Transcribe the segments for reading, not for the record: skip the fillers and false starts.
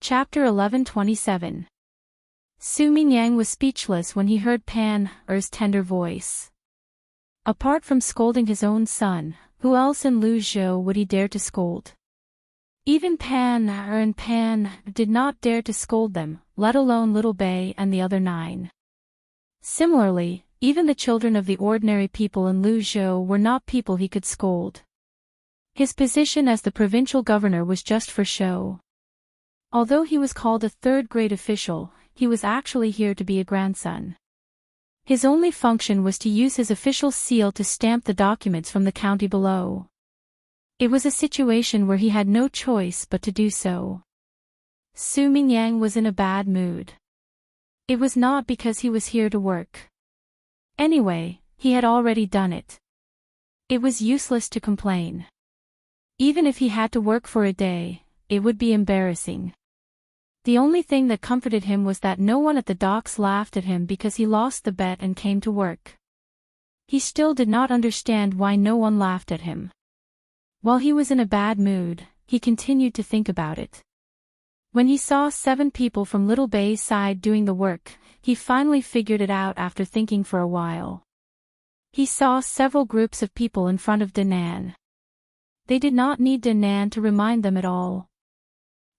Chapter 1127. Su Mingyang was speechless when he heard Pan Er's tender voice. Apart from scolding his own son, who else in Lu Zhou would he dare to scold? Even Pan Er and Pan did not dare to scold them, let alone Little Bei and the other 9. Similarly, even the children of the ordinary people in Lu Zhou were not people he could scold. His position as the provincial governor was just for show. Although he was called a third-grade official, he was actually here to be a grandson. His only function was to use his official seal to stamp the documents from the county below. It was a situation where he had no choice but to do so. Su Mingyang was in a bad mood. It was not because he was here to work. Anyway, he had already done it. It was useless to complain. Even if he had to work for a day, it would be embarrassing. The only thing that comforted him was that no one at the docks laughed at him because he lost the bet and came to work. He still did not understand why no one laughed at him. While he was in a bad mood, he continued to think about it. When he saw 7 people from Little Bei's side doing the work, he finally figured it out after thinking for a while. He saw several groups of people in front of Danan. They did not need Danan to remind them at all.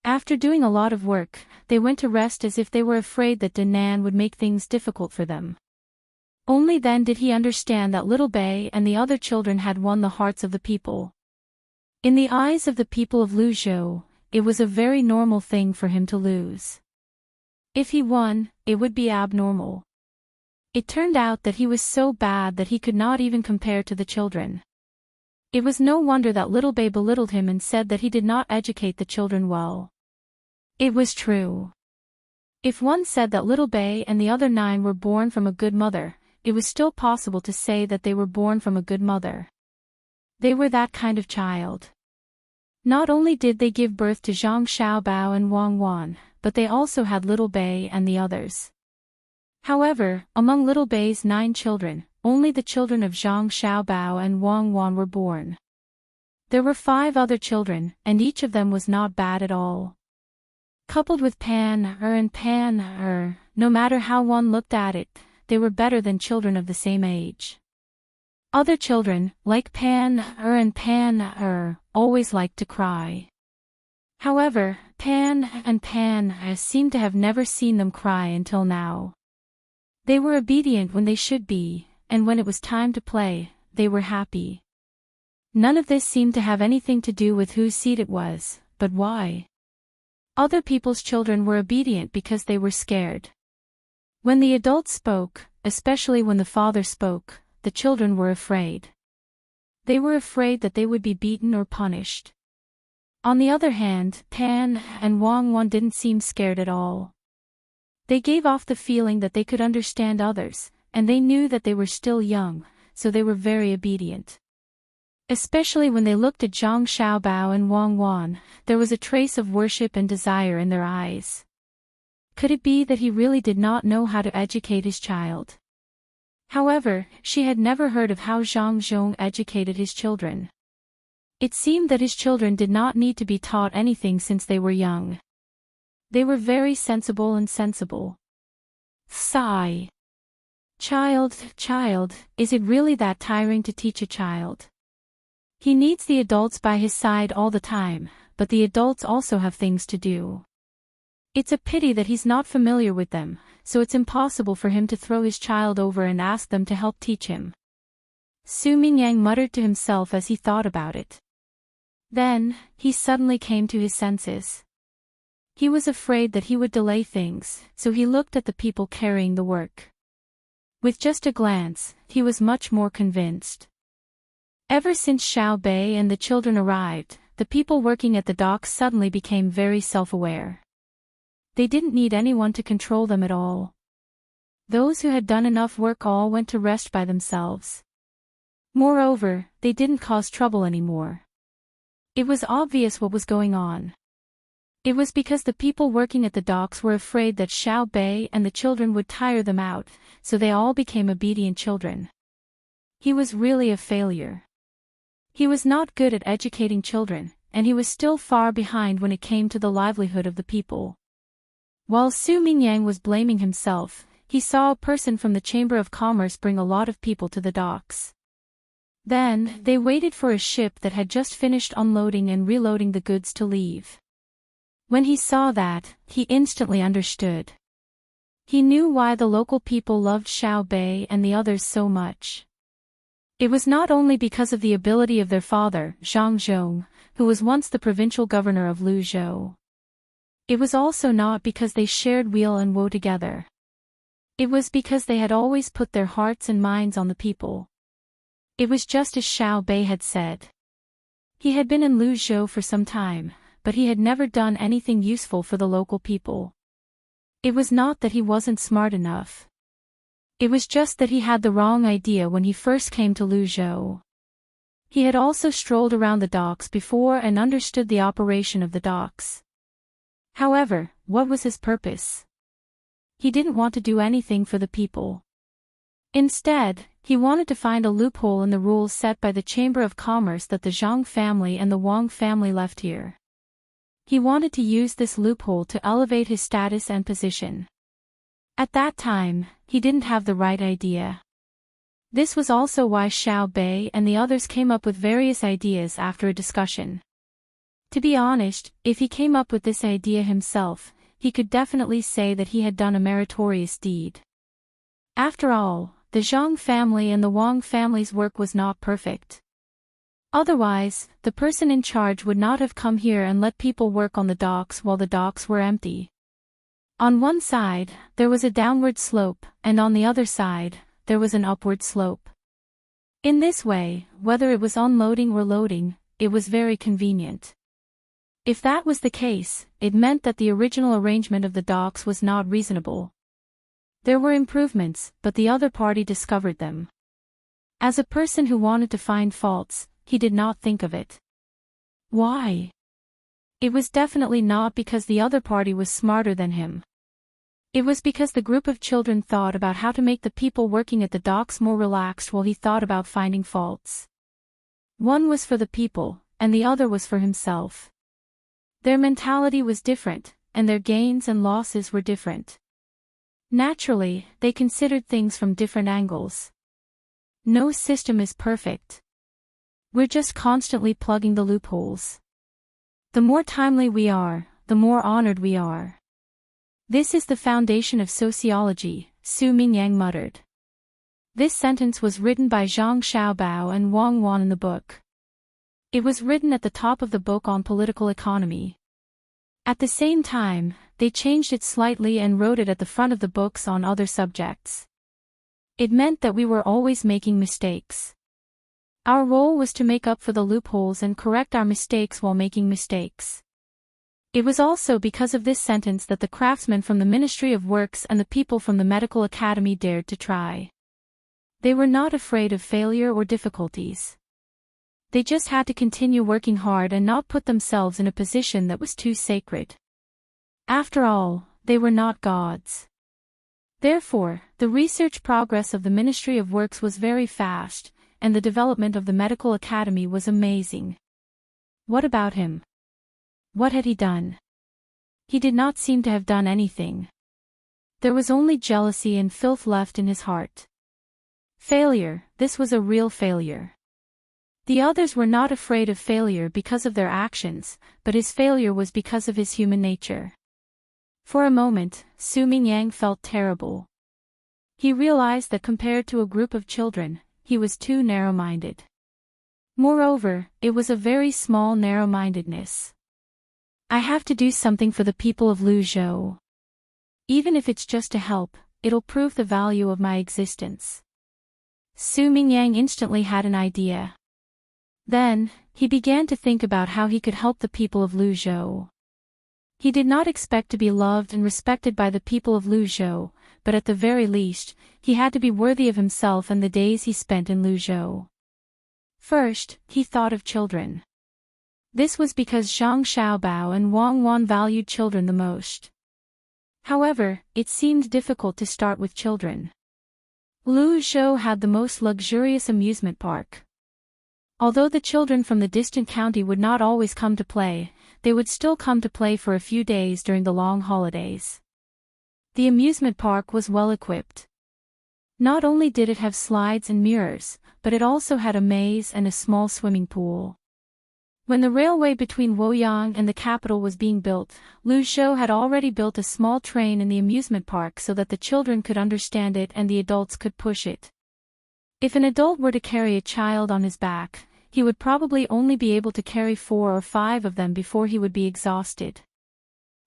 After doing a lot of work, they went to rest as if they were afraid that Danan would make things difficult for them. Only then did he understand that Little Bei and the other children had won the hearts of the people. In the eyes of the people of Lu Zhou, it was a very normal thing for him to lose. If he won, it would be abnormal. It turned out that he was so bad that he could not even compare to the children. It was no wonder that Little Bei belittled him and said that he did not educate the children well. It was true. If one said that Little Bei and the other 9 were born from a good mother, it was still possible to say that they were born from a good mother. They were that kind of child. Not only did they give birth to Zhang Xiaobao and Wang Wan, but they also had Little Bei and the others. However, among Little Bei's 9 children, only the children of Zhang Xiaobao and Wang Wan were born. There were 5 other children, and each of them was not bad at all. Coupled with Pan Er and Pan Er, no matter how one looked at it, they were better than children of the same age. Other children, like Pan Er and Pan Er, always liked to cry. However, Pan and Pan Er seemed to have never seen them cry until now. They were obedient when they should be, and when it was time to play, they were happy. None of this seemed to have anything to do with whose seed it was, but why? Other people's children were obedient because they were scared. When the adults spoke, especially when the father spoke, the children were afraid. They were afraid that they would be beaten or punished. On the other hand, Pan and Wang Wan didn't seem scared at all. They gave off the feeling that they could understand others, and they knew that they were still young, so they were very obedient. Especially when they looked at Zhang Xiaobao and Wang Wan, there was a trace of worship and desire in their eyes. Could it be that he really did not know how to educate his child? However, she had never heard of how Zhang Zhong educated his children. It seemed that his children did not need to be taught anything since they were young. They were very sensible and sensible. Sigh. Child, is it really that tiring to teach a child? He needs the adults by his side all the time, but the adults also have things to do. It's a pity that he's not familiar with them, so it's impossible for him to throw his child over and ask them to help teach him. Su Mingyang muttered to himself as he thought about it. Then, he suddenly came to his senses. He was afraid that he would delay things, so he looked at the people carrying the work. With just a glance, he was much more convinced. Ever since Xiao Bei and the children arrived, the people working at the docks suddenly became very self-aware. They didn't need anyone to control them at all. Those who had done enough work all went to rest by themselves. Moreover, they didn't cause trouble anymore. It was obvious what was going on. It was because the people working at the docks were afraid that Xiao Bei and the children would tire them out, so they all became obedient children. He was really a failure. He was not good at educating children, and he was still far behind when it came to the livelihood of the people. While Su Mingyang was blaming himself, he saw a person from the Chamber of Commerce bring a lot of people to the docks. Then, they waited for a ship that had just finished unloading and reloading the goods to leave. When he saw that, he instantly understood. He knew why the local people loved Xiao Bei and the others so much. It was not only because of the ability of their father, Zhang Zhong, who was once the provincial governor of Luzhou. It was also not because they shared weal and woe together. It was because they had always put their hearts and minds on the people. It was just as Xiao Bei had said. He had been in Luzhou for some time, but he had never done anything useful for the local people. It was not that he wasn't smart enough. It was just that he had the wrong idea when he first came to Luzhou. He had also strolled around the docks before and understood the operation of the docks. However, what was his purpose? He didn't want to do anything for the people. Instead, he wanted to find a loophole in the rules set by the Chamber of Commerce that the Zhang family and the Wang family left here. He wanted to use this loophole to elevate his status and position. At that time, he didn't have the right idea. This was also why Xiao Bei and the others came up with various ideas after a discussion. To be honest, if he came up with this idea himself, he could definitely say that he had done a meritorious deed. After all, the Zhang family and the Wang family's work was not perfect. Otherwise, the person in charge would not have come here and let people work on the docks while the docks were empty. On one side, there was a downward slope, and on the other side, there was an upward slope. In this way, whether it was unloading or loading, it was very convenient. If that was the case, it meant that the original arrangement of the docks was not reasonable. There were improvements, but the other party discovered them. As a person who wanted to find faults, he did not think of it. Why? It was definitely not because the other party was smarter than him. It was because the group of children thought about how to make the people working at the docks more relaxed while he thought about finding faults. One was for the people, and the other was for himself. Their mentality was different, and their gains and losses were different. Naturally, they considered things from different angles. No system is perfect. We're just constantly plugging the loopholes. The more timely we are, the more honored we are. This is the foundation of sociology, Su Mingyang muttered. This sentence was written by Zhang Xiaobao and Wang Wan in the book. It was written at the top of the book on political economy. At the same time, they changed it slightly and wrote it at the front of the books on other subjects. It meant that we were always making mistakes. Our role was to make up for the loopholes and correct our mistakes while making mistakes. It was also because of this sentence that the craftsmen from the Ministry of Works and the people from the Medical Academy dared to try. They were not afraid of failure or difficulties. They just had to continue working hard and not put themselves in a position that was too sacred. After all, they were not gods. Therefore, the research progress of the Ministry of Works was very fast, and the development of the Medical Academy was amazing. What about him? What had he done? He did not seem to have done anything. There was only jealousy and filth left in his heart. Failure, this was a real failure. The others were not afraid of failure because of their actions, but his failure was because of his human nature. For a moment, Su Mingyang felt terrible. He realized that compared to a group of children, he was too narrow-minded. Moreover, it was a very small narrow-mindedness. I have to do something for the people of Luzhou. Even if it's just to help, it'll prove the value of my existence. Su Mingyang instantly had an idea. Then, he began to think about how he could help the people of Luzhou. He did not expect to be loved and respected by the people of Luzhou, but at the very least, he had to be worthy of himself and the days he spent in Luzhou. First, he thought of children. This was because Zhang Xiaobao and Wang Wan valued children the most. However, it seemed difficult to start with children. Luzhou had the most luxurious amusement park. Although the children from the distant county would not always come to play, they would still come to play for a few days during the long holidays. The amusement park was well equipped. Not only did it have slides and mirrors, but it also had a maze and a small swimming pool. When the railway between Woyang and the capital was being built, Lu Zhou had already built a small train in the amusement park so that the children could understand it and the adults could push it. If an adult were to carry a child on his back, he would probably only be able to carry 4 or 5 of them before he would be exhausted.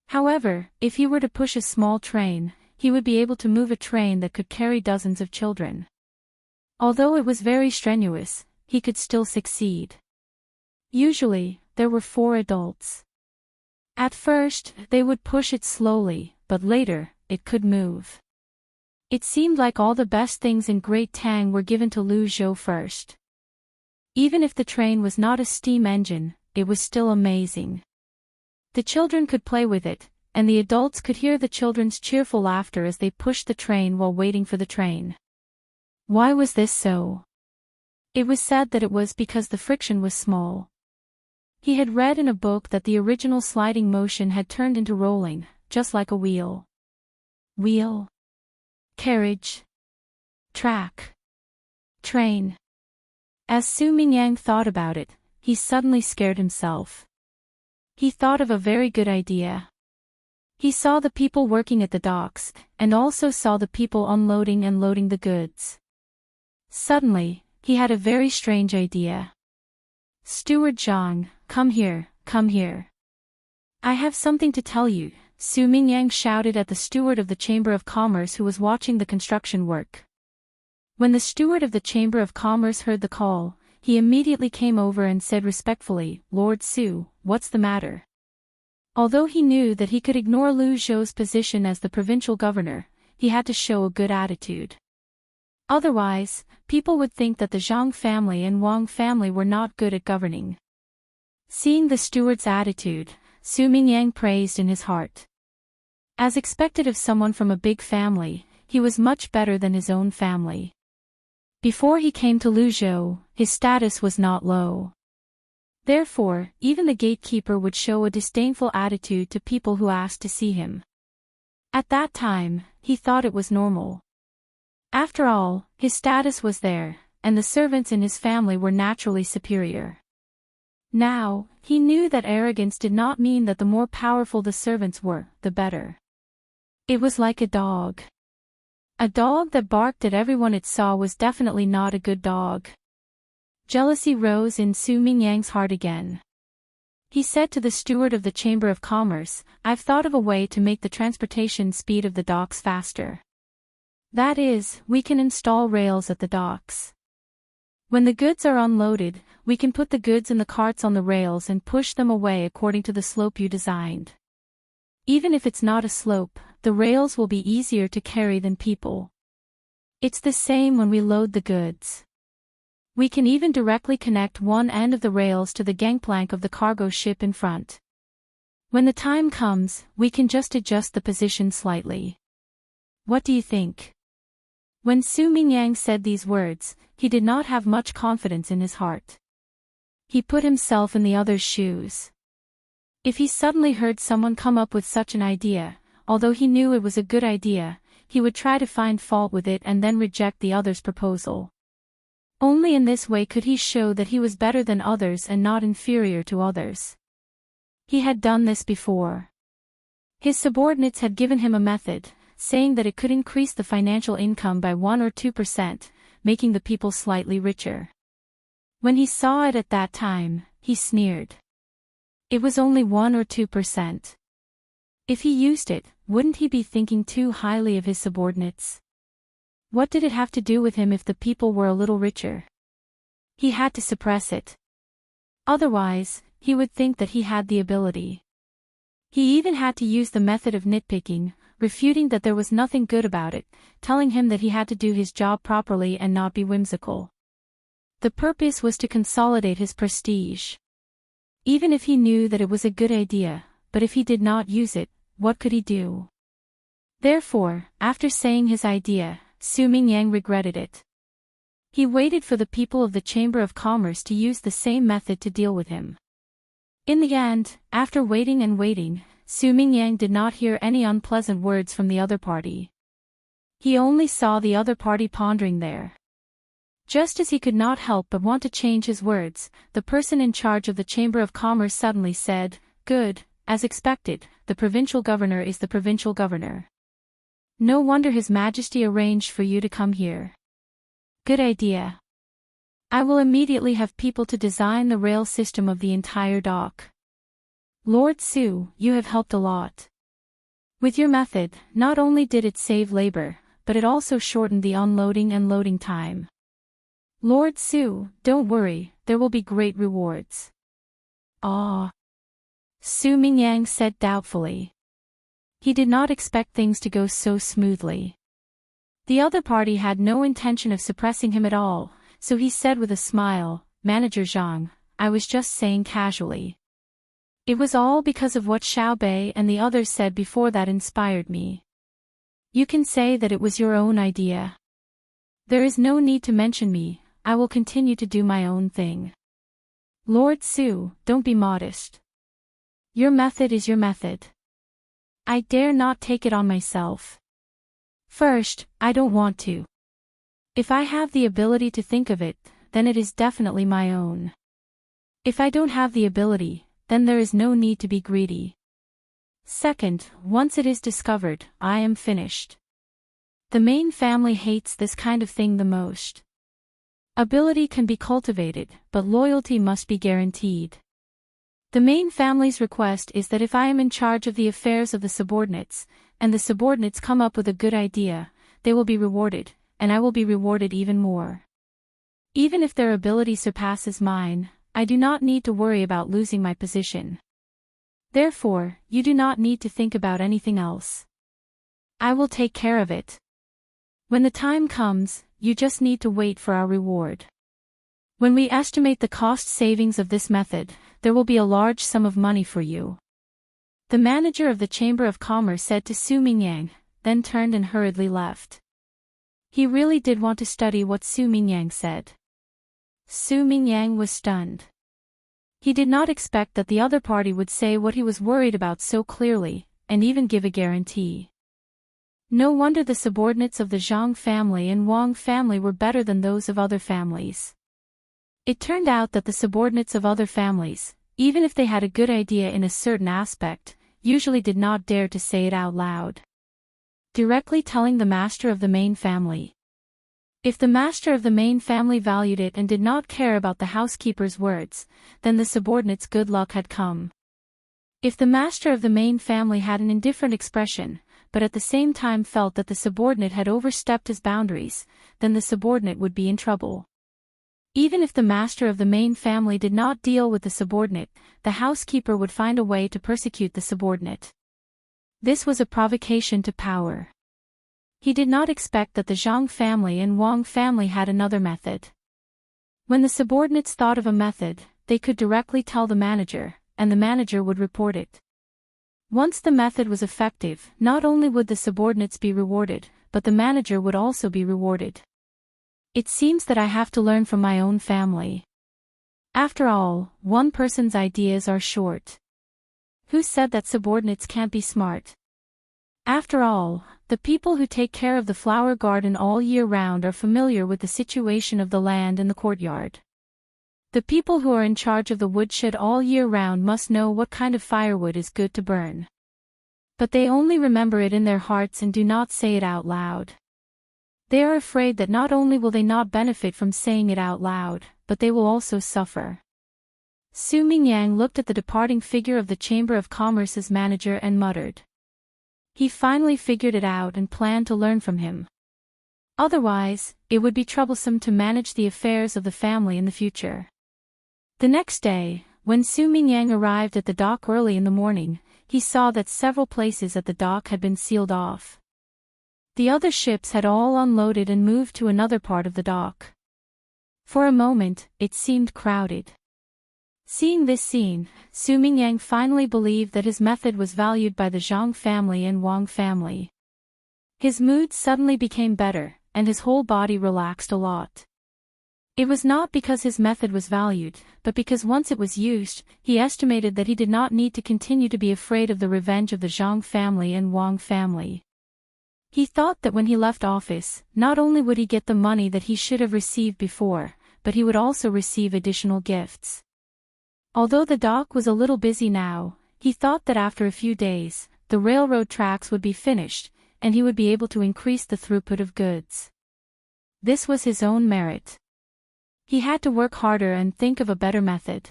However, if he were to push a small train, he would be able to move a train that could carry dozens of children. Although it was very strenuous, he could still succeed. Usually, there were 4 adults. At first, they would push it slowly, but later, it could move. It seemed like all the best things in Great Tang were given to Lu Zhou first. Even if the train was not a steam engine, it was still amazing. The children could play with it, and the adults could hear the children's cheerful laughter as they pushed the train while waiting for the train. Why was this so? It was said that it was because the friction was small. He had read in a book that the original sliding motion had turned into rolling, just like a wheel. Wheel. Carriage. Track. Train. As Su Mingyang thought about it, he suddenly scared himself. He thought of a very good idea. He saw the people working at the docks, and also saw the people unloading and loading the goods. Suddenly, he had a very strange idea. "Steward Zhang, come here, come here. I have something to tell you," Su Mingyang shouted at the steward of the Chamber of Commerce who was watching the construction work. When the steward of the Chamber of Commerce heard the call, he immediately came over and said respectfully, "Lord Su, what's the matter?" Although he knew that he could ignore Lu Zhou's position as the provincial governor, he had to show a good attitude. Otherwise, people would think that the Zhang family and Wang family were not good at governing. Seeing the steward's attitude, Su Mingyang praised in his heart. As expected of someone from a big family, he was much better than his own family. Before he came to Lu Zhou, his status was not low. Therefore, even the gatekeeper would show a disdainful attitude to people who asked to see him. At that time, he thought it was normal. After all, his status was there, and the servants in his family were naturally superior. Now, he knew that arrogance did not mean that the more powerful the servants were, the better. It was like a dog. A dog that barked at everyone it saw was definitely not a good dog. Jealousy rose in Su Mingyang's heart again. He said to the steward of the Chamber of Commerce, "I've thought of a way to make the transportation speed of the docks faster. That is, we can install rails at the docks. When the goods are unloaded, we can put the goods in the carts on the rails and push them away according to the slope you designed. Even if it's not a slope, the rails will be easier to carry than people. It's the same when we load the goods. We can even directly connect one end of the rails to the gangplank of the cargo ship in front. When the time comes, we can just adjust the position slightly. What do you think?" When Su Mingyang said these words, he did not have much confidence in his heart. He put himself in the other's shoes. If he suddenly heard someone come up with such an idea, although he knew it was a good idea, he would try to find fault with it and then reject the other's proposal. Only in this way could he show that he was better than others and not inferior to others. He had done this before. His subordinates had given him a method, saying that it could increase the financial income by 1 or 2%, making the people slightly richer. When he saw it at that time, he sneered. It was only 1 or 2%. If he used it, wouldn't he be thinking too highly of his subordinates? What did it have to do with him if the people were a little richer? He had to suppress it. Otherwise, he would think that he had the ability. He even had to use the method of nitpicking, refuting that there was nothing good about it, telling him that he had to do his job properly and not be whimsical. The purpose was to consolidate his prestige. Even if he knew that it was a good idea, but if he did not use it, what could he do? Therefore, after saying his idea, Su Mingyang regretted it. He waited for the people of the Chamber of Commerce to use the same method to deal with him. In the end, after waiting and waiting, Su Mingyang did not hear any unpleasant words from the other party. He only saw the other party pondering there. Just as he could not help but want to change his words, the person in charge of the Chamber of Commerce suddenly said, "Good, as expected, the provincial governor is the provincial governor. No wonder His Majesty arranged for you to come here. Good idea. I will immediately have people to design the rail system of the entire dock. Lord Su, you have helped a lot. With your method, not only did it save labor, but it also shortened the unloading and loading time. Lord Su, don't worry, there will be great rewards." "Ah," Su Mingyang said doubtfully. He did not expect things to go so smoothly. The other party had no intention of suppressing him at all, so he said with a smile, "Manager Zhang, I was just saying casually. It was all because of what Xiao Bei and the others said before that inspired me. You can say that it was your own idea. There is no need to mention me, I will continue to do my own thing. Lord Su, don't be modest. Your method is your method. I dare not take it on myself. First, I don't want to. If I have the ability to think of it, then it is definitely my own. If I don't have the ability, then there is no need to be greedy. Second, once it is discovered, I am finished. The main family hates this kind of thing the most. Ability can be cultivated, but loyalty must be guaranteed. The main family's request is that if I am in charge of the affairs of the subordinates, and the subordinates come up with a good idea, they will be rewarded, and I will be rewarded even more. Even if their ability surpasses mine, I do not need to worry about losing my position. Therefore, you do not need to think about anything else. I will take care of it. When the time comes, you just need to wait for our reward. When we estimate the cost savings of this method, there will be a large sum of money for you." The manager of the Chamber of Commerce said to Su Mingyang, then turned and hurriedly left. He really did want to study what Su Mingyang said. Su Mingyang was stunned. He did not expect that the other party would say what he was worried about so clearly, and even give a guarantee. No wonder the subordinates of the Zhang family and Wang family were better than those of other families. It turned out that the subordinates of other families, even if they had a good idea in a certain aspect, usually did not dare to say it out loud. Directly telling the master of the main family. If the master of the main family valued it and did not care about the housekeeper's words, then the subordinate's good luck had come. If the master of the main family had an indifferent expression, but at the same time felt that the subordinate had overstepped his boundaries, then the subordinate would be in trouble. Even if the master of the main family did not deal with the subordinate, the housekeeper would find a way to persecute the subordinate. This was a provocation to power. He did not expect that the Zhang family and Wang family had another method. When the subordinates thought of a method, they could directly tell the manager, and the manager would report it. Once the method was effective, not only would the subordinates be rewarded, but the manager would also be rewarded. It seems that I have to learn from my own family. After all, one person's ideas are short. Who said that subordinates can't be smart? After all, the people who take care of the flower garden all year round are familiar with the situation of the land in the courtyard. The people who are in charge of the woodshed all year round must know what kind of firewood is good to burn. But they only remember it in their hearts and do not say it out loud. They are afraid that not only will they not benefit from saying it out loud, but they will also suffer. Su Mingyang looked at the departing figure of the Chamber of Commerce's manager and muttered. He finally figured it out and planned to learn from him. Otherwise, it would be troublesome to manage the affairs of the family in the future. The next day, when Su Mingyang arrived at the dock early in the morning, he saw that several places at the dock had been sealed off. The other ships had all unloaded and moved to another part of the dock. For a moment, it seemed crowded. Seeing this scene, Su Mingyang finally believed that his method was valued by the Zhang family and Wang family. His mood suddenly became better, and his whole body relaxed a lot. It was not because his method was valued, but because once it was used, he estimated that he did not need to continue to be afraid of the revenge of the Zhang family and Wang family. He thought that when he left office, not only would he get the money that he should have received before, but he would also receive additional gifts. Although the dock was a little busy now, he thought that after a few days, the railroad tracks would be finished, and he would be able to increase the throughput of goods. This was his own merit. He had to work harder and think of a better method.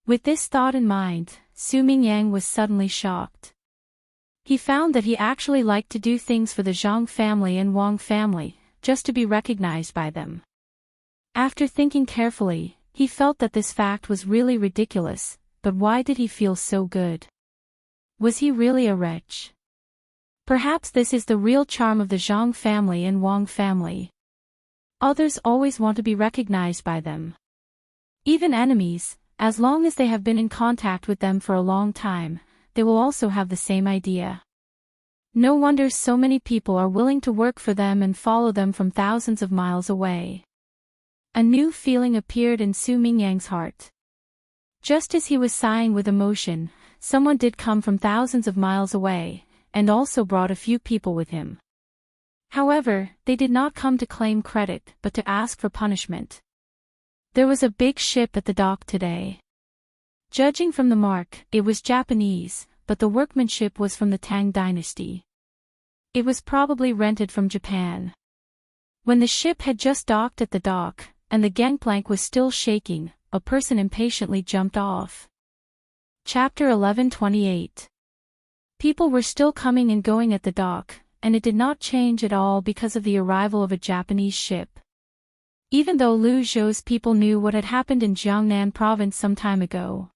With this thought in mind, Su Mingyang was suddenly shocked. He found that he actually liked to do things for the Zhang family and Wang family, just to be recognized by them. After thinking carefully, he felt that this fact was really ridiculous, but why did he feel so good? Was he really a wretch? Perhaps this is the real charm of the Zhang family and Wang family. Others always want to be recognized by them. Even enemies, as long as they have been in contact with them for a long time, they will also have the same idea. No wonder so many people are willing to work for them and follow them from thousands of miles away. A new feeling appeared in Su Mingyang's heart. Just as he was sighing with emotion, someone did come from thousands of miles away, and also brought a few people with him. However, they did not come to claim credit but to ask for punishment. There was a big ship at the dock today. Judging from the mark, it was Japanese, but the workmanship was from the Tang dynasty. It was probably rented from Japan. When the ship had just docked at the dock, and the gangplank was still shaking, a person impatiently jumped off. Chapter 11:28. People were still coming and going at the dock, and it did not change at all because of the arrival of a Japanese ship. Even though Lu Zhou's people knew what had happened in Jiangnan province some time ago.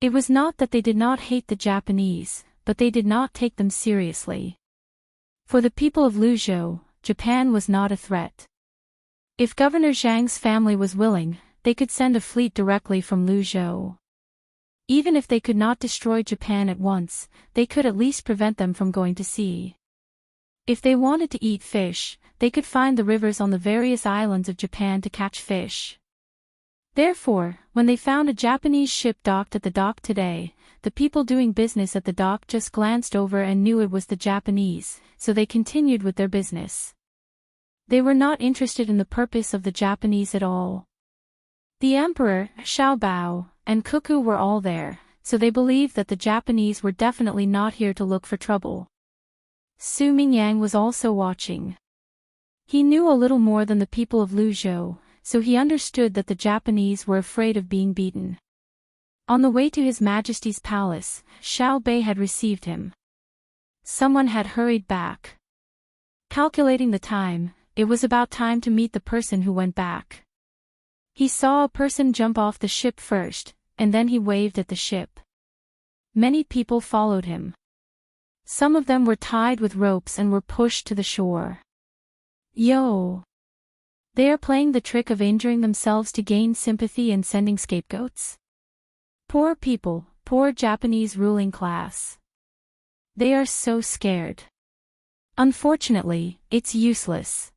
It was not that they did not hate the Japanese, but they did not take them seriously. For the people of Lu Zhou, Japan was not a threat. If Governor Zhang's family was willing, they could send a fleet directly from Lu Zhou. Even if they could not destroy Japan at once, they could at least prevent them from going to sea. If they wanted to eat fish, they could find the rivers on the various islands of Japan to catch fish. Therefore, when they found a Japanese ship docked at the dock today, the people doing business at the dock just glanced over and knew it was the Japanese, so they continued with their business. They were not interested in the purpose of the Japanese at all. The emperor, Xiaobao, and Cuckoo were all there, so they believed that the Japanese were definitely not here to look for trouble. Su Mingyang was also watching. He knew a little more than the people of Lu Zhou, so he understood that the Japanese were afraid of being beaten. On the way to His Majesty's palace, Xiao Bei had received him. Someone had hurried back. Calculating the time, it was about time to meet the person who went back. He saw a person jump off the ship first, and then he waved at the ship. Many people followed him. Some of them were tied with ropes and were pushed to the shore. Yo! They are playing the trick of injuring themselves to gain sympathy and sending scapegoats? Poor people, poor Japanese ruling class. They are so scared. Unfortunately, it's useless.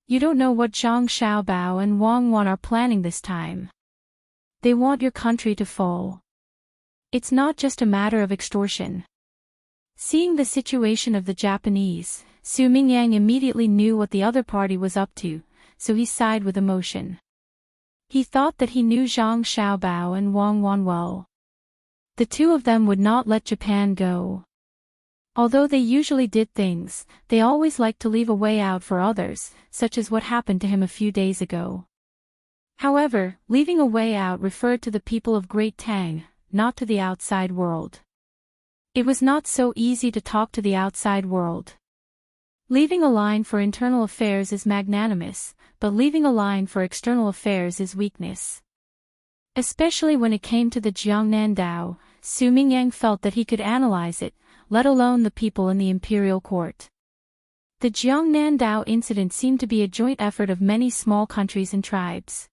You don't know what Zhang Xiaobao and Wang Wan are planning this time. They want your country to fall. It's not just a matter of extortion. Seeing the situation of the Japanese, Su Mingyang immediately knew what the other party was up to, so he sighed with emotion. He thought that he knew Zhang Xiaobao and Wang Wan well. The two of them would not let Japan go. Although they usually did things, they always liked to leave a way out for others, such as what happened to him a few days ago. However, leaving a way out referred to the people of Great Tang, not to the outside world. It was not so easy to talk to the outside world. Leaving a line for internal affairs is magnanimous, but leaving a line for external affairs is weakness. Especially when it came to the Jiangnan Dao, Su Mingyang felt that he could analyze it, let alone the people in the imperial court. The Jiangnan Dao incident seemed to be a joint effort of many small countries and tribes.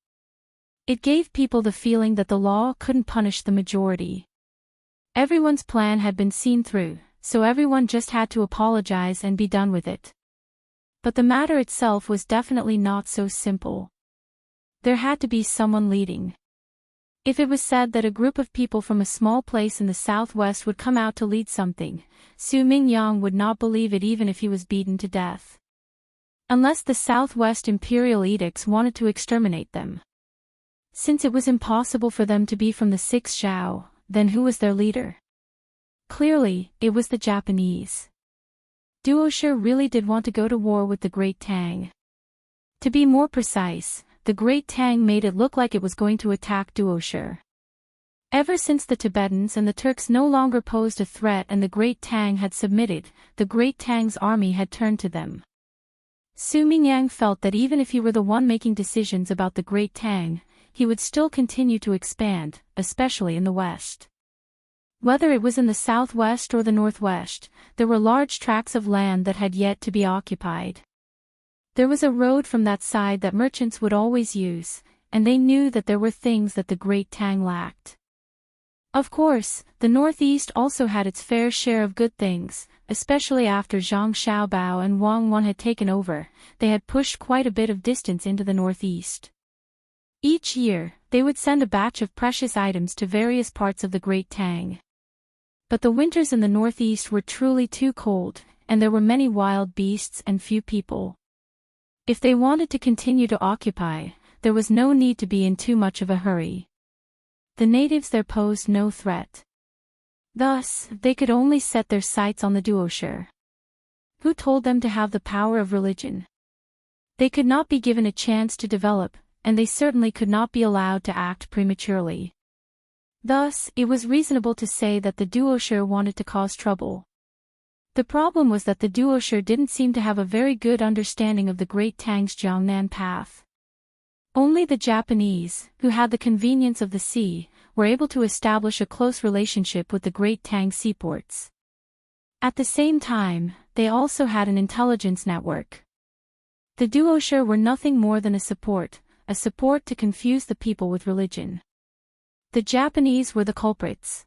It gave people the feeling that the law couldn't punish the majority. Everyone's plan had been seen through, so everyone just had to apologize and be done with it. But the matter itself was definitely not so simple. There had to be someone leading. If it was said that a group of people from a small place in the southwest would come out to lead something, Su Mingyang would not believe it even if he was beaten to death. Unless the Southwest Imperial Edicts wanted to exterminate them. Since it was impossible for them to be from the Sixth Zhao, then who was their leader? Clearly, it was the Japanese. Duoshu really did want to go to war with the Great Tang. To be more precise, the Great Tang made it look like it was going to attack Duoshu. Ever since the Tibetans and the Turks no longer posed a threat and the Great Tang had submitted, the Great Tang's army had turned to them. Su Mingyang felt that even if he were the one making decisions about the Great Tang, he would still continue to expand, especially in the west. Whether it was in the southwest or the northwest, there were large tracts of land that had yet to be occupied. There was a road from that side that merchants would always use, and they knew that there were things that the Great Tang lacked. Of course, the northeast also had its fair share of good things, especially after Zhang Xiaobao and Wang Wan had taken over. They had pushed quite a bit of distance into the northeast. Each year, they would send a batch of precious items to various parts of the Great Tang. But the winters in the northeast were truly too cold, and there were many wild beasts and few people. If they wanted to continue to occupy, there was no need to be in too much of a hurry. The natives there posed no threat. Thus, they could only set their sights on the Duoshu. Who told them to have the power of religion? They could not be given a chance to develop, and they certainly could not be allowed to act prematurely. Thus, it was reasonable to say that the Duoshu wanted to cause trouble. The problem was that the Duoshu didn't seem to have a very good understanding of the Great Tang's Jiangnan path. Only the Japanese, who had the convenience of the sea, were able to establish a close relationship with the Great Tang seaports. At the same time, they also had an intelligence network. The Duoshu were nothing more than a support to confuse the people with religion. The Japanese were the culprits.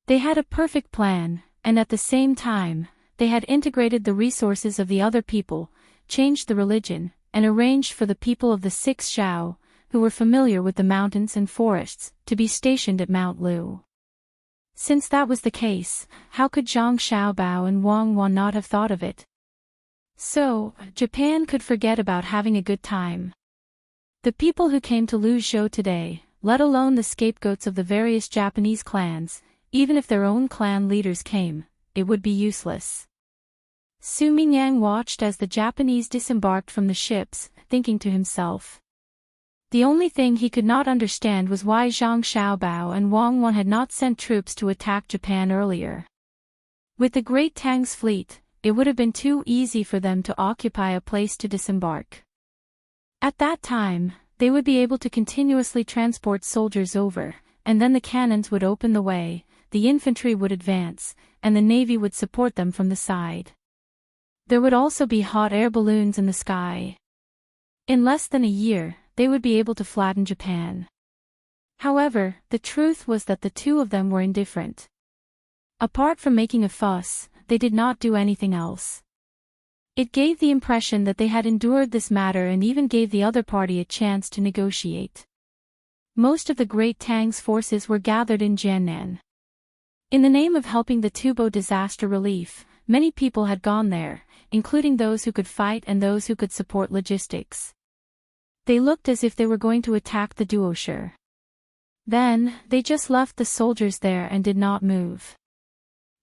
They had a perfect plan, and at the same time, they had integrated the resources of the other people, changed the religion, and arranged for the people of the Sixth Zhao, who were familiar with the mountains and forests, to be stationed at Mount Lu. Since that was the case, how could Zhang Xiaobao and Wang Wan not have thought of it? So, Japan could forget about having a good time. The people who came to Luzhou today, let alone the scapegoats of the various Japanese clans, even if their own clan leaders came, it would be useless. Su Mingyang watched as the Japanese disembarked from the ships, thinking to himself. The only thing he could not understand was why Zhang Xiaobao and Wang Wan had not sent troops to attack Japan earlier. With the Great Tang's fleet, it would have been too easy for them to occupy a place to disembark. At that time, they would be able to continuously transport soldiers over, and then the cannons would open the way, the infantry would advance, and the navy would support them from the side. There would also be hot air balloons in the sky. In less than a year, they would be able to flatten Japan. However, the truth was that the two of them were indifferent. Apart from making a fuss, they did not do anything else. It gave the impression that they had endured this matter and even gave the other party a chance to negotiate. Most of the Great Tang's forces were gathered in Jiannan. In the name of helping the Tubo disaster relief, many people had gone there, including those who could fight and those who could support logistics. They looked as if they were going to attack the Duoshu. Then, they just left the soldiers there and did not move.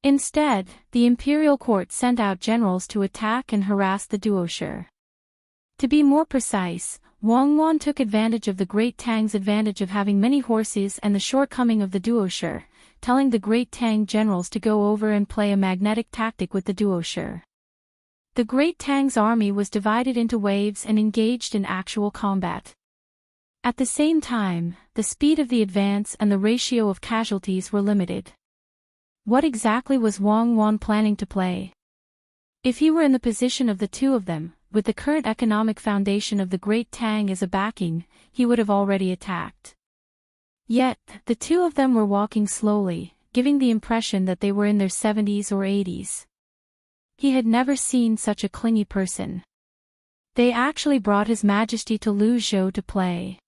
Instead, the imperial court sent out generals to attack and harass the Duoshu. To be more precise, Wang Wan took advantage of the Great Tang's advantage of having many horses and the shortcoming of the Duoshu, telling the Great Tang generals to go over and play a magnetic tactic with the Duoshu. The Great Tang's army was divided into waves and engaged in actual combat. At the same time, the speed of the advance and the ratio of casualties were limited. What exactly was Wang Wan planning to play? If he were in the position of the two of them, with the current economic foundation of the Great Tang as a backing, he would have already attacked. Yet, the two of them were walking slowly, giving the impression that they were in their 70s or 80s. He had never seen such a clingy person. They actually brought His Majesty to Luzhou to play.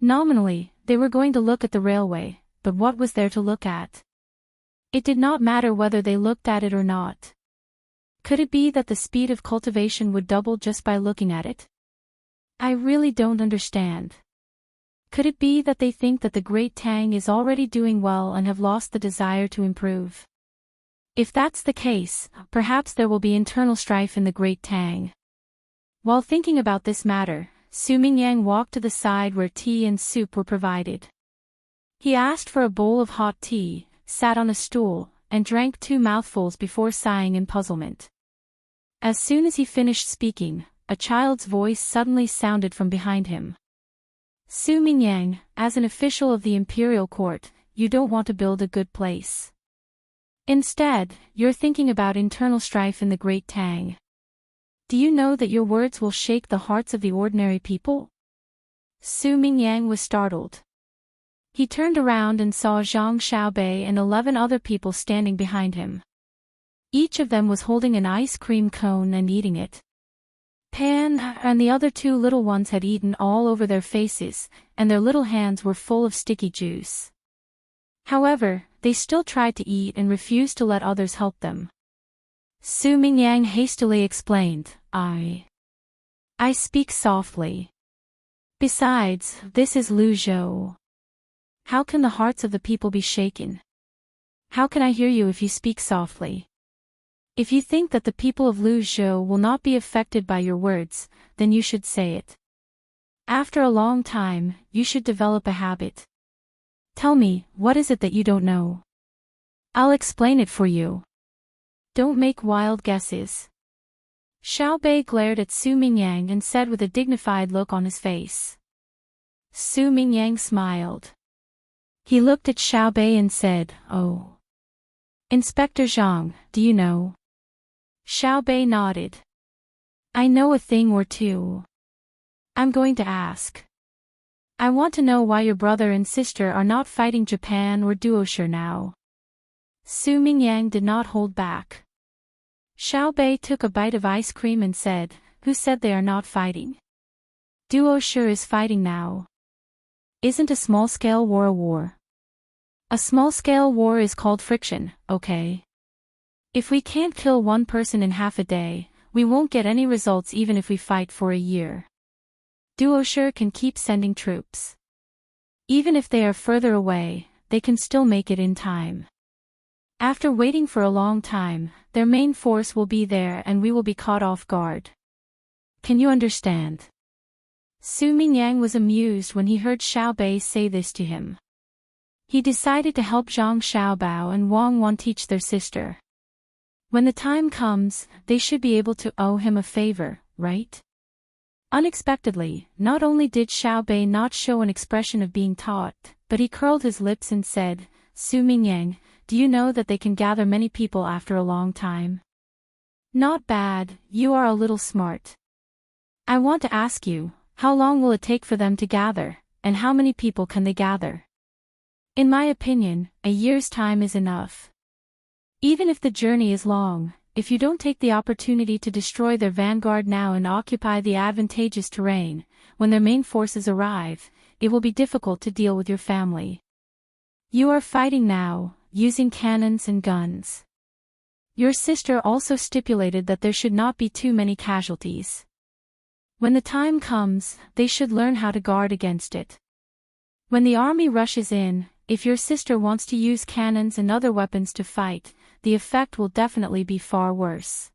Nominally, they were going to look at the railway, but what was there to look at? It did not matter whether they looked at it or not. Could it be that the speed of cultivation would double just by looking at it? I really don't understand. Could it be that they think that the great Tang is already doing well and have lost the desire to improve? If that's the case, perhaps there will be internal strife in the great Tang. While thinking about this matter, Su Mingyang walked to the side where tea and soup were provided. He asked for a bowl of hot tea, sat on a stool, and drank 2 mouthfuls before sighing in puzzlement. As soon as he finished speaking, a child's voice suddenly sounded from behind him. Su Mingyang, as an official of the imperial court, you don't want to build a good place. Instead, you're thinking about internal strife in the great Tang. Do you know that your words will shake the hearts of the ordinary people? Su Mingyang was startled. He turned around and saw Zhang Xiaobei and 11 other people standing behind him. Each of them was holding an ice cream cone and eating it. Pan and the other 2 little ones had eaten all over their faces, and their little hands were full of sticky juice. However, they still tried to eat and refused to let others help them. Su Mingyang hastily explained, I speak softly. Besides, this is Luzhou. How can the hearts of the people be shaken? How can I hear you if you speak softly? If you think that the people of Luzhou will not be affected by your words, then you should say it. After a long time, you should develop a habit. Tell me, what is it that you don't know? I'll explain it for you. Don't make wild guesses. Xiaobei glared at Su Mingyang and said with a dignified look on his face. Su Mingyang smiled. He looked at Xiaobei and said, Oh. Inspector Zhang, do you know? Xiaobei nodded. I know a thing or two. I'm going to ask. I want to know why your brother and sister are not fighting Japan or Duosher now. Su Mingyang did not hold back. Xiaobei took a bite of ice cream and said, Who said they are not fighting? Duosher is fighting now. Isn't a small-scale war a war? A small-scale war is called friction, okay? If we can't kill one person in half a day, we won't get any results even if we fight for a year. Duosher can keep sending troops. Even if they are further away, they can still make it in time. After waiting for a long time, their main force will be there and we will be caught off guard. Can you understand? Su Mingyang was amused when he heard Xiaobei say this to him. He decided to help Zhang Xiaobao and Wang Wan teach their sister. When the time comes, they should be able to owe him a favor, right? Unexpectedly, not only did Xiaobei not show an expression of being taught, but he curled his lips and said, Su Mingyang, do you know that they can gather many people after a long time? Not bad, you are a little smart. I want to ask you, how long will it take for them to gather, and how many people can they gather? In my opinion, a year's time is enough. Even if the journey is long, if you don't take the opportunity to destroy their vanguard now and occupy the advantageous terrain, when their main forces arrive, it will be difficult to deal with your family. You are fighting now, using cannons and guns. Your sister also stipulated that there should not be too many casualties. When the time comes, they should learn how to guard against it. When the army rushes in, if your sister wants to use cannons and other weapons to fight, the effect will definitely be far worse.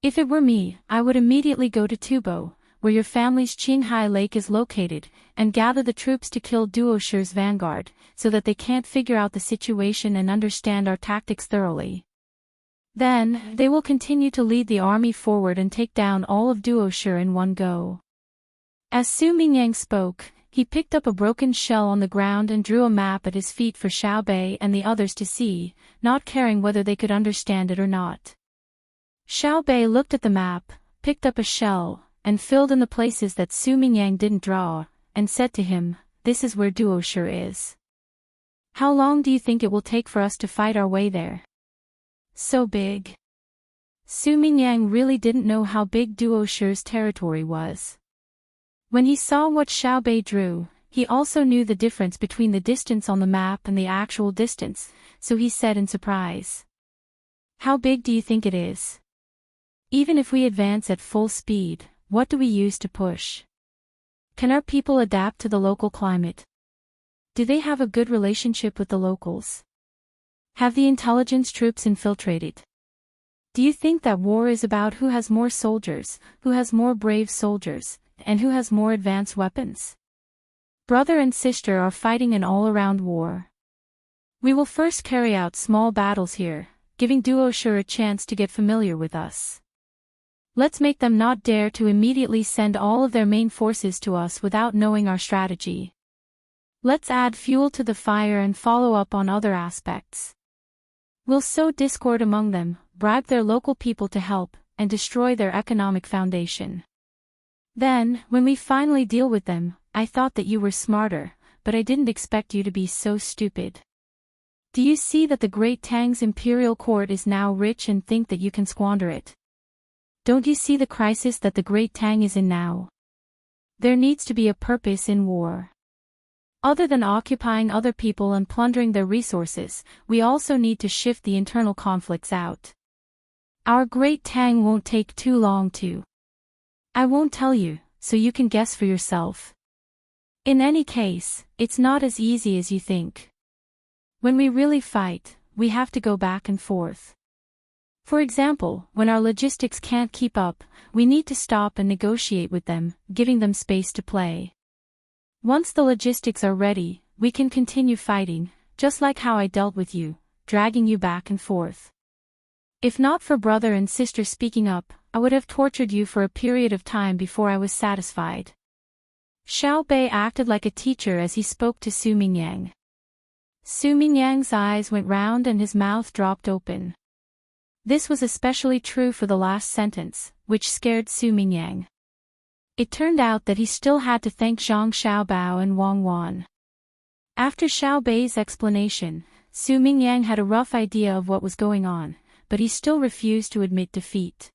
If it were me, I would immediately go to Tubo, where your family's Qinghai Lake is located, and gather the troops to kill Duosher's vanguard, so that they can't figure out the situation and understand our tactics thoroughly. Then, they will continue to lead the army forward and take down all of Duosher in one go. As Su Mingyang spoke, he picked up a broken shell on the ground and drew a map at his feet for Xiaobei and the others to see, not caring whether they could understand it or not. Xiaobei looked at the map, picked up a shell, and filled in the places that Su Mingyang didn't draw, and said to him, This is where Duosher is. How long do you think it will take for us to fight our way there? So big. Su Mingyang really didn't know how big Duo Shi's territory was. When he saw what Xiao Bei drew, he also knew the difference between the distance on the map and the actual distance, so he said in surprise. How big do you think it is? Even if we advance at full speed, what do we use to push? Can our people adapt to the local climate? Do they have a good relationship with the locals? Have the intelligence troops infiltrated? Do you think that war is about who has more soldiers, who has more brave soldiers, and who has more advanced weapons? Brother and sister are fighting an all-around war. We will first carry out small battles here, giving Duo Shi a chance to get familiar with us. Let's make them not dare to immediately send all of their main forces to us without knowing our strategy. Let's add fuel to the fire and follow up on other aspects. We'll sow discord among them, bribe their local people to help, and destroy their economic foundation. Then, when we finally deal with them, I thought that you were smarter, but I didn't expect you to be so stupid. Do you see that the great Tang's imperial court is now rich and think that you can squander it? Don't you see the crisis that the great Tang is in now? There needs to be a purpose in war. Other than occupying other people and plundering their resources, we also need to shift the internal conflicts out. Our great Tang won't take too long to. I won't tell you, so you can guess for yourself. In any case, it's not as easy as you think. When we really fight, we have to go back and forth. For example, when our logistics can't keep up, we need to stop and negotiate with them, giving them space to play. Once the logistics are ready, we can continue fighting, just like how I dealt with you, dragging you back and forth. If not for brother and sister speaking up, I would have tortured you for a period of time before I was satisfied. Xiao Bei acted like a teacher as he spoke to Su Mingyang. Su Mingyang's eyes went round and his mouth dropped open. This was especially true for the last sentence, which scared Su Mingyang. It turned out that he still had to thank Zhang Xiaobao and Wang Wan. After Xiao Bei's explanation, Su Mingyang had a rough idea of what was going on, but he still refused to admit defeat.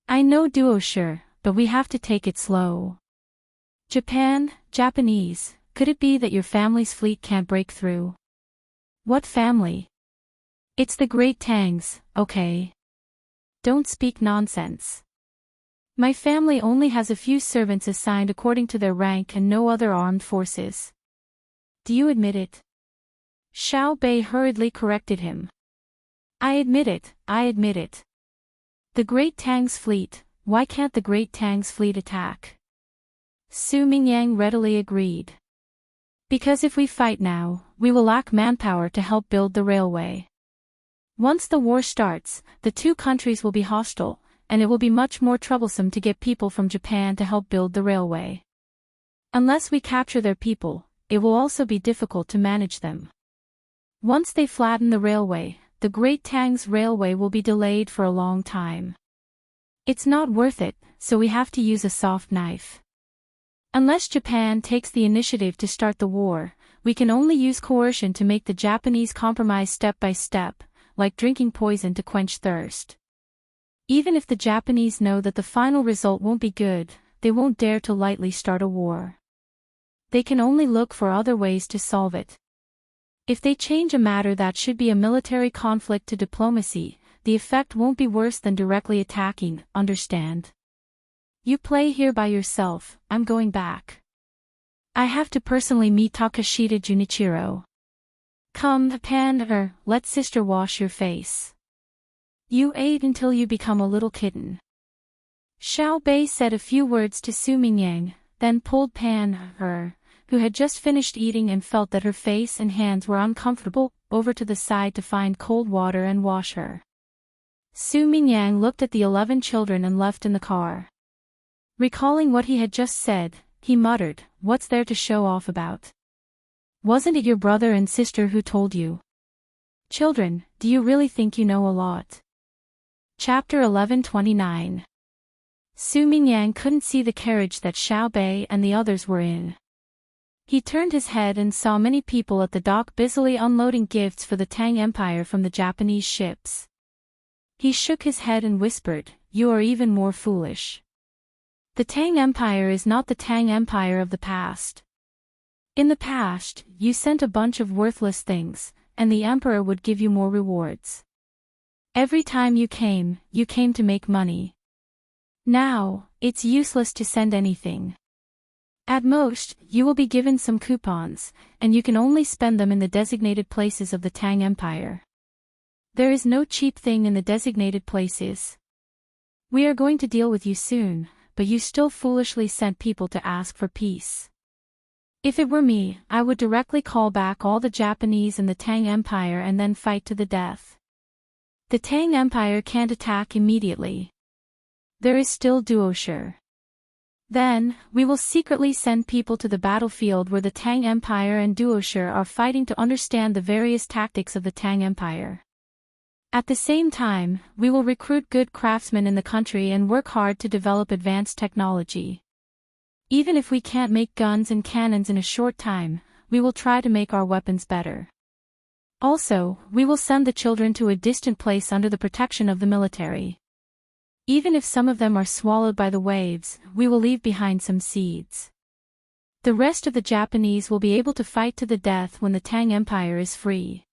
I know Duo Shi, but we have to take it slow. Japanese, could it be that your family's fleet can't break through? What family? It's the Great Tangs, okay? Don't speak nonsense. My family only has a few servants assigned according to their rank and no other armed forces. Do you admit it? Xiao Bei hurriedly corrected him. I admit it. The Great Tang's fleet, why can't the Great Tang's fleet attack? Su Mingyang readily agreed. Because if we fight now, we will lack manpower to help build the railway. Once the war starts, the two countries will be hostile, and it will be much more troublesome to get people from Japan to help build the railway. Unless we capture their people, it will also be difficult to manage them. Once they flatten the railway, the Great Tang's railway will be delayed for a long time. It's not worth it, so we have to use a soft knife. Unless Japan takes the initiative to start the war, we can only use coercion to make the Japanese compromise step by step, like drinking poison to quench thirst. Even if the Japanese know that the final result won't be good, they won't dare to lightly start a war. They can only look for other ways to solve it. If they change a matter that should be a military conflict to diplomacy, the effect won't be worse than directly attacking, understand? You play here by yourself, I'm going back. I have to personally meet Takashita Junichiro. Come, let sister wash your face. You ate until you become a little kitten. Xiao Bei said a few words to Su Mingyang, then pulled who had just finished eating and felt that her face and hands were uncomfortable, over to the side to find cold water and wash her. Su Mingyang looked at the 11 children and left in the car. Recalling what he had just said, he muttered, "What's there to show off about? Wasn't it your brother and sister who told you? Children, do you really think you know a lot?" Chapter 11:29. Su Mingyang couldn't see the carriage that Xiao Bei and the others were in. He turned his head and saw many people at the dock busily unloading gifts for the Tang Empire from the Japanese ships. He shook his head and whispered, "You are even more foolish. The Tang Empire is not the Tang Empire of the past. In the past, you sent a bunch of worthless things, and the Emperor would give you more rewards. Every time you came to make money. Now, it's useless to send anything. At most, you will be given some coupons, and you can only spend them in the designated places of the Tang Empire. There is no cheap thing in the designated places. We are going to deal with you soon, but you still foolishly sent people to ask for peace. If it were me, I would directly call back all the Japanese in the Tang Empire and then fight to the death. The Tang Empire can't attack immediately. There is still Duoshi. Then, we will secretly send people to the battlefield where the Tang Empire and Duoshi are fighting to understand the various tactics of the Tang Empire. At the same time, we will recruit good craftsmen in the country and work hard to develop advanced technology. Even if we can't make guns and cannons in a short time, we will try to make our weapons better. Also, we will send the children to a distant place under the protection of the military. Even if some of them are swallowed by the waves, we will leave behind some seeds. The rest of the Japanese will be able to fight to the death when the Tang Empire is free.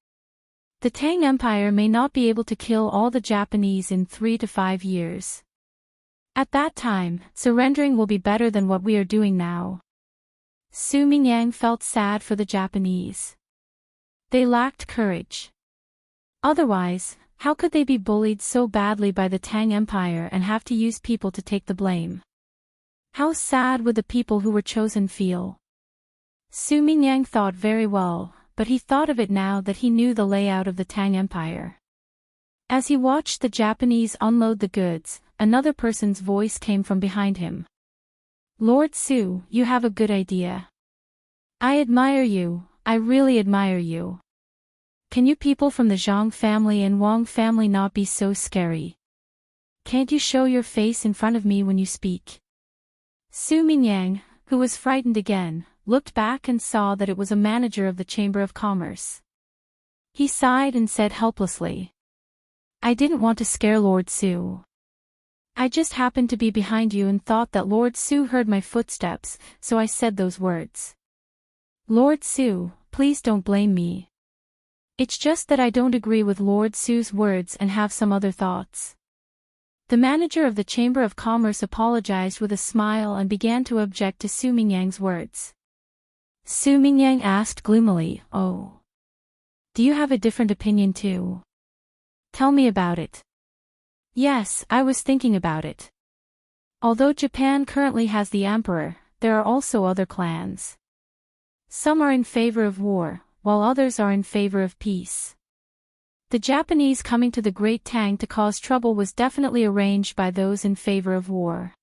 The Tang Empire may not be able to kill all the Japanese in 3 to 5 years. At that time, surrendering will be better than what we are doing now. Su Mingyang felt sad for the Japanese. They lacked courage. Otherwise, how could they be bullied so badly by the Tang Empire and have to use people to take the blame? How sad would the people who were chosen feel? Su Mingyang thought very well, but he thought of it now that he knew the layout of the Tang Empire. As he watched the Japanese unload the goods, another person's voice came from behind him. "Lord Su, you have a good idea. I admire you, I really admire you. Can you people from the Zhang family and Wang family not be so scary? Can't you show your face in front of me when you speak?" Su Mingyang, who was frightened again, looked back and saw that it was a manager of the Chamber of Commerce. He sighed and said helplessly, "I didn't want to scare Lord Su. I just happened to be behind you and thought that Lord Su heard my footsteps, so I said those words. Lord Su, please don't blame me. It's just that I don't agree with Lord Su's words and have some other thoughts." The manager of the Chamber of Commerce apologized with a smile and began to object to Su Mingyang's words. Su Mingyang asked gloomily, "Oh. Do you have a different opinion too? Tell me about it." "Yes, I was thinking about it. Although Japan currently has the emperor, there are also other clans. Some are in favor of war, while others are in favor of peace. The Japanese coming to the Great Tang to cause trouble was definitely arranged by those in favor of war.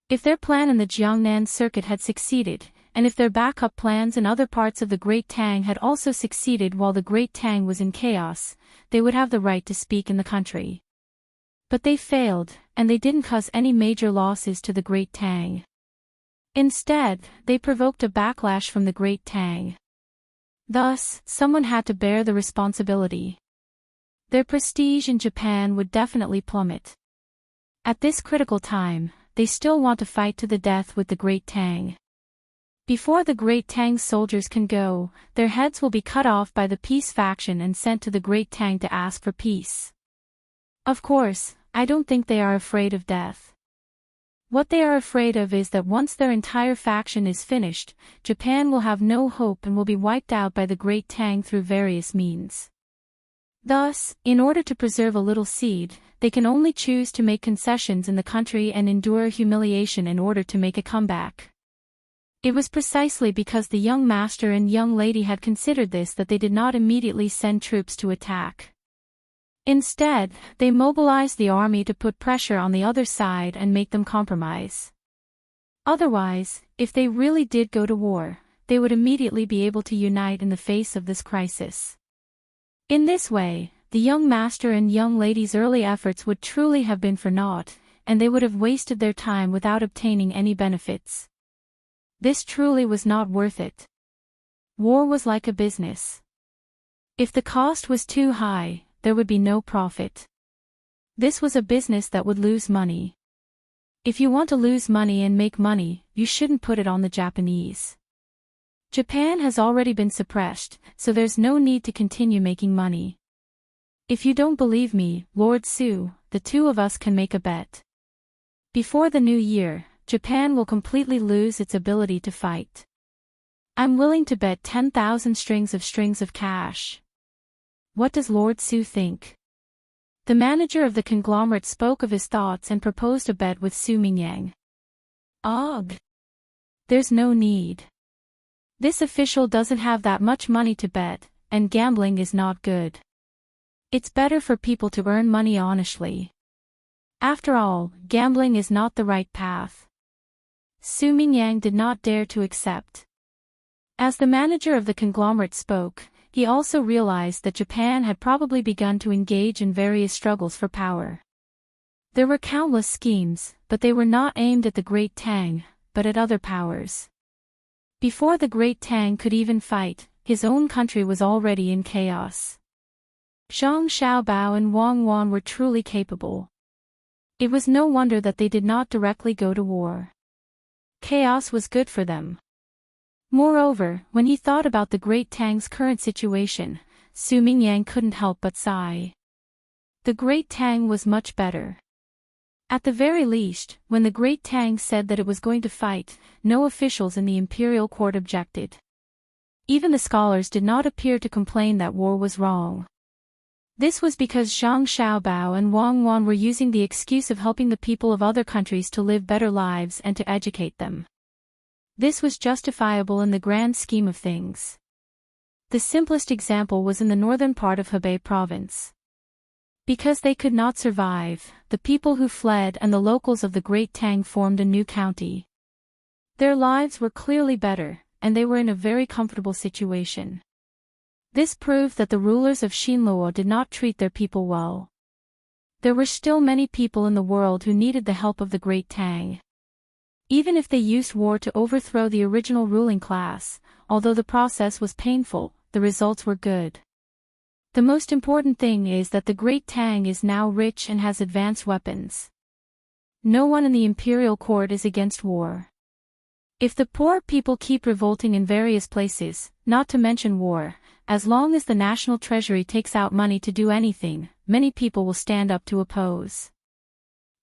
If their plan in the Jiangnan circuit had succeeded, and if their backup plans in other parts of the Great Tang had also succeeded while the Great Tang was in chaos, they would have the right to speak in the country. But they failed, and they didn't cause any major losses to the Great Tang. Instead, they provoked a backlash from the Great Tang. Thus, someone had to bear the responsibility. Their prestige in Japan would definitely plummet. At this critical time, they still want to fight to the death with the Great Tang. Before the Great Tang soldiers can go, their heads will be cut off by the peace faction and sent to the Great Tang to ask for peace. Of course, I don't think they are afraid of death. What they are afraid of is that once their entire faction is finished, Japan will have no hope and will be wiped out by the Great Tang through various means. Thus, in order to preserve a little seed, they can only choose to make concessions in the country and endure humiliation in order to make a comeback. It was precisely because the young master and young lady had considered this that they did not immediately send troops to attack. Instead, they mobilized the army to put pressure on the other side and make them compromise. Otherwise, if they really did go to war, they would immediately be able to unite in the face of this crisis. In this way, the young master and young lady's early efforts would truly have been for naught, and they would have wasted their time without obtaining any benefits. This truly was not worth it. War was like a business. If the cost was too high, there would be no profit. This was a business that would lose money. If you want to lose money and make money, you shouldn't put it on the Japanese. Japan has already been suppressed, so there's no need to continue making money. If you don't believe me, Lord Su, the two of us can make a bet. Before the new year, Japan will completely lose its ability to fight. I'm willing to bet 10,000 strings of cash. What does Lord Su think? The manager of the conglomerate spoke of his thoughts and proposed a bet with Su Mingyang. Ugh. There's no need. This official doesn't have that much money to bet, and gambling is not good. It's better for people to earn money honestly. After all, gambling is not the right path. Su Mingyang did not dare to accept. As the manager of the conglomerate spoke, he also realized that Japan had probably begun to engage in various struggles for power. There were countless schemes, but they were not aimed at the Great Tang, but at other powers. Before the Great Tang could even fight, his own country was already in chaos. Zhang Xiaobao and Wang Wan were truly capable. It was no wonder that they did not directly go to war. Chaos was good for them. Moreover, when he thought about the Great Tang's current situation, Su Mingyang couldn't help but sigh. The Great Tang was much better. At the very least, when the Great Tang said that it was going to fight, no officials in the imperial court objected. Even the scholars did not appear to complain that war was wrong. This was because Zhang Xiaobao and Wang Wan were using the excuse of helping the people of other countries to live better lives and to educate them. This was justifiable in the grand scheme of things. The simplest example was in the northern part of Hebei province. Because they could not survive, the people who fled and the locals of the Great Tang formed a new county. Their lives were clearly better, and they were in a very comfortable situation. This proved that the rulers of Xinluo did not treat their people well. There were still many people in the world who needed the help of the Great Tang. Even if they used war to overthrow the original ruling class, although the process was painful, the results were good. The most important thing is that the Great Tang is now rich and has advanced weapons. No one in the imperial court is against war. If the poor people keep revolting in various places, not to mention war, as long as the national treasury takes out money to do anything, many people will stand up to oppose.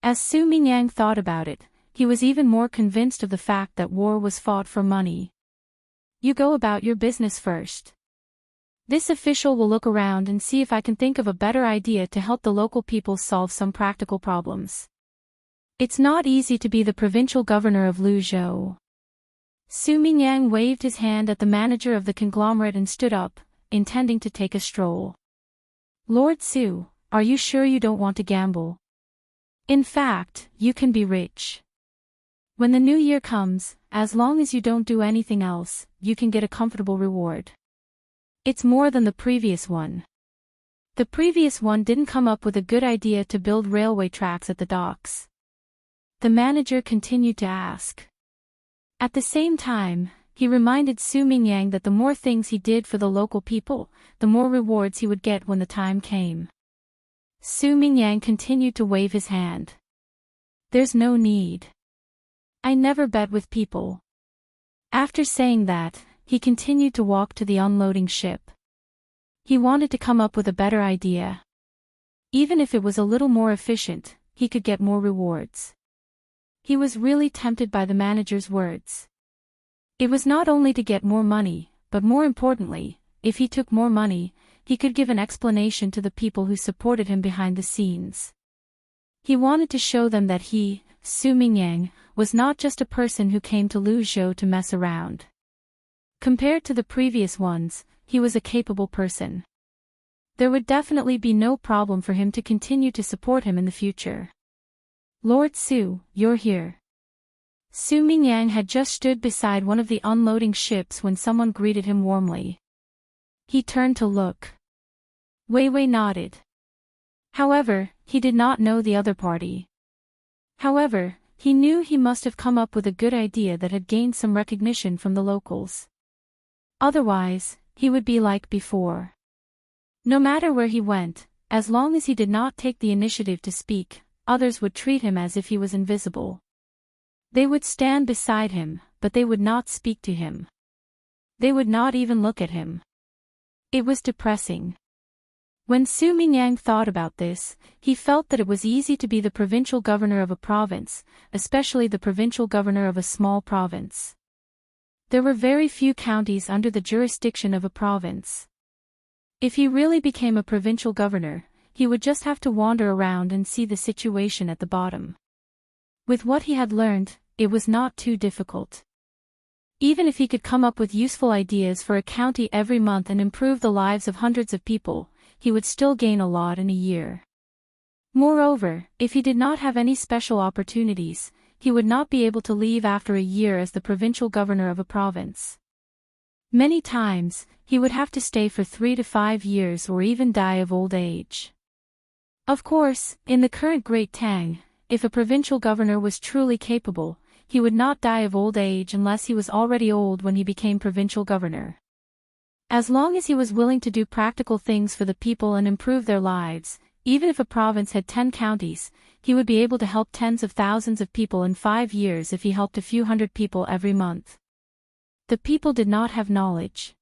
As Su Mingyang thought about it, he was even more convinced of the fact that war was fought for money. You go about your business first. This official will look around and see if I can think of a better idea to help the local people solve some practical problems. It's not easy to be the provincial governor of Luzhou. Su Mingyang waved his hand at the manager of the conglomerate and stood up, intending to take a stroll. Lord Su, are you sure you don't want to gamble? In fact, you can be rich. When the new year comes, as long as you don't do anything else, you can get a comfortable reward. It's more than the previous one. The previous one didn't come up with a good idea to build railway tracks at the docks. The manager continued to ask. At the same time, he reminded Su Mingyang that the more things he did for the local people, the more rewards he would get when the time came. Su Mingyang continued to wave his hand. There's no need. I never bet with people. After saying that, he continued to walk to the unloading ship. He wanted to come up with a better idea. Even if it was a little more efficient, he could get more rewards. He was really tempted by the manager's words. It was not only to get more money, but more importantly, if he took more money, he could give an explanation to the people who supported him behind the scenes. He wanted to show them that he, Su Mingyang, was not just a person who came to Luzhou to mess around. Compared to the previous ones, he was a capable person. There would definitely be no problem for him to continue to support him in the future. Lord Su, you're here. Su Mingyang had just stood beside one of the unloading ships when someone greeted him warmly. He turned to look. Wei Wei nodded. However, he did not know the other party. However, he knew he must have come up with a good idea that had gained some recognition from the locals. Otherwise, he would be like before. No matter where he went, as long as he did not take the initiative to speak, others would treat him as if he was invisible. They would stand beside him, but they would not speak to him. They would not even look at him. It was depressing. When Su Mingyang thought about this, he felt that it was easy to be the provincial governor of a province, especially the provincial governor of a small province. There were very few counties under the jurisdiction of a province. If he really became a provincial governor, he would just have to wander around and see the situation at the bottom. With what he had learned, it was not too difficult. Even if he could come up with useful ideas for a county every month and improve the lives of hundreds of people, he would still gain a lot in a year. Moreover, if he did not have any special opportunities, he would not be able to leave after a year as the provincial governor of a province. Many times, he would have to stay for 3 to 5 years or even die of old age. Of course, in the current Great Tang, if a provincial governor was truly capable, he would not die of old age unless he was already old when he became provincial governor. As long as he was willing to do practical things for the people and improve their lives, even if a province had 10 counties, he would be able to help tens of thousands of people in 5 years if he helped a few hundred people every month. The people did not have knowledge.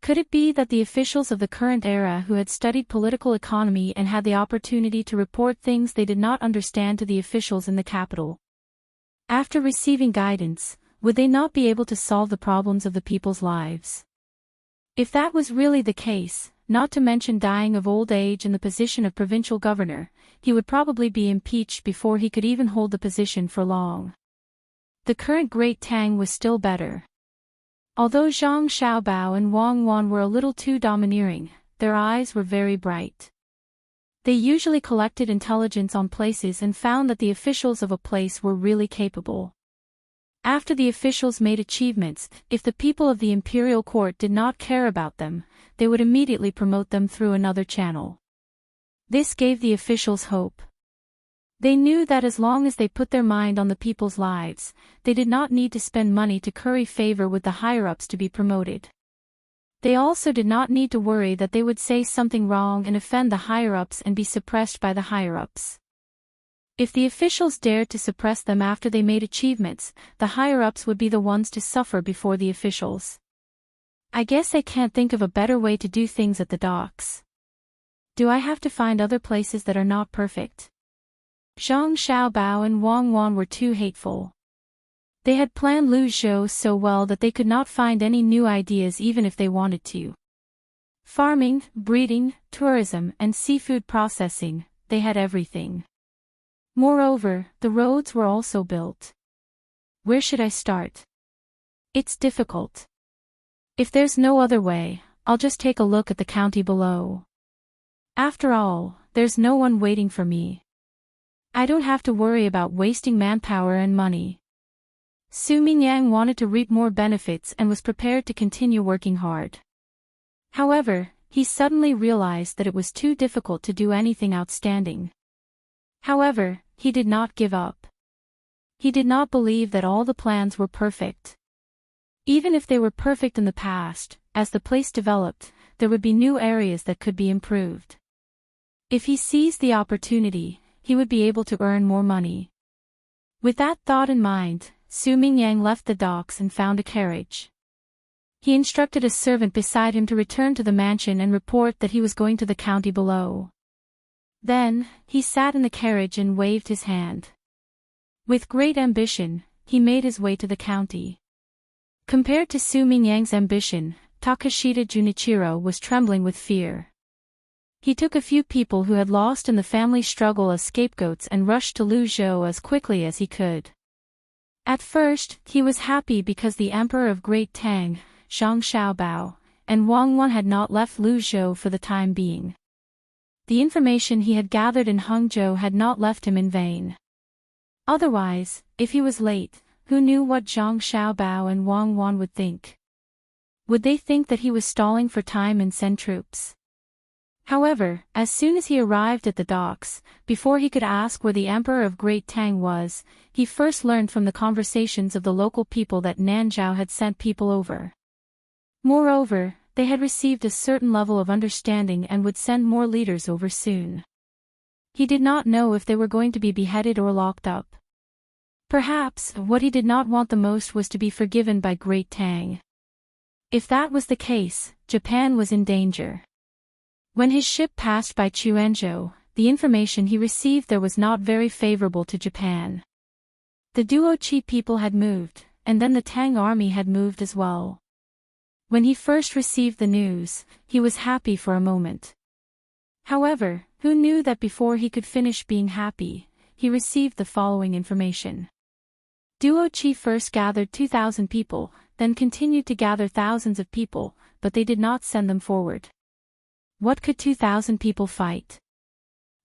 Could it be that the officials of the current era who had studied political economy and had the opportunity to report things they did not understand to the officials in the capital? After receiving guidance, would they not be able to solve the problems of the people's lives? If that was really the case, not to mention dying of old age in the position of provincial governor, he would probably be impeached before he could even hold the position for long. The current Great Tang was still better. Although Zhang Xiaobao and Wang Wan were a little too domineering, their eyes were very bright. They usually collected intelligence on places and found that the officials of a place were really capable. After the officials made achievements, if the people of the imperial court did not care about them, they would immediately promote them through another channel. This gave the officials hope. They knew that as long as they put their mind on the people's lives, they did not need to spend money to curry favor with the higher-ups to be promoted. They also did not need to worry that they would say something wrong and offend the higher-ups and be suppressed by the higher-ups. If the officials dared to suppress them after they made achievements, the higher-ups would be the ones to suffer before the officials. I guess I can't think of a better way to do things at the docks. Do I have to find other places that are not perfect? Zhang Xiaobao and Wang Wan were too hateful. They had planned Lu Zhou so well that they could not find any new ideas even if they wanted to. Farming, breeding, tourism, and seafood processing, they had everything. Moreover, the roads were also built. Where should I start? It's difficult. If there's no other way, I'll just take a look at the county below. After all, there's no one waiting for me. I don't have to worry about wasting manpower and money. Su Mingyang wanted to reap more benefits and was prepared to continue working hard. However, he suddenly realized that it was too difficult to do anything outstanding. However, he did not give up. He did not believe that all the plans were perfect. Even if they were perfect in the past, as the place developed, there would be new areas that could be improved. If he seized the opportunity, he would be able to earn more money. With that thought in mind, Su Mingyang left the docks and found a carriage. He instructed a servant beside him to return to the mansion and report that he was going to the county below. Then, he sat in the carriage and waved his hand. With great ambition, he made his way to the county. Compared to Su Mingyang's ambition, Takashita Junichiro was trembling with fear. He took a few people who had lost in the family struggle as scapegoats and rushed to Lu Zhou as quickly as he could. At first, he was happy because the Emperor of Great Tang, Zhang Xiaobao, and Wang Wan had not left Lu Zhou for the time being. The information he had gathered in Hangzhou had not left him in vain. Otherwise, if he was late, who knew what Zhang Xiaobao and Wang Wan would think? Would they think that he was stalling for time and send troops? However, as soon as he arrived at the docks, before he could ask where the Emperor of Great Tang was, he first learned from the conversations of the local people that Nanzhao had sent people over. Moreover, they had received a certain level of understanding and would send more leaders over soon. He did not know if they were going to be beheaded or locked up. Perhaps, what he did not want the most was to be forgiven by Great Tang. If that was the case, Japan was in danger. When his ship passed by Chuanzhou, the information he received there was not very favorable to Japan. The Duochi people had moved, and then the Tang army had moved as well. When he first received the news, he was happy for a moment. However, who knew that before he could finish being happy, he received the following information. Duochi first gathered 2,000 people, then continued to gather thousands of people, but they did not send them forward. What could 2,000 people fight?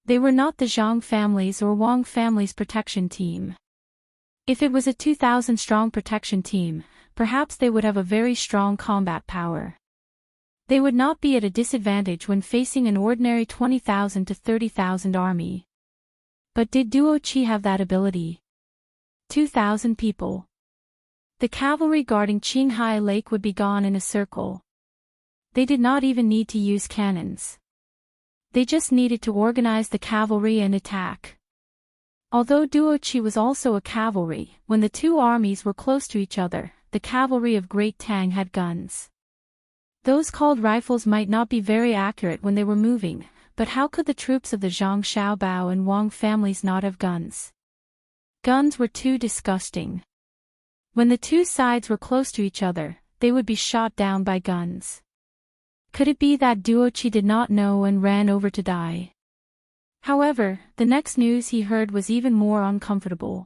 They were not the Zhang family's or Wang family's protection team. If it was a 2,000-strong protection team, perhaps they would have a very strong combat power. They would not be at a disadvantage when facing an ordinary 20,000 to 30,000 army. But did Duochi have that ability? 2,000 people. The cavalry guarding Qinghai Lake would be gone in a circle. They did not even need to use cannons. They just needed to organize the cavalry and attack. Although Duochi was also a cavalry, when the two armies were close to each other, the cavalry of Great Tang had guns. Those called rifles might not be very accurate when they were moving, but how could the troops of the Zhang Xiaobao and Wang families not have guns? Guns were too disgusting. When the two sides were close to each other, they would be shot down by guns. Could it be that Duochi did not know and ran over to die? However, the next news he heard was even more uncomfortable.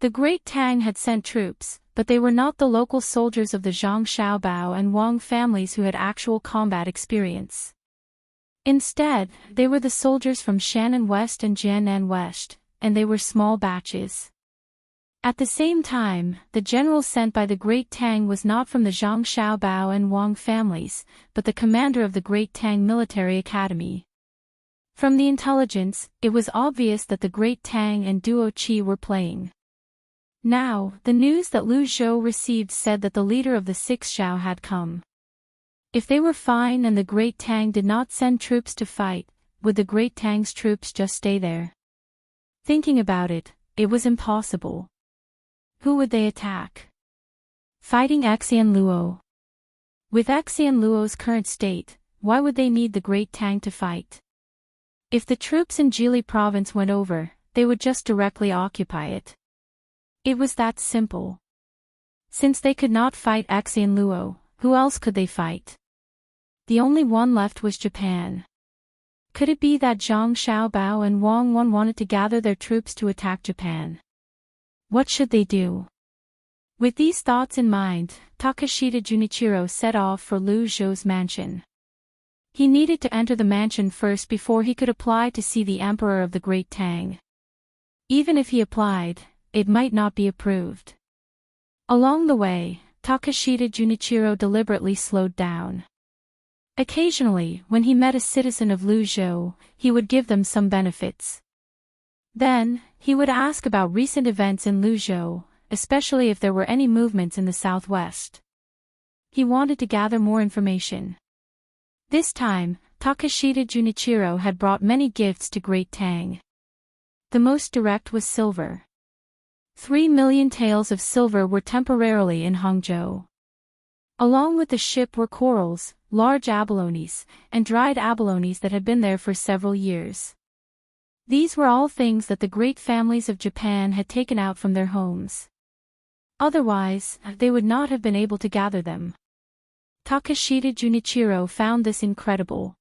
The Great Tang had sent troops, but they were not the local soldiers of the Zhang Xiaobao and Wang families who had actual combat experience. Instead, they were the soldiers from Shannan West and Jiannan West, and they were small batches. At the same time, the general sent by the Great Tang was not from the Zhang Xiaobao and Wang families, but the commander of the Great Tang Military Academy. From the intelligence, it was obvious that the Great Tang and Duochi were playing. Now, the news that Lu Zhou received said that the leader of the Six Zhao had come. If they were fine and the Great Tang did not send troops to fight, would the Great Tang's troops just stay there? Thinking about it, it was impossible. Who would they attack? Fighting Xian Luo. With Xian Luo's current state, why would they need the Great Tang to fight? If the troops in Jili province went over, they would just directly occupy it. It was that simple. Since they could not fight Xian Luo, who else could they fight? The only one left was Japan. Could it be that Zhang Xiaobao and Wang Wan wanted to gather their troops to attack Japan? What should they do? With these thoughts in mind, Takashita Junichiro set off for Lu Zhou's mansion. He needed to enter the mansion first before he could apply to see the Emperor of the Great Tang. Even if he applied, it might not be approved. Along the way, Takashita Junichiro deliberately slowed down. Occasionally, when he met a citizen of Lu Zhou, he would give them some benefits. Then, he would ask about recent events in Lu Zhou, especially if there were any movements in the southwest. He wanted to gather more information. This time, Takashita Junichiro had brought many gifts to Great Tang. The most direct was silver. 3 million taels of silver were temporarily in Hangzhou. Along with the ship were corals, large abalones, and dried abalones that had been there for several years. These were all things that the great families of Japan had taken out from their homes. Otherwise, they would not have been able to gather them. Takashita Junichiro found this incredible.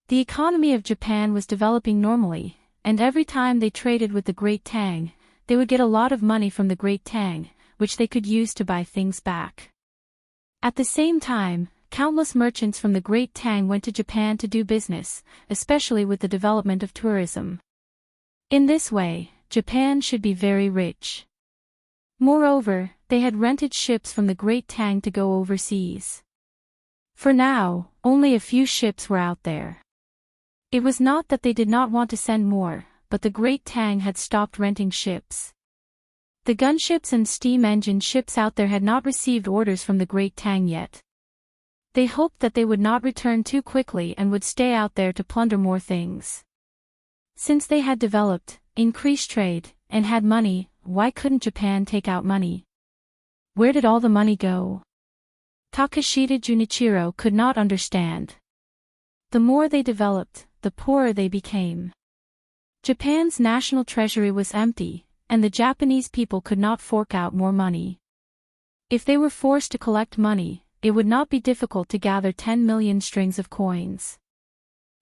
The economy of Japan was developing normally, and every time they traded with the Great Tang, they would get a lot of money from the Great Tang, which they could use to buy things back. At the same time, countless merchants from the Great Tang went to Japan to do business, especially with the development of tourism. In this way, Japan should be very rich. Moreover, they had rented ships from the Great Tang to go overseas. For now, only a few ships were out there. It was not that they did not want to send more, but the Great Tang had stopped renting ships. The gunships and steam engine ships out there had not received orders from the Great Tang yet. They hoped that they would not return too quickly and would stay out there to plunder more things. Since they had developed, increased trade, and had money, why couldn't Japan take out money? Where did all the money go? Takashita Junichiro could not understand. The more they developed, the poorer they became. Japan's national treasury was empty, and the Japanese people could not fork out more money. If they were forced to collect money, it would not be difficult to gather 10 million strings of coins.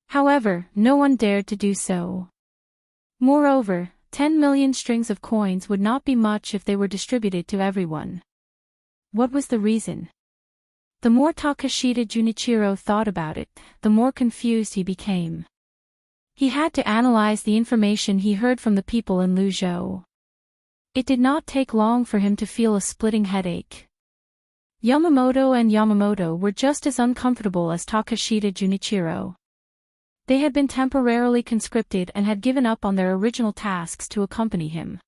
However, no one dared to do so. Moreover, 10 million strings of coins would not be much if they were distributed to everyone. What was the reason? The more Takashita Junichiro thought about it, the more confused he became. He had to analyze the information he heard from the people in Luzhou. It did not take long for him to feel a splitting headache. Yamamoto and Yamamoto were just as uncomfortable as Takashita Junichiro. They had been temporarily conscripted and had given up on their original tasks to accompany him.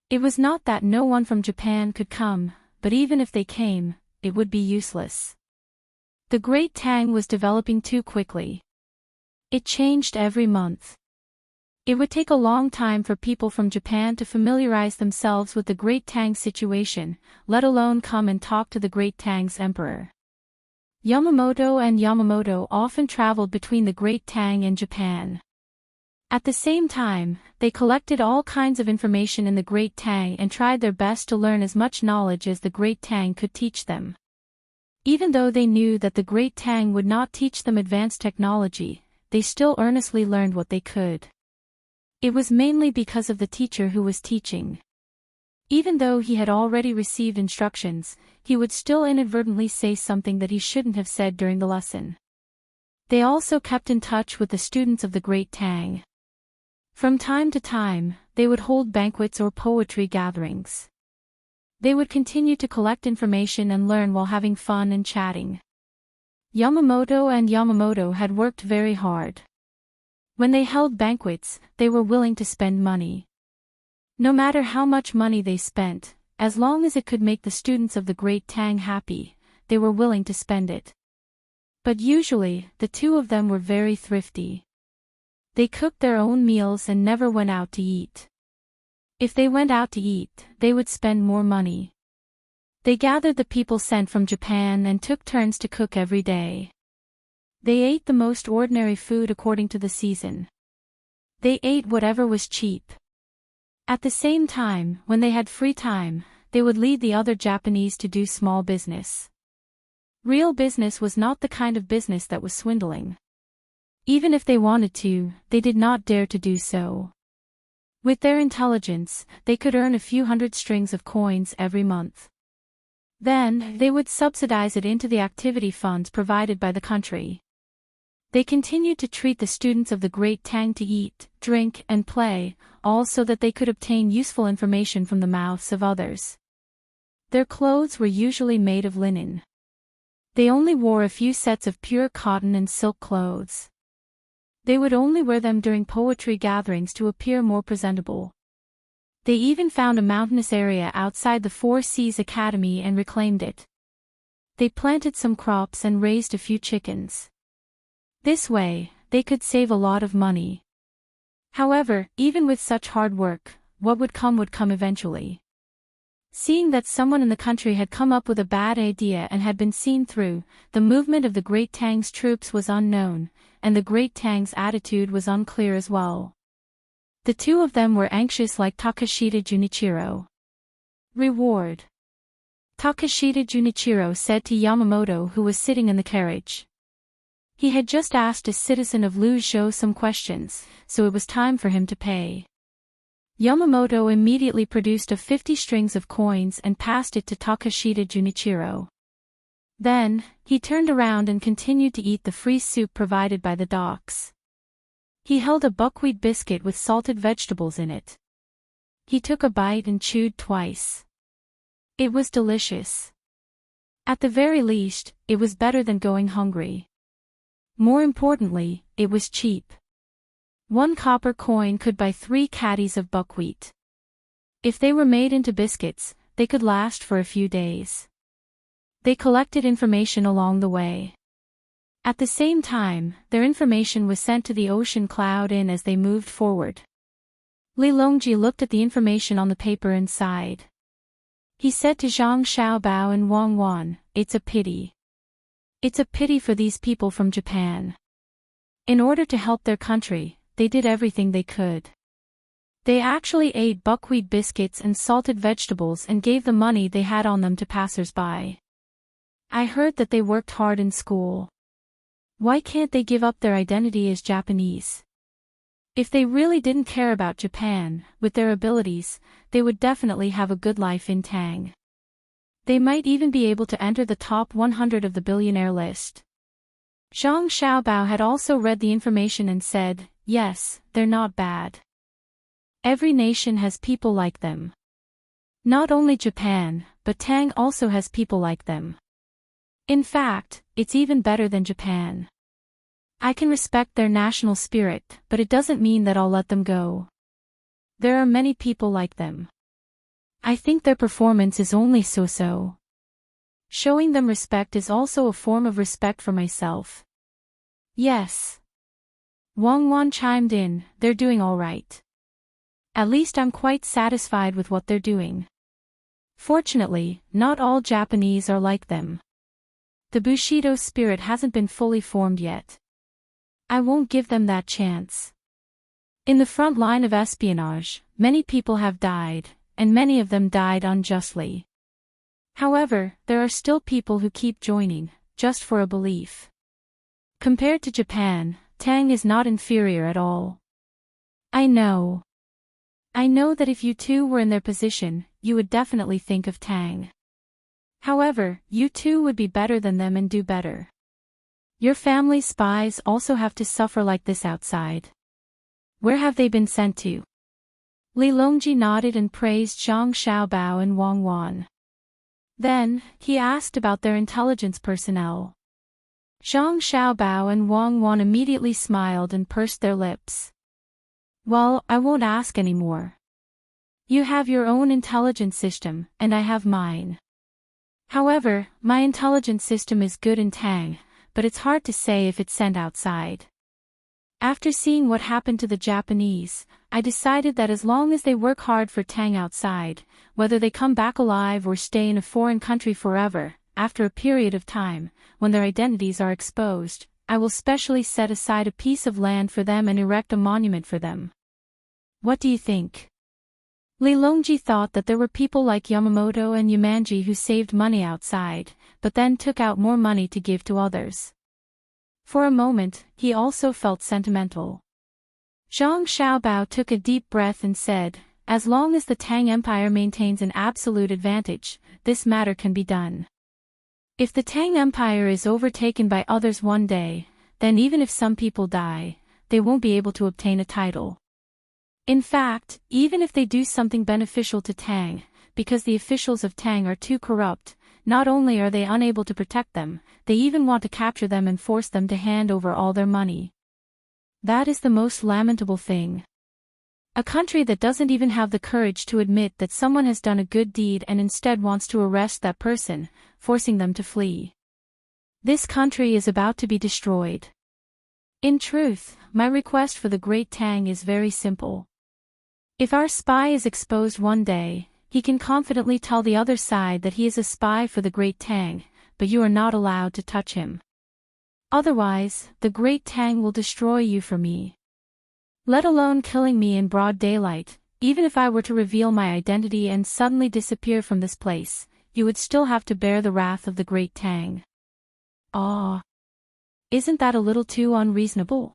It was not that no one from Japan could come, but even if they came, it would be useless. The Great Tang was developing too quickly. It changed every month. It would take a long time for people from Japan to familiarize themselves with the Great Tang situation, let alone come and talk to the Great Tang's emperor. Yamamoto and Yamamoto often traveled between the Great Tang and Japan. At the same time, they collected all kinds of information in the Great Tang and tried their best to learn as much knowledge as the Great Tang could teach them. Even though they knew that the Great Tang would not teach them advanced technology, they still earnestly learned what they could. It was mainly because of the teacher who was teaching. Even though he had already received instructions, he would still inadvertently say something that he shouldn't have said during the lesson. They also kept in touch with the students of the Great Tang. From time to time, they would hold banquets or poetry gatherings. They would continue to collect information and learn while having fun and chatting. Yamamoto and Yamamoto had worked very hard. When they held banquets, they were willing to spend money. No matter how much money they spent, as long as it could make the students of the Great Tang happy, they were willing to spend it. But usually, the two of them were very thrifty. They cooked their own meals and never went out to eat. If they went out to eat, they would spend more money. They gathered the people sent from Japan and took turns to cook every day. They ate the most ordinary food according to the season. They ate whatever was cheap. At the same time, when they had free time, they would lead the other Japanese to do small business. Real business was not the kind of business that was swindling. Even if they wanted to, they did not dare to do so. With their intelligence, they could earn a few hundred strings of coins every month. Then, they would subsidize it into the activity funds provided by the country. They continued to treat the students of the Great Tang to eat, drink, and play, all so that they could obtain useful information from the mouths of others. Their clothes were usually made of linen. They only wore a few sets of pure cotton and silk clothes. They would only wear them during poetry gatherings to appear more presentable. They even found a mountainous area outside the Four Seas Academy and reclaimed it. They planted some crops and raised a few chickens. This way, they could save a lot of money. However, even with such hard work, what would come eventually. Seeing that someone in the country had come up with a bad idea and had been seen through, the movement of the Great Tang's troops was unknown, and the Great Tang's attitude was unclear as well. The two of them were anxious like Takashita Junichiro. Reward. Takashita Junichiro said to Yamamoto, who was sitting in the carriage. He had just asked a citizen of Luzhou some questions, so it was time for him to pay. Yamamoto immediately produced 50 strings of coins and passed it to Takashita Junichiro. Then, he turned around and continued to eat the free soup provided by the docks. He held a buckwheat biscuit with salted vegetables in it. He took a bite and chewed twice. It was delicious. At the very least, it was better than going hungry. More importantly, it was cheap. 1 copper coin could buy 3 caddies of buckwheat. If they were made into biscuits, they could last for a few days. They collected information along the way. At the same time, their information was sent to the ocean cloud in as they moved forward. Li Longji looked at the information on the paper and sighed. He said to Zhang Xiaobao and Wang Wan, "It's a pity. It's a pity for these people from Japan. In order to help their country, they did everything they could. They actually ate buckwheat biscuits and salted vegetables and gave the money they had on them to passers-by. I heard that they worked hard in school. Why can't they give up their identity as Japanese? If they really didn't care about Japan, with their abilities, they would definitely have a good life in Tang. They might even be able to enter the top 100 of the billionaire list." Zhang Xiaobao had also read the information and said, "Yes, they're not bad. Every nation has people like them. Not only Japan, but Tang also has people like them. In fact, it's even better than Japan. I can respect their national spirit, but it doesn't mean that I'll let them go. There are many people like them. I think their performance is only so-so. Showing them respect is also a form of respect for myself." "Yes." Wang Wan chimed in, "They're doing all right. At least I'm quite satisfied with what they're doing. Fortunately, not all Japanese are like them. The Bushido spirit hasn't been fully formed yet. I won't give them that chance. In the front line of espionage, many people have died, and many of them died unjustly. However, there are still people who keep joining, just for a belief. Compared to Japan, Tang is not inferior at all. I know that if you two were in their position, you would definitely think of Tang. However, you two would be better than them and do better. Your family's spies also have to suffer like this outside. Where have they been sent to?" Li Longji nodded and praised Zhang Xiaobao and Wang Wan. Then, he asked about their intelligence personnel. Zhang Xiaobao and Wang Wan immediately smiled and pursed their lips. "Well, I won't ask anymore. You have your own intelligence system, and I have mine. However, my intelligence system is good in Tang, but it's hard to say if it's sent outside. After seeing what happened to the Japanese, I decided that as long as they work hard for Tang outside, whether they come back alive or stay in a foreign country forever, after a period of time, when their identities are exposed, I will specially set aside a piece of land for them and erect a monument for them. What do you think?" Li Longji thought that there were people like Yamamoto and Yamanji who saved money outside, but then took out more money to give to others. For a moment, he also felt sentimental. Zhang Xiaobao took a deep breath and said, "As long as the Tang Empire maintains an absolute advantage, this matter can be done. If the Tang Empire is overtaken by others one day, then even if some people die, they won't be able to obtain a title. In fact, even if they do something beneficial to Tang, because the officials of Tang are too corrupt, not only are they unable to protect them, they even want to capture them and force them to hand over all their money. That is the most lamentable thing. A country that doesn't even have the courage to admit that someone has done a good deed and instead wants to arrest that person, forcing them to flee. This country is about to be destroyed. In truth, my request for the Great Tang is very simple. If our spy is exposed one day, he can confidently tell the other side that he is a spy for the Great Tang, but you are not allowed to touch him. Otherwise, the Great Tang will destroy you for me. Let alone killing me in broad daylight, even if I were to reveal my identity and suddenly disappear from this place, you would still have to bear the wrath of the Great Tang." "Ah. Isn't that a little too unreasonable?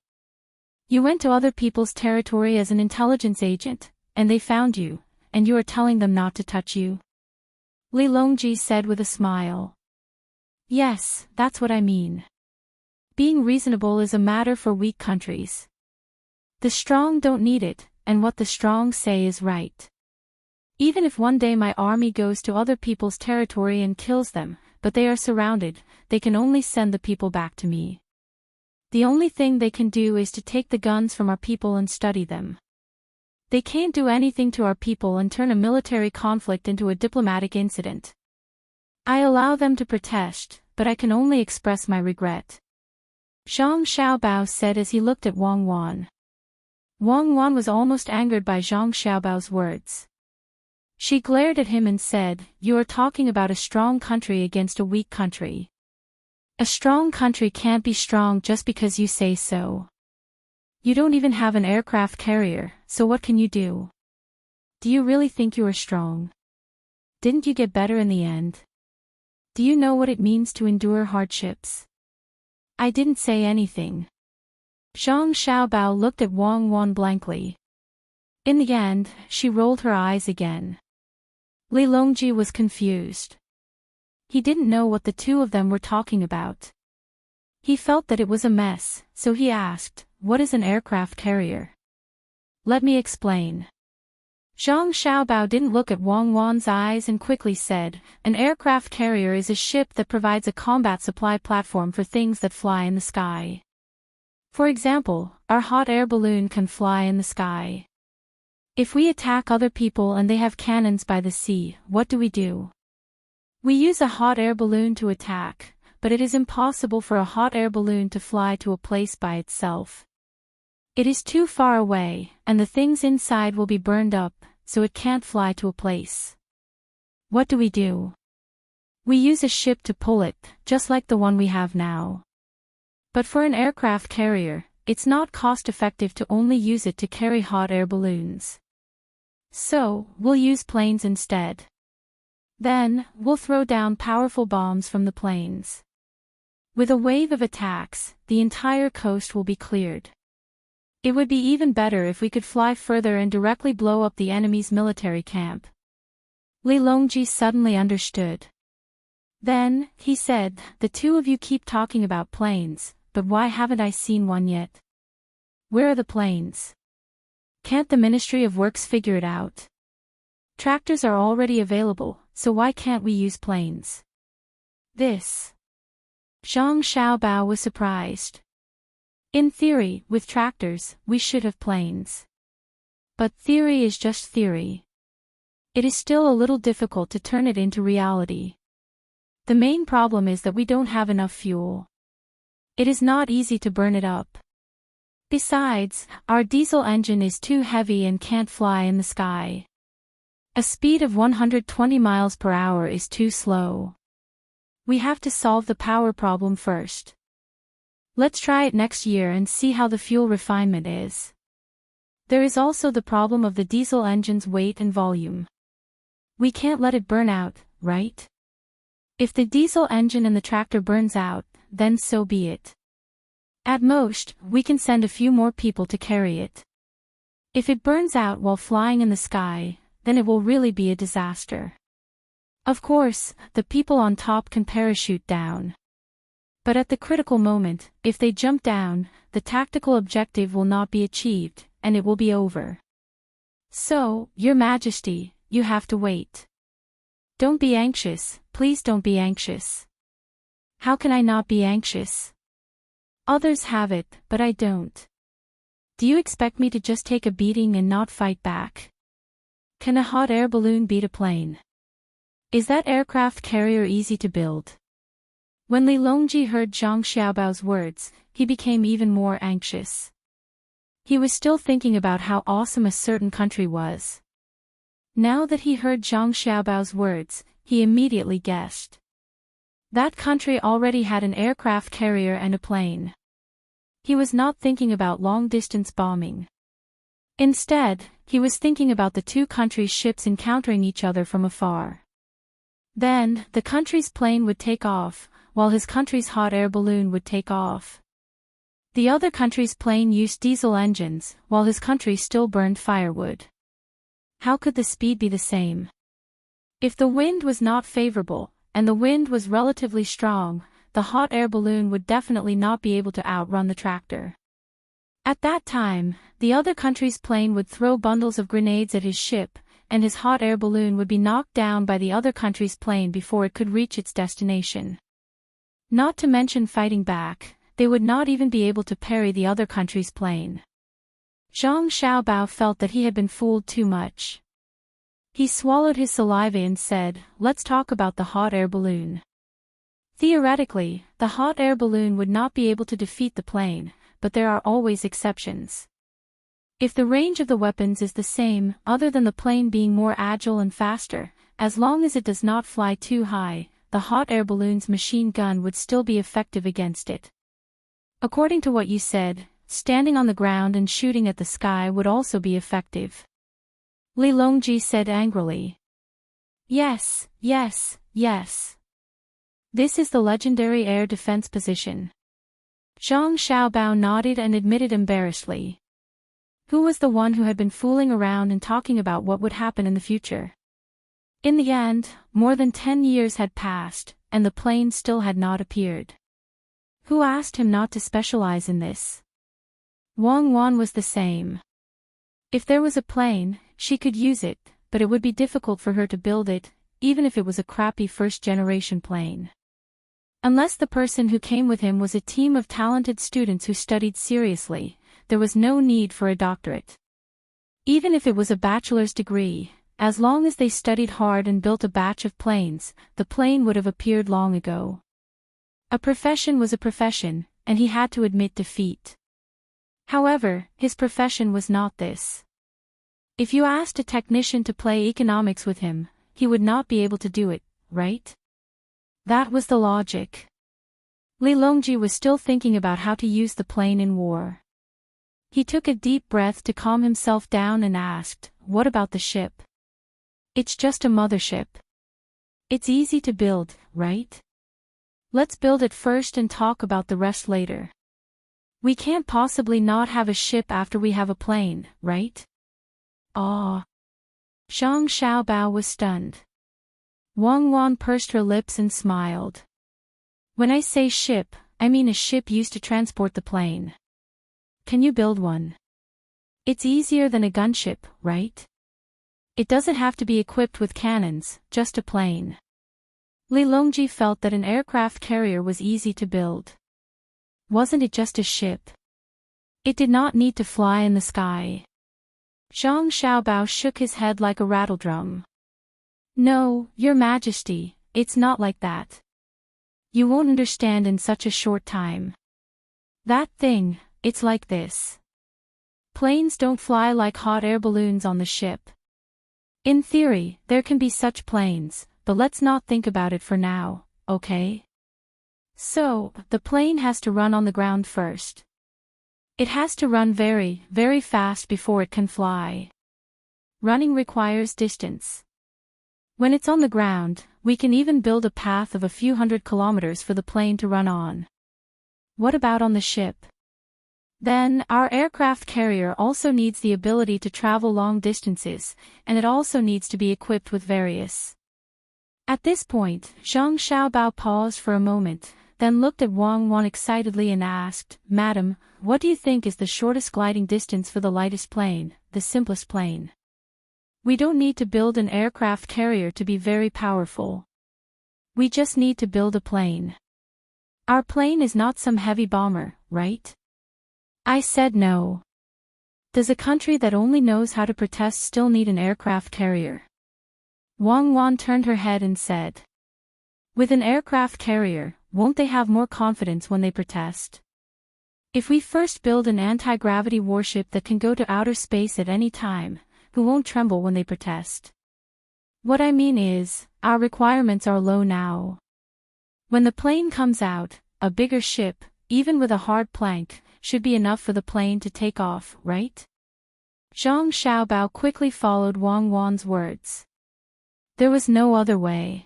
You went to other people's territory as an intelligence agent, and they found you, and you are telling them not to touch you?" Li Longji said with a smile. "Yes, that's what I mean. Being reasonable is a matter for weak countries. The strong don't need it, and what the strong say is right. Even if one day my army goes to other people's territory and kills them, but they are surrounded, they can only send the people back to me. The only thing they can do is to take the guns from our people and study them. They can't do anything to our people and turn a military conflict into a diplomatic incident. I allow them to protest, but I can only express my regret. Zhang Xiaobao said as he looked at Wang Wan. Wang Wan was almost angered by Zhang Xiaobao's words. She glared at him and said, "You are talking about a strong country against a weak country. A strong country can't be strong just because you say so. You don't even have an aircraft carrier, so what can you do? Do you really think you are strong? Didn't you get better in the end? Do you know what it means to endure hardships?" I didn't say anything. Zhang Xiaobao looked at Wang Wan blankly. In the end, she rolled her eyes again. Li Longji was confused. He didn't know what the two of them were talking about. He felt that it was a mess, so he asked, "What is an aircraft carrier?" "Let me explain." Zhang Xiaobao didn't look at Wang Wan's eyes and quickly said, "An aircraft carrier is a ship that provides a combat supply platform for things that fly in the sky. For example, our hot air balloon can fly in the sky. If we attack other people and they have cannons by the sea, what do? We use a hot air balloon to attack, but it is impossible for a hot air balloon to fly to a place by itself. It is too far away, and the things inside will be burned up, so it can't fly to a place. What do? We use a ship to pull it, just like the one we have now. But for an aircraft carrier, it's not cost-effective to only use it to carry hot air balloons. So, we'll use planes instead. Then, we'll throw down powerful bombs from the planes. With a wave of attacks, the entire coast will be cleared. It would be even better if we could fly further and directly blow up the enemy's military camp." Li Longji suddenly understood. Then, he said, "The two of you keep talking about planes, but why haven't I seen one yet? Where are the planes? Can't the Ministry of Works figure it out? Tractors are already available, so why can't we use planes?" This. Zhang Xiaobao was surprised. In theory, with tractors, we should have planes. But theory is just theory. It is still a little difficult to turn it into reality. The main problem is that we don't have enough fuel. It is not easy to burn it up. Besides, our diesel engine is too heavy and can't fly in the sky. A speed of 120 miles per hour is too slow. We have to solve the power problem first. Let's try it next year and see how the fuel refinement is. There is also the problem of the diesel engine's weight and volume. We can't let it burn out, right? If the diesel engine and the tractor burns out, then so be it. At most, we can send a few more people to carry it. If it burns out while flying in the sky, then it will really be a disaster. Of course, the people on top can parachute down. But at the critical moment, if they jump down, the tactical objective will not be achieved, and it will be over. So, Your Majesty, you have to wait. Don't be anxious, please don't be anxious. How can I not be anxious? Others have it, but I don't. Do you expect me to just take a beating and not fight back? Can a hot air balloon beat a plane? Is that aircraft carrier easy to build? When Li Longji heard Zhang Xiaobao's words, he became even more anxious. He was still thinking about how awesome a certain country was. Now that he heard Zhang Xiaobao's words, he immediately guessed. That country already had an aircraft carrier and a plane. He was not thinking about long-distance bombing. Instead, he was thinking about the two countries' ships encountering each other from afar. Then, the country's plane would take off, while his country's hot air balloon would take off. The other country's plane used diesel engines, while his country still burned firewood. How could the speed be the same? If the wind was not favorable, and the wind was relatively strong, the hot air balloon would definitely not be able to outrun the tractor. At that time, the other country's plane would throw bundles of grenades at his ship, and his hot air balloon would be knocked down by the other country's plane before it could reach its destination. Not to mention fighting back, they would not even be able to parry the other country's plane. Zhang Xiaobao felt that he had been fooled too much. He swallowed his saliva and said, "Let's talk about the hot air balloon." Theoretically, the hot air balloon would not be able to defeat the plane, but there are always exceptions. If the range of the weapons is the same, other than the plane being more agile and faster, as long as it does not fly too high, the hot air balloon's machine gun would still be effective against it. According to what you said, standing on the ground and shooting at the sky would also be effective. Li Longji said angrily. Yes, yes, yes. This is the legendary air defense position. Zhang Xiaobao nodded and admitted embarrassedly. Who was the one who had been fooling around and talking about what would happen in the future? In the end, more than 10 years had passed, and the plane still had not appeared. Who asked him not to specialize in this? Wang Wan was the same. If there was a plane, she could use it, but it would be difficult for her to build it, even if it was a crappy first-generation plane. Unless the person who came with him was a team of talented students who studied seriously, there was no need for a doctorate. Even if it was a bachelor's degree, as long as they studied hard and built a batch of planes, the plane would have appeared long ago. A profession was a profession, and he had to admit defeat. However, his profession was not this. If you asked a technician to play economics with him, he would not be able to do it, right? That was the logic. Li Longji was still thinking about how to use the plane in war. He took a deep breath to calm himself down and asked, "What about the ship?" "It's just a mothership. It's easy to build, right? Let's build it first and talk about the rest later. We can't possibly not have a ship after we have a plane, right?" Ah. Zhang Xiaobao was stunned. Wang Wan pursed her lips and smiled. "When I say ship, I mean a ship used to transport the plane. Can you build one? It's easier than a gunship, right? It doesn't have to be equipped with cannons, just a plane." Li Longji felt that an aircraft carrier was easy to build. Wasn't it just a ship? It did not need to fly in the sky. Zhang Xiaobao shook his head like a rattledrum. "No, Your Majesty, it's not like that. You won't understand in such a short time. That thing, it's like this. Planes don't fly like hot air balloons on the ship. In theory, there can be such planes, but let's not think about it for now, okay? So, the plane has to run on the ground first. It has to run very, very fast before it can fly. Running requires distance. When it's on the ground, we can even build a path of a few hundred kilometers for the plane to run on. What about on the ship? Then, our aircraft carrier also needs the ability to travel long distances, and it also needs to be equipped with various." At this point, Zhang Xiaobao paused for a moment, then looked at Wang Wan excitedly and asked, "Madam, what do you think is the shortest gliding distance for the lightest plane, the simplest plane? We don't need to build an aircraft carrier to be very powerful. We just need to build a plane. Our plane is not some heavy bomber, right?" I said no. Does a country that only knows how to protest still need an aircraft carrier? Wang Wan turned her head and said. With an aircraft carrier, won't they have more confidence when they protest? If we first build an anti-gravity warship that can go to outer space at any time, who won't tremble when they protest? What I mean is, our requirements are low now. When the plane comes out, a bigger ship, even with a hard plank, should be enough for the plane to take off, right? Zhang Xiaobao quickly followed Wang Wan's words. There was no other way.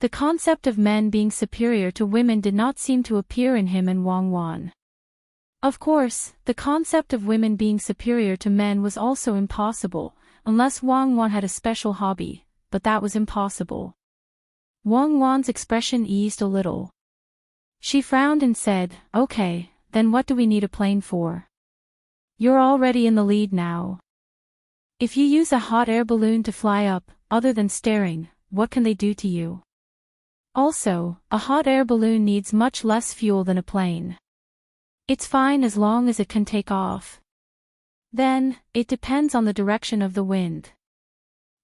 The concept of men being superior to women did not seem to appear in him and Wang Wan. Of course, the concept of women being superior to men was also impossible, unless Wang Wan had a special hobby, but that was impossible. Wang Wan's expression eased a little. She frowned and said, "Okay, then what do we need a plane for? You're already in the lead now. If you use a hot air balloon to fly up, other than staring, what can they do to you? Also, a hot air balloon needs much less fuel than a plane. It's fine as long as it can take off. Then, it depends on the direction of the wind.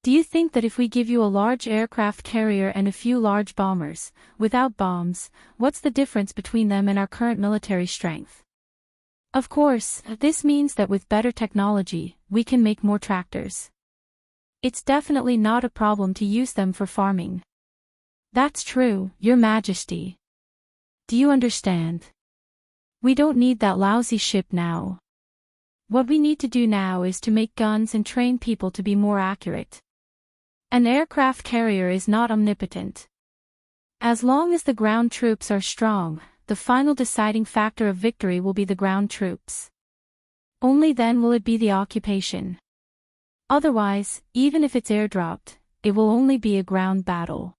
Do you think that if we give you a large aircraft carrier and a few large bombers, without bombs, what's the difference between them and our current military strength? Of course, this means that with better technology, we can make more tractors. It's definitely not a problem to use them for farming. That's true, Your Majesty. Do you understand? We don't need that lousy ship now. What we need to do now is to make guns and train people to be more accurate. An aircraft carrier is not omnipotent. As long as the ground troops are strong, the final deciding factor of victory will be the ground troops. Only then will it be the occupation. Otherwise, even if it's airdropped, it will only be a ground battle.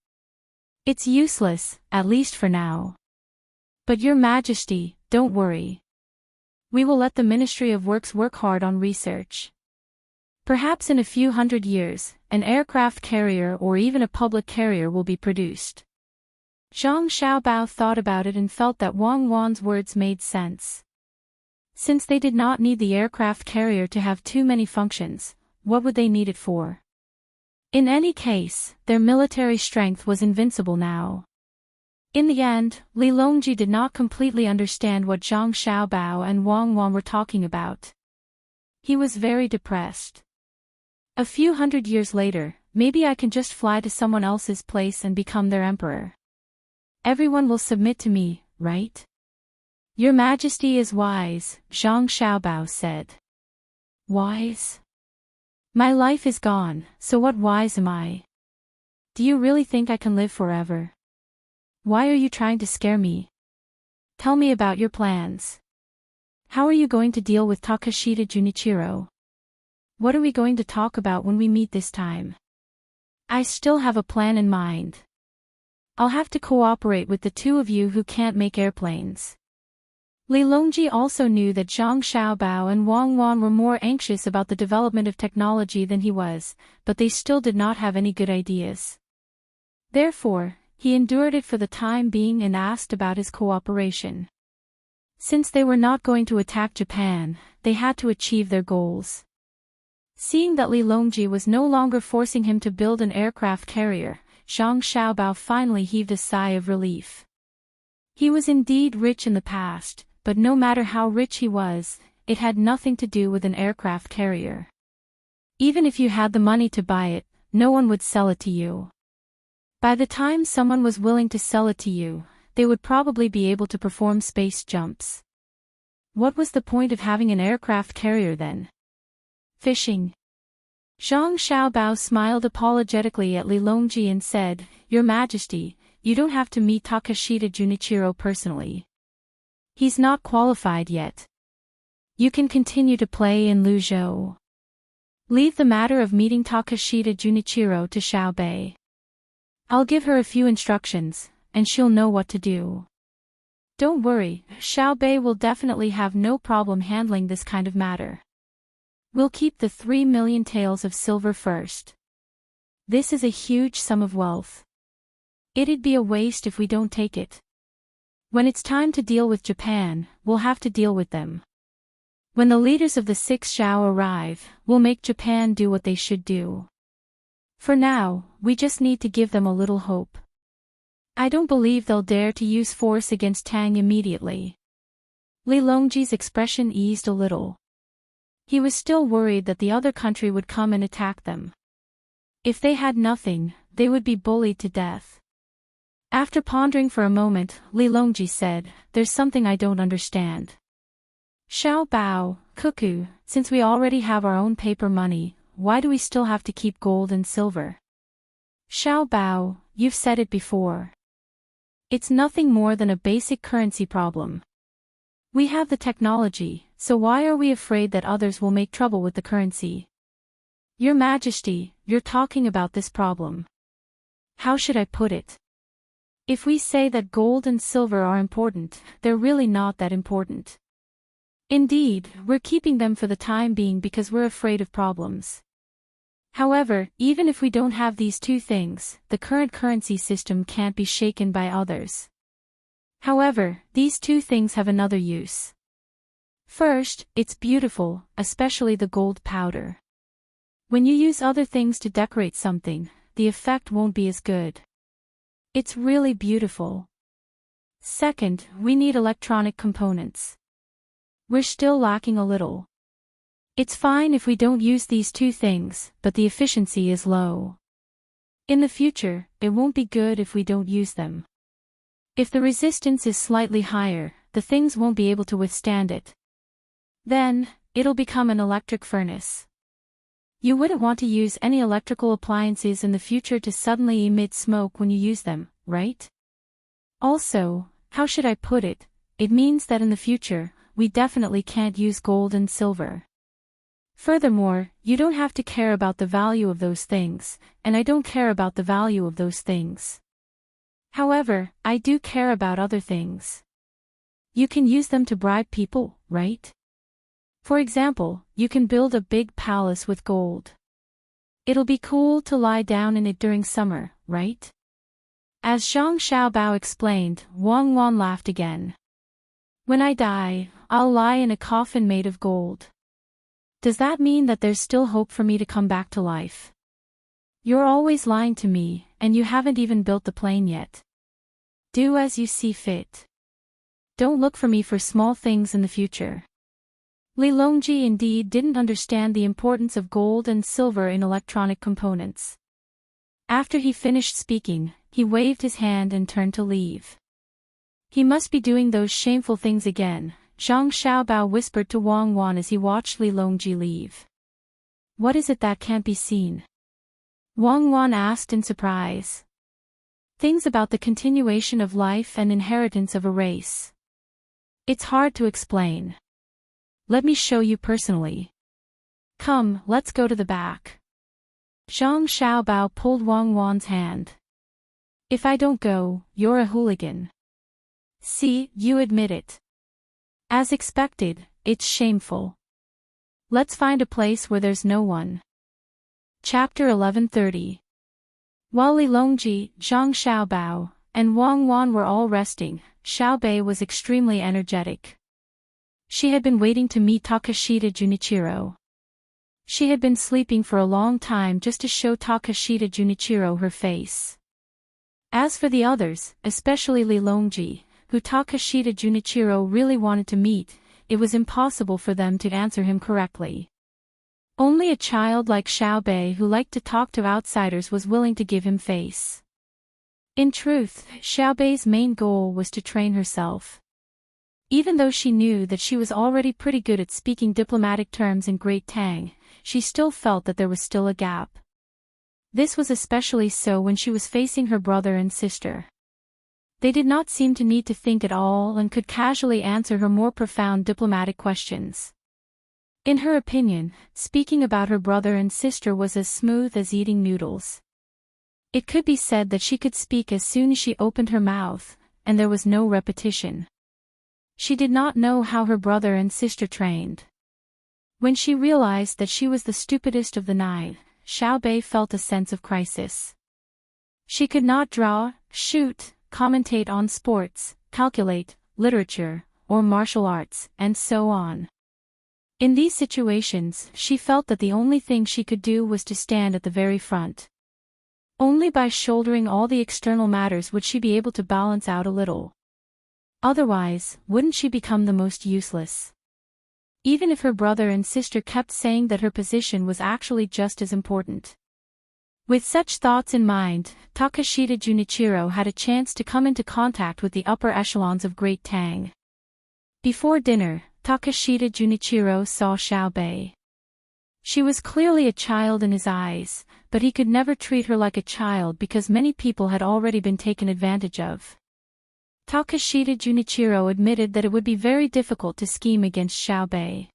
It's useless, at least for now. But Your Majesty, don't worry. We will let the Ministry of Works work hard on research. Perhaps in a few hundred years, an aircraft carrier or even a public carrier will be produced. Zhang Xiaobao thought about it and felt that Wang Wan's words made sense. Since they did not need the aircraft carrier to have too many functions, what would they need it for? In any case, their military strength was invincible now. In the end, Li Longji did not completely understand what Zhang Xiaobao and Wang Wan were talking about. He was very depressed. A few hundred years later, maybe I can just fly to someone else's place and become their emperor. Everyone will submit to me, right? Your Majesty is wise, Zhang Xiaobao said. Wise? My life is gone, so what wise am I? Do you really think I can live forever? Why are you trying to scare me? Tell me about your plans. How are you going to deal with Takashita Junichiro? What are we going to talk about when we meet this time? I still have a plan in mind. I'll have to cooperate with the two of you who can't make airplanes. Li Longji also knew that Zhang Xiaobao and Wang Wan were more anxious about the development of technology than he was, but they still did not have any good ideas. Therefore, he endured it for the time being and asked about his cooperation. Since they were not going to attack Japan, they had to achieve their goals. Seeing that Li Longji was no longer forcing him to build an aircraft carrier, Zhang Xiaobao finally heaved a sigh of relief. He was indeed rich in the past, but no matter how rich he was, it had nothing to do with an aircraft carrier. Even if you had the money to buy it, no one would sell it to you. By the time someone was willing to sell it to you, they would probably be able to perform space jumps. What was the point of having an aircraft carrier then? Fishing. Zhang Xiaobao smiled apologetically at Li Longji and said, Your Majesty, you don't have to meet Takashita Junichiro personally. He's not qualified yet. You can continue to play in Luzhou. Leave the matter of meeting Takashita Junichiro to Xiaobei. I'll give her a few instructions, and she'll know what to do. Don't worry, Xiaobei will definitely have no problem handling this kind of matter. We'll keep the 3 million taels of silver first. This is a huge sum of wealth. It'd be a waste if we don't take it. When it's time to deal with Japan, we'll have to deal with them. When the leaders of the 6 Zhao arrive, we'll make Japan do what they should do. For now, we just need to give them a little hope. I don't believe they'll dare to use force against Tang immediately. Li Longji's expression eased a little. He was still worried that the other country would come and attack them. If they had nothing, they would be bullied to death. After pondering for a moment, Li Longji said, There's something I don't understand. Xiaobao, Cuckoo, since we already have our own paper money, why do we still have to keep gold and silver? Xiaobao, you've said it before. It's nothing more than a basic currency problem. We have the technology, so why are we afraid that others will make trouble with the currency? Your Majesty, you're talking about this problem. How should I put it? If we say that gold and silver are important, they're really not that important. Indeed, we're keeping them for the time being because we're afraid of problems. However, even if we don't have these two things, the current currency system can't be shaken by others. However, these two things have another use. First, it's beautiful, especially the gold powder. When you use other things to decorate something, the effect won't be as good. It's really beautiful. Second, we need electronic components. We're still lacking a little. It's fine if we don't use these two things, but the efficiency is low. In the future, it won't be good if we don't use them. If the resistance is slightly higher, the things won't be able to withstand it. Then, it'll become an electric furnace. You wouldn't want to use any electrical appliances in the future to suddenly emit smoke when you use them, right? Also, how should I put it? It means that in the future, we definitely can't use gold and silver. Furthermore, you don't have to care about the value of those things, and I don't care about the value of those things. However, I do care about other things. You can use them to bribe people, right? For example, you can build a big palace with gold. It'll be cool to lie down in it during summer, right? As Zhang Xiaobao explained, Wang Wan laughed again. When I die, I'll lie in a coffin made of gold. Does that mean that there's still hope for me to come back to life? You're always lying to me, and you haven't even built the plane yet. Do as you see fit. Don't look for me for small things in the future. Li Longji indeed didn't understand the importance of gold and silver in electronic components. After he finished speaking, he waved his hand and turned to leave. He must be doing those shameful things again, Zhang Xiaobao whispered to Wang Wan as he watched Li Longji leave. What is it that can't be seen? Wang Wan asked in surprise. Things about the continuation of life and inheritance of a race. It's hard to explain. Let me show you personally. Come, let's go to the back. Zhang Xiaobao pulled Wang Wan's hand. If I don't go, you're a hooligan. See, you admit it. As expected, it's shameful. Let's find a place where there's no one. Chapter 1130. While Li Longji, Zhang Xiaobao, and Wang Wan were all resting, Xiaobei was extremely energetic. She had been waiting to meet Takashita Junichiro. She had been sleeping for a long time just to show Takashita Junichiro her face. As for the others, especially Li Longji, who Takashita Junichiro really wanted to meet, it was impossible for them to answer him correctly. Only a child like Xiaobei who liked to talk to outsiders was willing to give him face. In truth, Xiaobei's main goal was to train herself. Even though she knew that she was already pretty good at speaking diplomatic terms in Great Tang, she still felt that there was still a gap. This was especially so when she was facing her brother and sister. They did not seem to need to think at all and could casually answer her more profound diplomatic questions. In her opinion, speaking about her brother and sister was as smooth as eating noodles. It could be said that she could speak as soon as she opened her mouth, and there was no repetition. She did not know how her brother and sister trained. When she realized that she was the stupidest of the nine, Xiaobei felt a sense of crisis. She could not draw, shoot, commentate on sports, calculate, literature, or martial arts, and so on. In these situations, she felt that the only thing she could do was to stand at the very front. Only by shouldering all the external matters would she be able to balance out a little. Otherwise, wouldn't she become the most useless? Even if her brother and sister kept saying that her position was actually just as important. With such thoughts in mind, Takashita Junichiro had a chance to come into contact with the upper echelons of Great Tang. Before dinner, Takashita Junichiro saw Xiaobei. She was clearly a child in his eyes, but he could never treat her like a child because many people had already been taken advantage of. Takashita Junichiro admitted that it would be very difficult to scheme against Xiaobei.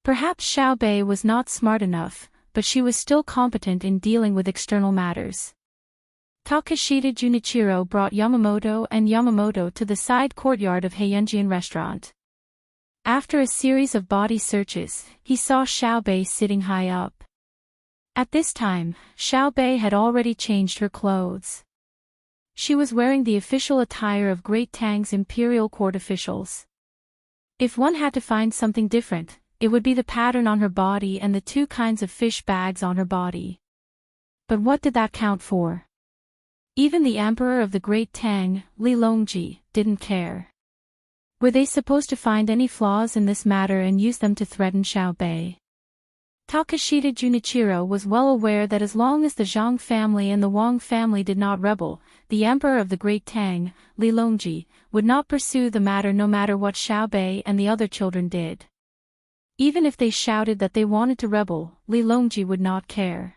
Perhaps Xiaobei was not smart enough, but she was still competent in dealing with external matters. Takashita Junichiro brought Yamamoto and Yamamoto to the side courtyard of Heiyunjian restaurant. After a series of body searches, he saw Xiaobei sitting high up. At this time, Xiaobei had already changed her clothes. She was wearing the official attire of Great Tang's imperial court officials. If one had to find something different, it would be the pattern on her body and the 2 kinds of fish bags on her body. But what did that count for? Even the emperor of the great Tang, Li Longji, didn't care. Were they supposed to find any flaws in this matter and use them to threaten Xiaobei? Takashita Junichiro was well aware that as long as the Zhang family and the Wang family did not rebel, the emperor of the great Tang, Li Longji, would not pursue the matter no matter what Xiaobei and the other children did. Even if they shouted that they wanted to rebel, Li Longji would not care.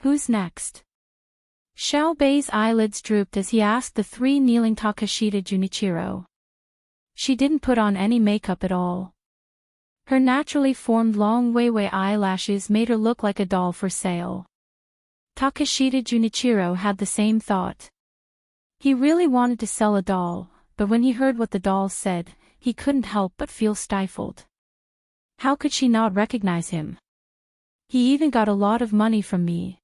Who's next? Xiaobei's eyelids drooped as he asked the 3 kneeling Takashita Junichiro. She didn't put on any makeup at all. Her naturally formed long Weiwei eyelashes made her look like a doll for sale. Takashita Junichiro had the same thought. He really wanted to sell a doll, but when he heard what the doll said, he couldn't help but feel stifled. How could she not recognize him? He even got a lot of money from me.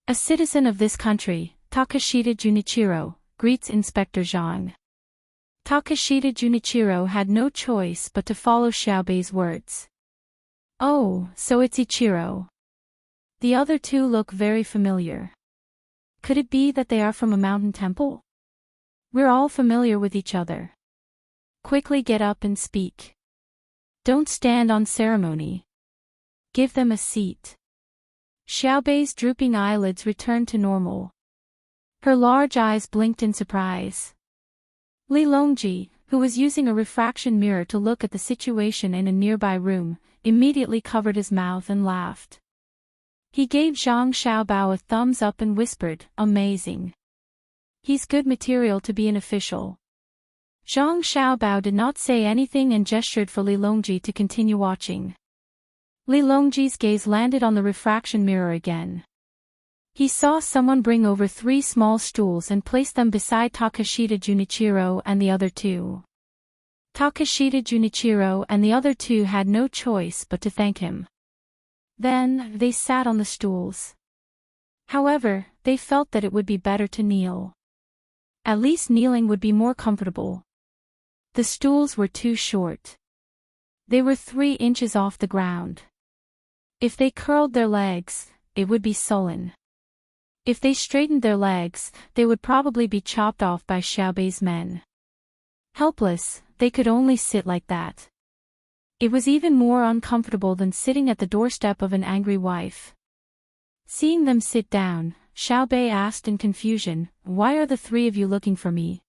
A citizen of this country, Takashita Junichiro, greets Inspector Zhang. Takashita Junichiro had no choice but to follow Xiaobei's words. Oh, so it's Ichiro. The other 2 look very familiar. Could it be that they are from a mountain temple? We're all familiar with each other. Quickly get up and speak. Don't stand on ceremony. Give them a seat. Xiaobei's drooping eyelids returned to normal. Her large eyes blinked in surprise. Li Longji, who was using a refraction mirror to look at the situation in a nearby room, immediately covered his mouth and laughed. He gave Zhang Xiaobao a thumbs up and whispered, "Amazing. He's good material to be an official." Zhang Xiaobao did not say anything and gestured for Li Longji to continue watching. Li Longji's gaze landed on the refraction mirror again. He saw someone bring over 3 small stools and place them beside Takashita Junichiro and the other 2. Takashita Junichiro and the other 2 had no choice but to thank him. Then, they sat on the stools. However, they felt that it would be better to kneel. At least kneeling would be more comfortable. The stools were too short. They were 3 inches off the ground. If they curled their legs, it would be sullen. If they straightened their legs, they would probably be chopped off by Xiaobei's men. Helpless, they could only sit like that. It was even more uncomfortable than sitting at the doorstep of an angry wife. Seeing them sit down, Xiaobei asked in confusion, "Why are the 3 of you looking for me?"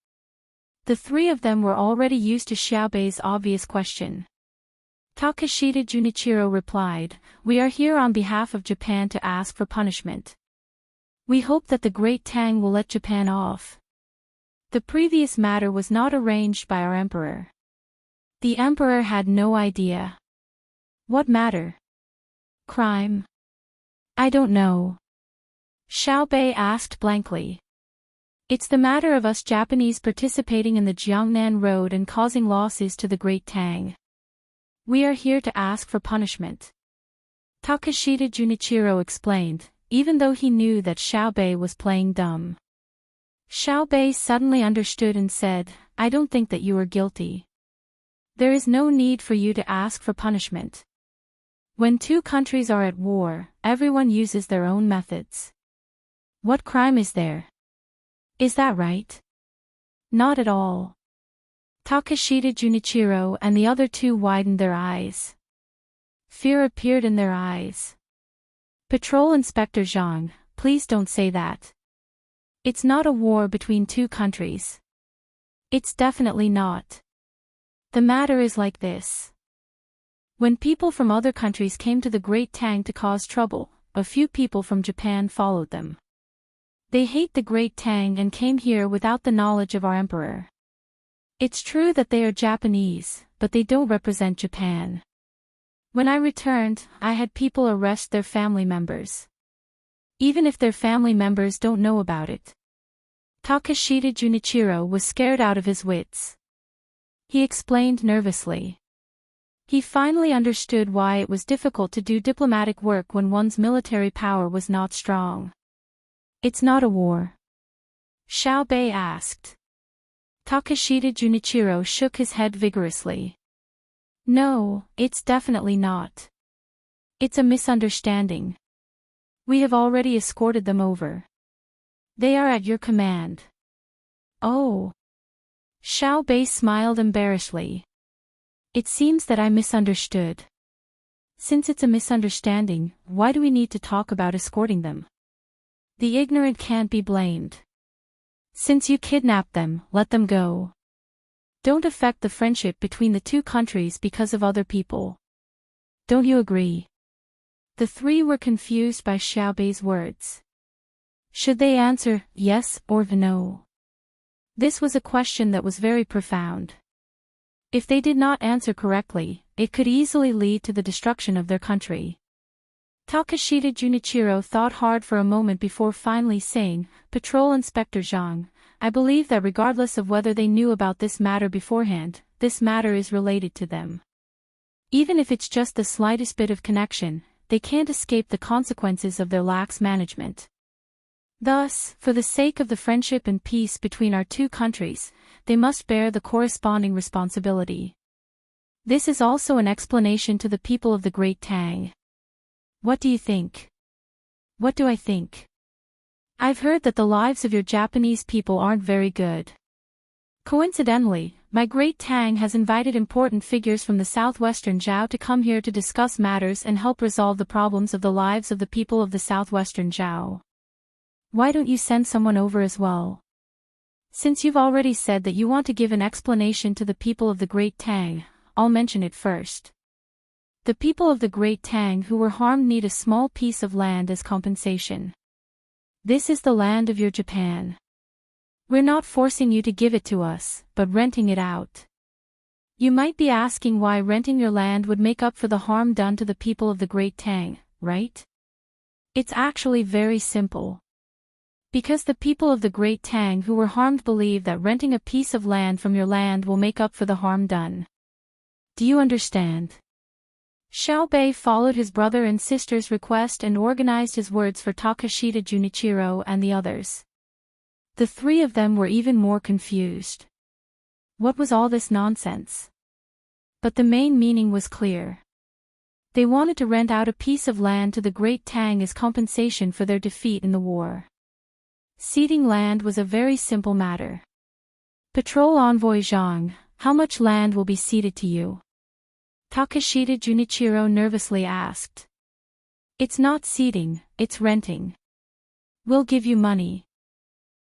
The 3 of them were already used to Xiaobei's obvious question. Takashita Junichiro replied, "We are here on behalf of Japan to ask for punishment. We hope that the great Tang will let Japan off. The previous matter was not arranged by our emperor." The emperor had no idea. What matter? Crime? I don't know. Xiaobei asked blankly. It's the matter of us Japanese participating in the Jiangnan Road and causing losses to the great Tang. We are here to ask for punishment. Takashita Junichiro explained, even though he knew that Xiaobei was playing dumb. Xiaobei suddenly understood and said, "I don't think that you are guilty. There is no need for you to ask for punishment. When 2 countries are at war, everyone uses their own methods. What crime is there? Is that right?" Not at all. Takashita Junichiro and the other 2 widened their eyes. Fear appeared in their eyes. Patrol Inspector Zhang, please don't say that. It's not a war between 2 countries. It's definitely not. The matter is like this. When people from other countries came to the Great Tang to cause trouble, a few people from Japan followed them. They hate the Great Tang and came here without the knowledge of our emperor. It's true that they are Japanese, but they don't represent Japan. When I returned, I had people arrest their family members. Even if their family members don't know about it. Takashita Junichiro was scared out of his wits. He explained nervously. He finally understood why it was difficult to do diplomatic work when one's military power was not strong. It's not a war? Xiaobei asked. Takashita Junichiro shook his head vigorously. No, it's definitely not. It's a misunderstanding. We have already escorted them over. They are at your command. Oh. Xiao Bei smiled embarrassedly. It seems that I misunderstood. Since it's a misunderstanding, why do we need to talk about escorting them? The ignorant can't be blamed. Since you kidnapped them, let them go. Don't affect the friendship between the two countries because of other people. Don't you agree? The three were confused by Xiao Bei's words. Should they answer yes or no? This was a question that was very profound. If they did not answer correctly, it could easily lead to the destruction of their country. Takashita Junichiro thought hard for a moment before finally saying, Patrol Inspector Zhang, I believe that regardless of whether they knew about this matter beforehand, this matter is related to them. Even if it's just the slightest bit of connection, they can't escape the consequences of their lax management. Thus, for the sake of the friendship and peace between our two countries, they must bear the corresponding responsibility. This is also an explanation to the people of the Great Tang. What do you think? What do I think? I've heard that the lives of your Japanese people aren't very good. Coincidentally, my Great Tang has invited important figures from the southwestern Zhao to come here to discuss matters and help resolve the problems of the lives of the people of the southwestern Zhao. Why don't you send someone over as well? Since you've already said that you want to give an explanation to the people of the Great Tang, I'll mention it first. The people of the Great Tang who were harmed need a small piece of land as compensation. This is the land of your Japan. We're not forcing you to give it to us, but renting it out. You might be asking why renting your land would make up for the harm done to the people of the Great Tang, right? It's actually very simple. Because the people of the Great Tang who were harmed believe that renting a piece of land from your land will make up for the harm done. Do you understand? Xiao Bei followed his brother and sister's request and organized his words for Takashita Junichiro and the others. The three of them were even more confused. What was all this nonsense? But the main meaning was clear. They wanted to rent out a piece of land to the Great Tang as compensation for their defeat in the war. Ceding land was a very simple matter. Patrol Envoy Zhang, how much land will be ceded to you? Takashita Junichiro nervously asked. It's not ceding, it's renting. We'll give you money.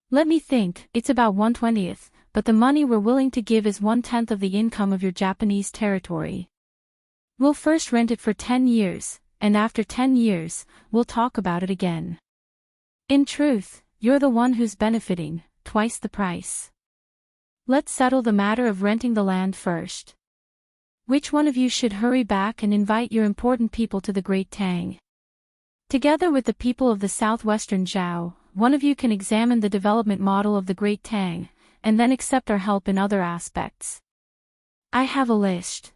Let me think, it's about 1/20th, but the money we're willing to give is 1/10 of the income of your Japanese territory. We'll first rent it for 10 years, and after 10 years, we'll talk about it again. In truth, you're the one who's benefiting, twice the price. Let's settle the matter of renting the land first. Which one of you should hurry back and invite your important people to the Great Tang? Together with the people of the southwestern Zhao, one of you can examine the development model of the Great Tang, and then accept our help in other aspects. I have a list.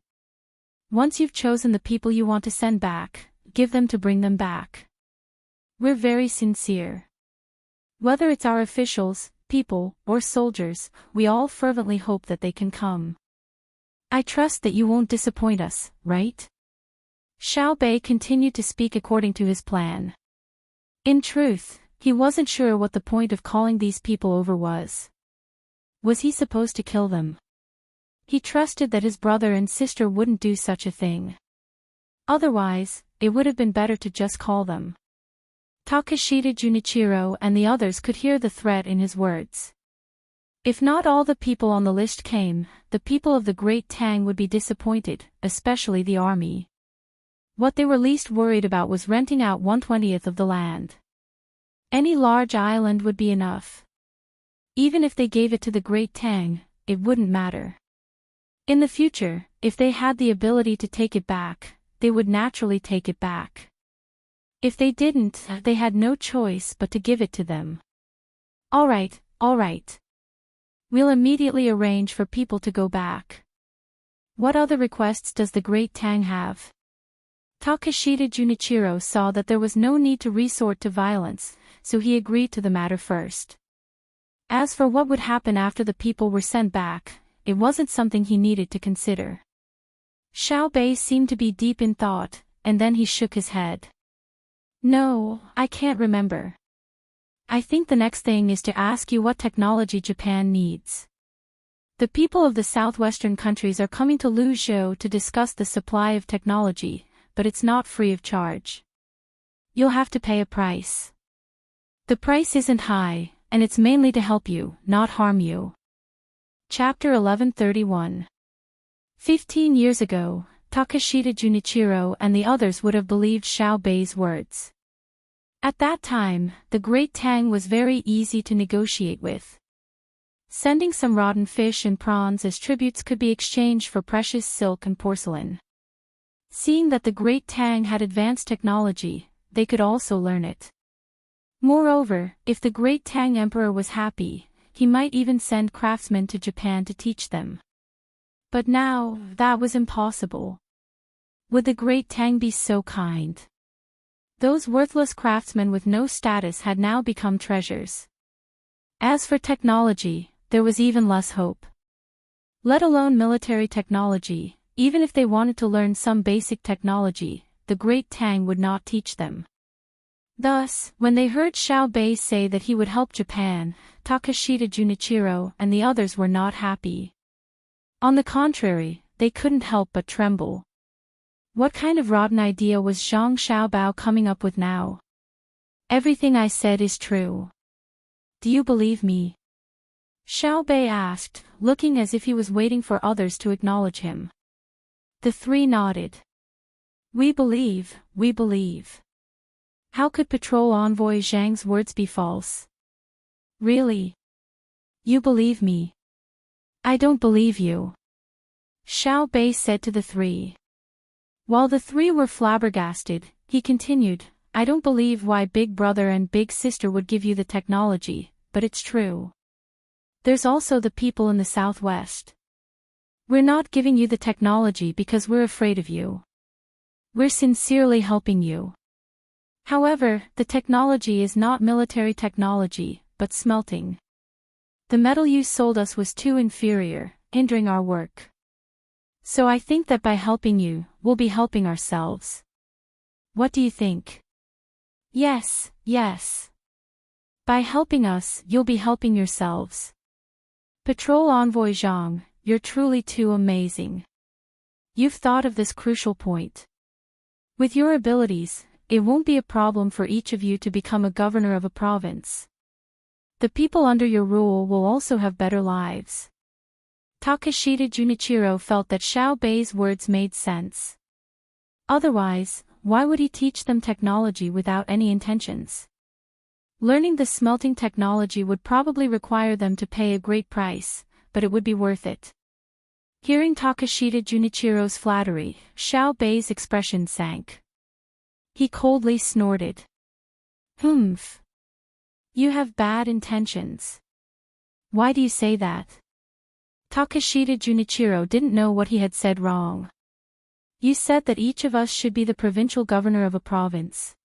Once you've chosen the people you want to send back, give them to bring them back. We're very sincere. Whether it's our officials, people, or soldiers, we all fervently hope that they can come. I trust that you won't disappoint us, right? Xiao Bei continued to speak according to his plan. In truth, he wasn't sure what the point of calling these people over was. Was he supposed to kill them? He trusted that his brother and sister wouldn't do such a thing. Otherwise, it would have been better to just call them. Takashita Junichiro and the others could hear the threat in his words. If not all the people on the list came, the people of the Great Tang would be disappointed, especially the army. What they were least worried about was renting out 1/20th of the land. Any large island would be enough. Even if they gave it to the Great Tang, it wouldn't matter. In the future, if they had the ability to take it back, they would naturally take it back. If they didn't, they had no choice but to give it to them. All right. We'll immediately arrange for people to go back. What other requests does the Great Tang have? Takashita Junichiro saw that there was no need to resort to violence, so he agreed to the matter first. As for what would happen after the people were sent back, it wasn't something he needed to consider. Xiao Bei seemed to be deep in thought, and then he shook his head. No, I can't remember. I think the next thing is to ask you what technology Japan needs. The people of the southwestern countries are coming to Luzhou to discuss the supply of technology, but it's not free of charge. You'll have to pay a price. The price isn't high, and it's mainly to help you, not harm you. Chapter 1131. 15 years ago, Takashita Junichiro and the others would have believed Xiao Bei's words. At that time, the great Tang was very easy to negotiate with. Sending some rotten fish and prawns as tributes could be exchanged for precious silk and porcelain. Seeing that the great Tang had advanced technology, they could also learn it. Moreover, if the great Tang Emperor was happy, he might even send craftsmen to Japan to teach them. But now, that was impossible. Would the great Tang be so kind? Those worthless craftsmen with no status had now become treasures. As for technology, there was even less hope. Let alone military technology, even if they wanted to learn some basic technology, the great Tang would not teach them. Thus, when they heard Xiao Bei say that he would help Japan, Takashita Junichiro and the others were not happy. On the contrary, they couldn't help but tremble. What kind of rotten idea was Zhang Xiaobao coming up with now? Everything I said is true. Do you believe me? Xiao Bei asked, looking as if he was waiting for others to acknowledge him. The three nodded. We believe, we believe. How could Patrol Envoy Zhang's words be false? Really? You believe me? I don't believe you. Xiao Bei said to the three. While the three were flabbergasted, he continued, I don't believe why Big Brother and Big Sister would give you the technology, but it's true. There's also the people in the Southwest. We're not giving you the technology because we're afraid of you. We're sincerely helping you. However, the technology is not military technology, but smelting. The metal you sold us was too inferior, hindering our work. So I think that by helping you, we'll be helping ourselves. What do you think? Yes, yes. By helping us, you'll be helping yourselves. Patrol Envoy Zhang, you're truly too amazing. You've thought of this crucial point. With your abilities, it won't be a problem for each of you to become a governor of a province. The people under your rule will also have better lives. Takashita Junichiro felt that Xiao Bei's words made sense. Otherwise, why would he teach them technology without any intentions? Learning the smelting technology would probably require them to pay a great price, but it would be worth it. Hearing Takashita Junichiro's flattery, Xiao Bei's expression sank. He coldly snorted. Humph. You have bad intentions. Why do you say that? Takashita Junichiro didn't know what he had said wrong. You said that each of us should be the provincial governor of a province.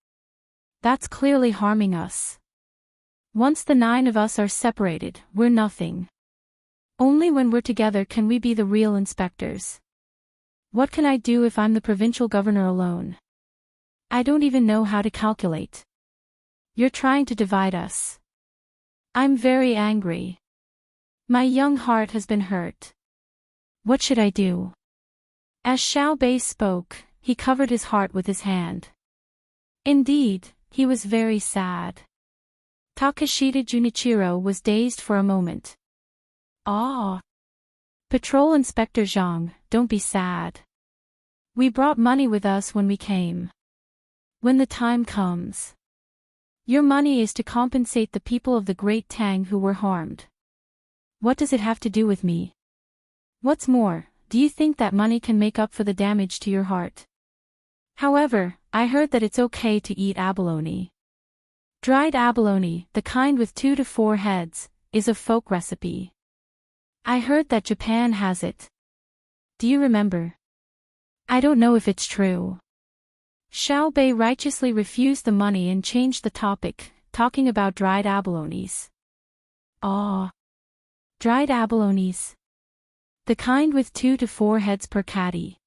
That's clearly harming us. Once the 9 of us are separated, we're nothing. Only when we're together can we be the real inspectors. What can I do if I'm the provincial governor alone? I don't even know how to calculate. You're trying to divide us. I'm very angry. My young heart has been hurt. What should I do? As Xiao Bei spoke, he covered his heart with his hand. Indeed, he was very sad. Takashita Junichiro was dazed for a moment. Ah! Patrol Inspector Zhang, don't be sad. We brought money with us when we came. When the time comes. Your money is to compensate the people of the Great Tang who were harmed. What does it have to do with me? What's more, do you think that money can make up for the damage to your heart? However, I heard that it's okay to eat abalone. Dried abalone, the kind with 2 to 4 heads, is a folk recipe. I heard that Japan has it. Do you remember? I don't know if it's true. Xiao Bei righteously refused the money and changed the topic, talking about dried abalones. Ah! Dried abalones. The kind with 2 to 4 heads per caddy.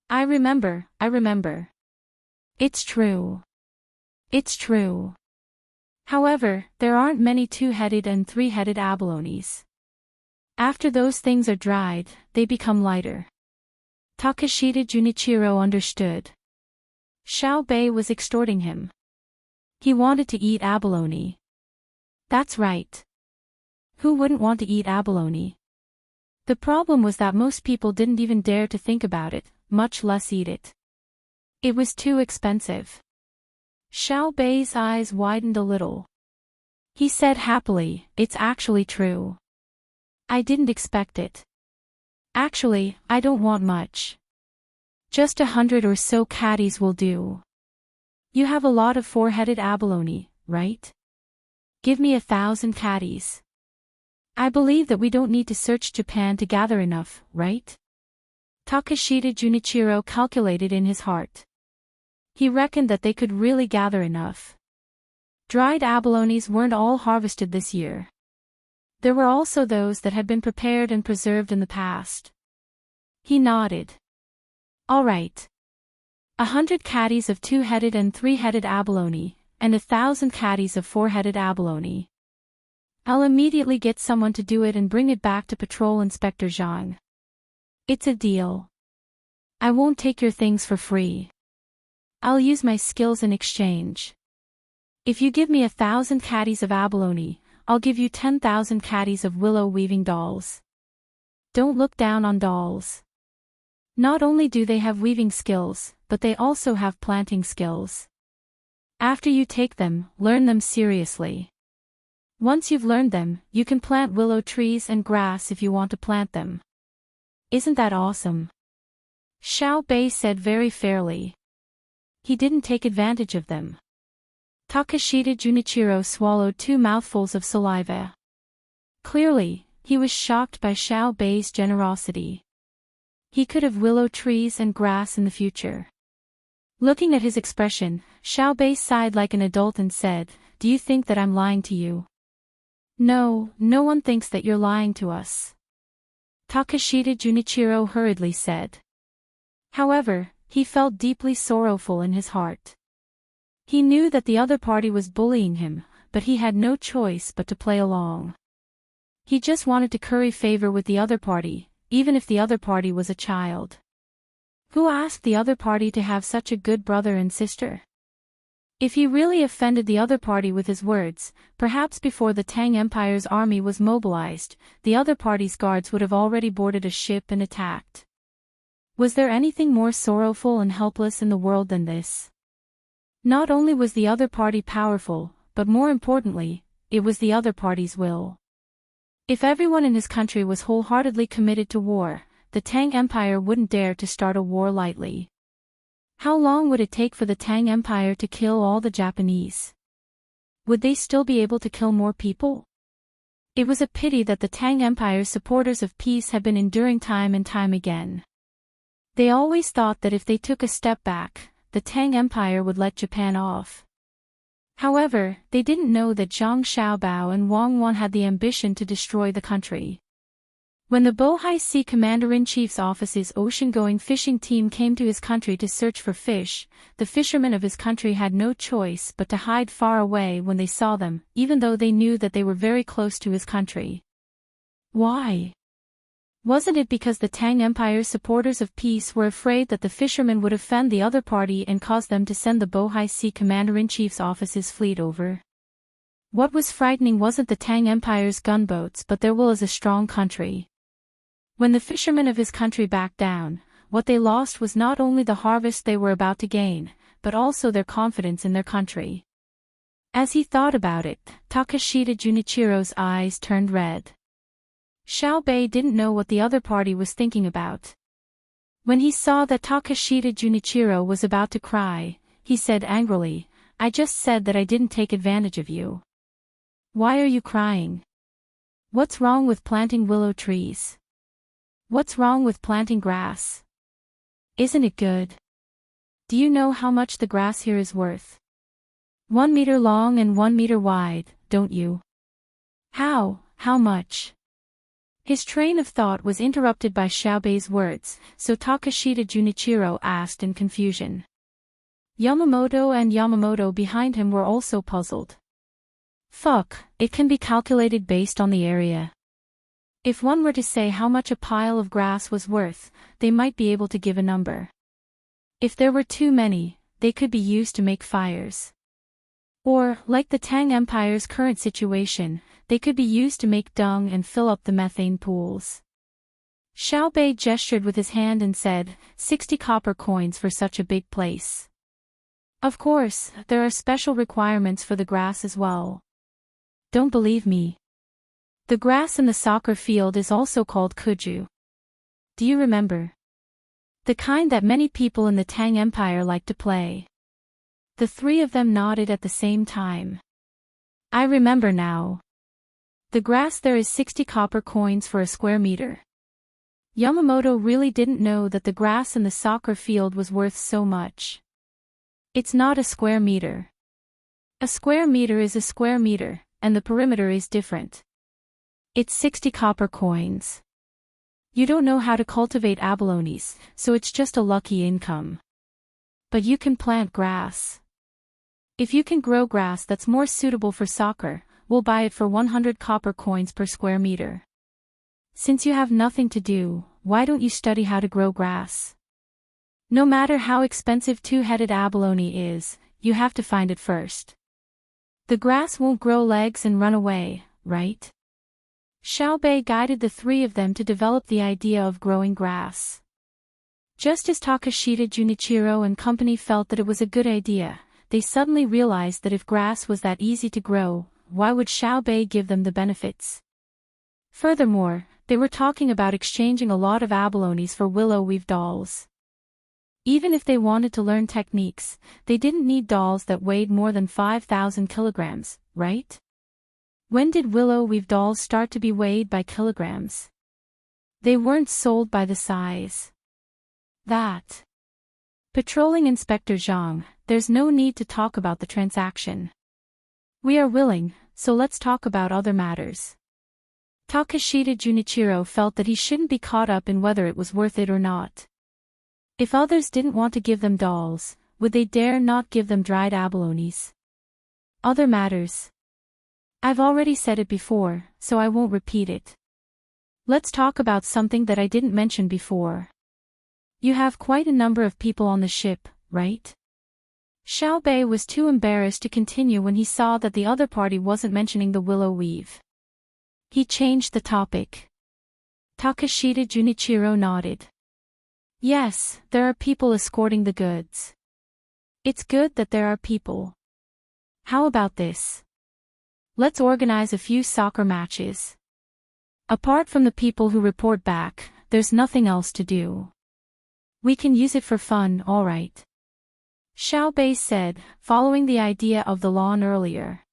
I remember. It's true. It's true. However, there aren't many two-headed and three-headed abalones. After those things are dried, they become lighter. Takashita Junichiro understood. Xiao Bei was extorting him. He wanted to eat abalone. That's right. Who wouldn't want to eat abalone? The problem was that most people didn't even dare to think about it, much less eat it. It was too expensive. Xiao Bei's eyes widened a little. He said happily, "It's actually true. I didn't expect it. Actually, I don't want much. Just 100 or so caddies will do. You have a lot of four-headed abalone, right? Give me 1,000 caddies. I believe that we don't need to search Japan to gather enough, right?" Takashita Junichiro calculated in his heart. He reckoned that they could really gather enough. Dried abalones weren't all harvested this year. There were also those that had been prepared and preserved in the past. He nodded. All right. 100 caddies of two-headed and three-headed abalone, and 1,000 caddies of four-headed abalone. I'll immediately get someone to do it and bring it back to Patrol Inspector Zhang. It's a deal. I won't take your things for free. I'll use my skills in exchange. If you give me 1,000 caddies of abalone, I'll give you 10,000 caddies of willow weaving dolls. Don't look down on dolls. Not only do they have weaving skills, but they also have planting skills. After you take them, learn them seriously. Once you've learned them, you can plant willow trees and grass if you want to plant them. Isn't that awesome? Xiao Bei said very fairly. He didn't take advantage of them. Takashita Junichiro swallowed 2 mouthfuls of saliva. Clearly, he was shocked by Xiao Bei's generosity. He could have willow trees and grass in the future. Looking at his expression, Xiao Bei sighed like an adult and said, "Do you think that I'm lying to you?" "No, no one thinks that you're lying to us," Takashita Junichiro hurriedly said. However, he felt deeply sorrowful in his heart. He knew that the other party was bullying him, but he had no choice but to play along. He just wanted to curry favor with the other party, even if the other party was a child. Who asked the other party to have such a good brother and sister? If he really offended the other party with his words, perhaps before the Tang Empire's army was mobilized, the other party's guards would have already boarded a ship and attacked. Was there anything more sorrowful and helpless in the world than this? Not only was the other party powerful, but more importantly, it was the other party's will. If everyone in his country was wholeheartedly committed to war, the Tang Empire wouldn't dare to start a war lightly. How long would it take for the Tang Empire to kill all the Japanese? Would they still be able to kill more people? It was a pity that the Tang Empire's supporters of peace had been enduring time and time again. They always thought that if they took a step back, the Tang Empire would let Japan off. However, they didn't know that Zhang Xiaobao and Wang Wan had the ambition to destroy the country. When the Bohai Sea Commander-in-Chief's office's ocean-going fishing team came to his country to search for fish, the fishermen of his country had no choice but to hide far away when they saw them, even though they knew that they were very close to his country. Why? Wasn't it because the Tang Empire's supporters of peace were afraid that the fishermen would offend the other party and cause them to send the Bohai Sea Commander-in-Chief's office's fleet over? What was frightening wasn't the Tang Empire's gunboats but their will as a strong country. When the fishermen of his country backed down, what they lost was not only the harvest they were about to gain, but also their confidence in their country. As he thought about it, Takashita Junichiro's eyes turned red. Xiao Bei didn't know what the other party was thinking about. When he saw that Takashita Junichiro was about to cry, he said angrily, "I just said that I didn't take advantage of you. Why are you crying? What's wrong with planting willow trees? What's wrong with planting grass? Isn't it good? Do you know how much the grass here is worth? 1 meter long and 1 meter wide, don't you?" How much?" His train of thought was interrupted by Xiaobei's words, so Takashita Junichiro asked in confusion. Yamamoto behind him were also puzzled. Fuck, it can be calculated based on the area. If one were to say how much a pile of grass was worth, they might be able to give a number. If there were too many, they could be used to make fires. Or, like the Tang Empire's current situation, they could be used to make dung and fill up the methane pools. Xiaobei gestured with his hand and said, 60 copper coins for such a big place. Of course, there are special requirements for the grass as well. Don't believe me. The grass in the soccer field is also called kuju. Do you remember? The kind that many people in the Tang Empire like to play. The three of them nodded at the same time. I remember now. The grass there is 60 copper coins for a square meter. Yamamoto really didn't know that the grass in the soccer field was worth so much. It's not a square meter. A square meter is a square meter, and the perimeter is different. It's 60 copper coins. You don't know how to cultivate abalones, so it's just a lucky income. But you can plant grass. If you can grow grass that's more suitable for soccer, we'll buy it for 100 copper coins per square meter. Since you have nothing to do, why don't you study how to grow grass? No matter how expensive two-headed abalone is, you have to find it first. The grass won't grow legs and run away, right? Xiaobei guided the three of them to develop the idea of growing grass. Just as Takashita Junichiro and company felt that it was a good idea, they suddenly realized that if grass was that easy to grow, why would Xiaobei give them the benefits? Furthermore, they were talking about exchanging a lot of abalones for willow weave dolls. Even if they wanted to learn techniques, they didn't need dolls that weighed more than 5,000 kilograms, right? When did willow weave dolls start to be weighed by kilograms? They weren't sold by the size. That. Patrolling Inspector Zhang, there's no need to talk about the transaction. We are willing, so let's talk about other matters. Takashita Junichiro felt that he shouldn't be caught up in whether it was worth it or not. If others didn't want to give them dolls, would they dare not give them dried abalones? Other matters. I've already said it before, so I won't repeat it. Let's talk about something that I didn't mention before. You have quite a number of people on the ship, right? Xiaobei was too embarrassed to continue when he saw that the other party wasn't mentioning the willow weave. He changed the topic. Takashita Junichiro nodded. Yes, there are people escorting the goods. It's good that there are people. How about this? Let's organize a few soccer matches. Apart from the people who report back, there's nothing else to do. We can use it for fun, alright. Xiaobei said, following the idea of the lawn earlier.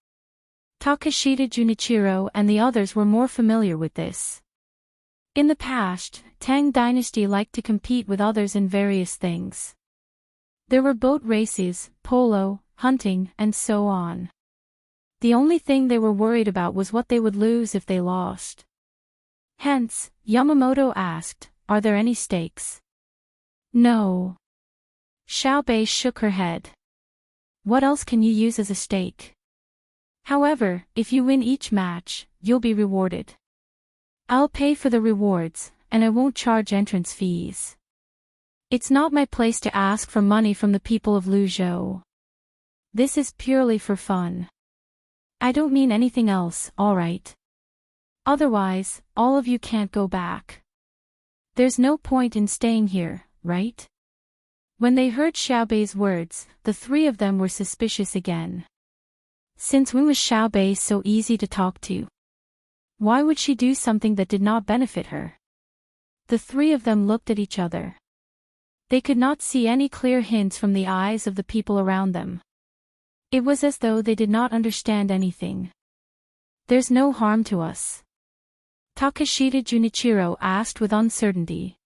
Takashita Junichiro and the others were more familiar with this. In the past, Tang dynasty liked to compete with others in various things. There were boat races, polo, hunting, and so on. The only thing they were worried about was what they would lose if they lost. Hence, Yamamoto asked, are there any stakes? No. Xiaobei shook her head. What else can you use as a stake? However, if you win each match, you'll be rewarded. I'll pay for the rewards, and I won't charge entrance fees. It's not my place to ask for money from the people of Luzhou. This is purely for fun. I don't mean anything else, alright? Otherwise, all of you can't go back. There's no point in staying here, right? When they heard Xiaobei's words, the three of them were suspicious again. Since when was Xiaobei so easy to talk to? Why would she do something that did not benefit her? The three of them looked at each other. They could not see any clear hints from the eyes of the people around them. It was as though they did not understand anything. There's no harm to us. Takashita Junichiro asked with uncertainty.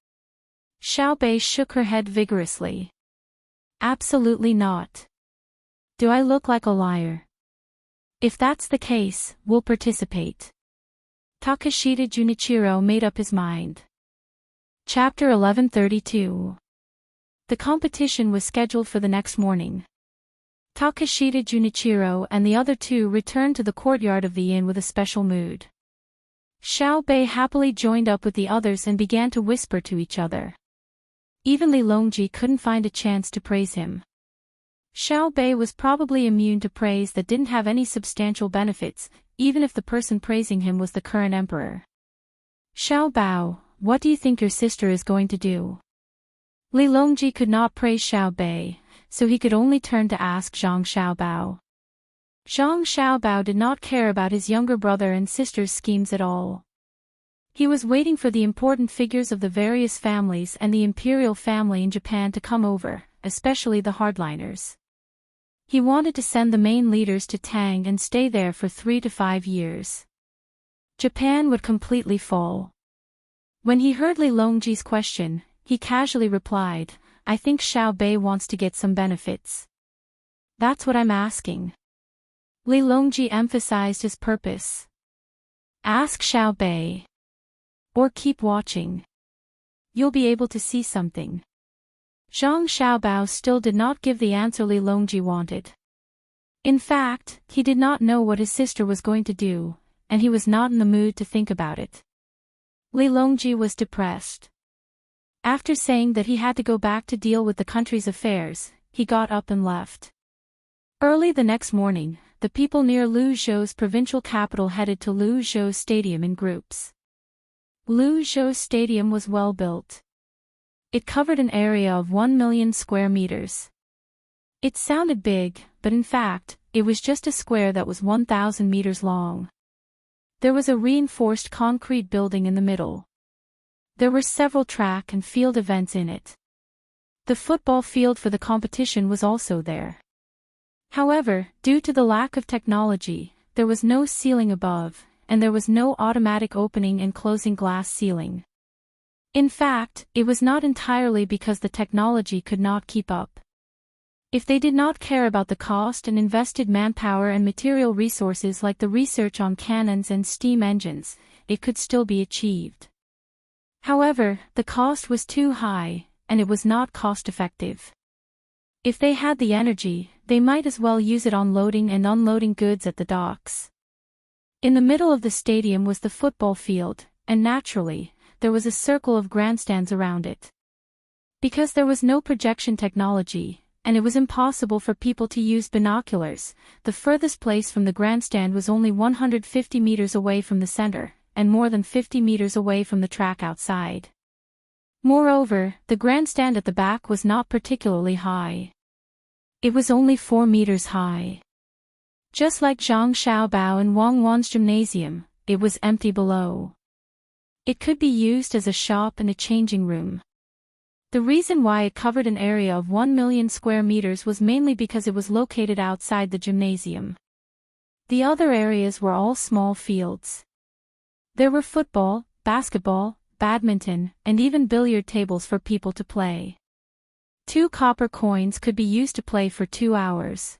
Xiaobei shook her head vigorously. Absolutely not. Do I look like a liar? If that's the case, we'll participate. Takeshita Junichiro made up his mind. Chapter 1132. The competition was scheduled for the next morning. Takeshita Junichiro and the other two returned to the courtyard of the inn with a special mood. Xiao Bei happily joined up with the others and began to whisper to each other. Even Li Longji couldn't find a chance to praise him. Xiao Bei was probably immune to praise that didn't have any substantial benefits, even if the person praising him was the current emperor. Xiao Bao, what do you think your sister is going to do? Li Longji could not praise Xiao Bei, so he could only turn to ask Zhang Xiaobao. Zhang Xiaobao did not care about his younger brother and sister's schemes at all. He was waiting for the important figures of the various families and the imperial family in Japan to come over, especially the hardliners. He wanted to send the main leaders to Tang and stay there for 3 to 5 years. Japan would completely fall. When he heard Li Longji's question, he casually replied, I think Xiao Bei wants to get some benefits. That's what I'm asking. Li Longji emphasized his purpose. Ask Xiao Bei. Or keep watching. You'll be able to see something. Zhang Xiaobao still did not give the answer Li Longji wanted. In fact, he did not know what his sister was going to do, and he was not in the mood to think about it. Li Longji was depressed. After saying that he had to go back to deal with the country's affairs, he got up and left. Early the next morning, the people near Luzhou's provincial capital headed to Luzhou Stadium in groups. Luzhou Stadium was well built. It covered an area of 1 million square meters. It sounded big, but in fact, it was just a square that was 1,000 meters long. There was a reinforced concrete building in the middle. There were several track and field events in it. The football field for the competition was also there. However, due to the lack of technology, there was no ceiling above, and there was no automatic opening and closing glass ceiling. In fact, it was not entirely because the technology could not keep up. If they did not care about the cost and invested manpower and material resources like the research on cannons and steam engines, it could still be achieved. However, the cost was too high, and it was not cost-effective. If they had the energy, they might as well use it on loading and unloading goods at the docks. In the middle of the stadium was the football field, and naturally, there was a circle of grandstands around it. Because there was no projection technology, and it was impossible for people to use binoculars, the furthest place from the grandstand was only 150 meters away from the center, and more than 50 meters away from the track outside. Moreover, the grandstand at the back was not particularly high. It was only 4 meters high. Just like Zhang Xiaobao and Wang Wan's gymnasium, it was empty below. It could be used as a shop and a changing room. The reason why it covered an area of 1 million square meters was mainly because it was located outside the gymnasium. The other areas were all small fields. There were football, basketball, badminton, and even billiard tables for people to play. 2 copper coins could be used to play for 2 hours.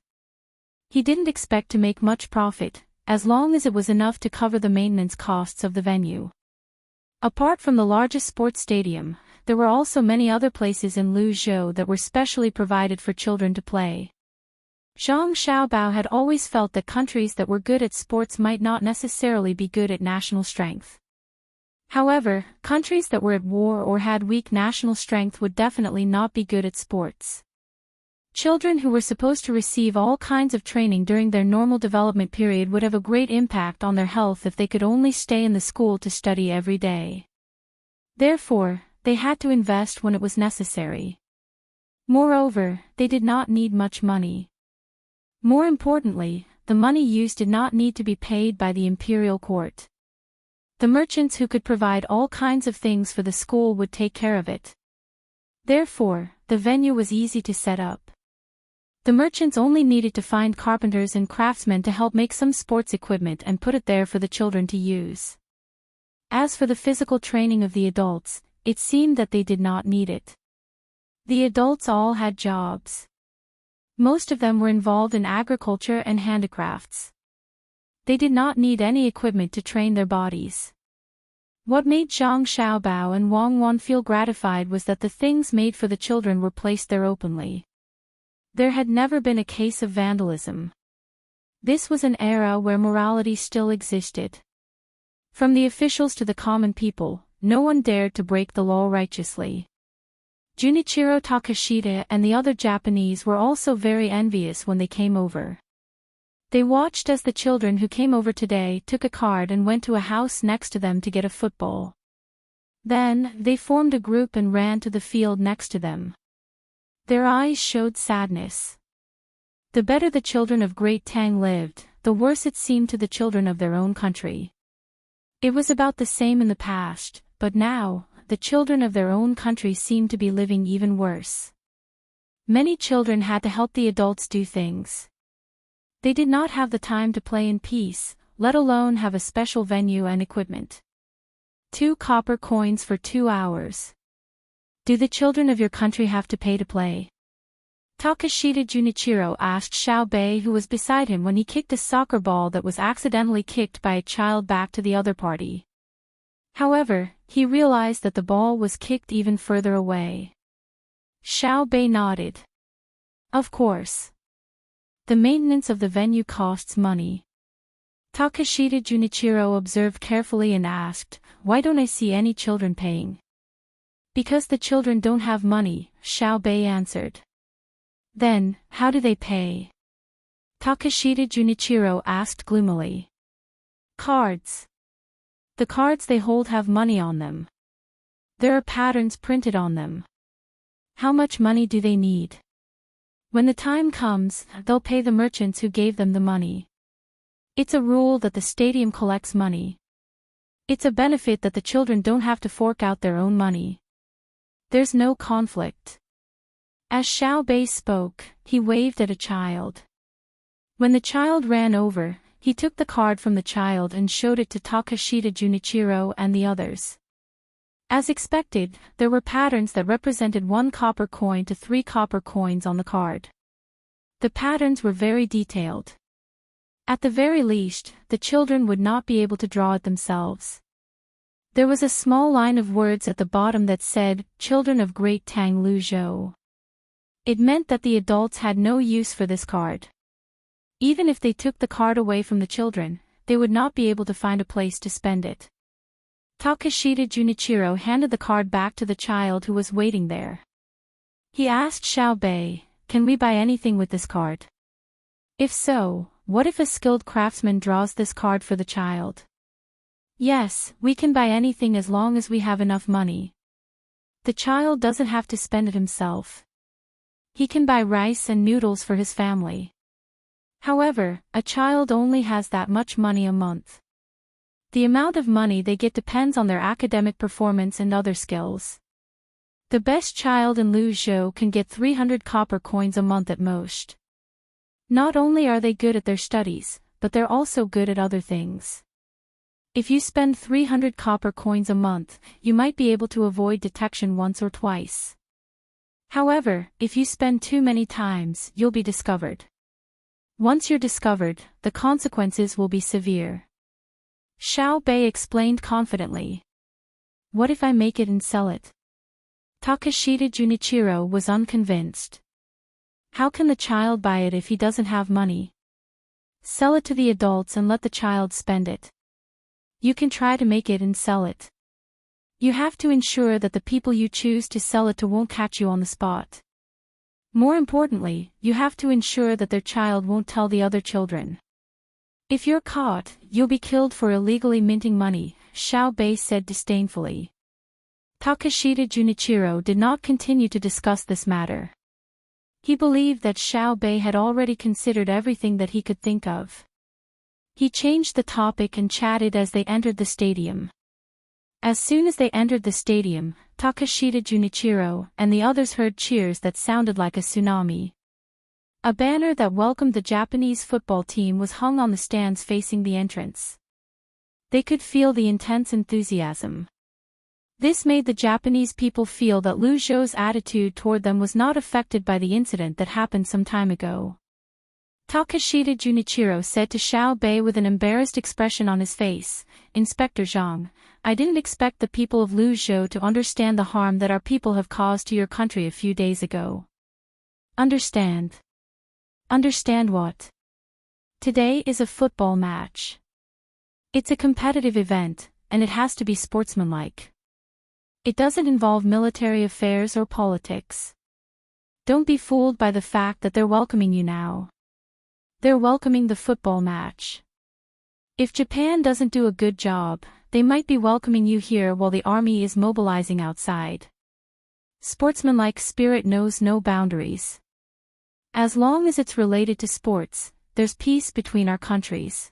He didn't expect to make much profit, as long as it was enough to cover the maintenance costs of the venue. Apart from the largest sports stadium, there were also many other places in Luzhou that were specially provided for children to play. Zhang Xiaobao had always felt that countries that were good at sports might not necessarily be good at national strength. However, countries that were at war or had weak national strength would definitely not be good at sports. Children who were supposed to receive all kinds of training during their normal development period would have a great impact on their health if they could only stay in the school to study every day. Therefore, they had to invest when it was necessary. Moreover, they did not need much money. More importantly, the money used did not need to be paid by the imperial court. The merchants who could provide all kinds of things for the school would take care of it. Therefore, the venue was easy to set up. The merchants only needed to find carpenters and craftsmen to help make some sports equipment and put it there for the children to use. As for the physical training of the adults, it seemed that they did not need it. The adults all had jobs. Most of them were involved in agriculture and handicrafts. They did not need any equipment to train their bodies. What made Zhang Xiaobao and Wang Wan feel gratified was that the things made for the children were placed there openly. There had never been a case of vandalism. This was an era where morality still existed. From the officials to the common people, no one dared to break the law righteously. Junichiro Takashita and the other Japanese were also very envious when they came over. They watched as the children who came over today took a card and went to a house next to them to get a football. Then, they formed a group and ran to the field next to them. Their eyes showed sadness. The better the children of Great Tang lived, the worse it seemed to the children of their own country. It was about the same in the past, but now, the children of their own country seemed to be living even worse. Many children had to help the adults do things. They did not have the time to play in peace, let alone have a special venue and equipment. 2 copper coins for 2 hours. Do the children of your country have to pay to play? Takashita Junichiro asked Xiaobei, who was beside him, when he kicked a soccer ball that was accidentally kicked by a child back to the other party. However, he realized that the ball was kicked even further away. Xiaobei nodded. Of course. The maintenance of the venue costs money. Takashita Junichiro observed carefully and asked, "Why don't I see any children paying?" "Because the children don't have money," Xiaobei answered. "Then, how do they pay?" Takashita Junichiro asked gloomily. "Cards. The cards they hold have money on them. There are patterns printed on them. How much money do they need? When the time comes, they'll pay the merchants who gave them the money. It's a rule that the stadium collects money. It's a benefit that the children don't have to fork out their own money. There's no conflict." As Xiaobei spoke, he waved at a child. When the child ran over, he took the card from the child and showed it to Takashita Junichiro and the others. As expected, there were patterns that represented 1 copper coin to 3 copper coins on the card. The patterns were very detailed. At the very least, the children would not be able to draw it themselves. There was a small line of words at the bottom that said, "Children of Great Tang Luzhou." It meant that the adults had no use for this card. Even if they took the card away from the children, they would not be able to find a place to spend it. Takashita Junichiro handed the card back to the child who was waiting there. He asked Xiaobei, "Can we buy anything with this card? If so, what if a skilled craftsman draws this card for the child?" "Yes, we can buy anything as long as we have enough money. The child doesn't have to spend it himself. He can buy rice and noodles for his family. However, a child only has that much money a month. The amount of money they get depends on their academic performance and other skills. The best child in Luzhou can get 300 copper coins a month at most. Not only are they good at their studies, but they're also good at other things. If you spend 300 copper coins a month, you might be able to avoid detection once or twice. However, if you spend too many times, you'll be discovered. Once you're discovered, the consequences will be severe." Xiaobei explained confidently. "What if I make it and sell it?" Takashita Junichiro was unconvinced. "How can the child buy it if he doesn't have money? Sell it to the adults and let the child spend it. You can try to make it and sell it. You have to ensure that the people you choose to sell it to won't catch you on the spot. More importantly, you have to ensure that their child won't tell the other children. If you're caught, you'll be killed for illegally minting money," Xiaobei said disdainfully. Takashita Junichiro did not continue to discuss this matter. He believed that Xiaobei had already considered everything that he could think of. He changed the topic and chatted as they entered the stadium. As soon as they entered the stadium, Takashita Junichiro and the others heard cheers that sounded like a tsunami. A banner that welcomed the Japanese football team was hung on the stands facing the entrance. They could feel the intense enthusiasm. This made the Japanese people feel that Luzhou's attitude toward them was not affected by the incident that happened some time ago. Takashita Junichiro said to Xiao Bei with an embarrassed expression on his face, "Inspector Zhang, I didn't expect the people of Luzhou to understand the harm that our people have caused to your country a few days ago." Understand? Understand what? Today is a football match. It's a competitive event, and it has to be sportsmanlike. It doesn't involve military affairs or politics. Don't be fooled by the fact that they're welcoming you now. They're welcoming the football match. If Japan doesn't do a good job, they might be welcoming you here while the army is mobilizing outside. Sportsmanlike spirit knows no boundaries. As long as it's related to sports, there's peace between our countries.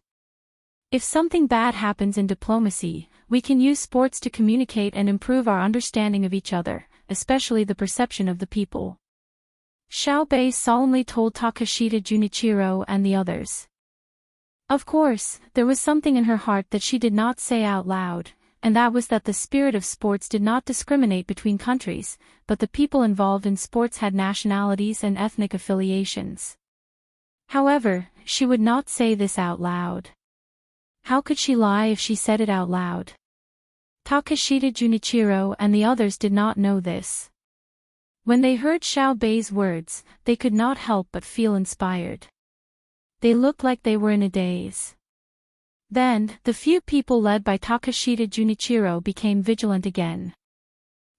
If something bad happens in diplomacy, we can use sports to communicate and improve our understanding of each other, especially the perception of the people. Xiao Bei solemnly told Takashita Junichiro and the others. Of course, there was something in her heart that she did not say out loud, and that was that the spirit of sports did not discriminate between countries, but the people involved in sports had nationalities and ethnic affiliations. However, she would not say this out loud. How could she lie if she said it out loud? Takashita Junichiro and the others did not know this. When they heard Xiao Bei's words, they could not help but feel inspired. They looked like they were in a daze. Then, the few people led by Takashita Junichiro became vigilant again.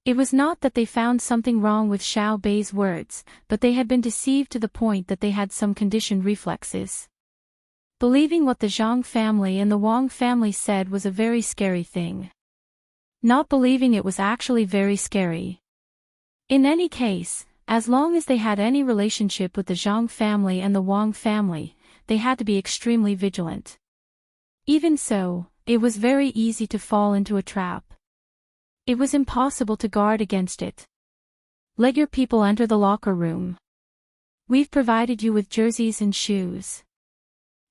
It was not that they found something wrong with Xiao Bei's words, but they had been deceived to the point that they had some conditioned reflexes. Believing what the Zhang family and the Wang family said was a very scary thing. Not believing it was actually very scary. In any case, as long as they had any relationship with the Zhang family and the Wang family, they had to be extremely vigilant. Even so, it was very easy to fall into a trap. It was impossible to guard against it. Let your people enter the locker room. We've provided you with jerseys and shoes.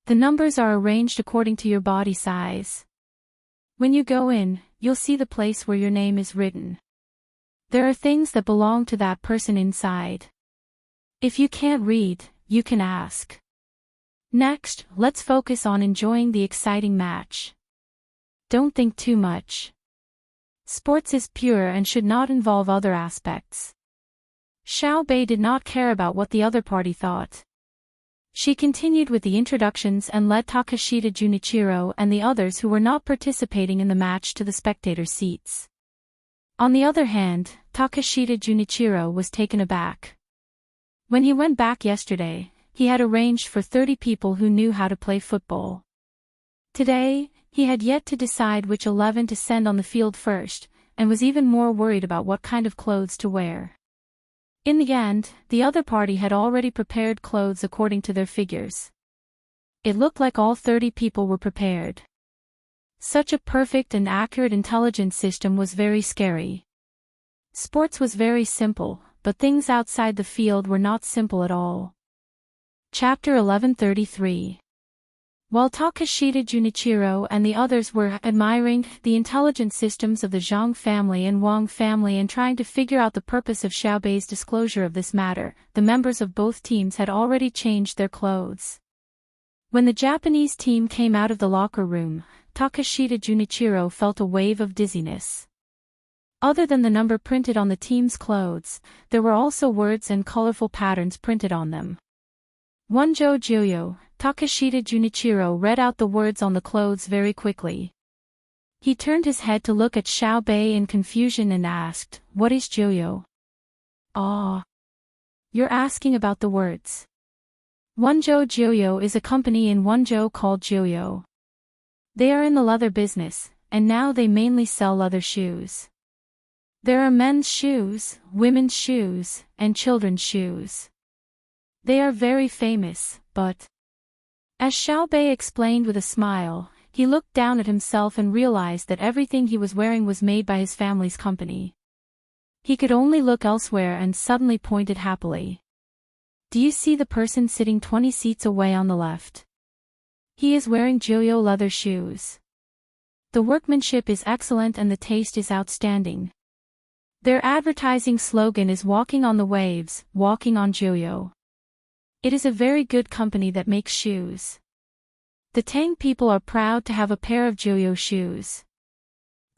The numbers are arranged according to your body size. When you go in, you'll see the place where your name is written. There are things that belong to that person inside. If you can't read, you can ask. Next, let's focus on enjoying the exciting match. Don't think too much. Sports is pure and should not involve other aspects. Xiao Bei did not care about what the other party thought. She continued with the introductions and led Takashita Junichiro and the others who were not participating in the match to the spectator seats. On the other hand, Takashita Junichiro was taken aback. When he went back yesterday, he had arranged for 30 people who knew how to play football. Today, he had yet to decide which 11 to send on the field first, and was even more worried about what kind of clothes to wear. In the end, the other party had already prepared clothes according to their figures. It looked like all 30 people were prepared. Such a perfect and accurate intelligence system was very scary. Sports was very simple, but things outside the field were not simple at all. Chapter 1133. While Takashita Junichiro and the others were admiring the intelligent systems of the Zhang family and Wang family and trying to figure out the purpose of Xiao Bei's disclosure of this matter, the members of both teams had already changed their clothes. When the Japanese team came out of the locker room, Takashita Junichiro felt a wave of dizziness. Other than the number printed on the team's clothes, there were also words and colorful patterns printed on them. Wonjo Joyo, Takashita Junichiro read out the words on the clothes very quickly. He turned his head to look at Xiao Bei in confusion and asked, "What is Joyo?" "Ah. You're asking about the words. Wonjo Joyo is a company in Wonjo called Joyo. They are in the leather business, and now they mainly sell leather shoes. There are men's shoes, women's shoes, and children's shoes. They are very famous, but..." As Xiao Bei explained with a smile, he looked down at himself and realized that everything he was wearing was made by his family's company. He could only look elsewhere and suddenly pointed happily. "Do you see the person sitting 20 seats away on the left? He is wearing Joyo leather shoes. The workmanship is excellent and the taste is outstanding. Their advertising slogan is 'Walking on the Waves, Walking on Joyo.' It is a very good company that makes shoes. The Tang people are proud to have a pair of Joyo shoes.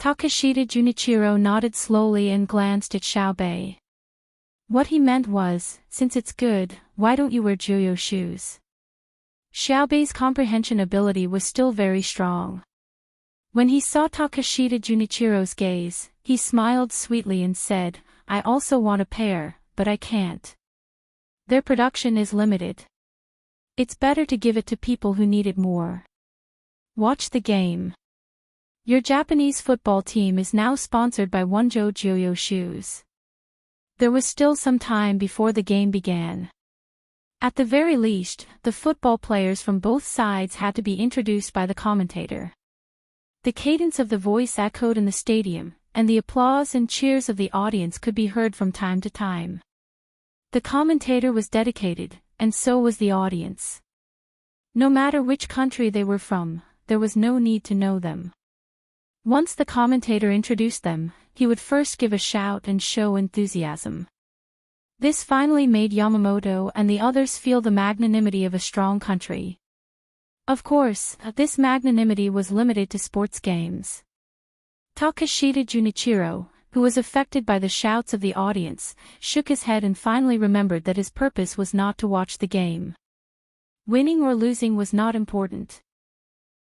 Takashita Junichiro nodded slowly and glanced at Xiaobei. What he meant was, since it's good, why don't you wear Joyo shoes? Xiaobei's comprehension ability was still very strong. When he saw Takashita Junichiro's gaze, he smiled sweetly and said, I also want a pair, but I can't. Their production is limited. It's better to give it to people who need it more. Watch the game. Your Japanese football team is now sponsored by Wonjo Joyo shoes. There was still some time before the game began. At the very least, the football players from both sides had to be introduced by the commentator. The cadence of the voice echoed in the stadium, and the applause and cheers of the audience could be heard from time to time. The commentator was dedicated, and so was the audience. No matter which country they were from, there was no need to know them. Once the commentator introduced them, he would first give a shout and show enthusiasm. This finally made Yamamoto and the others feel the magnanimity of a strong country. Of course, this magnanimity was limited to sports games. Takashita Junichiro, who was affected by the shouts of the audience, shook his head and finally remembered that his purpose was not to watch the game. Winning or losing was not important.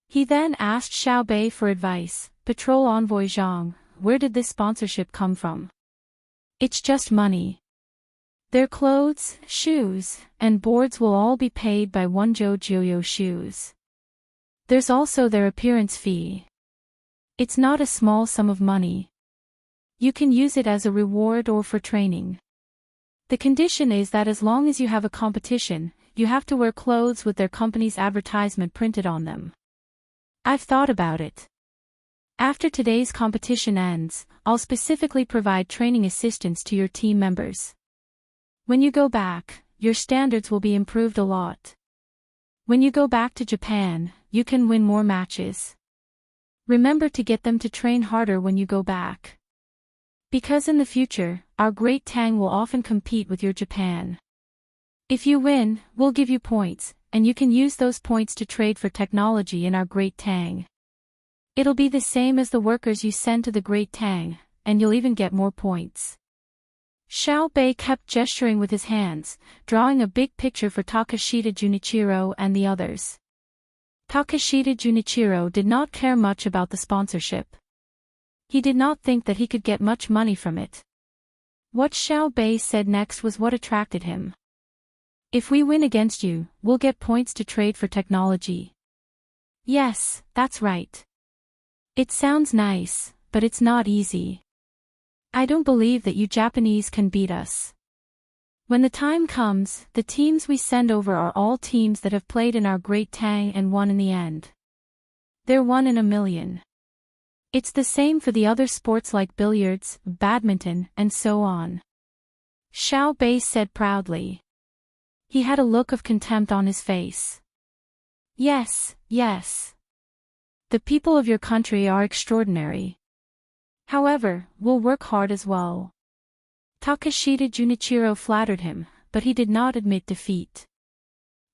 He then asked Xiaobei for advice. Patrol Envoy Zhang, where did this sponsorship come from? It's just money. Their clothes, shoes, and boards will all be paid by Wonjo Joyo shoes. There's also their appearance fee. It's not a small sum of money. You can use it as a reward or for training. The condition is that as long as you have a competition, you have to wear clothes with their company's advertisement printed on them. I've thought about it. After today's competition ends, I'll specifically provide training assistance to your team members. When you go back, your standards will be improved a lot. When you go back to Japan, you can win more matches. Remember to get them to train harder when you go back. Because in the future, our great Tang will often compete with your Japan. If you win, we'll give you points, and you can use those points to trade for technology in our great Tang. It'll be the same as the workers you send to the great Tang, and you'll even get more points. Xiaobei kept gesturing with his hands, drawing a big picture for Takashita Junichiro and the others. Takashita Junichiro did not care much about the sponsorship. He did not think that he could get much money from it. What Xiaobei said next was what attracted him. If we win against you, we'll get points to trade for technology. Yes, that's right. It sounds nice, but it's not easy. I don't believe that you Japanese can beat us. When the time comes, the teams we send over are all teams that have played in our great Tang and won in the end. They're 1 in a million. It's the same for the other sports like billiards, badminton, and so on. Xiaobei said proudly. He had a look of contempt on his face. Yes, yes. The people of your country are extraordinary. However, we'll work hard as well. Takashita Junichiro flattered him, but he did not admit defeat.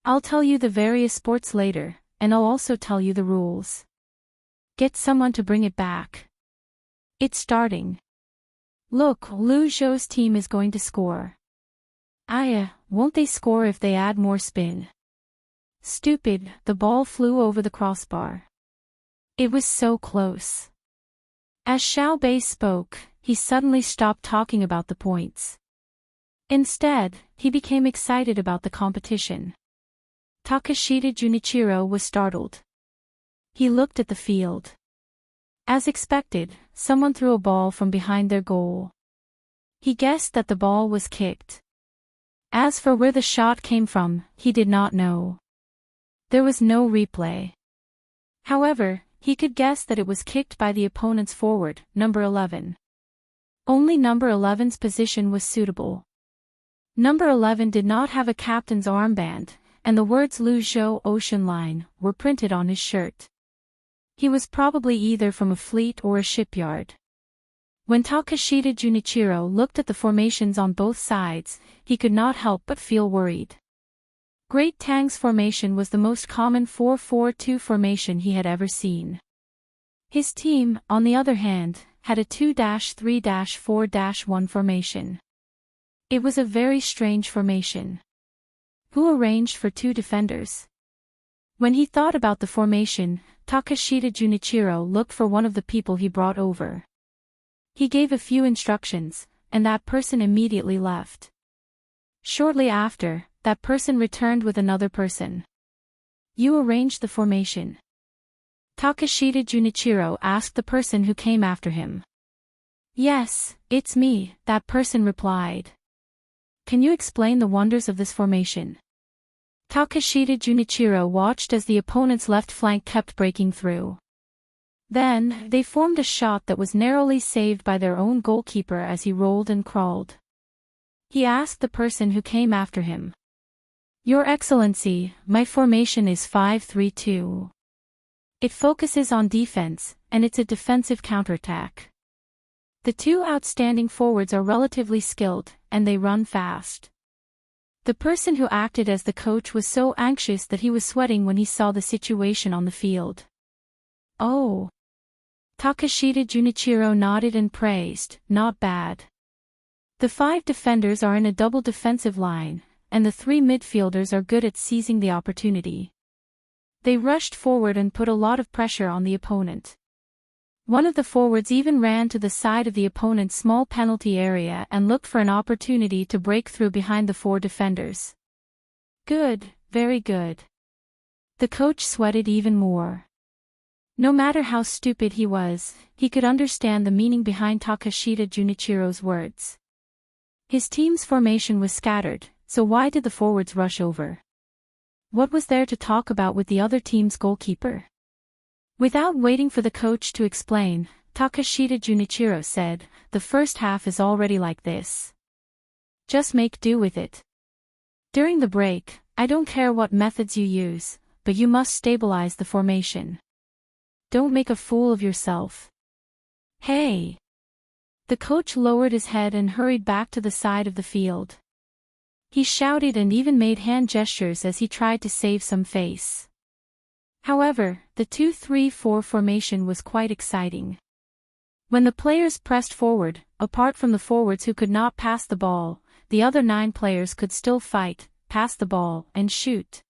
I'll tell you the various sports later, and I'll also tell you the rules. Get someone to bring it back. It's starting. Look, Lu Zhou's team is going to score. Won't they score if they add more spin? Stupid, the ball flew over the crossbar. It was so close. As Xiaobei spoke, he suddenly stopped talking about the points. Instead, he became excited about the competition. Takashita Junichiro was startled. He looked at the field. As expected, someone threw a ball from behind their goal. He guessed that the ball was kicked. As for where the shot came from, he did not know. There was no replay. However, he could guess that it was kicked by the opponent's forward, number 11. Only number 11's position was suitable. Number 11 did not have a captain's armband, and the words Lu Zhou Ocean Line were printed on his shirt. He was probably either from a fleet or a shipyard. When Takashita Junichiro looked at the formations on both sides, he could not help but feel worried. Great Tang's formation was the most common 4-4-2 formation he had ever seen. His team, on the other hand, had a 2-3-4-1 formation. It was a very strange formation. Who arranged for 2 defenders? When he thought about the formation, Takashita Junichiro looked for one of the people he brought over. He gave a few instructions, and that person immediately left. Shortly after, that person returned with another person. You arranged the formation? Takashita Junichiro asked the person who came after him. Yes, it's me, that person replied. Can you explain the wonders of this formation? Takashita Junichiro watched as the opponent's left flank kept breaking through. Then, they formed a shot that was narrowly saved by their own goalkeeper as he rolled and crawled. He asked the person who came after him. Your Excellency, my formation is 5-3-2. It focuses on defense, and it's a defensive counterattack. The 2 outstanding forwards are relatively skilled, and they run fast. The person who acted as the coach was so anxious that he was sweating when he saw the situation on the field. Oh! Takashita Junichiro nodded and praised, not bad. The 5 defenders are in a double defensive line, and the 3 midfielders are good at seizing the opportunity. They rushed forward and put a lot of pressure on the opponent. One of the forwards even ran to the side of the opponent's small penalty area and looked for an opportunity to break through behind the 4 defenders. Good, very good. The coach sweated even more. No matter how stupid he was, he could understand the meaning behind Takashita Junichiro's words. His team's formation was scattered, so why did the forwards rush over? What was there to talk about with the other team's goalkeeper? Without waiting for the coach to explain, Takashita Junichiro said, the first half is already like this. Just make do with it. During the break, I don't care what methods you use, but you must stabilize the formation. Don't make a fool of yourself. Hey! The coach lowered his head and hurried back to the side of the field. He shouted and even made hand gestures as he tried to save some face. However, the 2-3-4 formation was quite exciting. When the players pressed forward, apart from the forwards who could not pass the ball, the other 9 players could still fight, pass the ball, and shoot.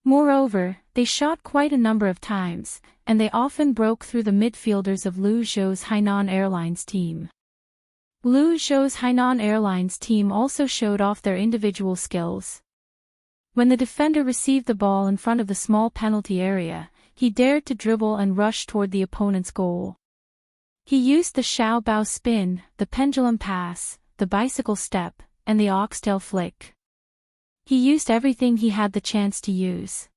Moreover, they shot quite a number of times, and they often broke through the midfielders of Liu Zhou's Hainan Airlines team. Liu Zhou's Hainan Airlines team also showed off their individual skills. When the defender received the ball in front of the small penalty area, he dared to dribble and rush toward the opponent's goal. He used the Xiao Bao spin, the pendulum pass, the bicycle step, and the oxtail flick. He used everything he had the chance to use.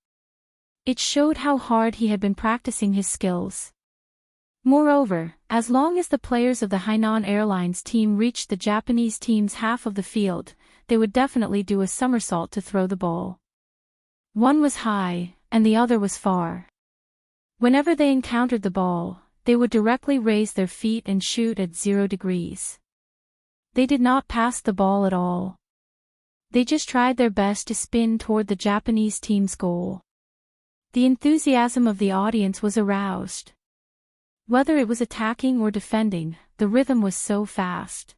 It showed how hard he had been practicing his skills. Moreover, as long as the players of the Hainan Airlines team reached the Japanese team's half of the field, they would definitely do a somersault to throw the ball. One was high, and the other was far. Whenever they encountered the ball, they would directly raise their feet and shoot at 0 degrees. They did not pass the ball at all. They just tried their best to spin toward the Japanese team's goal. The enthusiasm of the audience was aroused. Whether it was attacking or defending, the rhythm was so fast.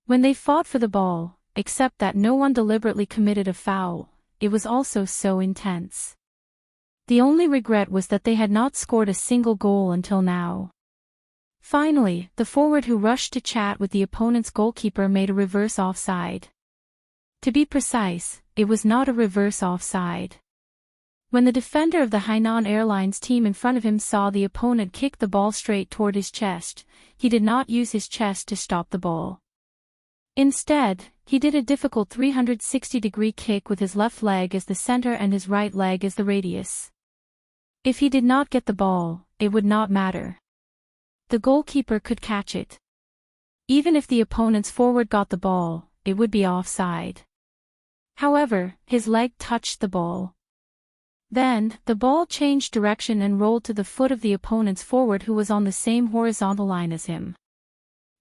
When they fought for the ball, except that no one deliberately committed a foul, it was also so intense. The only regret was that they had not scored a single goal until now. Finally, the forward who rushed to chat with the opponent's goalkeeper made a reverse offside. To be precise, it was not a reverse offside. When the defender of the Hainan Airlines team in front of him saw the opponent kick the ball straight toward his chest, he did not use his chest to stop the ball. Instead, he did a difficult 360-degree kick with his left leg as the center and his right leg as the radius. If he did not get the ball, it would not matter. The goalkeeper could catch it. Even if the opponent's forward got the ball, it would be offside. However, his leg touched the ball. Then, the ball changed direction and rolled to the foot of the opponent's forward who was on the same horizontal line as him.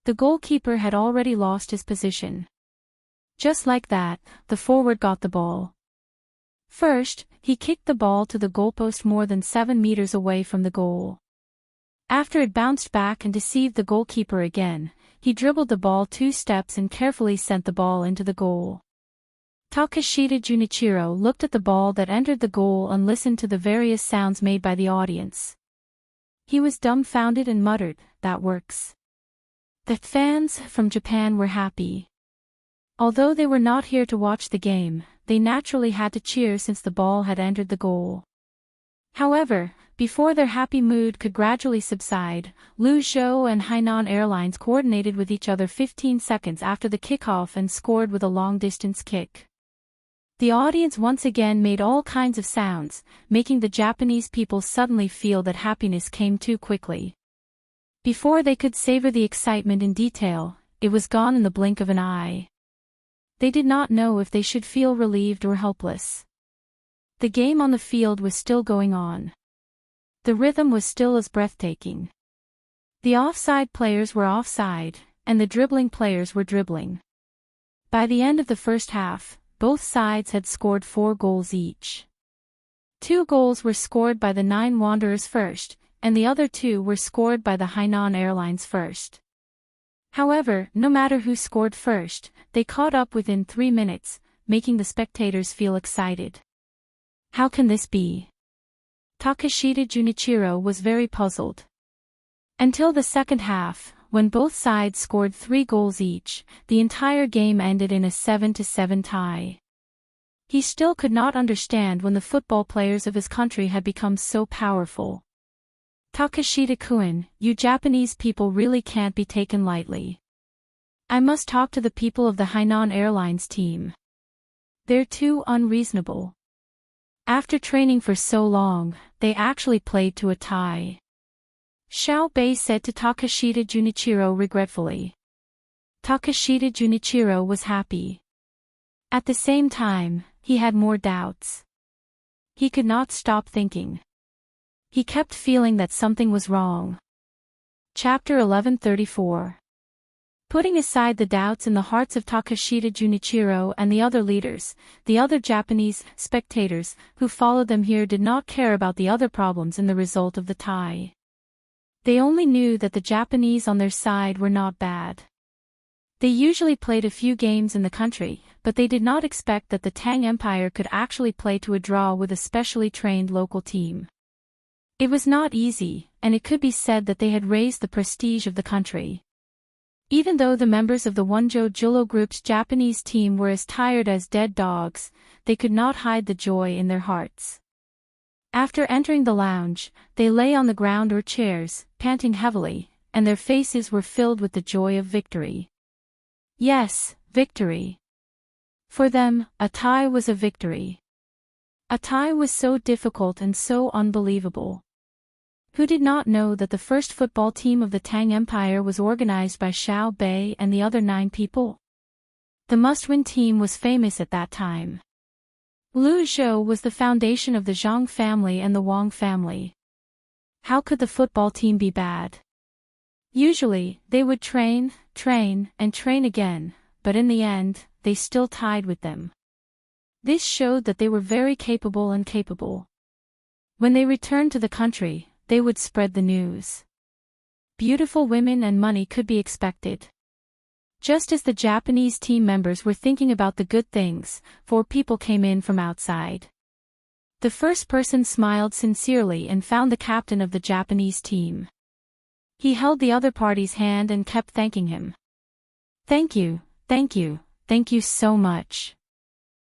The goalkeeper had already lost his position. Just like that, the forward got the ball. First, he kicked the ball to the goalpost more than 7 meters away from the goal. After it bounced back and deceived the goalkeeper again, he dribbled the ball 2 steps and carefully sent the ball into the goal. Takeshita Junichiro looked at the ball that entered the goal and listened to the various sounds made by the audience. He was dumbfounded and muttered, "That works." The fans from Japan were happy. Although they were not here to watch the game, they naturally had to cheer since the ball had entered the goal. However, before their happy mood could gradually subside, Luzhou and Hainan Airlines coordinated with each other 15 seconds after the kickoff and scored with a long-distance kick. The audience once again made all kinds of sounds, making the Japanese people suddenly feel that happiness came too quickly. Before they could savor the excitement in detail, it was gone in the blink of an eye. They did not know if they should feel relieved or helpless. The game on the field was still going on. The rhythm was still as breathtaking. The offside players were offside, and the dribbling players were dribbling. By the end of the first half, both sides had scored 4 goals each. 2 goals were scored by the Nine Wanderers first, and the other 2 were scored by the Hainan Airlines first. However, no matter who scored first, they caught up within 3 minutes, making the spectators feel excited. How can this be? Takeshita Junichiro was very puzzled. Until the second half, when both sides scored 3 goals each, the entire game ended in a 7-7 tie. He still could not understand when the football players of his country had become so powerful. Takeshita-kun, you Japanese people really can't be taken lightly. I must talk to the people of the Hainan Airlines team. They're too unreasonable. After training for so long, they actually played to a tie. Xiao Bei said to Takeshita Junichiro regretfully. Takeshita Junichiro was happy. At the same time, he had more doubts. He could not stop thinking. He kept feeling that something was wrong. Chapter 1134. Putting aside the doubts in the hearts of Takeshita Junichiro and the other leaders, the other Japanese spectators who followed them here did not care about the other problems in the result of the tie. They only knew that the Japanese on their side were not bad. They usually played a few games in the country, but they did not expect that the Tang Empire could actually play to a draw with a specially trained local team. It was not easy, and it could be said that they had raised the prestige of the country. Even though the members of the Wonjo Julo Group's Japanese team were as tired as dead dogs, they could not hide the joy in their hearts. After entering the lounge, they lay on the ground or chairs, panting heavily, and their faces were filled with the joy of victory. Yes, victory. For them, a tie was a victory. A tie was so difficult and so unbelievable. Who did not know that the first football team of the Tang Empire was organized by Xiao Bei and the other 9 people? The must-win team was famous at that time. Luzhou was the foundation of the Zhang family and the Wang family. How could the football team be bad? Usually, they would train, and train again, but in the end, they still tied with them. This showed that they were very capable. When they returned to the country, they would spread the news. Beautiful women and money could be expected. Just as the Japanese team members were thinking about the good things, 4 people came in from outside. The first person smiled sincerely and found the captain of the Japanese team. He held the other party's hand and kept thanking him. Thank you so much.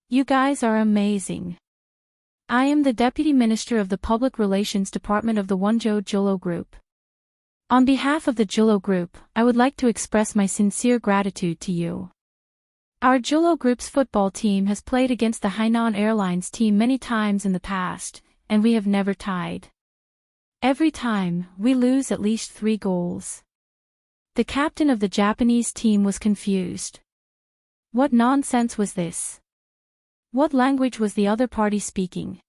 You guys are amazing. I am the Deputy Minister of the Public Relations Department of the Wonjo Julo Group. On behalf of the Julo Group, I would like to express my sincere gratitude to you. Our Julo Group's football team has played against the Hainan Airlines team many times in the past, and we have never tied. Every time, we lose at least 3 goals. The captain of the Japanese team was confused. What nonsense was this? What language was the other party speaking?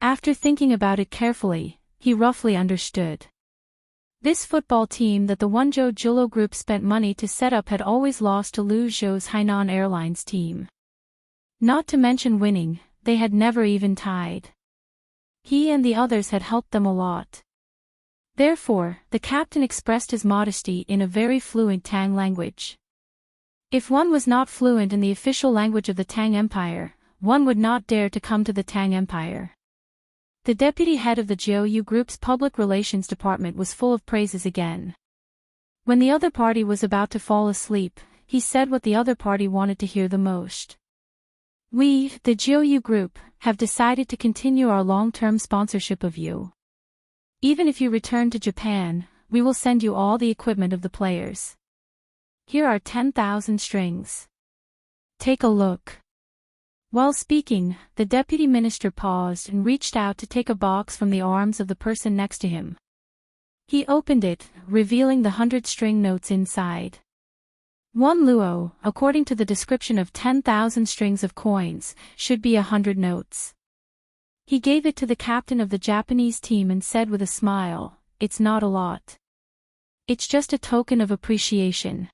After thinking about it carefully, he roughly understood. This football team that the Wonjo Julo Group spent money to set up had always lost to Luzhou's Hainan Airlines team. Not to mention winning, they had never even tied. He and the others had helped them a lot. Therefore, the captain expressed his modesty in a very fluent Tang language. If one was not fluent in the official language of the Tang Empire, one would not dare to come to the Tang Empire. The deputy head of the Jiu Group's public relations department was full of praises again. When the other party was about to fall asleep, he said what the other party wanted to hear the most. We, the Jiu Group, have decided to continue our long-term sponsorship of you. Even if you return to Japan, we will send you all the equipment of the players. Here are 10,000 strings. Take a look. While speaking, the deputy minister paused and reached out to take a box from the arms of the person next to him. He opened it, revealing the 100-string notes inside. 1 luo, according to the description of 10,000 strings of coins, should be 100 notes. He gave it to the captain of the Japanese team and said with a smile, "It's not a lot. It's just a token of appreciation.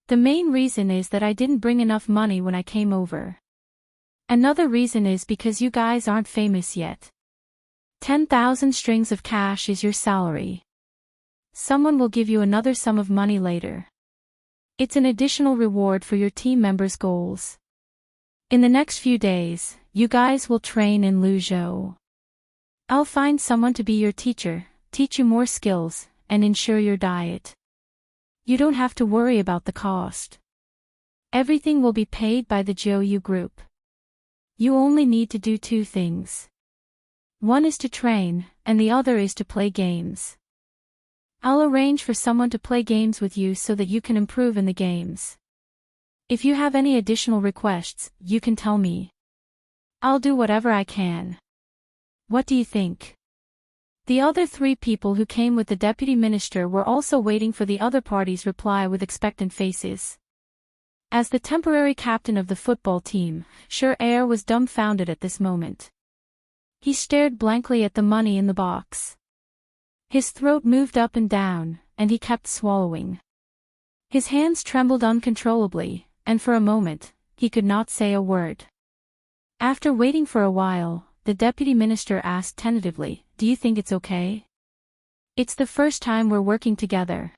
The main reason is that I didn't bring enough money when I came over. Another reason is because you guys aren't famous yet. 10,000 strings of cash is your salary. Someone will give you another sum of money later. It's an additional reward for your team members' goals. In the next few days, you guys will train in Luzhou. I'll find someone to be your teacher, teach you more skills, and ensure your diet. You don't have to worry about the cost. Everything will be paid by the Jiu Group. You only need to do 2 things. One is to train, and the other is to play games. I'll arrange for someone to play games with you so that you can improve in the games. If you have any additional requests, you can tell me. I'll do whatever I can. What do you think?" The other 3 people who came with the deputy minister were also waiting for the other party's reply with expectant faces. As the temporary captain of the football team, Sure Air was dumbfounded at this moment. He stared blankly at the money in the box. His throat moved up and down, and he kept swallowing. His hands trembled uncontrollably, and for a moment, he could not say a word. After waiting for a while, the deputy minister asked tentatively, "Do you think it's okay? It's the first time we're working together.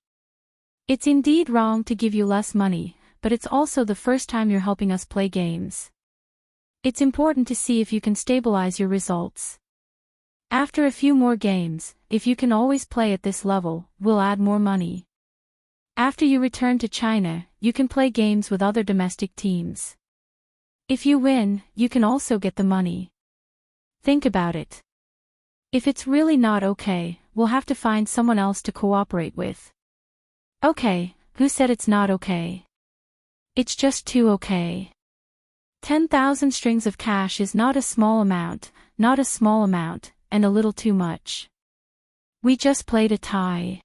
It's indeed wrong to give you less money, but it's also the first time you're helping us play games. It's important to see if you can stabilize your results. After a few more games, if you can always play at this level, we'll add more money. After you return to China, you can play games with other domestic teams. If you win, you can also get the money. Think about it. If it's really not okay, we'll have to find someone else to cooperate with." "Okay, who said it's not okay? It's just too okay. 10,000 strings of cash is not a small amount, and a little too much. We just played a tie.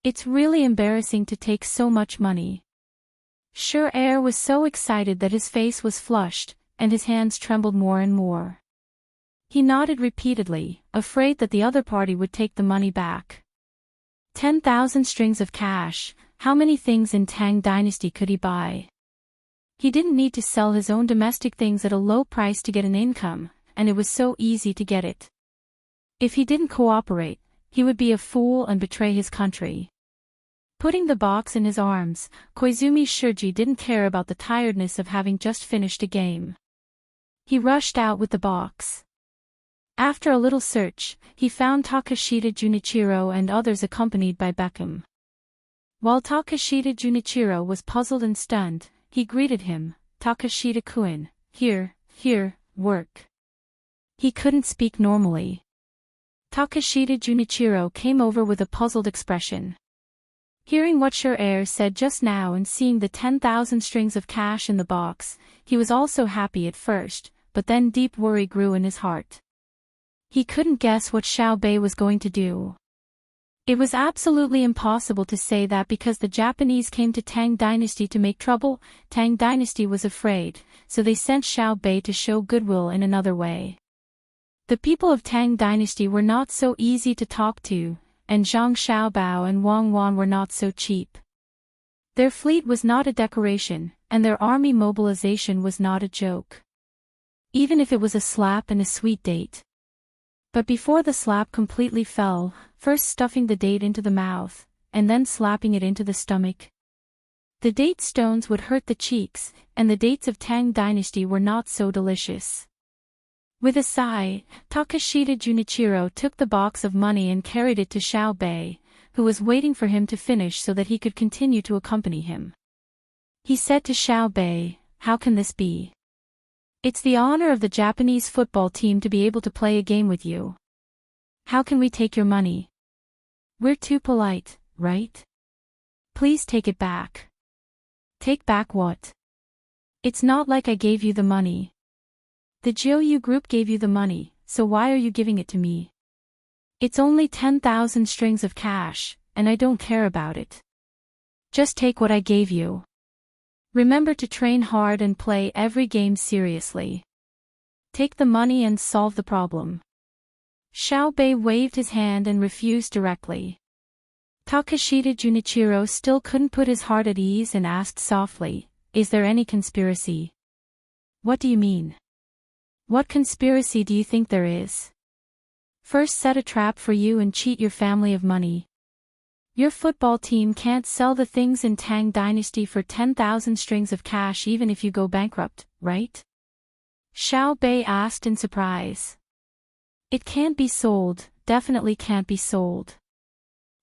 It's really embarrassing to take so much money." Sure Air was so excited that his face was flushed, and his hands trembled more and more. He nodded repeatedly, afraid that the other party would take the money back. 10,000 strings of cash, how many things in Tang Dynasty could he buy? He didn't need to sell his own domestic things at a low price to get an income, and it was so easy to get it. If he didn't cooperate, he would be a fool and betray his country. Putting the box in his arms, Koizumi Shirji didn't care about the tiredness of having just finished a game. He rushed out with the box. After a little search, he found Takashita Junichiro and others accompanied by Beckham. While Takashita Junichiro was puzzled and stunned, he greeted him, "Takashita-kun, here, work." He couldn't speak normally. Takashita Junichiro came over with a puzzled expression. Hearing what Sure Air said just now and seeing the 10,000 strings of cash in the box, he was also happy at first, but then deep worry grew in his heart. He couldn't guess what Xiao Bei was going to do. It was absolutely impossible to say that because the Japanese came to Tang Dynasty to make trouble, Tang Dynasty was afraid, so they sent Xiao Bei to show goodwill in another way. The people of Tang Dynasty were not so easy to talk to, and Zhang Xiaobao and Wang Wan were not so cheap. Their fleet was not a decoration, and their army mobilization was not a joke. even if it was a slap and a sweet date. But before the slap completely fell, first stuffing the date into the mouth, and then slapping it into the stomach. The date stones would hurt the cheeks, and the dates of Tang dynasty were not so delicious. With a sigh, Takashita Junichiro took the box of money and carried it to Xiao Bei, who was waiting for him to finish so that he could continue to accompany him. He said to Xiao Bei, "How can this be? It's the honor of the Japanese football team to be able to play a game with you. How can we take your money? We're too polite, right? Please take it back." "Take back what? It's not like I gave you the money. The Jiu group gave you the money, so why are you giving it to me? It's only 10,000 strings of cash, and I don't care about it. Just take what I gave you. Remember to train hard and play every game seriously. Take the money and solve the problem." Xiao Bei waved his hand and refused directly. Takashita Junichiro still couldn't put his heart at ease and asked softly, "Is there any conspiracy?" "What do you mean? What conspiracy do you think there is? First set a trap for you and cheat your family of money. Your football team can't sell the things in Tang Dynasty for 10,000 strings of cash even if you go bankrupt, right?" Xiao Bei asked in surprise. "It can't be sold, definitely can't be sold."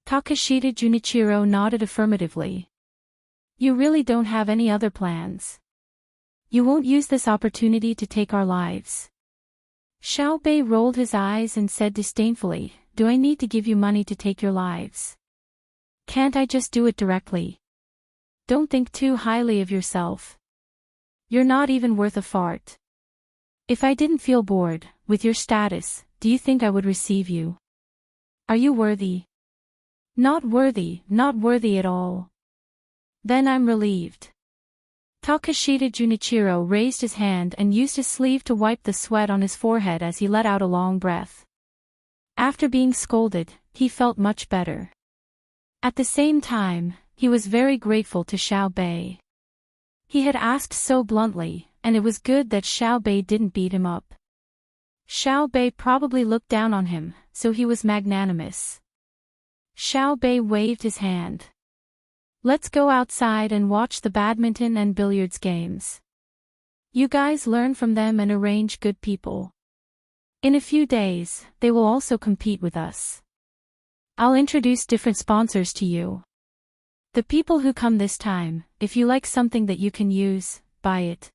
Takashita Junichiro nodded affirmatively. "You really don't have any other plans? You won't use this opportunity to take our lives?" Xiao Bei rolled his eyes and said disdainfully, "Do I need to give you money to take your lives? Can't I just do it directly? Don't think too highly of yourself. You're not even worth a fart. If I didn't feel bored, with your status, do you think I would receive you? Are you worthy? Not worthy, not worthy at all. Then I'm relieved." Takashita Junichiro raised his hand and used his sleeve to wipe the sweat on his forehead as he let out a long breath. After being scolded, he felt much better. At the same time, he was very grateful to Xiao Bei. He had asked so bluntly, and it was good that Xiao Bei didn't beat him up. Xiao Bei probably looked down on him, so he was magnanimous. Xiao Bei waved his hand. "Let's go outside and watch the badminton and billiards games. You guys learn from them and arrange good people. In a few days, they will also compete with us. I'll introduce different sponsors to you. The people who come this time, if you like something that you can use, buy it.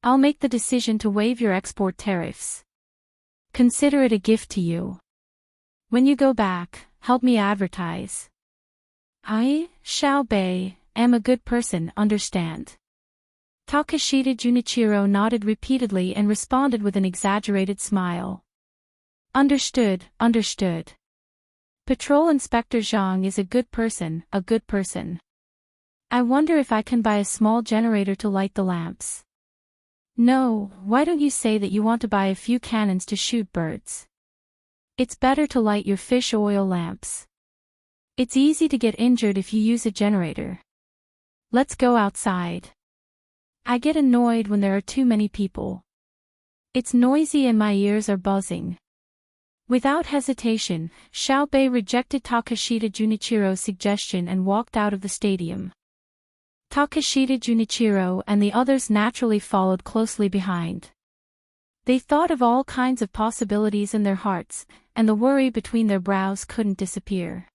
I'll make the decision to waive your export tariffs. Consider it a gift to you. When you go back, help me advertise. I, Xiao Bei, am a good person, understand?" Takashita Junichiro nodded repeatedly and responded with an exaggerated smile. "Understood, understood. Patrol Inspector Zhang is a good person, a good person. I wonder if I can buy a small generator to light the lamps." "No, why don't you say that you want to buy a few cannons to shoot birds? It's better to light your fish oil lamps. It's easy to get injured if you use a generator. Let's go outside. I get annoyed when there are too many people. It's noisy and my ears are buzzing." Without hesitation, Xiao Bei rejected Takashita Junichiro's suggestion and walked out of the stadium. Takashita Junichiro and the others naturally followed closely behind. They thought of all kinds of possibilities in their hearts, and the worry between their brows couldn't disappear.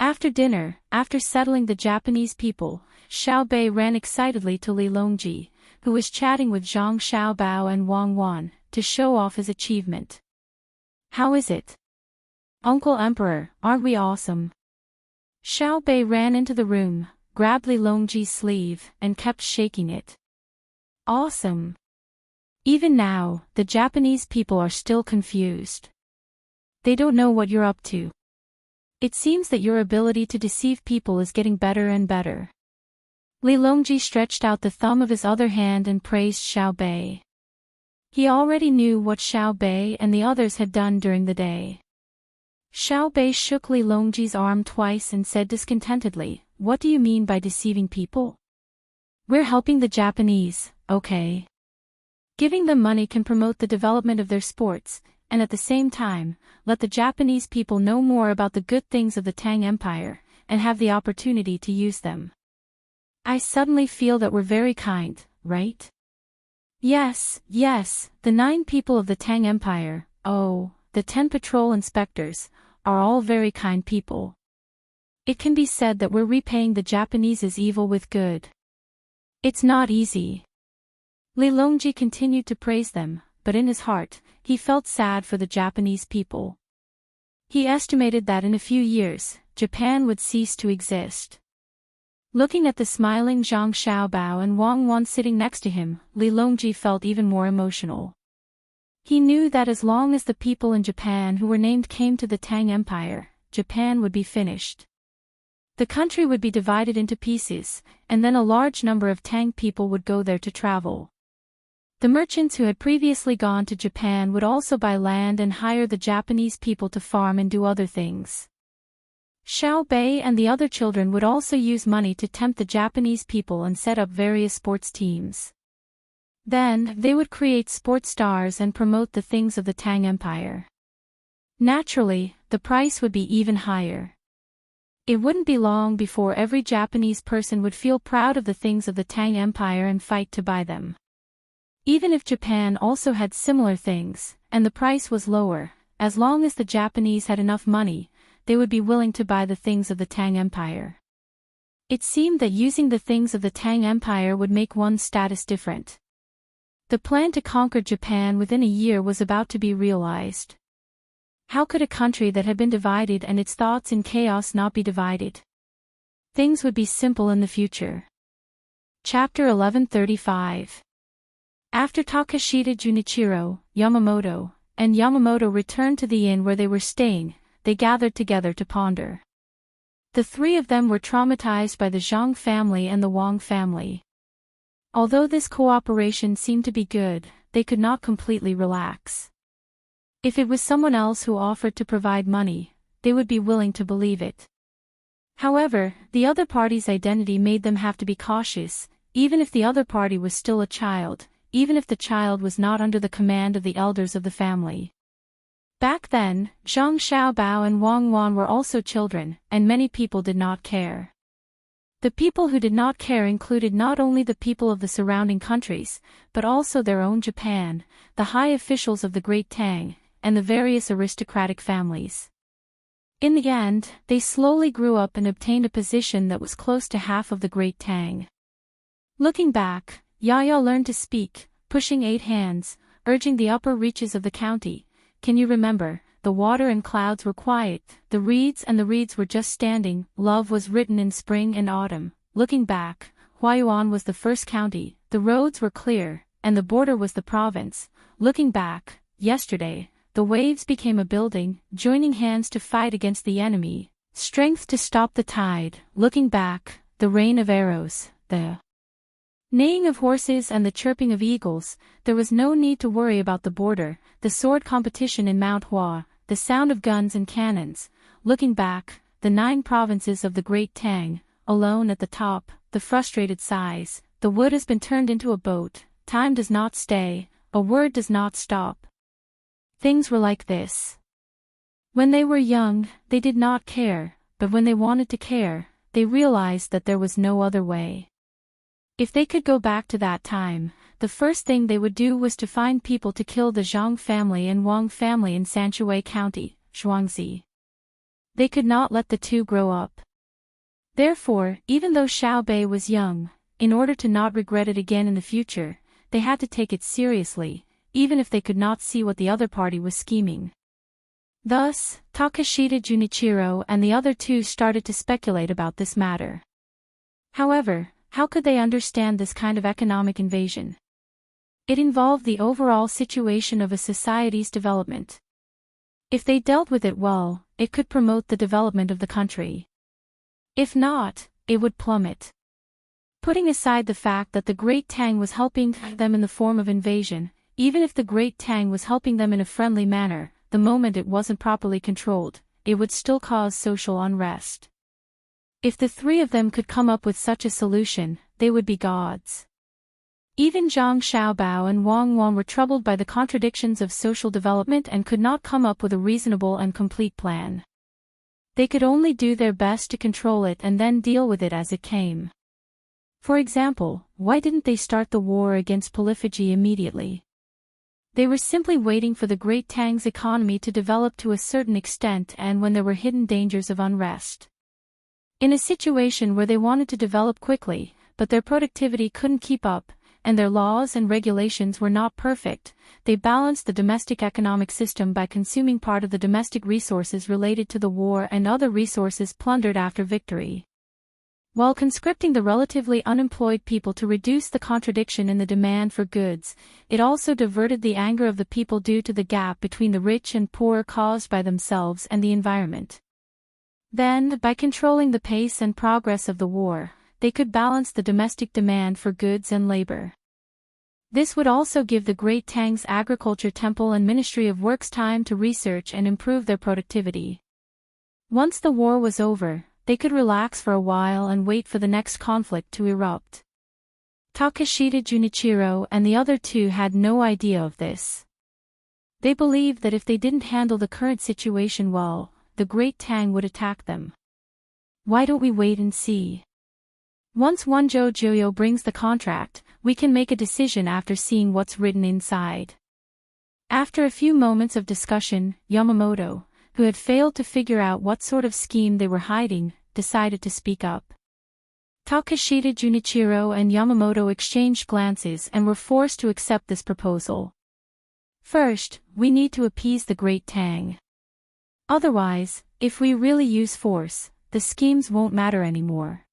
After dinner, after settling the Japanese people, Xiao Bei ran excitedly to Li Longji, who was chatting with Zhang Xiaobao and Wang Wan, to show off his achievement. "How is it? Uncle Emperor, aren't we awesome?" Xiao Bei ran into the room, grabbed Li Longji's sleeve, and kept shaking it. "Awesome. Even now, the Japanese people are still confused. They don't know what you're up to. It seems that your ability to deceive people is getting better and better." Li Longji stretched out the thumb of his other hand and praised Xiao Bei. He already knew what Xiao Bei and the others had done during the day. Xiao Bei shook Li Longji's arm twice and said discontentedly, "What do you mean by deceiving people? We're helping the Japanese, okay? Giving them money can promote the development of their sports, and at the same time, let the Japanese people know more about the good things of the Tang Empire, and have the opportunity to use them. I suddenly feel that we're very kind, right? Yes, the 9 people of the Tang Empire, the 10 patrol inspectors, are all very kind people. It can be said that we're repaying the Japanese's evil with good. It's not easy. Li Longji continued to praise them, but in his heart, he felt sad for the Japanese people. He estimated that in a few years, Japan would cease to exist. Looking at the smiling Zhang Xiaobao and Wang Wan sitting next to him, Li Longji felt even more emotional. He knew that as long as the people in Japan who were named came to the Tang Empire, Japan would be finished. The country would be divided into pieces, and then a large number of Tang people would go there to travel. The merchants who had previously gone to Japan would also buy land and hire the Japanese people to farm and do other things. Xiao Bei and the other children would also use money to tempt the Japanese people and set up various sports teams. Then, they would create sports stars and promote the things of the Tang Empire. Naturally, the price would be even higher. It wouldn't be long before every Japanese person would feel proud of the things of the Tang Empire and fight to buy them. Even if Japan also had similar things, and the price was lower, as long as the Japanese had enough money, they would be willing to buy the things of the Tang Empire. It seemed that using the things of the Tang Empire would make one's status different. The plan to conquer Japan within a year was about to be realized. How could a country that had been divided and its thoughts in chaos not be divided? Things would be simple in the future. Chapter 1135. After Takashita Junichiro, Yamamoto, and Yamamoto returned to the inn where they were staying, they gathered together to ponder. The 3 of them were traumatized by the Zhang family and the Wang family. Although this cooperation seemed to be good, they could not completely relax. If it was someone else who offered to provide money, they would be willing to believe it. However, the other party's identity made them have to be cautious, even if the other party was still a child, even if the child was not under the command of the elders of the family. Back then, Zhang Xiaobao and Wang Wan were also children, and many people did not care. The people who did not care included not only the people of the surrounding countries, but also their own Japan, the high officials of the Great Tang, and the various aristocratic families. In the end, they slowly grew up and obtained a position that was close to half of the Great Tang. Looking back, Yaya learned to speak, pushing 8 hands, urging the upper reaches of the county. Can you remember? The water and clouds were quiet, the reeds were just standing, love was written in spring and autumn. Looking back, Huayuan was the first county, the roads were clear, and the border was the province. Looking back, yesterday, the waves became a building, joining hands to fight against the enemy, strength to stop the tide. Looking back, the rain of arrows, the neighing of horses and the chirping of eagles. There was no need to worry about the border, the sword competition in Mount Hua, the sound of guns and cannons. Looking back, the 9 provinces of the Great Tang, alone at the top, the frustrated sighs. The wood has been turned into a boat, time does not stay, a word does not stop. Things were like this. When they were young, they did not care, but when they wanted to care, they realized that there was no other way. If they could go back to that time, the first thing they would do was to find people to kill the Zhang family and Wang family in Sanshui County, Zhuangzi. They could not let the 2 grow up. Therefore, even though Xiao Bei was young, in order to not regret it again in the future, they had to take it seriously, even if they could not see what the other party was scheming. Thus, Takashita Junichiro and the other 2 started to speculate about this matter. However, how could they understand this kind of economic invasion? It involved the overall situation of a society's development. If they dealt with it well, it could promote the development of the country. If not, it would plummet. Putting aside the fact that the Great Tang was helping them in the form of invasion, even if the Great Tang was helping them in a friendly manner, the moment it wasn't properly controlled, it would still cause social unrest. If the 3 of them could come up with such a solution, they would be gods. Even Zhang Xiaobao and Wang Wan were troubled by the contradictions of social development and could not come up with a reasonable and complete plan. They could only do their best to control it and then deal with it as it came. For example, why didn't they start the war against polyphagy immediately? They were simply waiting for the Great Tang's economy to develop to a certain extent and when there were hidden dangers of unrest. In a situation where they wanted to develop quickly, but their productivity couldn't keep up, and their laws and regulations were not perfect, they balanced the domestic economic system by consuming part of the domestic resources related to the war and other resources plundered after victory. While conscripting the relatively unemployed people to reduce the contradiction in the demand for goods, it also diverted the anger of the people due to the gap between the rich and poor caused by themselves and the environment. Then, by controlling the pace and progress of the war, they could balance the domestic demand for goods and labor. This would also give the Great Tang's Agriculture Temple and Ministry of Works time to research and improve their productivity. Once the war was over, they could relax for a while and wait for the next conflict to erupt. Takeshita Junichiro and the other two had no idea of this. They believed that if they didn't handle the current situation well, the Great Tang would attack them. Why don't we wait and see? Once Wonjo Joyo brings the contract, we can make a decision after seeing what's written inside. After a few moments of discussion, Yamamoto, who had failed to figure out what sort of scheme they were hiding, decided to speak up. Takeshita Junichiro and Yamamoto exchanged glances and were forced to accept this proposal. First, we need to appease the Great Tang. Otherwise, if we really use force, the schemes won't matter anymore.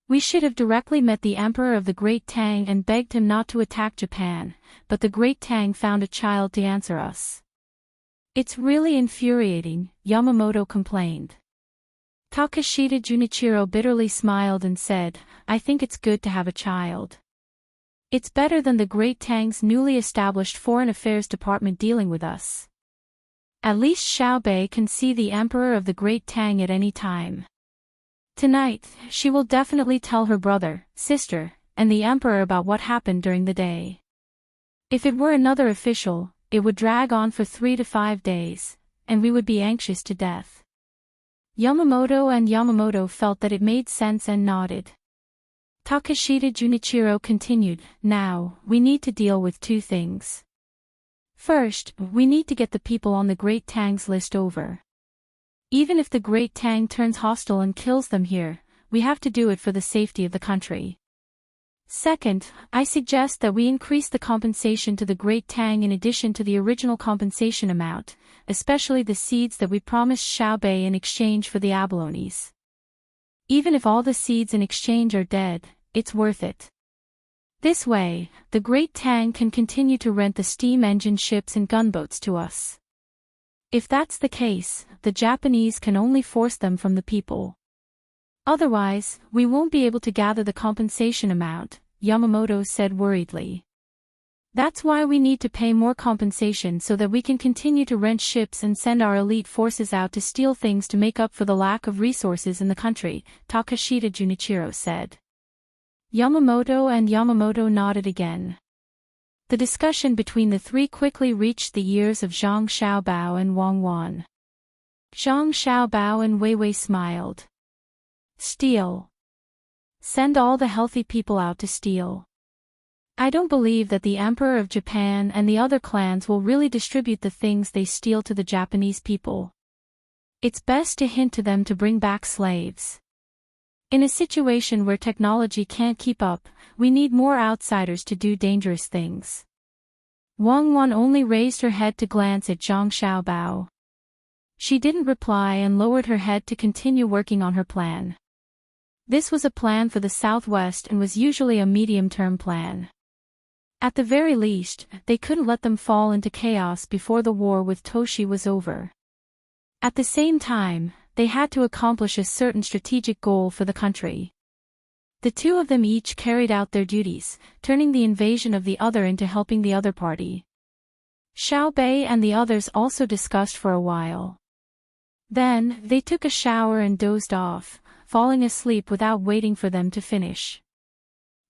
We should have directly met the Emperor of the Great Tang and begged him not to attack Japan, but the Great Tang found a child to answer us. It's really infuriating, Yamamoto complained. Takeshita Junichiro bitterly smiled and said, I think it's good to have a child. It's better than the Great Tang's newly established Foreign Affairs Department dealing with us. At least Xiaobei can see the Emperor of the Great Tang at any time. Tonight, she will definitely tell her brother, sister, and the Emperor about what happened during the day. If it were another official, it would drag on for 3 to 5 days, and we would be anxious to death. Yamamoto felt that it made sense and nodded. Takeshita Junichiro continued, now, we need to deal with 2 things. First, we need to get the people on the Great Tang's list over. Even if the Great Tang turns hostile and kills them here, we have to do it for the safety of the country. Second, I suggest that we increase the compensation to the Great Tang in addition to the original compensation amount, especially the seeds that we promised Xiaobei in exchange for the abalones. Even if all the seeds in exchange are dead, it's worth it. This way, the Great Tang can continue to rent the steam engine ships and gunboats to us. If that's the case, the Japanese can only force them from the people. Otherwise, we won't be able to gather the compensation amount, Yamamoto said worriedly. That's why we need to pay more compensation so that we can continue to rent ships and send our elite forces out to steal things to make up for the lack of resources in the country, Takeshita Junichiro said. Yamamoto nodded again. The discussion between the 3 quickly reached the ears of Zhang Xiaobao and Wang Wan. Zhang Xiaobao and Weiwei smiled. Steal. Send all the healthy people out to steal. I don't believe that the Emperor of Japan and the other clans will really distribute the things they steal to the Japanese people. It's best to hint to them to bring back slaves. In a situation where technology can't keep up, we need more outsiders to do dangerous things. Wang Wan only raised her head to glance at Zhang Xiaobao. She didn't reply and lowered her head to continue working on her plan. This was a plan for the Southwest and was usually a medium-term plan. At the very least, they couldn't let them fall into chaos before the war with Toshi was over. At the same time, they had to accomplish a certain strategic goal for the country. The 2 of them each carried out their duties, turning the invasion of the other into helping the other party. Xiaobei and the others also discussed for a while. Then, they took a shower and dozed off, falling asleep without waiting for them to finish.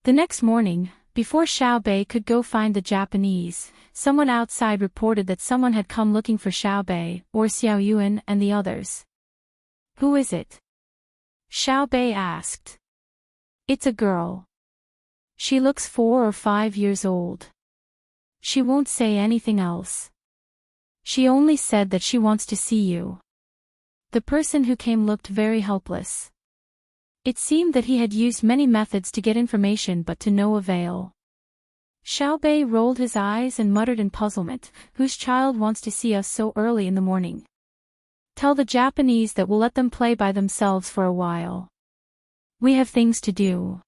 The next morning, Before Xiaobei could go find the Japanese, someone outside reported that someone had come looking for Xiaobei, or Xiao Yuan and the others. Who is it? Xiaobei asked. It's a girl. She looks 4 or 5 years old. She won't say anything else. She only said that she wants to see you. The person who came looked very helpless. It seemed that he had used many methods to get information but to no avail. Xiaobei rolled his eyes and muttered in puzzlement, whose child wants to see us so early in the morning? Tell the Japanese that we'll let them play by themselves for a while. We have things to do.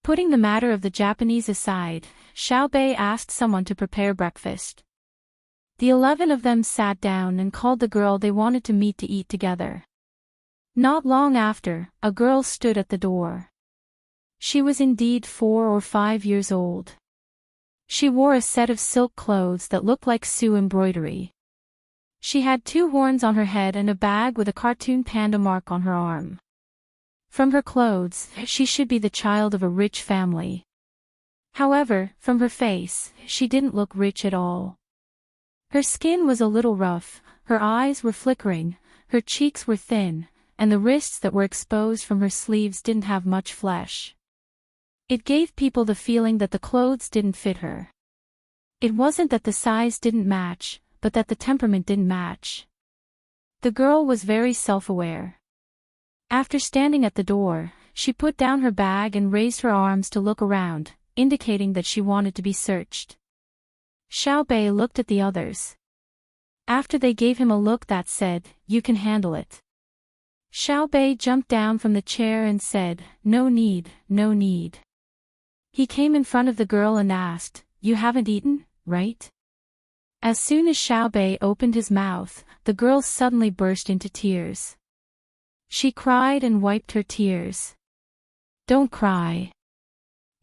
Putting the matter of the Japanese aside, Xiaobei asked someone to prepare breakfast. The 11 of them sat down and called the girl they wanted to meet to eat together. Not long after, a girl stood at the door. She was indeed 4 or 5 years old. She wore a set of silk clothes that looked like Sioux embroidery. She had 2 horns on her head and a bag with a cartoon panda mark on her arm. From her clothes, she should be the child of a rich family. However, from her face, she didn't look rich at all. Her skin was a little rough, her eyes were flickering, her cheeks were thin, and the wrists that were exposed from her sleeves didn't have much flesh. It gave people the feeling that the clothes didn't fit her. It wasn't that the size didn't match, but that the temperament didn't match. The girl was very self-aware. After standing at the door, she put down her bag and raised her arms to look around, indicating that she wanted to be searched. Xiaobei looked at the others. After they gave him a look that said, "You can handle it." Xiaobei jumped down from the chair and said, "No need, no need." He came in front of the girl and asked, "You haven't eaten, right?" As soon as Xiaobei opened his mouth, the girl suddenly burst into tears. She cried and wiped her tears. "Don't cry.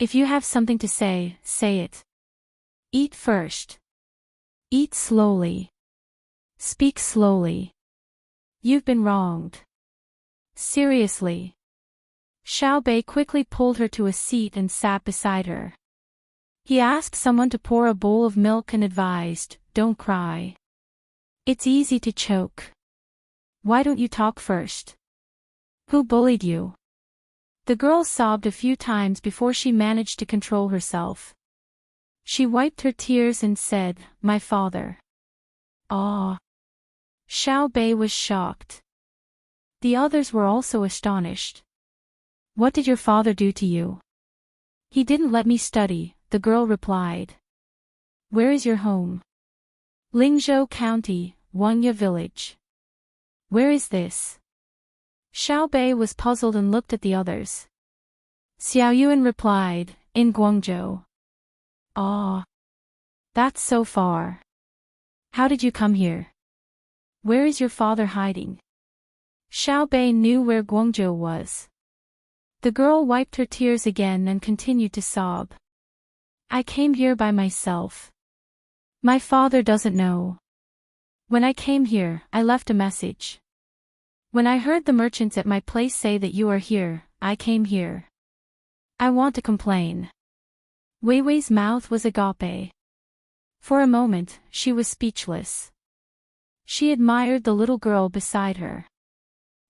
If you have something to say, say it. Eat first. Eat slowly. Speak slowly. You've been wronged. Seriously." Xiaobei quickly pulled her to a seat and sat beside her. He asked someone to pour a bowl of milk and advised, "Don't cry. It's easy to choke. Why don't you talk first? Who bullied you?" The girl sobbed a few times before she managed to control herself. She wiped her tears and said, "My father." "Ah." Xiaobei was shocked. The others were also astonished. "What did your father do to you?" "He didn't let me study," the girl replied. "Where is your home?" "Lingzhou County, Wangya Village." "Where is this?" Xiaobei was puzzled and looked at the others. Xiao Yuan replied, "In Guangzhou." "Ah. That's so far. How did you come here? Where is your father hiding?" Xiaobei knew where Guangzhou was. The girl wiped her tears again and continued to sob. "I came here by myself. My father doesn't know. When I came here, I left a message. When I heard the merchants at my place say that you are here, I came here. I want to complain." Wei Wei's mouth was agape. For a moment, she was speechless. She admired the little girl beside her.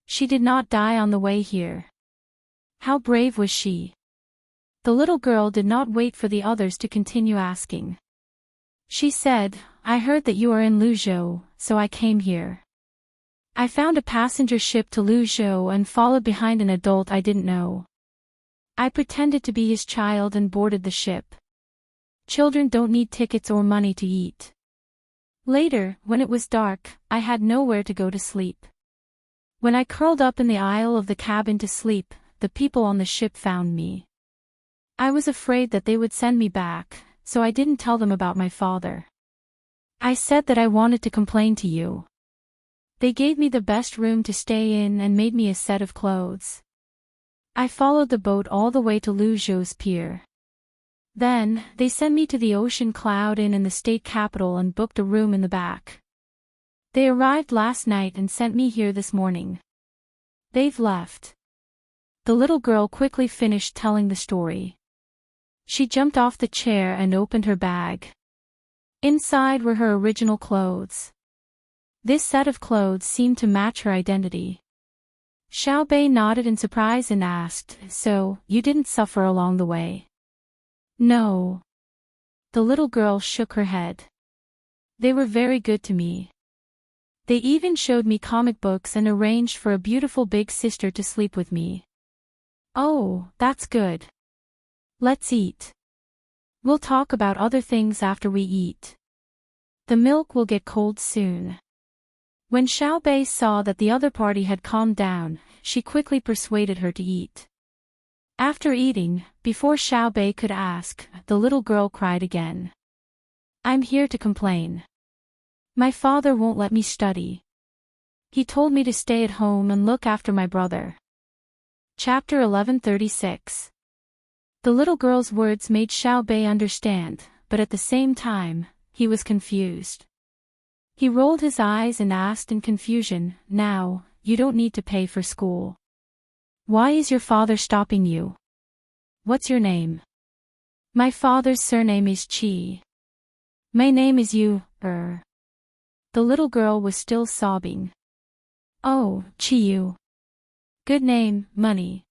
She did not die on the way here. How brave was she? The little girl did not wait for the others to continue asking. She said, "I heard that you are in Luzhou, so I came here. I found a passenger ship to Luzhou and followed behind an adult I didn't know. I pretended to be his child and boarded the ship. Children don't need tickets or money to eat. Later, when it was dark, I had nowhere to go to sleep. When I curled up in the aisle of the cabin to sleep, the people on the ship found me. I was afraid that they would send me back, so I didn't tell them about my father. I said that I wanted to complain to you. They gave me the best room to stay in and made me a set of clothes. I followed the boat all the way to Luzhou's pier. Then, they sent me to the Ocean Cloud Inn in the state capital and booked a room in the back. They arrived last night and sent me here this morning. They've left." The little girl quickly finished telling the story. She jumped off the chair and opened her bag. Inside were her original clothes. This set of clothes seemed to match her identity. Xiaobei nodded in surprise and asked, "So, you didn't suffer along the way?" "No." The little girl shook her head. "They were very good to me. They even showed me comic books and arranged for a beautiful big sister to sleep with me." "Oh, that's good. Let's eat. We'll talk about other things after we eat. The milk will get cold soon." When Xiaobei saw that the other party had calmed down, she quickly persuaded her to eat. After eating, before Xiaobei could ask, the little girl cried again. "I'm here to complain. My father won't let me study. He told me to stay at home and look after my brother." Chapter 1136. The little girl's words made Xiaobei understand, but at the same time, he was confused. He rolled his eyes and asked in confusion, "Now, you don't need to pay for school. Why is your father stopping you? What's your name?" "My father's surname is Qi. My name is Yu. The little girl was still sobbing. "Oh, Qiyu. Good name, money.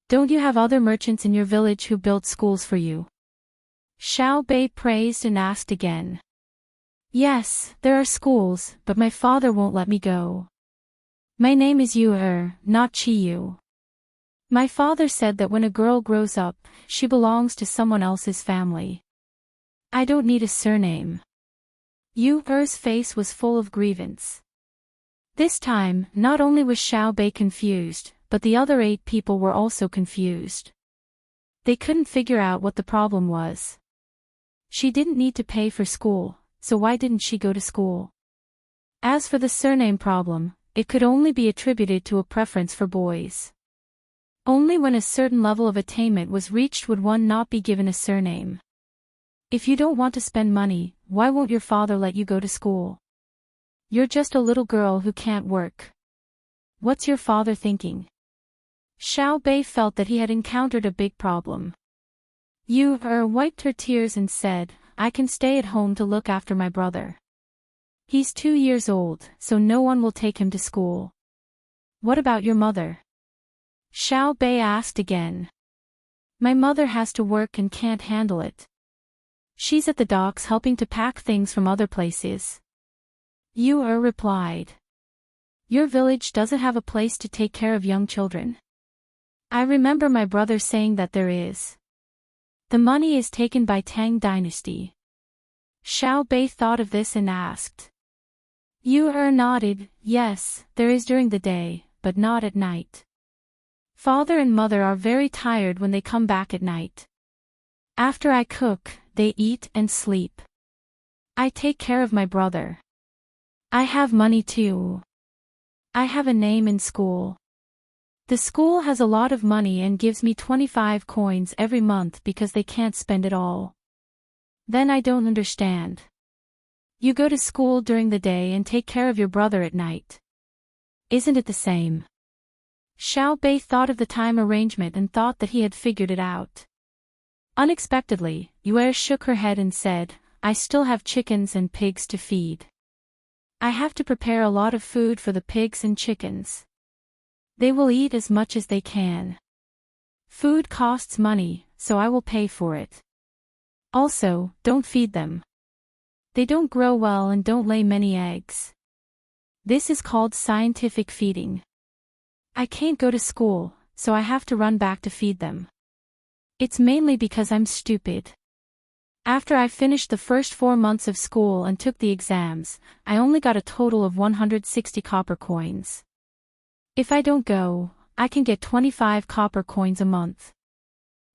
Don't you have other merchants in your village who built schools for you?" Xiaobei praised and asked again. "Yes, there are schools, but my father won't let me go. My name is Yu, not Qiyu. My father said that when a girl grows up, she belongs to someone else's family. I don't need a surname." Yu's face was full of grievance. This time, not only was Xiaobei confused, but the other 8 people were also confused. They couldn't figure out what the problem was. She didn't need to pay for school, so why didn't she go to school? As for the surname problem, it could only be attributed to a preference for boys. Only when a certain level of attainment was reached would one not be given a surname. If you don't want to spend money, why won't your father let you go to school? You're just a little girl who can't work. What's your father thinking? Xiaobei felt that he had encountered a big problem. Yu wiped her tears and said, "I can stay at home to look after my brother. He's 2 years old, so no one will take him to school." "What about your mother?" Xiaobei asked again. "My mother has to work and can't handle it. She's at the docks helping to pack things from other places." Yu replied. "Your village doesn't have a place to take care of young children?" "I remember my brother saying that there is. The money is taken by Tang dynasty." Xiaobei thought of this and asked. Yu nodded, "Yes, there is during the day, but not at night. Father and mother are very tired when they come back at night. After I cook, they eat and sleep. I take care of my brother. I have money too. I have a name in school. The school has a lot of money and gives me 25 coins every month because they can't spend it all. Then I don't understand. You go to school during the day and take care of your brother at night. Isn't it the same?" Xiaobei thought of the time arrangement and thought that he had figured it out. Unexpectedly, Yu shook her head and said, "I still have chickens and pigs to feed. I have to prepare a lot of food for the pigs and chickens. They will eat as much as they can. Food costs money, so I will pay for it. Also, don't feed them. They don't grow well and don't lay many eggs. This is called scientific feeding. I can't go to school, so I have to run back to feed them. It's mainly because I'm stupid. After I finished the first 4 months of school and took the exams, I only got a total of 160 copper coins. If I don't go, I can get 25 copper coins a month.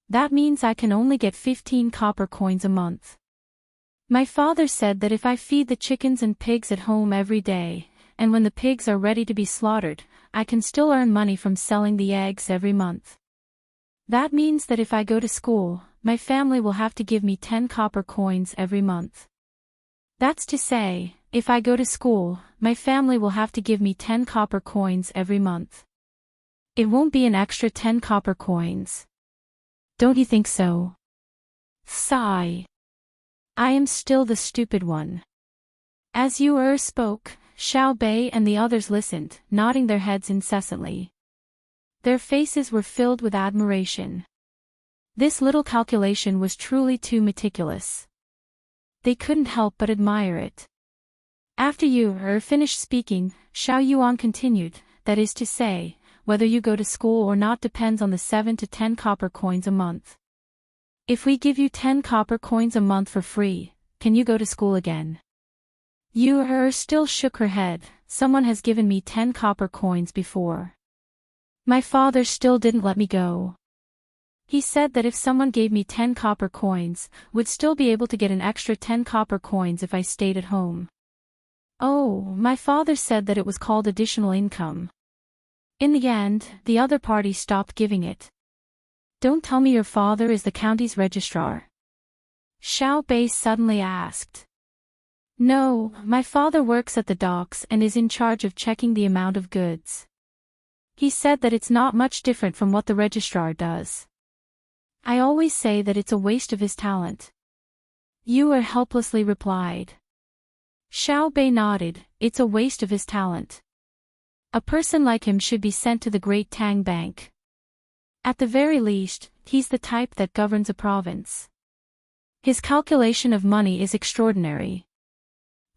That means I can only get 15 copper coins a month. My father said that if I feed the chickens and pigs at home every day, and when the pigs are ready to be slaughtered, I can still earn money from selling the eggs every month. That means that if I go to school, my family will have to give me 10 copper coins every month. That's to say, if I go to school, my family will have to give me 10 copper coins every month. It won't be an extra 10 copper coins. Don't you think so?" Sigh. I am still the stupid one. As Yu spoke, Xiao Bei and the others listened, nodding their heads incessantly. Their faces were filled with admiration. This little calculation was truly too meticulous. They couldn't help but admire it. After Yu finished speaking, Xiao Yuan continued, that is to say, whether you go to school or not depends on the 7 to 10 copper coins a month. If we give you 10 copper coins a month for free, can you go to school again? Yu still shook her head. Someone has given me 10 copper coins before. My father still didn't let me go. He said that if someone gave me 10 copper coins, would still be able to get an extra 10 copper coins if I stayed at home. Oh, my father said that it was called additional income. In the end, the other party stopped giving it. Don't tell me your father is the county's registrar? Xiao Bei suddenly asked. No, my father works at the docks and is in charge of checking the amount of goods. He said that it's not much different from what the registrar does. I always say that it's a waste of his talent. Yu helplessly replied. Xiao Bei nodded, it's a waste of his talent. A person like him should be sent to the great Tang Bank. At the very least, he's the type that governs a province. His calculation of money is extraordinary.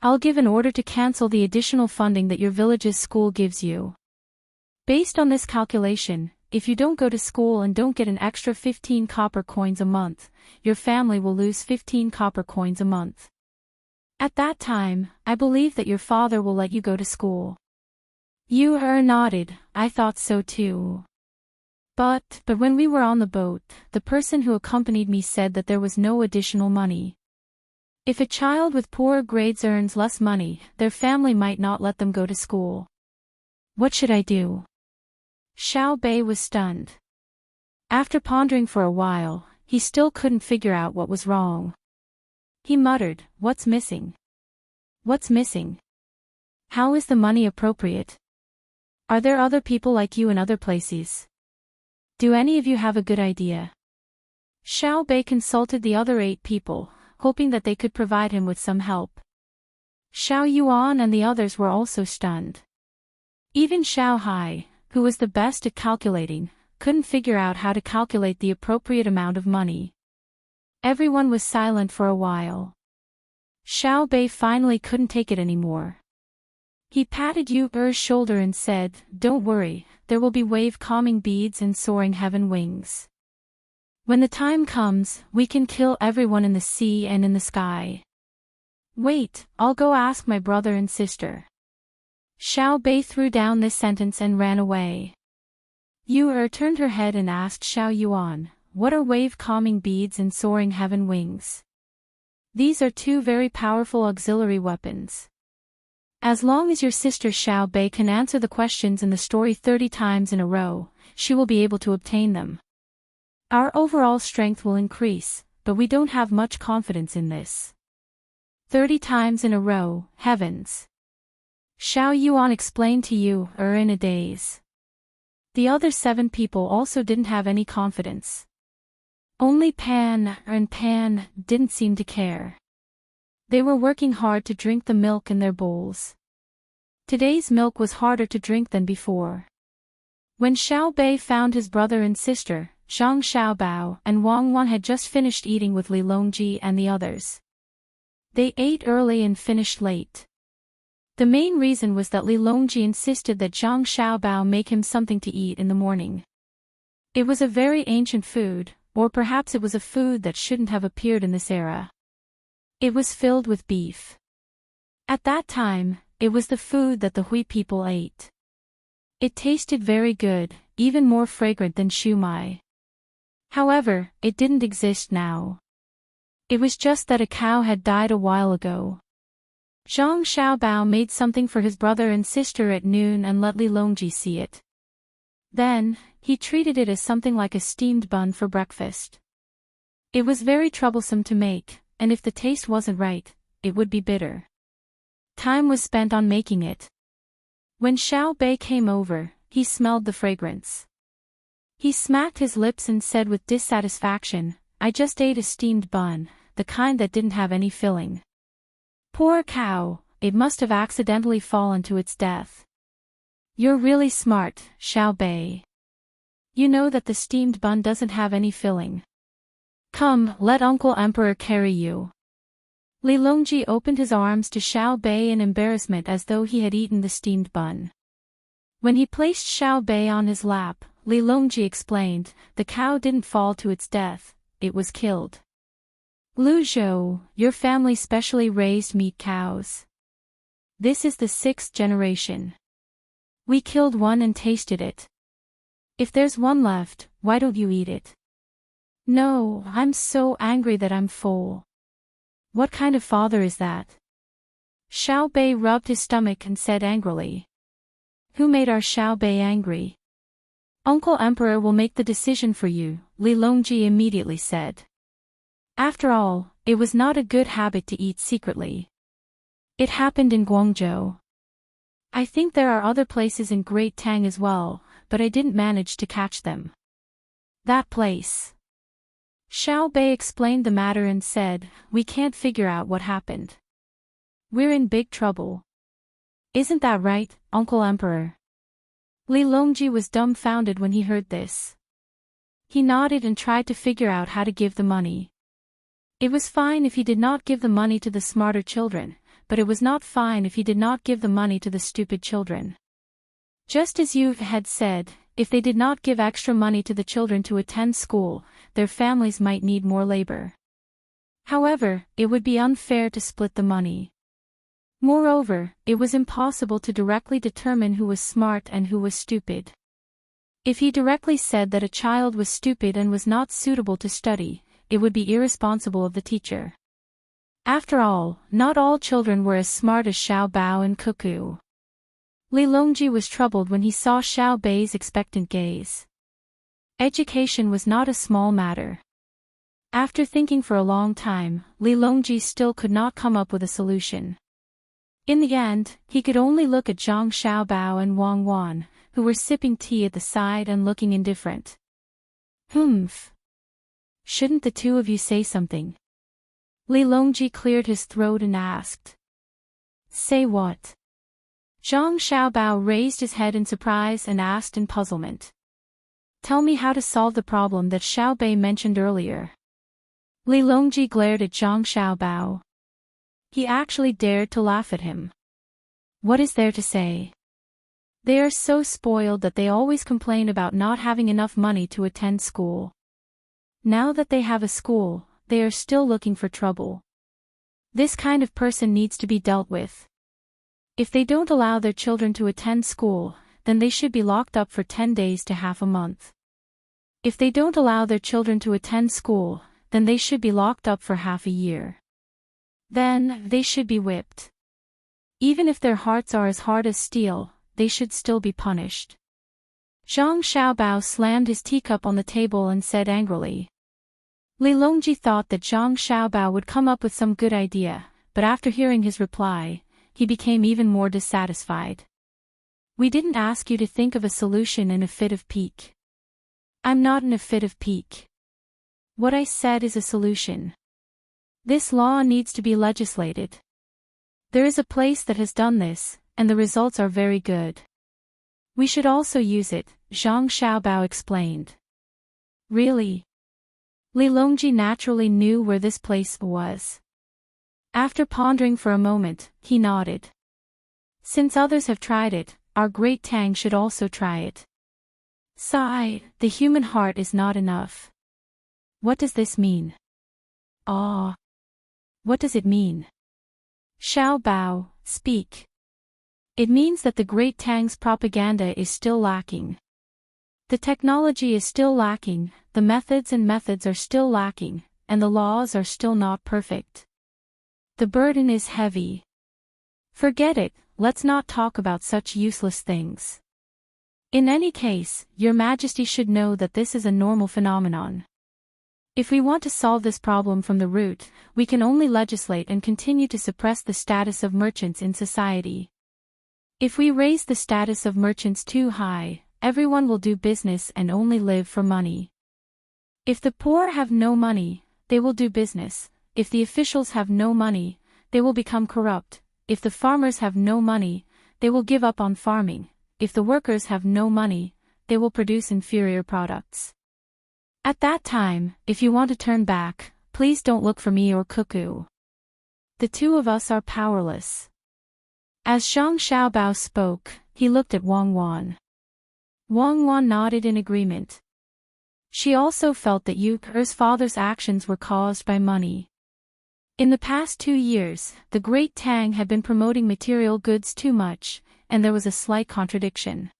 I'll give an order to cancel the additional funding that your village's school gives you. Based on this calculation, if you don't go to school and don't get an extra 15 copper coins a month, your family will lose 15 copper coins a month. At that time, I believe that your father will let you go to school. Yu nodded, I thought so too. But when we were on the boat, the person who accompanied me said that there was no additional money. If a child with poorer grades earns less money, their family might not let them go to school. What should I do? Xiao Bei was stunned. After pondering for a while, he still couldn't figure out what was wrong. He muttered, what's missing? What's missing? How is the money appropriate? Are there other people like you in other places? Do any of you have a good idea? Xiao Bei consulted the other 8 people, hoping that they could provide him with some help. Xiao Yuan and the others were also stunned. Even Xiao Hai, who was the best at calculating, couldn't figure out how to calculate the appropriate amount of money. Everyone was silent for a while. Xiao Bei finally couldn't take it anymore. He patted Yu's shoulder and said, don't worry, there will be wave-calming beads and soaring heaven wings. When the time comes, we can kill everyone in the sea and in the sky. Wait, I'll go ask my brother and sister. Xiao Bei threw down this sentence and ran away. Yu turned her head and asked Xiao Yuan, what are wave-calming beads and soaring heaven wings? These are 2 very powerful auxiliary weapons. As long as your sister Xiao Bei can answer the questions in the story 30 times in a row, she will be able to obtain them. Our overall strength will increase, but we don't have much confidence in this. 30 times in a row, heavens. Xiao Yuan explained to Yu in a daze. The other 7 people also didn't have any confidence. Only Pan and Pan didn't seem to care. They were working hard to drink the milk in their bowls. Today's milk was harder to drink than before. When Xiao Bei found his brother and sister, Zhang Xiaobao and Wang Wan had just finished eating with Li Longji and the others. They ate early and finished late. The main reason was that Li Longji insisted that Zhang Xiaobao make him something to eat in the morning. It was a very ancient food, or perhaps it was a food that shouldn't have appeared in this era. It was filled with beef. At that time, it was the food that the Hui people ate. It tasted very good, even more fragrant than shumai. However, it didn't exist now. It was just that a cow had died a while ago. Zhang Xiaobao made something for his brother and sister at noon and let Li Longji see it. Then, he treated it as something like a steamed bun for breakfast. It was very troublesome to make, and if the taste wasn't right, it would be bitter. Time was spent on making it. When Xiao Bei came over, he smelled the fragrance. He smacked his lips and said with dissatisfaction, I just ate a steamed bun, the kind that didn't have any filling. Poor cow, it must have accidentally fallen to its death. You're really smart, Xiao Bei. You know that the steamed bun doesn't have any filling. Come, let Uncle Emperor carry you. Li Longji opened his arms to Xiao Bei in embarrassment as though he had eaten the steamed bun. When he placed Xiao Bei on his lap, Li Longji explained, the cow didn't fall to its death, it was killed. Lu Zhou, your family specially raised meat cows. This is the 6th generation. We killed one and tasted it. If there's one left, why don't you eat it? No, I'm so angry that I'm full. What kind of father is that? Xiao Bei rubbed his stomach and said angrily. Who made our Xiao Bei angry? Uncle Emperor will make the decision for you, Li Longji immediately said. After all, it was not a good habit to eat secretly. It happened in Guangzhou. I think there are other places in Great Tang as well, but I didn't manage to catch them. That place. Xiao Bei explained the matter and said, we can't figure out what happened. We're in big trouble. Isn't that right, Uncle Emperor? Li Longji was dumbfounded when he heard this. He nodded and tried to figure out how to give the money. It was fine if he did not give the money to the smarter children, but it was not fine if he did not give the money to the stupid children. Just as you had said, if they did not give extra money to the children to attend school, their families might need more labor. However, it would be unfair to split the money. Moreover, it was impossible to directly determine who was smart and who was stupid. If he directly said that a child was stupid and was not suitable to study, it would be irresponsible of the teacher. After all, not all children were as smart as Xiao Bao and Cuckoo. Li Longji was troubled when he saw Xiao Bei's expectant gaze. Education was not a small matter. After thinking for a long time, Li Longji still could not come up with a solution. In the end, he could only look at Zhang Xiaobao and Wang Wan, who were sipping tea at the side and looking indifferent. Humph. Shouldn't the two of you say something? Li Longji cleared his throat and asked. Say what? Zhang Xiaobao raised his head in surprise and asked in puzzlement. Tell me how to solve the problem that Xiao Bei mentioned earlier. Li Longji glared at Zhang Xiaobao. He actually dared to laugh at him. What is there to say? They are so spoiled that they always complain about not having enough money to attend school. Now that they have a school, they are still looking for trouble. This kind of person needs to be dealt with. If they don't allow their children to attend school, then they should be locked up for 10 days to half a month. If they don't allow their children to attend school, then they should be locked up for half a year. Then, they should be whipped. Even if their hearts are as hard as steel, they should still be punished. Zhang Xiaobao slammed his teacup on the table and said angrily. Li Longji thought that Zhang Xiaobao would come up with some good idea, but after hearing his reply, he became even more dissatisfied. We didn't ask you to think of a solution in a fit of pique. I'm not in a fit of pique. What I said is a solution. This law needs to be legislated. There is a place that has done this, and the results are very good. We should also use it, Zhang Xiaobao explained. Really? Li Longji naturally knew where this place was. After pondering for a moment, he nodded. Since others have tried it, our great Tang should also try it. Sigh, the human heart is not enough. What does this mean? Ah. What does it mean? Xiao Bao, speak. It means that the great Tang's propaganda is still lacking. The technology is still lacking, the methods are still lacking, and the laws are still not perfect. The burden is heavy. Forget it, let's not talk about such useless things. In any case, Your Majesty should know that this is a normal phenomenon. If we want to solve this problem from the root, we can only legislate and continue to suppress the status of merchants in society. If we raise the status of merchants too high, everyone will do business and only live for money. If the poor have no money, they will do business. If the officials have no money, they will become corrupt. If the farmers have no money, they will give up on farming. If the workers have no money, they will produce inferior products. At that time, if you want to turn back, please don't look for me or Cuckoo. The two of us are powerless. As Zhang Xiaobao spoke, he looked at Wang Wan. Wang Wan nodded in agreement. She also felt that Yu Ke's father's actions were caused by money. In the past 2 years, the great Tang had been promoting material goods too much, and there was a slight contradiction.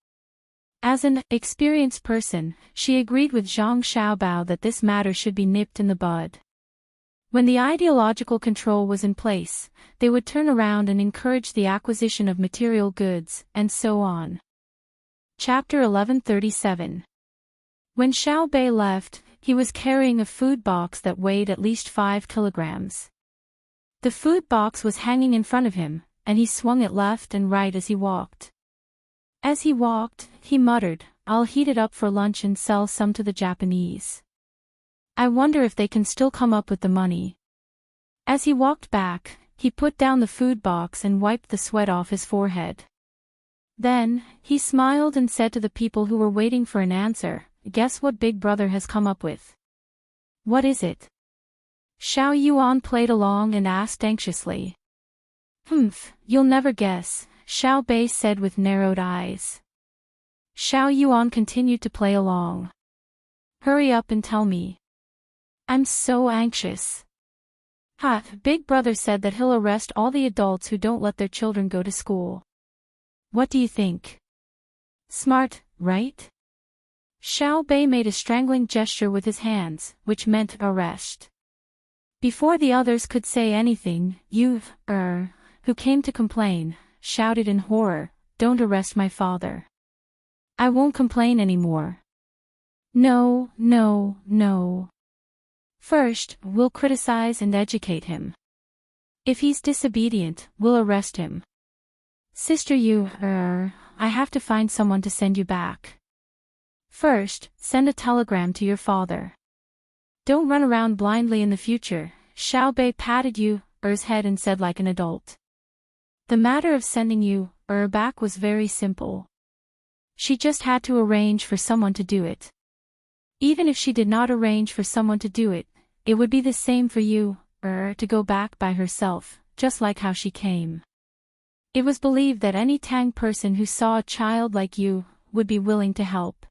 As an experienced person, she agreed with Zhang Xiaobao that this matter should be nipped in the bud. When the ideological control was in place, they would turn around and encourage the acquisition of material goods, and so on. Chapter 1137. When Xiao Bei left, he was carrying a food box that weighed at least 5 kilograms. The food box was hanging in front of him, and he swung it left and right as he walked. As he walked, he muttered, "I'll heat it up for lunch and sell some to the Japanese. I wonder if they can still come up with the money." As he walked back, he put down the food box and wiped the sweat off his forehead. Then, he smiled and said to the people who were waiting for an answer, "Guess what Big Brother has come up with?" "What is it?" Xiao Yuan played along and asked anxiously. "Humph, you'll never guess," Xiao Bei said with narrowed eyes. Xiao Yuan continued to play along. "Hurry up and tell me. I'm so anxious." "Ha, Big Brother said that he'll arrest all the adults who don't let their children go to school. What do you think? Smart, right?" Xiao Bei made a strangling gesture with his hands, which meant arrest. Before the others could say anything, Yu, who came to complain, shouted in horror, "Don't arrest my father. I won't complain anymore. No, no, no. First, we'll criticize and educate him. If he's disobedient, we'll arrest him. Sister Yu, I have to find someone to send you back. First, send a telegram to your father. Don't run around blindly in the future." Xiao Bei patted Yu's head and said like an adult. The matter of sending Yu back was very simple. She just had to arrange for someone to do it. Even if she did not arrange for someone to do it, it would be the same for Yu to go back by herself, just like how she came. It was believed that any Tang person who saw a child like Yu would be willing to help.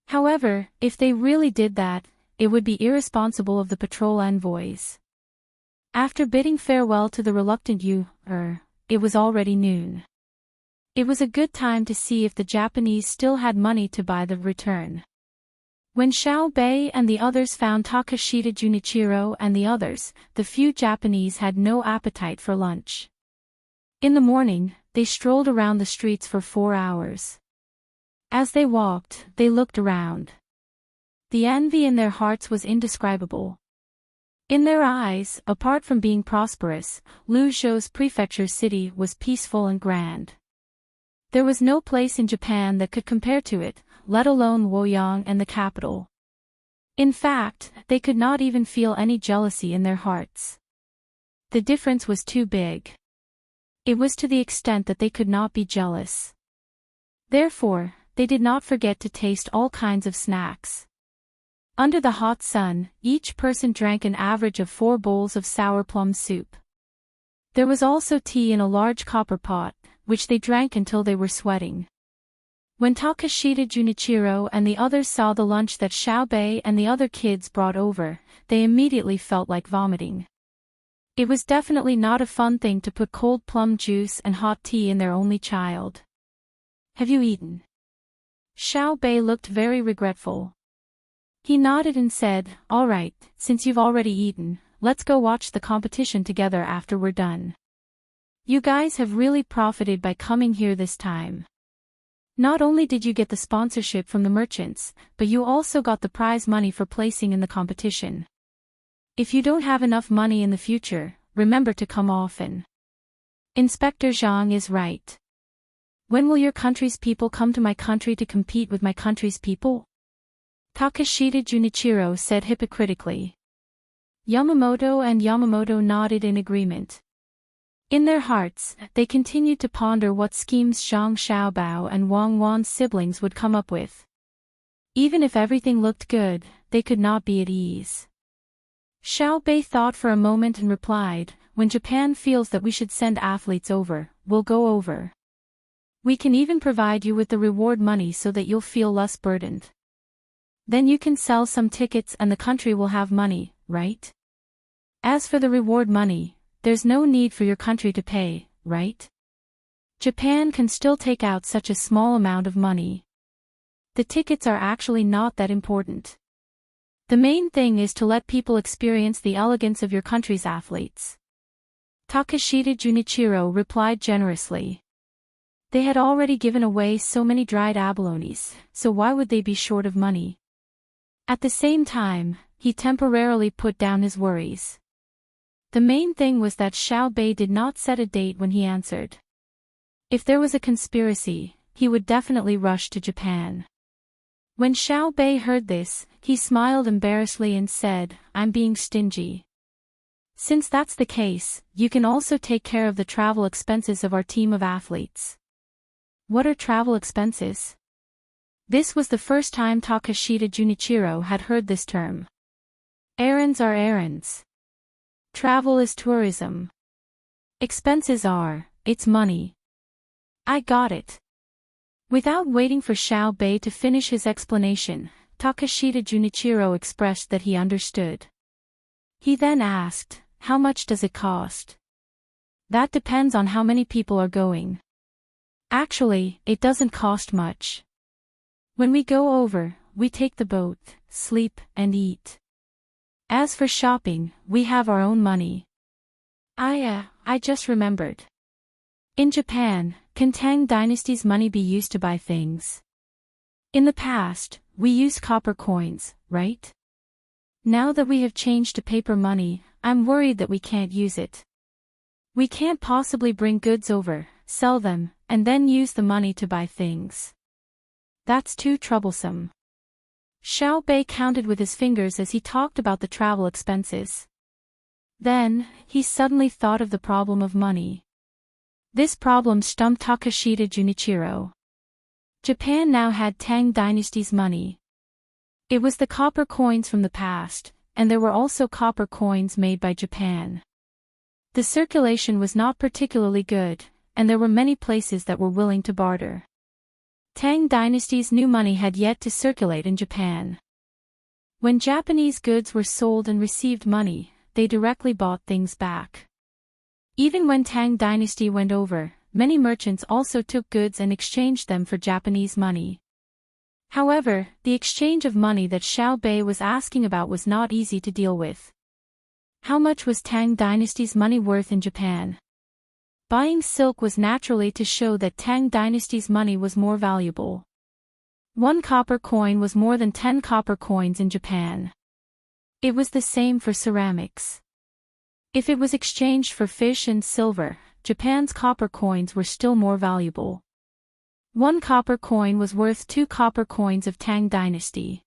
However, if they really did that, it would be irresponsible of the patrol envoys. After bidding farewell to the reluctant Yu, it was already noon. It was a good time to see if the Japanese still had money to buy the return. When Xiao Bei and the others found Takashita Junichiro and the others, the few Japanese had no appetite for lunch. In the morning, they strolled around the streets for 4 hours. As they walked, they looked around. The envy in their hearts was indescribable. In their eyes, apart from being prosperous, Luzhou's prefecture city was peaceful and grand. There was no place in Japan that could compare to it, let alone Luoyang and the capital. In fact, they could not even feel any jealousy in their hearts. The difference was too big. It was to the extent that they could not be jealous. Therefore, they did not forget to taste all kinds of snacks. Under the hot sun, each person drank an average of 4 bowls of sour plum soup. There was also tea in a large copper pot, which they drank until they were sweating. When Takashita Junichiro and the others saw the lunch that Xiao Bei and the other kids brought over, they immediately felt like vomiting. It was definitely not a fun thing to put cold plum juice and hot tea in their only child. "Have you eaten?" Xiao Bei looked very regretful. He nodded and said, "All right, since you've already eaten, let's go watch the competition together after we're done. You guys have really profited by coming here this time. Not only did you get the sponsorship from the merchants, but you also got the prize money for placing in the competition. If you don't have enough money in the future, remember to come often. Inspector Zhang is right. When will your country's people come to my country to compete with my country's people?" Takashita Junichiro said hypocritically. Yamamoto and Yamamoto nodded in agreement. In their hearts, they continued to ponder what schemes Zhang Xiaobao and Wang Wan's siblings would come up with. Even if everything looked good, they could not be at ease. Xiao Bei thought for a moment and replied, when Japan feels that we should send athletes over, we'll go over. We can even provide you with the reward money so that you'll feel less burdened. Then you can sell some tickets and the country will have money, right? As for the reward money, there's no need for your country to pay, right? Japan can still take out such a small amount of money. The tickets are actually not that important. The main thing is to let people experience the elegance of your country's athletes. Takashita Junichiro replied generously. They had already given away so many dried abalones, so why would they be short of money? At the same time, he temporarily put down his worries. The main thing was that Xiao Bei did not set a date when he answered. If there was a conspiracy, he would definitely rush to Japan. When Xiao Bei heard this, he smiled embarrassedly and said, I'm being stingy. Since that's the case, you can also take care of the travel expenses of our team of athletes. What are travel expenses? This was the first time Takashita Junichiro had heard this term. Errands are errands. Travel is tourism. Expenses are, it's money. I got it. Without waiting for Xiao Bei to finish his explanation, Takashita Junichiro expressed that he understood. He then asked, how much does it cost? That depends on how many people are going. Actually, it doesn't cost much. When we go over, we take the boat, sleep, and eat. As for shopping, we have our own money. I just remembered. In Japan, can Tang Dynasty's money be used to buy things? In the past, we used copper coins, right? Now that we have changed to paper money, I'm worried that we can't use it. We can't possibly bring goods over, sell them, and then use the money to buy things. That's too troublesome. Xiao Bei counted with his fingers as he talked about the travel expenses. Then, he suddenly thought of the problem of money. This problem stumped Takashita Junichiro. Japan now had Tang Dynasty's money. It was the copper coins from the past, and there were also copper coins made by Japan. The circulation was not particularly good, and there were many places that were willing to barter. Tang Dynasty's new money had yet to circulate in Japan. When Japanese goods were sold and received money, they directly bought things back. Even when Tang Dynasty went over, many merchants also took goods and exchanged them for Japanese money. However, the exchange of money that Xiao Bei was asking about was not easy to deal with. How much was Tang Dynasty's money worth in Japan? Buying silk was naturally to show that Tang Dynasty's money was more valuable. 1 copper coin was more than 10 copper coins in Japan. It was the same for ceramics. If it was exchanged for fish and silver, Japan's copper coins were still more valuable. 1 copper coin was worth 2 copper coins of Tang Dynasty.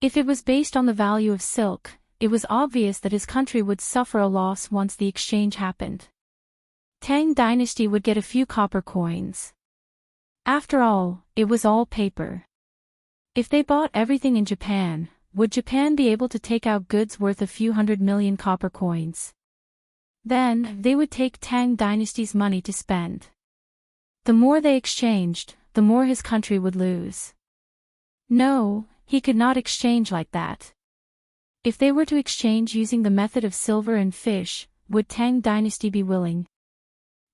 If it was based on the value of silk, it was obvious that his country would suffer a loss once the exchange happened. Tang Dynasty would get a few copper coins. After all, it was all paper. If they bought everything in Japan, would Japan be able to take out goods worth a few 100 million copper coins? Then, they would take Tang Dynasty's money to spend. The more they exchanged, the more his country would lose. No, he could not exchange like that. If they were to exchange using the method of silver and fish, would Tang Dynasty be willing?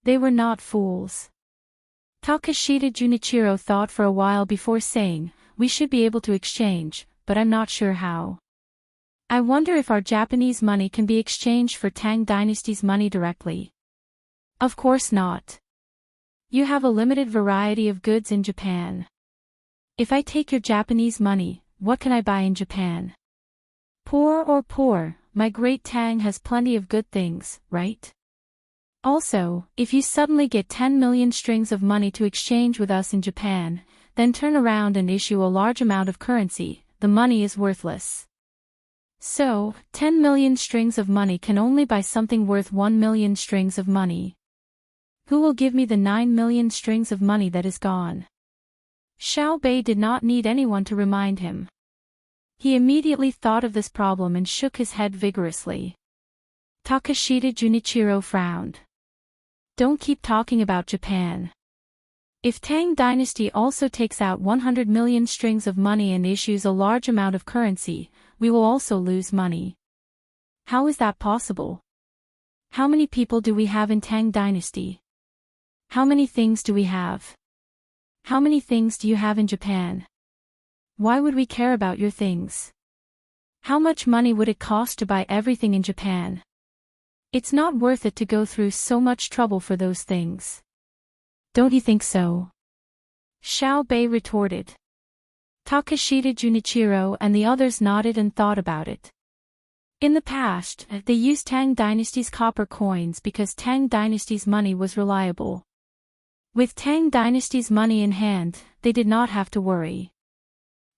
They were not fools. Takashita Junichiro thought for a while before saying, we should be able to exchange, but I'm not sure how. I wonder if our Japanese money can be exchanged for Tang Dynasty's money directly. Of course not. You have a limited variety of goods in Japan. If I take your Japanese money, what can I buy in Japan? Poor or poor, my great Tang has plenty of good things, right? Also, if you suddenly get 10 million strings of money to exchange with us in Japan, then turn around and issue a large amount of currency, the money is worthless. So, 10 million strings of money can only buy something worth 1 million strings of money. Who will give me the 9 million strings of money that is gone? Xiao Bei did not need anyone to remind him. He immediately thought of this problem and shook his head vigorously. Takashita Junichiro frowned. Don't keep talking about Japan. If Tang Dynasty also takes out 100 million strings of money and issues a large amount of currency, we will also lose money. How is that possible? How many people do we have in Tang Dynasty? How many things do we have? How many things do you have in Japan? Why would we care about your things? How much money would it cost to buy everything in Japan? It's not worth it to go through so much trouble for those things. Don't you think so? Xiao Bei retorted. Takashita Junichiro and the others nodded and thought about it. In the past, they used Tang Dynasty's copper coins because Tang Dynasty's money was reliable. With Tang Dynasty's money in hand, they did not have to worry.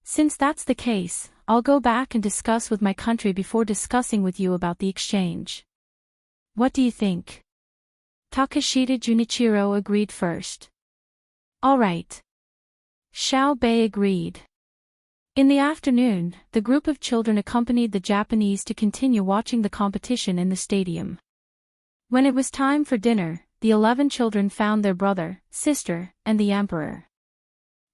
Since that's the case, I'll go back and discuss with my country before discussing with you about the exchange. What do you think? Takashita Junichiro agreed first. All right. Xiao Bei agreed. In the afternoon, the group of children accompanied the Japanese to continue watching the competition in the stadium. When it was time for dinner, the 11 children found their brother, sister, and the emperor.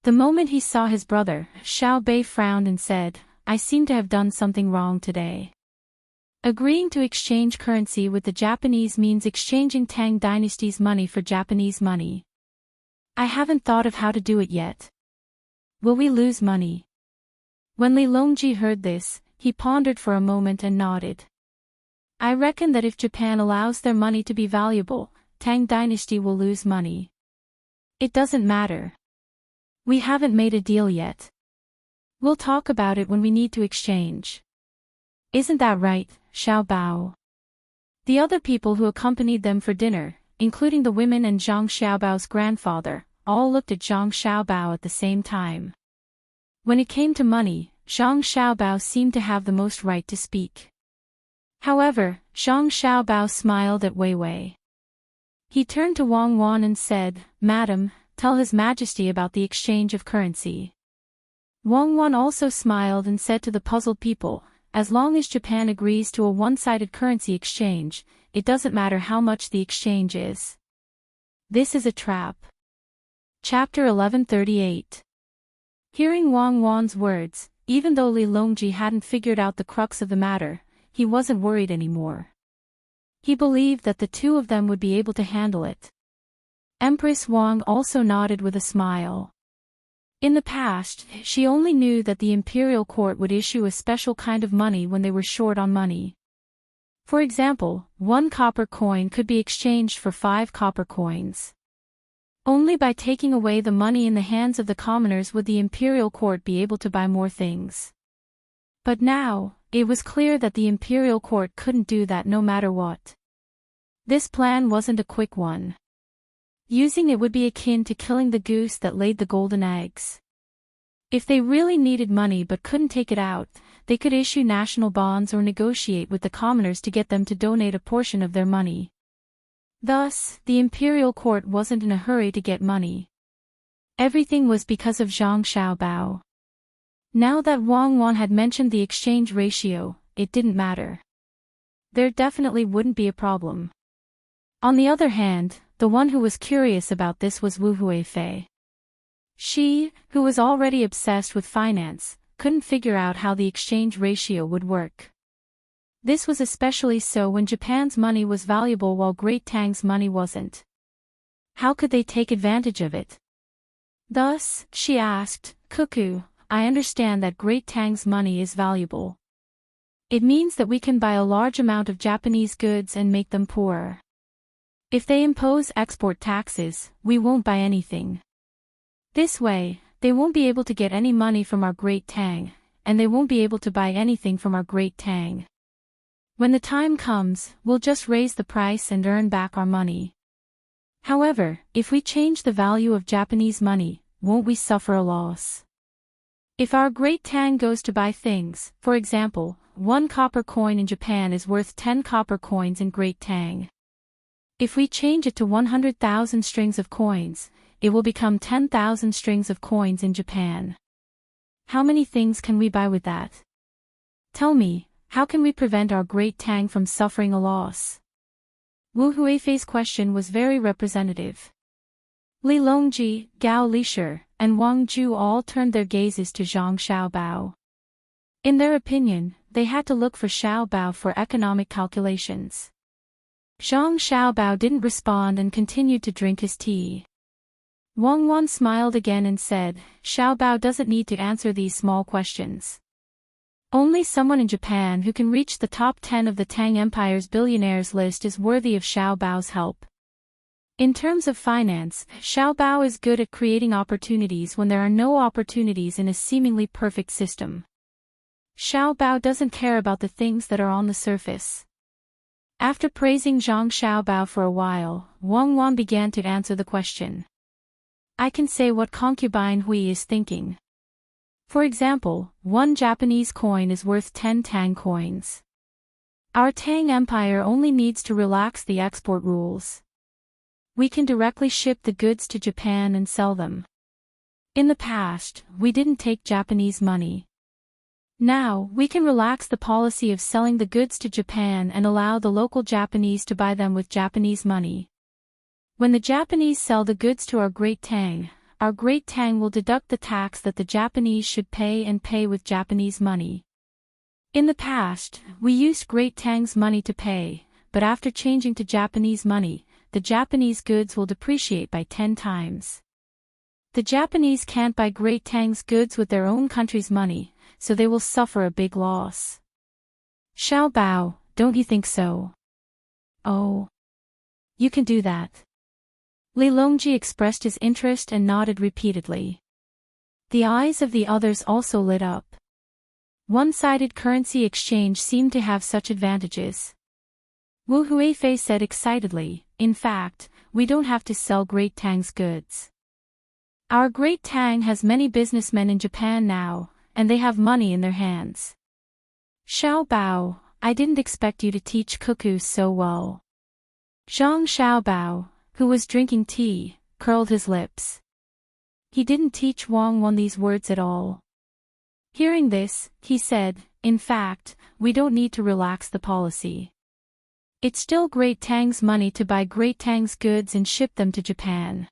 The moment he saw his brother, Xiao Bei frowned and said, I seem to have done something wrong today. Agreeing to exchange currency with the Japanese means exchanging Tang Dynasty's money for Japanese money. I haven't thought of how to do it yet. Will we lose money? When Li Longji heard this, he pondered for a moment and nodded. I reckon that if Japan allows their money to be valuable, Tang Dynasty will lose money. It doesn't matter. We haven't made a deal yet. We'll talk about it when we need to exchange. Isn't that right, Xiao Bao? The other people who accompanied them for dinner, including the women and Zhang Xiaobao's grandfather, all looked at Zhang Xiaobao at the same time. When it came to money, Zhang Xiaobao seemed to have the most right to speak. However, Zhang Xiaobao smiled at Wei Wei. He turned to Wang Wan and said, Madam, tell His Majesty about the exchange of currency. Wang Wan also smiled and said to the puzzled people, as long as Japan agrees to a one-sided currency exchange, it doesn't matter how much the exchange is. This is a trap. Chapter 1138. Hearing Wang Wan's words, even though Li Longji hadn't figured out the crux of the matter, he wasn't worried anymore. He believed that the two of them would be able to handle it. Empress Wang also nodded with a smile. In the past, she only knew that the imperial court would issue a special kind of money when they were short on money. For example, 1 copper coin could be exchanged for 5 copper coins. Only by taking away the money in the hands of the commoners would the imperial court be able to buy more things. But now, it was clear that the imperial court couldn't do that no matter what. This plan wasn't a quick one. Using it would be akin to killing the goose that laid the golden eggs. If they really needed money but couldn't take it out, they could issue national bonds or negotiate with the commoners to get them to donate a portion of their money. Thus, the imperial court wasn't in a hurry to get money. Everything was because of Zhang Xiaobao. Now that Wang Wan had mentioned the exchange ratio, it didn't matter. There definitely wouldn't be a problem. On the other hand, the one who was curious about this was Wu Huifei. She, who was already obsessed with finance, couldn't figure out how the exchange ratio would work. This was especially so when Japan's money was valuable while Great Tang's money wasn't. How could they take advantage of it? Thus, she asked, Cuckoo, I understand that Great Tang's money is valuable. It means that we can buy a large amount of Japanese goods and make them poorer. If they impose export taxes, we won't buy anything. This way, they won't be able to get any money from our Great Tang, and they won't be able to buy anything from our Great Tang. When the time comes, we'll just raise the price and earn back our money. However, if we change the value of Japanese money, won't we suffer a loss? If our Great Tang goes to buy things, for example, 1 copper coin in Japan is worth 10 copper coins in Great Tang. If we change it to 100,000 strings of coins, it will become 10,000 strings of coins in Japan. How many things can we buy with that? Tell me, how can we prevent our Great Tang from suffering a loss? Wu Huifei's question was very representative. Li Longji, Gao Lishir, and Wang Ju all turned their gazes to Zhang Xiaobao. In their opinion, they had to look for Xiaobao for economic calculations. Zhang Xiaobao didn't respond and continued to drink his tea. Wang Wan smiled again and said, Xiaobao doesn't need to answer these small questions. Only someone in Japan who can reach the top 10 of the Tang Empire's billionaires list is worthy of Xiaobao's help. In terms of finance, Xiaobao is good at creating opportunities when there are no opportunities in a seemingly perfect system. Xiaobao doesn't care about the things that are on the surface. After praising Zhang Xiaobao for a while, Wang Wan began to answer the question. I can say what concubine Hui is thinking. For example, 1 Japanese coin is worth 10 Tang coins. Our Tang Empire only needs to relax the export rules. We can directly ship the goods to Japan and sell them. In the past, we didn't take Japanese money. Now, we can relax the policy of selling the goods to Japan and allow the local Japanese to buy them with Japanese money. When the Japanese sell the goods to our Great Tang will deduct the tax that the Japanese should pay and pay with Japanese money. In the past, we used Great Tang's money to pay, but after changing to Japanese money, the Japanese goods will depreciate by 10 times. The Japanese can't buy Great Tang's goods with their own country's money, so they will suffer a big loss. Xiaobao, don't you think so? Oh. You can do that. Li Longji expressed his interest and nodded repeatedly. The eyes of the others also lit up. One-sided currency exchange seemed to have such advantages. Wu Huifei said excitedly, in fact, we don't have to sell Great Tang's goods. Our Great Tang has many businessmen in Japan now, and they have money in their hands. Xiaobao, I didn't expect you to teach cuckoo so well. Zhang Xiaobao, who was drinking tea, curled his lips. He didn't teach Wang Wan these words at all. Hearing this, he said, in fact, we don't need to relax the policy. It's still Great Tang's money to buy Great Tang's goods and ship them to Japan.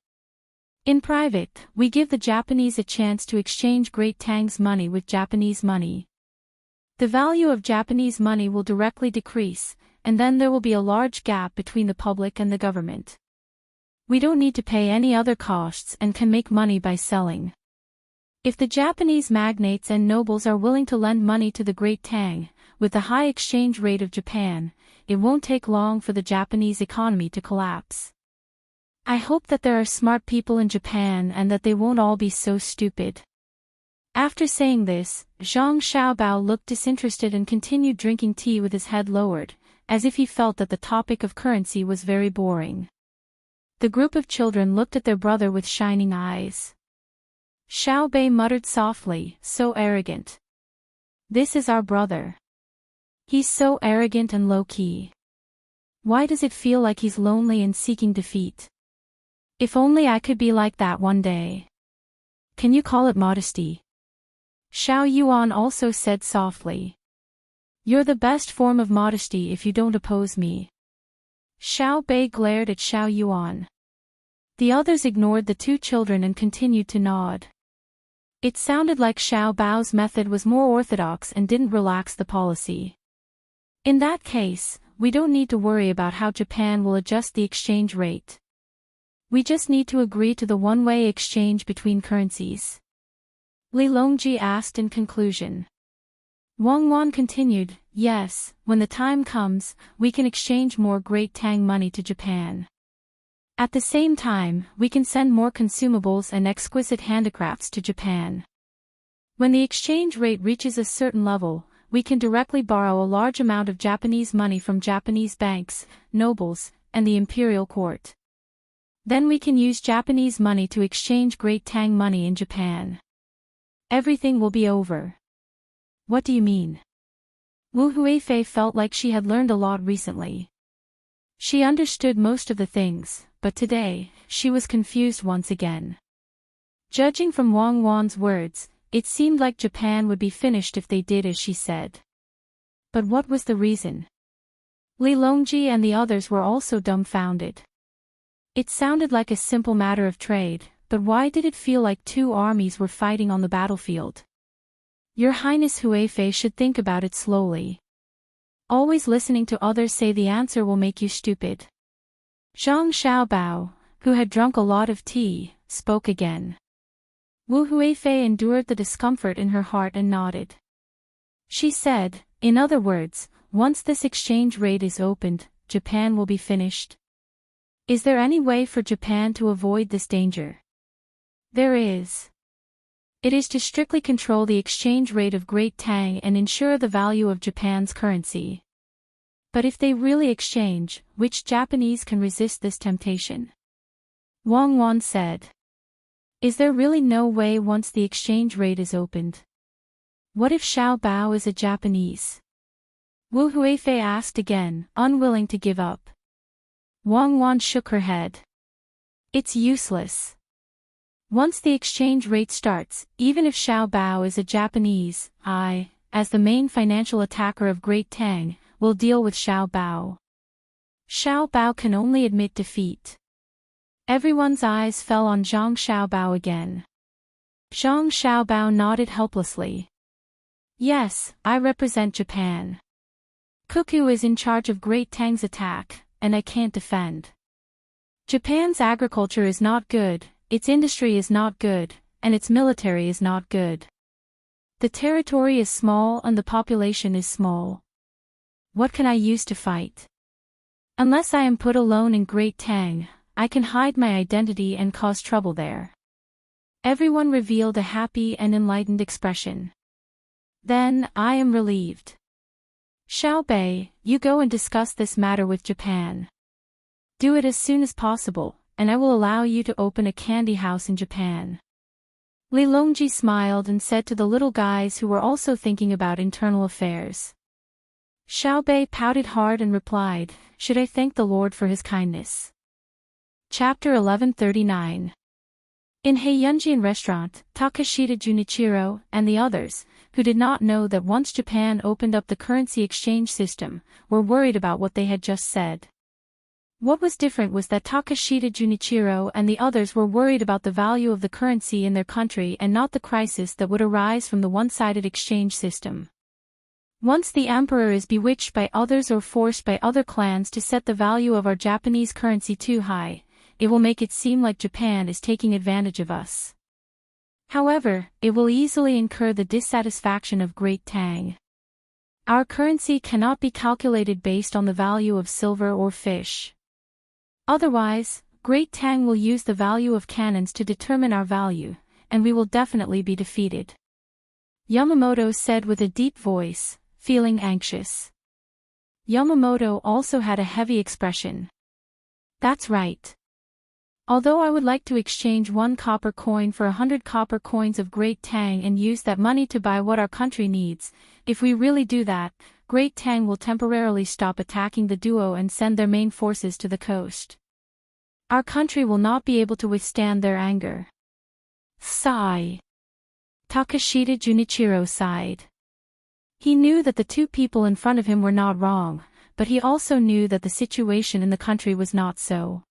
In private, we give the Japanese a chance to exchange Great Tang's money with Japanese money. The value of Japanese money will directly decrease, and then there will be a large gap between the public and the government. We don't need to pay any other costs and can make money by selling. If the Japanese magnates and nobles are willing to lend money to the Great Tang, with the high exchange rate of Japan, it won't take long for the Japanese economy to collapse. I hope that there are smart people in Japan and that they won't all be so stupid. After saying this, Zhang Xiaobao looked disinterested and continued drinking tea with his head lowered, as if he felt that the topic of currency was very boring. The group of children looked at their brother with shining eyes. Xiao Bei muttered softly, so arrogant. This is our brother. He's so arrogant and low-key. Why does it feel like he's lonely and seeking defeat? If only I could be like that one day. Can you call it modesty? Xiao Yuan also said softly. You're the best form of modesty if you don't oppose me. Xiao Bei glared at Xiao Yuan. The others ignored the two children and continued to nod. It sounded like Xiao Bao's method was more orthodox and didn't relax the policy. In that case, we don't need to worry about how Japan will adjust the exchange rate. We just need to agree to the one-way exchange between currencies. Li Longji asked in conclusion. Wang Wan continued, yes, when the time comes, we can exchange more Great Tang money to Japan. At the same time, we can send more consumables and exquisite handicrafts to Japan. When the exchange rate reaches a certain level, we can directly borrow a large amount of Japanese money from Japanese banks, nobles, and the imperial court. Then we can use Japanese money to exchange Great Tang money in Japan. Everything will be over. What do you mean? Wu Huifei felt like she had learned a lot recently. She understood most of the things, but today, she was confused once again. Judging from Wang Wan's words, it seemed like Japan would be finished if they did as she said. But what was the reason? Li Longji and the others were also dumbfounded. It sounded like a simple matter of trade, but why did it feel like two armies were fighting on the battlefield? Your Highness Huifei should think about it slowly. Always listening to others say the answer will make you stupid. Zhang Xiaobao, who had drunk a lot of tea, spoke again. Wu Huifei endured the discomfort in her heart and nodded. She said, in other words, once this exchange rate is opened, Japan will be finished. Is there any way for Japan to avoid this danger? There is. It is to strictly control the exchange rate of Great Tang and ensure the value of Japan's currency. But if they really exchange, which Japanese can resist this temptation? Wang Wan said. Is there really no way once the exchange rate is opened? What if Xiao Bao is a Japanese? Wu Huifei asked again, unwilling to give up. Wang Wan shook her head. It's useless. Once the exchange rate starts, even if Xiao Bao is a Japanese, I, as the main financial attacker of Great Tang, will deal with Xiao Bao. Xiao Bao can only admit defeat. Everyone's eyes fell on Zhang Xiaobao again. Zhang Xiaobao nodded helplessly. Yes, I represent Japan. Cuckoo is in charge of Great Tang's attack, and I can't defend. Japan's agriculture is not good, its industry is not good, and its military is not good. The territory is small and the population is small. What can I use to fight? Unless I am put alone in Great Tang, I can hide my identity and cause trouble there. Everyone revealed a happy and enlightened expression. Then, I am relieved. Xiao Bei, you go and discuss this matter with Japan. Do it as soon as possible, and I will allow you to open a candy house in Japan. Li Longji smiled and said to the little guys who were also thinking about internal affairs. Xiao Bei pouted hard and replied, should I thank the Lord for his kindness? Chapter 1139. In Heiyunjian restaurant, Takashita Junichiro and the others, who did not know that once Japan opened up the currency exchange system, were worried about what they had just said. What was different was that Takashita Junichiro and the others were worried about the value of the currency in their country and not the crisis that would arise from the one-sided exchange system. Once the emperor is bewitched by others or forced by other clans to set the value of our Japanese currency too high, it will make it seem like Japan is taking advantage of us. However, it will easily incur the dissatisfaction of Great Tang. Our currency cannot be calculated based on the value of silver or fish. Otherwise, Great Tang will use the value of cannons to determine our value, and we will definitely be defeated. Yamamoto said with a deep voice, feeling anxious. Yamamoto also had a heavy expression. That's right. Although I would like to exchange 1 copper coin for 100 copper coins of Great Tang and use that money to buy what our country needs, if we really do that, Great Tang will temporarily stop attacking the duo and send their main forces to the coast. Our country will not be able to withstand their anger. Sigh. Takashita Junichiro sighed. He knew that the two people in front of him were not wrong, but he also knew that the situation in the country was not so.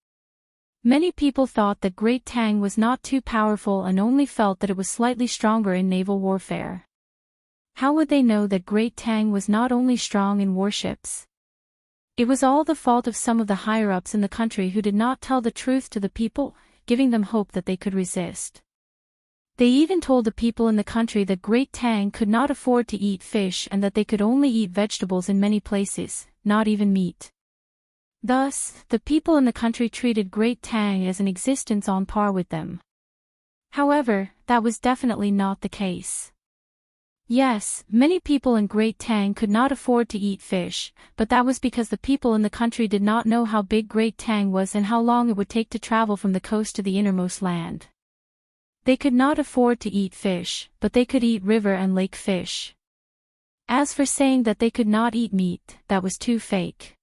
Many people thought that Great Tang was not too powerful and only felt that it was slightly stronger in naval warfare. How would they know that Great Tang was not only strong in warships? It was all the fault of some of the higher-ups in the country who did not tell the truth to the people, giving them hope that they could resist. They even told the people in the country that Great Tang could not afford to eat fish and that they could only eat vegetables in many places, not even meat. Thus, the people in the country treated Great Tang as an existence on par with them. However, that was definitely not the case. Yes, many people in Great Tang could not afford to eat fish, but that was because the people in the country did not know how big Great Tang was and how long it would take to travel from the coast to the innermost land. They could not afford to eat fish, but they could eat river and lake fish. As for saying that they could not eat meat, that was too fake.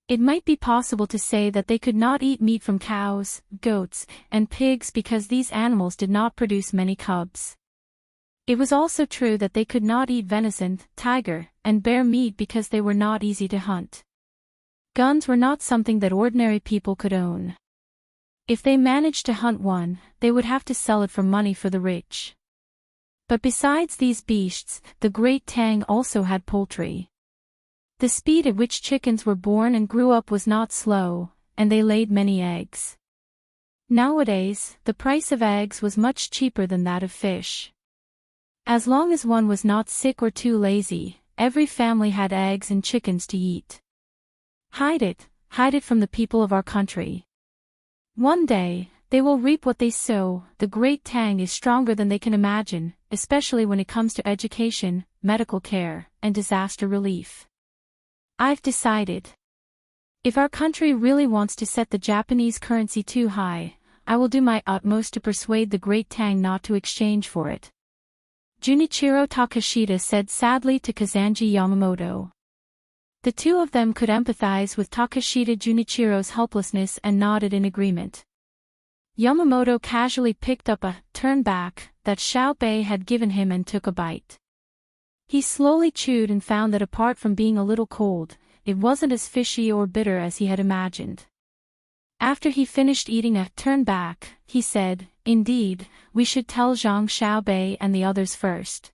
It might be possible to say that they could not eat meat from cows, goats, and pigs because these animals did not produce many cubs. It was also true that they could not eat venison, tiger, and bear meat because they were not easy to hunt. Guns were not something that ordinary people could own. If they managed to hunt one, they would have to sell it for money for the rich. But besides these beasts, the great Tang also had poultry. The speed at which chickens were born and grew up was not slow, and they laid many eggs. Nowadays, the price of eggs was much cheaper than that of fish. As long as one was not sick or too lazy, every family had eggs and chickens to eat. Hide it from the people of our country. One day, they will reap what they sow. The great Tang is stronger than they can imagine, especially when it comes to education, medical care, and disaster relief. I've decided. If our country really wants to set the Japanese currency too high, I will do my utmost to persuade the great Tang not to exchange for it. Junichiro Takashita said sadly to Kazanji Yamamoto. The two of them could empathize with Takashita Junichiro's helplessness and nodded in agreement. Yamamoto casually picked up a turn back that Xiaobei had given him and took a bite. He slowly chewed and found that apart from being a little cold, it wasn't as fishy or bitter as he had imagined. After he finished eating a turn back, he said, "Indeed, we should tell Zhang Xiaobei and the others first.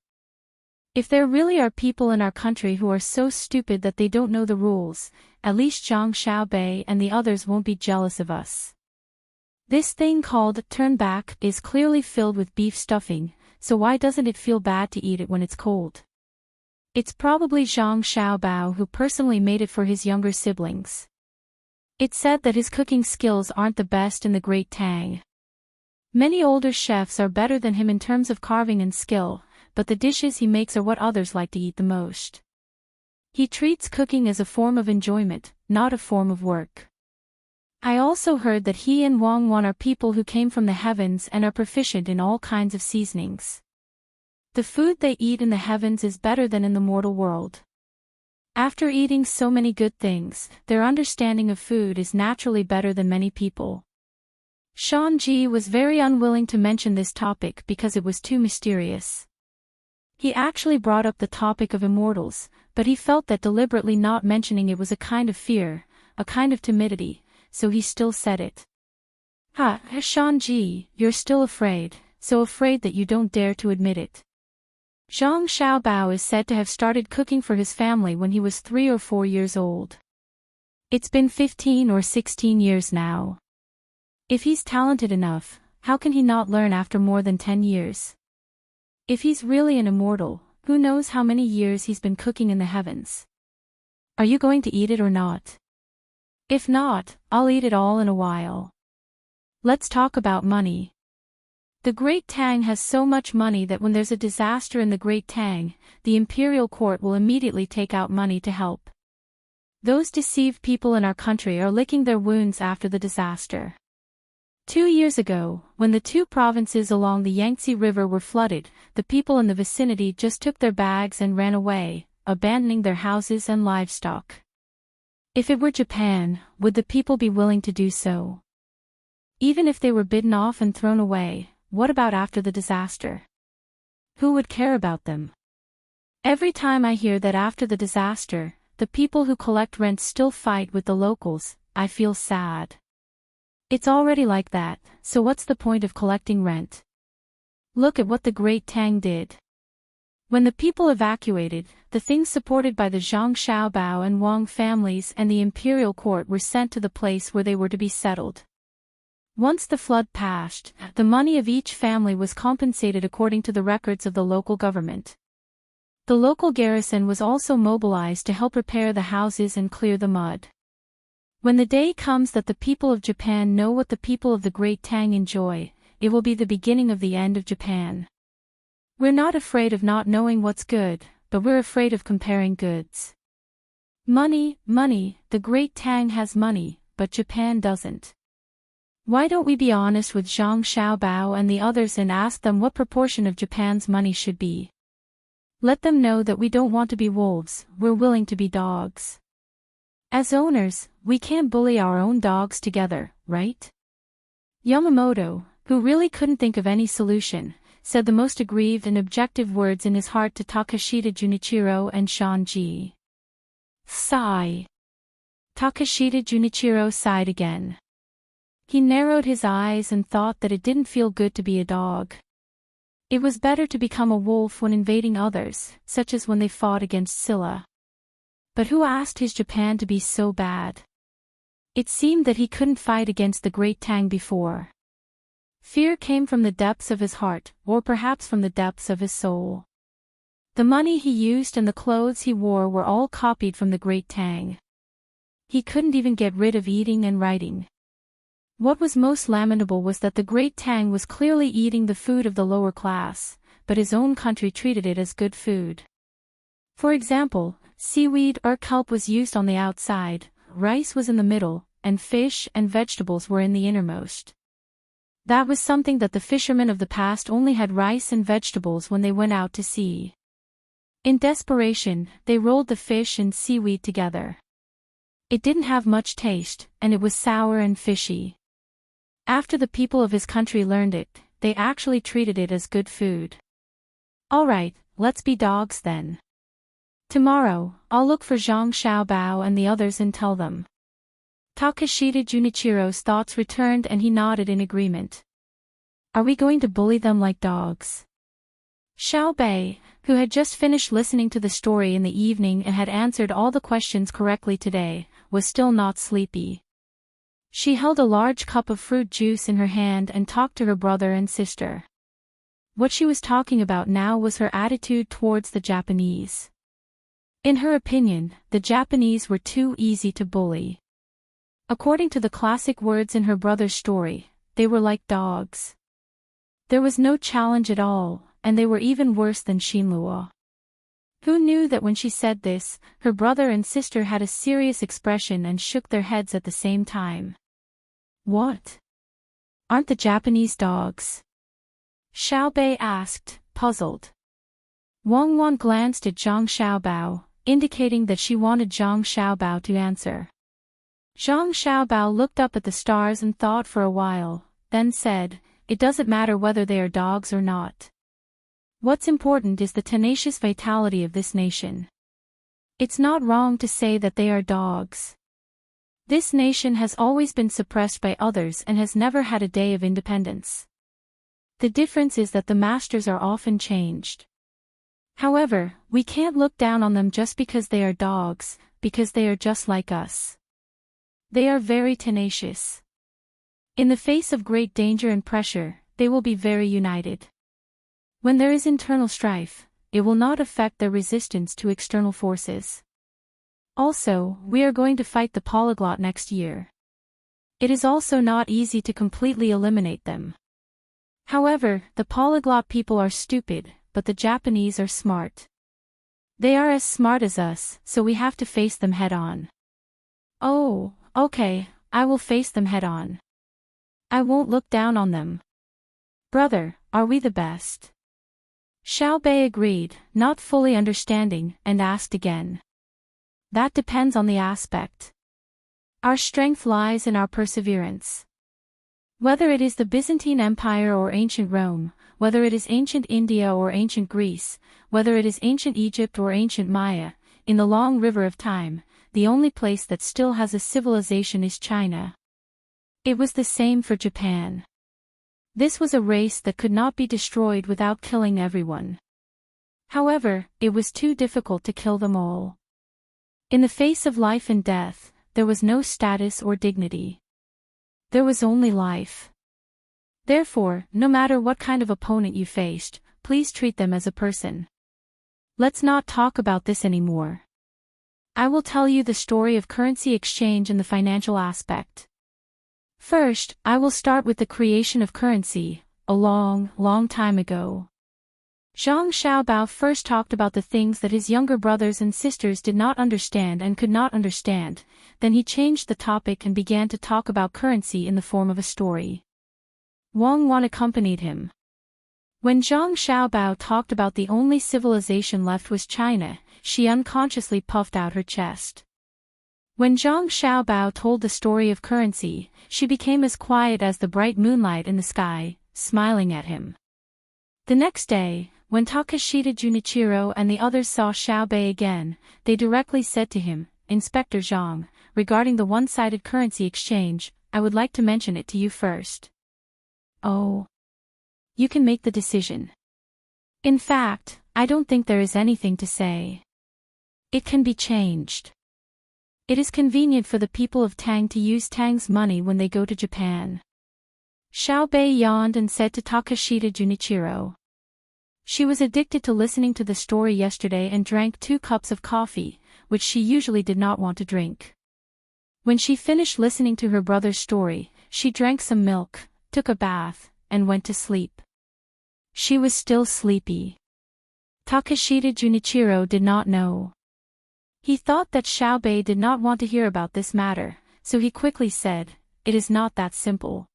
If there really are people in our country who are so stupid that they don't know the rules, at least Zhang Xiaobei and the others won't be jealous of us." This thing called turn back is clearly filled with beef stuffing, so why doesn't it feel bad to eat it when it's cold? It's probably Zhang Xiaobao who personally made it for his younger siblings. It's said that his cooking skills aren't the best in the great Tang. Many older chefs are better than him in terms of carving and skill, but the dishes he makes are what others like to eat the most. He treats cooking as a form of enjoyment, not a form of work. I also heard that he and Wang Wan are people who came from the heavens and are proficient in all kinds of seasonings. The food they eat in the heavens is better than in the mortal world. After eating so many good things, their understanding of food is naturally better than many people. Shanji was very unwilling to mention this topic because it was too mysterious. He actually brought up the topic of immortals, but he felt that deliberately not mentioning it was a kind of fear, a kind of timidity, so he still said it. "Ha, Shanji, you're still afraid, so afraid that you don't dare to admit it." Zhang Xiaobao is said to have started cooking for his family when he was 3 or 4 years old. It's been 15 or 16 years now. If he's talented enough, how can he not learn after more than 10 years? If he's really an immortal, who knows how many years he's been cooking in the heavens? Are you going to eat it or not? If not, I'll eat it all in a while. Let's talk about money. The Great Tang has so much money that when there's a disaster in the Great Tang, the imperial court will immediately take out money to help. Those deceived people in our country are licking their wounds after the disaster. 2 years ago, when the 2 provinces along the Yangtze River were flooded, the people in the vicinity just took their bags and ran away, abandoning their houses and livestock. If it were Japan, would the people be willing to do so? Even if they were bidden off and thrown away, what about after the disaster? Who would care about them? Every time I hear that after the disaster, the people who collect rent still fight with the locals, I feel sad. It's already like that, so what's the point of collecting rent? Look at what the Great Tang did. When the people evacuated, the things supported by the Zhang Xiaobao and Wang families and the imperial court were sent to the place where they were to be settled. Once the flood passed, the money of each family was compensated according to the records of the local government. The local garrison was also mobilized to help repair the houses and clear the mud. When the day comes that the people of Japan know what the people of the Great Tang enjoy, it will be the beginning of the end of Japan. We're not afraid of not knowing what's good, but we're afraid of comparing goods. Money, money, the Great Tang has money, but Japan doesn't. Why don't we be honest with Zhang Xiaobao and the others and ask them what proportion of Japan's money should be? Let them know that we don't want to be wolves, we're willing to be dogs. As owners, we can't bully our own dogs together, right? Yamamoto, who really couldn't think of any solution, said the most aggrieved and objective words in his heart to Takashita Junichiro and Shanji. Sigh. Takashita Junichiro sighed again. He narrowed his eyes and thought that it didn't feel good to be a dog. It was better to become a wolf when invading others, such as when they fought against Scylla. But who asked his Japan to be so bad? It seemed that he couldn't fight against the great Tang before. Fear came from the depths of his heart, or perhaps from the depths of his soul. The money he used and the clothes he wore were all copied from the great Tang. He couldn't even get rid of eating and writing. What was most lamentable was that the great Tang was clearly eating the food of the lower class, but his own country treated it as good food. For example, seaweed or kelp was used on the outside, rice was in the middle, and fish and vegetables were in the innermost. That was something that the fishermen of the past only had rice and vegetables when they went out to sea. In desperation, they rolled the fish and seaweed together. It didn't have much taste, and it was sour and fishy. After the people of his country learned it, they actually treated it as good food. Alright, let's be dogs then. Tomorrow, I'll look for Zhang Xiaobao and the others and tell them. Takashita Junichiro's thoughts returned and he nodded in agreement. Are we going to bully them like dogs? Xiaobei, who had just finished listening to the story in the evening and had answered all the questions correctly today, was still not sleepy. She held a large cup of fruit juice in her hand and talked to her brother and sister. What she was talking about now was her attitude towards the Japanese. In her opinion, the Japanese were too easy to bully. According to the classic words in her brother's story, they were like dogs. There was no challenge at all, and they were even worse than Shinluo. Who knew that when she said this, her brother and sister had a serious expression and shook their heads at the same time. What? Aren't the Japanese dogs? Xiaobei asked, puzzled. Wang Wan glanced at Zhang Xiaobao, indicating that she wanted Zhang Xiaobao to answer. Zhang Xiaobao looked up at the stars and thought for a while, then said, "It doesn't matter whether they are dogs or not. What's important is the tenacious vitality of this nation. It's not wrong to say that they are dogs. This nation has always been suppressed by others and has never had a day of independence. The difference is that the masters are often changed. However, we can't look down on them just because they are dogs, because they are just like us. They are very tenacious. In the face of great danger and pressure, they will be very united. When there is internal strife, it will not affect their resistance to external forces. Also, we are going to fight the polyglot next year. It is also not easy to completely eliminate them. However, the polyglot people are stupid, but the Japanese are smart. They are as smart as us, so we have to face them head-on." "Oh, okay, I will face them head-on. I won't look down on them. Brother, are we the best?" Xiaobei agreed, not fully understanding, and asked again. "That depends on the aspect. Our strength lies in our perseverance. Whether it is the Byzantine Empire or ancient Rome, whether it is ancient India or ancient Greece, whether it is ancient Egypt or ancient Maya, in the long river of time, the only place that still has a civilization is China. It was the same for Japan. This was a race that could not be destroyed without killing everyone. However, it was too difficult to kill them all. In the face of life and death, there was no status or dignity. There was only life. Therefore, no matter what kind of opponent you faced, please treat them as a person. Let's not talk about this anymore. I will tell you the story of currency exchange and the financial aspect. First, I will start with the creation of currency, a long, long time ago. Zhang Xiaobao first talked about the things that his younger brothers and sisters did not understand and could not understand, then he changed the topic and began to talk about currency in the form of a story. Wang Wan accompanied him. When Zhang Xiaobao talked about the only civilization left was China, she unconsciously puffed out her chest. When Zhang Xiaobao told the story of currency, she became as quiet as the bright moonlight in the sky, smiling at him. The next day, when Takashita Junichiro and the others saw Xiaobei again, they directly said to him, "Inspector Zhang, regarding the one-sided currency exchange, I would like to mention it to you first." "Oh. You can make the decision." "In fact, I don't think there is anything to say. It can be changed. It is convenient for the people of Tang to use Tang's money when they go to Japan." Xiaobei yawned and said to Takashita Junichiro. She was addicted to listening to the story yesterday and drank 2 cups of coffee, which she usually did not want to drink. When she finished listening to her brother's story, she drank some milk, took a bath, and went to sleep. She was still sleepy. Takashita Junichiro did not know. He thought that Xiaobei did not want to hear about this matter, so he quickly said, "It is not that simple.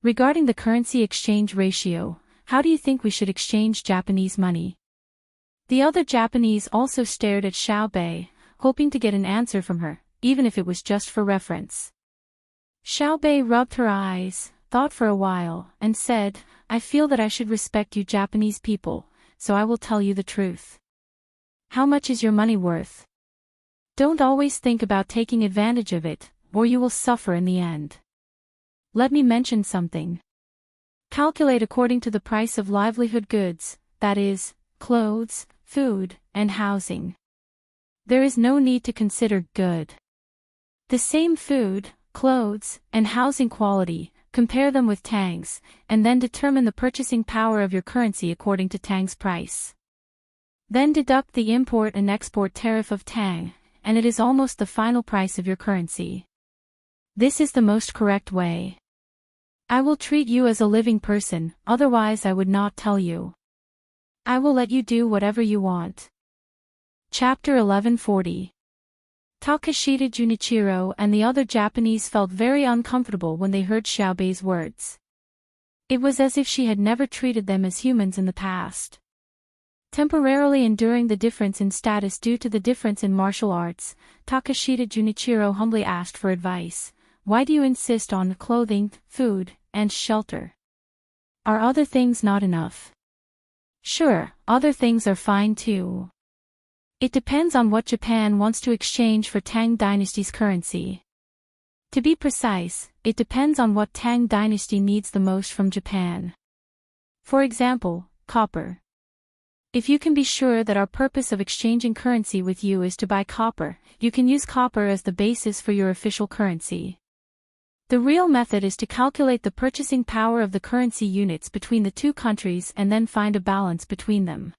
Regarding the currency exchange ratio, how do you think we should exchange Japanese money?" The other Japanese also stared at Xiaobei, hoping to get an answer from her, even if it was just for reference. Xiaobei rubbed her eyes, thought for a while, and said, "I feel that I should respect you Japanese people, so I will tell you the truth. How much is your money worth? Don't always think about taking advantage of it, or you will suffer in the end. Let me mention something. Calculate according to the price of livelihood goods, that is, clothes, food, and housing. There is no need to consider good. The same food, clothes, and housing quality, compare them with Tang's, and then determine the purchasing power of your currency according to Tang's price. Then deduct the import and export tariff of Tang, and it is almost the final price of your currency. This is the most correct way. I will treat you as a living person, otherwise I would not tell you. I will let you do whatever you want." Chapter 1140. Takashita Junichiro and the other Japanese felt very uncomfortable when they heard Xiaobei's words. It was as if she had never treated them as humans in the past. Temporarily enduring the difference in status due to the difference in martial arts, Takashita Junichiro humbly asked for advice. "Why do you insist on clothing, food, and shelter? Are other things not enough?" "Sure, other things are fine too. It depends on what Japan wants to exchange for Tang Dynasty's currency. To be precise, it depends on what Tang Dynasty needs the most from Japan. For example, copper. If you can be sure that our purpose of exchanging currency with you is to buy copper, you can use copper as the basis for your official currency. The real method is to calculate the purchasing power of the currency units between the 2 countries and then find a balance between them.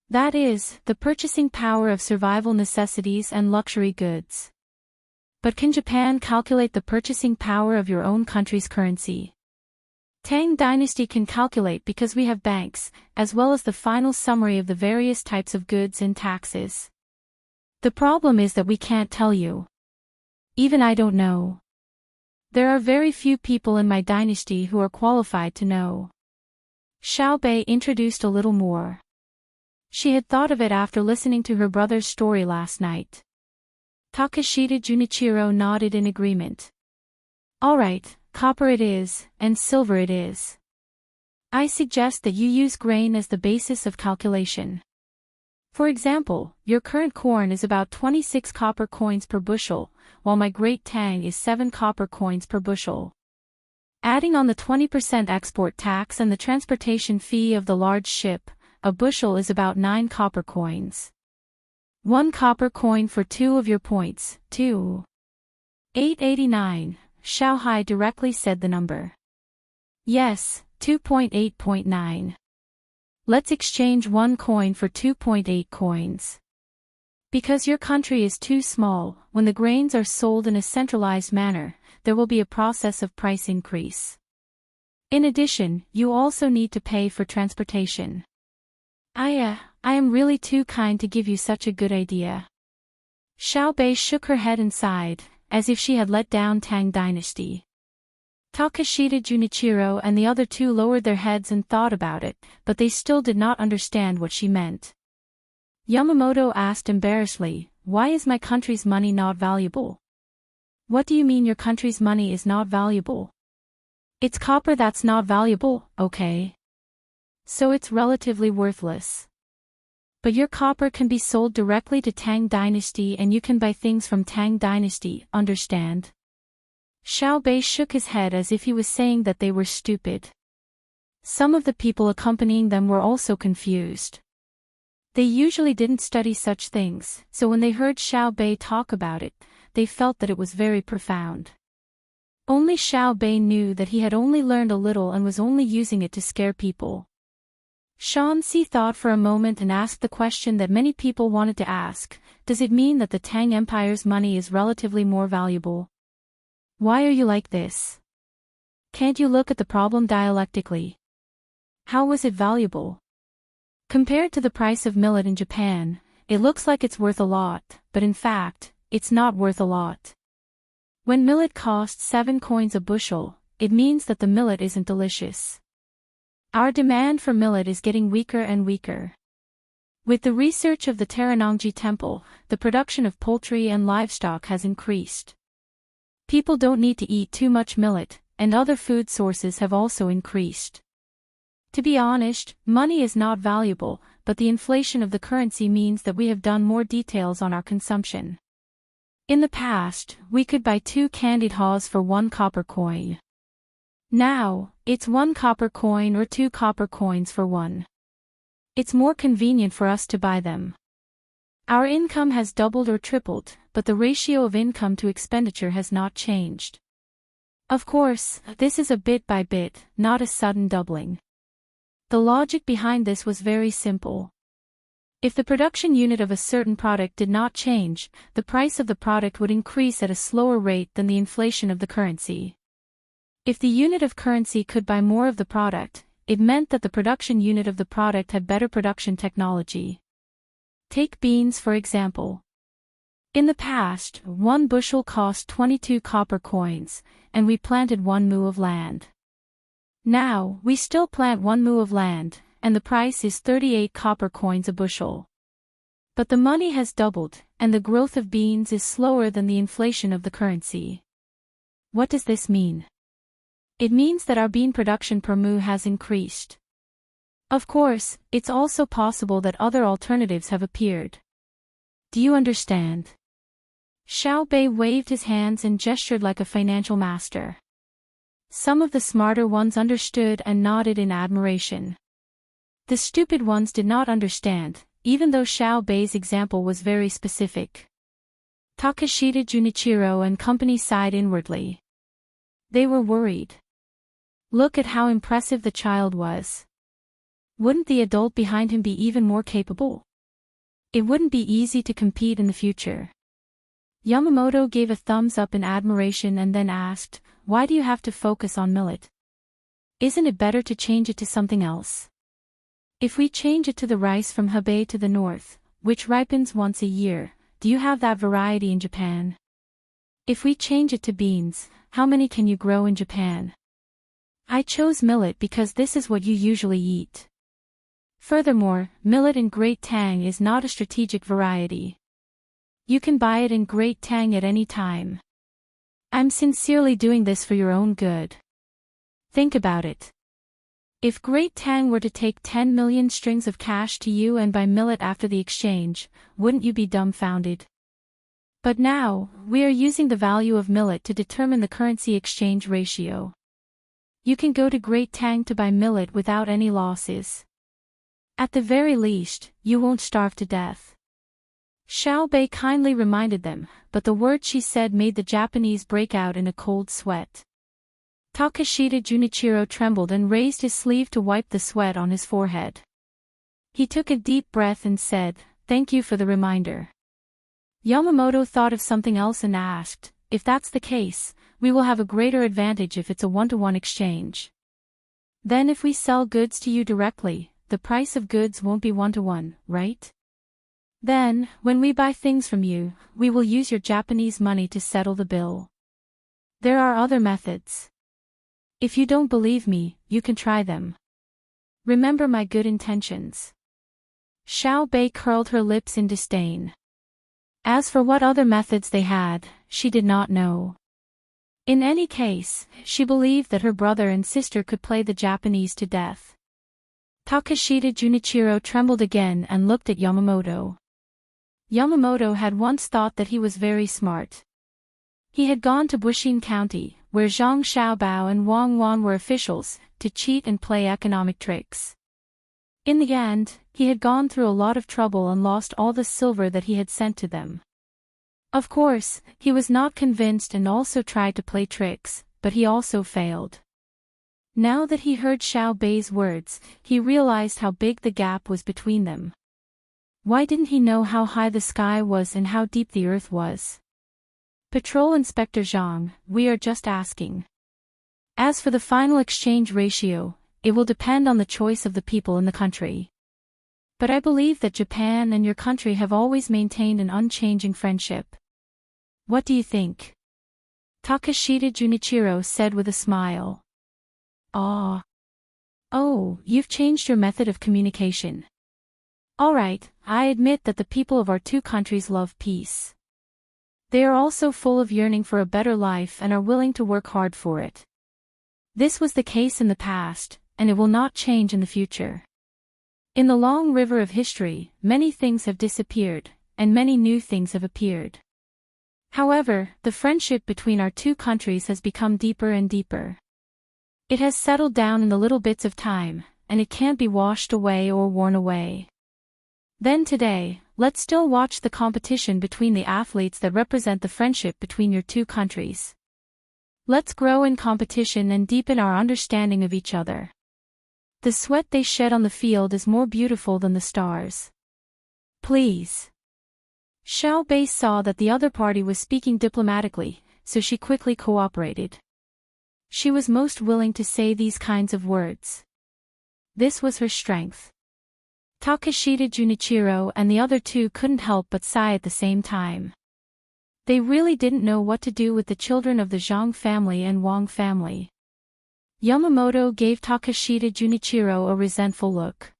That is, the purchasing power of survival necessities and luxury goods. But can Japan calculate the purchasing power of your own country's currency? Tang Dynasty can calculate because we have banks, as well as the final summary of the various types of goods and taxes. The problem is that we can't tell you. Even I don't know. There are very few people in my dynasty who are qualified to know." Xiaobei introduced a little more. She had thought of it after listening to her brother's story last night. Takashita Junichiro nodded in agreement. "All right, copper it is, and silver it is. I suggest that you use grain as the basis of calculation. For example, your current corn is about 26 copper coins per bushel, while my great Tang is 7 copper coins per bushel. Adding on the 20% export tax and the transportation fee of the large ship, a bushel is about 9 copper coins. 1 copper coin for 2 of your points, 2. 889, Xiaohai directly said the number. "Yes, 2.8.9. Let's exchange 1 coin for 2.8 coins. Because your country is too small, when the grains are sold in a centralized manner, there will be a process of price increase. In addition, you also need to pay for transportation. I am really too kind to give you such a good idea. Xiaobei shook her head and sighed, as if she had let down Tang Dynasty. Takashita Junichiro and the other two lowered their heads and thought about it, but they still did not understand what she meant. Yamamoto asked embarrassedly, "Why is my country's money not valuable?" "What do you mean your country's money is not valuable?" "It's copper that's not valuable, okay? So it's relatively worthless. But your copper can be sold directly to Tang Dynasty and you can buy things from Tang Dynasty, understand?" Xiaobei shook his head as if he was saying that they were stupid. Some of the people accompanying them were also confused. They usually didn't study such things, so when they heard Xiaobei talk about it, they felt that it was very profound. Only Xiaobei knew that he had only learned a little and was only using it to scare people. Shanxi thought for a moment and asked the question that many people wanted to ask, does it mean that the Tang Empire's money is relatively more valuable? Why are you like this? Can't you look at the problem dialectically? How was it valuable? Compared to the price of millet in Japan, it looks like it's worth a lot, but in fact, it's not worth a lot. When millet costs 7 coins a bushel, it means that the millet isn't delicious. Our demand for millet is getting weaker and weaker. With the research of the Teranongji Temple, the production of poultry and livestock has increased. People don't need to eat too much millet, and other food sources have also increased. To be honest, money is not valuable, but the inflation of the currency means that we have done more details on our consumption. In the past, we could buy 2 candied haws for 1 copper coin. Now, it's 1 copper coin or 2 copper coins for 1. It's more convenient for us to buy them. Our income has doubled or tripled, but the ratio of income to expenditure has not changed. Of course, this is a bit by bit, not a sudden doubling. The logic behind this was very simple. If the production unit of a certain product did not change, the price of the product would increase at a slower rate than the inflation of the currency. If the unit of currency could buy more of the product, it meant that the production unit of the product had better production technology. Take beans for example. In the past, 1 bushel cost 22 copper coins, and we planted 1 mu of land. Now, we still plant 1 mu of land, and the price is 38 copper coins a bushel. But the money has doubled, and the growth of beans is slower than the inflation of the currency. What does this mean? It means that our bean production per mu has increased. Of course, it's also possible that other alternatives have appeared. Do you understand? Xiaobei waved his hands and gestured like a financial master. Some of the smarter ones understood and nodded in admiration. The stupid ones did not understand, even though Xiaobei's example was very specific. Takashita Junichiro and company sighed inwardly. They were worried. Look at how impressive the child was. Wouldn't the adult behind him be even more capable? It wouldn't be easy to compete in the future. Yamamoto gave a thumbs up in admiration and then asked, why do you have to focus on millet? Isn't it better to change it to something else? If we change it to the rice from Hebei to the north, which ripens once a year, do you have that variety in Japan? If we change it to beans, how many can you grow in Japan? I chose millet because this is what you usually eat. Furthermore, millet in Great Tang is not a strategic variety. You can buy it in Great Tang at any time. I'm sincerely doing this for your own good. Think about it. If Great Tang were to take 10 million strings of cash to you and buy millet after the exchange, wouldn't you be dumbfounded? But now, we are using the value of millet to determine the currency exchange ratio. You can go to Great Tang to buy millet without any losses. At the very least, you won't starve to death. Xiaobei kindly reminded them, but the words she said made the Japanese break out in a cold sweat. Takashita Junichiro trembled and raised his sleeve to wipe the sweat on his forehead. He took a deep breath and said, "Thank you for the reminder." Yamamoto thought of something else and asked, "If that's the case, we will have a greater advantage if it's a one-to-one exchange. Then if we sell goods to you directly, the price of goods won't be 1-to-1, right? Then, when we buy things from you, we will use your Japanese money to settle the bill. There are other methods. If you don't believe me, you can try them. Remember my good intentions. Xiao Bei curled her lips in disdain. As for what other methods they had, she did not know. In any case, she believed that her brother and sister could play the Japanese to death. Takeshita Junichiro trembled again and looked at Yamamoto. Yamamoto had once thought that he was very smart. He had gone to Bushin County, where Zhang Xiaobao and Wang Wan were officials, to cheat and play economic tricks. In the end, he had gone through a lot of trouble and lost all the silver that he had sent to them. Of course, he was not convinced and also tried to play tricks, but he also failed. Now that he heard Xiao Bei's words, he realized how big the gap was between them. Why didn't he know how high the sky was and how deep the earth was? Patrol Inspector Zhang, we are just asking. As for the final exchange ratio, it will depend on the choice of the people in the country. But I believe that Japan and your country have always maintained an unchanging friendship. What do you think? Takeshita Junichiro said with a smile. Ah. Oh, you've changed your method of communication. Alright, I admit that the people of our two countries love peace. They are also full of yearning for a better life and are willing to work hard for it. This was the case in the past, and it will not change in the future. In the long river of history, many things have disappeared, and many new things have appeared. However, the friendship between our two countries has become deeper and deeper. It has settled down in the little bits of time, and it can't be washed away or worn away. Then today, let's still watch the competition between the athletes that represent the friendship between your two countries. Let's grow in competition and deepen our understanding of each other. The sweat they shed on the field is more beautiful than the stars. Please. Xiao Bei saw that the other party was speaking diplomatically, so she quickly cooperated. She was most willing to say these kinds of words. This was her strength. Takeshita Junichiro and the other two couldn't help but sigh at the same time. They really didn't know what to do with the children of the Zhang family and Wang family. Yamamoto gave Takeshita Junichiro a resentful look.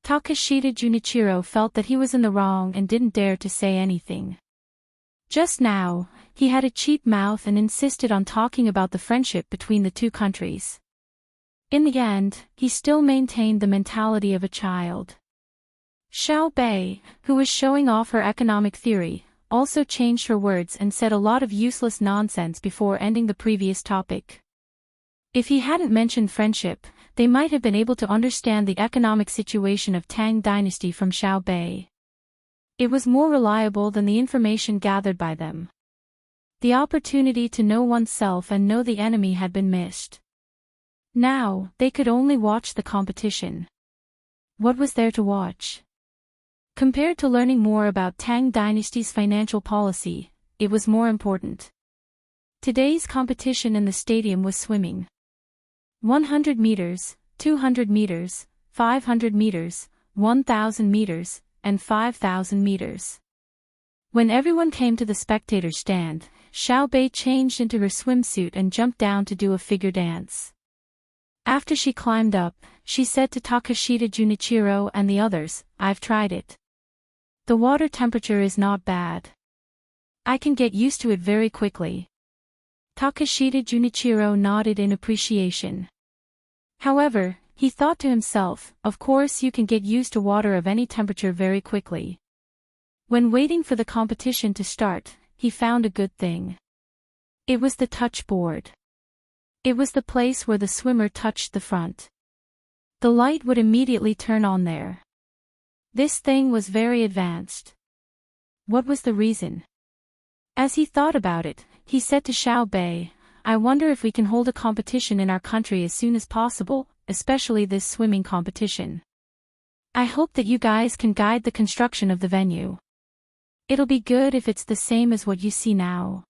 Takeshita Junichiro felt that he was in the wrong and didn't dare to say anything. Just now, he had a cheap mouth and insisted on talking about the friendship between the two countries. In the end, he still maintained the mentality of a child. Xiao Bei, who was showing off her economic theory, also changed her words and said a lot of useless nonsense before ending the previous topic. If he hadn't mentioned friendship, they might have been able to understand the economic situation of Tang dynasty from Xiao Bei. It was more reliable than the information gathered by them. The opportunity to know oneself and know the enemy had been missed. Now, they could only watch the competition. What was there to watch? Compared to learning more about Tang dynasty's financial policy, it was more important. Today's competition in the stadium was swimming. 100 meters, 200 meters, 500 meters, 1,000 meters, and 5,000 meters. When everyone came to the spectator stand, Xiao Bei changed into her swimsuit and jumped down to do a figure dance. After she climbed up, she said to Takeshita Junichiro and the others, I've tried it. The water temperature is not bad. I can get used to it very quickly. Takeshita Junichiro nodded in appreciation. However, he thought to himself, of course you can get used to water of any temperature very quickly. When waiting for the competition to start, he found a good thing. It was the touch board. It was the place where the swimmer touched the front. The light would immediately turn on there. This thing was very advanced. What was the reason? As he thought about it, he said to Xiao Bei, I wonder if we can hold a competition in our country as soon as possible, especially this swimming competition. I hope that you guys can guide the construction of the venue. It'll be good if it's the same as what you see now.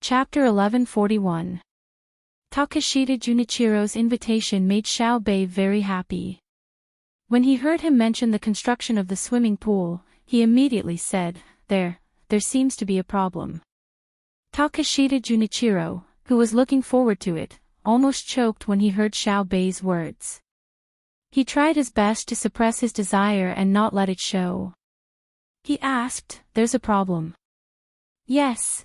Chapter 1141. Takeshita Junichiro's invitation made Xiao Bei very happy. When he heard him mention the construction of the swimming pool, he immediately said, there seems to be a problem. Takashita Junichiro, who was looking forward to it, almost choked when he heard Xiao Bei's words. He tried his best to suppress his desire and not let it show. He asked, there's a problem. Yes.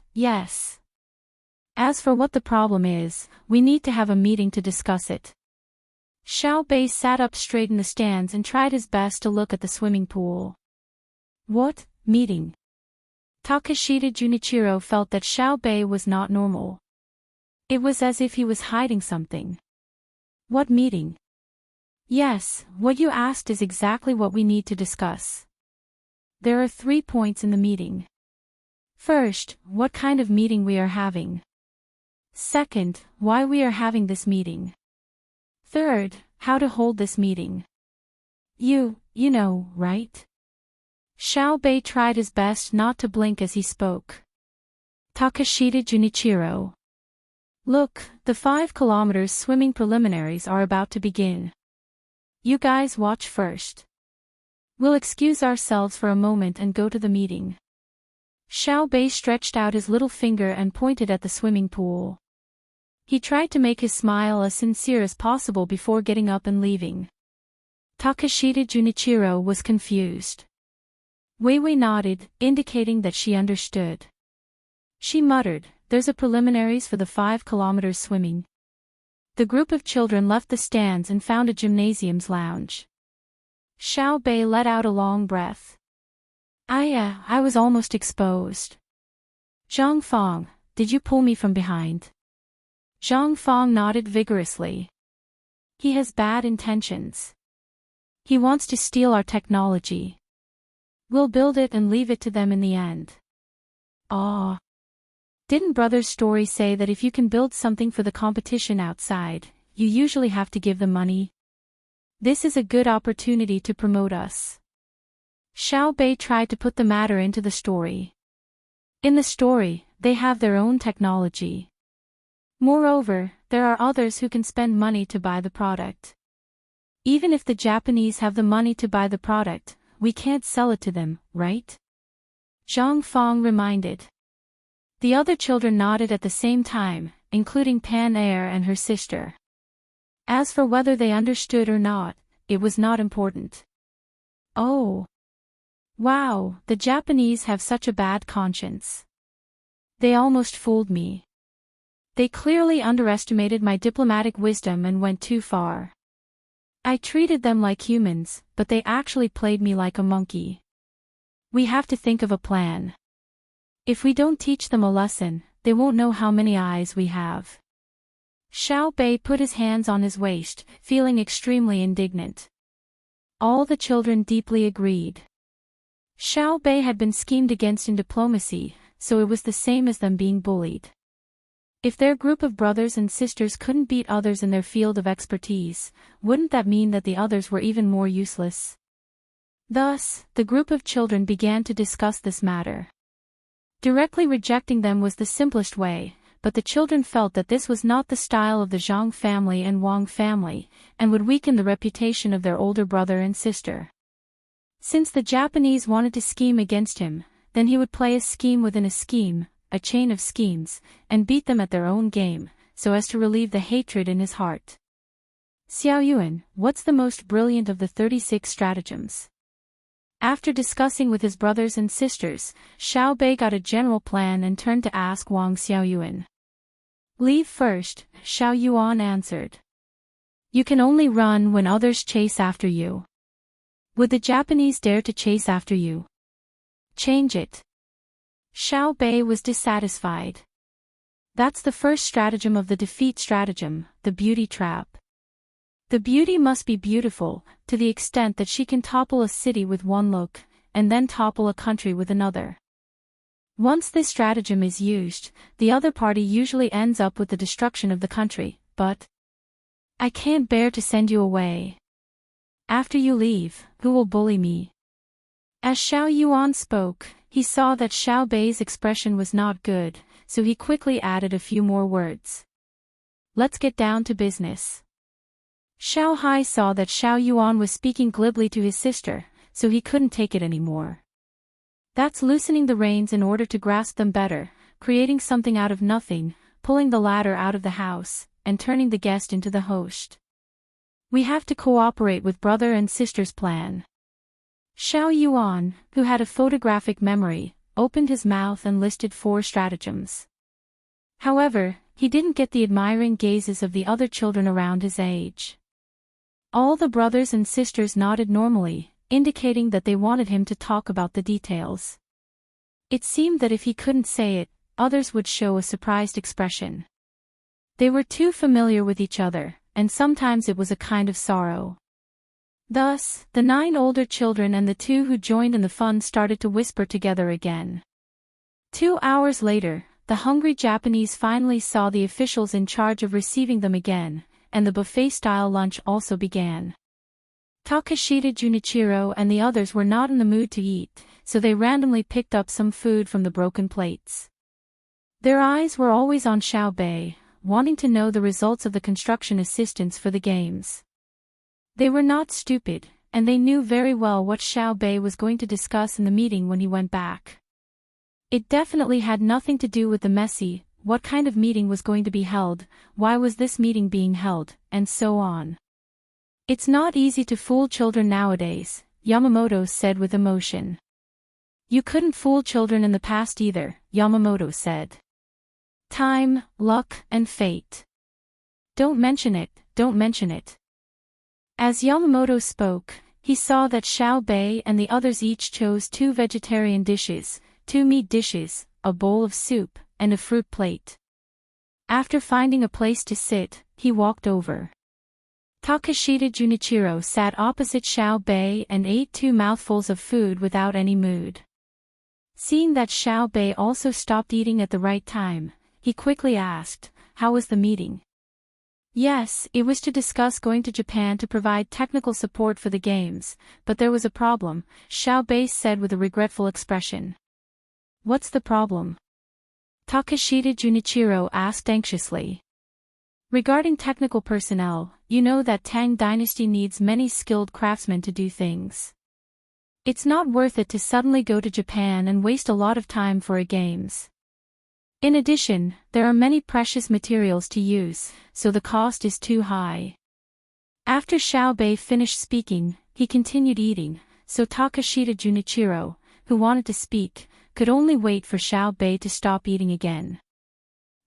As for what the problem is, we need to have a meeting to discuss it. Xiao Bei sat up straight in the stands and tried his best to look at the swimming pool. What, meeting? Takashita Junichiro felt that Xiao Bei was not normal. It was as if he was hiding something. What meeting? Yes, what you asked is exactly what we need to discuss. There are 3 points in the meeting. First, what kind of meeting we are having. Second, why we are having this meeting. Third, how to hold this meeting. You know, right? Xiao Bei tried his best not to blink as he spoke. Takashita Junichiro. Look, the 5 kilometers swimming preliminaries are about to begin. You guys watch first. We'll excuse ourselves for a moment and go to the meeting. Xiao Bei stretched out his little finger and pointed at the swimming pool. He tried to make his smile as sincere as possible before getting up and leaving. Takashita Junichiro was confused. Weiwei nodded, indicating that she understood. She muttered, there's a preliminaries for the 5 kilometers swimming. The group of children left the stands and found a gymnasium's lounge. Xiao Bei let out a long breath. I was almost exposed. Zhang Fong, did you pull me from behind? Zhang Fong nodded vigorously. He has bad intentions. He wants to steal our technology. We'll build it and leave it to them in the end. Ah. Didn't Brother's story say that if you can build something for the competition outside, you usually have to give them money? This is a good opportunity to promote us. Xiao Bei tried to put the matter into the story. In the story, they have their own technology. Moreover, there are others who can spend money to buy the product. Even if the Japanese have the money to buy the product, we can't sell it to them, right? Zhang Fong reminded. The other children nodded at the same time, including Pan Air and her sister. As for whether they understood or not, it was not important. Oh. Wow, the Japanese have such a bad conscience. They almost fooled me. They clearly underestimated my diplomatic wisdom and went too far. I treated them like humans, but they actually played me like a monkey. We have to think of a plan. If we don't teach them a lesson, they won't know how many eyes we have. Xiao Bei put his hands on his waist, feeling extremely indignant. All the children deeply agreed. Xiao Bei had been schemed against in diplomacy, so it was the same as them being bullied. If their group of brothers and sisters couldn't beat others in their field of expertise, wouldn't that mean that the others were even more useless? Thus, the group of children began to discuss this matter. Directly rejecting them was the simplest way, but the children felt that this was not the style of the Zhang family and Wang family, and would weaken the reputation of their older brother and sister. Since the Japanese wanted to scheme against him, then he would play a scheme within a scheme, a chain of schemes, and beat them at their own game, so as to relieve the hatred in his heart. Xiao Yuan, what's the most brilliant of the 36 stratagems? After discussing with his brothers and sisters, Xiao Bei got a general plan and turned to ask Wang Xiaoyuan. Leave first, Xiao Yuan answered. You can only run when others chase after you. Would the Japanese dare to chase after you? Change it. Xiao Bei was dissatisfied. That's the first stratagem of the defeat stratagem, the beauty trap. The beauty must be beautiful, to the extent that she can topple a city with one look, and then topple a country with another. Once this stratagem is used, the other party usually ends up with the destruction of the country, but I can't bear to send you away. After you leave, who will bully me? As Xiao Yuan spoke, he saw that Xiao Bei's expression was not good, so he quickly added a few more words. Let's get down to business. Xiao Hai saw that Xiao Yuan was speaking glibly to his sister, so he couldn't take it anymore. That's loosening the reins in order to grasp them better, creating something out of nothing, pulling the latter out of the house, and turning the guest into the host. We have to cooperate with brother and sister's plan. Xiao Yuan, who had a photographic memory, opened his mouth and listed 4 stratagems. However, he didn't get the admiring gazes of the other children around his age. All the brothers and sisters nodded normally, indicating that they wanted him to talk about the details. It seemed that if he couldn't say it, others would show a surprised expression. They were too familiar with each other, and sometimes it was a kind of sorrow. Thus, the 9 older children and the 2 who joined in the fun started to whisper together again. 2 hours later, the hungry Japanese finally saw the officials in charge of receiving them again, and the buffet-style lunch also began. Takashita Junichiro and the others were not in the mood to eat, so they randomly picked up some food from the broken plates. Their eyes were always on Xiao Bei, wanting to know the results of the construction assistance for the games. They were not stupid, and they knew very well what Xiao Bei was going to discuss in the meeting when he went back. It definitely had nothing to do with the messy, what kind of meeting was going to be held, why was this meeting being held, and so on. It's not easy to fool children nowadays, Yamamoto said with emotion. You couldn't fool children in the past either, Yamamoto said. Time, luck, and fate. Don't mention it, don't mention it. As Yamamoto spoke, he saw that Xiao Bei and the others each chose 2 vegetarian dishes, 2 meat dishes, a bowl of soup, and a fruit plate. After finding a place to sit, he walked over. Takashita Junichiro sat opposite Xiao Bei and ate 2 mouthfuls of food without any mood. Seeing that Xiao Bei also stopped eating at the right time, he quickly asked, "How was the meeting?" Yes, it was to discuss going to Japan to provide technical support for the games, but there was a problem, Xiao Bei said with a regretful expression. What's the problem? Takashita Junichiro asked anxiously. Regarding technical personnel, you know that Tang dynasty needs many skilled craftsmen to do things. It's not worth it to suddenly go to Japan and waste a lot of time for a games. In addition, there are many precious materials to use, so the cost is too high. After Xiao Bei finished speaking, he continued eating, so Takashita Junichiro, who wanted to speak, could only wait for Xiao Bei to stop eating again.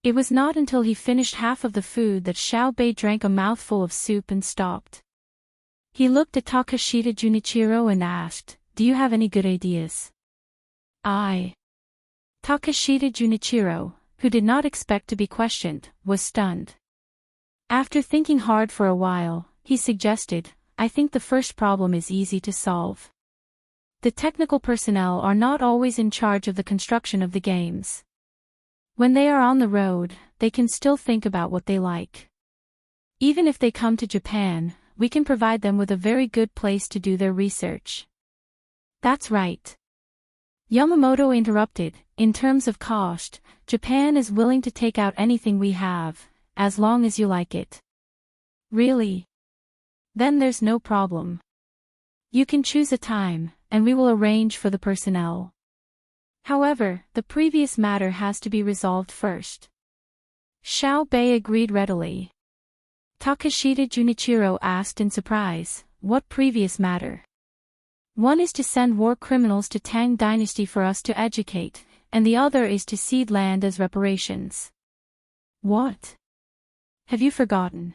It was not until he finished half of the food that Xiao Bei drank a mouthful of soup and stopped. He looked at Takashita Junichiro and asked, "Do you have any good ideas?" Takashita Junichiro, who did not expect to be questioned, was stunned. After thinking hard for a while, he suggested, "I think the first problem is easy to solve. The technical personnel are not always in charge of the construction of the games. When they are on the road, they can still think about what they like. Even if they come to Japan, we can provide them with a very good place to do their research." That's right. Yamamoto interrupted, "In terms of cost, Japan is willing to take out anything we have, as long as you like it." Really? Then there's no problem. You can choose a time, and we will arrange for the personnel. However, the previous matter has to be resolved first. Xiao Bei agreed readily. Takashita Junichiro asked in surprise, "What previous matter?" "One is to send war criminals to Tang dynasty for us to educate, and the other is to cede land as reparations." What? Have you forgotten?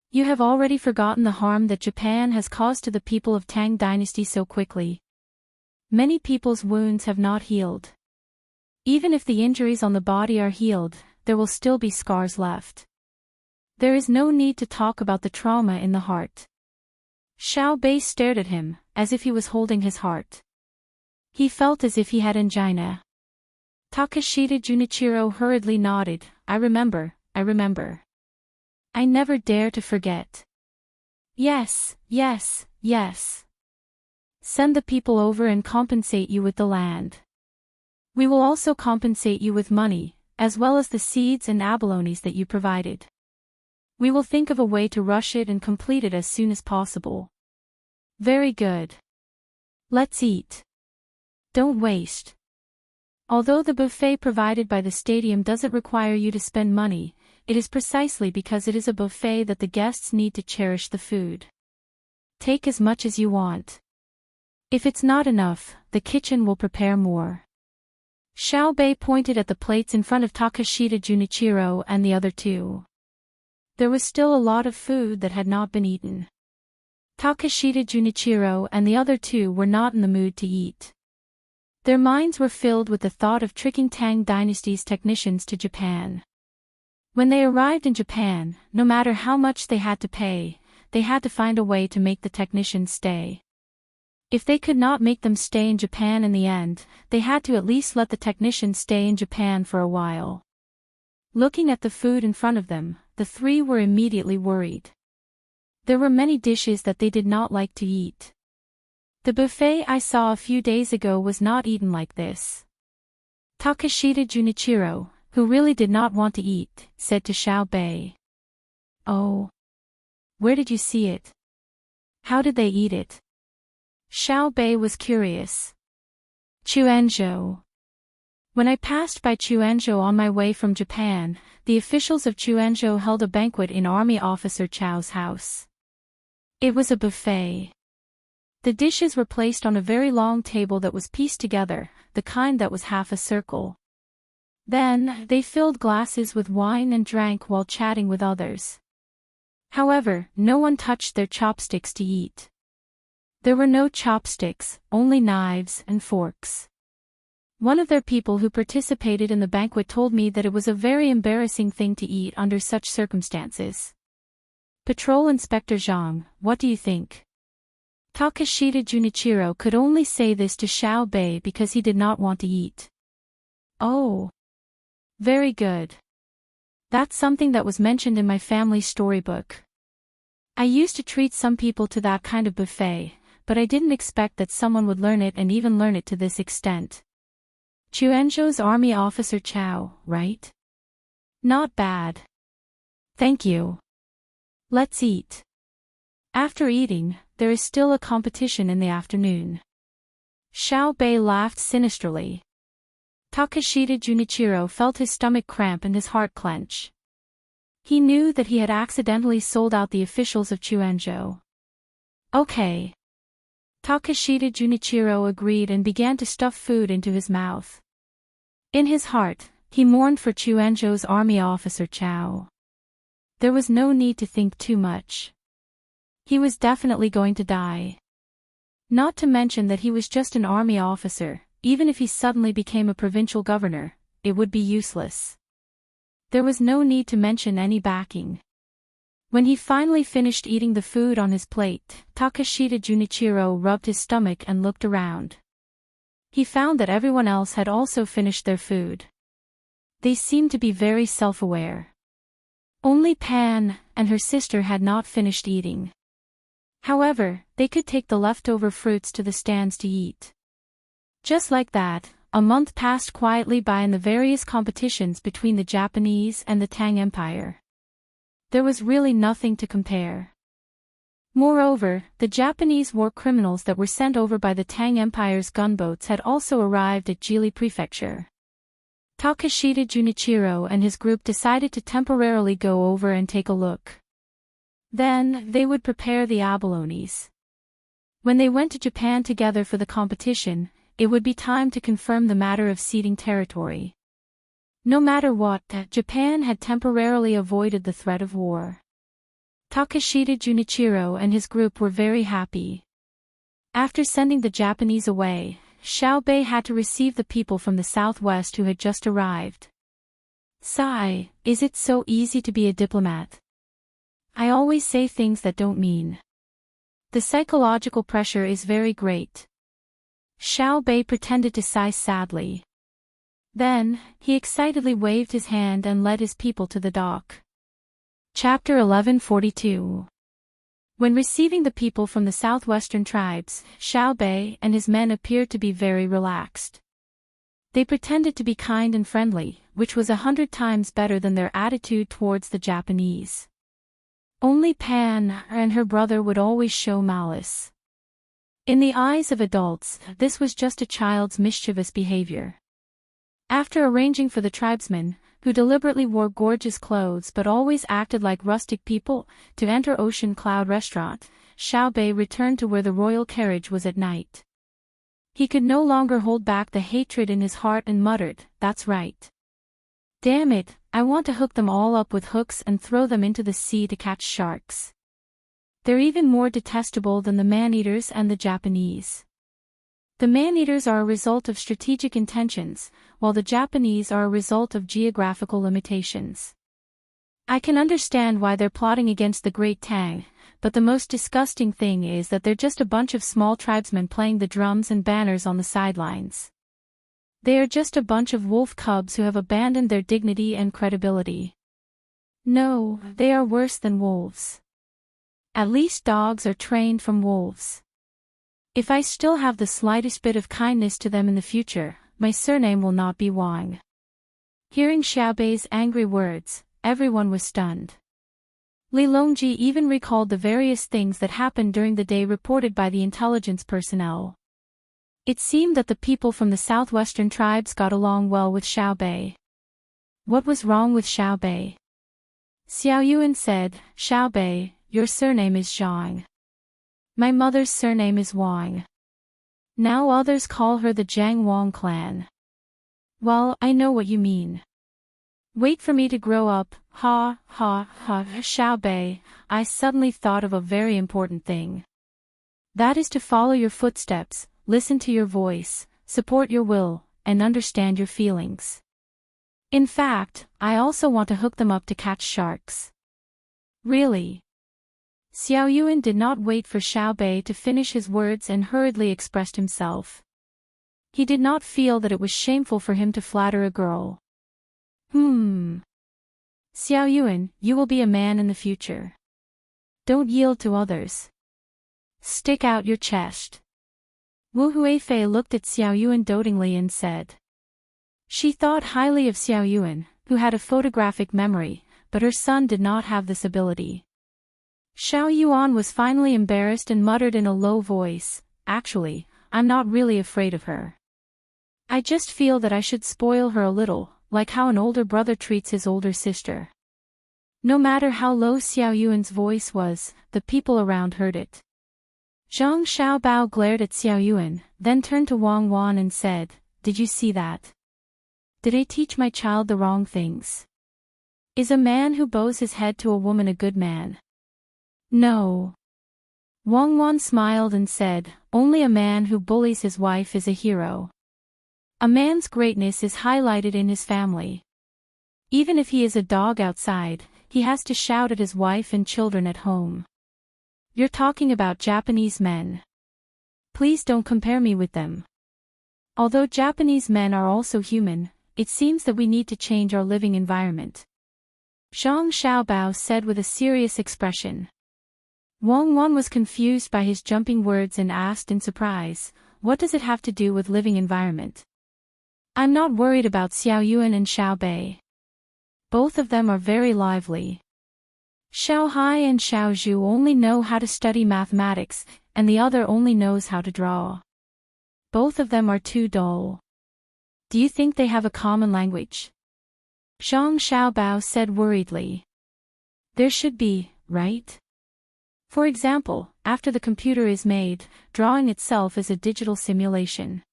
You have already forgotten the harm that Japan has caused to the people of Tang dynasty so quickly. Many people's wounds have not healed. Even if the injuries on the body are healed, there will still be scars left. There is no need to talk about the trauma in the heart. Xiao Bei stared at him, as if he was holding his heart. He felt as if he had angina. Takashita Junichiro hurriedly nodded, I remember. I never dare to forget. Yes. Send the people over and compensate you with the land. We will also compensate you with money, as well as the seeds and abalones that you provided. We will think of a way to rush it and complete it as soon as possible. Very good. Let's eat. Don't waste. Although the buffet provided by the stadium doesn't require you to spend money, it is precisely because it is a buffet that the guests need to cherish the food. Take as much as you want. If it's not enough, the kitchen will prepare more. Xiao Bei pointed at the plates in front of Takashita Junichiro and the other two. There was still a lot of food that had not been eaten. Takashita Junichiro and the other two were not in the mood to eat. Their minds were filled with the thought of tricking Tang Dynasty's technicians to Japan. When they arrived in Japan, no matter how much they had to pay, they had to find a way to make the technicians stay. If they could not make them stay in Japan in the end, they had to at least let the technicians stay in Japan for a while. Looking at the food in front of them, the three were immediately worried. There were many dishes that they did not like to eat. The buffet I saw a few days ago was not eaten like this. Takashita Junichiro, who really did not want to eat, said to Xiao Bei. Oh. Where did you see it? How did they eat it? Xiao Bei was curious. Chuanzhou. When I passed by Chuanzhou on my way from Japan, the officials of Chuanzhou held a banquet in Army Officer Chao's house. It was a buffet. The dishes were placed on a very long table that was pieced together, the kind that was half a circle. Then, they filled glasses with wine and drank while chatting with others. However, no one touched their chopsticks to eat. There were no chopsticks, only knives and forks. One of their people who participated in the banquet told me that it was a very embarrassing thing to eat under such circumstances. Patrol Inspector Zhang, what do you think? Takashita Junichiro could only say this to Xiao Bei because he did not want to eat. Oh. Very good. That's something that was mentioned in my family storybook. I used to treat some people to that kind of buffet, but I didn't expect that someone would learn it and even learn it to this extent. Chuanzhou's Army Officer Chao, right? Not bad. Thank you. Let's eat. After eating, there is still a competition in the afternoon. Xiao Bei laughed sinisterly. Takashita Junichiro felt his stomach cramp and his heart clench. He knew that he had accidentally sold out the officials of Chuanzhou. Okay. Takashita Junichiro agreed and began to stuff food into his mouth. In his heart, he mourned for Chuanzhou's Army Officer Chao. There was no need to think too much. He was definitely going to die. Not to mention that he was just an army officer. Even if he suddenly became a provincial governor, it would be useless. There was no need to mention any backing. When he finally finished eating the food on his plate, Takashita Junichiro rubbed his stomach and looked around. He found that everyone else had also finished their food. They seemed to be very self-aware. Only Pan and her sister had not finished eating. However, they could take the leftover fruits to the stands to eat. Just like that, a month passed quietly by in the various competitions between the Japanese and the Tang Empire. There was really nothing to compare. Moreover, the Japanese war criminals that were sent over by the Tang Empire's gunboats had also arrived at Jili Prefecture. Takashita Junichiro and his group decided to temporarily go over and take a look. Then, they would prepare the abalones. When they went to Japan together for the competition, it would be time to confirm the matter of ceding territory. No matter what, Japan had temporarily avoided the threat of war. Takashita Junichiro and his group were very happy. After sending the Japanese away, Xiao Bei had to receive the people from the southwest who had just arrived. Sigh, is it so easy to be a diplomat? I always say things that don't mean. The psychological pressure is very great. Xiao Bei pretended to sigh sadly. Then, he excitedly waved his hand and led his people to the dock. Chapter 1142. When receiving the people from the southwestern tribes, Xiao Bei and his men appeared to be very relaxed. They pretended to be kind and friendly, which was 100 times better than their attitude towards the Japanese. Only Pan and her brother would always show malice. In the eyes of adults, this was just a child's mischievous behavior. After arranging for the tribesmen, who deliberately wore gorgeous clothes but always acted like rustic people, to enter Ocean Cloud Restaurant, Xiaobei returned to where the royal carriage was at night. He could no longer hold back the hatred in his heart and muttered, "That's right. Damn it, I want to hook them all up with hooks and throw them into the sea to catch sharks. They're even more detestable than the man-eaters and the Japanese. The man-eaters are a result of strategic intentions, while the Japanese are a result of geographical limitations. I can understand why they're plotting against the Great Tang, but the most disgusting thing is that they're just a bunch of small tribesmen playing the drums and banners on the sidelines. They are just a bunch of wolf cubs who have abandoned their dignity and credibility. No, they are worse than wolves. At least dogs are trained from wolves. If I still have the slightest bit of kindness to them in the future, my surname will not be Wang." Hearing Xiaobei's angry words, everyone was stunned. Li Longji even recalled the various things that happened during the day reported by the intelligence personnel. It seemed that the people from the southwestern tribes got along well with Xiaobei. What was wrong with Xiaobei? Xiao Yuan said, "Xiaobei, your surname is Zhang. My mother's surname is Wang. Now others call her the Jiang Wang clan." "Well, I know what you mean. Wait for me to grow up, ha, ha, ha." Xiaobei, I suddenly thought of a very important thing. That is to follow your footsteps, listen to your voice, support your will, and understand your feelings. In fact, I also want to hook them up to catch sharks. Really? Xiao Yuan did not wait for Xiaobei to finish his words and hurriedly expressed himself. He did not feel that it was shameful for him to flatter a girl. Xiao Yuan, you will be a man in the future. Don't yield to others. Stick out your chest. Wu Huifei looked at Xiao Yuan dotingly and said. She thought highly of Xiao Yuan, who had a photographic memory, but her son did not have this ability. Xiao Yuan was finally embarrassed and muttered in a low voice, "Actually, I'm not really afraid of her. I just feel that I should spoil her a little, like how an older brother treats his older sister." No matter how low Xiao Yuan's voice was, the people around heard it. Zhang Xiaobao glared at Xiao Yuan, then turned to Wang Wan and said, "Did you see that? Did I teach my child the wrong things? Is a man who bows his head to a woman a good man?" "No." Wang Wan smiled and said, "Only a man who bullies his wife is a hero. A man's greatness is highlighted in his family. Even if he is a dog outside, he has to shout at his wife and children at home." "You're talking about Japanese men. Please don't compare me with them. Although Japanese men are also human, it seems that we need to change our living environment," Zhang Xiaobao said with a serious expression. Wang Wan was confused by his jumping words and asked in surprise, "What does it have to do with living environment?" "I'm not worried about Xiao Yuan and Xiaobei. Both of them are very lively. Xiao Hai and Xiao Zhu only know how to study mathematics, and the other only knows how to draw. Both of them are too dull. Do you think they have a common language?" Zhang Xiaobao said worriedly. "There should be, right? For example, after the computer is made, drawing itself is a digital simulation.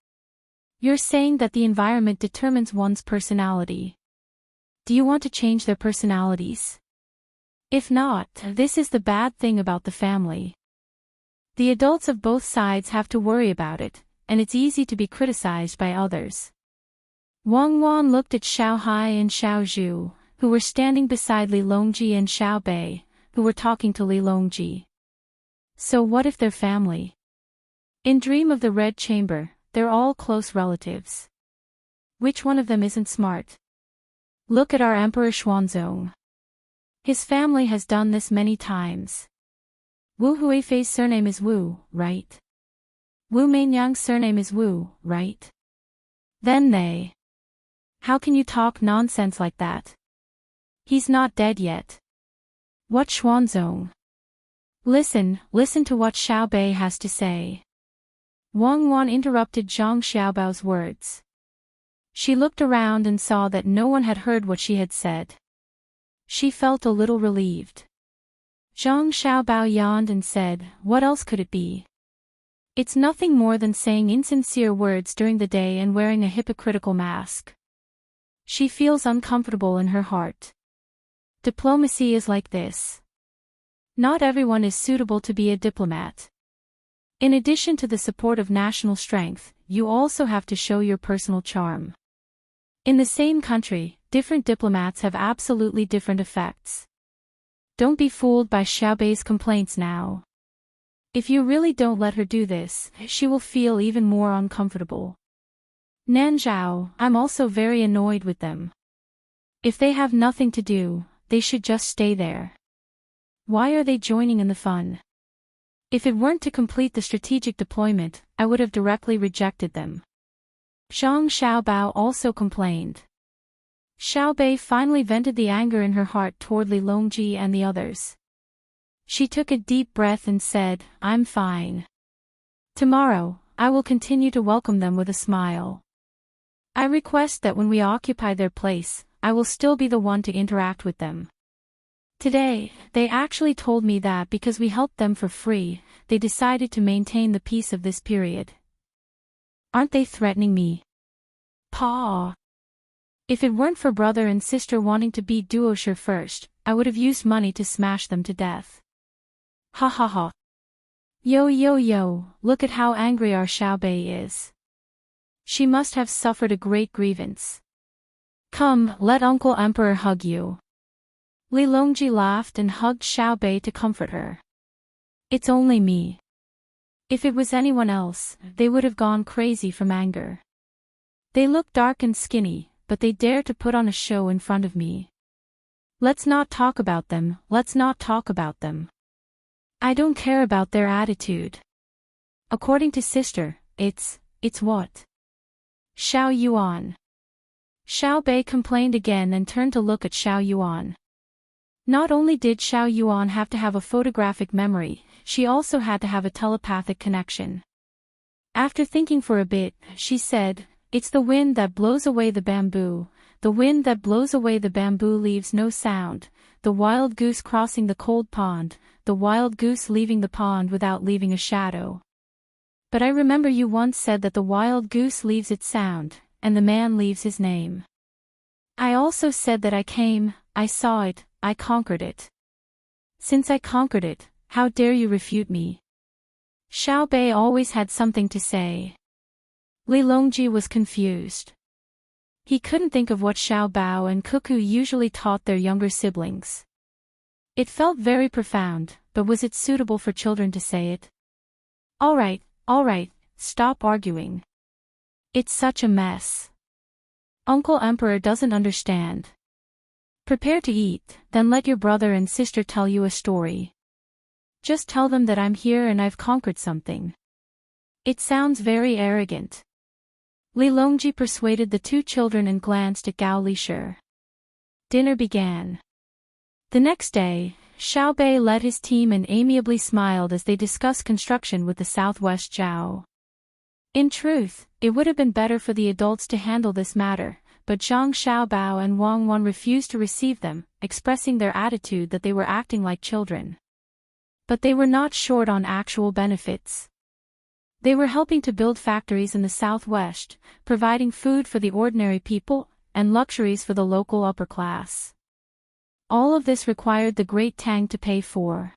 You're saying that the environment determines one's personality. Do you want to change their personalities? If not, this is the bad thing about the family. The adults of both sides have to worry about it, and it's easy to be criticized by others." Wang Wan looked at Xiao Hai and Xiao Zhu, who were standing beside Li Longji, and Xiao Bei, who were talking to Li Longji. So what if they're family? In Dream of the Red Chamber, they're all close relatives. Which one of them isn't smart? Look at our Emperor Xuanzong. His family has done this many times. Wu Huifei's surname is Wu, right? Wu Meinyang's surname is Wu, right? Then they. How can you talk nonsense like that? He's not dead yet. What Xuanzong? Listen to what Xiao Bei has to say. Wang Wan interrupted Zhang Xiaobao's words. She looked around and saw that no one had heard what she had said. She felt a little relieved. Zhang Xiaobao yawned and said, "What else could it be? It's nothing more than saying insincere words during the day and wearing a hypocritical mask." She feels uncomfortable in her heart. Diplomacy is like this. Not everyone is suitable to be a diplomat. In addition to the support of national strength, you also have to show your personal charm. In the same country, different diplomats have absolutely different effects. Don't be fooled by Xiao Bei's complaints now. If you really don't let her do this, she will feel even more uncomfortable. Nanzhao, I'm also very annoyed with them. If they have nothing to do, they should just stay there. Why are they joining in the fun? If it weren't to complete the strategic deployment, I would have directly rejected them. Zhang Xiaobao also complained. Xiao Bei finally vented the anger in her heart toward Li Longji and the others. She took a deep breath and said, "I'm fine. Tomorrow, I will continue to welcome them with a smile. I request that when we occupy their place, I will still be the one to interact with them. Today, they actually told me that because we helped them for free, they decided to maintain the peace of this period. Aren't they threatening me? Pa. If it weren't for brother and sister wanting to beat Duosher first, I would have used money to smash them to death. Ha ha ha. Yo, look at how angry our Xiao Bei is. She must have suffered a great grievance. Come, let Uncle Emperor hug you." Li Longji laughed and hugged Xiao Bei to comfort her. "It's only me. If it was anyone else, they would have gone crazy from anger. They look dark and skinny, but they dare to put on a show in front of me. Let's not talk about them. I don't care about their attitude. According to sister, it's what? Xiao Yuan." Xiao Bei complained again and turned to look at Xiao Yuan. Not only did Xiao Yuan have to have a photographic memory, she also had to have a telepathic connection. After thinking for a bit, she said, "It's the wind that blows away the bamboo. The wind that blows away the bamboo leaves no sound. The wild goose crossing the cold pond, the wild goose leaving the pond without leaving a shadow. But I remember you once said that the wild goose leaves its sound, and the man leaves his name. I also said that I came, I saw it, I conquered it. Since I conquered it, how dare you refute me?" Xiao Bei always had something to say. Li Longji was confused. He couldn't think of what Xiao Bao and Cuckoo usually taught their younger siblings. It felt very profound, but was it suitable for children to say it? All right, stop arguing. It's such a mess. Uncle Emperor doesn't understand. Prepare to eat, then let your brother and sister tell you a story. Just tell them that I'm here and I've conquered something. It sounds very arrogant. Li Longji persuaded the two children and glanced at Gao Lisher. Dinner began. The next day, Xiao Bei led his team and amiably smiled as they discussed construction with the Southwest Zhao. In truth, it would have been better for the adults to handle this matter, but Zhang Xiaobao and Wang Wan refused to receive them, expressing their attitude that they were acting like children. But they were not short on actual benefits. They were helping to build factories in the Southwest, providing food for the ordinary people, and luxuries for the local upper class. All of this required the great Tang to pay for.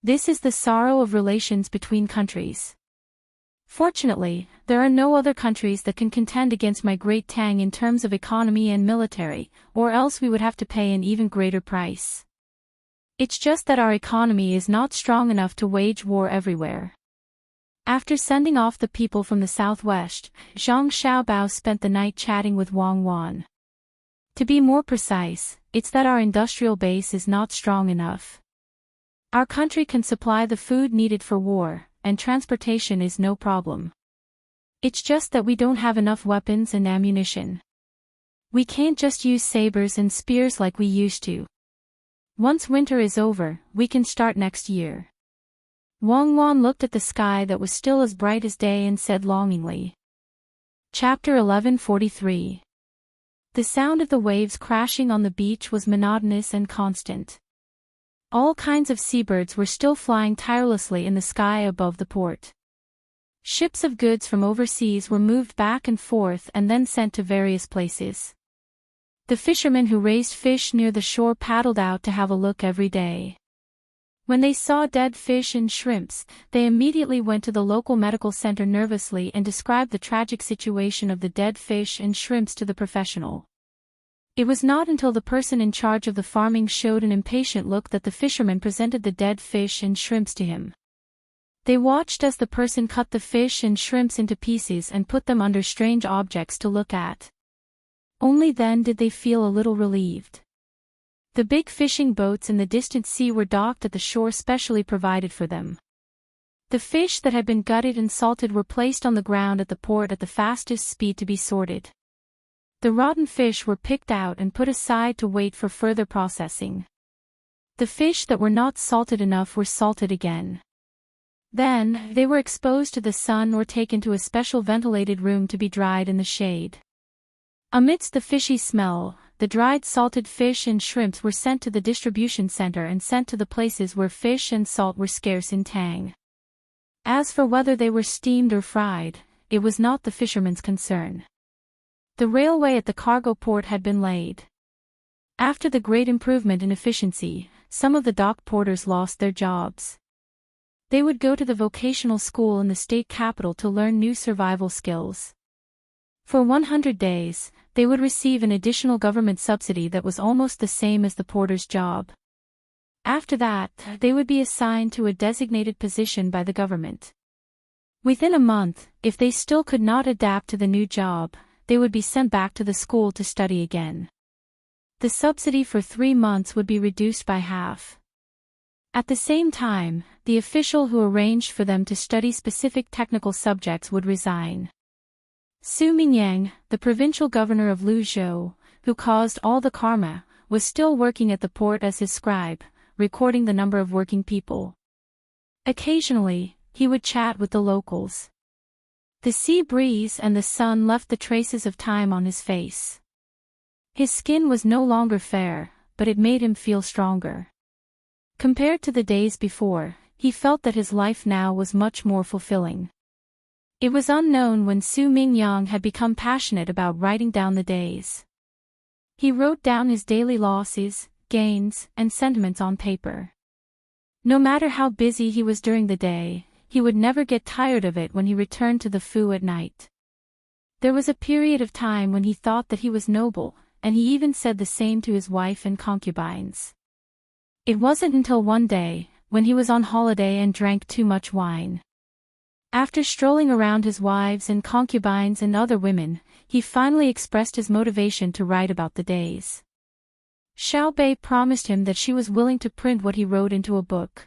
This is the sorrow of relations between countries. Fortunately, there are no other countries that can contend against my great Tang in terms of economy and military, or else we would have to pay an even greater price. It's just that our economy is not strong enough to wage war everywhere. After sending off the people from the Southwest, Zhang Xiaobao spent the night chatting with Wang Wan. To be more precise, it's that our industrial base is not strong enough. Our country can supply the food needed for war, and transportation is no problem. It's just that we don't have enough weapons and ammunition. We can't just use sabers and spears like we used to. Once winter is over, we can start next year. Wang Wan looked at the sky that was still as bright as day and said longingly. Chapter 1143. The sound of the waves crashing on the beach was monotonous and constant. All kinds of seabirds were still flying tirelessly in the sky above the port. Ships of goods from overseas were moved back and forth and then sent to various places. The fishermen who raised fish near the shore paddled out to have a look every day. When they saw dead fish and shrimps, they immediately went to the local medical center nervously and described the tragic situation of the dead fish and shrimps to the professional. It was not until the person in charge of the farming showed an impatient look that the fishermen presented the dead fish and shrimps to him. They watched as the person cut the fish and shrimps into pieces and put them under strange objects to look at. Only then did they feel a little relieved. The big fishing boats in the distant sea were docked at the shore specially provided for them. The fish that had been gutted and salted were placed on the ground at the port at the fastest speed to be sorted. The rotten fish were picked out and put aside to wait for further processing. The fish that were not salted enough were salted again. Then, they were exposed to the sun or taken to a special ventilated room to be dried in the shade. Amidst the fishy smell, the dried salted fish and shrimps were sent to the distribution center and sent to the places where fish and salt were scarce in Tang. As for whether they were steamed or fried, it was not the fishermen's concern. The railway at the cargo port had been laid. After the great improvement in efficiency, some of the dock porters lost their jobs. They would go to the vocational school in the state capital to learn new survival skills. For 100 days, they would receive an additional government subsidy that was almost the same as the porter's job. After that, they would be assigned to a designated position by the government. Within a month, if they still could not adapt to the new job, they would be sent back to the school to study again. The subsidy for 3 months would be reduced by half. At the same time, the official who arranged for them to study specific technical subjects would resign. Su Mingyang, the provincial governor of Luzhou, who caused all the karma, was still working at the port as his scribe, recording the number of working people. Occasionally, he would chat with the locals. The sea breeze and the sun left the traces of time on his face. His skin was no longer fair, but it made him feel stronger. Compared to the days before, he felt that his life now was much more fulfilling. It was unknown when Su Mingyang had become passionate about writing down the days. He wrote down his daily losses, gains, and sentiments on paper. No matter how busy he was during the day, he would never get tired of it when he returned to the Fu at night. There was a period of time when he thought that he was noble, and he even said the same to his wife and concubines. It wasn't until one day, when he was on holiday and drank too much wine. After strolling around his wives and concubines and other women, he finally expressed his motivation to write about the days. Xiao Bei promised him that she was willing to print what he wrote into a book.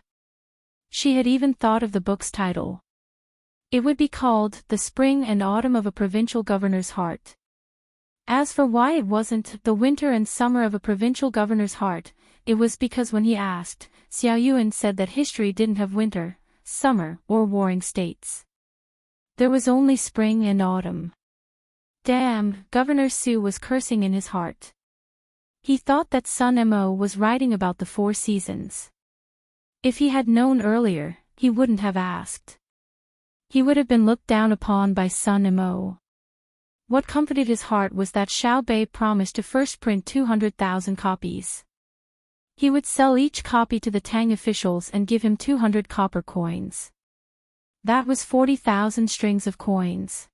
She had even thought of the book's title. It would be called The Spring and Autumn of a Provincial Governor's Heart. As for why it wasn't The Winter and Summer of a Provincial Governor's Heart, it was because when he asked, Xiao Yuan said that history didn't have winter, summer, or warring states. There was only spring and autumn. Damn, Governor Su was cursing in his heart. He thought that Sun Mo was writing about the 4 seasons. If he had known earlier, he wouldn't have asked. He would have been looked down upon by Sun Mo. What comforted his heart was that Xiao Bei promised to first print 200,000 copies. He would sell each copy to the Tang officials and give him 200 copper coins. That was 40,000 strings of coins.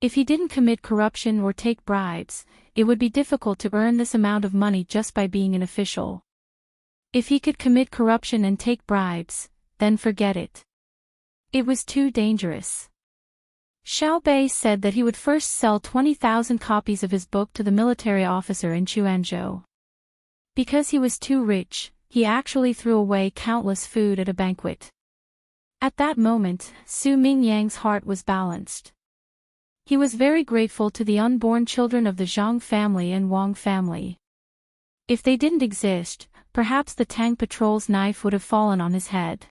If he didn't commit corruption or take bribes, it would be difficult to earn this amount of money just by being an official. If he could commit corruption and take bribes, then forget it. It was too dangerous. Xiao Bei said that he would first sell 20,000 copies of his book to the military officer in Quanzhou. Because he was too rich, he actually threw away countless food at a banquet. At that moment, Su Mingyang's heart was balanced. He was very grateful to the unborn children of the Zhang family and Wang family. If they didn't exist, perhaps the Tang patrol's knife would have fallen on his head.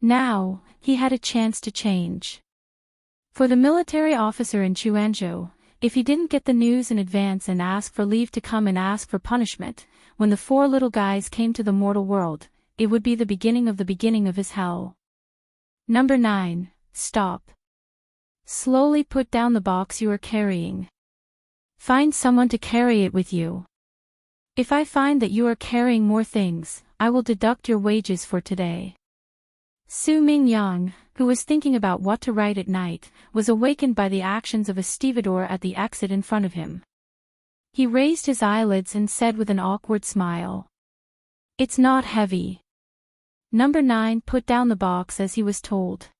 Now, he had a chance to change. For the military officer in Chuanzhou, if he didn't get the news in advance and ask for leave to come and ask for punishment, when the four little guys came to the mortal world, it would be the beginning of his hell. Number 9. Stop. Slowly put down the box you are carrying. Find someone to carry it with you. If I find that you are carrying more things, I will deduct your wages for today. Su Mingyang, who was thinking about what to write at night, was awakened by the actions of a stevedore at the exit in front of him. He raised his eyelids and said with an awkward smile, "It's not heavy." Number 9 put down the box as he was told.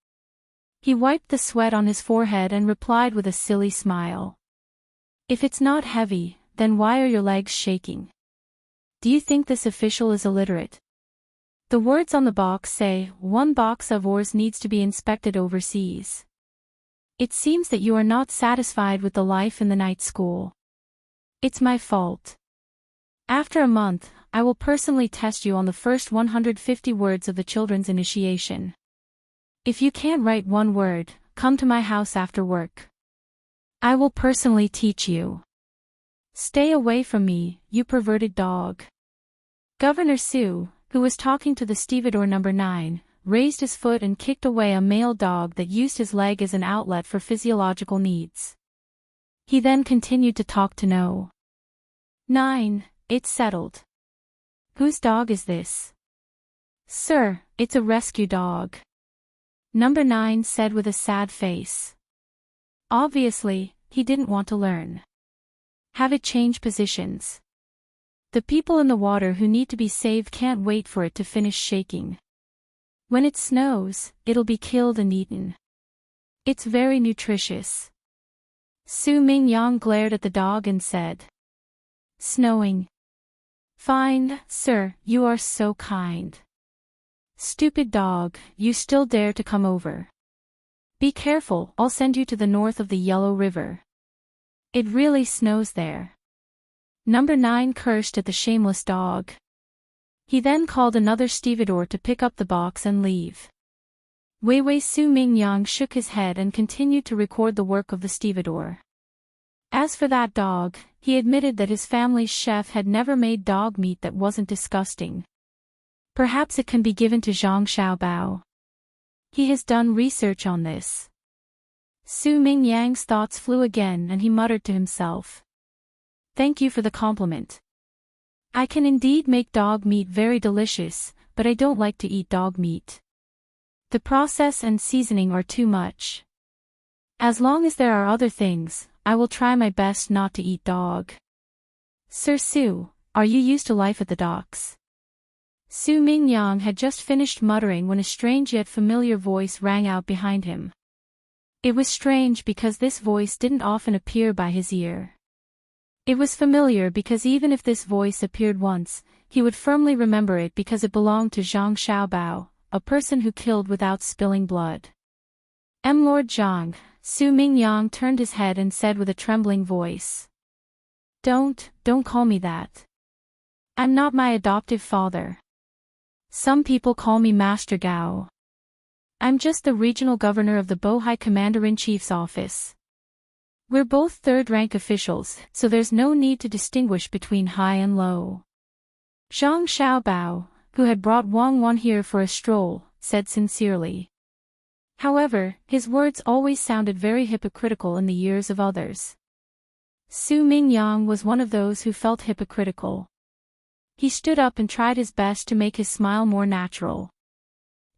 He wiped the sweat on his forehead and replied with a silly smile. "If it's not heavy, then why are your legs shaking? Do you think this official is illiterate? The words on the box say, 1 box of ores needs to be inspected overseas. It seems that you are not satisfied with the life in the night school. It's my fault. After a month, I will personally test you on the first 150 words of the children's initiation. If you can't write 1 word, come to my house after work. I will personally teach you. Stay away from me, you perverted dog." Governor Su, who was talking to the stevedore number 9, raised his foot and kicked away a male dog that used his leg as an outlet for physiological needs. He then continued to talk to No. 9, it's settled. Whose dog is this? Sir, it's a rescue dog. Number 9 said with a sad face. Obviously, he didn't want to learn. Have it change positions. The people in the water who need to be saved can't wait for it to finish shaking. When it snows, it'll be killed and eaten. It's very nutritious. Su Mingyang glared at the dog and said, "Snowing. Fine, sir, you are so kind. Stupid dog, you still dare to come over. Be careful, I'll send you to the north of the Yellow River. It really snows there." Number 9 cursed at the shameless dog. He then called another stevedore to pick up the box and leave. Weiwei Su Mingyang shook his head and continued to record the work of the stevedore. As for that dog, he admitted that his family's chef had never made dog meat that wasn't disgusting. Perhaps it can be given to Zhang Xiaobao. He has done research on this. Su Mingyang's thoughts flew again and he muttered to himself, "Thank you for the compliment. I can indeed make dog meat very delicious, but I don't like to eat dog meat. The process and seasoning are too much. As long as there are other things, I will try my best not to eat dog." "Sir Su, are you used to life at the docks?" Su Mingyang had just finished muttering when a strange yet familiar voice rang out behind him. It was strange because this voice didn't often appear by his ear. It was familiar because even if this voice appeared once, he would firmly remember it because it belonged to Zhang Xiaobao, a person who killed without spilling blood. Lord Zhang, Su Mingyang turned his head and said with a trembling voice. Don't call me that. I'm not my adoptive father. Some people call me Master Gao. I'm just the regional governor of the Bohai Commander-in-Chief's office. We're both third-rank officials, so there's no need to distinguish between high and low. Zhang Xiaobao, who had brought Wang Wan here for a stroll, said sincerely. However, his words always sounded very hypocritical in the ears of others. Su Mingyang was one of those who felt hypocritical. He stood up and tried his best to make his smile more natural.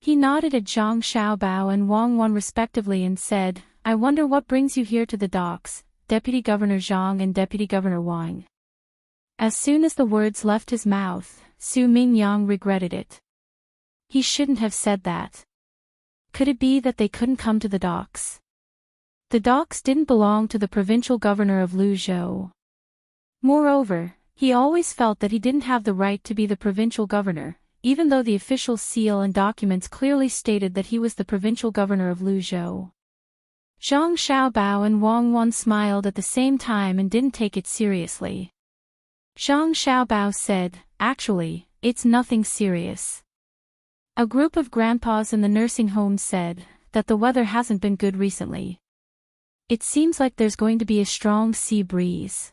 He nodded at Zhang Xiaobao and Wang Wan respectively and said, I wonder what brings you here to the docks, Deputy Governor Zhang and Deputy Governor Wang. As soon as the words left his mouth, Su Mingyang regretted it. He shouldn't have said that. Could it be that they couldn't come to the docks? The docks didn't belong to the provincial governor of Luzhou. Moreover, he always felt that he didn't have the right to be the provincial governor, even though the official seal and documents clearly stated that he was the provincial governor of Luzhou. Zhang Xiaobao and Wang Wan smiled at the same time and didn't take it seriously. Zhang Xiaobao said, Actually, it's nothing serious. A group of grandpas in the nursing home said that the weather hasn't been good recently. It seems like there's going to be a strong sea breeze.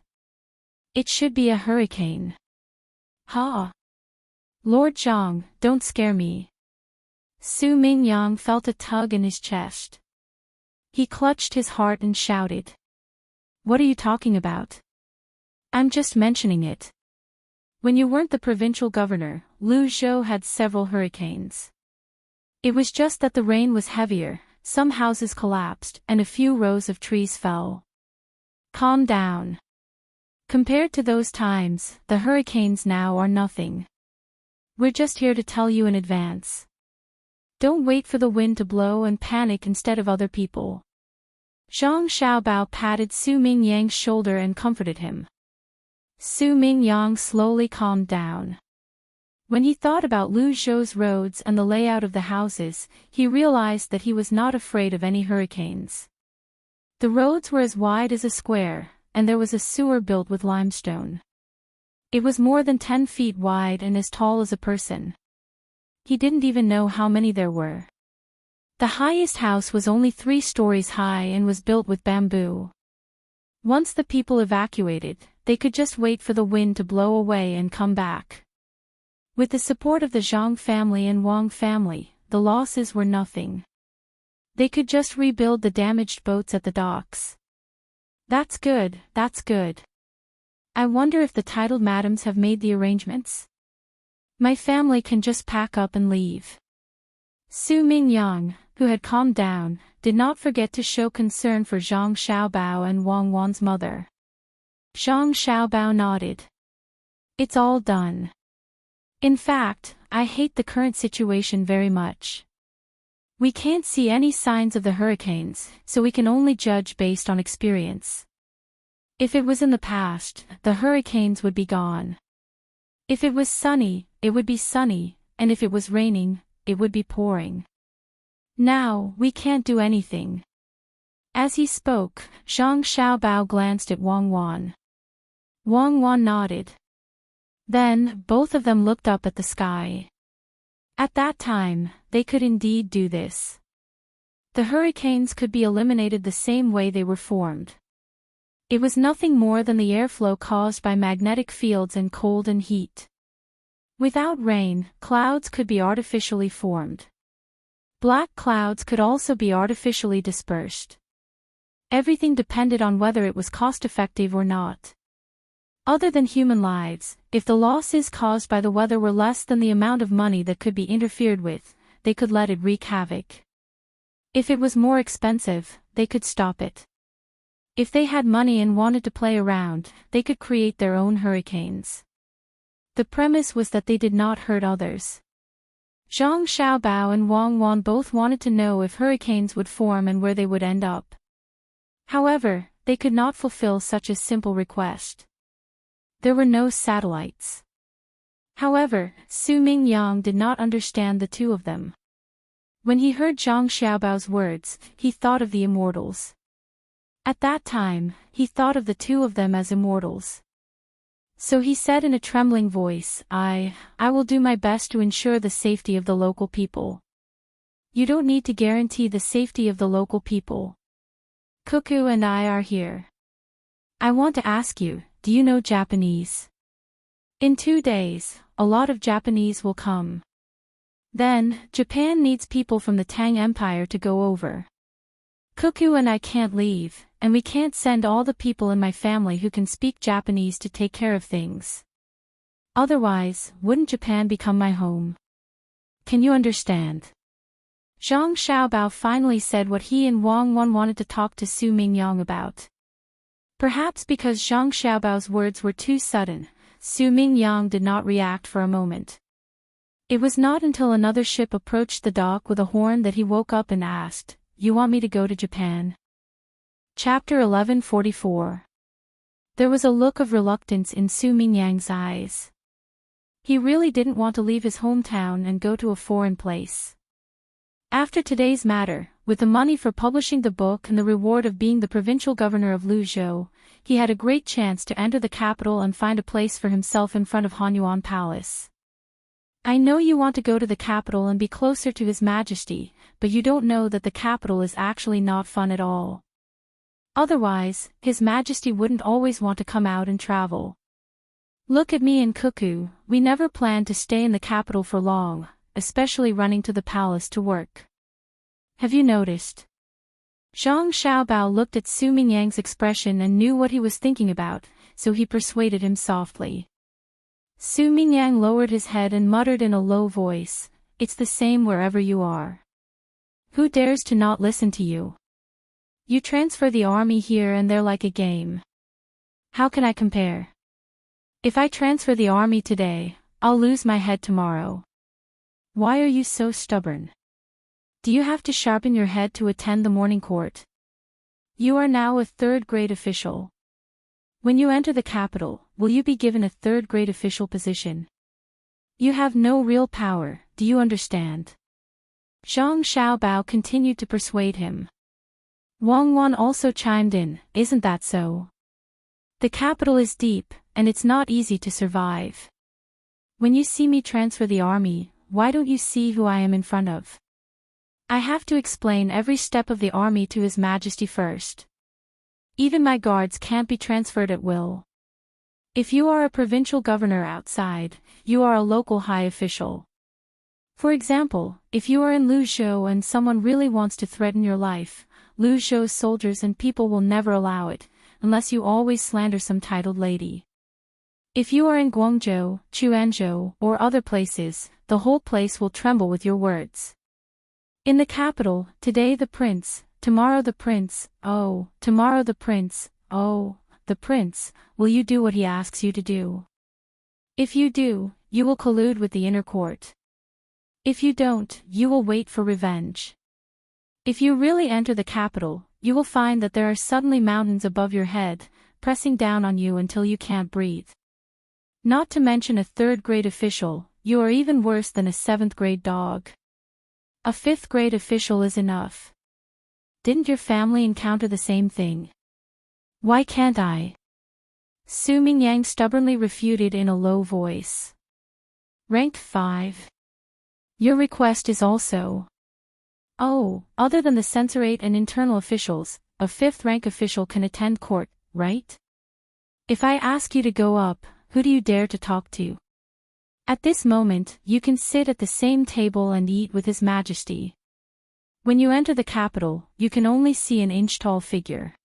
It should be a hurricane. Ha! Lord Zhang, don't scare me. Su Mingyang felt a tug in his chest. He clutched his heart and shouted. What are you talking about? I'm just mentioning it. When you weren't the provincial governor, Lu Zhou had several hurricanes. It was just that the rain was heavier, some houses collapsed, and a few rows of trees fell. Calm down. Compared to those times, the hurricanes now are nothing. We're just here to tell you in advance. Don't wait for the wind to blow and panic instead of other people. Zhang Xiaobao patted Su Mingyang's shoulder and comforted him. Su Mingyang slowly calmed down. When he thought about Lu Zhou's roads and the layout of the houses, he realized that he was not afraid of any hurricanes. The roads were as wide as a square, and there was a sewer built with limestone. It was more than 10 feet wide and as tall as a person. He didn't even know how many there were. The highest house was only 3 stories high and was built with bamboo. Once the people evacuated, they could just wait for the wind to blow away and come back. With the support of the Zhang family and Wang family, the losses were nothing. They could just rebuild the damaged boats at the docks. That's good, that's good. I wonder if the titled madams have made the arrangements? My family can just pack up and leave. Su Mingyang, who had calmed down, did not forget to show concern for Zhang Xiaobao and Wang Wan's mother. Zhang Xiaobao nodded. It's all done. In fact, I hate the current situation very much. We can't see any signs of the hurricanes, so we can only judge based on experience. If it was in the past, the hurricanes would be gone. If it was sunny, it would be sunny, and if it was raining, it would be pouring. Now, we can't do anything. As he spoke, Zhang Xiaobao glanced at Wang Wan. Wang Wan nodded. Then, both of them looked up at the sky. At that time, they could indeed do this. The hurricanes could be eliminated the same way they were formed. It was nothing more than the airflow caused by magnetic fields and cold and heat. Without rain, clouds could be artificially formed. Black clouds could also be artificially dispersed. Everything depended on whether it was cost-effective or not. Other than human lives, if the losses caused by the weather were less than the amount of money that could be interfered with, they could let it wreak havoc. If it was more expensive, they could stop it. If they had money and wanted to play around, they could create their own hurricanes. The premise was that they did not hurt others. Zhang Xiaobao and Wang Wan both wanted to know if hurricanes would form and where they would end up. However, they could not fulfill such a simple request. There were no satellites. However, Su Mingyang did not understand the two of them. When he heard Zhang Xiaobao's words, he thought of the immortals. At that time, he thought of the two of them as immortals. So he said in a trembling voice, I will do my best to ensure the safety of the local people. You don't need to guarantee the safety of the local people. Cuckoo and I are here. I want to ask you, do you know Japanese? In 2 days, a lot of Japanese will come. Then, Japan needs people from the Tang Empire to go over. Cuckoo and I can't leave, and we can't send all the people in my family who can speak Japanese to take care of things. Otherwise, wouldn't Japan become my home? Can you understand? Zhang Xiaobao finally said what he and Wang Wan wanted to talk to Su Mingyang about. Perhaps because Zhang Xiaobao's words were too sudden, Su Mingyang did not react for a moment. It was not until another ship approached the dock with a horn that he woke up and asked, You want me to go to Japan? Chapter 1144. There was a look of reluctance in Su Mingyang's eyes. He really didn't want to leave his hometown and go to a foreign place. After today's matter, with the money for publishing the book and the reward of being the provincial governor of Luzhou, he had a great chance to enter the capital and find a place for himself in front of Hanyuan Palace. I know you want to go to the capital and be closer to His Majesty, but you don't know that the capital is actually not fun at all. Otherwise, His Majesty wouldn't always want to come out and travel. Look at me and Cuckoo, we never planned to stay in the capital for long, especially running to the palace to work. Have you noticed? Zhang Xiaobao looked at Su Mingyang's expression and knew what he was thinking about, so he persuaded him softly. Su Mingyang lowered his head and muttered in a low voice, "It's the same wherever you are. Who dares to not listen to you? You transfer the army here and there like a game. How can I compare? If I transfer the army today, I'll lose my head tomorrow. Why are you so stubborn? Do you have to sharpen your head to attend the morning court? You are now a third-grade official. When you enter the capital, will you be given a third-grade official position? You have no real power, do you understand?" Zhang Xiaobao continued to persuade him. Wang Wan also chimed in, "Isn't that so? The capital is deep, and it's not easy to survive. When you see me transfer the army, why don't you see who I am in front of? I have to explain every step of the army to His Majesty first. Even my guards can't be transferred at will. If you are a provincial governor outside, you are a local high official. For example, if you are in Luzhou and someone really wants to threaten your life, Luzhou's soldiers and people will never allow it, unless you always slander some titled lady. If you are in Guangzhou, Quanzhou, or other places, the whole place will tremble with your words. In the capital, today the prince, tomorrow the prince, oh, tomorrow the prince, oh, the prince, will you do what he asks you to do? If you do, you will collude with the inner court. If you don't, you will wait for revenge. If you really enter the capital, you will find that there are suddenly mountains above your head, pressing down on you until you can't breathe. Not to mention a third-grade official, you are even worse than a seventh-grade dog. A fifth-grade official is enough. Didn't your family encounter the same thing? Why can't I?" Su Mingyang stubbornly refuted in a low voice. Rank 5. Your request is also. Oh, other than the censorate and internal officials, a 5th rank official can attend court, right? If I ask you to go up, who do you dare to talk to? At this moment, you can sit at the same table and eat with His Majesty. When you enter the capital, you can only see an inch-tall figure.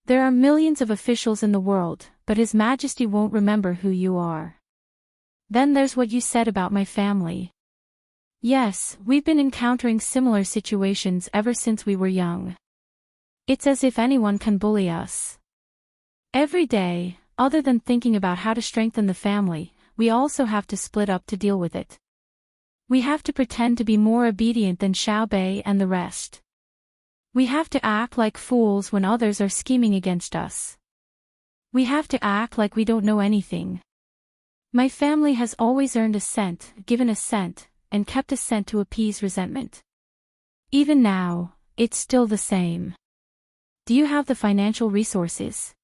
There are millions of officials in the world, but His Majesty won't remember who you are. Then there's what you said about my family. Yes, we've been encountering similar situations ever since we were young. It's as if anyone can bully us. Every day, other than thinking about how to strengthen the family, we also have to split up to deal with it. We have to pretend to be more obedient than Xiaobei and the rest. We have to act like fools when others are scheming against us. We have to act like we don't know anything. My family has always earned a cent, given a cent, and kept a cent to appease resentment. Even now, it's still the same. Do you have the financial resources?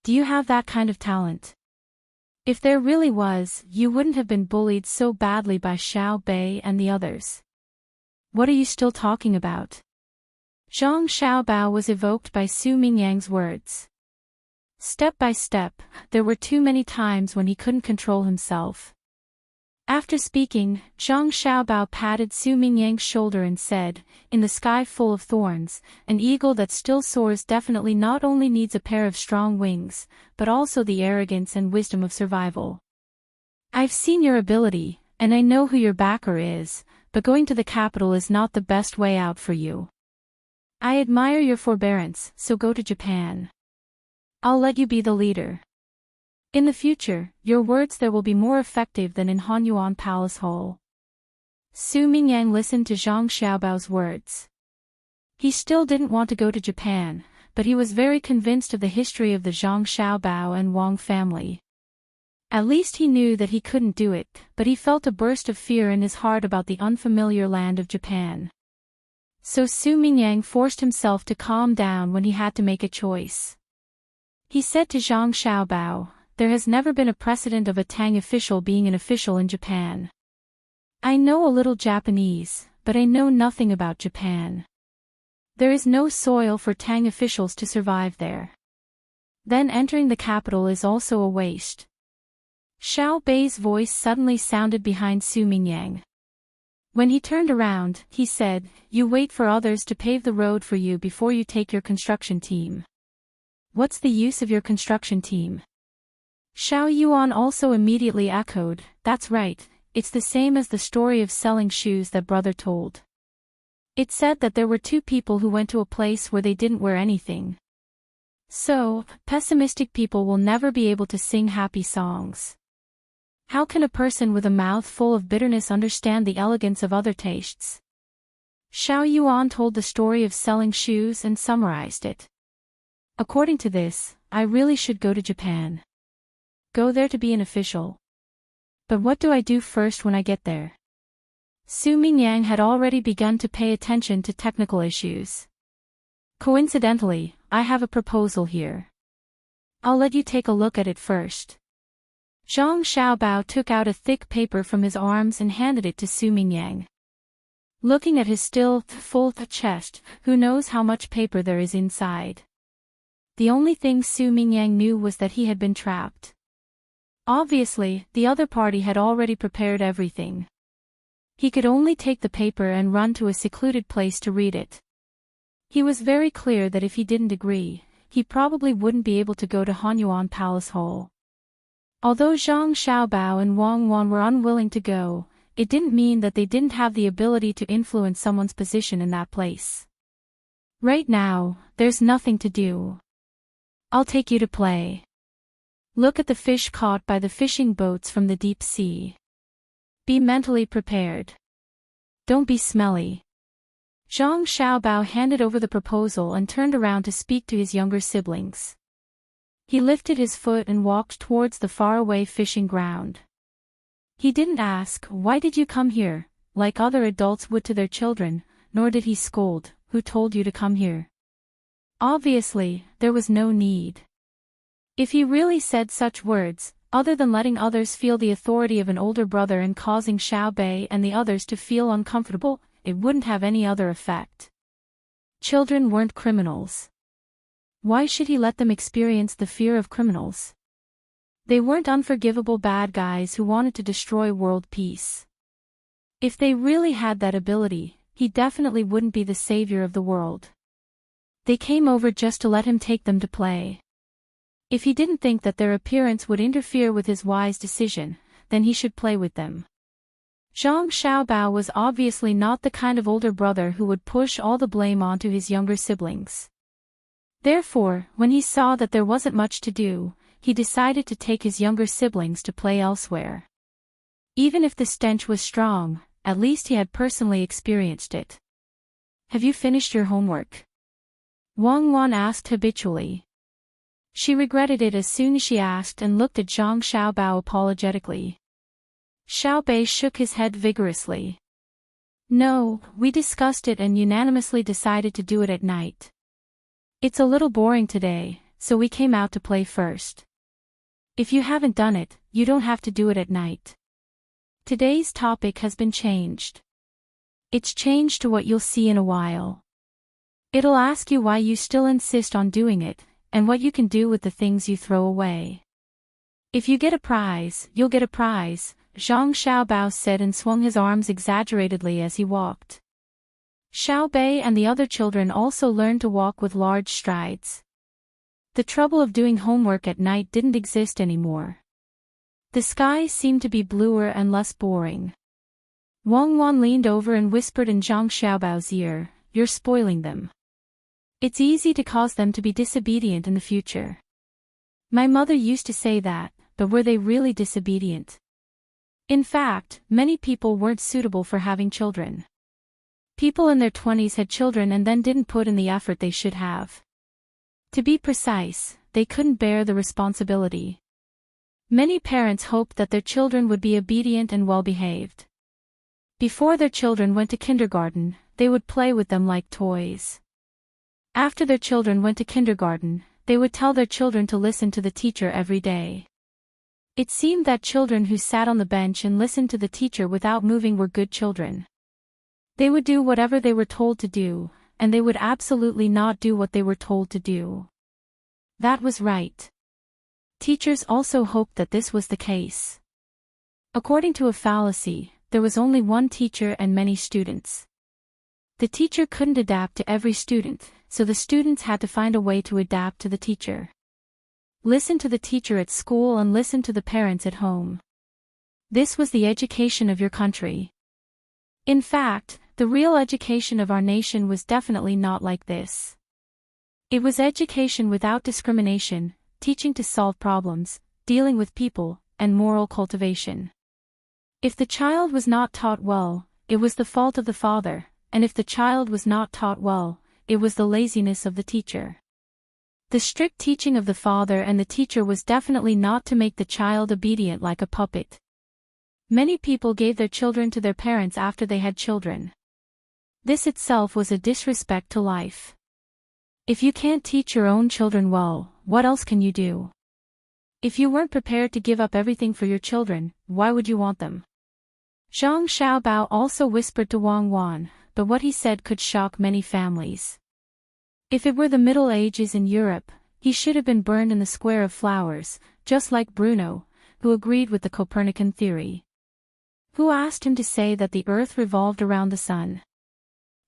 Do you have that kind of talent? If there really was, you wouldn't have been bullied so badly by Xiao Bei and the others. What are you still talking about? Zhang Xiaobao was evoked by Su Mingyang's words. Step by step, there were too many times when he couldn't control himself. After speaking, Zhang Xiaobao patted Su Mingyang's shoulder and said, "In the sky full of thorns, an eagle that still soars definitely not only needs a pair of strong wings, but also the arrogance and wisdom of survival. I've seen your ability, and I know who your backer is, but going to the capital is not the best way out for you. I admire your forbearance, so go to Japan. I'll let you be the leader. In the future, your words there will be more effective than in Hanyuan Palace Hall." Su Mingyang listened to Zhang Xiaobao's words. He still didn't want to go to Japan, but he was very convinced of the history of the Zhang Xiaobao and Wang family. At least he knew that he couldn't do it, but he felt a burst of fear in his heart about the unfamiliar land of Japan. So Su Mingyang forced himself to calm down when he had to make a choice. He said to Zhang Xiaobao, "There has never been a precedent of a Tang official being an official in Japan. I know a little Japanese, but I know nothing about Japan. There is no soil for Tang officials to survive there. Then entering the capital is also a waste. Xiao Bei's voice suddenly sounded behind Su Mingyang. When he turned around, he said, "You wait for others to pave the road for you before you take your construction team." "What's the use of your construction team?" Xiao Yuan also immediately echoed, "That's right, it's the same as the story of selling shoes that brother told. It said that there were two people who went to a place where they didn't wear anything. So, pessimistic people will never be able to sing happy songs. How can a person with a mouth full of bitterness understand the elegance of other tastes?" Xiao Yuan told the story of selling shoes and summarized it. "According to this, I really should go to Japan. Go there to be an official. But what do I do first when I get there?" Su Mingyang had already begun to pay attention to technical issues. "Coincidentally, I have a proposal here. I'll let you take a look at it first." Zhang Xiaobao took out a thick paper from his arms and handed it to Su Mingyang. Looking at his still, full chest, who knows how much paper there is inside? The only thing Su Mingyang knew was that he had been trapped. Obviously, the other party had already prepared everything. He could only take the paper and run to a secluded place to read it. He was very clear that if he didn't agree, he probably wouldn't be able to go to Hanyuan Palace Hall. Although Zhang Xiaobao and Wang Wan were unwilling to go, it didn't mean that they didn't have the ability to influence someone's position in that place. "Right now, there's nothing to do. I'll take you to play. Look at the fish caught by the fishing boats from the deep sea. Be mentally prepared. Don't be smelly." Zhang Xiaobao handed over the proposal and turned around to speak to his younger siblings. He lifted his foot and walked towards the faraway fishing ground. He didn't ask, "Why did you come here?" like other adults would to their children, nor did he scold, "Who told you to come here?" Obviously, there was no need. If he really said such words, other than letting others feel the authority of an older brother and causing Xiao Bei and the others to feel uncomfortable, it wouldn't have any other effect. Children weren't criminals. Why should he let them experience the fear of criminals? They weren't unforgivable bad guys who wanted to destroy world peace. If they really had that ability, he definitely wouldn't be the savior of the world. They came over just to let him take them to play. If he didn't think that their appearance would interfere with his wise decision, then he should play with them. Zhang Xiaobao was obviously not the kind of older brother who would push all the blame onto his younger siblings. Therefore, when he saw that there wasn't much to do, he decided to take his younger siblings to play elsewhere. Even if the stench was strong, at least he had personally experienced it. "Have you finished your homework?" Wang Wan asked habitually. She regretted it as soon as she asked and looked at Zhang Xiaobao apologetically. Xiao Bei shook his head vigorously. "No, we discussed it and unanimously decided to do it at night. It's a little boring today, so we came out to play first. If you haven't done it, you don't have to do it at night. Today's topic has been changed. It's changed to what you'll see in a while. It'll ask you why you still insist on doing it, and what you can do with the things you throw away. If you get a prize, you'll get a prize," Zhang Xiaobao said and swung his arms exaggeratedly as he walked. Xiao Bei and the other children also learned to walk with large strides. The trouble of doing homework at night didn't exist anymore. The sky seemed to be bluer and less boring. Wang Wan leaned over and whispered in Zhang Xiaobao's ear, "You're spoiling them. It's easy to cause them to be disobedient in the future. My mother used to say that, but were they really disobedient? In fact, many people weren't suitable for having children. People in their 20s had children and then didn't put in the effort they should have. To be precise, they couldn't bear the responsibility. Many parents hoped that their children would be obedient and well-behaved. Before their children went to kindergarten, they would play with them like toys. After their children went to kindergarten, they would tell their children to listen to the teacher every day. It seemed that children who sat on the bench and listened to the teacher without moving were good children. They would do whatever they were told to do, and they would absolutely not do what they were told to do. That was right. Teachers also hoped that this was the case. According to a fallacy, there was only one teacher and many students. The teacher couldn't adapt to every student, so the students had to find a way to adapt to the teacher. Listen to the teacher at school and listen to the parents at home. This was the education of your country. In fact, the real education of our nation was definitely not like this. It was education without discrimination, teaching to solve problems, dealing with people, and moral cultivation. If the child was not taught well, it was the fault of the father, and if the child was not taught well, it was the laziness of the teacher. The strict teaching of the father and the teacher was definitely not to make the child obedient like a puppet. Many people gave their children to their parents after they had children. This itself was a disrespect to life. If you can't teach your own children well, what else can you do? If you weren't prepared to give up everything for your children, why would you want them? Zhang Xiaobao also whispered to Wang Wan, but what he said could shock many families. If it were the Middle Ages in Europe, he should have been burned in the Square of Flowers, just like Bruno, who agreed with the Copernican theory. Who asked him to say that the Earth revolved around the sun?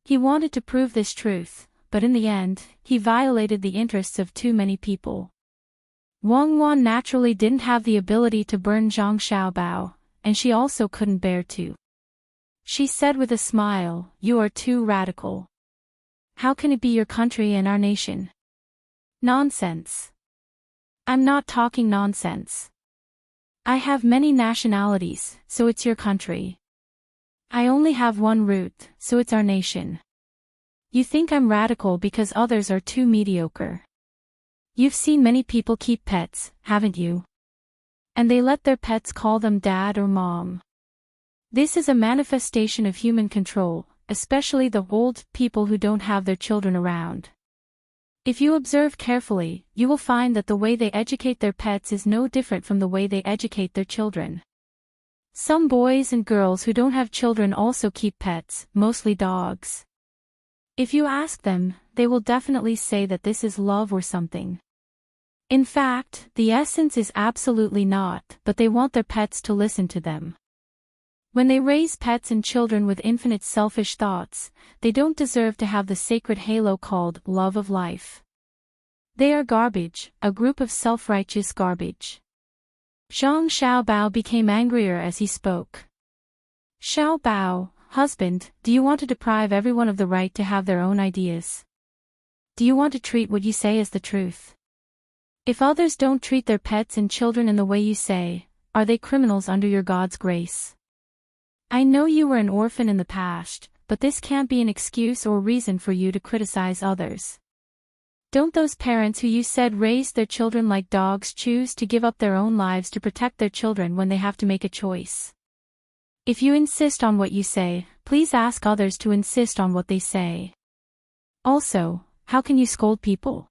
He wanted to prove this truth, but in the end, he violated the interests of too many people. Wang Wan naturally didn't have the ability to burn Zhang Xiaobao, and she also couldn't bear to. She said with a smile, "You are too radical. How can it be your country and our nation?" Nonsense. I'm not talking nonsense. I have many nationalities, so it's your country. I only have one root, so it's our nation. You think I'm radical because others are too mediocre. You've seen many people keep pets, haven't you? And they let their pets call them dad or mom. This is a manifestation of human control, especially the old people who don't have their children around. If you observe carefully, you will find that the way they educate their pets is no different from the way they educate their children. Some boys and girls who don't have children also keep pets, mostly dogs. If you ask them, they will definitely say that this is love or something. In fact, the essence is absolutely not, but they want their pets to listen to them. When they raise pets and children with infinite selfish thoughts, they don't deserve to have the sacred halo called love of life. They are garbage, a group of self-righteous garbage. Zhang Xiaobao became angrier as he spoke. Xiaobao, husband, do you want to deprive everyone of the right to have their own ideas? Do you want to treat what you say as the truth? If others don't treat their pets and children in the way you say, are they criminals under your God's grace? I know you were an orphan in the past, but this can't be an excuse or reason for you to criticize others. Don't those parents who you said raised their children like dogs choose to give up their own lives to protect their children when they have to make a choice? If you insist on what you say, please ask others to insist on what they say. Also, how can you scold people?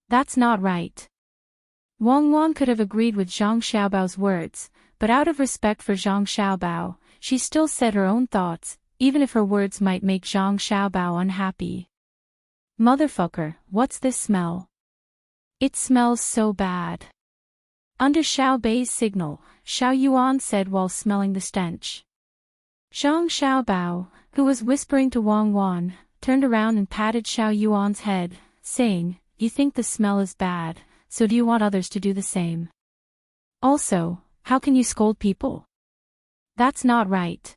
That's not right. Wang Wan could have agreed with Zhang Xiaobao's words, but out of respect for Zhang Xiaobao, she still said her own thoughts, even if her words might make Zhang Xiaobao unhappy. Motherfucker, what's this smell? It smells so bad. Under Xiao Bei's signal, Xiao Yuan said while smelling the stench. Zhang Xiaobao, who was whispering to Wang Wan, turned around and patted Xiao Yuan's head, saying, "You think the smell is bad, so do you want others to do the same? Also, how can you scold people? That's not right.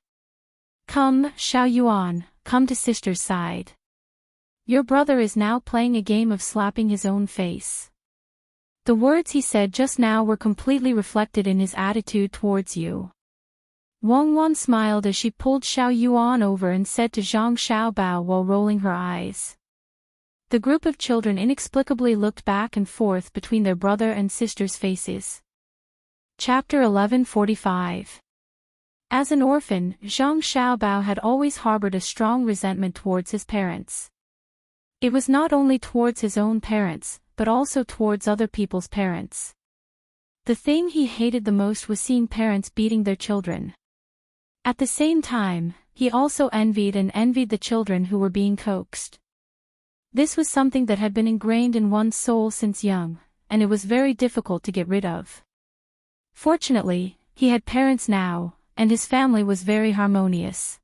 Come, Xiao Yuan, come to sister's side. Your brother is now playing a game of slapping his own face." The words he said just now were completely reflected in his attitude towards you. Wang Wan smiled as she pulled Xiao Yuan over and said to Zhang Xiaobao while rolling her eyes. The group of children inexplicably looked back and forth between their brother and sister's faces. Chapter 1145. As an orphan, Zhang Xiaobao had always harbored a strong resentment towards his parents. It was not only towards his own parents, but also towards other people's parents. The The thing he hated the most was seeing parents beating their children. At the same time, he also envied the children who were being coaxed. This was something that had been ingrained in one's soul since young, and it was very difficult to get rid of. Fortunately, he had parents now, and his family was very harmonious.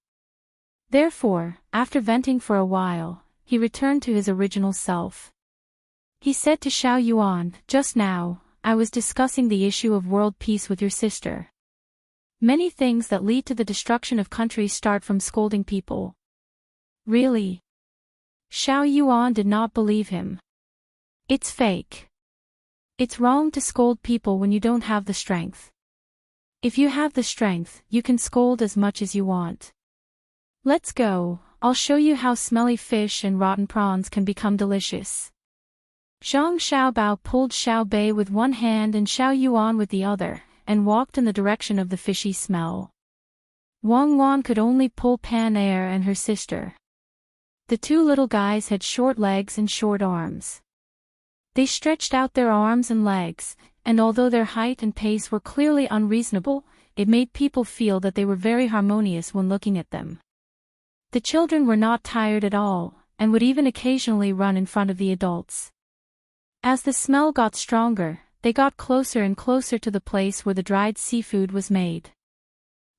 Therefore, after venting for a while, he returned to his original self. He said to Xiao Yuan, "Just now, I was discussing the issue of world peace with your sister. Many things that lead to the destruction of countries start from scolding people." "Really?" Xiao Yuan did not believe him. "It's fake. It's wrong to scold people when you don't have the strength. If you have the strength, you can scold as much as you want. Let's go, I'll show you how smelly fish and rotten prawns can become delicious." Zhang Xiaobao pulled Xiao Bei with one hand and Xiao Yuan with the other, and walked in the direction of the fishy smell. Wang Wan could only pull Pan Er and her sister. The two little guys had short legs and short arms. They stretched out their arms and legs, and although their height and pace were clearly unreasonable, it made people feel that they were very harmonious when looking at them. The children were not tired at all, and would even occasionally run in front of the adults. As the smell got stronger, they got closer and closer to the place where the dried seafood was made.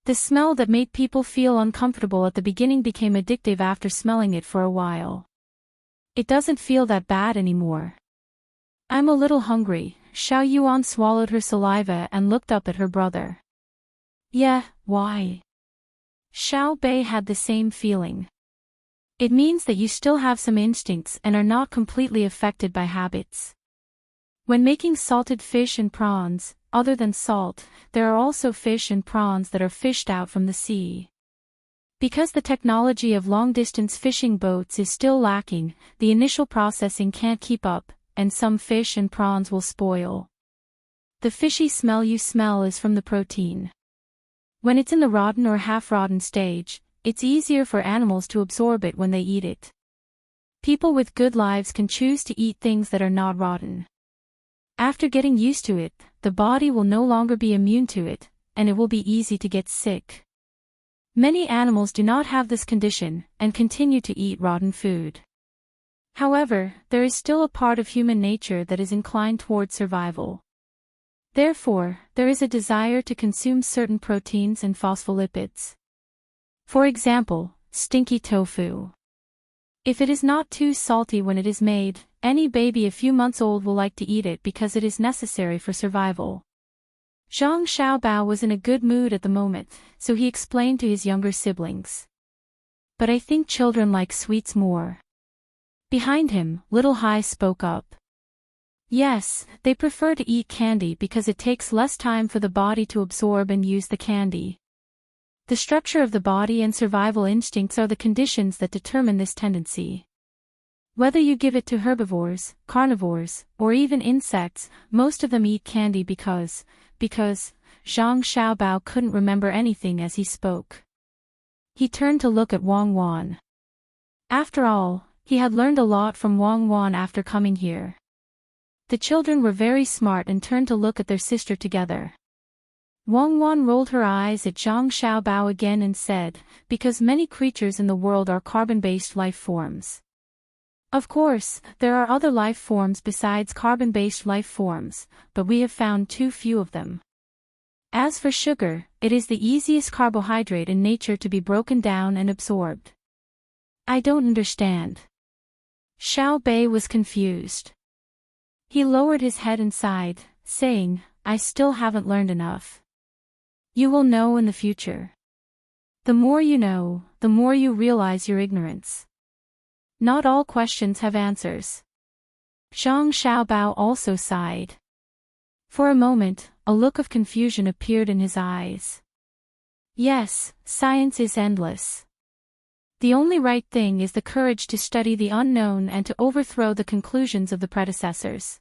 The smell that made people feel uncomfortable at the beginning became addictive after smelling it for a while. "It doesn't feel that bad anymore. I'm a little hungry." Xiao Yuan swallowed her saliva and looked up at her brother. "Yeah, why?" Xiao Bei had the same feeling. "It means that you still have some instincts and are not completely affected by habits. When making salted fish and prawns, other than salt, there are also fish and prawns that are fished out from the sea. Because the technology of long-distance fishing boats is still lacking, the initial processing can't keep up, and some fish and prawns will spoil. The fishy smell you smell is from the protein. When it's in the rotten or half-rotten stage, it's easier for animals to absorb it when they eat it. People with good lives can choose to eat things that are not rotten. After getting used to it, the body will no longer be immune to it, and it will be easy to get sick. Many animals do not have this condition, and continue to eat rotten food. However, there is still a part of human nature that is inclined toward survival. Therefore, there is a desire to consume certain proteins and phospholipids. For example, stinky tofu. If it is not too salty when it is made, any baby a few months old will like to eat it because it is necessary for survival. Zhang Xiaobao was in a good mood at the moment, so he explained to his younger siblings. "But I think children like sweets more." Behind him, Little Hai spoke up. "Yes, they prefer to eat candy because it takes less time for the body to absorb and use the candy. The structure of the body and survival instincts are the conditions that determine this tendency. Whether you give it to herbivores, carnivores, or even insects, most of them eat candy because... Zhang Xiaobao couldn't remember anything as he spoke. He turned to look at Wang Wan. After all, he had learned a lot from Wang Wan after coming here. The children were very smart and turned to look at their sister together. Wang Wan rolled her eyes at Zhang Xiaobao again and said, "Because many creatures in the world are carbon-based life forms. Of course, there are other life forms besides carbon-based life forms, but we have found too few of them. As for sugar, it is the easiest carbohydrate in nature to be broken down and absorbed." "I don't understand." Xiao Bei was confused. He lowered his head and sighed, saying, "I still haven't learned enough." "You will know in the future. The more you know, the more you realize your ignorance. Not all questions have answers." Zhang Xiaobao also sighed. For a moment, a look of confusion appeared in his eyes. Yes, science is endless. The only right thing is the courage to study the unknown and to overthrow the conclusions of the predecessors.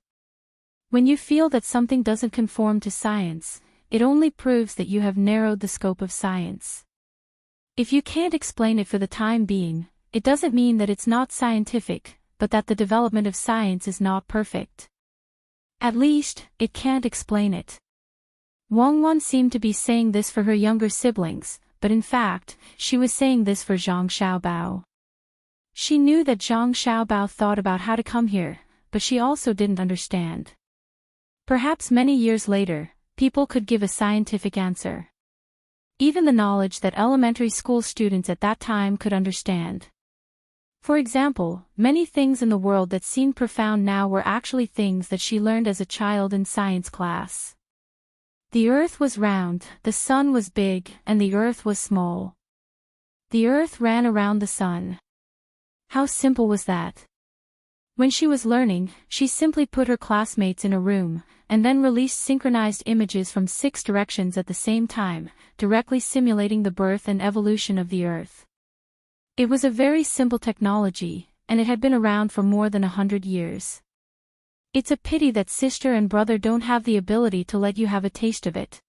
When you feel that something doesn't conform to science, it only proves that you have narrowed the scope of science. If you can't explain it for the time being, it doesn't mean that it's not scientific, but that the development of science is not perfect. At least, it can't explain it. Wang Wan seemed to be saying this for her younger siblings, but in fact, she was saying this for Zhang Xiaobao. She knew that Zhang Xiaobao thought about how to come here, but she also didn't understand. Perhaps many years later, people could give a scientific answer. Even the knowledge that elementary school students at that time could understand. For example, many things in the world that seem profound now were actually things that she learned as a child in science class. The earth was round, the sun was big, and the earth was small. The earth ran around the sun. How simple was that? When she was learning, she simply put her classmates in a room, and then released synchronized images from 6 directions at the same time, directly simulating the birth and evolution of the earth. It was a very simple technology, and it had been around for more than 100 years. It's a pity that sister and brother don't have the ability to let you have a taste of it.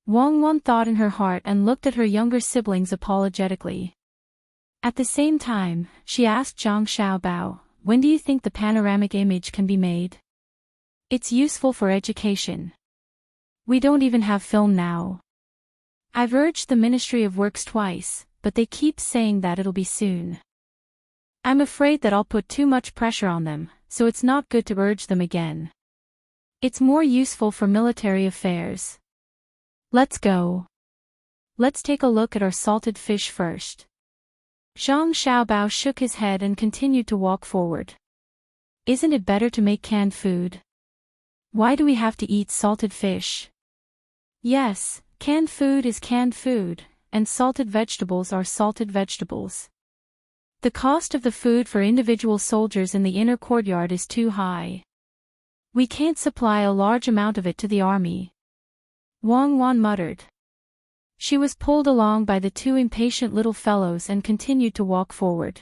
Wang Wan thought in her heart and looked at her younger siblings apologetically. At the same time, she asked Zhang Xiaobao, when do you think the panoramic image can be made? It's useful for education. We don't even have film now. I've urged the Ministry of Works twice, but they keep saying that it'll be soon. I'm afraid that I'll put too much pressure on them, so it's not good to urge them again. It's more useful for military affairs. Let's go. Let's take a look at our salted fish first. Zhang Xiaobao shook his head and continued to walk forward. Isn't it better to make canned food? Why do we have to eat salted fish? Yes, canned food is canned food, and salted vegetables are salted vegetables. The cost of the food for individual soldiers in the inner courtyard is too high. We can't supply a large amount of it to the army. Wang Wan muttered. She was pulled along by the 2 impatient little fellows and continued to walk forward.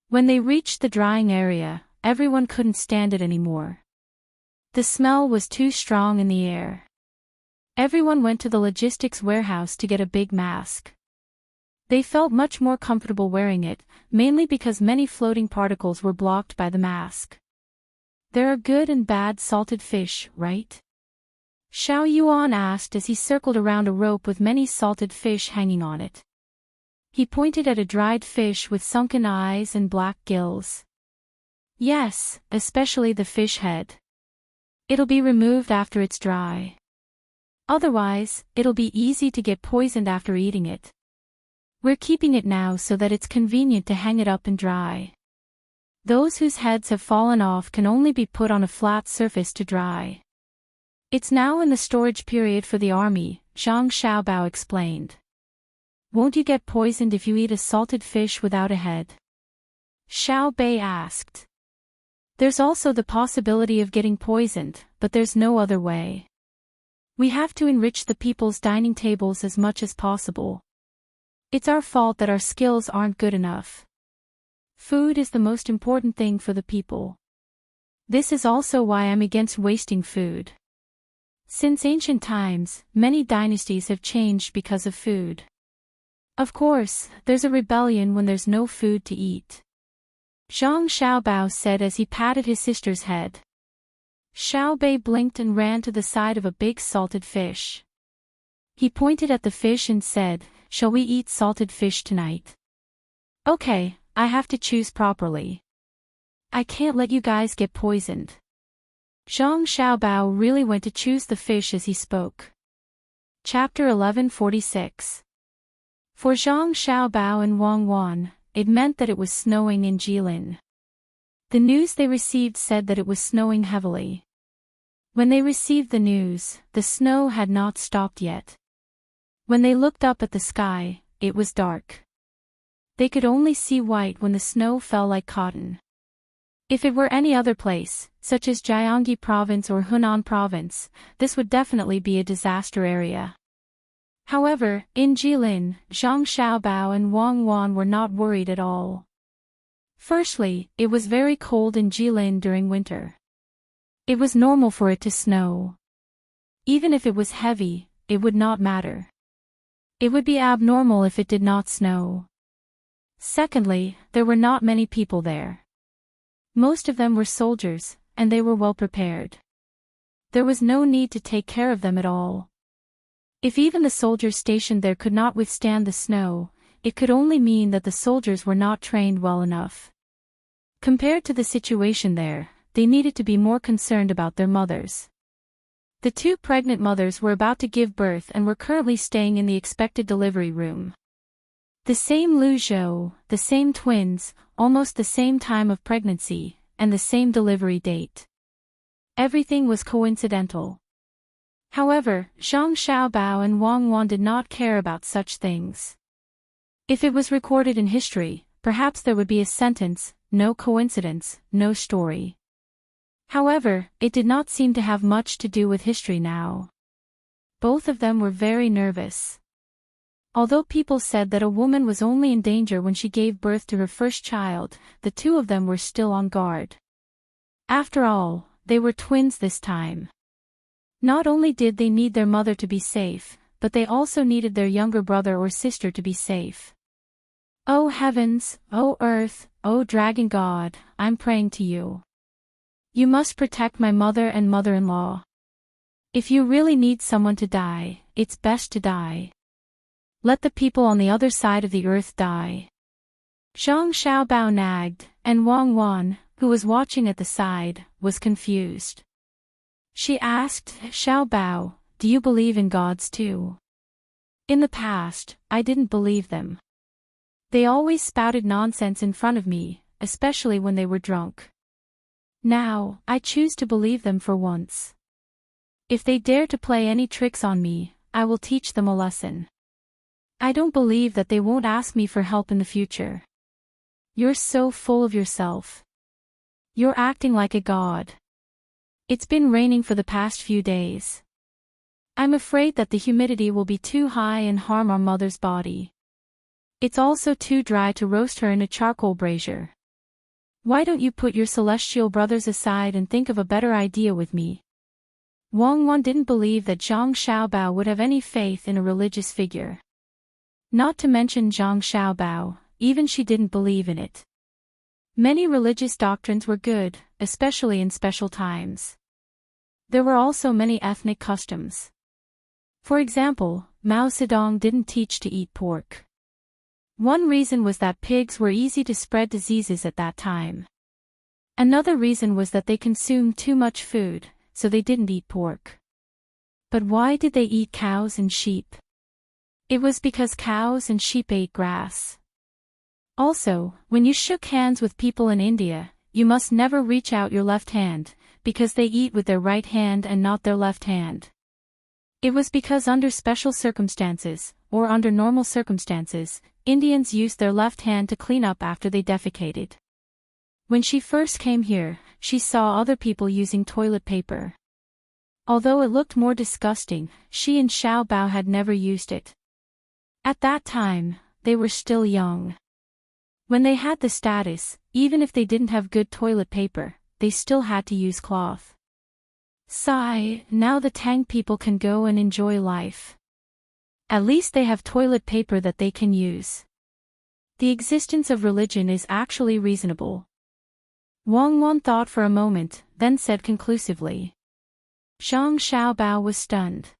When they reached the drying area, everyone couldn't stand it anymore. The smell was too strong in the air. Everyone went to the logistics warehouse to get a big mask. They felt much more comfortable wearing it, mainly because many floating particles were blocked by the mask. There are good and bad salted fish, right? Xiao Yuan asked as he circled around a rope with many salted fish hanging on it. He pointed at a dried fish with sunken eyes and black gills. Yes, especially the fish head. It'll be removed after it's dry. Otherwise, it'll be easy to get poisoned after eating it. We're keeping it now so that it's convenient to hang it up and dry. Those whose heads have fallen off can only be put on a flat surface to dry. It's now in the storage period for the army, Zhang Xiaobao explained. Won't you get poisoned if you eat a salted fish without a head? Xiao Bei asked. There's also the possibility of getting poisoned, but there's no other way. We have to enrich the people's dining tables as much as possible. It's our fault that our skills aren't good enough. Food is the most important thing for the people. This is also why I'm against wasting food. Since ancient times, many dynasties have changed because of food. Of course, there's a rebellion when there's no food to eat. Zhang Xiaobao said as he patted his sister's head. Xiao Bei blinked and ran to the side of a big salted fish. He pointed at the fish and said, "Shall we eat salted fish tonight?" Okay, I have to choose properly. I can't let you guys get poisoned. Zhang Xiaobao really went to choose the fish as he spoke. Chapter 1146. For Zhang Xiaobao and Wang Wan, it meant that it was snowing in Jilin. The news they received said that it was snowing heavily. When they received the news, the snow had not stopped yet. When they looked up at the sky, it was dark. They could only see white when the snow fell like cotton. If it were any other place, such as Jiangxi province or Hunan province, this would definitely be a disaster area. However, in Jilin, Zhang Xiaobao and Wang Wan were not worried at all. Firstly, it was very cold in Jilin during winter. It was normal for it to snow. Even if it was heavy, it would not matter. It would be abnormal if it did not snow. Secondly, there were not many people there. Most of them were soldiers, and they were well prepared. There was no need to take care of them at all. If even the soldiers stationed there could not withstand the snow, it could only mean that the soldiers were not trained well enough. Compared to the situation there, they needed to be more concerned about their mothers. The two pregnant mothers were about to give birth and were currently staying in the expected delivery room. The same Lu Zhou, the same twins, almost the same time of pregnancy, and the same delivery date. Everything was coincidental. However, Zhang Xiaobao and Wang Wan did not care about such things. If it was recorded in history, perhaps there would be a sentence, "No coincidence, no story." However, it did not seem to have much to do with history now. Both of them were very nervous. Although people said that a woman was only in danger when she gave birth to her first child, the two of them were still on guard. After all, they were twins this time. Not only did they need their mother to be safe, but they also needed their younger brother or sister to be safe. Oh heavens, oh earth, oh dragon god, I'm praying to you. You must protect my mother and mother-in-law. If you really need someone to die, it's best to die. Let the people on the other side of the earth die. Zhang Xiaobao nagged, and Wang Wan, who was watching at the side, was confused. She asked, "Xiaobao, do you believe in gods too?" In the past, I didn't believe them. They always spouted nonsense in front of me, especially when they were drunk. Now, I choose to believe them for once. If they dare to play any tricks on me, I will teach them a lesson. I don't believe that they won't ask me for help in the future. You're so full of yourself. You're acting like a god. It's been raining for the past few days. I'm afraid that the humidity will be too high and harm our mother's body. It's also too dry to roast her in a charcoal brazier. Why don't you put your celestial brothers aside and think of a better idea with me? Wang Wan didn't believe that Zhang Xiaobao would have any faith in a religious figure. Not to mention Zhang Xiaobao, even she didn't believe in it. Many religious doctrines were good, especially in special times. There were also many ethnic customs. For example, Mao Zedong didn't teach to eat pork. One reason was that pigs were easy to spread diseases at that time. Another reason was that they consumed too much food, so they didn't eat pork. But why did they eat cows and sheep? It was because cows and sheep ate grass. Also, when you shook hands with people in India, you must never reach out your left hand, because they eat with their right hand and not their left hand. It was because under special circumstances, or under normal circumstances, Indians used their left hand to clean up after they defecated. When she first came here, she saw other people using toilet paper. Although it looked more disgusting, she and Xiao Bao had never used it. At that time, they were still young. When they had the status, even if they didn't have good toilet paper, they still had to use cloth. Sigh, now the Tang people can go and enjoy life. At least they have toilet paper that they can use. The existence of religion is actually reasonable. Wang Wan thought for a moment, then said conclusively. Zhang Xiaobao was stunned.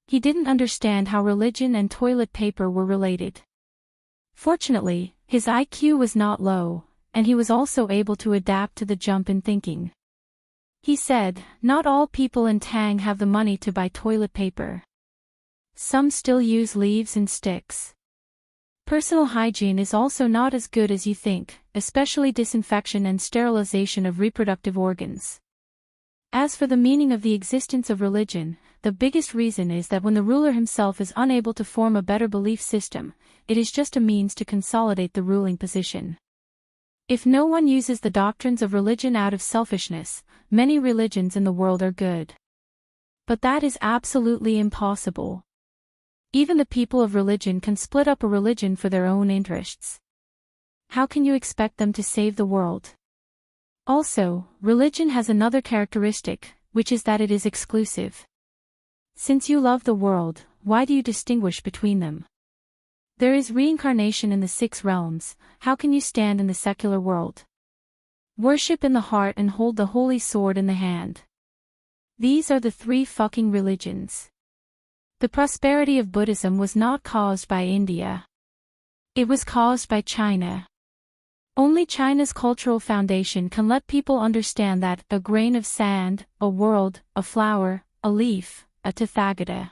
He didn't understand how religion and toilet paper were related. Fortunately, his IQ was not low, and he was also able to adapt to the jump in thinking. He said, not all people in Tang have the money to buy toilet paper. Some still use leaves and sticks. Personal hygiene is also not as good as you think, especially disinfection and sterilization of reproductive organs. As for the meaning of the existence of religion, the biggest reason is that when the ruler himself is unable to form a better belief system, it is just a means to consolidate the ruling position. If no one uses the doctrines of religion out of selfishness, many religions in the world are good. But that is absolutely impossible. Even the people of religion can split up a religion for their own interests. How can you expect them to save the world? Also, religion has another characteristic, which is that it is exclusive. Since you love the world, why do you distinguish between them? There is reincarnation in the 6 realms, how can you stand in the secular world? Worship in the heart and hold the holy sword in the hand. These are the three fucking religions. The prosperity of Buddhism was not caused by India. It was caused by China. Only China's cultural foundation can let people understand that a grain of sand, a world, a flower, a leaf, a Tathagata.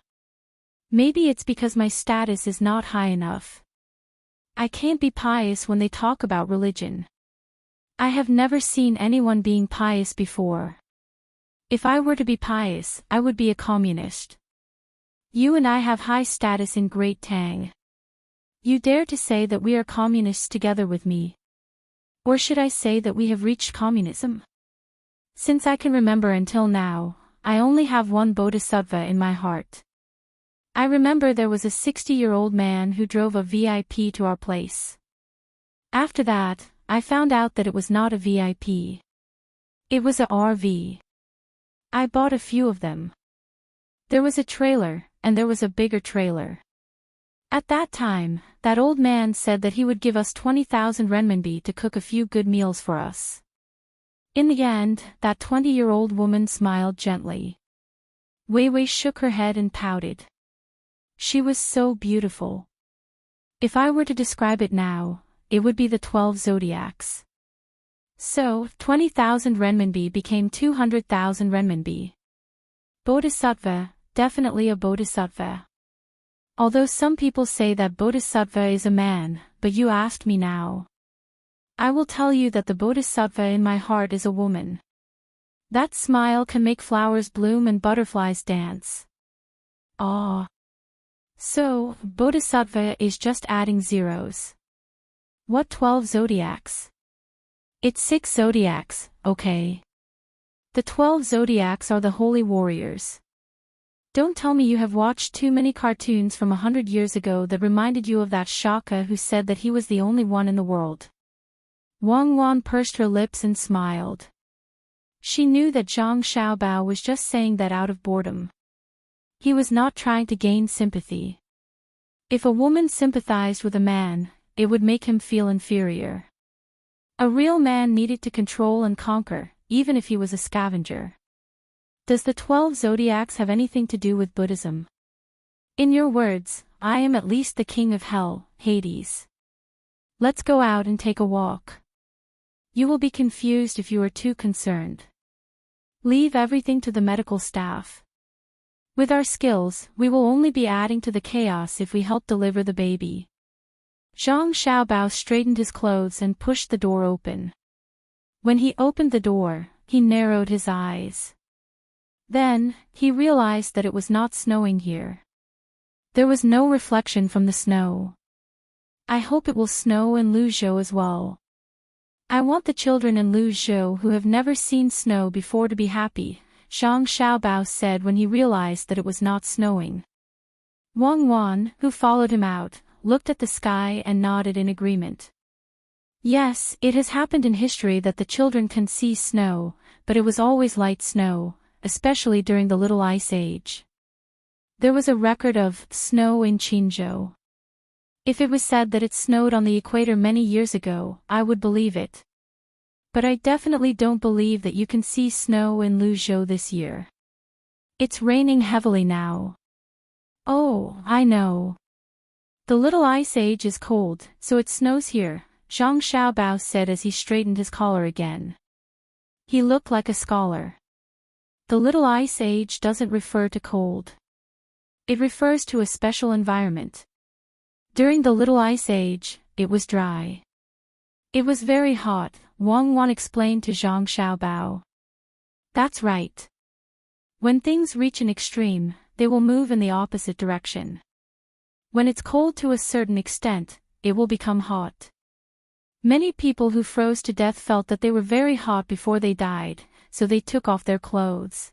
Maybe it's because my status is not high enough. I can't be pious when they talk about religion. I have never seen anyone being pious before. If I were to be pious, I would be a communist. You and I have high status in Great Tang. You dare to say that we are communists together with me? Or should I say that we have reached communism? Since I can remember until now, I only have one bodhisattva in my heart. I remember there was a 60-year-old man who drove a VIP to our place. After that, I found out that it was not a VIP. It was a RV. I bought a few of them. There was a trailer, and there was a bigger trailer. At that time, that old man said that he would give us 20,000 renminbi to cook a few good meals for us. In the end, that 20-year-old woman smiled gently. Wei Wei shook her head and pouted. She was so beautiful. If I were to describe it now, it would be the 12 zodiacs. So, 20,000 renminbi became 200,000 renminbi. Bodhisattva, definitely a bodhisattva. Although some people say that bodhisattva is a man, but you asked me now. I will tell you that the bodhisattva in my heart is a woman. That smile can make flowers bloom and butterflies dance. Ah. So, bodhisattva is just adding zeros. What 12 zodiacs? It's 6 zodiacs, okay. The 12 zodiacs are the holy warriors. Don't tell me you have watched too many cartoons from 100 years ago that reminded you of that Shaka who said that he was the only one in the world. Wang Wan pursed her lips and smiled. She knew that Zhang Xiaobao was just saying that out of boredom. He was not trying to gain sympathy. If a woman sympathized with a man, it would make him feel inferior. A real man needed to control and conquer, even if he was a scavenger. Does the 12 zodiacs have anything to do with Buddhism? In your words, I am at least the king of hell, Hades. Let's go out and take a walk. You will be confused if you are too concerned. Leave everything to the medical staff. With our skills, we will only be adding to the chaos if we help deliver the baby. Zhang Xiaobao straightened his clothes and pushed the door open. When he opened the door, he narrowed his eyes. Then, he realized that it was not snowing here. There was no reflection from the snow. I hope it will snow in Luzhou as well. I want the children in Luzhou who have never seen snow before to be happy, Zhang Xiaobao said when he realized that it was not snowing. Wang Wan, who followed him out, looked at the sky and nodded in agreement. Yes, it has happened in history that the children can see snow, but it was always light snow, especially during the Little Ice Age. There was a record of snow in Qinzhou. If it was said that it snowed on the equator many years ago, I would believe it. But I definitely don't believe that you can see snow in Luzhou this year. It's raining heavily now. Oh, I know. The Little Ice Age is cold, so it snows here, Zhang Xiaobao said as he straightened his collar again. He looked like a scholar. The Little Ice Age doesn't refer to cold. It refers to a special environment. During the Little Ice Age, it was dry. It was very hot, Wang Wan explained to Zhang Xiaobao. That's right. When things reach an extreme, they will move in the opposite direction. When it's cold to a certain extent, it will become hot. Many people who froze to death felt that they were very hot before they died, so they took off their clothes.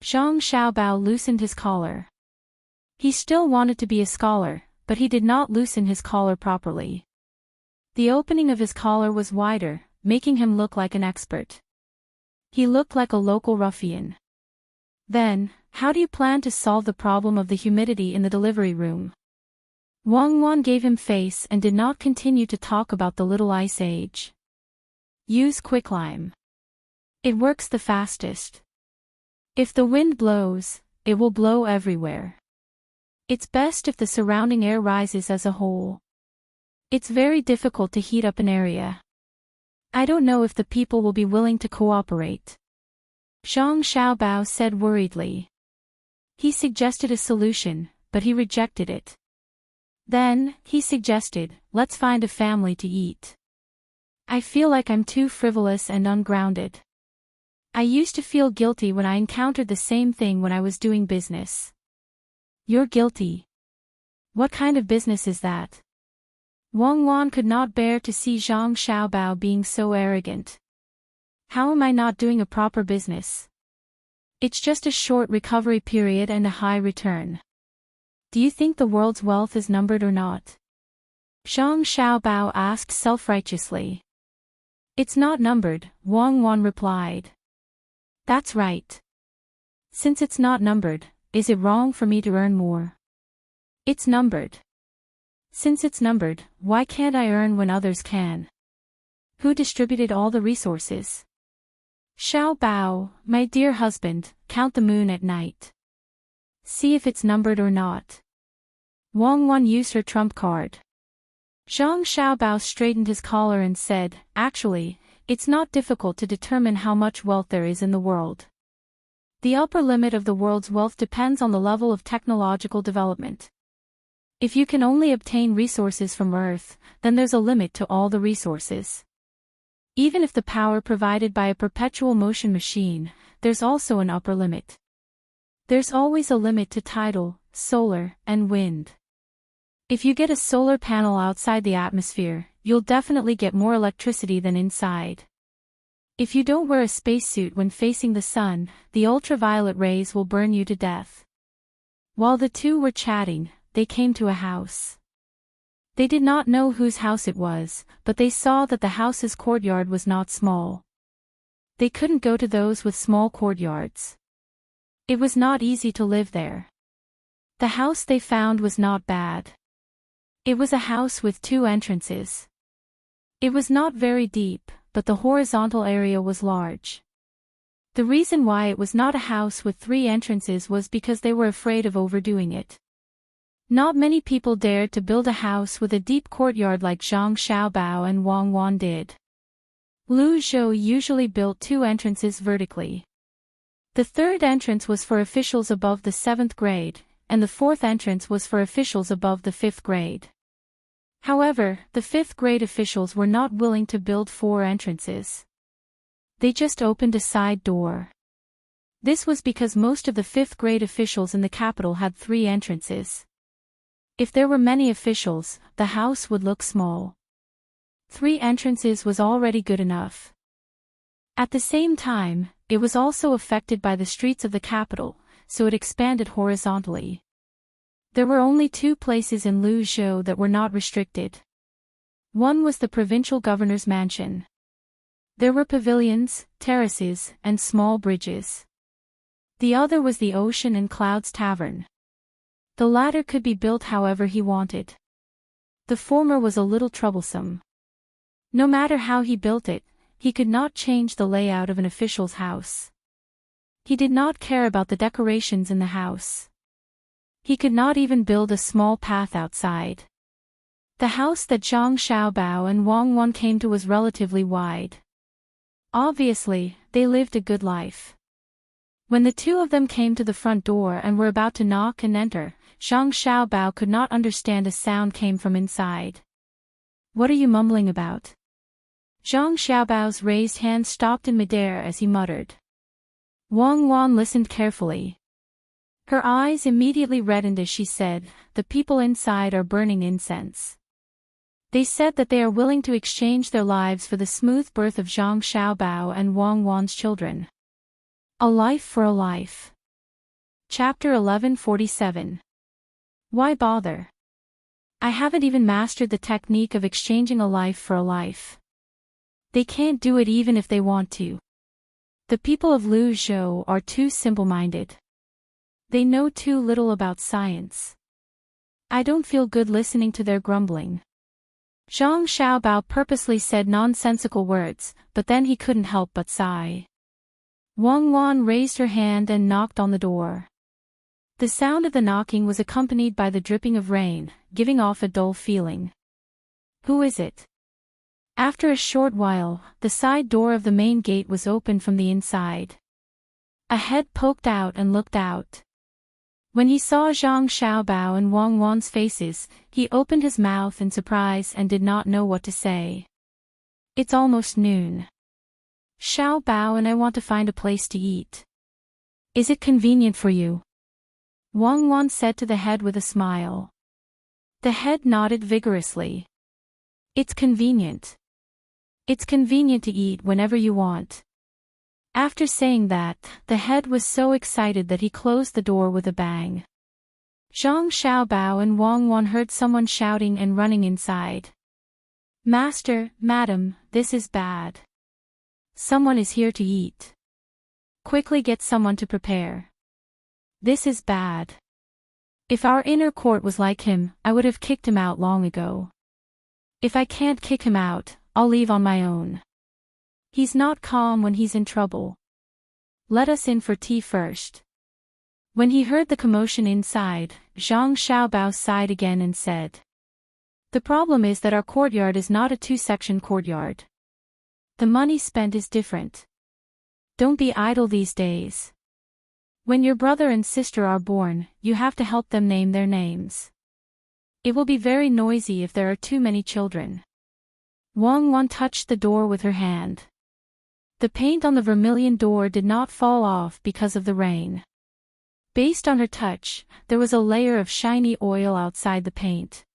Zhang Xiaobao loosened his collar. He still wanted to be a scholar, but he did not loosen his collar properly. The opening of his collar was wider, making him look like an expert. He looked like a local ruffian. Then, how do you plan to solve the problem of the humidity in the delivery room? Wang Wan gave him face and did not continue to talk about the Little Ice Age. Use quicklime. It works the fastest. If the wind blows, it will blow everywhere. It's best if the surrounding air rises as a whole. It's very difficult to heat up an area. I don't know if the people will be willing to cooperate. Zhang Xiaobao said worriedly. He suggested a solution, but he rejected it. Then, he suggested, let's find a family to eat. I feel like I'm too frivolous and ungrounded. I used to feel guilty when I encountered the same thing when I was doing business. You're guilty. What kind of business is that? Wang Wan could not bear to see Zhang Xiaobao being so arrogant. How am I not doing a proper business? It's just a short recovery period and a high return. Do you think the world's wealth is numbered or not? Zhang Xiaobao asked self-righteously. It's not numbered, Wang Wan replied. That's right. Since it's not numbered, is it wrong for me to earn more? It's numbered. Since it's numbered, why can't I earn when others can? Who distributed all the resources? Xiao Bao, my dear husband, count the moon at night. See if it's numbered or not. Wang Wan used her trump card. Zhang Xiaobao straightened his collar and said, actually, it's not difficult to determine how much wealth there is in the world. The upper limit of the world's wealth depends on the level of technological development. If you can only obtain resources from Earth, then there's a limit to all the resources. Even if the power provided by a perpetual motion machine, there's also an upper limit. There's always a limit to tidal, solar, and wind. If you get a solar panel outside the atmosphere, you'll definitely get more electricity than inside. If you don't wear a spacesuit when facing the sun, the ultraviolet rays will burn you to death. While the two were chatting, they came to a house. They did not know whose house it was, but they saw that the house's courtyard was not small. They couldn't go to those with small courtyards. It was not easy to live there. The house they found was not bad. It was a house with 2 entrances. It was not very deep, but the horizontal area was large. The reason why it was not a house with 3 entrances was because they were afraid of overdoing it. Not many people dared to build a house with a deep courtyard like Zhang Xiaobao and Wang Wan did. Lu Zhou usually built 2 entrances vertically. The 3rd entrance was for officials above the 7th grade, and the 4th entrance was for officials above the 5th grade. However, the 5th grade officials were not willing to build 4 entrances. They just opened a side door. This was because most of the 5th grade officials in the capital had 3 entrances. If there were many officials, the house would look small. 3 entrances was already good enough. At the same time, it was also affected by the streets of the capital, so it expanded horizontally. There were only 2 places in Luzhou that were not restricted. One was the provincial governor's mansion. There were pavilions, terraces, and small bridges. The other was the Ocean and Clouds Tavern. The latter could be built however he wanted. The former was a little troublesome. No matter how he built it, he could not change the layout of an official's house. He did not care about the decorations in the house. He could not even build a small path outside. The house that Zhang Xiaobao and Wang Wan came to was relatively wide. Obviously, they lived a good life. When the 2 of them came to the front door and were about to knock and enter, Zhang Xiaobao could not understand a sound came from inside. What are you mumbling about? Zhang Xiaobao's raised hand stopped in midair as he muttered. Wang Wan listened carefully. Her eyes immediately reddened as she said, the people inside are burning incense. They said that they are willing to exchange their lives for the smooth birth of Zhang Xiaobao and Wang Wan's children. A life for a life. Chapter 1147. Why bother? I haven't even mastered the technique of exchanging a life for a life. They can't do it even if they want to. The people of Luzhou are too simple-minded. They know too little about science. I don't feel good listening to their grumbling. Zhang Xiaobao purposely said nonsensical words, but then he couldn't help but sigh. Wang Wan raised her hand and knocked on the door. The sound of the knocking was accompanied by the dripping of rain, giving off a dull feeling. Who is it? After a short while, the side door of the main gate was opened from the inside. A head poked out and looked out. When he saw Zhang Xiaobao and Wang Wan's faces, he opened his mouth in surprise and did not know what to say. It's almost noon. Xiaobao and I want to find a place to eat. Is it convenient for you? Wang Wan said to the head with a smile. The head nodded vigorously. It's convenient. It's convenient to eat whenever you want. After saying that, the head was so excited that he closed the door with a bang. Zhang Xiaobao and Wang Wan heard someone shouting and running inside. Master, madam, this is bad. Someone is here to eat. Quickly get someone to prepare. This is bad. If our inner court was like him, I would have kicked him out long ago. If I can't kick him out, I'll leave on my own. He's not calm when he's in trouble. Let us in for tea first. When he heard the commotion inside, Zhang Xiaobao sighed again and said. The problem is that our courtyard is not a two-section courtyard. The money spent is different. Don't be idle these days. When your brother and sister are born, you have to help them name their names. It will be very noisy if there are too many children. Wang Wan touched the door with her hand. The paint on the vermilion door did not fall off because of the rain. Based on her touch, there was a layer of shiny oil outside the paint.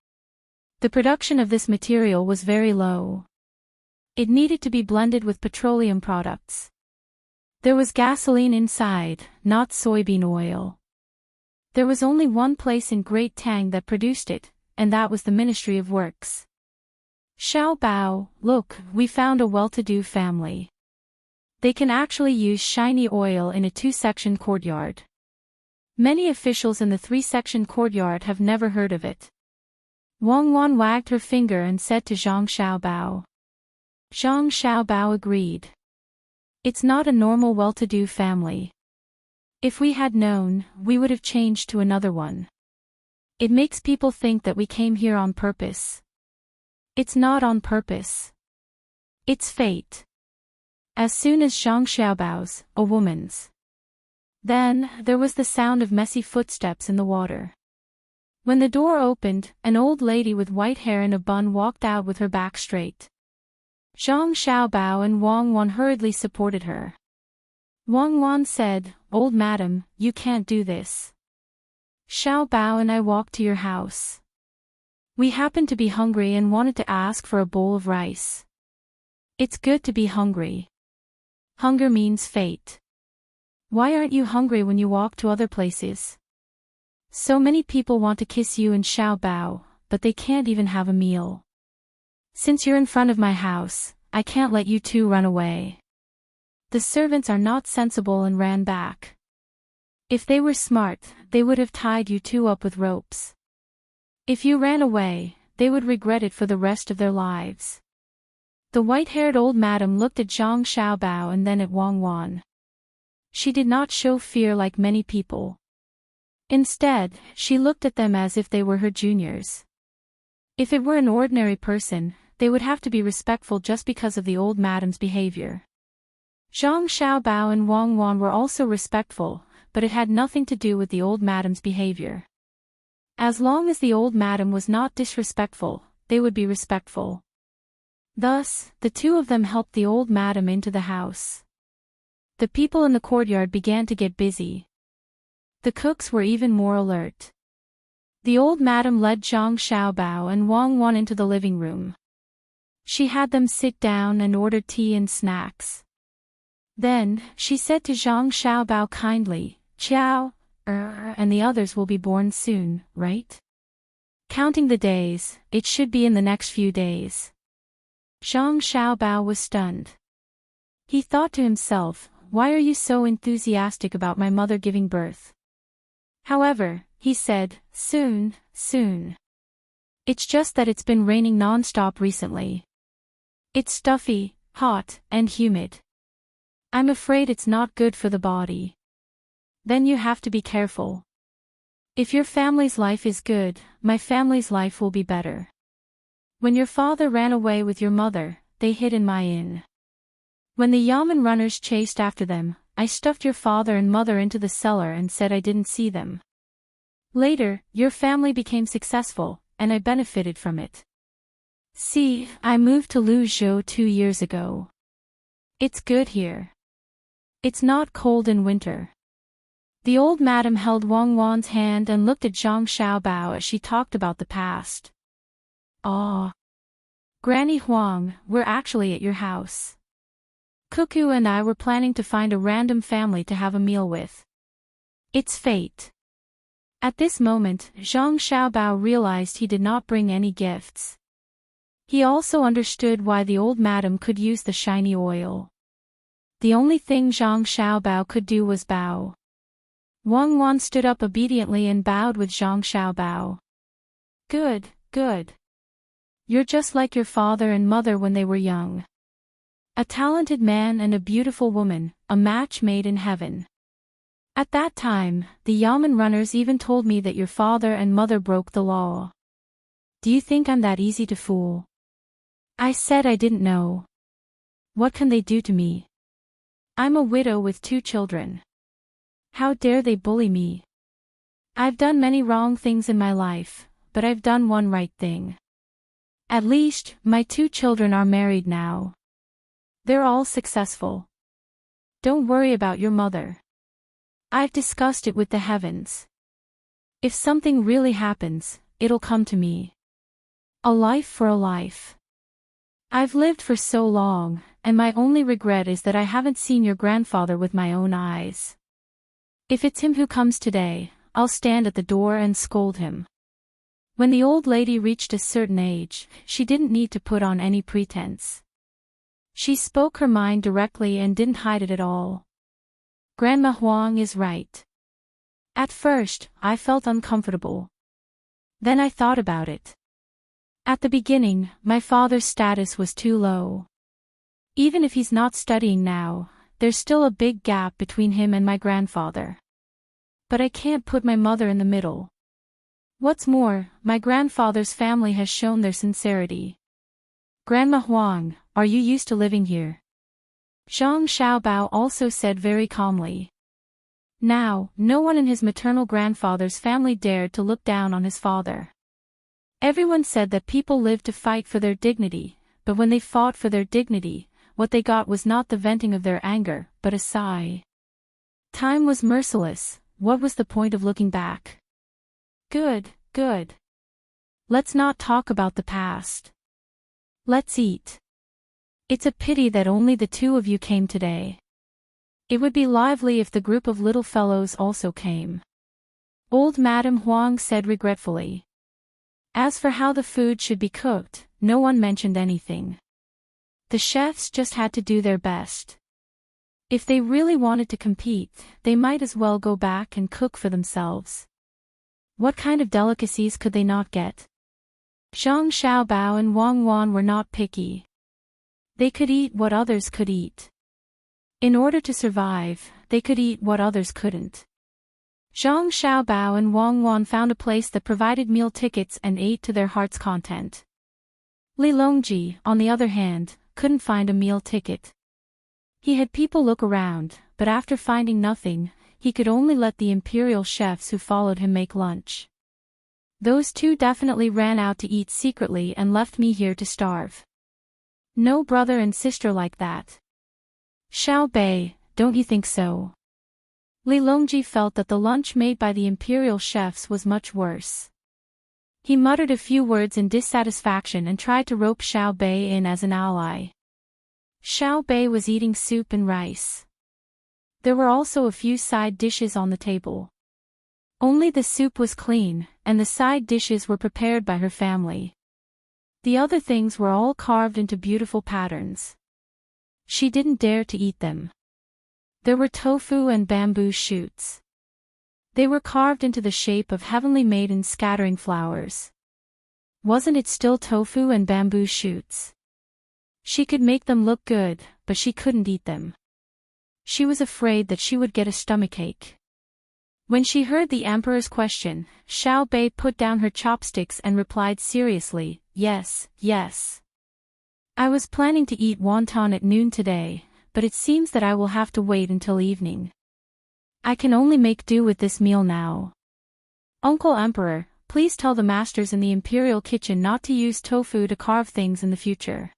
The production of this material was very low. It needed to be blended with petroleum products. There was gasoline inside, not soybean oil. There was only one place in Great Tang that produced it, and that was the Ministry of Works. Xiaobao, look, we found a well-to-do family. They can actually use shiny oil in a two-section courtyard. Many officials in the three-section courtyard have never heard of it. Wang Wan wagged her finger and said to Zhang Xiaobao. Zhang Xiaobao agreed. It's not a normal well-to-do family. If we had known, we would have changed to another one. It makes people think that we came here on purpose. It's not on purpose. It's fate. As soon as Zhang Xiaobao's, a woman's. Then, there was the sound of messy footsteps in the water. When the door opened, an old lady with white hair in a bun walked out with her back straight. Zhang Xiaobao and Wang Wan hurriedly supported her. Wang Wan said, Old madam, you can't do this. Xiaobao and I walked to your house. We happened to be hungry and wanted to ask for a bowl of rice. It's good to be hungry. Hunger means fate. Why aren't you hungry when you walk to other places? So many people want to kiss you and Xiaobao, but they can't even have a meal. Since you're in front of my house, I can't let you two run away. The servants are not sensible and ran back. If they were smart, they would have tied you two up with ropes. If you ran away, they would regret it for the rest of their lives. The white-haired old madam looked at Zhang Xiaobao and then at Wang Wan. She did not show fear like many people. Instead, she looked at them as if they were her juniors. If it were an ordinary person, they would have to be respectful just because of the old madam's behavior. Zhang Xiaobao and Wang Wan were also respectful, but it had nothing to do with the old madam's behavior. As long as the old madam was not disrespectful, they would be respectful. Thus, the two of them helped the old madam into the house. The people in the courtyard began to get busy. The cooks were even more alert. The old madam led Zhang Xiaobao and Wang Wan into the living room. She had them sit down and ordered tea and snacks. Then, she said to Zhang Xiaobao kindly, Qiao, and the others will be born soon, right? Counting the days, it should be in the next few days. Zhang Xiaobao was stunned. He thought to himself, why are you so enthusiastic about my mother giving birth? However, he said, soon, soon. It's just that it's been raining non-stop recently. It's stuffy, hot, and humid. I'm afraid it's not good for the body. Then you have to be careful. If your family's life is good, my family's life will be better. When your father ran away with your mother, they hid in my inn. When the yamen runners chased after them, I stuffed your father and mother into the cellar and said I didn't see them. Later, your family became successful, and I benefited from it. See, I moved to Luzhou 2 years ago. It's good here. It's not cold in winter. The old madam held Wang Wan's hand and looked at Zhang Xiaobao as she talked about the past. Ah. Granny Huang, we're actually at your house. Cuckoo and I were planning to find a random family to have a meal with. It's fate. At this moment, Zhang Xiaobao realized he did not bring any gifts. He also understood why the old madam could use the shiny oil. The only thing Zhang Xiaobao could do was bow. Wang Wan stood up obediently and bowed with Zhang Xiaobao. Good, good. You're just like your father and mother when they were young. A talented man and a beautiful woman, a match made in heaven. At that time, the yamen runners even told me that your father and mother broke the law. Do you think I'm that easy to fool? I said I didn't know. What can they do to me? I'm a widow with 2 children. How dare they bully me? I've done many wrong things in my life, but I've done one right thing. At least, my 2 children are married now. They're all successful. Don't worry about your mother. I've discussed it with the heavens. If something really happens, it'll come to me. A life for a life. I've lived for so long, and my only regret is that I haven't seen your grandfather with my own eyes. If it's him who comes today, I'll stand at the door and scold him. When the old lady reached a certain age, she didn't need to put on any pretense. She spoke her mind directly and didn't hide it at all. Grandma Huang is right. At first, I felt uncomfortable. Then I thought about it. At the beginning, my father's status was too low. Even if he's not studying now, there's still a big gap between him and my grandfather. But I can't put my mother in the middle. What's more, my grandfather's family has shown their sincerity. Grandma Huang, are you used to living here? Zhang Xiaobao also said very calmly. Now, no one in his maternal grandfather's family dared to look down on his father. Everyone said that people lived to fight for their dignity, but when they fought for their dignity, what they got was not the venting of their anger, but a sigh. Time was merciless, what was the point of looking back? Good, good. Let's not talk about the past. Let's eat. It's a pity that only the 2 of you came today. It would be lively if the group of little fellows also came. Old Madame Huang said regretfully. As for how the food should be cooked, no one mentioned anything. The chefs just had to do their best. If they really wanted to compete, they might as well go back and cook for themselves. What kind of delicacies could they not get? Zhang Xiaobao and Wang Wan were not picky. They could eat what others could eat. In order to survive, they could eat what others couldn't. Zhang Xiaobao and Wang Wan found a place that provided meal tickets and ate to their heart's content. Li Longji, on the other hand, couldn't find a meal ticket. He had people look around, but after finding nothing, he could only let the imperial chefs who followed him make lunch. Those 2 definitely ran out to eat secretly and left me here to starve. No brother and sister like that. Xiao Bei, don't you think so? Li Longji felt that the lunch made by the imperial chefs was much worse. He muttered a few words in dissatisfaction and tried to rope Xiao Bei in as an ally. Xiao Bei was eating soup and rice. There were also a few side dishes on the table. Only the soup was clean, and the side dishes were prepared by her family. The other things were all carved into beautiful patterns. She didn't dare to eat them. There were tofu and bamboo shoots. They were carved into the shape of heavenly maidens scattering flowers. Wasn't it still tofu and bamboo shoots? She could make them look good, but she couldn't eat them. She was afraid that she would get a stomachache. When she heard the emperor's question, Xiao Bei put down her chopsticks and replied seriously, "Yes, yes. I was planning to eat wonton at noon today, but it seems that I will have to wait until evening. I can only make do with this meal now. Uncle Emperor, please tell the masters in the imperial kitchen not to use tofu to carve things in the future.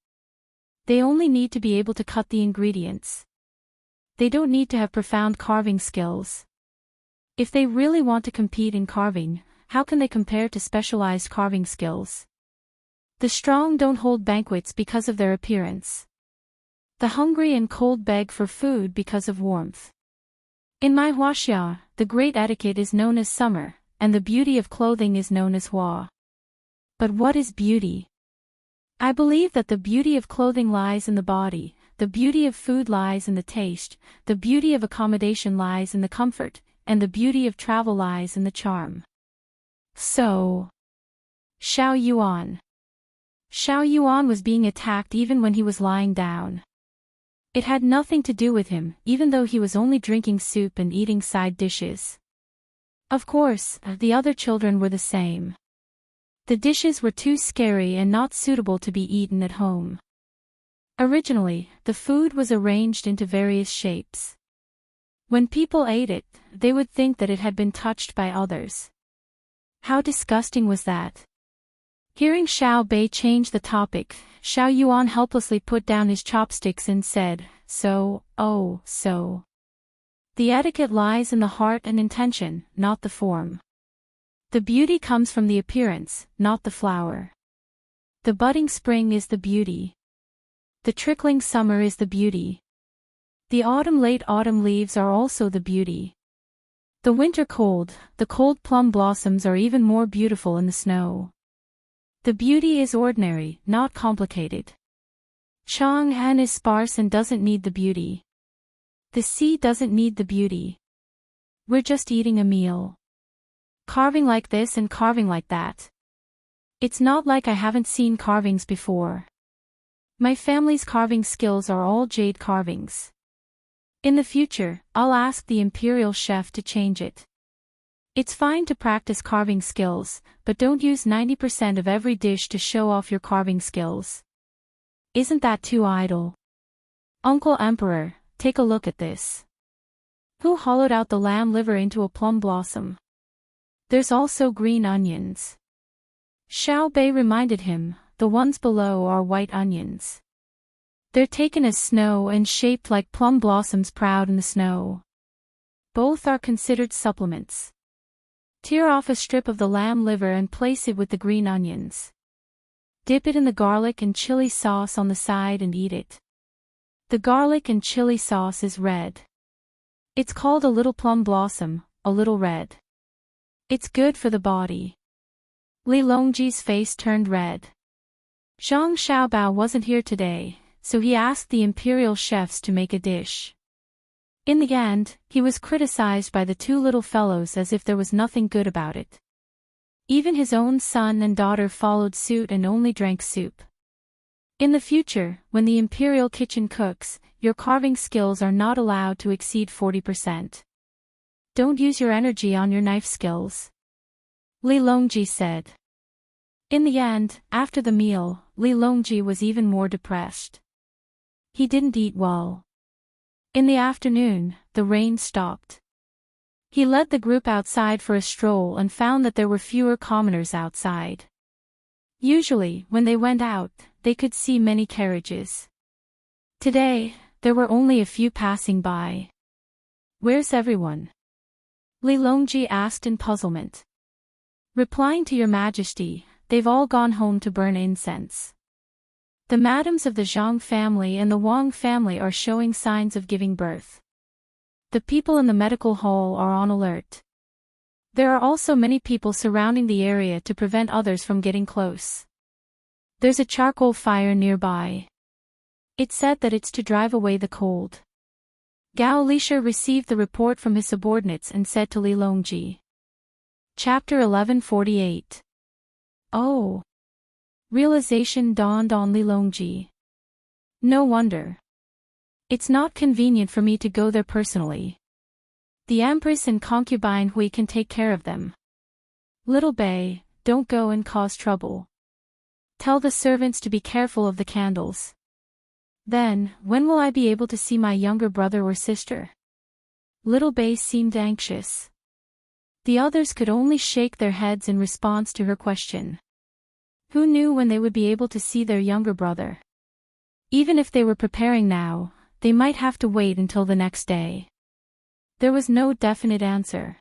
They only need to be able to cut the ingredients. They don't need to have profound carving skills. If they really want to compete in carving, how can they compare to specialized carving skills? The strong don't hold banquets because of their appearance. The hungry and cold beg for food because of warmth. In my huaxia, the great etiquette is known as summer, and the beauty of clothing is known as hua. But what is beauty? I believe that the beauty of clothing lies in the body, the beauty of food lies in the taste, the beauty of accommodation lies in the comfort, and the beauty of travel lies in the charm. So, Xiao Yuan. Xiao Yuan was being attacked even when he was lying down. It had nothing to do with him, even though he was only drinking soup and eating side dishes. Of course, the other children were the same. The dishes were too scary and not suitable to be eaten at home. Originally, the food was arranged into various shapes. When people ate it, they would think that it had been touched by others. How disgusting was that? Hearing Xiao Bei change the topic, Xiao Yuan helplessly put down his chopsticks and said, so. The etiquette lies in the heart and intention, not the form. The beauty comes from the appearance, not the flower. The budding spring is the beauty. The trickling summer is the beauty. The late autumn leaves are also the beauty. The cold plum blossoms are even more beautiful in the snow. The beauty is ordinary, not complicated. Chang'an is sparse and doesn't need the beauty. The sea doesn't need the beauty. We're just eating a meal. Carving like this and carving like that. It's not like I haven't seen carvings before. My family's carving skills are all jade carvings. In the future, I'll ask the imperial chef to change it. It's fine to practice carving skills, but don't use 90% of every dish to show off your carving skills. Isn't that too idle? Uncle Emperor, take a look at this. Who hollowed out the lamb liver into a plum blossom? There's also green onions. Xiao Bei reminded him, the ones below are white onions. They're taken as snow and shaped like plum blossoms proud in the snow. Both are considered supplements. Tear off a strip of the lamb liver and place it with the green onions. Dip it in the garlic and chili sauce on the side and eat it. The garlic and chili sauce is red. It's called a little plum blossom, a little red. It's good for the body. Li Longji's face turned red. Zhang Xiaobao wasn't here today, so he asked the imperial chefs to make a dish. In the end, he was criticized by the two little fellows as if there was nothing good about it. Even his own son and daughter followed suit and only drank soup. In the future, when the imperial kitchen cooks, your carving skills are not allowed to exceed 40%. Don't use your energy on your knife skills. Li Longji said. In the end, after the meal, Li Longji was even more depressed. He didn't eat well. In the afternoon, the rain stopped. He led the group outside for a stroll and found that there were fewer commoners outside. Usually, when they went out, they could see many carriages. Today, there were only a few passing by. Where's everyone? Li Longji asked in puzzlement. Replying to your majesty, they've all gone home to burn incense. The madams of the Zhang family and the Wang family are showing signs of giving birth. The people in the medical hall are on alert. There are also many people surrounding the area to prevent others from getting close. There's a charcoal fire nearby. It's said that it's to drive away the cold. Gao Lisha received the report from his subordinates and said to Li Longji. Chapter 1148. Oh. Realization dawned on Li Longji. No wonder. It's not convenient for me to go there personally. The Empress and concubine Hui can take care of them. Little Bei, don't go and cause trouble. Tell the servants to be careful of the candles. Then, when will I be able to see my younger brother or sister? Little Bei seemed anxious. The others could only shake their heads in response to her question. Who knew when they would be able to see their younger brother? Even if they were preparing now, they might have to wait until the next day. There was no definite answer.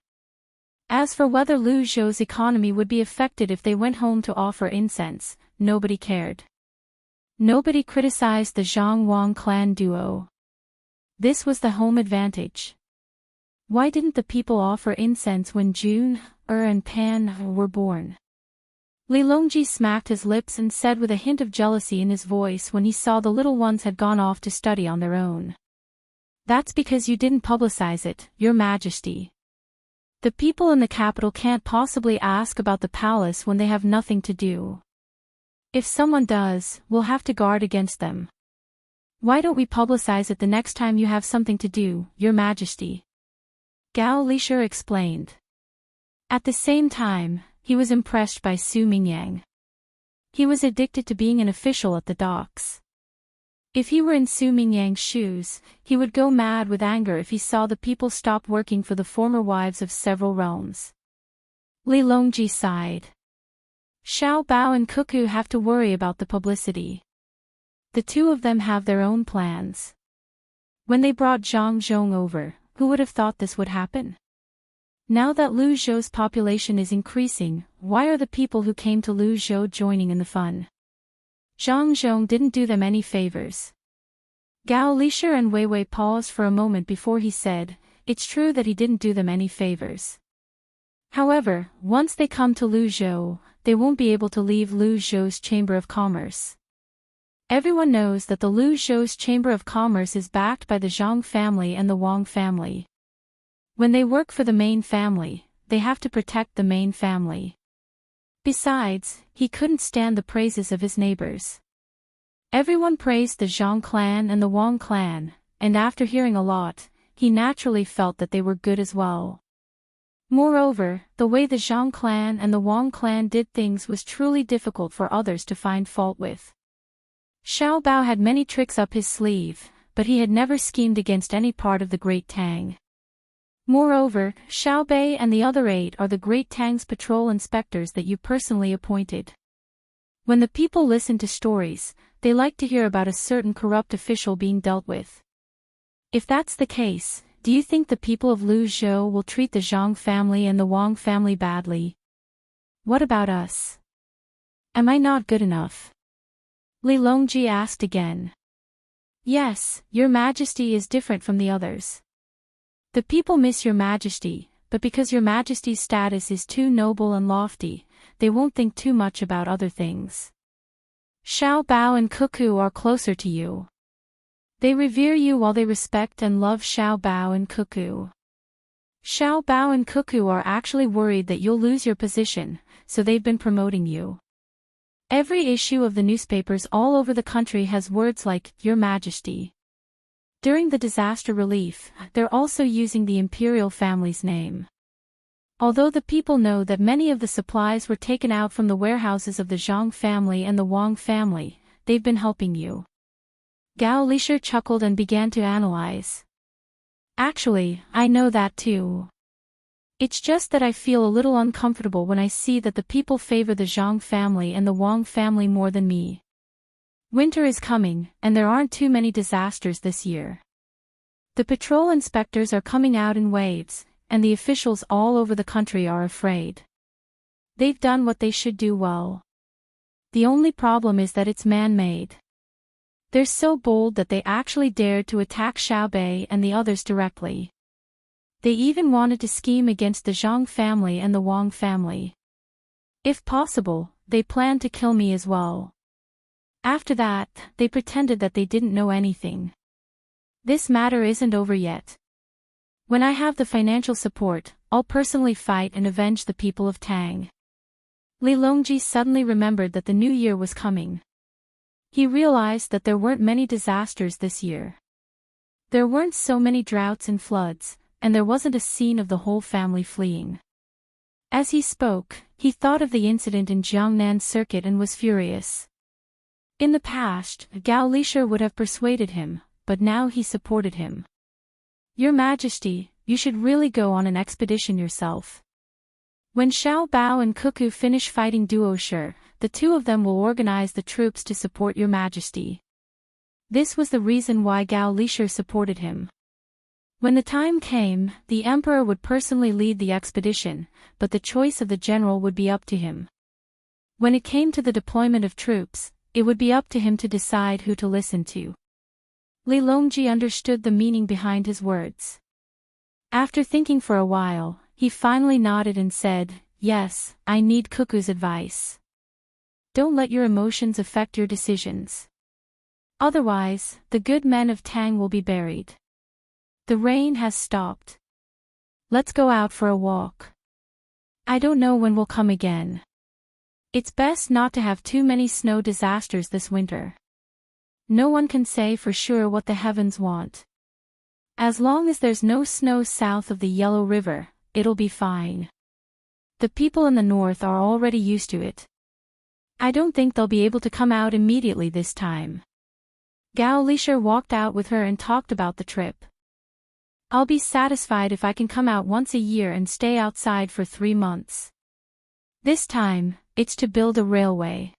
As for whether Lu Zhou's economy would be affected if they went home to offer incense, nobody cared. Nobody criticized the Zhang Wang clan duo. This was the home advantage. Why didn't the people offer incense when June, and Pan were born? Li Longji smacked his lips and said with a hint of jealousy in his voice when he saw the little ones had gone off to study on their own. That's because you didn't publicize it, Your Majesty. The people in the capital can't possibly ask about the palace when they have nothing to do. If someone does, we'll have to guard against them. Why don't we publicize it the next time you have something to do, Your Majesty? Gao Lisher explained. At the same time, he was impressed by Su Mingyang. He was addicted to being an official at the docks. If he were in Su Mingyang's shoes, he would go mad with anger if he saw the people stop working for the former wives of several realms. Li Longji sighed. Xiao Bao and Cuckoo have to worry about the publicity. The two of them have their own plans. When they brought Zhang Zhong over, who would have thought this would happen? Now that Lu Zhou's population is increasing, why are the people who came to Lu Zhou joining in the fun? Zhang Zhong didn't do them any favors. Gao Lisher and Wei Wei paused for a moment before he said, it's true that he didn't do them any favors. However, once they come to Lu Zhou, they won't be able to leave Lu Zhou's Chamber of Commerce. Everyone knows that the Lu Zhou's Chamber of Commerce is backed by the Zhang family and the Wang family. When they work for the main family, they have to protect the main family. Besides, he couldn't stand the praises of his neighbors. Everyone praised the Zhang clan and the Wang clan, and after hearing a lot, he naturally felt that they were good as well. Moreover, the way the Zhang clan and the Wang clan did things was truly difficult for others to find fault with. Xiao Bao had many tricks up his sleeve, but he had never schemed against any part of the Great Tang. Moreover, Xiao Bei and the other 8 are the Great Tang's patrol inspectors that you personally appointed. When the people listen to stories, they like to hear about a certain corrupt official being dealt with. If that's the case, do you think the people of Lu Zhou will treat the Zhang family and the Wang family badly? What about us? Am I not good enough? Li Longji asked again. Yes, Your Majesty is different from the others. The people miss Your Majesty, but because Your Majesty's status is too noble and lofty, they won't think too much about other things. Xiao Bao and Cuckoo are closer to you. They revere you while they respect and love Xiao Bao and Cuckoo. Xiao Bao and Cuckoo are actually worried that you'll lose your position, so they've been promoting you. Every issue of the newspapers all over the country has words like, Your Majesty. During the disaster relief, they're also using the imperial family's name. Although the people know that many of the supplies were taken out from the warehouses of the Zhang family and the Wang family, they've been helping you. Gao Lisher chuckled and began to analyze. Actually, I know that too. It's just that I feel a little uncomfortable when I see that the people favor the Zhang family and the Wang family more than me. Winter is coming, and there aren't too many disasters this year. The patrol inspectors are coming out in waves, and the officials all over the country are afraid. They've done what they should do well. The only problem is that it's man-made. They're so bold that they actually dared to attack Xiao Bei and the others directly. They even wanted to scheme against the Zhang family and the Wang family. If possible, they planned to kill me as well. After that, they pretended that they didn't know anything. This matter isn't over yet. When I have the financial support, I'll personally fight and avenge the people of Tang. Li Longji suddenly remembered that the new year was coming. He realized that there weren't many disasters this year. There weren't so many droughts and floods, and there wasn't a scene of the whole family fleeing. As he spoke, he thought of the incident in Jiangnan Circuit and was furious. In the past, Gao Lisher would have persuaded him, but now he supported him. Your Majesty, you should really go on an expedition yourself. When Xiao Bao and Cuckoo finish fighting Duosher, the two of them will organize the troops to support your Majesty. This was the reason why Gao Lisher supported him. When the time came, the emperor would personally lead the expedition, but the choice of the general would be up to him. When it came to the deployment of troops, it would be up to him to decide who to listen to. Li Longji understood the meaning behind his words. After thinking for a while, he finally nodded and said, "Yes, I need Cuckoo's advice. Don't let your emotions affect your decisions. Otherwise, the good men of Tang will be buried. The rain has stopped. Let's go out for a walk. I don't know when we'll come again. It's best not to have too many snow disasters this winter. No one can say for sure what the heavens want. As long as there's no snow south of the Yellow River, it'll be fine. The people in the north are already used to it. I don't think they'll be able to come out immediately this time." Gao Lisher walked out with her and talked about the trip. "I'll be satisfied if I can come out once a year and stay outside for 3 months. This time, it's to build a railway.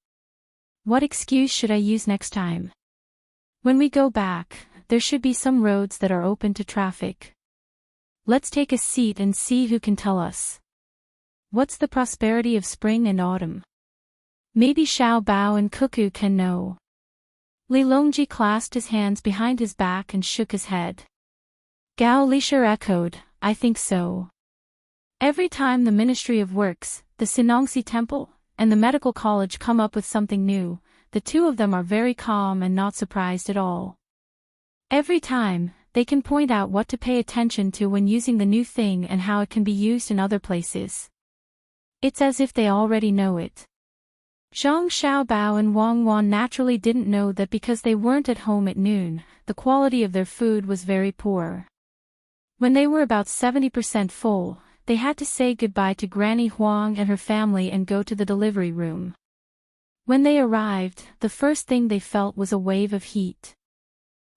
What excuse should I use next time? When we go back, there should be some roads that are open to traffic. Let's take a seat and see who can tell us. What's the prosperity of spring and autumn? Maybe Xiao Bao and Cuckoo can know." Li Longji clasped his hands behind his back and shook his head. Gao Lisher echoed, "I think so." Every time the Ministry of Works, the Sinongxi Temple, and the Medical College come up with something new, the two of them are very calm and not surprised at all. Every time, they can point out what to pay attention to when using the new thing and how it can be used in other places. It's as if they already know it. Zhang Xiaobao and Wang Wan naturally didn't know that because they weren't at home at noon, the quality of their food was very poor. When they were about 70% full, they had to say goodbye to Granny Huang and her family and go to the delivery room. When they arrived, the first thing they felt was a wave of heat.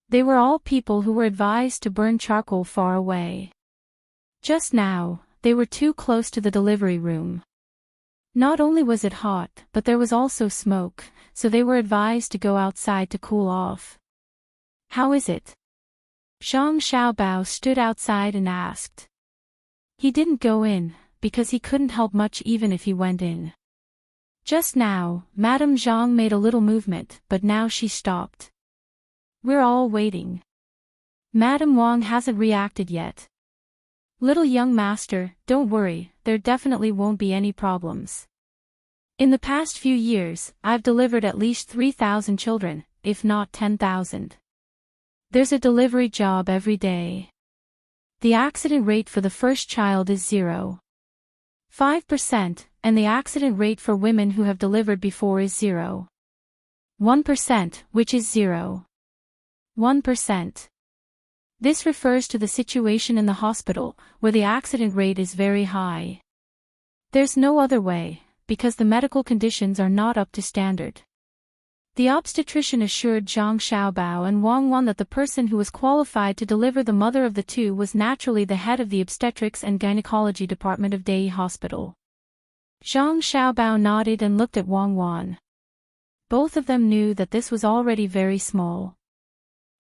They were all people who were advised to burn charcoal far away. Just now, they were too close to the delivery room. Not only was it hot, but there was also smoke, so they were advised to go outside to cool off. "How is it?" Zhang Xiaobao stood outside and asked. He didn't go in, because he couldn't help much even if he went in. Just now, Madame Zhang made a little movement, but now she stopped. "We're all waiting. Madame Wang hasn't reacted yet. Little young master, don't worry, there definitely won't be any problems. In the past few years, I've delivered at least 3,000 children, if not 10,000. There's a delivery job every day. The accident rate for the first child is 0.5%, and the accident rate for women who have delivered before is 0.1%, which is 0.1%. This refers to the situation in the hospital, where the accident rate is very high. There's no other way, because the medical conditions are not up to standard." The obstetrician assured Zhang Xiaobao and Wang Wan that the person who was qualified to deliver the mother of the two was naturally the head of the obstetrics and gynecology department of Dei Hospital. Zhang Xiaobao nodded and looked at Wang Wan. Both of them knew that this was already very small.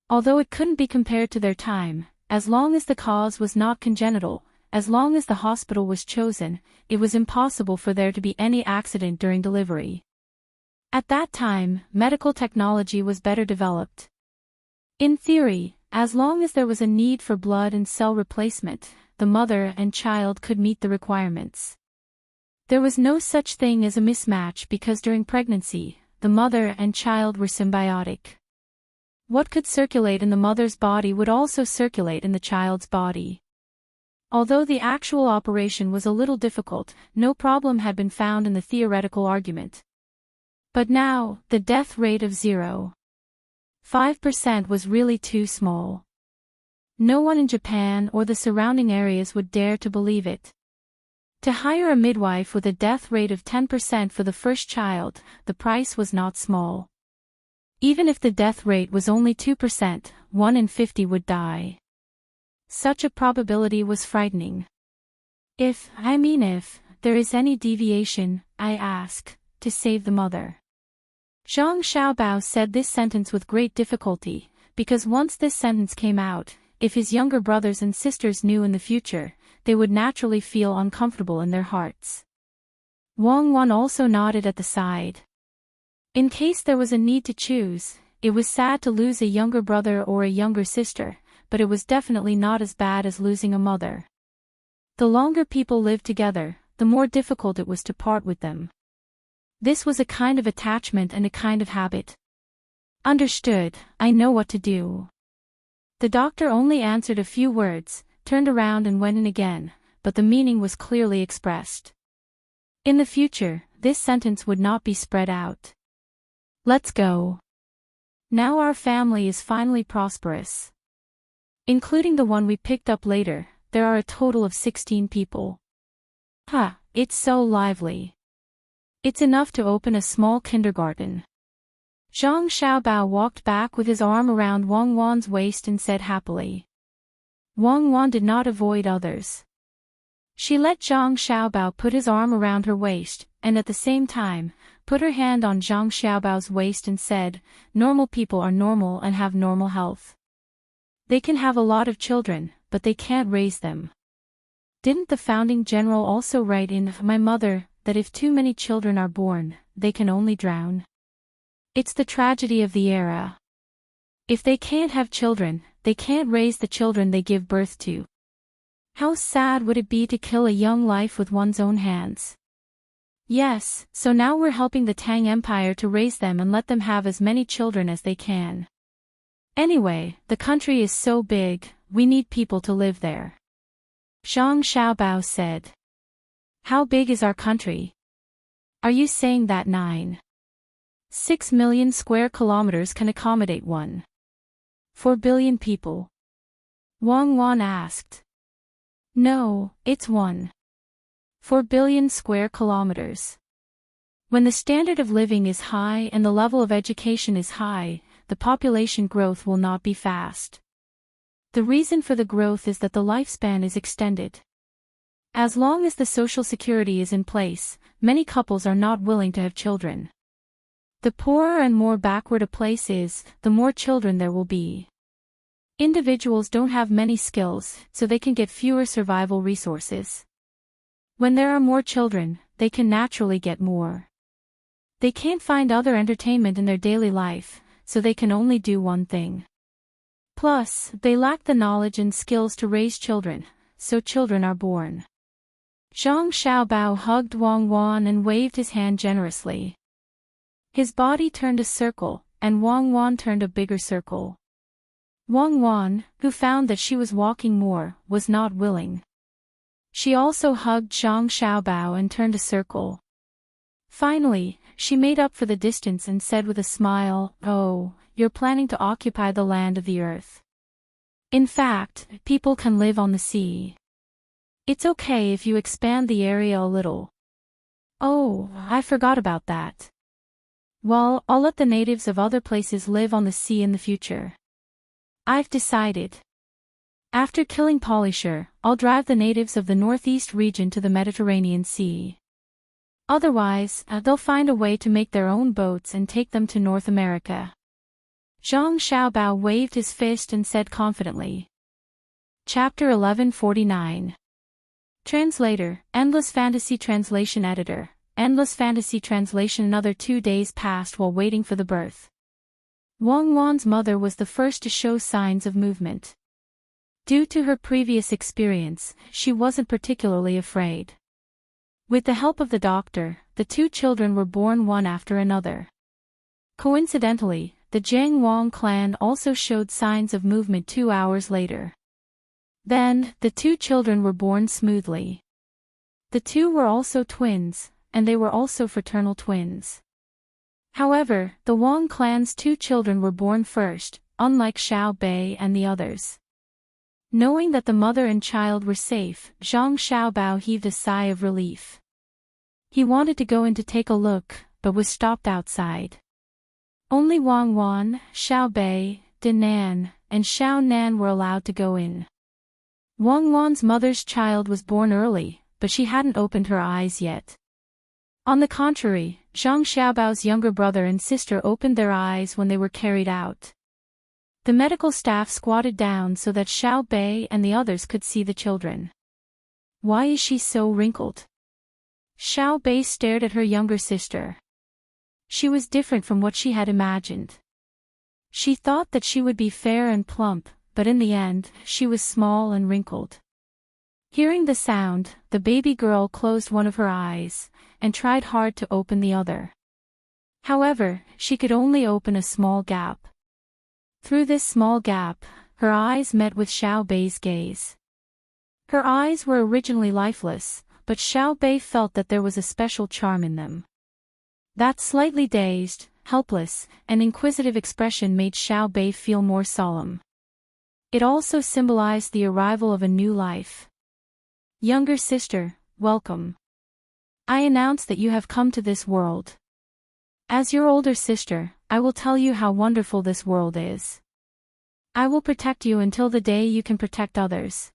Although it couldn't be compared to their time, as long as the cause was not congenital, as long as the hospital was chosen, it was impossible for there to be any accident during delivery. At that time, medical technology was better developed. In theory, as long as there was a need for blood and cell replacement, the mother and child could meet the requirements. There was no such thing as a mismatch because during pregnancy, the mother and child were symbiotic. What could circulate in the mother's body would also circulate in the child's body. Although the actual operation was a little difficult, no problem had been found in the theoretical argument. But now, the death rate of 0.5% was really too small. No one in Japan or the surrounding areas would dare to believe it. To hire a midwife with a death rate of 10% for the first child, the price was not small. Even if the death rate was only 2%, 1 in 50 would die. Such a probability was frightening. If there is any deviation, I ask, to save the mother. Zhang Xiaobao said this sentence with great difficulty, because once this sentence came out, if his younger brothers and sisters knew in the future, they would naturally feel uncomfortable in their hearts. Wang Wan also nodded at the side. In case there was a need to choose, it was sad to lose a younger brother or a younger sister, but it was definitely not as bad as losing a mother. The longer people lived together, the more difficult it was to part with them. This was a kind of attachment and a kind of habit. Understood, I know what to do. The doctor only answered a few words, turned around and went in again, but the meaning was clearly expressed. In the future, this sentence would not be spread out. Let's go. Now our family is finally prosperous. Including the one we picked up later, there are a total of 16 people. It's so lively. It's enough to open a small kindergarten. Zhang Xiaobao walked back with his arm around Wang Wan's waist and said happily. Wang Wan did not avoid others. She let Zhang Xiaobao put his arm around her waist, and at the same time, put her hand on Zhang Xiaobao's waist and said, normal people are normal and have normal health. They can have a lot of children, but they can't raise them. Didn't the founding general also write in My Mother, that if too many children are born, they can only drown? It's the tragedy of the era. If they can't have children, they can't raise the children they give birth to. How sad would it be to kill a young life with one's own hands? Yes, so now we're helping the Tang Empire to raise them and let them have as many children as they can. Anyway, the country is so big, we need people to live there. Zhang Xiaobao said. How big is our country? Are you saying that 9.6 million square kilometers can accommodate 1.4 billion people? Wang Wan asked. No, it's 1.4 billion square kilometers. When the standard of living is high and the level of education is high, the population growth will not be fast. The reason for the growth is that the lifespan is extended. As long as the social security is in place, many couples are not willing to have children. The poorer and more backward a place is, the more children there will be. Individuals don't have many skills, so they can get fewer survival resources. When there are more children, they can naturally get more. They can't find other entertainment in their daily life, so they can only do one thing. Plus, they lack the knowledge and skills to raise children, so children are born. Zhang Xiaobao hugged Wang Wan and waved his hand generously. His body turned a circle, and Wang Wan turned a bigger circle. Wang Wan, who found that she was walking more, was not willing. She also hugged Zhang Xiaobao and turned a circle. Finally, she made up for the distance and said with a smile, "Oh, you're planning to occupy the land of the earth. In fact, people can live on the sea. It's okay if you expand the area a little." Oh, I forgot about that. Well, I'll let the natives of other places live on the sea in the future. I've decided. After killing Polisher, I'll drive the natives of the northeast region to the Mediterranean Sea. Otherwise, they'll find a way to make their own boats and take them to North America. Zhang Xiaobao waved his fist and said confidently. Chapter 1149. Translator, Endless Fantasy Translation Editor, Endless Fantasy Translation. Another 2 days passed while waiting for the birth. Wang Wan's mother was the first to show signs of movement. Due to her previous experience, she wasn't particularly afraid. With the help of the doctor, the 2 children were born one after another. Coincidentally, the Jiang Wang clan also showed signs of movement 2 hours later. Then, the 2 children were born smoothly. The 2 were also twins, and they were also fraternal twins. However, the Wang clan's 2 children were born first, unlike Xiao Bei and the others. Knowing that the mother and child were safe, Zhang Xiaobao heaved a sigh of relief. He wanted to go in to take a look, but was stopped outside. Only Wang Wan, Xiao Bei, Dinan, and Xiao Nan were allowed to go in. Wang Wan's mother's child was born early, but she hadn't opened her eyes yet. On the contrary, Zhang Xiaobao's younger brother and sister opened their eyes when they were carried out. The medical staff squatted down so that Xiao Bei and the others could see the children. Why is she so wrinkled? Xiao Bei stared at her younger sister. She was different from what she had imagined. She thought that she would be fair and plump, but in the end, she was small and wrinkled. Hearing the sound, the baby girl closed one of her eyes, and tried hard to open the other. However, she could only open a small gap. Through this small gap, her eyes met with Xiao Bei's gaze. Her eyes were originally lifeless, but Xiao Bei felt that there was a special charm in them. That slightly dazed, helpless, and inquisitive expression made Xiao Bei feel more solemn. It also symbolized the arrival of a new life. Younger sister, welcome. I announce that you have come to this world. As your older sister, I will tell you how wonderful this world is. I will protect you until the day you can protect others.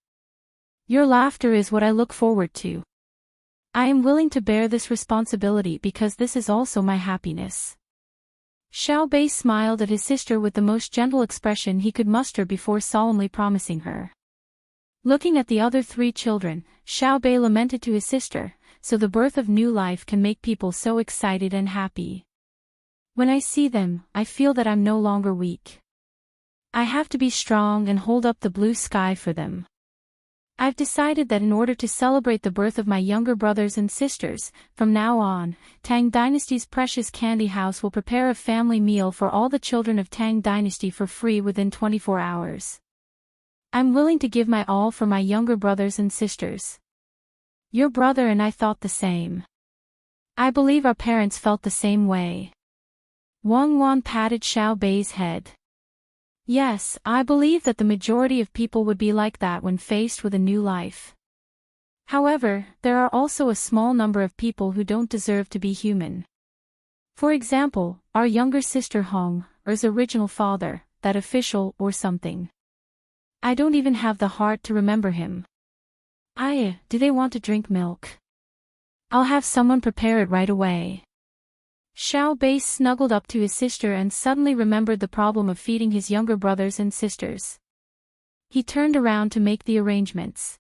Your laughter is what I look forward to. I am willing to bear this responsibility because this is also my happiness. Xiao Bei smiled at his sister with the most gentle expression he could muster before solemnly promising her. Looking at the other three children, Xiao Bei lamented to his sister, so the birth of new life can make people so excited and happy. When I see them, I feel that I'm no longer weak. I have to be strong and hold up the blue sky for them. I've decided that in order to celebrate the birth of my younger brothers and sisters, from now on, Tang Dynasty's precious candy house will prepare a family meal for all the children of Tang Dynasty for free within 24 hours. I'm willing to give my all for my younger brothers and sisters. Your brother and I thought the same. I believe our parents felt the same way. Wang Wan patted Xiao Bei's head. Yes, I believe that the majority of people would be like that when faced with a new life. However, there are also a small number of people who don't deserve to be human. For example, our younger sister Hong, Er's original father, that official or something. I don't even have the heart to remember him. Do they want to drink milk? I'll have someone prepare it right away. Xiao Bei snuggled up to his sister and suddenly remembered the problem of feeding his younger brothers and sisters. He turned around to make the arrangements.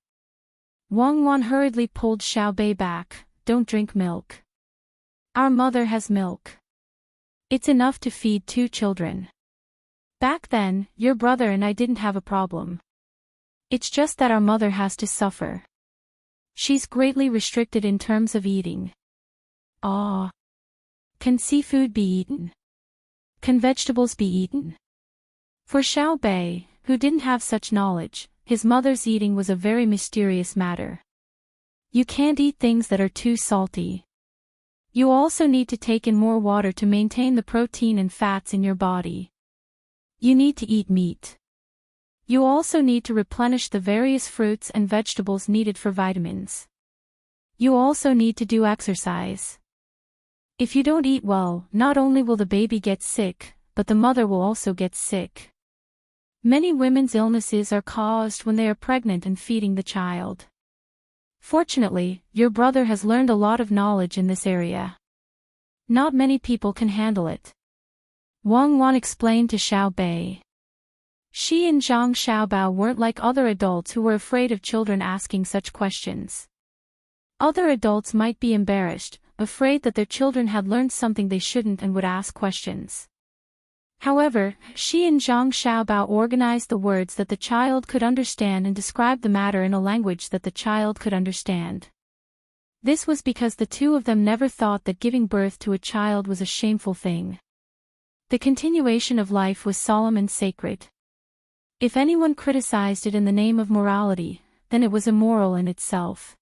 Wang Wan hurriedly pulled Xiao Bei back. Don't drink milk. Our mother has milk. It's enough to feed 2 children. Back then, your brother and I didn't have a problem. It's just that our mother has to suffer. She's greatly restricted in terms of eating. Can seafood be eaten? Can vegetables be eaten? For Xiao Bei, who didn't have such knowledge, his mother's eating was a very mysterious matter. You can't eat things that are too salty. You also need to take in more water to maintain the protein and fats in your body. You need to eat meat. You also need to replenish the various fruits and vegetables needed for vitamins. You also need to do exercise. If you don't eat well, not only will the baby get sick, but the mother will also get sick. Many women's illnesses are caused when they are pregnant and feeding the child. Fortunately, your brother has learned a lot of knowledge in this area. Not many people can handle it. Wang Wan explained to Xiao Bei. She and Zhang Xiaobao weren't like other adults who were afraid of children asking such questions. Other adults might be embarrassed, afraid that their children had learned something they shouldn't and would ask questions. However, she and Zhang Xiaobao organized the words that the child could understand and described the matter in a language that the child could understand. This was because the two of them never thought that giving birth to a child was a shameful thing. The continuation of life was solemn and sacred. If anyone criticized it in the name of morality, then it was immoral in itself.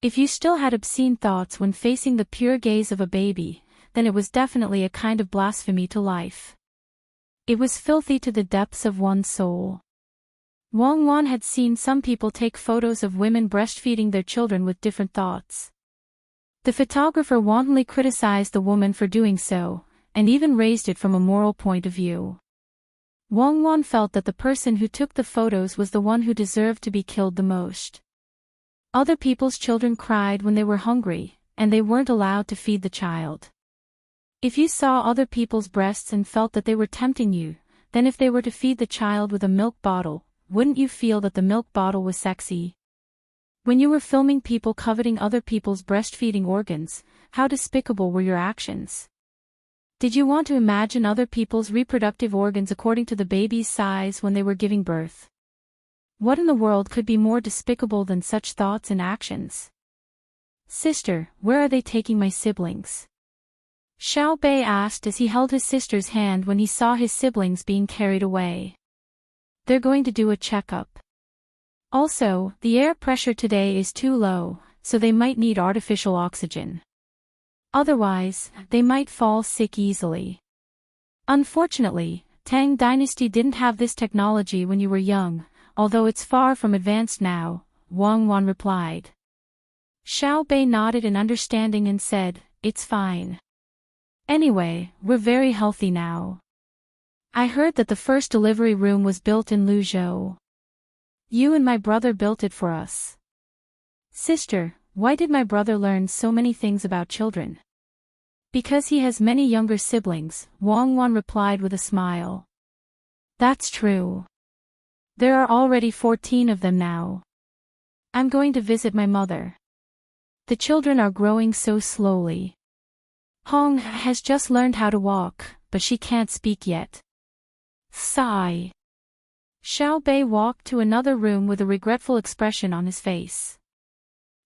If you still had obscene thoughts when facing the pure gaze of a baby, then it was definitely a kind of blasphemy to life. It was filthy to the depths of one's soul. Wang Wan had seen some people take photos of women breastfeeding their children with different thoughts. The photographer wantonly criticized the woman for doing so, and even raised it from a moral point of view. Wang Wan felt that the person who took the photos was the one who deserved to be killed the most. Other people's children cried when they were hungry, and they weren't allowed to feed the child. If you saw other people's breasts and felt that they were tempting you, then if they were to feed the child with a milk bottle, wouldn't you feel that the milk bottle was sexy? When you were filming people coveting other people's breastfeeding organs, how despicable were your actions? Did you want to imagine other people's reproductive organs according to the baby's size when they were giving birth? What in the world could be more despicable than such thoughts and actions? Sister, where are they taking my siblings? Xiao Bei asked as he held his sister's hand when he saw his siblings being carried away. They're going to do a checkup. Also, the air pressure today is too low, so they might need artificial oxygen. Otherwise, they might fall sick easily. Unfortunately, Tang Dynasty didn't have this technology when you were young, although it's far from advanced now, Wang Wan replied. Xiao Bei nodded in understanding and said, "It's fine. Anyway, we're very healthy now. I heard that the first delivery room was built in Luzhou. You and my brother built it for us." Sister, why did my brother learn so many things about children? Because he has many younger siblings, Wang Wan replied with a smile. That's true. There are already 14 of them now. I'm going to visit my mother. The children are growing so slowly. Hong has just learned how to walk, but she can't speak yet. Sigh. Xiao Bei walked to another room with a regretful expression on his face.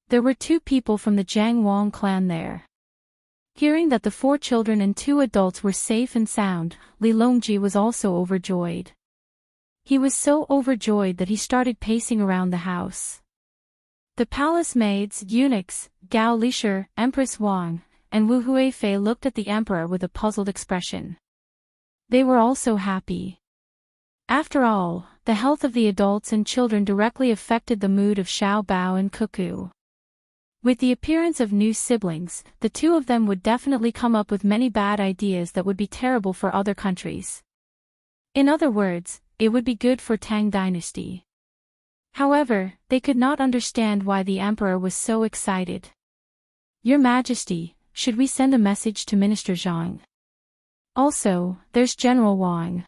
There were 2 people from the Jiang Wang clan there. Hearing that the 4 children and 2 adults were safe and sound, Li Longji was also overjoyed. He was so overjoyed that he started pacing around the house. The palace maids, eunuchs, Gao Lishir, Empress Wang, and Wu Huifei looked at the emperor with a puzzled expression. They were also happy. After all, the health of the adults and children directly affected the mood of Xiao Bao and Cuckoo. With the appearance of new siblings, the 2 of them would definitely come up with many bad ideas that would be terrible for other countries. In other words, it would be good for Tang Dynasty. However, they could not understand why the emperor was so excited. Your Majesty, should we send a message to Minister Zhang? Also, there's General Wang.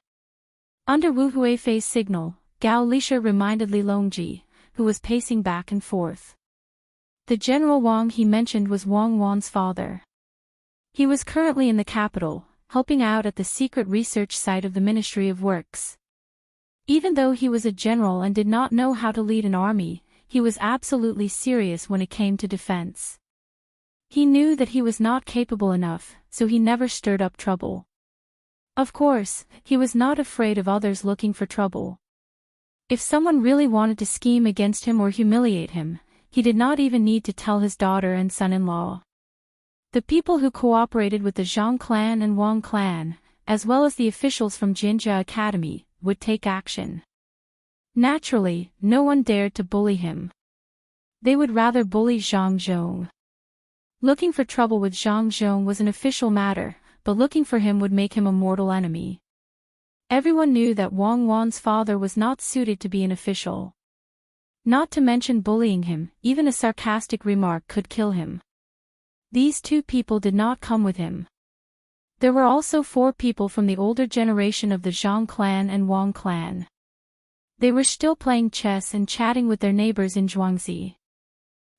Under Wu Huifei's signal, Gao Lishir reminded Li Longji, who was pacing back and forth. The General Wang he mentioned was Wang Wan's father. He was currently in the capital, helping out at the secret research site of the Ministry of Works. Even though he was a general and did not know how to lead an army, he was absolutely serious when it came to defense. He knew that he was not capable enough, so he never stirred up trouble. Of course, he was not afraid of others looking for trouble. If someone really wanted to scheme against him or humiliate him, he did not even need to tell his daughter and son-in-law. The people who cooperated with the Zhang clan and Wang clan, as well as the officials from Jinjia Academy, would take action. Naturally, no one dared to bully him. They would rather bully Zhang Zhong. Looking for trouble with Zhang Zhong was an official matter, but looking for him would make him a mortal enemy. Everyone knew that Wang Wan's father was not suited to be an official. Not to mention bullying him, even a sarcastic remark could kill him. These 2 people did not come with him. There were also 4 people from the older generation of the Zhang clan and Wang clan. They were still playing chess and chatting with their neighbors in Zhuangzi.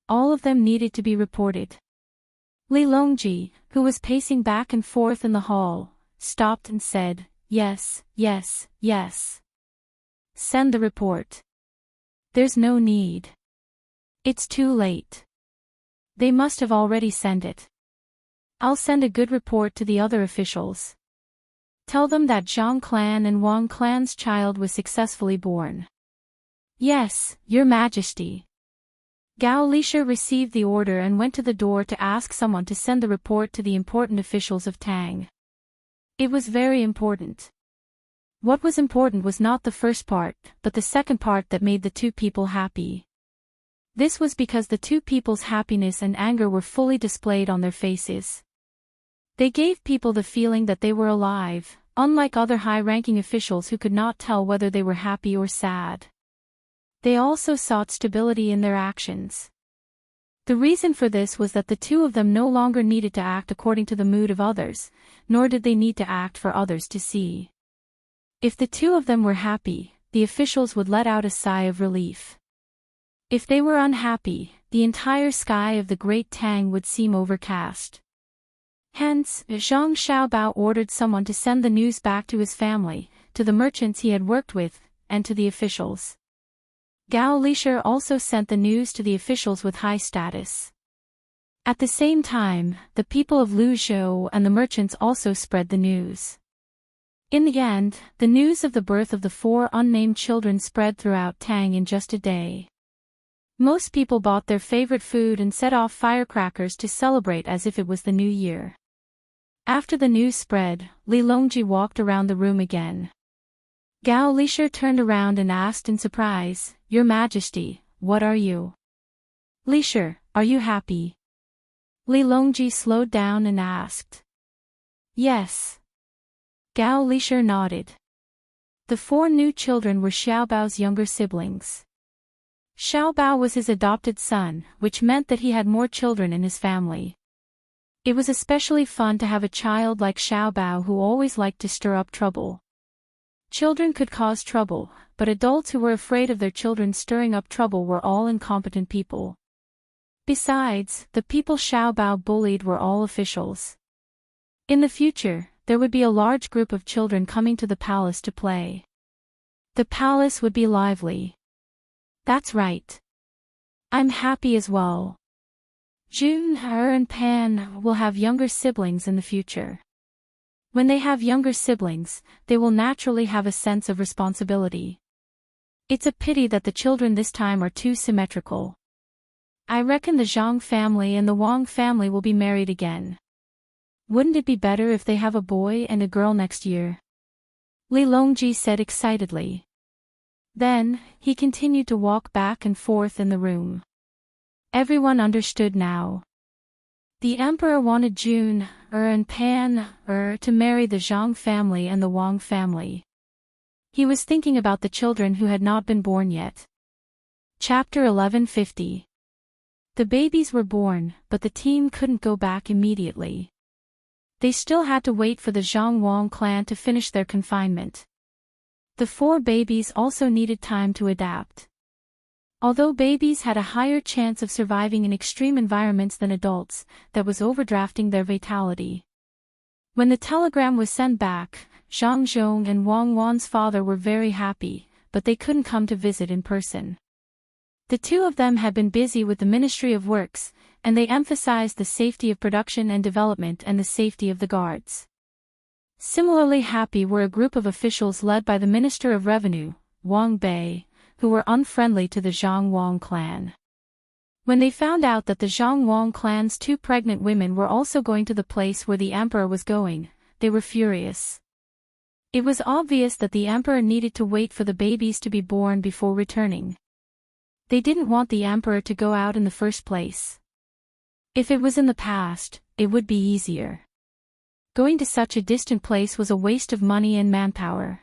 All of them needed to be reported. Li Longji, who was pacing back and forth in the hall, stopped and said, "Yes, yes, yes. Send the report." "There's no need. It's too late. They must have already sent it. I'll send a good report to the other officials. Tell them that Zhang clan and Wang clan's child was successfully born." "Yes, Your Majesty." Gao Lishir received the order and went to the door to ask someone to send the report to the important officials of Tang. It was very important. What was important was not the first part, but the second part that made the two people happy. This was because the two people's happiness and anger were fully displayed on their faces. They gave people the feeling that they were alive, unlike other high-ranking officials who could not tell whether they were happy or sad. They also sought stability in their actions. The reason for this was that the two of them no longer needed to act according to the mood of others, nor did they need to act for others to see. If the two of them were happy, the officials would let out a sigh of relief. If they were unhappy, the entire sky of the great Tang would seem overcast. Hence, Zhang Xiaobao ordered someone to send the news back to his family, to the merchants he had worked with, and to the officials. Gao Lisher also sent the news to the officials with high status. At the same time, the people of Luzhou and the merchants also spread the news. In the end, the news of the birth of the 4 unnamed children spread throughout Tang in just a day. Most people bought their favorite food and set off firecrackers to celebrate as if it was the new year. After the news spread, Li Longji walked around the room again. Gao Lisher turned around and asked in surprise, "Your Majesty, what are you?" "Lisher, are you happy?" Li Longji slowed down and asked. "Yes." Gao Lisher nodded. The 4 new children were Xiaobao's younger siblings. Xiaobao was his adopted son, which meant that he had more children in his family. It was especially fun to have a child like Xiaobao who always liked to stir up trouble. Children could cause trouble, but adults who were afraid of their children stirring up trouble were all incompetent people. Besides, the people Xiaobao bullied were all officials. In the future, there would be a large group of children coming to the palace to play. The palace would be lively. That's right. I'm happy as well. June, and Pan will have younger siblings in the future. When they have younger siblings, they will naturally have a sense of responsibility. It's a pity that the children this time are too symmetrical. I reckon the Zhang family and the Wang family will be married again. Wouldn't it be better if they have a boy and a girl next year? Li Longji said excitedly. Then, he continued to walk back and forth in the room. Everyone understood now. The emperor wanted June, and Pan, to marry the Zhang family and the Wang family. He was thinking about the children who had not been born yet. Chapter 1150. The babies were born, but the team couldn't go back immediately. They still had to wait for the Zhang Wang clan to finish their confinement. The 4 babies also needed time to adapt. Although babies had a higher chance of surviving in extreme environments than adults, that was overdrafting their vitality. When the telegram was sent back, Zhang Zhong and Wang Wan's father were very happy, but they couldn't come to visit in person. The two of them had been busy with the Ministry of Works, and they emphasized the safety of production and development and the safety of the guards. Similarly happy were a group of officials led by the Minister of Revenue, Wang Bei, who were unfriendly to the Zhang Wang clan. When they found out that the Zhang Wang clan's 2 pregnant women were also going to the place where the emperor was going, they were furious. It was obvious that the emperor needed to wait for the babies to be born before returning. They didn't want the emperor to go out in the first place. If it was in the past, it would be easier. Going to such a distant place was a waste of money and manpower.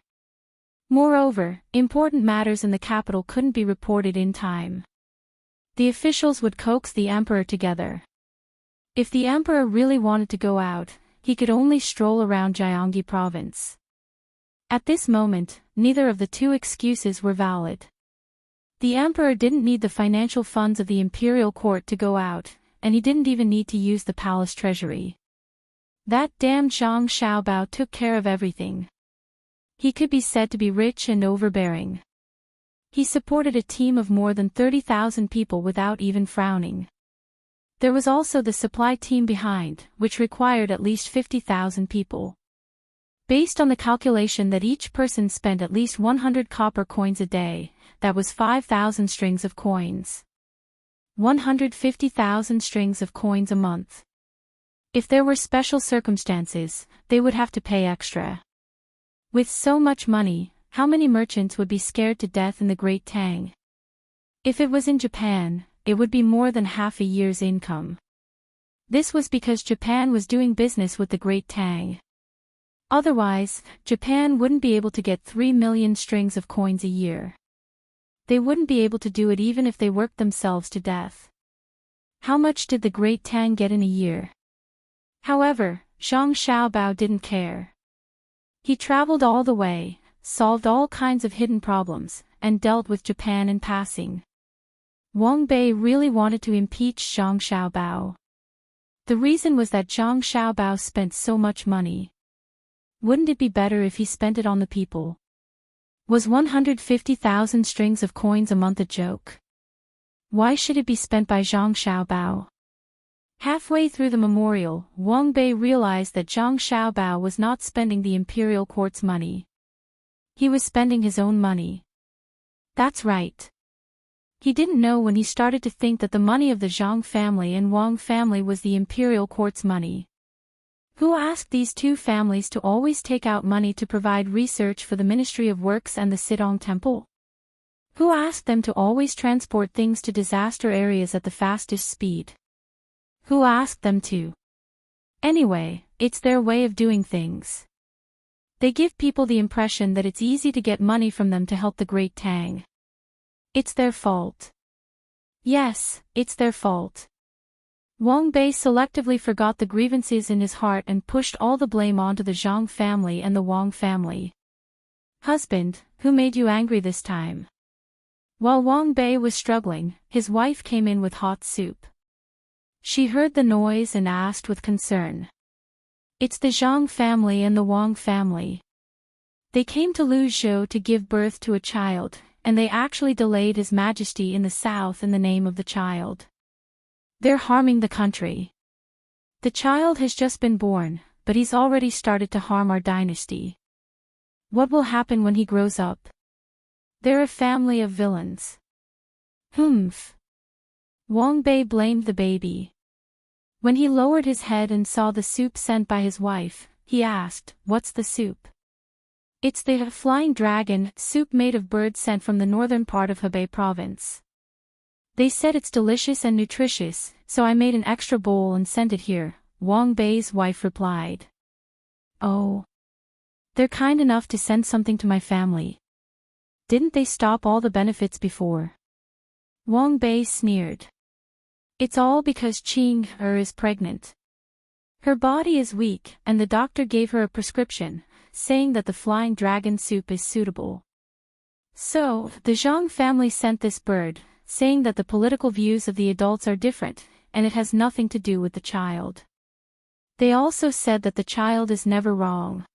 Moreover, important matters in the capital couldn't be reported in time. The officials would coax the emperor together. If the emperor really wanted to go out, he could only stroll around Jiangxi province. At this moment, neither of the 2 excuses were valid. The emperor didn't need the financial funds of the imperial court to go out, and he didn't even need to use the palace treasury. That damned Zhang Xiaobao took care of everything. He could be said to be rich and overbearing. He supported a team of more than 30,000 people without even frowning. There was also the supply team behind, which required at least 50,000 people. Based on the calculation that each person spent at least 100 copper coins a day, that was 5,000 strings of coins. 150,000 strings of coins a month. If there were special circumstances, they would have to pay extra. With so much money, how many merchants would be scared to death in the Great Tang? If it was in Japan, it would be more than half a year's income. This was because Japan was doing business with the Great Tang. Otherwise, Japan wouldn't be able to get 3 million strings of coins a year. They wouldn't be able to do it even if they worked themselves to death. How much did the Great Tang get in a year? However, Zhang Xiaobao didn't care. He traveled all the way, solved all kinds of hidden problems, and dealt with Japan in passing. Wang Bei really wanted to impeach Zhang Xiaobao. The reason was that Zhang Xiaobao spent so much money. Wouldn't it be better if he spent it on the people? Was 150,000 strings of coins a month a joke? Why should it be spent by Zhang Xiaobao? Halfway through the memorial, Wang Bei realized that Zhang Xiaobao was not spending the imperial court's money. He was spending his own money. That's right. He didn't know when he started to think that the money of the Zhang family and Wang family was the imperial court's money. Who asked these two families to always take out money to provide research for the Ministry of Works and the Sidong Temple? Who asked them to always transport things to disaster areas at the fastest speed? Who asked them to? Anyway, it's their way of doing things. They give people the impression that it's easy to get money from them to help the Great Tang. It's their fault. Yes, it's their fault. Wang Bei selectively forgot the grievances in his heart and pushed all the blame onto the Zhang family and the Wang family. Husband, who made you angry this time? While Wang Bei was struggling, his wife came in with hot soup. She heard the noise and asked with concern. It's the Zhang family and the Wang family. They came to Luzhou to give birth to a child, and they actually delayed His Majesty in the south in the name of the child. They're harming the country. The child has just been born, but he's already started to harm our dynasty. What will happen when he grows up? They're a family of villains. Humph. Wang Bei blamed the baby. When he lowered his head and saw the soup sent by his wife, he asked, "What's the soup?" "It's the flying dragon soup made of birds sent from the northern part of Hebei province. They said it's delicious and nutritious, so I made an extra bowl and sent it here," Wang Bei's wife replied. "Oh. They're kind enough to send something to my family. Didn't they stop all the benefits before?" Wang Bei sneered. "It's all because Qing is pregnant. Her body is weak, and the doctor gave her a prescription, saying that the flying dragon soup is suitable. So, the Zhang family sent this bird, saying that the political views of the adults are different, and it has nothing to do with the child. They also said that the child is never wrong.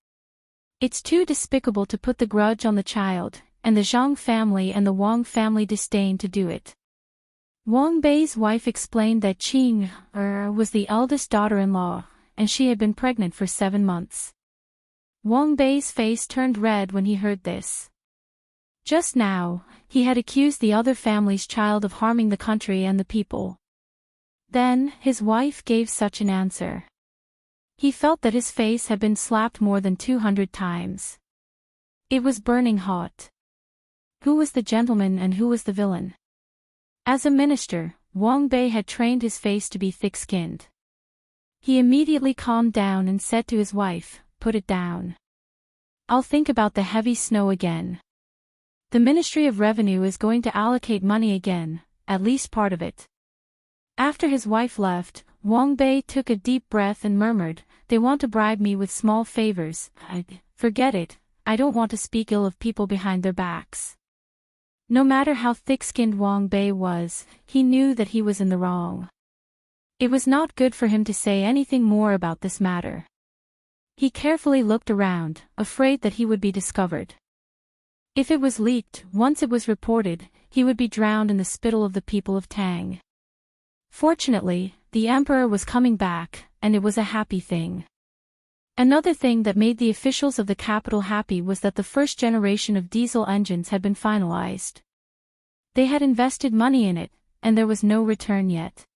It's too despicable to put the grudge on the child, and the Zhang family and the Wang family disdain to do it." Wang Bei's wife explained that Qing was the eldest daughter-in-law, and she had been pregnant for 7 months. Wang Bei's face turned red when he heard this. Just now, he had accused the other family's child of harming the country and the people. Then, his wife gave such an answer. He felt that his face had been slapped more than 200 times. It was burning hot. Who was the gentleman and who was the villain? As a minister, Wang Bei had trained his face to be thick-skinned. He immediately calmed down and said to his wife, "Put it down. I'll think about the heavy snow again. The Ministry of Revenue is going to allocate money again, at least part of it." After his wife left, Wang Bei took a deep breath and murmured, "They want to bribe me with small favors. Forget it, I don't want to speak ill of people behind their backs." No matter how thick-skinned Wang Bei was, he knew that he was in the wrong. It was not good for him to say anything more about this matter. He carefully looked around, afraid that he would be discovered. If it was leaked, once it was reported, he would be drowned in the spittle of the people of Tang. Fortunately, the emperor was coming back, and it was a happy thing. Another thing that made the officials of the capital happy was that the first generation of diesel engines had been finalized. They had invested money in it, and there was no return yet.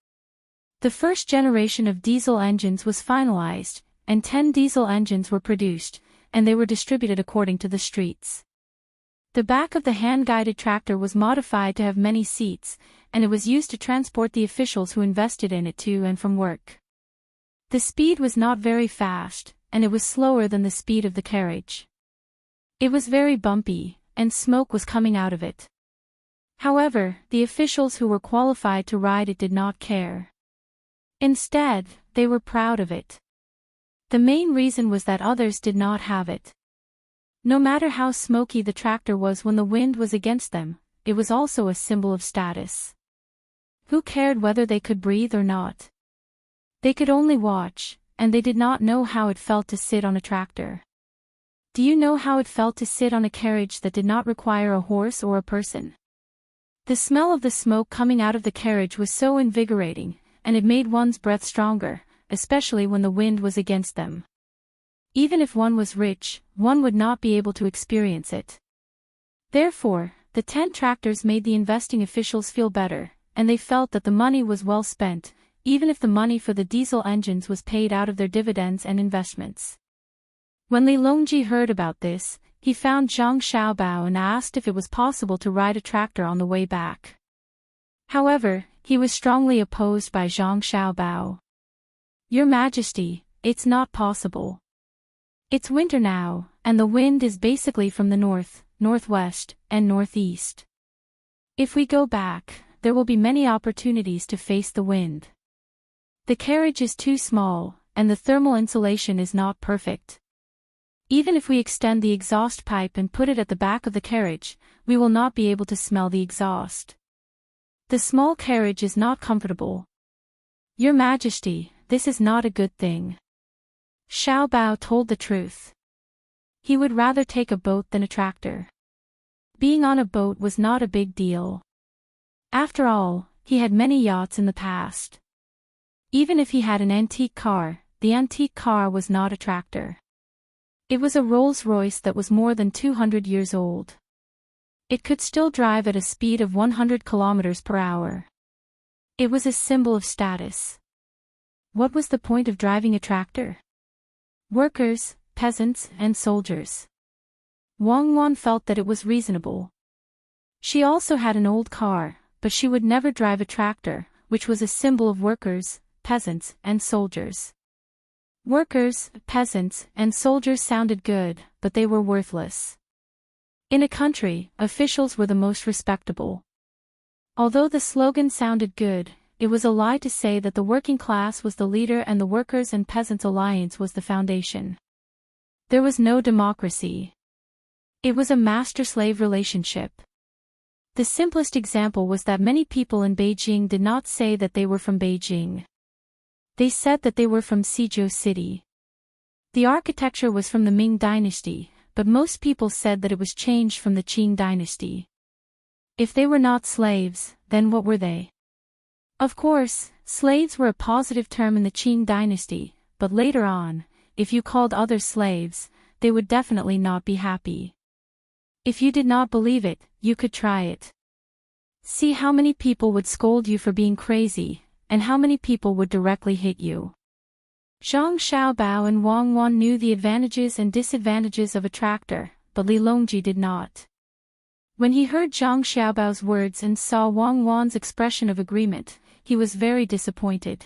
The first generation of diesel engines was finalized, and 10 diesel engines were produced, and they were distributed according to the streets. The back of the hand-guided tractor was modified to have many seats, and it was used to transport the officials who invested in it to and from work. The speed was not very fast, and it was slower than the speed of the carriage. It was very bumpy, and smoke was coming out of it. However, the officials who were qualified to ride it did not care. Instead, they were proud of it. The main reason was that others did not have it. No matter how smoky the tractor was when the wind was against them, it was also a symbol of status. Who cared whether they could breathe or not? They could only watch, and they did not know how it felt to sit on a tractor. Do you know how it felt to sit on a carriage that did not require a horse or a person? The smell of the smoke coming out of the carriage was so invigorating, and it made one's breath stronger, especially when the wind was against them. Even if one was rich, one would not be able to experience it. Therefore, the 10 tractors made the investing officials feel better, and they felt that the money was well spent, even if the money for the diesel engines was paid out of their dividends and investments. When Li Longji heard about this, he found Zhang Xiaobao and asked if it was possible to ride a tractor on the way back. However, he was strongly opposed by Zhang Xiaobao. "Your Majesty, it's not possible. It's winter now, and the wind is basically from the north, northwest, and northeast. If we go back, there will be many opportunities to face the wind. The carriage is too small, and the thermal insulation is not perfect. Even if we extend the exhaust pipe and put it at the back of the carriage, we will not be able to smell the exhaust. The small carriage is not comfortable. Your Majesty, this is not a good thing." Xiao Bao told the truth. He would rather take a boat than a tractor. Being on a boat was not a big deal. After all, he had many yachts in the past. Even if he had an antique car, the antique car was not a tractor. It was a Rolls-Royce that was more than 200 years old. It could still drive at a speed of 100 kilometers per hour. It was a symbol of status. What was the point of driving a tractor? Workers, peasants, and soldiers. Wang Wan felt that it was reasonable. She also had an old car, but she would never drive a tractor, which was a symbol of workers, peasants, and soldiers. Workers, peasants, and soldiers sounded good, but they were worthless. In a country, officials were the most respectable. Although the slogan sounded good, it was a lie to say that the working class was the leader and the workers and peasants alliance was the foundation. There was no democracy. It was a master-slave relationship. The simplest example was that many people in Beijing did not say that they were from Beijing. They said that they were from Suzhou City. The architecture was from the Ming Dynasty, but most people said that it was changed from the Qing Dynasty. If they were not slaves, then what were they? Of course, slaves were a positive term in the Qing Dynasty, but later on, if you called others slaves, they would definitely not be happy. If you did not believe it, you could try it. See how many people would scold you for being crazy, and how many people would directly hit you. Zhang Xiaobao and Wang Wan knew the advantages and disadvantages of a tractor, but Li Longji did not. When he heard Zhang Xiaobao's words and saw Wang Wan's expression of agreement, he was very disappointed.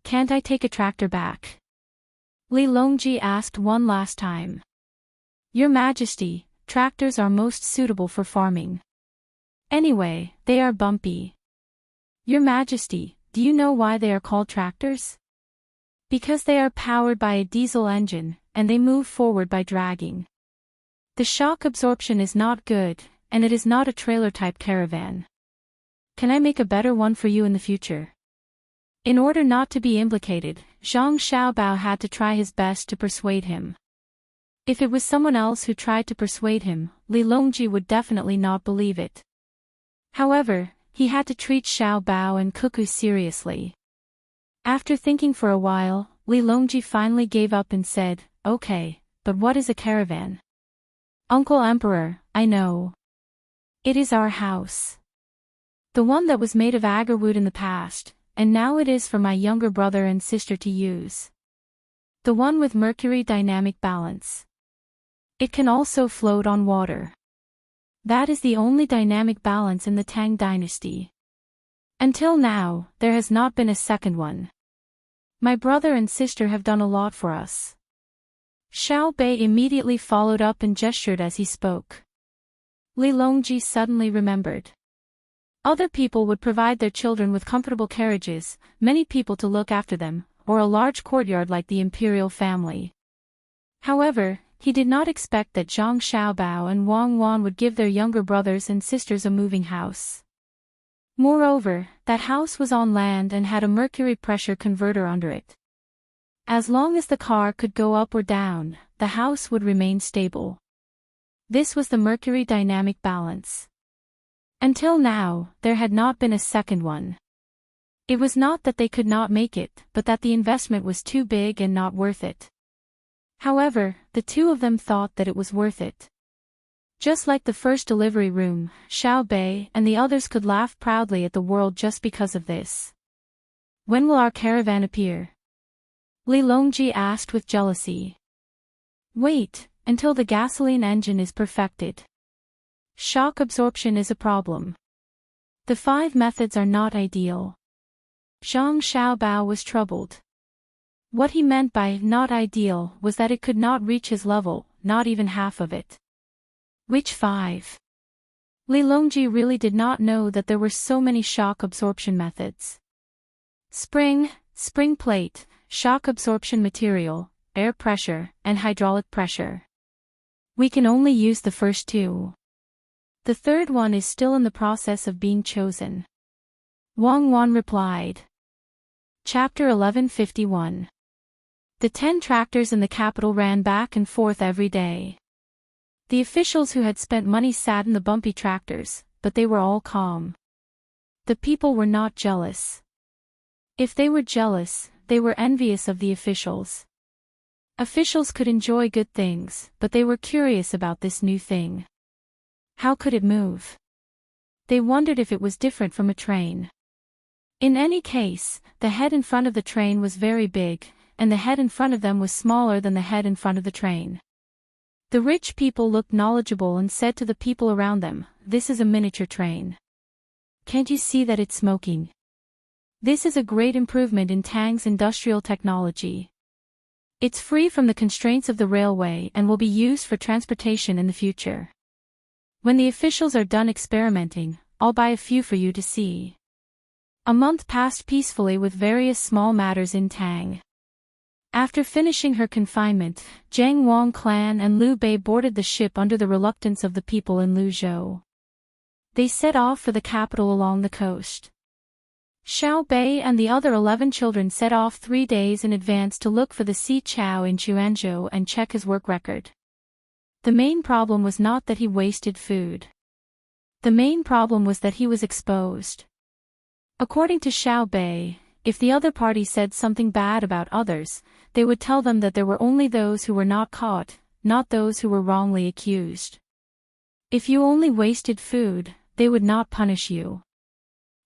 "Can't I take a tractor back?" Li Longji asked one last time. "Your Majesty, tractors are most suitable for farming. Anyway, they are bumpy." "Your Majesty, do you know why they are called tractors?" "Because they are powered by a diesel engine, and they move forward by dragging. The shock absorption is not good, and it is not a trailer-type caravan. Can I make a better one for you in the future?" In order not to be implicated, Zhang Xiaobao had to try his best to persuade him. If it was someone else who tried to persuade him, Li Longji would definitely not believe it. However, he had to treat Xiao Bao and Cuckoo seriously. After thinking for a while, Li Longji finally gave up and said, "Okay, but what is a caravan?" "Uncle Emperor, I know. It is our house. The one that was made of agarwood in the past, and now it is for my younger brother and sister to use. The one with mercury dynamic balance. It can also float on water. That is the only dynamic balance in the Tang dynasty. Until now, there has not been a second one. My brother and sister have done a lot for us. Xiao Bei immediately followed up and gestured as he spoke. Li Longji suddenly remembered. Other people would provide their children with comfortable carriages, many people to look after them, or a large courtyard like the imperial family. However, he did not expect that Zhang Xiaobao and Wang Wan would give their younger brothers and sisters a moving house. Moreover, that house was on land and had a mercury pressure converter under it. As long as the car could go up or down, the house would remain stable. This was the mercury dynamic balance. Until now, there had not been a second one. It was not that they could not make it, but that the investment was too big and not worth it. However, the two of them thought that it was worth it. Just like the first delivery room, Xiao Bei and the others could laugh proudly at the world just because of this. When will our caravan appear? Li Longji asked with jealousy. Wait, until the gasoline engine is perfected. Shock absorption is a problem. The 5 methods are not ideal. Zhang Xiaobao was troubled. What he meant by not ideal was that it could not reach his level, not even half of it. Which 5? Li Longji really did not know that there were so many shock absorption methods. Spring plate, shock absorption material, air pressure, and hydraulic pressure. We can only use the first 2. The third one is still in the process of being chosen. Wang Wan replied. Chapter 1151. The 10 tractors in the capital ran back and forth every day. The officials who had spent money sat in the bumpy tractors, but they were all calm. The people were not jealous. If they were jealous, they were envious of the officials. Officials could enjoy good things, but they were curious about this new thing. How could it move? They wondered if it was different from a train. In any case, the head in front of the train was very big, and the head in front of them was smaller than the head in front of the train. The rich people looked knowledgeable and said to the people around them, "This is a miniature train. Can't you see that it's smoking? This is a great improvement in Tang's industrial technology. It's free from the constraints of the railway and will be used for transportation in the future. When the officials are done experimenting, I'll buy a few for you to see." A month passed peacefully with various small matters in Tang. After finishing her confinement, Zhang Wang clan and Liu Bei boarded the ship under the reluctance of the people in Luzhou. They set off for the capital along the coast. Xiao Bei and the other 11 children set off 3 days in advance to look for the Si Chao in Quanzhou and check his work record. The main problem was not that he wasted food. The main problem was that he was exposed. According to Xiao Bei, if the other party said something bad about others, they would tell them that there were only those who were not caught, not those who were wrongly accused. If you only wasted food, they would not punish you.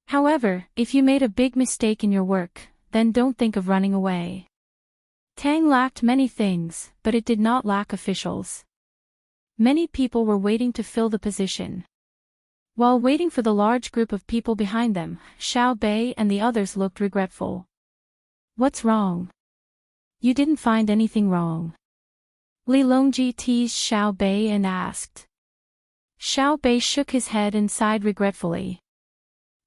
However, if you made a big mistake in your work, then don't think of running away. Tang lacked many things, but it did not lack officials. Many people were waiting to fill the position. While waiting for the large group of people behind them, Xiao Bei and the others looked regretful. What's wrong? You didn't find anything wrong. Li Longji teased Xiao Bei and asked. Xiao Bei shook his head and sighed regretfully.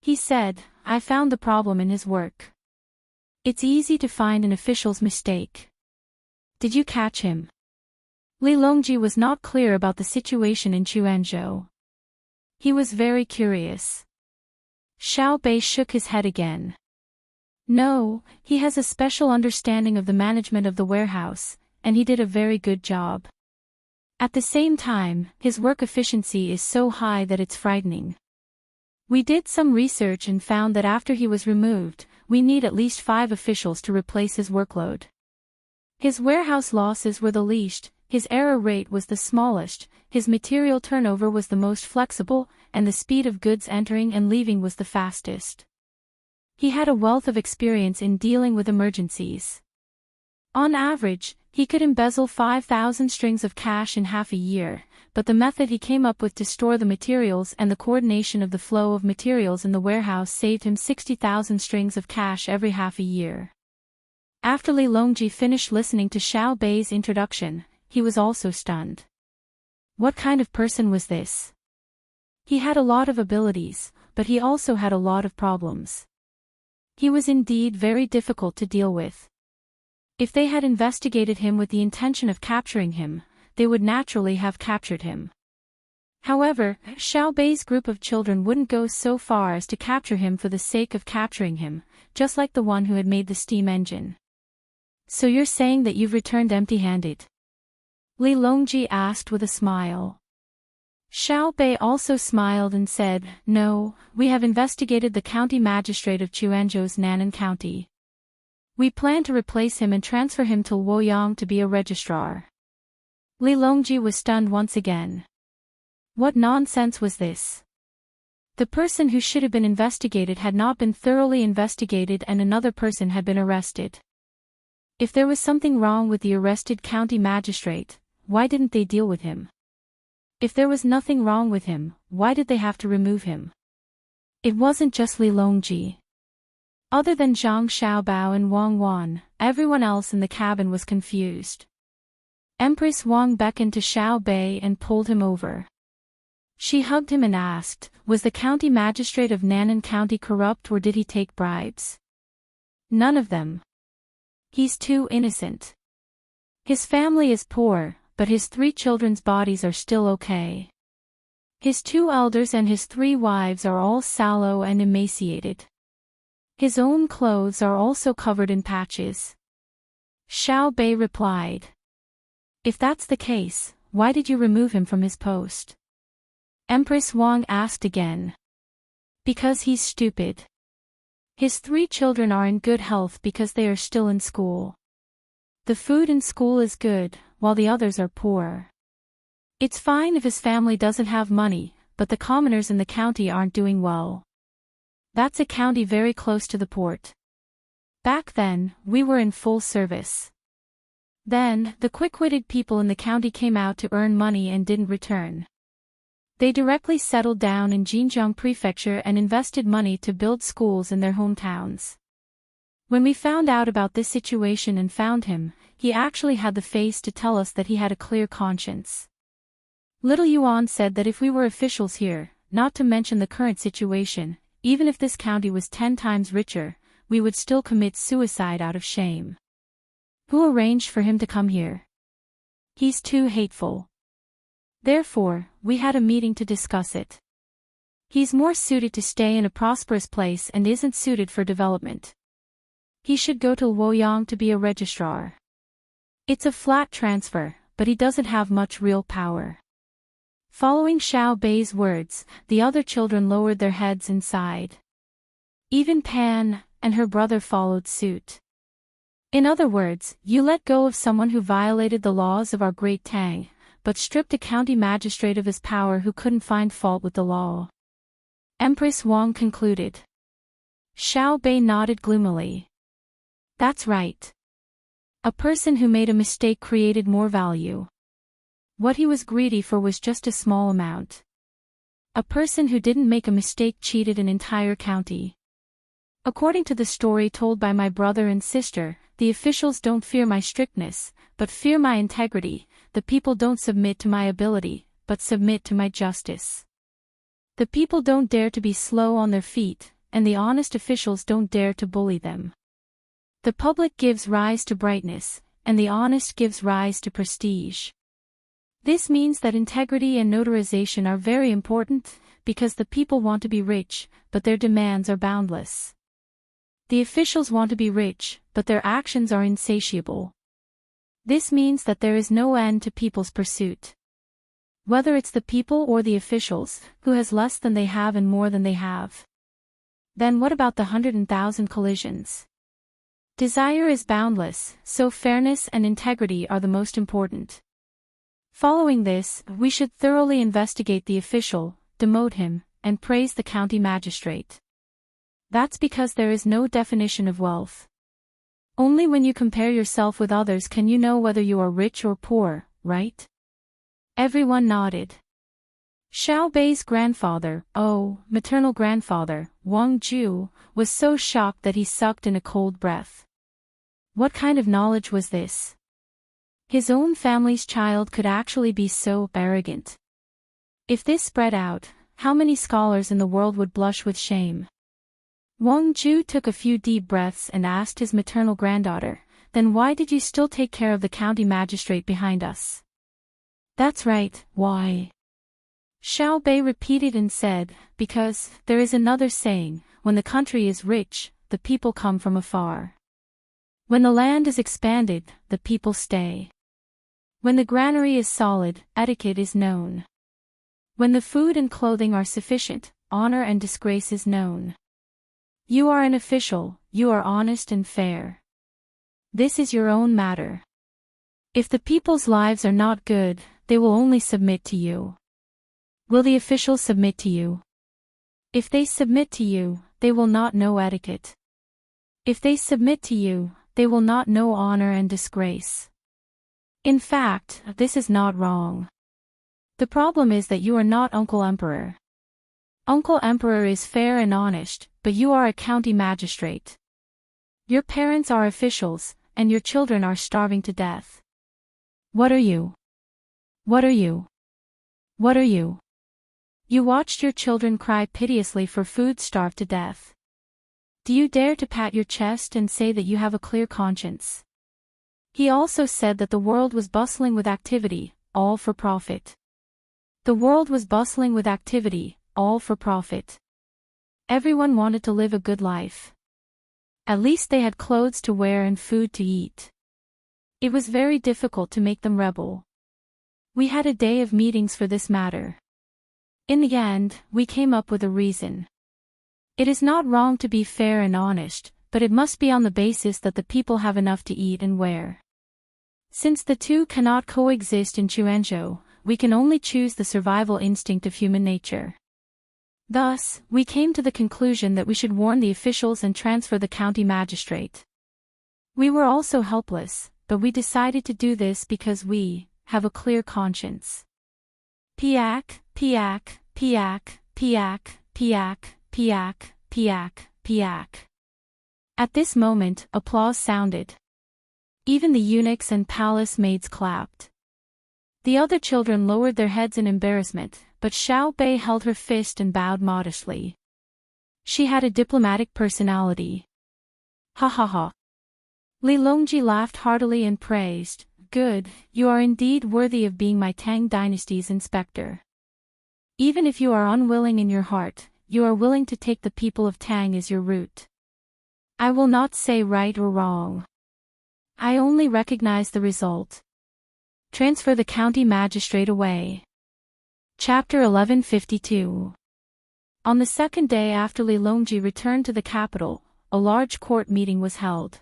He said, I found the problem in his work. It's easy to find an official's mistake. Did you catch him? Li Longji was not clear about the situation in Quanzhou. He was very curious. Xiao Bei shook his head again. No, he has a special understanding of the management of the warehouse, and he did a very good job. At the same time, his work efficiency is so high that it's frightening. We did some research and found that after he was removed, we need at least 5 officials to replace his workload. His warehouse losses were the least, his error rate was the smallest, his material turnover was the most flexible, and the speed of goods entering and leaving was the fastest. He had a wealth of experience in dealing with emergencies. On average, He could embezzle 5,000 strings of cash in half a year, but the method he came up with to store the materials and the coordination of the flow of materials in the warehouse saved him 60,000 strings of cash every half a year. After Li Longji finished listening to Xiao Bei's introduction, he was also stunned. What kind of person was this? He had a lot of abilities, but he also had a lot of problems. He was indeed very difficult to deal with. If they had investigated him with the intention of capturing him, they would naturally have captured him. However, Xiao Bei's group of children wouldn't go so far as to capture him for the sake of capturing him, just like the one who had made the steam engine. So you're saying that you've returned empty-handed? Li Longji asked with a smile. Xiao Bei also smiled and said, "No, we have investigated the county magistrate of Quanzhou's Nan'an County. We plan to replace him and transfer him to Luoyang to be a registrar." Li Longji was stunned once again. What nonsense was this? The person who should have been investigated had not been thoroughly investigated and another person had been arrested. If there was something wrong with the arrested county magistrate, why didn't they deal with him? If there was nothing wrong with him, why did they have to remove him? It wasn't just Li Longji. Other than Zhang Xiaobao and Wang Wan, everyone else in the cabin was confused. Empress Wang beckoned to Xiao Bei and pulled him over. She hugged him and asked, "Was the county magistrate of Nan'an County corrupt or did he take bribes?" "None of them. He's too innocent. His family is poor, but his 3 children's bodies are still okay. His 2 elders and his 3 wives are all sallow and emaciated. His own clothes are also covered in patches." Xiao Bei replied. "If that's the case, why did you remove him from his post?" Empress Wang asked again. "Because he's stupid. His 3 children are in good health because they are still in school. The food in school is good, while the others are poor. It's fine if his family doesn't have money, but the commoners in the county aren't doing well. That's a county very close to the port. Back then, we were in full service. Then, the quick-witted people in the county came out to earn money and didn't return. They directly settled down in Jinjiang Prefecture and invested money to build schools in their hometowns. When we found out about this situation and found him, he actually had the face to tell us that he had a clear conscience. Little Yuan said that if we were officials here, not to mention the current situation, even if this county was 10 times richer, we would still commit suicide out of shame. Who arranged for him to come here? He's too hateful. Therefore, we had a meeting to discuss it. He's more suited to stay in a prosperous place and isn't suited for development. He should go to Luoyang to be a registrar. It's a flat transfer, but he doesn't have much real power." Following Xiao Bei's words, the other children lowered their heads and sighed. Even Pan and her brother followed suit. "In other words, you let go of someone who violated the laws of our great Tang, but stripped a county magistrate of his power who couldn't find fault with the law." Empress Wang concluded. Xiao Bei nodded gloomily. "That's right. A person who made a mistake created more value. What he was greedy for was just a small amount. A person who didn't make a mistake cheated an entire county. According to the story told by my brother and sister, the officials don't fear my strictness, but fear my integrity. The people don't submit to my ability, but submit to my justice. The people don't dare to be slow on their feet, and the honest officials don't dare to bully them. The public gives rise to brightness, and the honest gives rise to prestige. This means that integrity and notarization are very important, because the people want to be rich, but their demands are boundless. The officials want to be rich, but their actions are insatiable. This means that there is no end to people's pursuit. Whether it's the people or the officials, who has less than they have and more than they have? Then what about the 100,000 collisions? Desire is boundless, so fairness and integrity are the most important. Following this, we should thoroughly investigate the official, demote him, and praise the county magistrate. That's because there is no definition of wealth. Only when you compare yourself with others can you know whether you are rich or poor, right? Everyone nodded. Xiao Bei's grandfather, maternal grandfather, Wang Ju, was so shocked that he sucked in a cold breath. What kind of knowledge was this? His own family's child could actually be so arrogant. If this spread out, how many scholars in the world would blush with shame? Wang Ju took a few deep breaths and asked his maternal granddaughter, "Then why did you still take care of the county magistrate behind us?" "That's right, why?" Xiao Bei repeated and said, "Because, there is another saying, when the country is rich, the people come from afar. When the land is expanded, the people stay. When the granary is solid, etiquette is known. When the food and clothing are sufficient, honor and disgrace is known. You are an official, you are honest and fair. This is your own matter. If the people's lives are not good, they will only submit to you. Will the officials submit to you? If they submit to you, they will not know etiquette. If they submit to you, they will not know honor and disgrace. In fact, this is not wrong. The problem is that you are not Uncle Emperor. Uncle Emperor is fair and honest, but you are a county magistrate. Your parents are officials, and your children are starving to death. What are you? What are you? What are you? You watched your children cry piteously for food, starved to death. Do you dare to pat your chest and say that you have a clear conscience? He also said that the world was bustling with activity, all for profit. The world was bustling with activity, all for profit. Everyone wanted to live a good life. At least they had clothes to wear and food to eat. It was very difficult to make them rebel. We had a day of meetings for this matter. In the end, we came up with a reason. It is not wrong to be fair and honest, but it must be on the basis that the people have enough to eat and wear. Since the two cannot coexist in Chuanzhou, we can only choose the survival instinct of human nature. Thus, we came to the conclusion that we should warn the officials and transfer the county magistrate. We were also helpless, but we decided to do this because we have a clear conscience. Piak, piak, piak, piak, piak, piak, piak, piak. At this moment, applause sounded. Even the eunuchs and palace maids clapped. The other children lowered their heads in embarrassment, but Xiao Bei held her fist and bowed modestly. She had a diplomatic personality. Ha ha ha. Li Longji laughed heartily and praised, "Good, you are indeed worthy of being my Tang dynasty's inspector. Even if you are unwilling in your heart, you are willing to take the people of Tang as your root. I will not say right or wrong. I only recognize the result. Transfer the county magistrate away." Chapter 1152. On the second day after Li Longji returned to the capital, a large court meeting was held.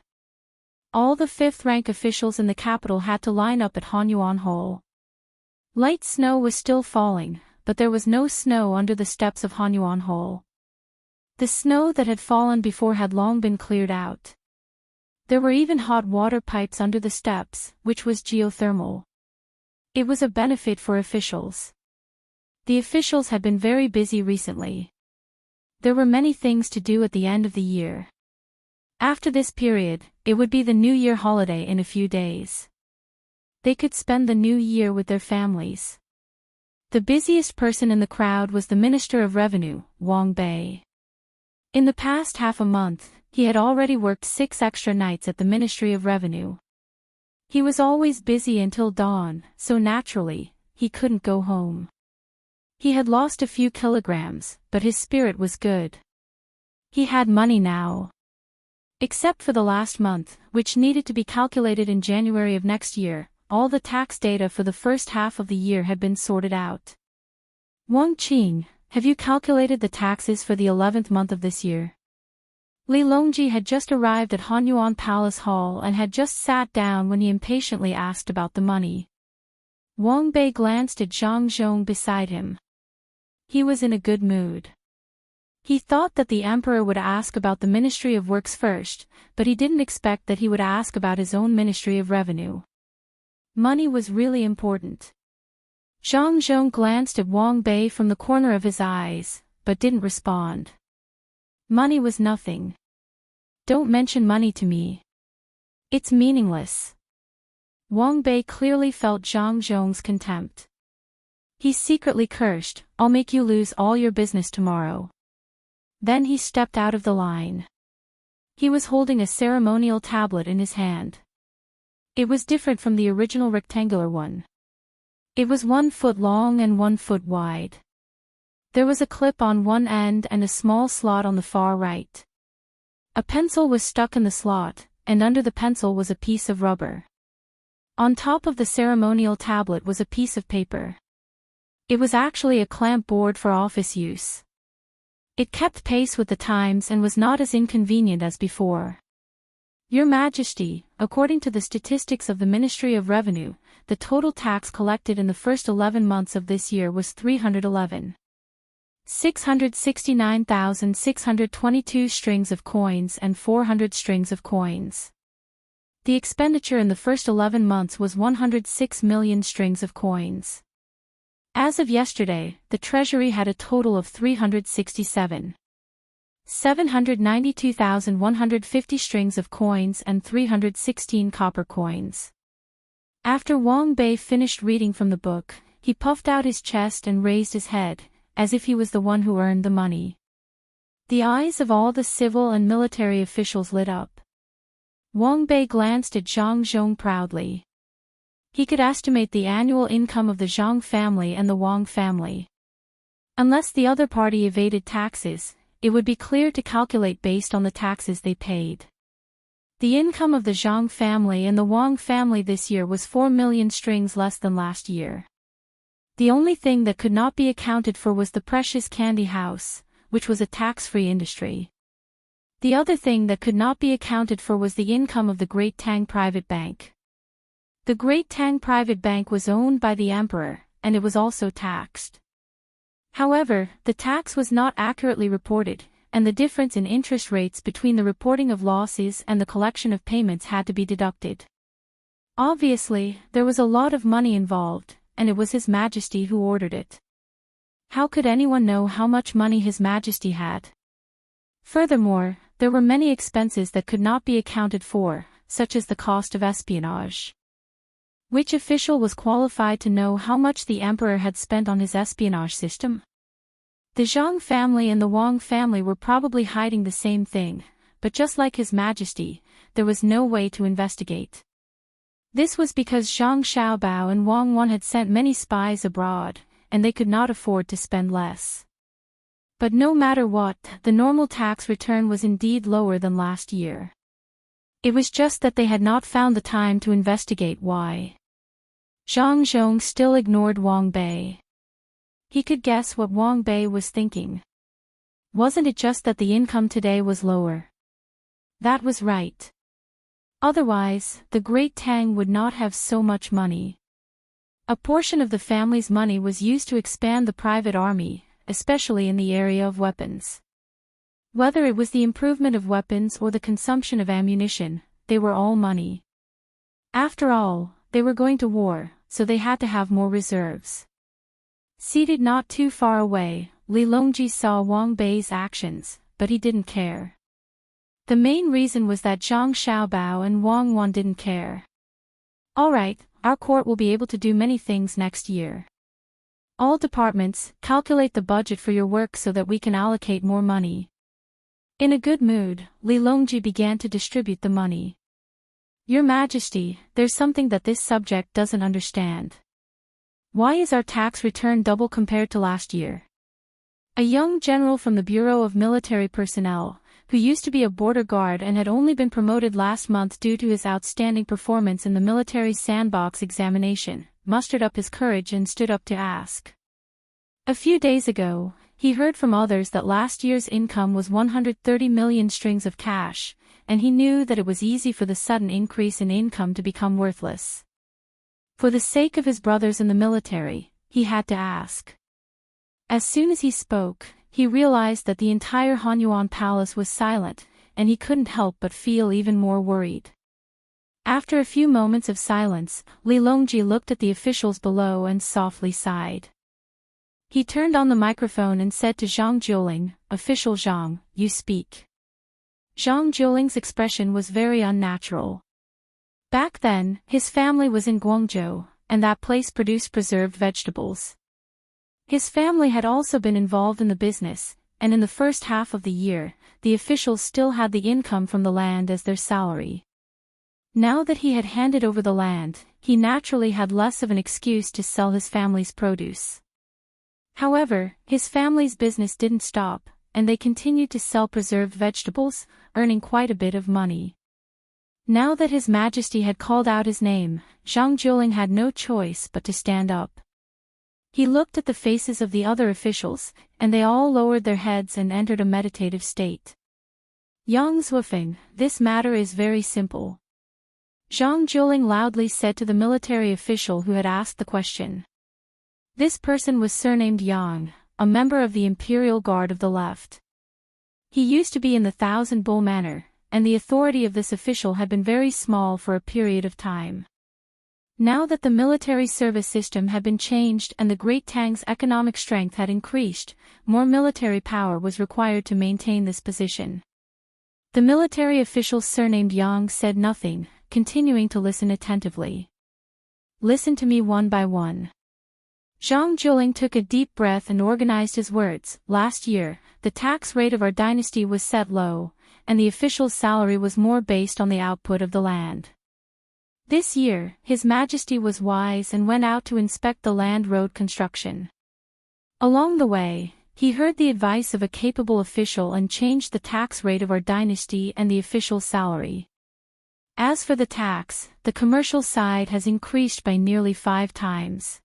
All the fifth-rank officials in the capital had to line up at Hanyuan Hall. Light snow was still falling, but there was no snow under the steps of Hanyuan Hall. The snow that had fallen before had long been cleared out. There were even hot water pipes under the steps, which was geothermal. It was a benefit for officials. The officials had been very busy recently. There were many things to do at the end of the year. After this period, it would be the New Year holiday in a few days. They could spend the New Year with their families. The busiest person in the crowd was the Minister of Revenue, Wang Bei. In the past half a month, he had already worked 6 extra nights at the Ministry of Revenue. He was always busy until dawn, so naturally, he couldn't go home. He had lost a few kilograms, but his spirit was good. He had money now. Except for the last month, which needed to be calculated in January of next year, all the tax data for the first half of the year had been sorted out. "Wang Qing, have you calculated the taxes for the 11th month of this year?" Li Longji had just arrived at Hanyuan Palace Hall and had just sat down when he impatiently asked about the money. Wang Bei glanced at Zhang Zhong beside him. He was in a good mood. He thought that the emperor would ask about the Ministry of Works first, but he didn't expect that he would ask about his own Ministry of Revenue. Money was really important. Zhang Zhong glanced at Wang Bei from the corner of his eyes, but didn't respond. Money was nothing. Don't mention money to me. It's meaningless. Wang Bei clearly felt Zhang Zhong's contempt. He secretly cursed, "I'll make you lose all your business tomorrow." Then he stepped out of the line. He was holding a ceremonial tablet in his hand. It was different from the original rectangular one. It was 1 foot long and 1 foot wide. There was a clip on one end and a small slot on the far right. A pencil was stuck in the slot, and under the pencil was a piece of rubber. On top of the ceremonial tablet was a piece of paper. It was actually a clamp board for office use. It kept pace with the times and was not as inconvenient as before. Your Majesty, according to the statistics of the Ministry of Revenue, the total tax collected in the first 11 months of this year was 311,669,622 strings of coins and 400 strings of coins. The expenditure in the first 11 months was 106 million strings of coins. As of yesterday, the Treasury had a total of 367,792,150 strings of coins and 316 copper coins. After Wang Bei finished reading from the book, he puffed out his chest and raised his head, as if he was the one who earned the money. The eyes of all the civil and military officials lit up. Wang Bei glanced at Zhang Zhong proudly. He could estimate the annual income of the Zhang family and the Wang family. Unless the other party evaded taxes, it would be clear to calculate based on the taxes they paid. The income of the Zhang family and the Wang family this year was 4 million strings less than last year. The only thing that could not be accounted for was the precious candy house, which was a tax-free industry. The other thing that could not be accounted for was the income of the Great Tang Private Bank. The Great Tang Private Bank was owned by the emperor, and it was also taxed. However, the tax was not accurately reported, and the difference in interest rates between the reporting of losses and the collection of payments had to be deducted. Obviously, there was a lot of money involved, and it was His Majesty who ordered it. How could anyone know how much money His Majesty had? Furthermore, there were many expenses that could not be accounted for, such as the cost of espionage. Which official was qualified to know how much the emperor had spent on his espionage system? The Zhang family and the Wang family were probably hiding the same thing, but just like His Majesty, there was no way to investigate. This was because Zhang Xiaobao and Wang Wan had sent many spies abroad, and they could not afford to spend less. But no matter what, the normal tax return was indeed lower than last year. It was just that they had not found the time to investigate why. Zhang Zhong still ignored Wang Bei. He could guess what Wang Bei was thinking. Wasn't it just that the income today was lower? That was right. Otherwise, the Great Tang would not have so much money. A portion of the family's money was used to expand the private army, especially in the area of weapons. Whether it was the improvement of weapons or the consumption of ammunition, they were all money. After all, they were going to war, so they had to have more reserves. Seated not too far away, Li Longji saw Wang Bei's actions, but he didn't care. The main reason was that Zhang Xiaobao and Wang Wan didn't care. All right, our court will be able to do many things next year. All departments, calculate the budget for your work so that we can allocate more money. In a good mood, Li Longji began to distribute the money. Your Majesty, there's something that this subject doesn't understand. Why is our tax return double compared to last year? A young general from the Bureau of Military Personnel, who used to be a border guard and had only been promoted last month due to his outstanding performance in the military sandbox examination, mustered up his courage and stood up to ask. A few days ago, he heard from others that last year's income was 130 million strings of cash, and he knew that it was easy for the sudden increase in income to become worthless. For the sake of his brothers in the military, he had to ask. As soon as he spoke, he realized that the entire Hanyuan palace was silent, and he couldn't help but feel even more worried. After a few moments of silence, Li Longji looked at the officials below and softly sighed. He turned on the microphone and said to Zhang Jiuling, "Official Zhang, you speak." Zhang Jiuling's expression was very unnatural. Back then, his family was in Guangzhou, and that place produced preserved vegetables. His family had also been involved in the business, and in the first half of the year, the officials still had the income from the land as their salary. Now that he had handed over the land, he naturally had less of an excuse to sell his family's produce. However, his family's business didn't stop, and they continued to sell preserved vegetables, earning quite a bit of money. Now that His Majesty had called out his name, Zhang Jiuling had no choice but to stand up. He looked at the faces of the other officials, and they all lowered their heads and entered a meditative state. "Yang Zhuofeng, this matter is very simple," Zhang Jiuling loudly said to the military official who had asked the question. This person was surnamed Yang, a member of the Imperial Guard of the Left. He used to be in the Thousand Bull Manor, and the authority of this official had been very small for a period of time. Now that the military service system had been changed and the Great Tang's economic strength had increased, more military power was required to maintain this position. The military official surnamed Yang said nothing, continuing to listen attentively. "Listen to me one by one." Zhang Jiuling took a deep breath and organized his words. "Last year, the tax rate of our dynasty was set low, and the official's salary was more based on the output of the land. This year, His Majesty was wise and went out to inspect the land road construction. Along the way, he heard the advice of a capable official and changed the tax rate of our dynasty and the official's salary. As for the tax, the commercial side has increased by nearly 5 times.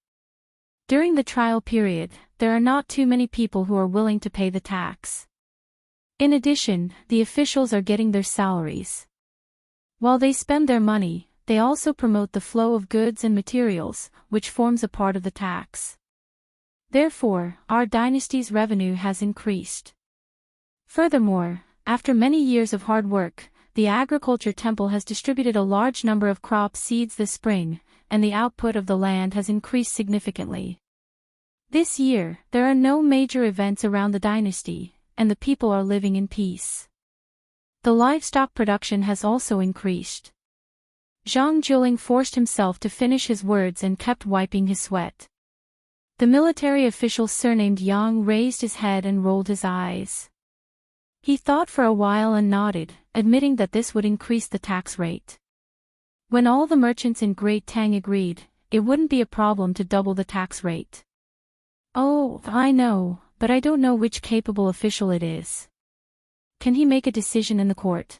During the trial period, there are not too many people who are willing to pay the tax. In addition, the officials are getting their salaries. While they spend their money, they also promote the flow of goods and materials, which forms a part of the tax. Therefore, our dynasty's revenue has increased. Furthermore, after many years of hard work, the agriculture temple has distributed a large number of crop seeds this spring, and the output of the land has increased significantly. This year, there are no major events around the dynasty, and the people are living in peace. The livestock production has also increased." Zhang Jiuling forced himself to finish his words and kept wiping his sweat. The military official surnamed Yang raised his head and rolled his eyes. He thought for a while and nodded, admitting that this would increase the tax rate. When all the merchants in Great Tang agreed, it wouldn't be a problem to double the tax rate. "Oh, I know, but I don't know which capable official it is. Can he make a decision in the court?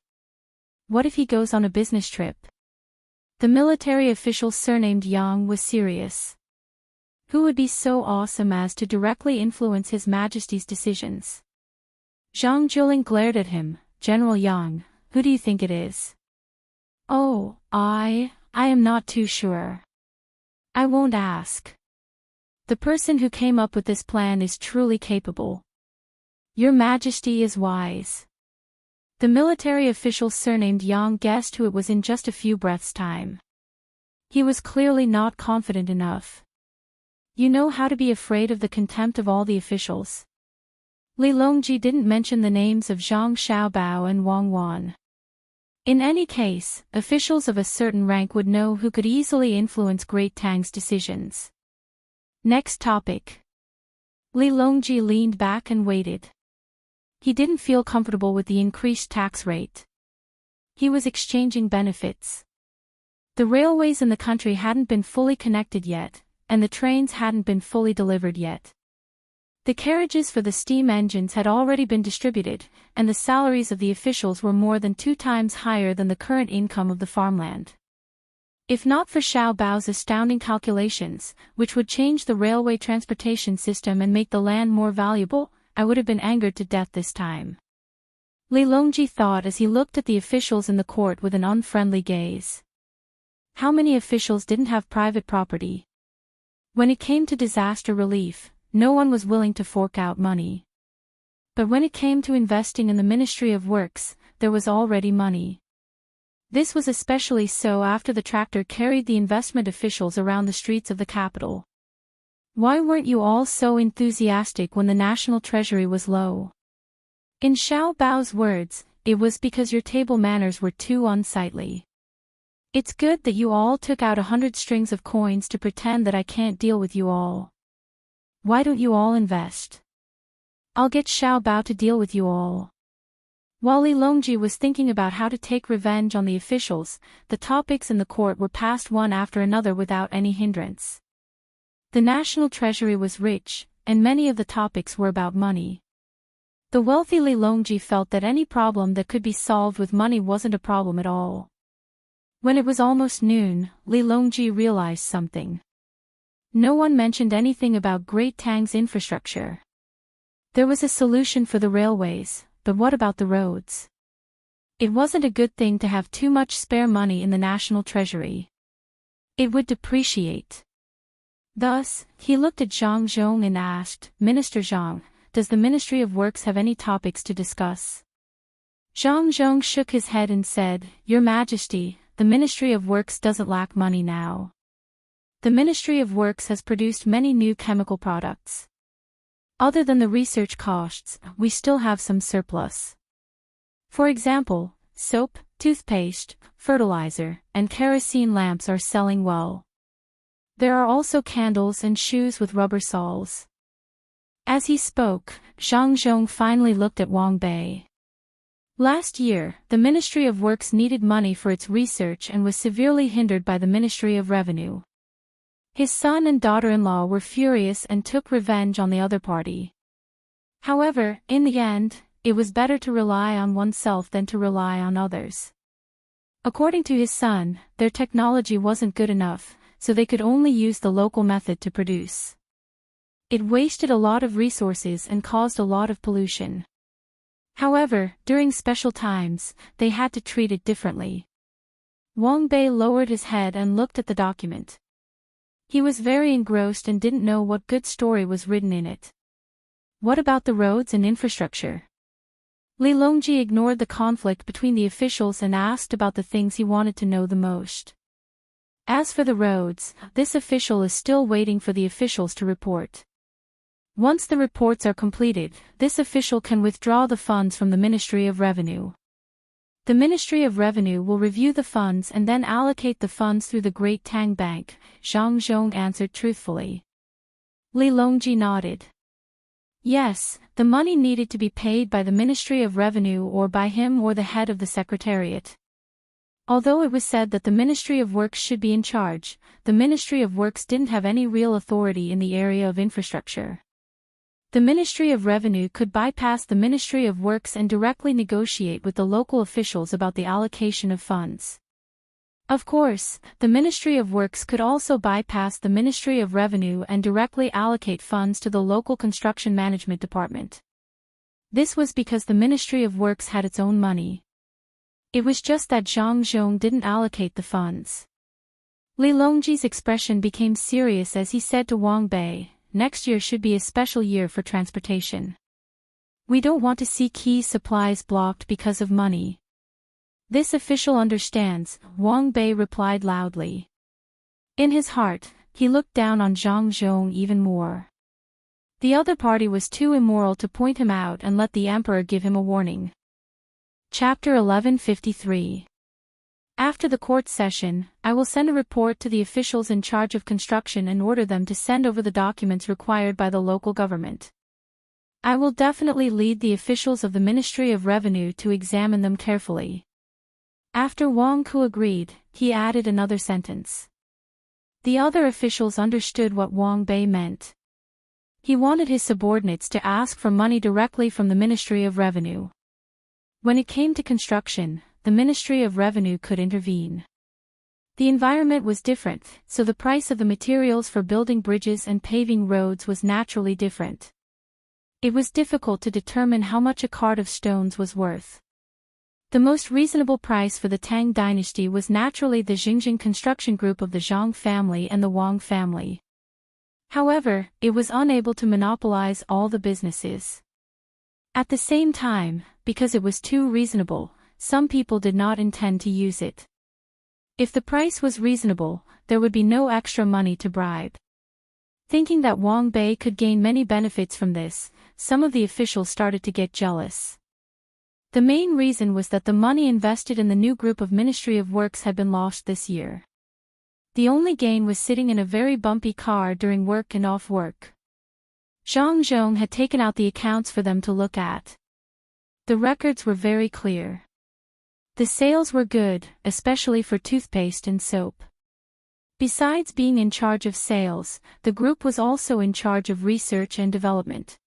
What if he goes on a business trip?" The military official surnamed Yang was serious. Who would be so awesome as to directly influence His Majesty's decisions? Zhang Jiuling glared at him. "General Yang, who do you think it is?" "Oh, I am not too sure. I won't ask. The person who came up with this plan is truly capable. Your Majesty is wise." The military official surnamed Yang guessed who it was in just a few breaths' time. He was clearly not confident enough. "You know how to be afraid of the contempt of all the officials." Li Longji didn't mention the names of Zhang Xiaobao and Wang Wan. In any case, officials of a certain rank would know who could easily influence Great Tang's decisions. Next topic. Li Longji leaned back and waited. He didn't feel comfortable with the increased tax rate. He was exchanging benefits. The railways in the country hadn't been fully connected yet, and the trains hadn't been fully delivered yet. The carriages for the steam engines had already been distributed, and the salaries of the officials were more than 2 times higher than the current income of the farmland. If not for Xiao Bao's astounding calculations, which would change the railway transportation system and make the land more valuable, I would have been angered to death this time. Li Longji thought as he looked at the officials in the court with an unfriendly gaze. How many officials didn't have private property? When it came to disaster relief, no one was willing to fork out money. But when it came to investing in the Ministry of Works, there was already money. This was especially so after the tractor carried the investment officials around the streets of the capital. Why weren't you all so enthusiastic when the national treasury was low? In Xiao Bao's words, it was because your table manners were too unsightly. It's good that you all took out 100 strings of coins to pretend that I can't deal with you all. Why don't you all invest? I'll get Xiao Bao to deal with you all. While Li Longji was thinking about how to take revenge on the officials, the topics in the court were passed one after another without any hindrance. The national treasury was rich, and many of the topics were about money. The wealthy Li Longji felt that any problem that could be solved with money wasn't a problem at all. When it was almost noon, Li Longji realized something. No one mentioned anything about Great Tang's infrastructure. There was a solution for the railways, but what about the roads? It wasn't a good thing to have too much spare money in the national treasury. It would depreciate. Thus, he looked at Zhang Zhong and asked, Minister Zhang, does the Ministry of Works have any topics to discuss? Zhang Zhong shook his head and said, Your Majesty, the Ministry of Works doesn't lack money now. The Ministry of Works has produced many new chemical products. Other than the research costs, we still have some surplus. For example, soap, toothpaste, fertilizer, and kerosene lamps are selling well. There are also candles and shoes with rubber soles. As he spoke, Zhang Zhong finally looked at Wang Bei. Last year, the Ministry of Works needed money for its research and was severely hindered by the Ministry of Revenue. His son and daughter-in-law were furious and took revenge on the other party. However, in the end, it was better to rely on oneself than to rely on others. According to his son, their technology wasn't good enough, so they could only use the local method to produce. It wasted a lot of resources and caused a lot of pollution. However, during special times, they had to treat it differently. Wang Bei lowered his head and looked at the document. He was very engrossed and didn't know what good story was written in it. What about the roads and infrastructure? Li Longji ignored the conflict between the officials and asked about the things he wanted to know the most. As for the roads, this official is still waiting for the officials to report. Once the reports are completed, this official can withdraw the funds from the Ministry of Revenue. The Ministry of Revenue will review the funds and then allocate the funds through the Great Tang Bank, Zhang Zhong answered truthfully. Li Longji nodded. Yes, the money needed to be paid by the Ministry of Revenue or by him or the head of the Secretariat. Although it was said that the Ministry of Works should be in charge, the Ministry of Works didn't have any real authority in the area of infrastructure. The Ministry of Revenue could bypass the Ministry of Works and directly negotiate with the local officials about the allocation of funds. Of course, the Ministry of Works could also bypass the Ministry of Revenue and directly allocate funds to the local construction management department. This was because the Ministry of Works had its own money. It was just that Zhang Zhong didn't allocate the funds. Li Longji's expression became serious as he said to Wang Bei, Next year should be a special year for transportation. We don't want to see key supplies blocked because of money. This official understands, Wang Bei replied loudly. In his heart, he looked down on Zhang Zhong even more. The other party was too immoral to point him out and let the emperor give him a warning. Chapter 1153. After the court session, I will send a report to the officials in charge of construction and order them to send over the documents required by the local government. I will definitely lead the officials of the Ministry of Revenue to examine them carefully. After Wang Ku agreed, he added another sentence. The other officials understood what Wang Bei meant. He wanted his subordinates to ask for money directly from the Ministry of Revenue. When it came to construction, the Ministry of Revenue could intervene. The environment was different, so the price of the materials for building bridges and paving roads was naturally different. It was difficult to determine how much a cart of stones was worth. The most reasonable price for the Tang dynasty was naturally the Xinjiang construction group of the Zhang family and the Wang family. However, it was unable to monopolize all the businesses. At the same time, because it was too reasonable, some people did not intend to use it. If the price was reasonable, there would be no extra money to bribe. Thinking that Wang Bei could gain many benefits from this, some of the officials started to get jealous. The main reason was that the money invested in the new group of Ministry of Works had been lost this year. The only gain was sitting in a very bumpy car during work and off work. Zhang Zhong had taken out the accounts for them to look at. The records were very clear. The sales were good, especially for toothpaste and soap. Besides being in charge of sales, the group was also in charge of research and development.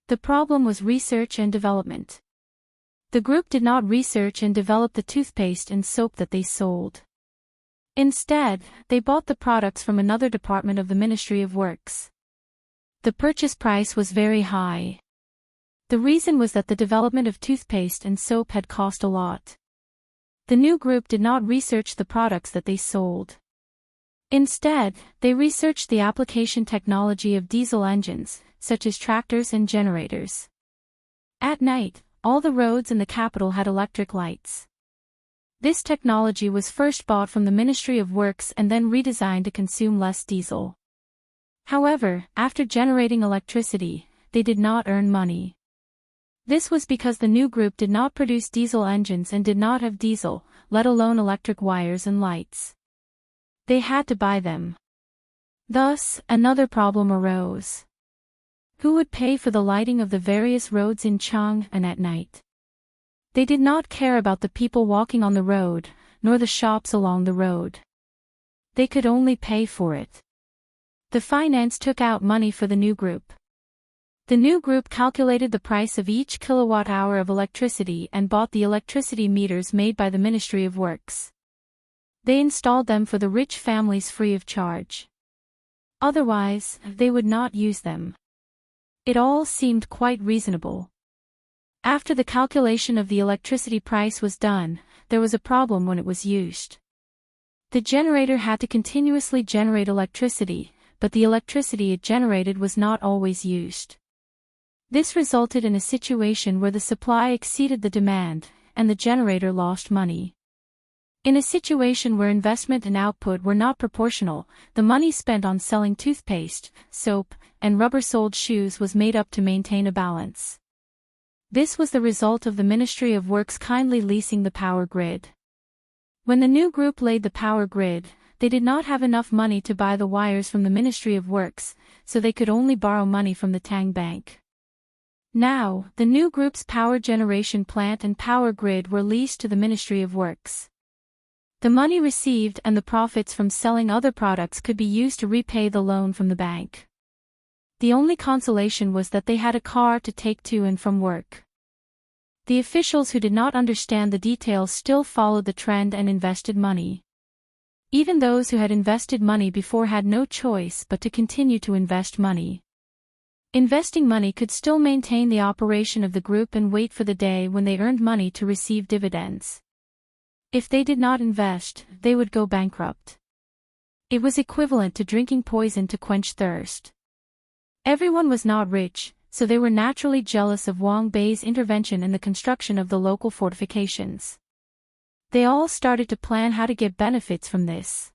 The problem was research and development. The group did not research and develop the toothpaste and soap that they sold. Instead, they bought the products from another department of the Ministry of Works. The purchase price was very high. The reason was that the development of toothpaste and soap had cost a lot. The new group did not research the products that they sold. Instead, they researched the application technology of diesel engines, such as tractors and generators. At night, all the roads in the capital had electric lights. This technology was first bought from the Ministry of Works and then redesigned to consume less diesel. However, after generating electricity, they did not earn money. This was because the new group did not produce diesel engines and did not have diesel, let alone electric wires and lights. They had to buy them. Thus, another problem arose. Who would pay for the lighting of the various roads in Chang'an at night? They did not care about the people walking on the road, nor the shops along the road. They could only pay for it. The finance took out money for the new group. The new group calculated the price of each kilowatt-hour of electricity and bought the electricity meters made by the Ministry of Works. They installed them for the rich families free of charge. Otherwise, they would not use them. It all seemed quite reasonable. After the calculation of the electricity price was done, there was a problem when it was used. The generator had to continuously generate electricity, but the electricity it generated was not always used. This resulted in a situation where the supply exceeded the demand, and the generator lost money. In a situation where investment and output were not proportional, the money spent on selling toothpaste, soap, and rubber-soled shoes was made up to maintain a balance. This was the result of the Ministry of Works kindly leasing the power grid. When the new group laid the power grid, they did not have enough money to buy the wires from the Ministry of Works, so they could only borrow money from the Tang Bank. Now, the new group's power generation plant and power grid were leased to the Ministry of Works. The money received and the profits from selling other products could be used to repay the loan from the bank. The only consolation was that they had a car to take to and from work. The officials who did not understand the details still followed the trend and invested money. Even those who had invested money before had no choice but to continue to invest money. Investing money could still maintain the operation of the group and wait for the day when they earned money to receive dividends. If they did not invest, they would go bankrupt. It was equivalent to drinking poison to quench thirst. Everyone was not rich, so they were naturally jealous of Wang Bei's intervention in the construction of the local fortifications. They all started to plan how to get benefits from this.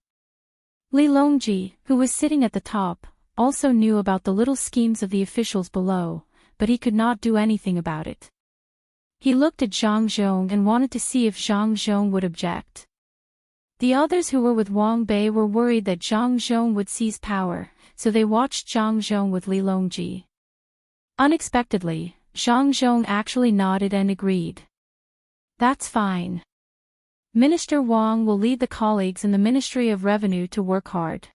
Li Longji, who was sitting at the top, also knew about the little schemes of the officials below, but he could not do anything about it. He looked at Zhang Zhong and wanted to see if Zhang Zhong would object. The others who were with Wang Bei were worried that Zhang Zhong would seize power, so they watched Zhang Zhong with Li Longji. Unexpectedly, Zhang Zhong actually nodded and agreed. That's fine. Minister Wang will lead the colleagues in the Ministry of Revenue to work hard.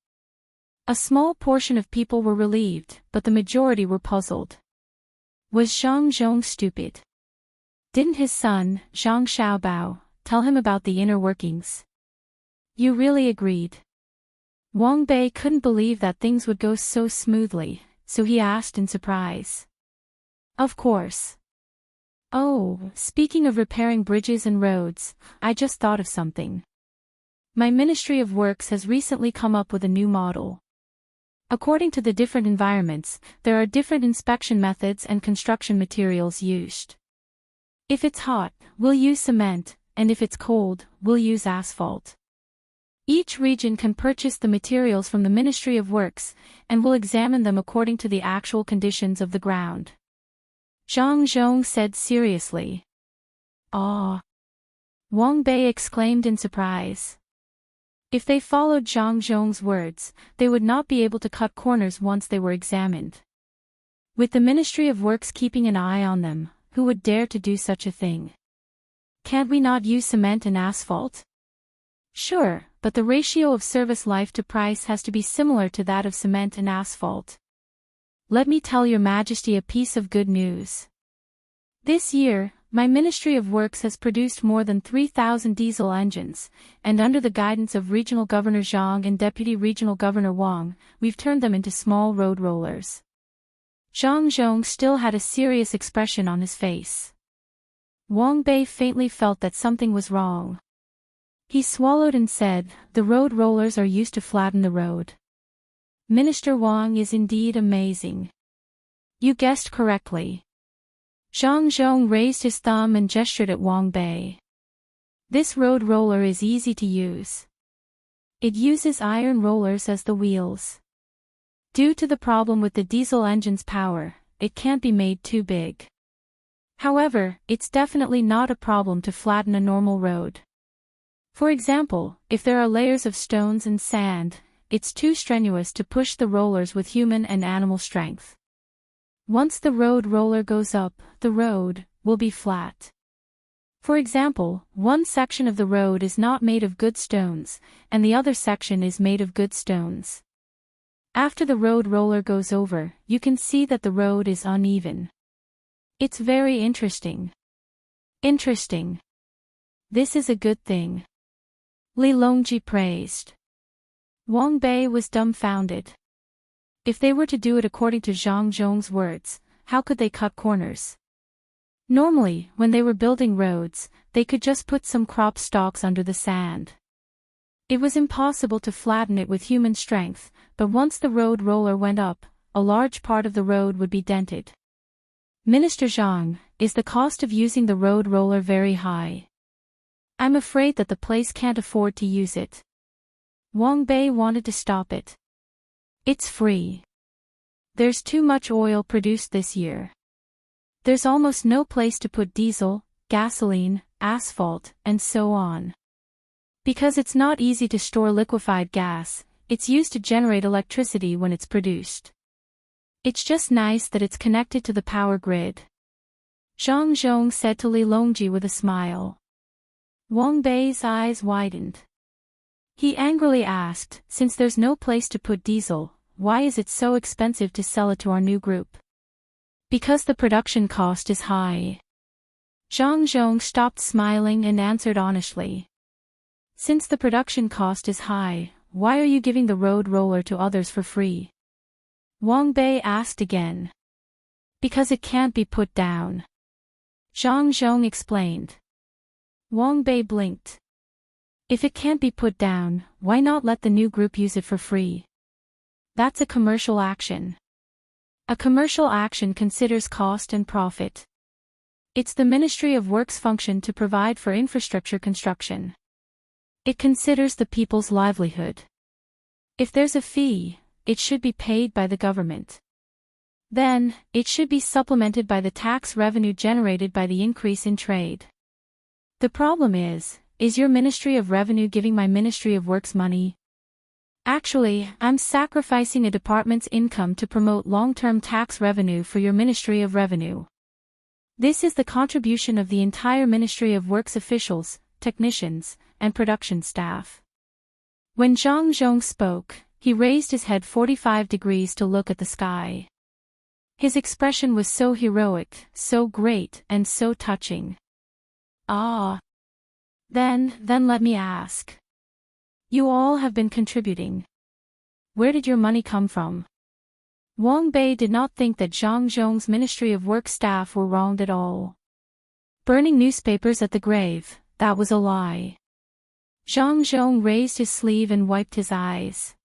A small portion of people were relieved, but the majority were puzzled. Was Zhang Zhong stupid? Didn't his son, Zhang Xiaobao, tell him about the inner workings? You really agreed? Wang Bei couldn't believe that things would go so smoothly, so he asked in surprise. Of course. Oh, speaking of repairing bridges and roads, I just thought of something. My Ministry of Works has recently come up with a new model. According to the different environments, there are different inspection methods and construction materials used. If it's hot, we'll use cement, and if it's cold, we'll use asphalt. Each region can purchase the materials from the Ministry of Works, and will examine them according to the actual conditions of the ground. Zhang Zhong said seriously. Ah! Wang Bei exclaimed in surprise. If they followed Zhang Zhong's words, they would not be able to cut corners once they were examined. With the Ministry of Works keeping an eye on them, who would dare to do such a thing? Can't we not use cement and asphalt? Sure, but the ratio of service life to price has to be similar to that of cement and asphalt. Let me tell your Majesty a piece of good news. This year, my Ministry of Works has produced more than 3,000 diesel engines, and under the guidance of Regional Governor Zhang and Deputy Regional Governor Wang, we've turned them into small road rollers. Zhang Zhong still had a serious expression on his face. Wang Bei faintly felt that something was wrong. He swallowed and said, "The road rollers are used to flatten the road." Minister Wang is indeed amazing. You guessed correctly. Zhang Zhong raised his thumb and gestured at Wang Bei. This road roller is easy to use. It uses iron rollers as the wheels. Due to the problem with the diesel engine's power, it can't be made too big. However, it's definitely not a problem to flatten a normal road. For example, if there are layers of stones and sand, it's too strenuous to push the rollers with human and animal strength. Once the road roller goes up, the road will be flat. For example, one section of the road is not made of good stones, and the other section is made of good stones. After the road roller goes over, you can see that the road is uneven. It's very interesting. Interesting. This is a good thing. Li Longji praised. Wang Bei was dumbfounded. If they were to do it according to Zhang Zhong's words, how could they cut corners? Normally, when they were building roads, they could just put some crop stalks under the sand. It was impossible to flatten it with human strength, but once the road roller went up, a large part of the road would be dented. Minister Zhang, is the cost of using the road roller very high? I'm afraid that the place can't afford to use it. Wang Bei wanted to stop it. It's free. There's too much oil produced this year. There's almost no place to put diesel, gasoline, asphalt, and so on. Because it's not easy to store liquefied gas, it's used to generate electricity when it's produced. It's just nice that it's connected to the power grid. Zhang Zhong said to Li Longji with a smile. Wang Bei's eyes widened. He angrily asked, "Since there's no place to put diesel, why is it so expensive to sell it to our new group?" Because the production cost is high. Zhang Zhong stopped smiling and answered honestly. Since the production cost is high, why are you giving the road roller to others for free? Wang Bei asked again. Because it can't be put down. Zhang Zhong explained. Wang Bei blinked. If it can't be put down, why not let the new group use it for free? That's a commercial action. A commercial action considers cost and profit. It's the Ministry of Works' function to provide for infrastructure construction. It considers the people's livelihood. If there's a fee, it should be paid by the government. Then, it should be supplemented by the tax revenue generated by the increase in trade. The problem is your Ministry of Revenue giving my Ministry of Works money? Actually, I'm sacrificing a department's income to promote long-term tax revenue for your Ministry of Revenue. This is the contribution of the entire Ministry of Works officials, technicians, and production staff. When Zhang Zhong spoke, he raised his head 45 degrees to look at the sky. His expression was so heroic, so great, and so touching. Ah! Then let me ask. You all have been contributing. Where did your money come from? Wang Bei did not think that Zhang Zhong's Ministry of Work staff were wronged at all. Burning newspapers at the grave, that was a lie. Zhang Zhong raised his sleeve and wiped his eyes.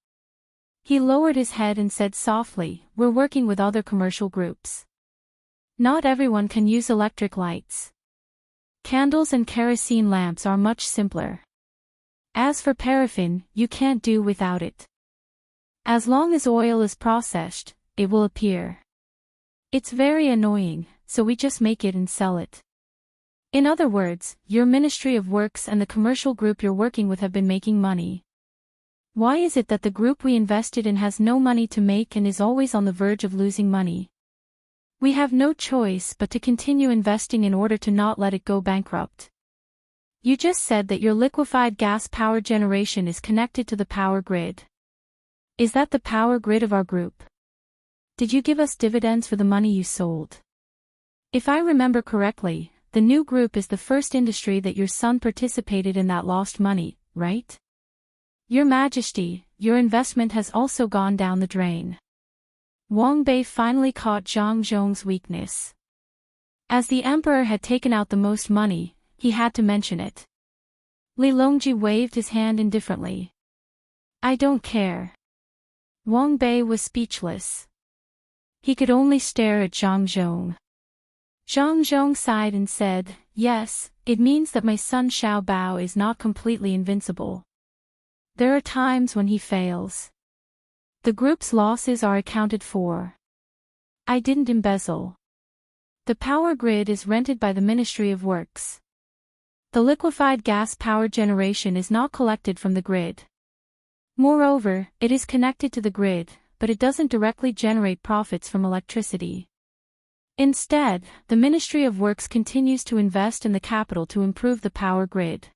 He lowered his head and said softly, "We're working with other commercial groups. Not everyone can use electric lights. Candles and kerosene lamps are much simpler. As for paraffin, you can't do without it. As long as oil is processed, it will appear. It's very annoying, so we just make it and sell it. In other words, your Ministry of Works and the commercial group you're working with have been making money. Why is it that the group we invested in has no money to make and is always on the verge of losing money? We have no choice but to continue investing in order to not let it go bankrupt. You just said that your liquefied gas power generation is connected to the power grid. Is that the power grid of our group? Did you give us dividends for the money you sold? If I remember correctly, the new group is the first industry that your son participated in that lost money, right? Your Majesty, your investment has also gone down the drain. Wang Bei finally caught Zhang Zhong's weakness. As the emperor had taken out the most money, he had to mention it. Li Longji waved his hand indifferently. I don't care. Wang Bei was speechless. He could only stare at Zhang Zhong. Zhang Zhong sighed and said, "Yes, it means that my son Xiao Bao is not completely invincible. There are times when he fails. The group's losses are accounted for. I didn't embezzle. The power grid is rented by the Ministry of Works. The liquefied gas power generation is not collected from the grid. Moreover, it is connected to the grid, but it doesn't directly generate profits from electricity. Instead, the Ministry of Works continues to invest in the capital to improve the power grid.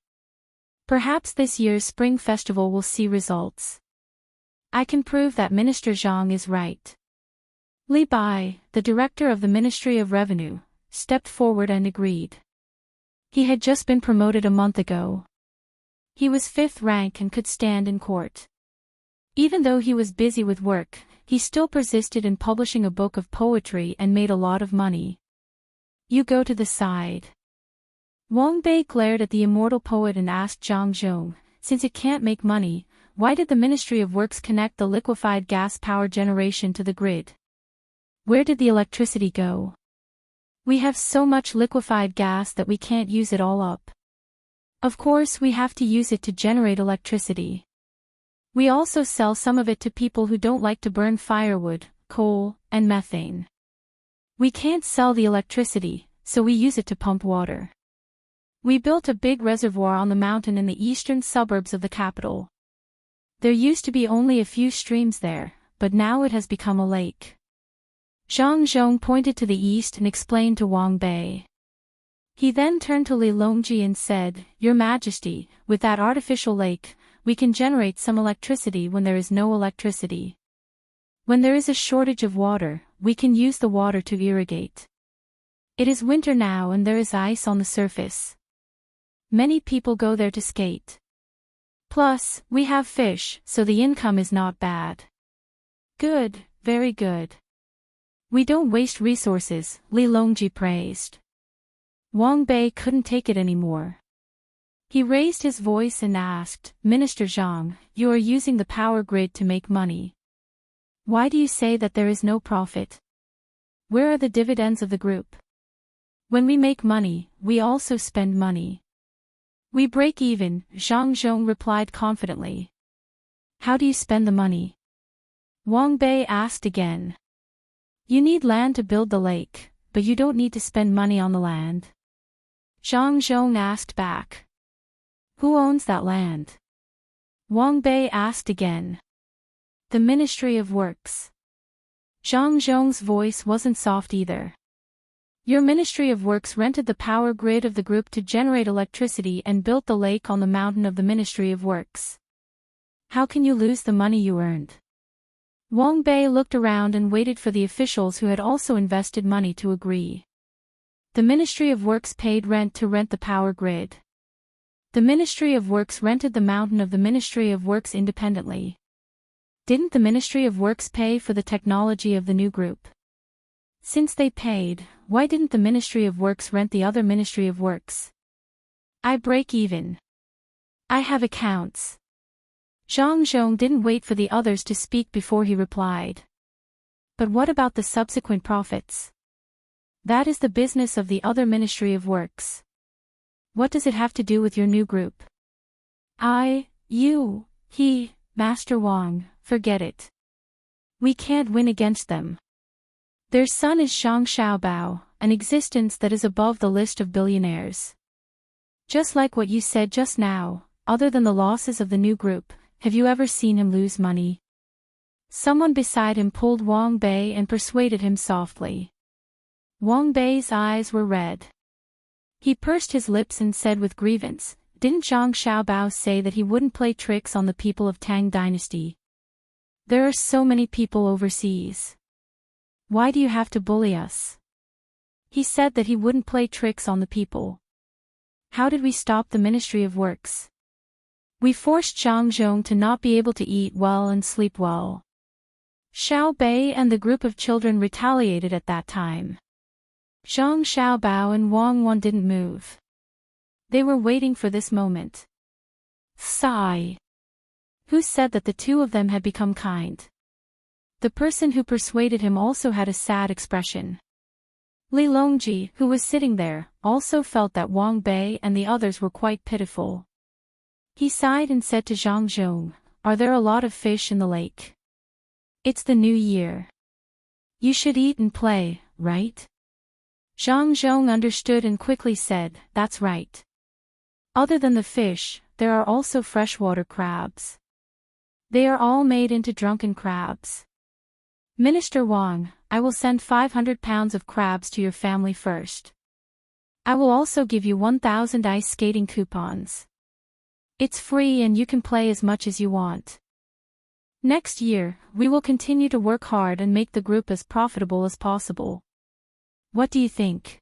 Perhaps this year's Spring Festival will see results. I can prove that Minister Zhang is right." Li Bai, the director of the Ministry of Revenue, stepped forward and agreed. He had just been promoted a month ago. He was 5th rank and could stand in court. Even though he was busy with work, he still persisted in publishing a book of poetry and made a lot of money. "You go to the side." Wang Bei glared at the immortal poet and asked Zhang Zhong, "Since it can't make money, why did the Ministry of Works connect the liquefied gas power generation to the grid? Where did the electricity go? We have so much liquefied gas that we can't use it all up. Of course we have to use it to generate electricity. We also sell some of it to people who don't like to burn firewood, coal, and methane. We can't sell the electricity, so we use it to pump water. We built a big reservoir on the mountain in the eastern suburbs of the capital. There used to be only a few streams there, but now it has become a lake." Zhang Zhong pointed to the east and explained to Wang Bei. He then turned to Li Longji and said, "Your Majesty, with that artificial lake, we can generate some electricity when there is no electricity. When there is a shortage of water, we can use the water to irrigate. It is winter now and there is ice on the surface. Many people go there to skate. Plus, we have fish, so the income is not bad." "Good, very good. We don't waste resources," Li Longji praised. Wang Bei couldn't take it anymore. He raised his voice and asked, "Minister Zhang, you are using the power grid to make money. Why do you say that there is no profit? Where are the dividends of the group? When we make money, we also spend money." "We break even," Zhang Zhong replied confidently. "How do you spend the money?" Wang Bei asked again. "You need land to build the lake, but you don't need to spend money on the land." Zhang Zhong asked back. "Who owns that land?" Wang Bei asked again. "The Ministry of Works." Zhang Zhong's voice wasn't soft either. "Your Ministry of Works rented the power grid of the group to generate electricity and built the lake on the mountain of the Ministry of Works. How can you lose the money you earned?" Wang Bei looked around and waited for the officials who had also invested money to agree. The Ministry of Works paid rent to rent the power grid. The Ministry of Works rented the mountain of the Ministry of Works independently. Didn't the Ministry of Works pay for the technology of the new group? Since they paid, why didn't the Ministry of Works rent the other Ministry of Works? I break even. I have accounts. Zhang Zhong didn't wait for the others to speak before he replied. But what about the subsequent profits? That is the business of the other Ministry of Works. What does it have to do with your new group? He, Master Wang, forget it. We can't win against them. Their son is Zhang Xiaobao, an existence that is above the list of billionaires. Just like what you said just now, other than the losses of the new group, have you ever seen him lose money? Someone beside him pulled Wang Bei and persuaded him softly. Wang Bei's eyes were red. He pursed his lips and said with grievance, "Didn't Zhang Xiaobao say that he wouldn't play tricks on the people of Tang dynasty? There are so many people overseas. Why do you have to bully us? He said that he wouldn't play tricks on the people. How did we stop the Ministry of Works? We forced Zhang Zhong to not be able to eat well and sleep well." Xiao Bei and the group of children retaliated at that time. Zhang Xiaobao and Wang Wan didn't move. They were waiting for this moment. Sigh. Who said that the two of them had become kind? The person who persuaded him also had a sad expression. Li Longji, who was sitting there, also felt that Wang Bei and the others were quite pitiful. He sighed and said to Zhang Zhong, "Are there a lot of fish in the lake? It's the new year. You should eat and play, right?" Zhang Zhong understood and quickly said, "That's right. Other than the fish, there are also freshwater crabs. They are all made into drunken crabs. Minister Wang, I will send 500 pounds of crabs to your family first. I will also give you 1,000 ice skating coupons. It's free and you can play as much as you want. Next year, we will continue to work hard and make the group as profitable as possible. What do you think?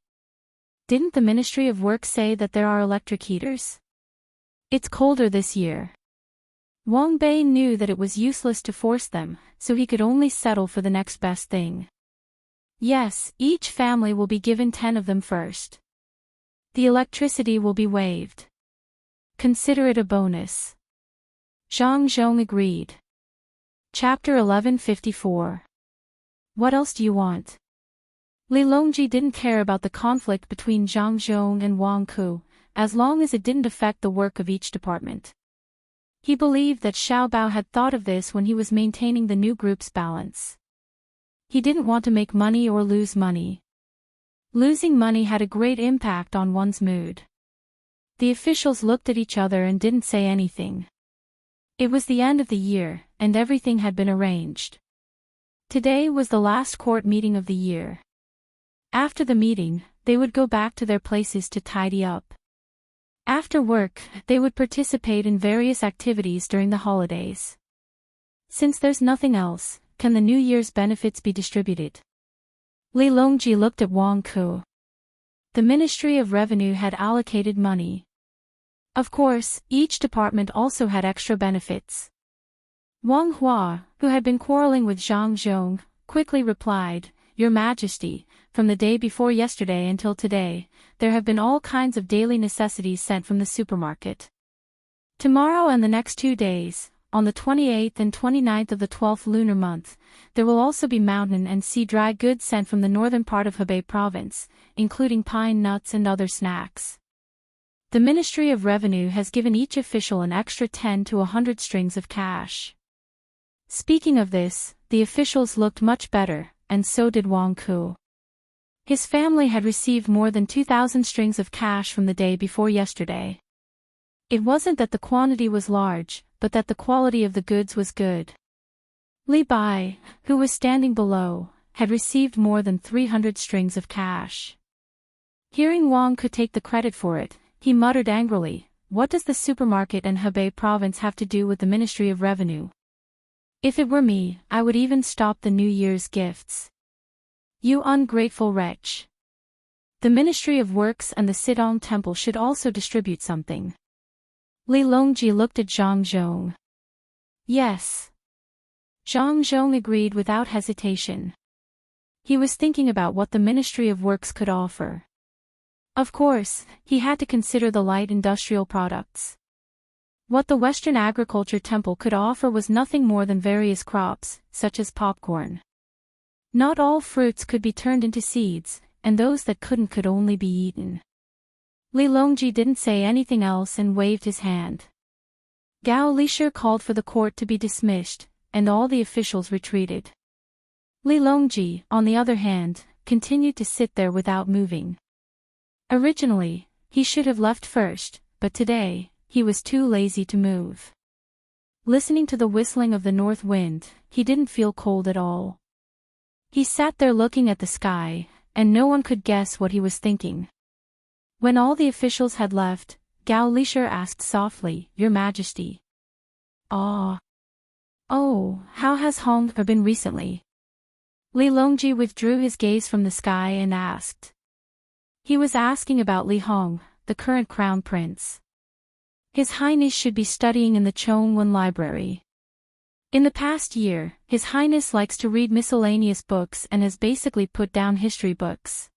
Didn't the Ministry of Work say that there are electric heaters? It's colder this year." Wang Bei knew that it was useless to force them, so he could only settle for the next best thing. "Yes, each family will be given 10 of them first. The electricity will be waived. Consider it a bonus." Zhang Zhong agreed. Chapter 1154. What else do you want? Li Longji didn't care about the conflict between Zhang Zhong and Wang Ku, as long as it didn't affect the work of each department. He believed that Xiaobao had thought of this when he was maintaining the new group's balance. He didn't want to make money or lose money. Losing money had a great impact on one's mood. The officials looked at each other and didn't say anything. It was the end of the year, and everything had been arranged. Today was the last court meeting of the year. After the meeting, they would go back to their places to tidy up. After work, they would participate in various activities during the holidays. Since there's nothing else, can the New Year's benefits be distributed? Li Longji looked at Wang Ku. The Ministry of Revenue had allocated money. Of course, each department also had extra benefits. Wang Hua, who had been quarreling with Zhang Zhong, quickly replied, "Your Majesty, from the day before yesterday until today, there have been all kinds of daily necessities sent from the supermarket. Tomorrow and the next 2 days, on the 28th and 29th of the 12th lunar month, there will also be mountain and sea dry goods sent from the northern part of Hebei province, including pine nuts and other snacks. The Ministry of Revenue has given each official an extra 10 to 100 strings of cash." Speaking of this, the officials looked much better, and so did Wang Ku. His family had received more than 2,000 strings of cash from the day before yesterday. It wasn't that the quantity was large, but that the quality of the goods was good. Li Bai, who was standing below, had received more than 300 strings of cash. Hearing Wang could take the credit for it, he muttered angrily, "What does the supermarket and Hebei province have to do with the Ministry of Revenue? If it were me, I would even stop the New Year's gifts. You ungrateful wretch. The Ministry of Works and the Sidong Temple should also distribute something." Li Longji looked at Zhang Zhong. "Yes." Zhang Zhong agreed without hesitation. He was thinking about what the Ministry of Works could offer. Of course, he had to consider the light industrial products. What the Western Agriculture Temple could offer was nothing more than various crops, such as popcorn. Not all fruits could be turned into seeds, and those that couldn't could only be eaten. Li Longji didn't say anything else and waved his hand. Gao Lishir called for the court to be dismissed, and all the officials retreated. Li Longji, on the other hand, continued to sit there without moving. Originally, he should have left first, but today, he was too lazy to move. Listening to the whistling of the north wind, he didn't feel cold at all. He sat there looking at the sky, and no one could guess what he was thinking. When all the officials had left, Gao Lishir asked softly, "Your Majesty." "Ah. Oh, how has Hong been recently?" Li Longji withdrew his gaze from the sky and asked. He was asking about Li Hong, the current crown prince. His Highness should be studying in the Chongwen Library. In the past year, His Highness likes to read miscellaneous books and has basically put down history books.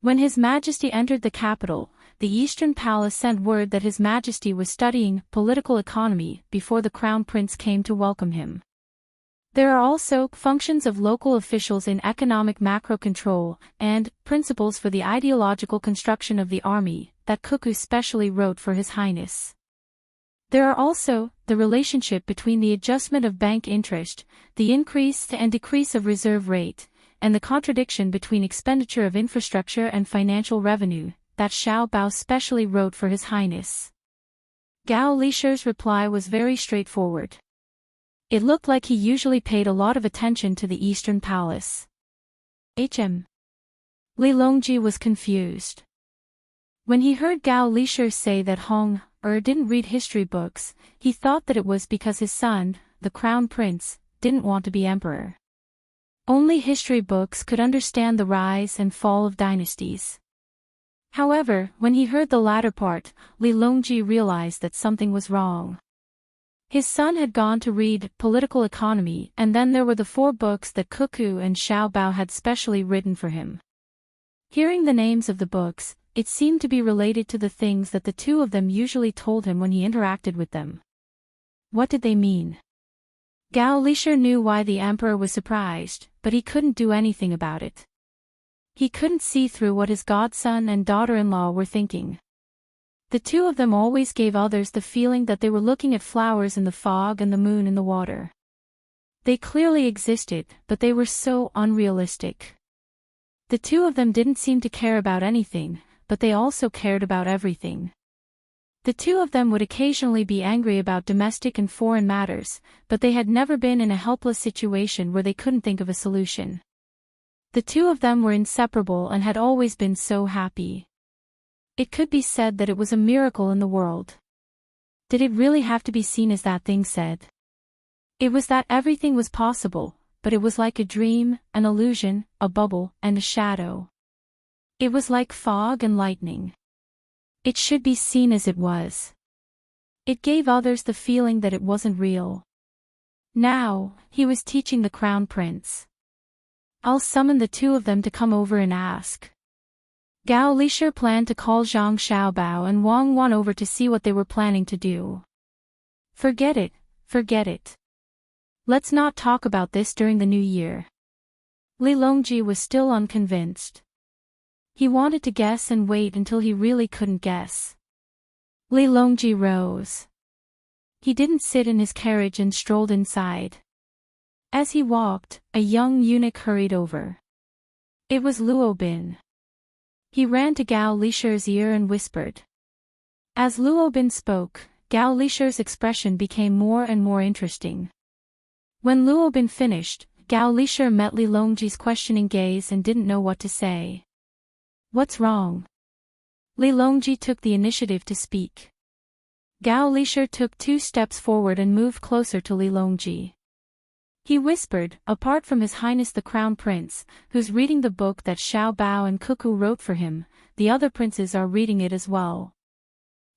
When His Majesty entered the capital, the Eastern Palace sent word that His Majesty was studying political economy before the Crown Prince came to welcome him. There are also functions of local officials in economic macro-control and principles for the ideological construction of the army that Cuckoo specially wrote for His Highness. There are also the relationship between the adjustment of bank interest, the increase and decrease of reserve rate, and the contradiction between expenditure of infrastructure and financial revenue that Xiao Bao specially wrote for His Highness. Gao Lishir's reply was very straightforward. It looked like he usually paid a lot of attention to the Eastern Palace. Li Longji was confused. When he heard Gao Lishir say that Hong didn't read history books, he thought that it was because his son, the Crown Prince, didn't want to be emperor. Only history books could understand the rise and fall of dynasties. However, when he heard the latter part, Li Longji realized that something was wrong. His son had gone to read political economy, and then there were the 4 books that Cuckoo and Xiao Bao had specially written for him. Hearing the names of the books, it seemed to be related to the things that the two of them usually told him when he interacted with them. What did they mean? Gao Lishir knew why the emperor was surprised, but he couldn't do anything about it. He couldn't see through what his godson and daughter-in-law were thinking. The two of them always gave others the feeling that they were looking at flowers in the fog and the moon in the water. They clearly existed, but they were so unrealistic. The two of them didn't seem to care about anything, but they also cared about everything. The two of them would occasionally be angry about domestic and foreign matters, but they had never been in a helpless situation where they couldn't think of a solution. The two of them were inseparable and had always been so happy. It could be said that it was a miracle in the world. Did it really have to be seen as that thing said? It was that everything was possible, but it was like a dream, an illusion, a bubble, and a shadow. It was like fog and lightning. It should be seen as it was. It gave others the feeling that it wasn't real. Now, he was teaching the Crown Prince. I'll summon the two of them to come over and ask. Gao Lishir planned to call Zhang Xiaobao and Wang Wan over to see what they were planning to do. Forget it, forget it. Let's not talk about this during the new year. Li Longji was still unconvinced. He wanted to guess and wait until he really couldn't guess. Li Longji rose. He didn't sit in his carriage and strolled inside. As he walked, a young eunuch hurried over. It was Luo Bin. He ran to Gao Lishir's ear and whispered. As Luo Bin spoke, Gao Lishir's expression became more and more interesting. When Luo Bin finished, Gao Lishir met Li Longji's questioning gaze and didn't know what to say. What's wrong? Li Longji took the initiative to speak. Gao Lishir took 2 steps forward and moved closer to Li Longji. He whispered, apart from His Highness the Crown Prince, who's reading the book that Xiao Bao and Cuckoo wrote for him, the other princes are reading it as well.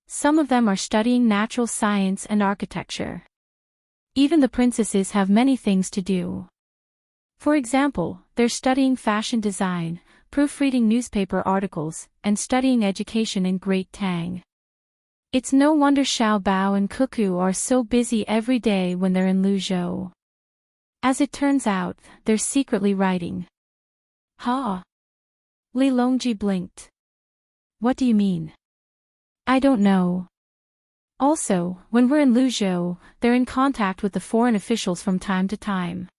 Some of them are studying natural science and architecture. Even the princesses have many things to do. For example, they're studying fashion design, proofreading newspaper articles, and studying education in Great Tang. It's no wonder Xiao Bao and Cuckoo are so busy every day when they're in Luzhou. As it turns out, they're secretly writing. Ha! Li Longji blinked. What do you mean? I don't know. Also, when we're in Luzhou, they're in contact with the foreign officials from time to time.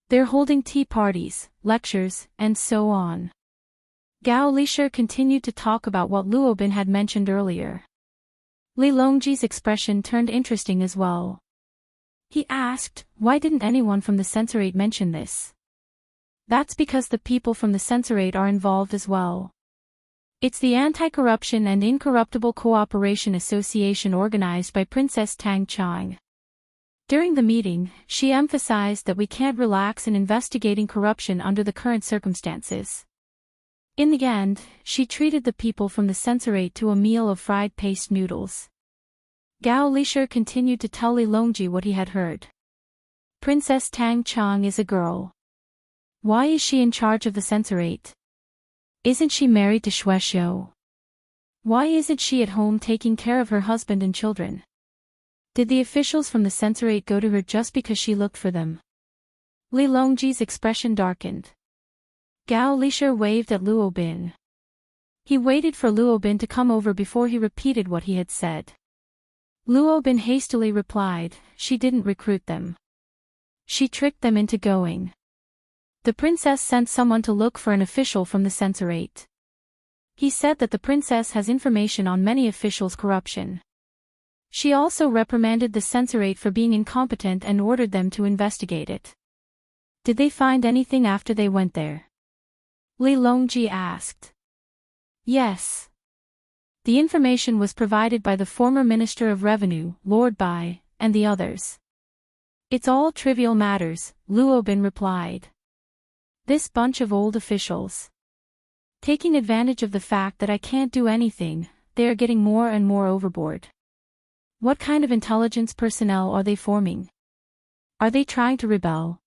They're holding tea parties, lectures, and so on. Gao Lishir continued to talk about what Luobin had mentioned earlier. Li Longji's expression turned interesting as well. He asked, why didn't anyone from the censorate mention this? That's because the people from the censorate are involved as well. It's the Anti-Corruption and Incorruptible Cooperation Association organized by Princess Tang Chang. During the meeting, she emphasized that we can't relax in investigating corruption under the current circumstances. In the end, she treated the people from the censorate to a meal of fried paste noodles. Gao Lishir continued to tell Li Longji what he had heard. Princess Tang Chang is a girl. Why is she in charge of the censorate? Isn't she married to Shuexiu? Why isn't she at home taking care of her husband and children? Did the officials from the censorate go to her just because she looked for them? Li Longji's expression darkened. Gao Lishir waved at Luobin. He waited for Luobin to come over before he repeated what he had said. Luobin hastily replied, she didn't recruit them. She tricked them into going. The princess sent someone to look for an official from the censorate. He said that the princess has information on many officials' corruption. She also reprimanded the censorate for being incompetent and ordered them to investigate it. Did they find anything after they went there? Li Longji asked. Yes. The information was provided by the former Minister of Revenue, Lord Bai, and the others. It's all trivial matters, Luobin replied. This bunch of old officials. Taking advantage of the fact that I can't do anything, they are getting more and more overboard. What kind of intelligence personnel are they forming? Are they trying to rebel?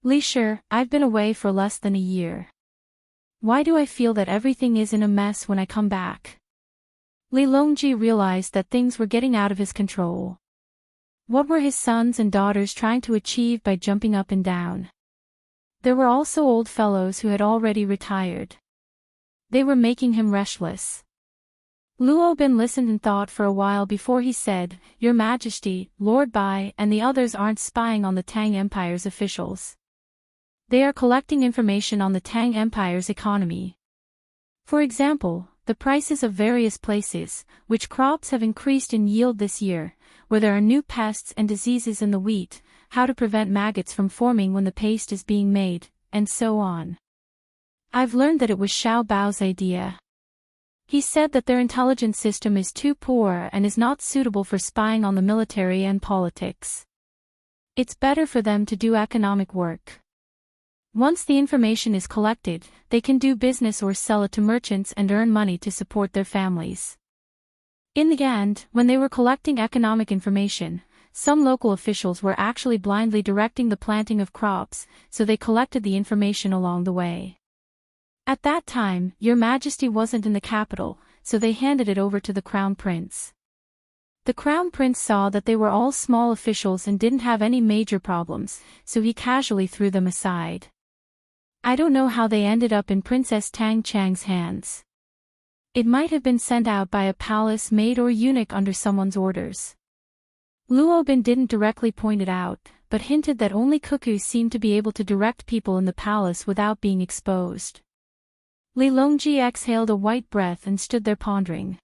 Li Shi, I've been away for less than a year. Why do I feel that everything is in a mess when I come back? Li Longji realized that things were getting out of his control. What were his sons and daughters trying to achieve by jumping up and down? There were also old fellows who had already retired. They were making him restless. Luobin listened and thought for a while before he said, Your Majesty, Lord Bai and the others aren't spying on the Tang Empire's officials. They are collecting information on the Tang Empire's economy. For example, the prices of various places, which crops have increased in yield this year, where there are new pests and diseases in the wheat, how to prevent maggots from forming when the paste is being made, and so on. I've learned that it was Xiao Bao's idea. He said that their intelligence system is too poor and is not suitable for spying on the military and politics. It's better for them to do economic work. Once the information is collected, they can do business or sell it to merchants and earn money to support their families. In the end, when they were collecting economic information, some local officials were actually blindly directing the planting of crops, so they collected the information along the way. At that time, Your Majesty wasn't in the capital, so they handed it over to the Crown Prince. The Crown Prince saw that they were all small officials and didn't have any major problems, so he casually threw them aside. I don't know how they ended up in Princess Tang Chang's hands. It might have been sent out by a palace maid or eunuch under someone's orders. Luobin didn't directly point it out, but hinted that only Cuckoo seemed to be able to direct people in the palace without being exposed. Li Longji exhaled a white breath and stood there pondering.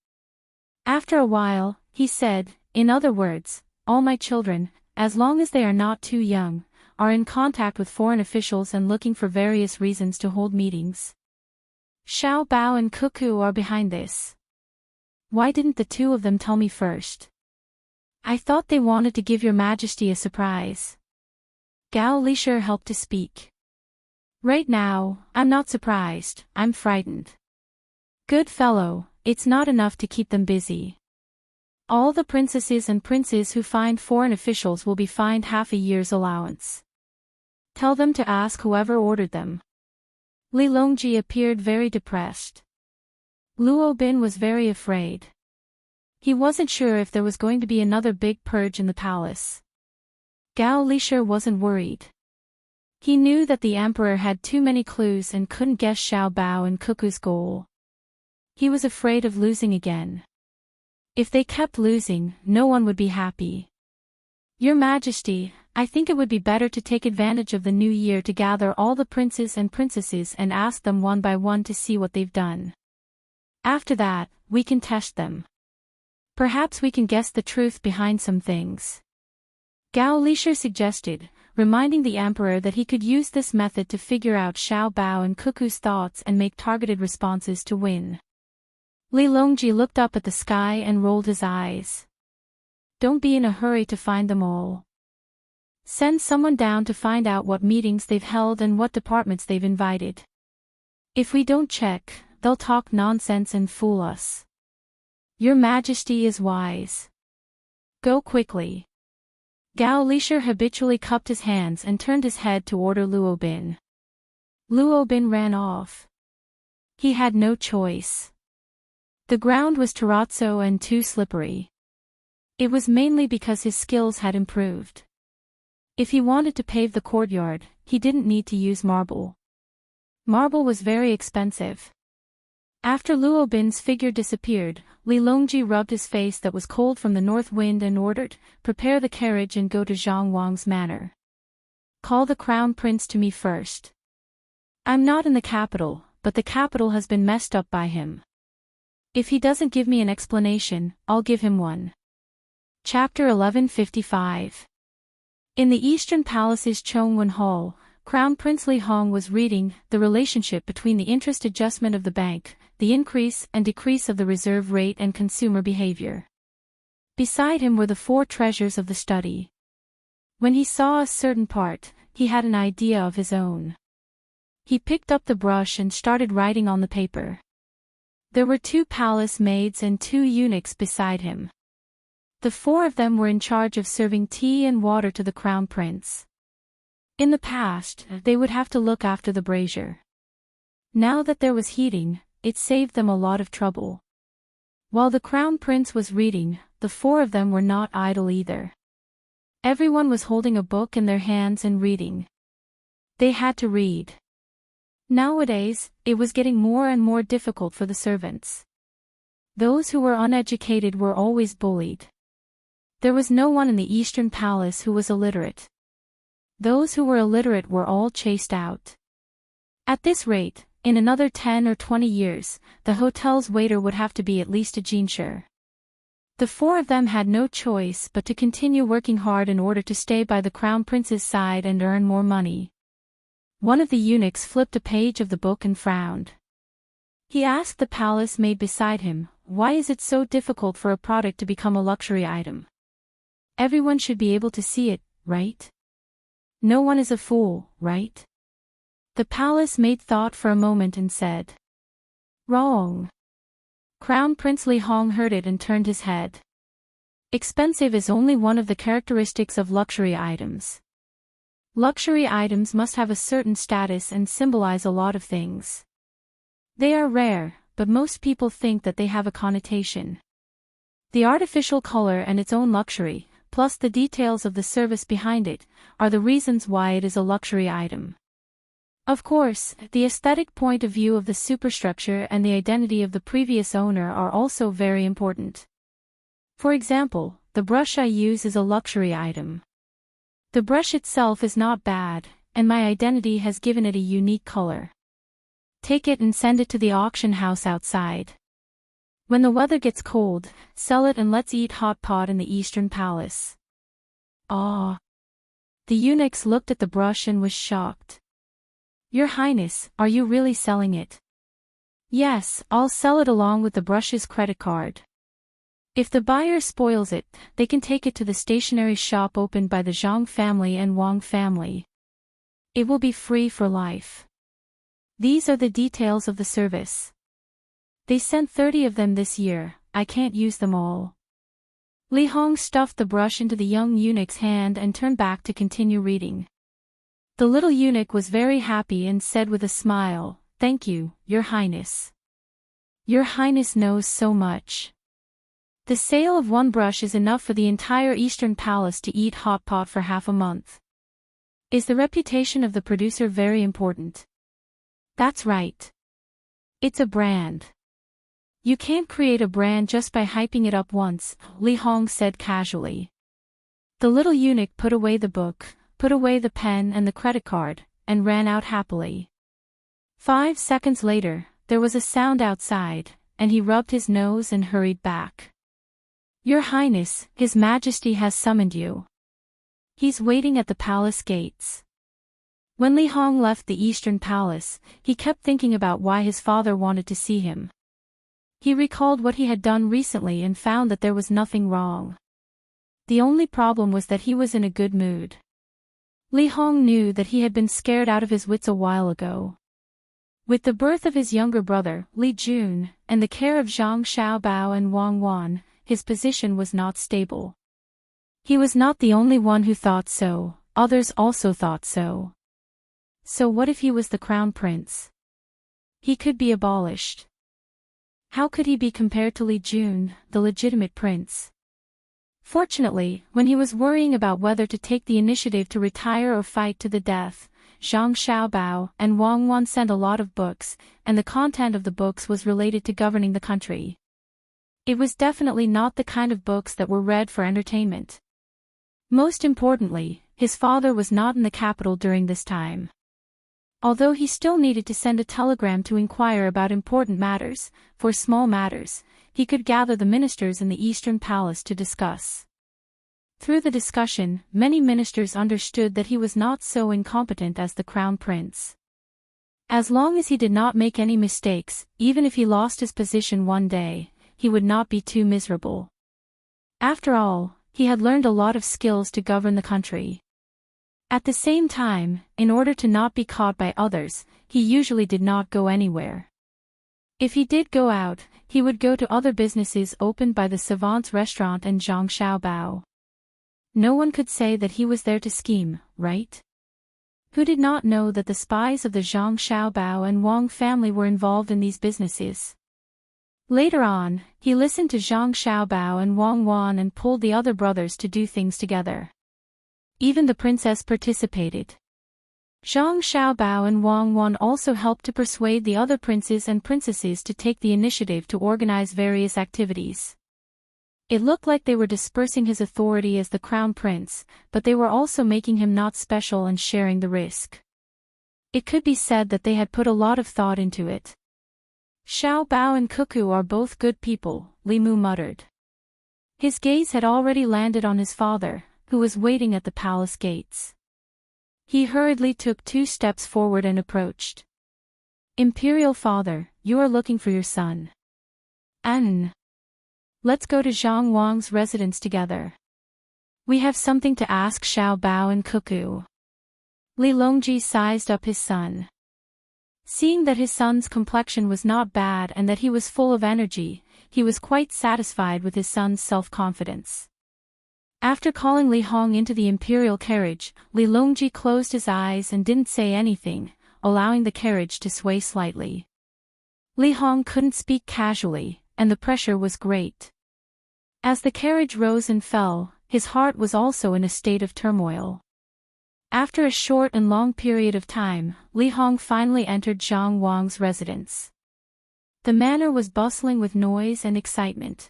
After a while, he said, in other words, all my children, as long as they are not too young, are in contact with foreign officials and looking for various reasons to hold meetings. Xiao Bao and Cuckoo are behind this. Why didn't the two of them tell me first? I thought they wanted to give Your Majesty a surprise. Gao Lishir helped to speak. Right now, I'm not surprised, I'm frightened. Good fellow, it's not enough to keep them busy. All the princesses and princes who find foreign officials will be fined half a year's allowance. Tell them to ask whoever ordered them. Li Longji appeared very depressed. Luobin was very afraid. He wasn't sure if there was going to be another big purge in the palace. Gao Lisher wasn't worried. He knew that the emperor had too many clues and couldn't guess Xiao Bao and Cuckoo's goal. He was afraid of losing again. If they kept losing, no one would be happy. Your Majesty, I think it would be better to take advantage of the new year to gather all the princes and princesses and ask them one by one to see what they've done. After that, we can test them. Perhaps we can guess the truth behind some things. Gao Lisher suggested, reminding the emperor that he could use this method to figure out Xiao Bao and Cuckoo's thoughts and make targeted responses to win. Li Longji looked up at the sky and rolled his eyes. Don't be in a hurry to find them all. Send someone down to find out what meetings they've held and what departments they've invited. If we don't check, they'll talk nonsense and fool us. Your Majesty is wise. Go quickly. Gao Lisher habitually cupped his hands and turned his head to order Luobin. Luobin ran off. He had no choice. The ground was terrazzo and too slippery. It was mainly because his skills had improved. If he wanted to pave the courtyard, he didn't need to use marble. Marble was very expensive. After Luobin's figure disappeared, Li Longji rubbed his face that was cold from the north wind and ordered, prepare the carriage and go to Zhang Wang's manor. Call the crown prince to me first. I'm not in the capital, but the capital has been messed up by him. If he doesn't give me an explanation, I'll give him one. Chapter 1155. In the Eastern Palace's Chongwen Hall, Crown Prince Li Hong was reading The Relationship Between the Interest Adjustment of the Bank, the Increase and Decrease of the Reserve Rate and Consumer Behavior. Beside him were the four treasures of the study. When he saw a certain part, he had an idea of his own. He picked up the brush and started writing on the paper. There were 2 palace maids and 2 eunuchs beside him. The 4 of them were in charge of serving tea and water to the crown prince. In the past, they would have to look after the brazier. Now that there was heating, it saved them a lot of trouble. While the crown prince was reading, the 4 of them were not idle either. Everyone was holding a book in their hands and reading. They had to read. Nowadays, it was getting more and more difficult for the servants. Those who were uneducated were always bullied. There was no one in the Eastern Palace who was illiterate. Those who were illiterate were all chased out. At this rate, in another 10 or 20 years, the hotel's waiter would have to be at least a Jinsher. The 4 of them had no choice but to continue working hard in order to stay by the crown prince's side and earn more money. One of the eunuchs flipped a page of the book and frowned. He asked the palace maid beside him, why is it so difficult for a product to become a luxury item? Everyone should be able to see it, right? No one is a fool, right? The palace maid thought for a moment and said, wrong. Crown Prince Li Hong heard it and turned his head. Expensive is only one of the characteristics of luxury items. Luxury items must have a certain status and symbolize a lot of things. They are rare, but most people think that they have a connotation. The artificial color and its own luxury, plus the details of the service behind it, are the reasons why it is a luxury item. Of course, the aesthetic point of view of the superstructure and the identity of the previous owner are also very important. For example, the brush I use is a luxury item. The brush itself is not bad, and my identity has given it a unique color. Take it and send it to the auction house outside. When the weather gets cold, sell it and let's eat hot pot in the Eastern Palace. Ah! The eunuchs looked at the brush and was shocked. Your Highness, are you really selling it? Yes, I'll sell it along with the brush's credit card. If the buyer spoils it, they can take it to the stationery shop opened by the Zhang family and Wang family. It will be free for life. These are the details of the service. They sent 30 of them this year, I can't use them all. Li Hong stuffed the brush into the young eunuch's hand and turned back to continue reading. The little eunuch was very happy and said with a smile, thank you, Your Highness. Your Highness knows so much. The sale of one brush is enough for the entire Eastern Palace to eat hot pot for half a month. Is the reputation of the producer very important? That's right. It's a brand. You can't create a brand just by hyping it up once, Li Hong said casually. The little eunuch put away the book, put away the pen and the credit card, and ran out happily. 5 seconds later, there was a sound outside, and he rubbed his nose and hurried back. Your Highness, His Majesty has summoned you. He's waiting at the palace gates. When Li Hong left the Eastern Palace, he kept thinking about why his father wanted to see him. He recalled what he had done recently and found that there was nothing wrong. The only problem was that he was in a good mood. Li Hong knew that he had been scared out of his wits a while ago. With the birth of his younger brother, Li Jun, and the care of Zhang Xiaobao and Wang Wan, his position was not stable. He was not the only one who thought so, others also thought so. So what if he was the crown prince? He could be abolished. How could he be compared to Li Jun, the legitimate prince? Fortunately, when he was worrying about whether to take the initiative to retire or fight to the death, Zhang Xiaobao and Wang Wan sent a lot of books, and the content of the books was related to governing the country. It was definitely not the kind of books that were read for entertainment. Most importantly, his father was not in the capital during this time. Although he still needed to send a telegram to inquire about important matters, for small matters, he could gather the ministers in the Eastern Palace to discuss. Through the discussion, many ministers understood that he was not so incompetent as the crown prince. As long as he did not make any mistakes, even if he lost his position one day, he would not be too miserable. After all, he had learned a lot of skills to govern the country. At the same time, in order to not be caught by others, he usually did not go anywhere. If he did go out, he would go to other businesses opened by the Savant's restaurant and Zhang Xiaobao. No one could say that he was there to scheme, right? Who did not know that the spies of the Zhang Xiaobao and Wang family were involved in these businesses? Later on, he listened to Zhang Xiaobao and Wang Wan and pulled the other brothers to do things together. Even the princess participated. Zhang Xiaobao and Wang Wan also helped to persuade the other princes and princesses to take the initiative to organize various activities. It looked like they were dispersing his authority as the crown prince, but they were also making him not special and sharing the risk. It could be said that they had put a lot of thought into it. Xiao Bao and Cuckoo are both good people, Li Mu muttered. His gaze had already landed on his father, who was waiting at the palace gates. He hurriedly took 2 steps forward and approached. Imperial father, you are looking for your son. Let's go to Zhang Wang's residence together. We have something to ask Xiao Bao and Cuckoo. Li Longji sized up his son. Seeing that his son's complexion was not bad and that he was full of energy, he was quite satisfied with his son's self-confidence. After calling Li Hong into the imperial carriage, Li Longji closed his eyes and didn't say anything, allowing the carriage to sway slightly. Li Hong couldn't speak casually, and the pressure was great. As the carriage rose and fell, his heart was also in a state of turmoil. After a short and long period of time, Li Hong finally entered Zhang Wang's residence. The manor was bustling with noise and excitement.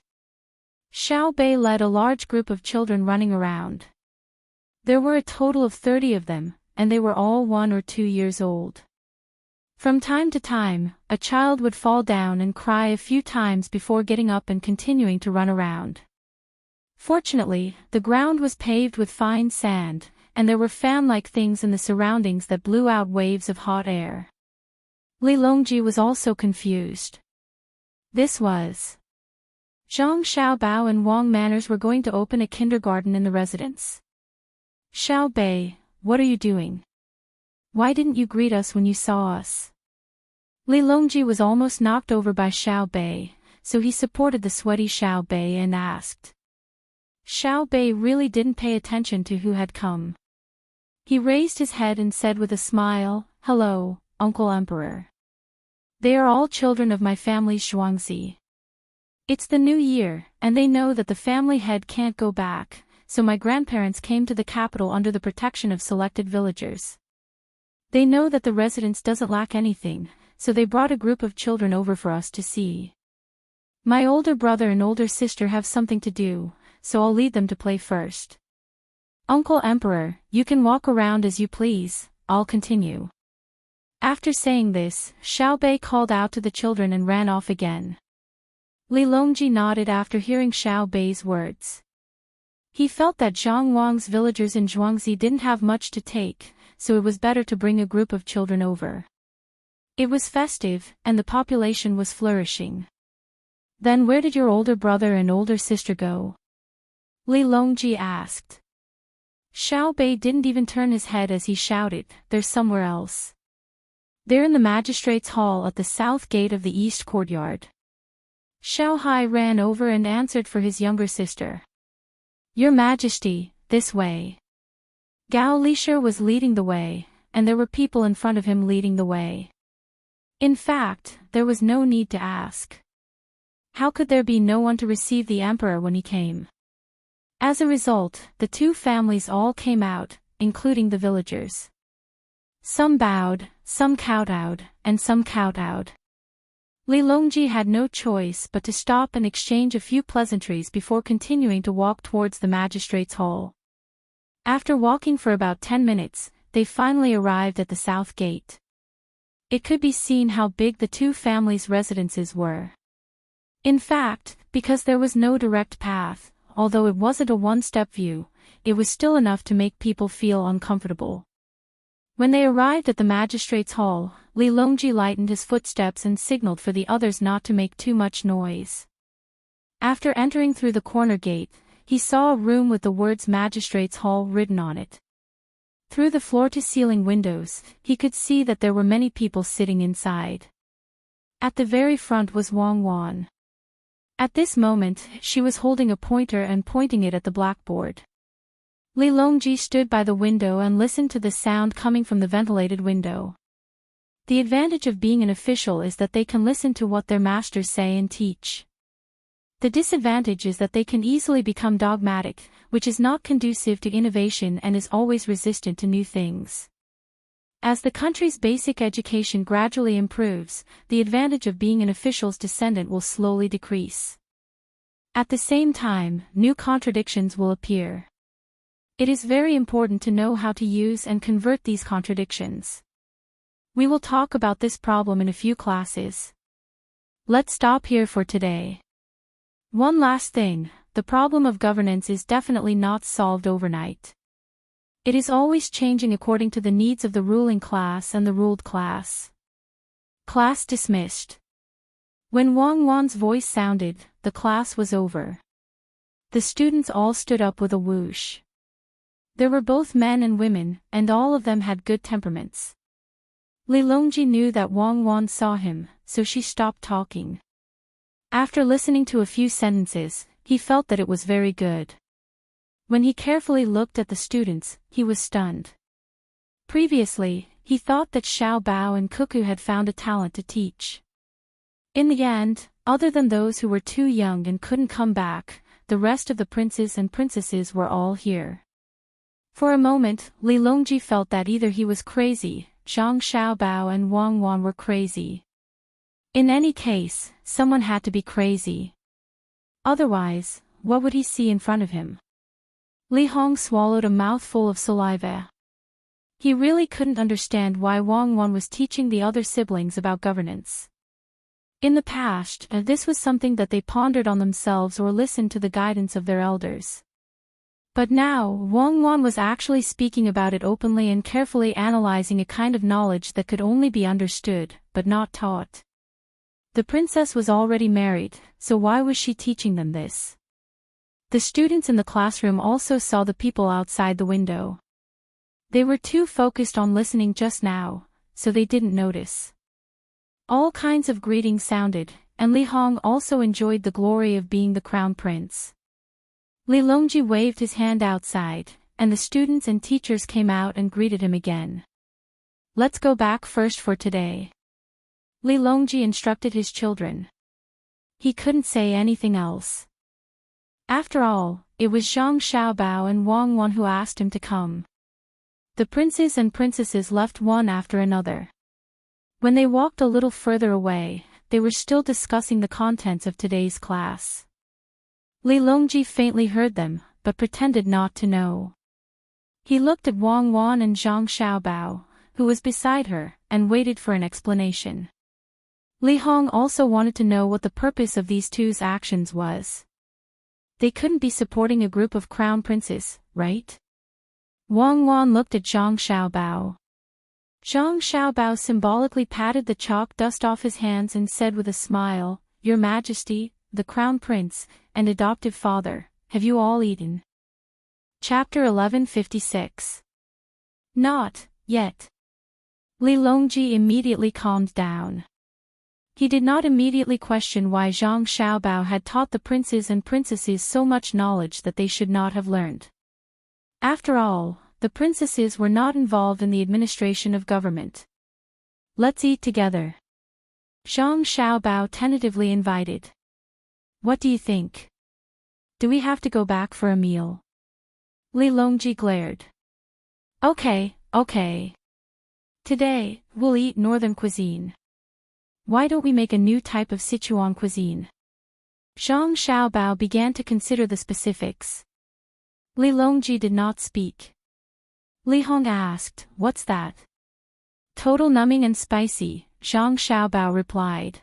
Xiao Bei led a large group of children running around. There were a total of 30 of them, and they were all 1 or 2 years old. From time to time, a child would fall down and cry a few times before getting up and continuing to run around. Fortunately, the ground was paved with fine sand, and there were fan-like things in the surroundings that blew out waves of hot air. Li Longji was also confused. This was Zhang Xiaobao and Wang Manners were going to open a kindergarten in the residence. Xiao Bei, what are you doing? Why didn't you greet us when you saw us? Li Longji was almost knocked over by Xiao Bei, so he supported the sweaty Xiao Bei and asked. Xiao Bei really didn't pay attention to who had come. He raised his head and said with a smile, "Hello, Uncle Emperor. They are all children of my family's Zhuangzi." It's the new year, and they know that the family head can't go back, so my grandparents came to the capital under the protection of selected villagers. They know that the residence doesn't lack anything, so they brought a group of children over for us to see. My older brother and older sister have something to do, so I'll lead them to play first. Uncle Emperor, you can walk around as you please, I'll continue. After saying this, Xiao Bei called out to the children and ran off again. Li Longji nodded after hearing Xiao Bei's words. He felt that Zhang Wang's villagers in Zhuangzi didn't have much to take, so it was better to bring a group of children over. It was festive, and the population was flourishing. Then where did your older brother and older sister go? Li Longji asked. Xiao Bei didn't even turn his head as he shouted, "They're somewhere else. They're in the magistrate's hall at the south gate of the east courtyard." Xiao Hai ran over and answered for his younger sister. "Your Majesty, this way." Gao Lisher was leading the way, and there were people in front of him leading the way. In fact, there was no need to ask. How could there be no one to receive the emperor when he came? As a result, the two families all came out, including the villagers. Some bowed, some kowtowed, and some kowtowed. Li Longji had no choice but to stop and exchange a few pleasantries before continuing to walk towards the magistrate's hall. After walking for about 10 minutes, they finally arrived at the south gate. It could be seen how big the two families' residences were. In fact, because there was no direct path, although it wasn't a one-step view, it was still enough to make people feel uncomfortable. When they arrived at the magistrate's hall, Li Longji lightened his footsteps and signaled for the others not to make too much noise. After entering through the corner gate, he saw a room with the words Magistrate's Hall written on it. Through the floor-to-ceiling windows, he could see that there were many people sitting inside. At the very front was Wang Wan. At this moment, she was holding a pointer and pointing it at the blackboard. Li Longji stood by the window and listened to the sound coming from the ventilated window. The advantage of being an official is that they can listen to what their masters say and teach. The disadvantage is that they can easily become dogmatic, which is not conducive to innovation and is always resistant to new things. As the country's basic education gradually improves, the advantage of being an official's descendant will slowly decrease. At the same time, new contradictions will appear. It is very important to know how to use and convert these contradictions. We will talk about this problem in a few classes. Let's stop here for today. One last thing, the problem of governance is definitely not solved overnight. It is always changing according to the needs of the ruling class and the ruled class. Class dismissed. When Wang Wan's voice sounded, the class was over. The students all stood up with a whoosh. There were both men and women, and all of them had good temperaments. Li Longji knew that Wang Wan saw him, so she stopped talking. After listening to a few sentences, he felt that it was very good. When he carefully looked at the students, he was stunned. Previously, he thought that Xiao Bao and Cuckoo had found a talent to teach. In the end, other than those who were too young and couldn't come back, the rest of the princes and princesses were all here. For a moment, Li Longji felt that either he was crazy, Zhang Xiaobao and Wang Wan were crazy. In any case, someone had to be crazy. Otherwise, what would he see in front of him? Li Hong swallowed a mouthful of saliva. He really couldn't understand why Wang Wan was teaching the other siblings about governance. In the past, this was something that they pondered on themselves or listened to the guidance of their elders. But now, Wang Wan was actually speaking about it openly and carefully analyzing a kind of knowledge that could only be understood, but not taught. The princess was already married, so why was she teaching them this? The students in the classroom also saw the people outside the window. They were too focused on listening just now, so they didn't notice. All kinds of greetings sounded, and Li Hong also enjoyed the glory of being the crown prince. Li Longji waved his hand outside, and the students and teachers came out and greeted him again. Let's go back first for today. Li Longji instructed his children. He couldn't say anything else. After all, it was Zhang Xiaobao and Wang Wan who asked him to come. The princes and princesses left one after another. When they walked a little further away, they were still discussing the contents of today's class. Li Longji faintly heard them, but pretended not to know. He looked at Wang Wan and Zhang Xiaobao, who was beside her, and waited for an explanation. Li Hong also wanted to know what the purpose of these two's actions was. They couldn't be supporting a group of crown princes, right? Wang Wan looked at Zhang Xiaobao. Zhang Xiaobao symbolically patted the chalk dust off his hands and said with a smile, "Your Majesty, the Crown Prince, and adoptive father, have you all eaten?" Chapter 1156. Not yet. Li Longji immediately calmed down. He did not immediately question why Zhang Xiaobao had taught the princes and princesses so much knowledge that they should not have learned. After all, the princesses were not involved in the administration of government. "Let's eat together," Zhang Xiaobao tentatively invited. "What do you think? Do we have to go back for a meal?" Li Longji glared. Okay. Today, we'll eat northern cuisine. Why don't we make a new type of Sichuan cuisine? Zhang Xiaobao began to consider the specifics. Li Longji did not speak. Li Hong asked, "What's that?" "Total numbing and spicy," Zhang Xiaobao replied.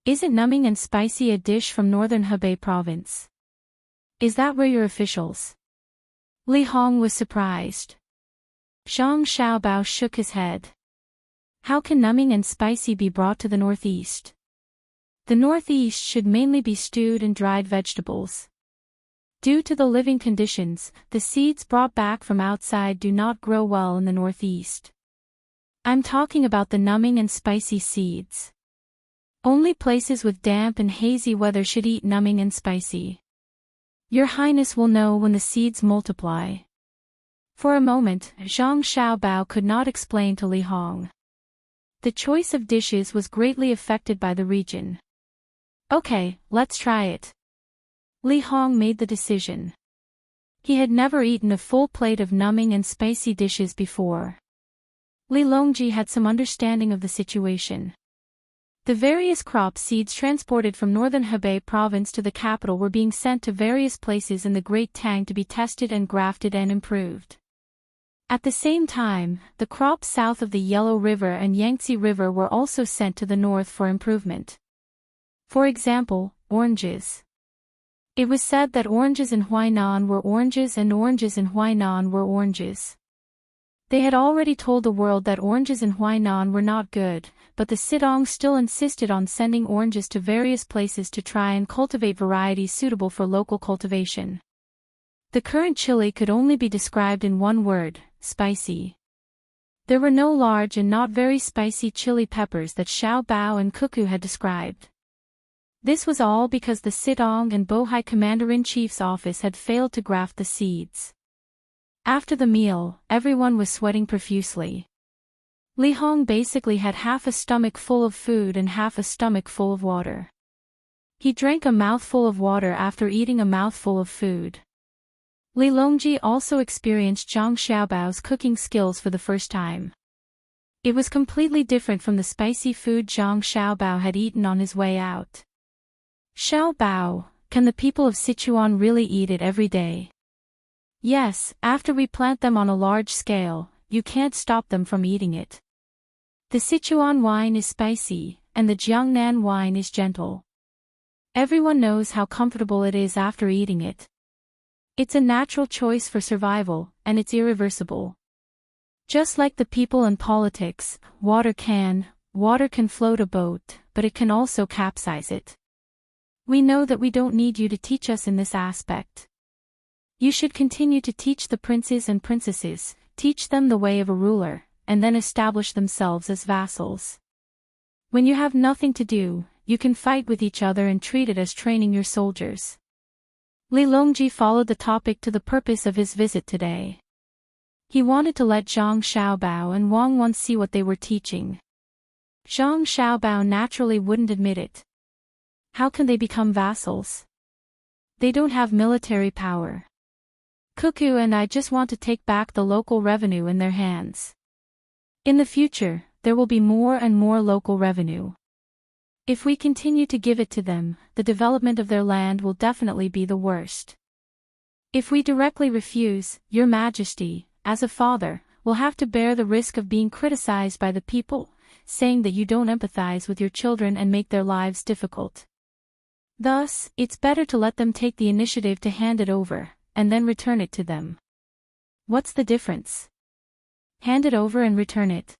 "Isn't numbing and spicy a dish from northern Hebei province? Is that where your officials?" Li Hong was surprised. Zhang Xiaobao shook his head. "How can numbing and spicy be brought to the northeast? The northeast should mainly be stewed and dried vegetables. Due to the living conditions, the seeds brought back from outside do not grow well in the northeast. I'm talking about the numbing and spicy seeds. Only places with damp and hazy weather should eat numbing and spicy. Your Highness will know when the seeds multiply." For a moment, Zhang Xiaobao could not explain to Li Hong. The choice of dishes was greatly affected by the region. "Okay, let's try it." Li Hong made the decision. He had never eaten a full plate of numbing and spicy dishes before. Li Longji had some understanding of the situation. The various crop seeds transported from northern Hebei province to the capital were being sent to various places in the Great Tang to be tested and grafted and improved. At the same time, the crops south of the Yellow River and Yangtze River were also sent to the north for improvement. For example, oranges. It was said that oranges in Huainan were oranges and oranges in Huainan were oranges. They had already told the world that oranges in Huainan were not good, but the Sidong still insisted on sending oranges to various places to try and cultivate varieties suitable for local cultivation. The current chili could only be described in one word: spicy. There were no large and not very spicy chili peppers that Xiao Bao and Cuckoo had described. This was all because the Sidong and Bohai Commander-in-Chief's office had failed to graft the seeds. After the meal, everyone was sweating profusely. Li Hong basically had half a stomach full of food and half a stomach full of water. He drank a mouthful of water after eating a mouthful of food. Li Longji also experienced Zhang Xiaobao's cooking skills for the first time. It was completely different from the spicy food Zhang Xiaobao had eaten on his way out. "Xiaobao, can the people of Sichuan really eat it every day?" "Yes, after we plant them on a large scale, you can't stop them from eating it. The Sichuan wine is spicy, and the Jiangnan wine is gentle. Everyone knows how comfortable it is after eating it. It's a natural choice for survival, and it's irreversible. Just like the people and politics, water can float a boat, but it can also capsize it. We know that we don't need you to teach us in this aspect. You should continue to teach the princes and princesses, teach them the way of a ruler, and then establish themselves as vassals. When you have nothing to do, you can fight with each other and treat it as training your soldiers." Li Longji followed the topic to the purpose of his visit today. He wanted to let Zhang Xiaobao and Wang Wan see what they were teaching. Zhang Xiaobao naturally wouldn't admit it. How can they become vassals? They don't have military power. Cuckoo and I just want to take back the local revenue in their hands. In the future, there will be more and more local revenue. If we continue to give it to them, the development of their land will definitely be the worst. If we directly refuse, Your Majesty, as a father, will have to bear the risk of being criticized by the people, saying that you don't empathize with your children and make their lives difficult. Thus, it's better to let them take the initiative to hand it over, and then return it to them. What's the difference? Hand it over and return it.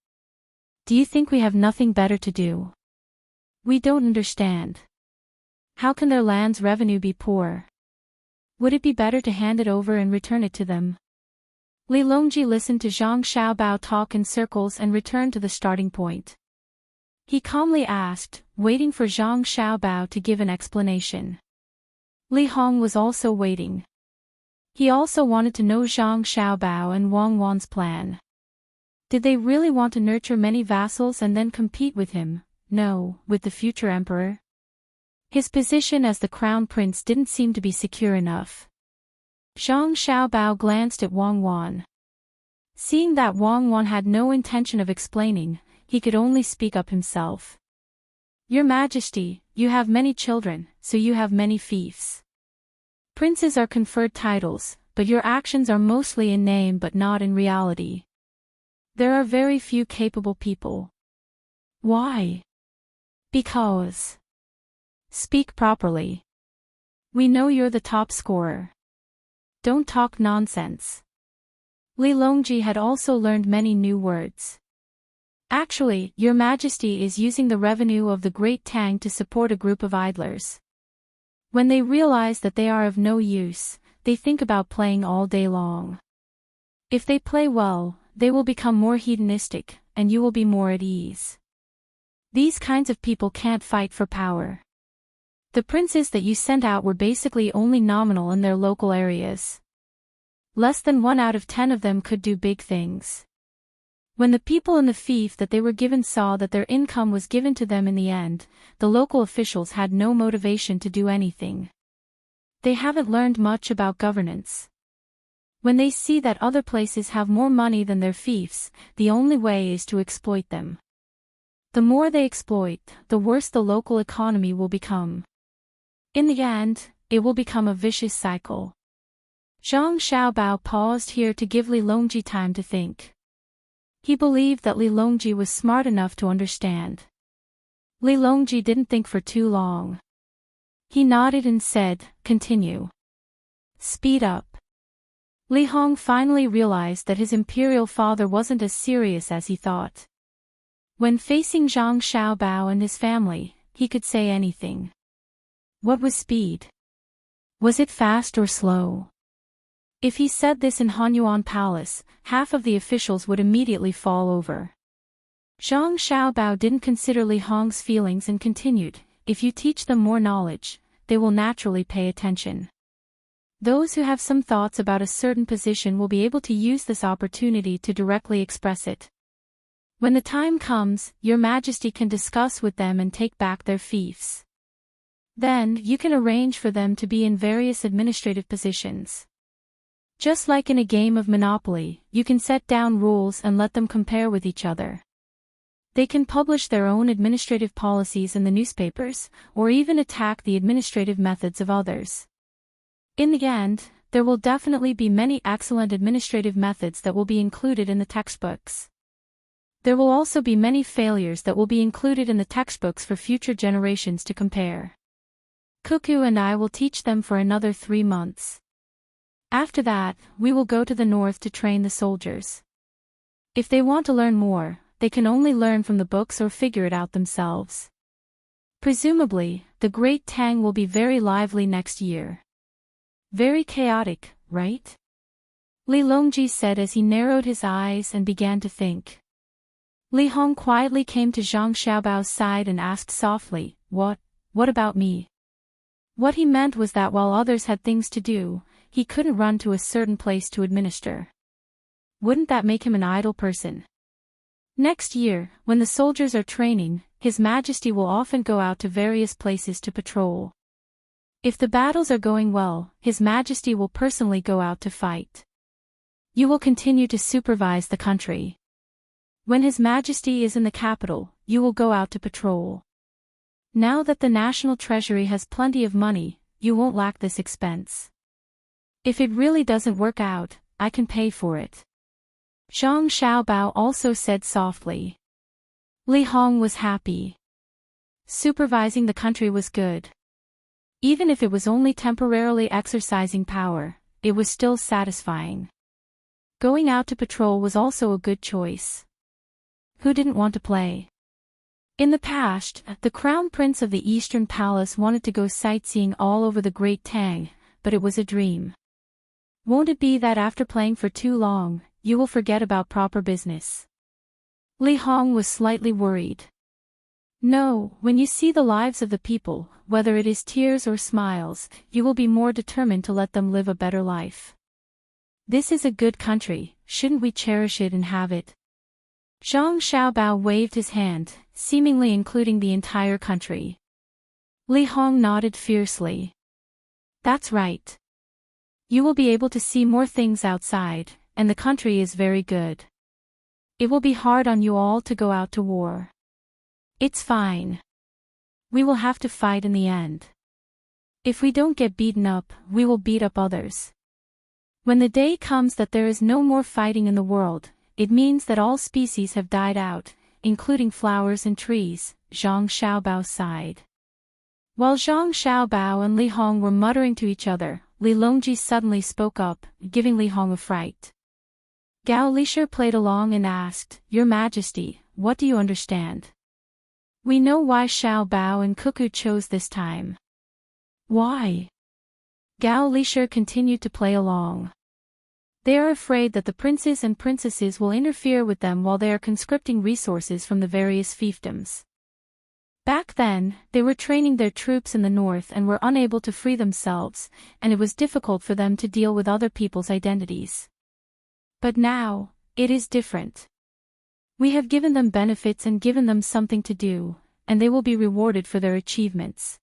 Do you think we have nothing better to do? We don't understand. How can their land's revenue be poor? Would it be better to hand it over and return it to them? Li Longji listened to Zhang Xiaobao talk in circles and returned to the starting point. He calmly asked, waiting for Zhang Xiaobao to give an explanation. Li Hong was also waiting. He also wanted to know Zhang Xiaobao and Wang Wan's plan. Did they really want to nurture many vassals and then compete with him? No, with the future emperor? His position as the crown prince didn't seem to be secure enough. Zhang Xiaobao glanced at Wang Wan. Seeing that Wang Wan had no intention of explaining, he could only speak up himself. Your Majesty, you have many children, so you have many fiefs. Princes are conferred titles, but your actions are mostly in name but not in reality. There are very few capable people. Why? Because. Speak properly. We know you're the top scorer. Don't talk nonsense. Li Longji had also learned many new words. Actually, Your Majesty is using the revenue of the Great Tang to support a group of idlers. When they realize that they are of no use, they think about playing all day long. If they play well, they will become more hedonistic, and you will be more at ease. These kinds of people can't fight for power. The princes that you sent out were basically only nominal in their local areas. Less than 1 out of 10 of them could do big things. When the people in the fief that they were given saw that their income was given to them in the end, the local officials had no motivation to do anything. They haven't learned much about governance. When they see that other places have more money than their fiefs, the only way is to exploit them. The more they exploit, the worse the local economy will become. In the end, it will become a vicious cycle. Zhang Xiaobao paused here to give Li Longji time to think. He believed that Li Longji was smart enough to understand. Li Longji didn't think for too long. He nodded and said, continue. Speed up. Li Hong finally realized that his imperial father wasn't as serious as he thought. When facing Zhang Xiaobao and his family, he could say anything. What was speed? Was it fast or slow? If he said this in Hanyuan Palace, half of the officials would immediately fall over. Zhang Xiaobao didn't consider Li Hong's feelings and continued, if you teach them more knowledge, they will naturally pay attention. Those who have some thoughts about a certain position will be able to use this opportunity to directly express it. When the time comes, Your Majesty can discuss with them and take back their fiefs. Then, you can arrange for them to be in various administrative positions. Just like in a game of Monopoly, you can set down rules and let them compare with each other. They can publish their own administrative policies in the newspapers, or even attack the administrative methods of others. In the end, there will definitely be many excellent administrative methods that will be included in the textbooks. There will also be many failures that will be included in the textbooks for future generations to compare. Cuckoo and I will teach them for another 3 months. After that, we will go to the north to train the soldiers. If they want to learn more, they can only learn from the books or figure it out themselves. Presumably, the Great Tang will be very lively next year. Very chaotic, right? Li Longji said as he narrowed his eyes and began to think. Li Hong quietly came to Zhang Xiaobao's side and asked softly, What about me? What he meant was that while others had things to do, he couldn't run to a certain place to administer. Wouldn't that make him an idle person? Next year, when the soldiers are training, His Majesty will often go out to various places to patrol. If the battles are going well, His Majesty will personally go out to fight. You will continue to supervise the country. When His Majesty is in the capital, you will go out to patrol. Now that the national treasury has plenty of money, you won't lack this expense. If it really doesn't work out, I can pay for it. Zhang Xiaobao also said softly. Li Hong was happy. Supervising the country was good. Even if it was only temporarily exercising power, it was still satisfying. Going out to patrol was also a good choice. Who didn't want to play? In the past, the Crown Prince of the Eastern Palace wanted to go sightseeing all over the Great Tang, but it was a dream. Won't it be that after playing for too long, you will forget about proper business? Li Hong was slightly worried. No, when you see the lives of the people, whether it is tears or smiles, you will be more determined to let them live a better life. This is a good country, shouldn't we cherish it and have it? Zhang Xiaobao waved his hand, seemingly including the entire country. Li Hong nodded fiercely. That's right. You will be able to see more things outside, and the country is very good. It will be hard on you all to go out to war. It's fine. We will have to fight in the end. If we don't get beaten up, we will beat up others. When the day comes that there is no more fighting in the world, it means that all species have died out, including flowers and trees, Zhang Xiaobao sighed. While Zhang Xiaobao and Li Hong were muttering to each other, Li Longji suddenly spoke up, giving Li Hong a fright. Gao Lisher played along and asked, Your Majesty, what do you understand? We know why Xiao Bao and Cuckoo chose this time. Why? Gao Lisher continued to play along. They are afraid that the princes and princesses will interfere with them while they are conscripting resources from the various fiefdoms. Back then, they were training their troops in the north and were unable to free themselves, and it was difficult for them to deal with other people's identities. But now, it is different. We have given them benefits and given them something to do, and they will be rewarded for their achievements.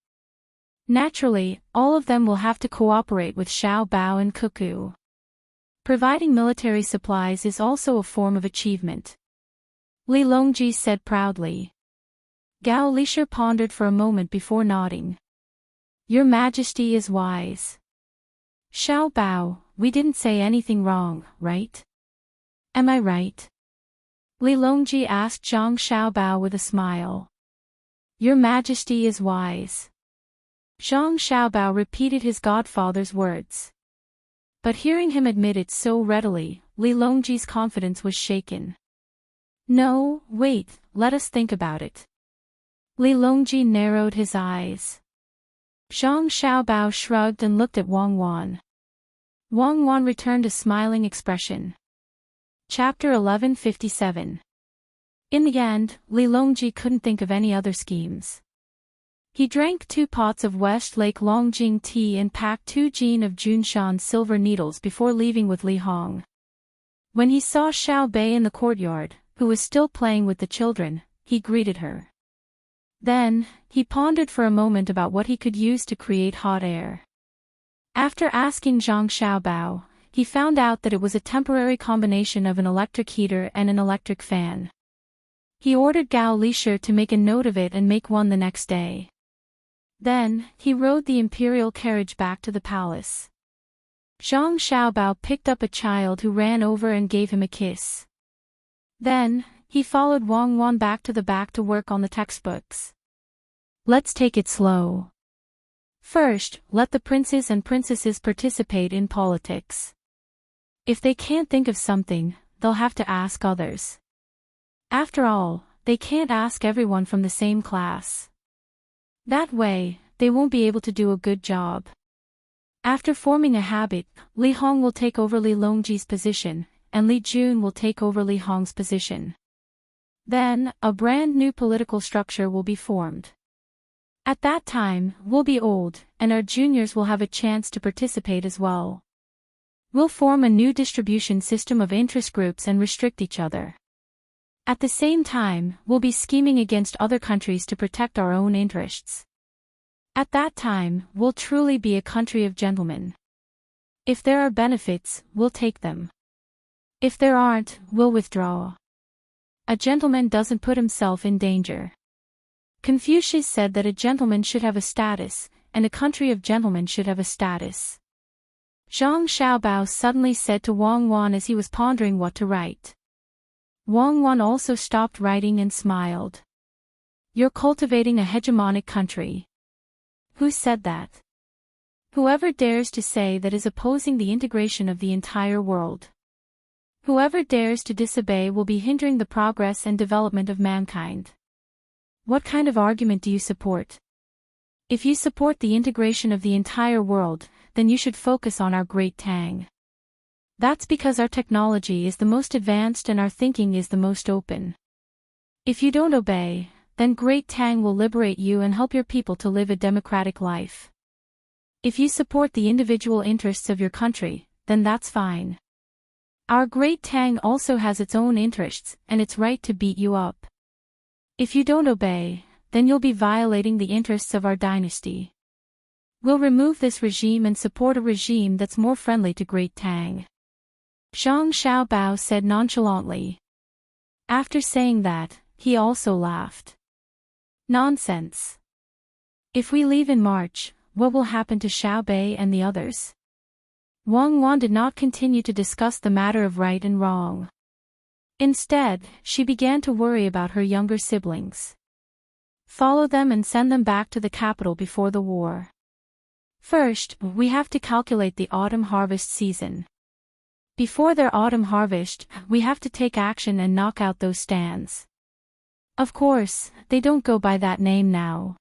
Naturally, all of them will have to cooperate with Xiao Bao and Cuckoo. Providing military supplies is also a form of achievement. Li Longji said proudly. Gao Lisher pondered for a moment before nodding. Your Majesty is wise. Xiao Bao, we didn't say anything wrong, right? Am I right? Li Longji asked Zhang Xiaobao with a smile. Your Majesty is wise. Zhang Xiaobao repeated his godfather's words. But hearing him admit it so readily, Li Longji's confidence was shaken. No, wait, let us think about it. Li Longji narrowed his eyes. Zhang Xiaobao shrugged and looked at Wang Wan. Wang Wan returned a smiling expression. Chapter 1157. In the end, Li Longji couldn't think of any other schemes. He drank 2 pots of West Lake Longjing tea and packed 2 jin of Junshan silver needles before leaving with Li Hong. When he saw Xiao Bei in the courtyard, who was still playing with the children, he greeted her. Then, he pondered for a moment about what he could use to create hot air. After asking Zhang Xiaobao, he found out that it was a temporary combination of an electric heater and an electric fan. He ordered Gao Lisher to make a note of it and make one the next day. Then, he rode the imperial carriage back to the palace. Zhang Xiaobao picked up a child who ran over and gave him a kiss. Then, he followed Wang Wan back to work on the textbooks. Let's take it slow. First, let the princes and princesses participate in politics. If they can't think of something, they'll have to ask others. After all, they can't ask everyone from the same class. That way, they won't be able to do a good job. After forming a habit, Li Hong will take over Li Longji's position, and Li Jun will take over Li Hong's position. Then, a brand new political structure will be formed. At that time, we'll be old, and our juniors will have a chance to participate as well. We'll form a new distribution system of interest groups and restrict each other. At the same time, we'll be scheming against other countries to protect our own interests. At that time, we'll truly be a country of gentlemen. If there are benefits, we'll take them. If there aren't, we'll withdraw. A gentleman doesn't put himself in danger. Confucius said that a gentleman should have a status, and a country of gentlemen should have a status. Zhang Xiaobao suddenly said to Wang Wan as he was pondering what to write. Wang Wan also stopped writing and smiled. You're cultivating a hegemonic country. Who said that? Whoever dares to say that is opposing the integration of the entire world. Whoever dares to disobey will be hindering the progress and development of mankind. What kind of argument do you support? If you support the integration of the entire world, then you should focus on our great Tang. That's because our technology is the most advanced and our thinking is the most open. If you don't obey, then Great Tang will liberate you and help your people to live a democratic life. If you support the individual interests of your country, then that's fine. Our Great Tang also has its own interests and its right to beat you up. If you don't obey, then you'll be violating the interests of our dynasty. We'll remove this regime and support a regime that's more friendly to Great Tang. Zhang Xiaobao said nonchalantly. After saying that, he also laughed. Nonsense. If we leave in March, what will happen to Xiaobei and the others? Wang Wan did not continue to discuss the matter of right and wrong. Instead, she began to worry about her younger siblings. Follow them and send them back to the capital before the war. First, we have to calculate the autumn harvest season. Before their autumn harvest, we have to take action and knock out those stands. Of course, they don't go by that name now.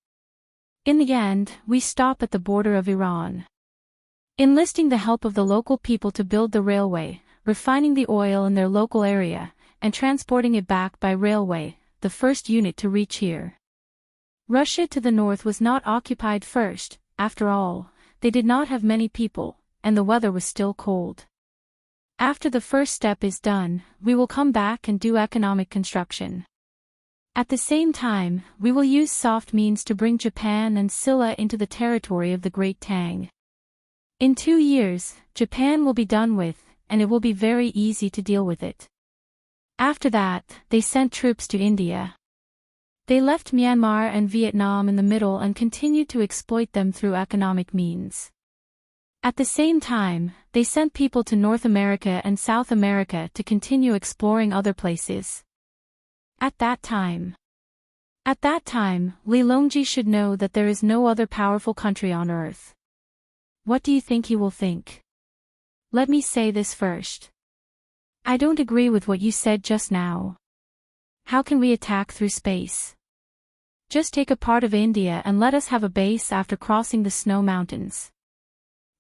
In the end, we stop at the border of Iran. Enlisting the help of the local people to build the railway, refining the oil in their local area, and transporting it back by railway, the first unit to reach here. Russia to the north was not occupied first, after all, they did not have many people, and the weather was still cold. After the first step is done, we will come back and do economic construction. At the same time, we will use soft means to bring Japan and Silla into the territory of the Great Tang. In 2 years, Japan will be done with, and it will be very easy to deal with it. After that, they sent troops to India. They left Myanmar and Vietnam in the middle and continued to exploit them through economic means. At the same time, they sent people to North America and South America to continue exploring other places. At that time, Li Longji should know that there is no other powerful country on earth. What do you think he will think? Let me say this first. I don't agree with what you said just now. How can we attack through space? Just take a part of India and let us have a base after crossing the snow mountains.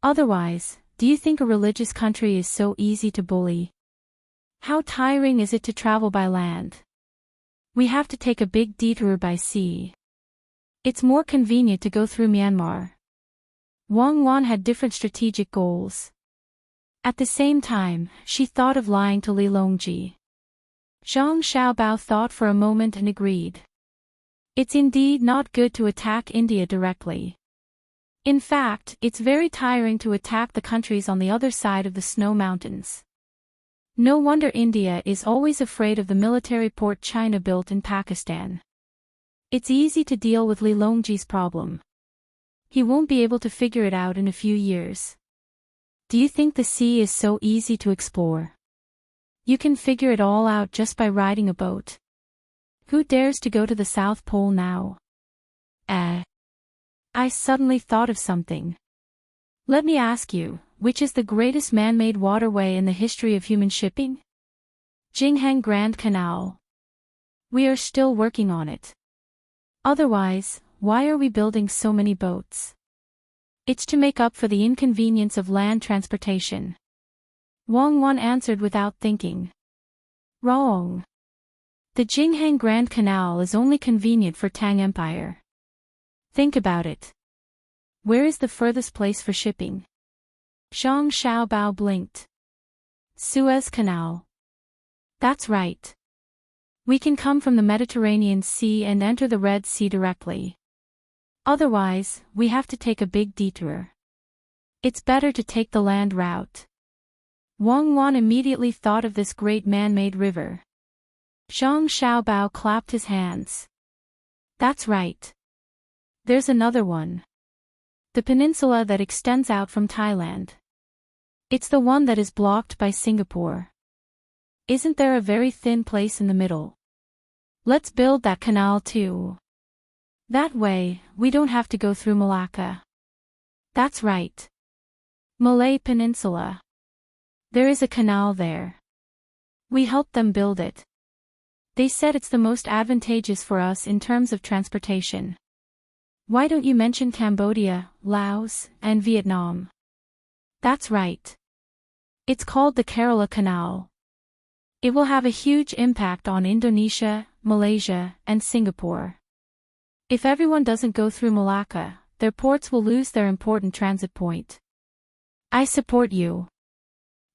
Otherwise, do you think a religious country is so easy to bully? How tiring is it to travel by land? We have to take a big detour by sea. It's more convenient to go through Myanmar. Wang Wan had different strategic goals. At the same time, she thought of lying to Li Longji. Zhang Xiaobao thought for a moment and agreed. It's indeed not good to attack India directly. In fact, it's very tiring to attack the countries on the other side of the snow mountains. No wonder India is always afraid of the military port China built in Pakistan. It's easy to deal with Li Longji's problem. He won't be able to figure it out in a few years. Do you think the sea is so easy to explore? You can figure it all out just by riding a boat. Who dares to go to the South Pole now? I suddenly thought of something. Let me ask you, which is the greatest man-made waterway in the history of human shipping? Jinghang Grand Canal. We are still working on it. Otherwise, why are we building so many boats? It's to make up for the inconvenience of land transportation. Wang Wan answered without thinking. Wrong. The Jinghang Grand Canal is only convenient for Tang Empire. Think about it. Where is the furthest place for shipping? Zhang Xiaobao blinked. Suez Canal. That's right. We can come from the Mediterranean Sea and enter the Red Sea directly. Otherwise, we have to take a big detour. It's better to take the land route. Wang Wan immediately thought of this great man-made river. Zhang Xiaobao clapped his hands. That's right. There's another one. The peninsula that extends out from Thailand. It's the one that is blocked by Singapore. Isn't there a very thin place in the middle? Let's build that canal too. That way, we don't have to go through Malacca. That's right. Malay Peninsula. There is a canal there. We helped them build it. They said it's the most advantageous for us in terms of transportation. Why don't you mention Cambodia, Laos, and Vietnam? That's right. It's called the Kerala Canal. It will have a huge impact on Indonesia, Malaysia, and Singapore. If everyone doesn't go through Malacca, their ports will lose their important transit point. I support you.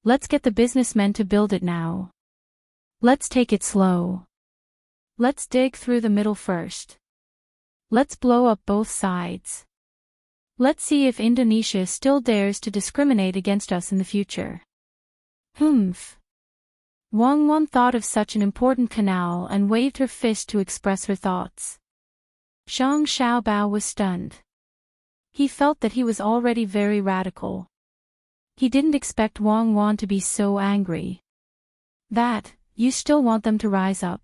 Let's get the businessmen to build it now. Let's take it slow. Let's dig through the middle first. Let's blow up both sides. Let's see if Indonesia still dares to discriminate against us in the future. Humph. Wang Wan thought of such an important canal and waved her fist to express her thoughts. Zhang Xiaobao was stunned. He felt that he was already very radical. He didn't expect Wang Wan to be so angry. That, you still want them to rise up.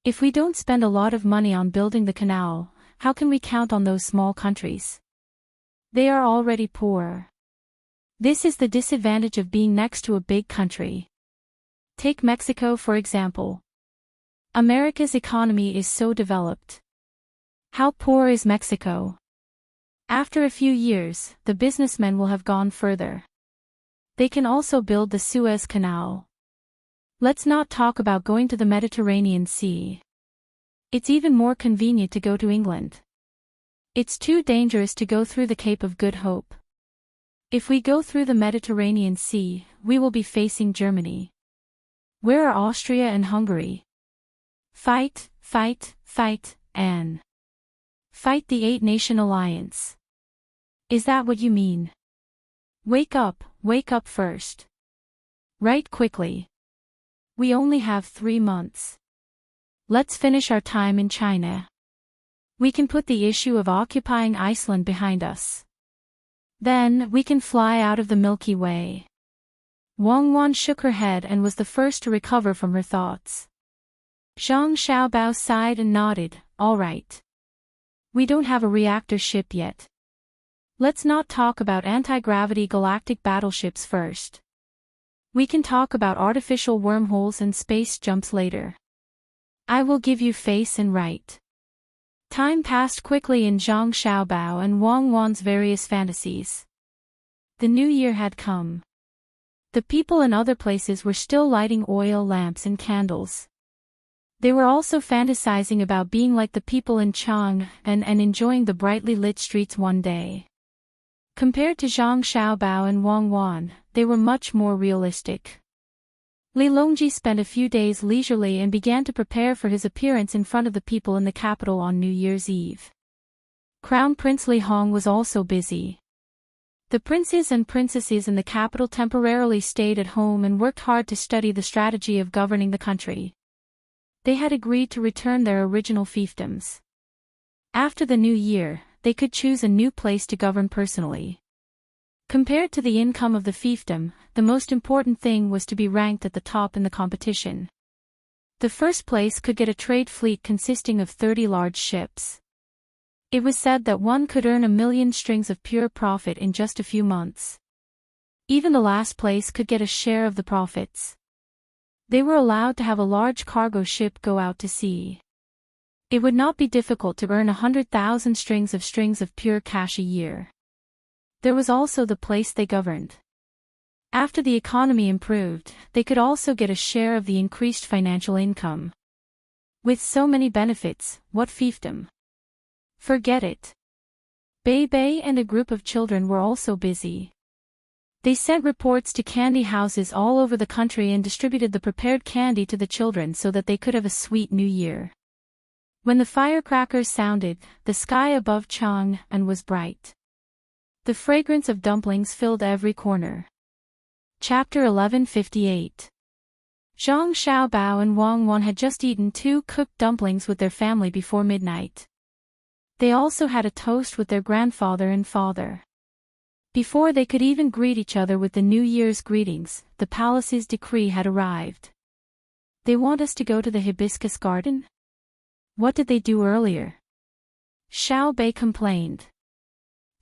If we don't spend a lot of money on building the canal, how can we count on those small countries? They are already poor. This is the disadvantage of being next to a big country. Take Mexico for example. America's economy is so developed. How poor is Mexico? After a few years, the businessmen will have gone further. They can also build the Suez Canal. Let's not talk about going to the Mediterranean Sea. It's even more convenient to go to England. It's too dangerous to go through the Cape of Good Hope. If we go through the Mediterranean Sea, we will be facing Germany. Where are Austria and Hungary? Fight, fight, fight, and fight the Eight-Nation Alliance. Is that what you mean? Wake up first. Write quickly. We only have 3 months. Let's finish our time in China. We can put the issue of occupying Iceland behind us. Then we can fly out of the Milky Way. Wang Wan shook her head and was the first to recover from her thoughts. Zhang Xiaobao sighed and nodded, all right. We don't have a reactor ship yet. Let's not talk about anti-gravity galactic battleships first. We can talk about artificial wormholes and space jumps later. I will give you face and right. Time passed quickly in Zhang Xiaobao and Wang Wan's various fantasies. The new year had come. The people in other places were still lighting oil lamps and candles. They were also fantasizing about being like the people in Chang and enjoying the brightly lit streets one day. Compared to Zhang Xiaobao and Wang Wan, they were much more realistic. Li Longji spent a few days leisurely and began to prepare for his appearance in front of the people in the capital on New Year's Eve. Crown Prince Li Hong was also busy. The princes and princesses in the capital temporarily stayed at home and worked hard to study the strategy of governing the country. They had agreed to return their original fiefdoms. After the new year, they could choose a new place to govern personally. Compared to the income of the fiefdom, the most important thing was to be ranked at the top in the competition. The first place could get a trade fleet consisting of 30 large ships. It was said that one could earn 1,000,000 strings of pure profit in just a few months. Even the last place could get a share of the profits. They were allowed to have a large cargo ship go out to sea. It would not be difficult to earn 100,000 strings of pure cash a year. There was also the place they governed. After the economy improved, they could also get a share of the increased financial income. With so many benefits, what fiefdom? Forget it. Bei Bei and a group of children were also busy. They sent reports to candy houses all over the country and distributed the prepared candy to the children so that they could have a sweet new year. When the firecrackers sounded, the sky above Chang'an was bright. The fragrance of dumplings filled every corner. Chapter 1158. Zhang Xiaobao and Wang Wan had just eaten 2 cooked dumplings with their family before midnight. They also had a toast with their grandfather and father. Before they could even greet each other with the New Year's greetings, the palace's decree had arrived. They want us to go to the hibiscus garden? What did they do earlier? Xiao Bei complained.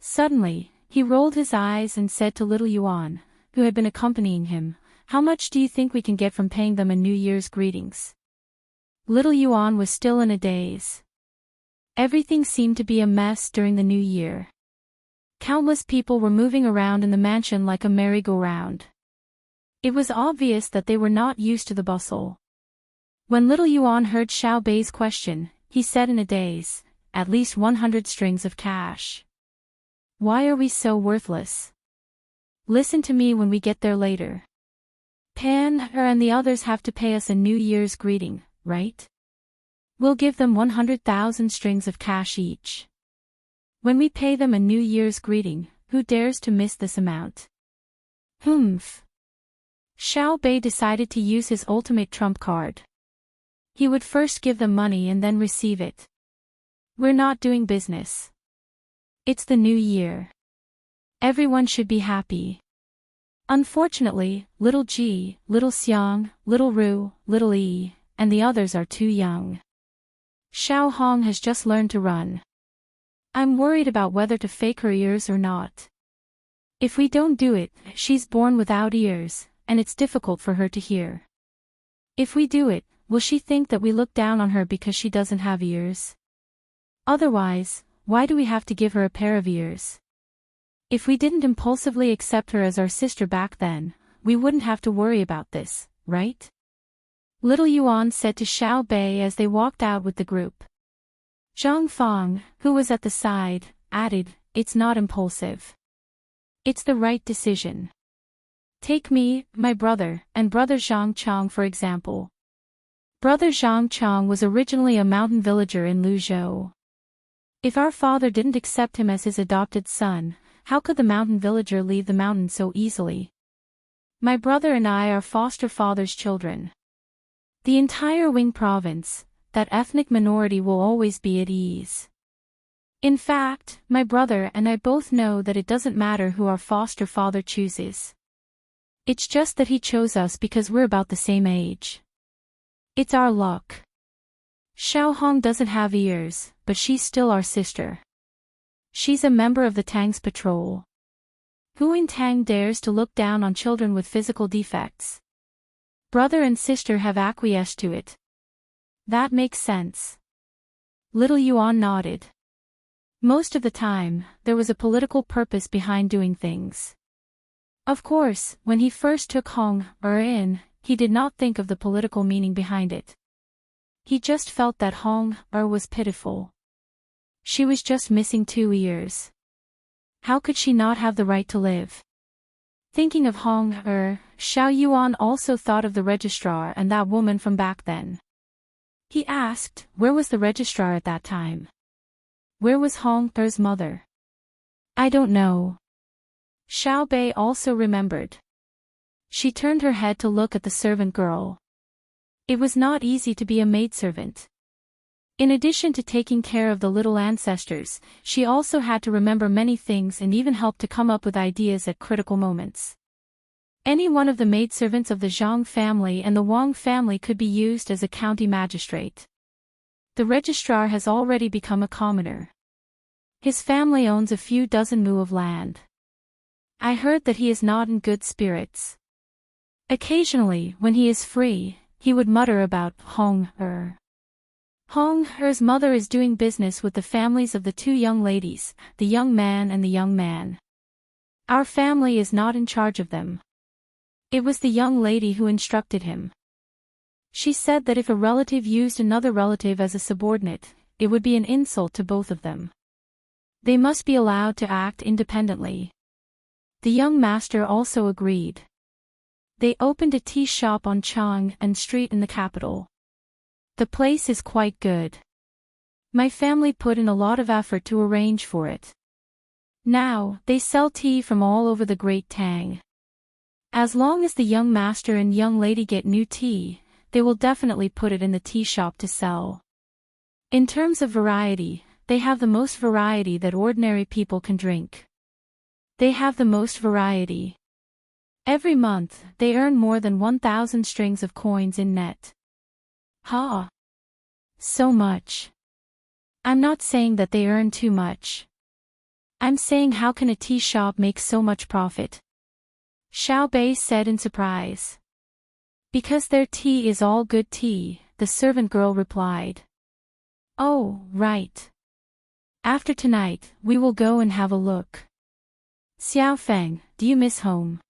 Suddenly, he rolled his eyes and said to little Yuan, who had been accompanying him, "How much do you think we can get from paying them a New Year's greetings?" Little Yuan was still in a daze. Everything seemed to be a mess during the New Year. Countless people were moving around in the mansion like a merry-go-round. It was obvious that they were not used to the bustle. When little Yuan heard Xiao Bei's question, he said in a daze, "At least 100 strings of cash. Why are we so worthless? Listen to me when we get there later. Pan and the others have to pay us a New Year's greeting, right? We'll give them 100,000 strings of cash each. When we pay them a New Year's greeting, who dares to miss this amount?" Humph. Xiao Bei decided to use his ultimate trump card. He would first give them money and then receive it. We're not doing business. It's the new year. Everyone should be happy. Unfortunately, little Ji, little Xiang, little Ru, little Yi, and the others are too young. Xiao Hong has just learned to run. I'm worried about whether to fake her ears or not. If we don't do it, she's born without ears, and it's difficult for her to hear. If we do it, will she think that we look down on her because she doesn't have ears? Otherwise, why do we have to give her a pair of ears? If we didn't impulsively accept her as our sister back then, we wouldn't have to worry about this, right? Little Yuan said to Xiao Bei as they walked out with the group. Zhang Fang, who was at the side, added, "It's not impulsive. It's the right decision. Take me, my brother, and brother Zhang Chang for example. Brother Zhang Chang was originally a mountain villager in Luzhou. If our father didn't accept him as his adopted son, how could the mountain villager leave the mountain so easily? My brother and I are foster father's children. The entire Wing province, that ethnic minority will always be at ease. In fact, my brother and I both know that it doesn't matter who our foster father chooses. It's just that he chose us because we're about the same age. It's our luck. Xiao Hong doesn't have ears, but she's still our sister. She's a member of the Tang's patrol. Who in Tang dares to look down on children with physical defects? Brother and sister have acquiesced to it. That makes sense." Little Yuan nodded. Most of the time, there was a political purpose behind doing things. Of course, when he first took Hong in, he did not think of the political meaning behind it. He just felt that Hong was pitiful. She was just missing 2 ears. How could she not have the right to live? Thinking of Hong Xiao Yuan also thought of the registrar and that woman from back then. He asked, where was the registrar at that time? Where was Hong Er's mother? I don't know. Xiao Bei also remembered. She turned her head to look at the servant girl. It was not easy to be a maidservant. In addition to taking care of the little ancestors, she also had to remember many things and even help to come up with ideas at critical moments. Any one of the maidservants of the Zhang family and the Wang family could be used as a county magistrate. The registrar has already become a commoner. His family owns a few dozen mu of land. I heard that he is not in good spirits. Occasionally, when he is free, he would mutter about Hong Er. Hong Er's mother is doing business with the families of the 2 young ladies, the young man and the young man. Our family is not in charge of them. It was the young lady who instructed him. She said that if a relative used another relative as a subordinate, it would be an insult to both of them. They must be allowed to act independently. The young master also agreed. They opened a tea shop on Chang and Street in the capital. The place is quite good. My family put in a lot of effort to arrange for it. Now, they sell tea from all over the Great Tang. As long as the young master and young lady get new tea, they will definitely put it in the tea shop to sell. In terms of variety, they have the most variety that ordinary people can drink. They have the most variety. Every month, they earn more than 1,000 strings of coins in net. Ha! So much. I'm not saying that they earn too much. I'm saying how can a tea shop make so much profit? Xiao Bei said in surprise. Because their tea is all good tea, the servant girl replied. Oh, right. After tonight, we will go and have a look. Xiao Feng, do you miss home?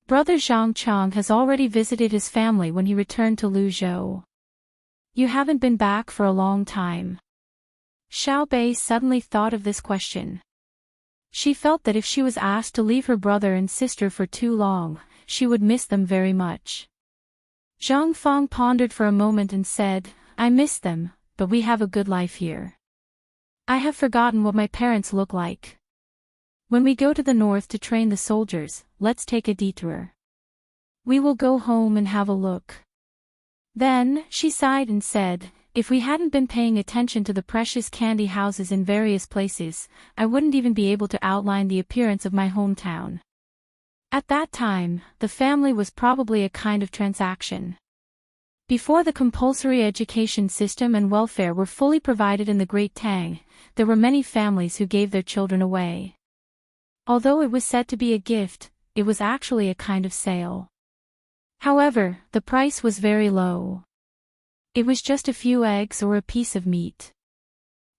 Brother Zhang Chang has already visited his family when he returned to Luzhou. You haven't been back for a long time. Xiao Bei suddenly thought of this question. She felt that if she was asked to leave her brother and sister for too long, she would miss them very much. Zhang Feng pondered for a moment and said, I miss them, but we have a good life here. I have forgotten what my parents look like. When we go to the north to train the soldiers, let's take a detour. We will go home and have a look. Then, she sighed and said, if we hadn't been paying attention to the precious candy houses in various places, I wouldn't even be able to outline the appearance of my hometown. At that time, the family was probably a kind of transaction. Before the compulsory education system and welfare were fully provided in the Great Tang, there were many families who gave their children away. Although it was said to be a gift, it was actually a kind of sale. However, the price was very low. It was just a few eggs or a piece of meat.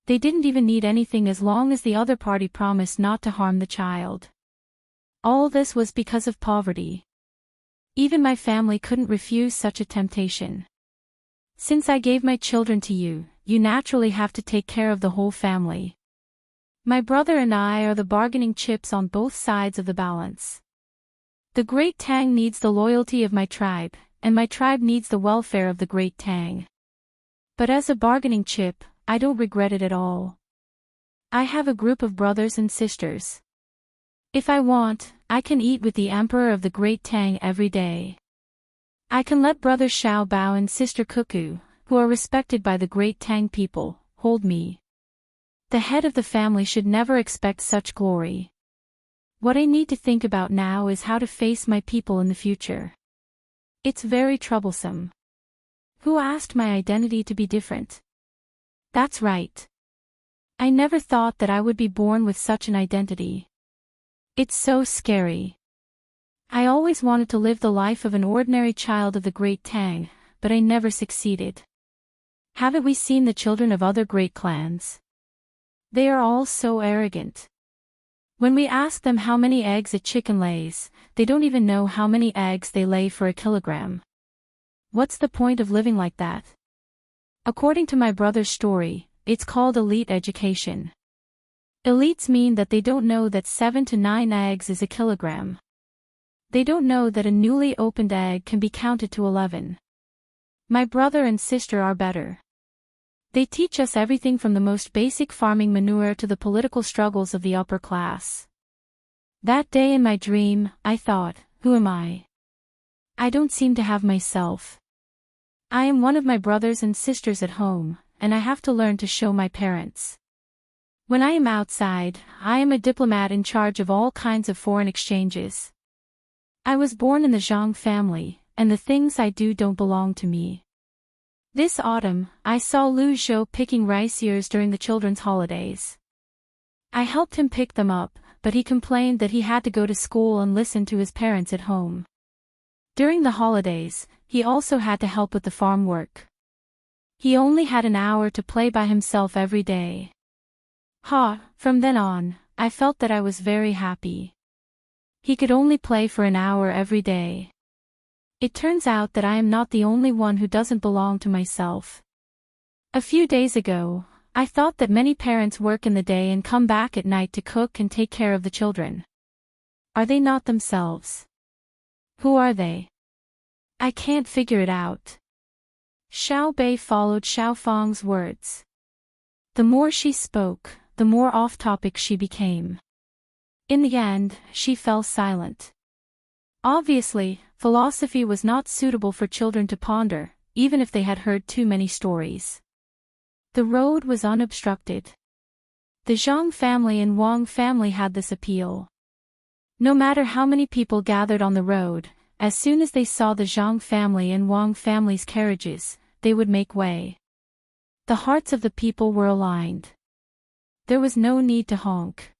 They didn't even need anything as long as the other party promised not to harm the child. All this was because of poverty. Even my family couldn't refuse such a temptation. Since I gave my children to you, you naturally have to take care of the whole family. My brother and I are the bargaining chips on both sides of the balance. The Great Tang needs the loyalty of my tribe, and my tribe needs the welfare of the Great Tang. But as a bargaining chip, I don't regret it at all. I have a group of brothers and sisters. If I want, I can eat with the Emperor of the Great Tang every day. I can let Brother Xiao Bao and Sister Cuckoo, who are respected by the Great Tang people, hold me. The head of the family should never expect such glory. What I need to think about now is how to face my people in the future. It's very troublesome. Who asked my identity to be different? That's right. I never thought that I would be born with such an identity. It's so scary. I always wanted to live the life of an ordinary child of the Great Tang, but I never succeeded. Haven't we seen the children of other great clans? They are all so arrogant. When we ask them how many eggs a chicken lays, they don't even know how many eggs they lay for a kilogram. What's the point of living like that? According to my brother's story, it's called elite education. Elites mean that they don't know that 7 to 9 eggs is a kilogram. They don't know that a newly opened egg can be counted to 11. My brother and sister are better. They teach us everything from the most basic farming manure to the political struggles of the upper class. That day in my dream, I thought, who am I? I don't seem to have myself. I am one of my brothers and sisters at home, and I have to learn to show my parents. When I am outside, I am a diplomat in charge of all kinds of foreign exchanges. I was born in the Zhang family, and the things I do don't belong to me. This autumn, I saw Lu Zhou picking rice ears during the children's holidays. I helped him pick them up, but he complained that he had to go to school and listen to his parents at home. During the holidays, he also had to help with the farm work. He only had an hour to play by himself every day. From then on, I felt that I was very happy. He could only play for an hour every day. It turns out that I am not the only one who doesn't belong to myself. A few days ago, I thought that many parents work in the day and come back at night to cook and take care of the children. Are they not themselves? Who are they? I can't figure it out. Xiao Bei followed Xiao Fang's words. The more she spoke, the more off-topic she became. In the end, she fell silent. Obviously, philosophy was not suitable for children to ponder, even if they had heard too many stories. The road was unobstructed. The Zhang family and Wang family had this appeal. No matter how many people gathered on the road, as soon as they saw the Zhang family and Wang family's carriages, they would make way. The hearts of the people were aligned. There was no need to honk.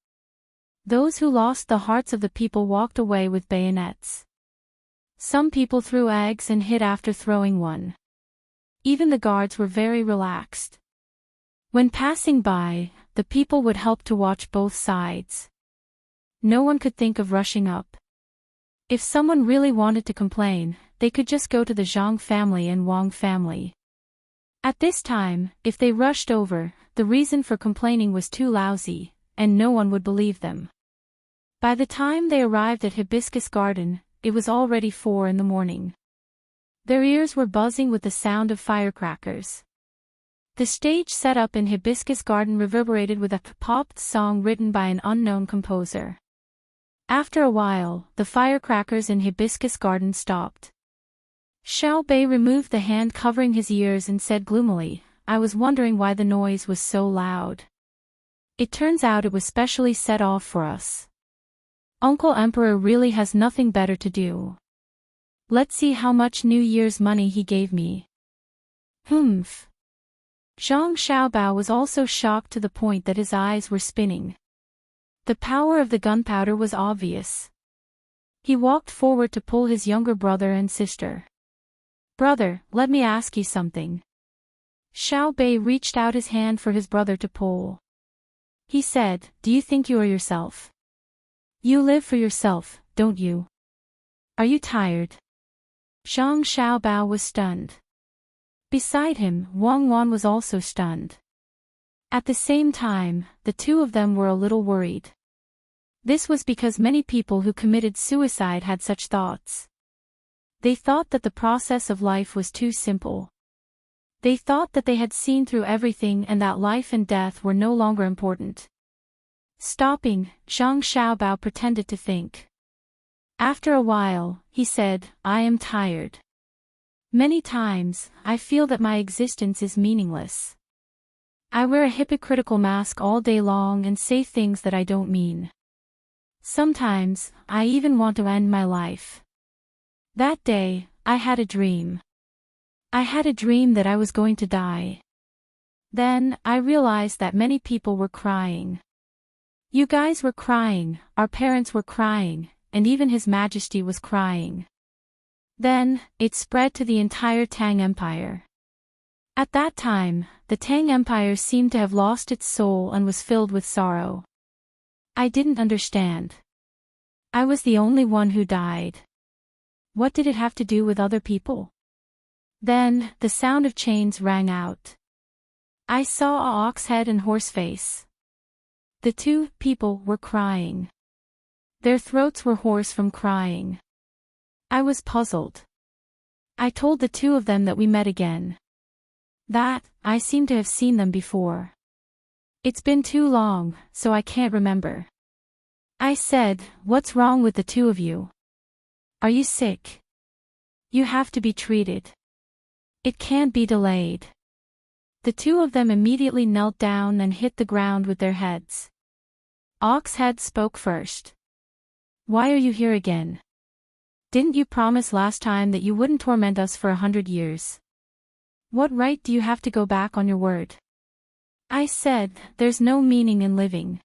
Those who lost the hearts of the people walked away with bayonets. Some people threw eggs and hid after throwing one. Even the guards were very relaxed. When passing by, the people would help to watch both sides. No one could think of rushing up. If someone really wanted to complain, they could just go to the Zhang family and Wang family. At this time, if they rushed over, the reason for complaining was too lousy, and no one would believe them. By the time they arrived at Hibiscus Garden, it was already 4 in the morning. Their ears were buzzing with the sound of firecrackers. The stage set up in Hibiscus Garden reverberated with a pop song written by an unknown composer. After a while, the firecrackers in Hibiscus Garden stopped. Xiao Bei removed the hand covering his ears and said gloomily, I was wondering why the noise was so loud. It turns out it was specially set off for us. Uncle Emperor really has nothing better to do. Let's see how much New Year's money he gave me. Humph. Zhang Xiaobao was also shocked to the point that his eyes were spinning. The power of the gunpowder was obvious. He walked forward to pull his younger brother and sister. Brother, let me ask you something. Xiao Bei reached out his hand for his brother to pull. He said, do you think you are yourself? You live for yourself, don't you? Are you tired? Zhang Xiaobao was stunned. Beside him, Wang Wan was also stunned. At the same time, the two of them were a little worried. This was because many people who committed suicide had such thoughts. They thought that the process of life was too simple. They thought that they had seen through everything and that life and death were no longer important. Stopping, Zhang Xiaobao pretended to think. After a while, he said, I am tired. Many times, I feel that my existence is meaningless. I wear a hypocritical mask all day long and say things that I don't mean. Sometimes, I even want to end my life. That day, I had a dream. I had a dream that I was going to die. Then, I realized that many people were crying. You guys were crying, our parents were crying, and even His Majesty was crying. Then, it spread to the entire Tang Empire. At that time, the Tang Empire seemed to have lost its soul and was filled with sorrow. I didn't understand. I was the only one who died. What did it have to do with other people? Then, the sound of chains rang out. I saw a ox head and horse face. The two people were crying. Their throats were hoarse from crying. I was puzzled. I told the two of them that we met again. That, I seem to have seen them before. It's been too long, so I can't remember. I said, what's wrong with the two of you? Are you sick? You have to be treated. It can't be delayed. The two of them immediately knelt down and hit the ground with their heads. Oxhead spoke first. Why are you here again? Didn't you promise last time that you wouldn't torment us for 100 years? What right do you have to go back on your word? I said, there's no meaning in living.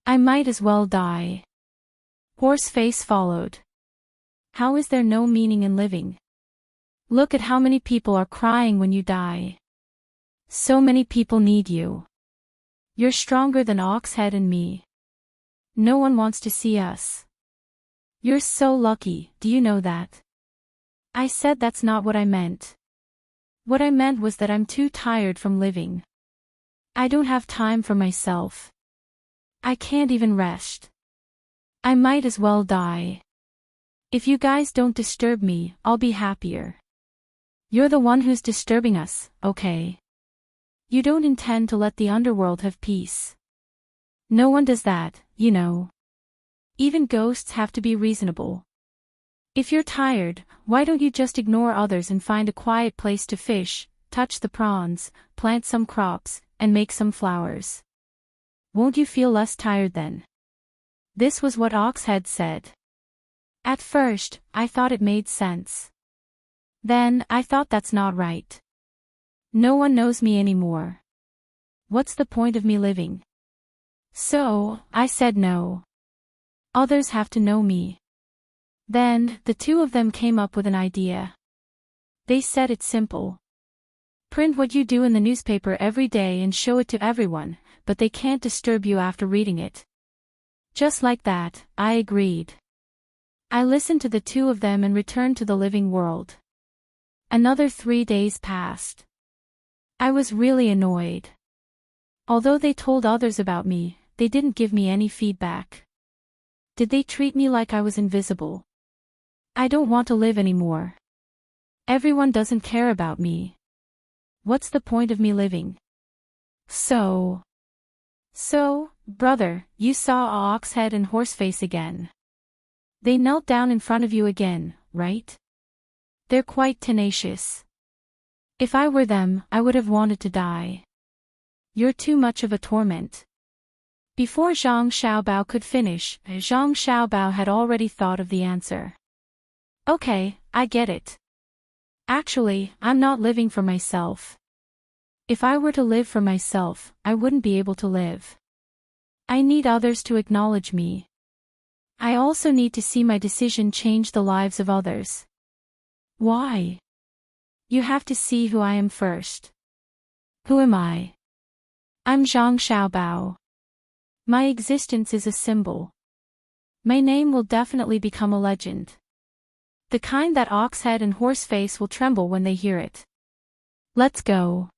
I might as well die. Horseface followed. How is there no meaning in living? Look at how many people are crying when you die. So many people need you. You're stronger than Oxhead and me. No one wants to see us. You're so lucky, do you know that? I said that's not what I meant. What I meant was that I'm too tired from living. I don't have time for myself. I can't even rest. I might as well die. If you guys don't disturb me, I'll be happier. You're the one who's disturbing us, okay? You don't intend to let the underworld have peace. No one does that, you know. Even ghosts have to be reasonable. If you're tired, why don't you just ignore others and find a quiet place to fish, touch the prawns, plant some crops, and make some flowers? Won't you feel less tired then? This was what Oxhead said. At first, I thought it made sense. Then, I thought that's not right. No one knows me anymore. What's the point of me living? So, I said no. Others have to know me. Then, the two of them came up with an idea. They said it's simple. Print what you do in the newspaper every day and show it to everyone, but they can't disturb you after reading it. Just like that, I agreed. I listened to the two of them and returned to the living world. Another 3 days passed. I was really annoyed. Although they told others about me, they didn't give me any feedback. Did they treat me like I was invisible? I don't want to live anymore. Everyone doesn't care about me. What's the point of me living? So, brother, you saw Oxhead and Horseface again. They knelt down in front of you again, right? They're quite tenacious. If I were them, I would have wanted to die. You're too much of a torment. Before Zhang Xiaobao could finish, Zhang Xiaobao had already thought of the answer. Okay, I get it. Actually, I'm not living for myself. If I were to live for myself, I wouldn't be able to live. I need others to acknowledge me. I also need to see my decision change the lives of others. Why? You have to see who I am first. Who am I? I'm Zhang Xiaobao. My existence is a symbol. My name will definitely become a legend. The kind that Oxhead and Horseface will tremble when they hear it. Let's go.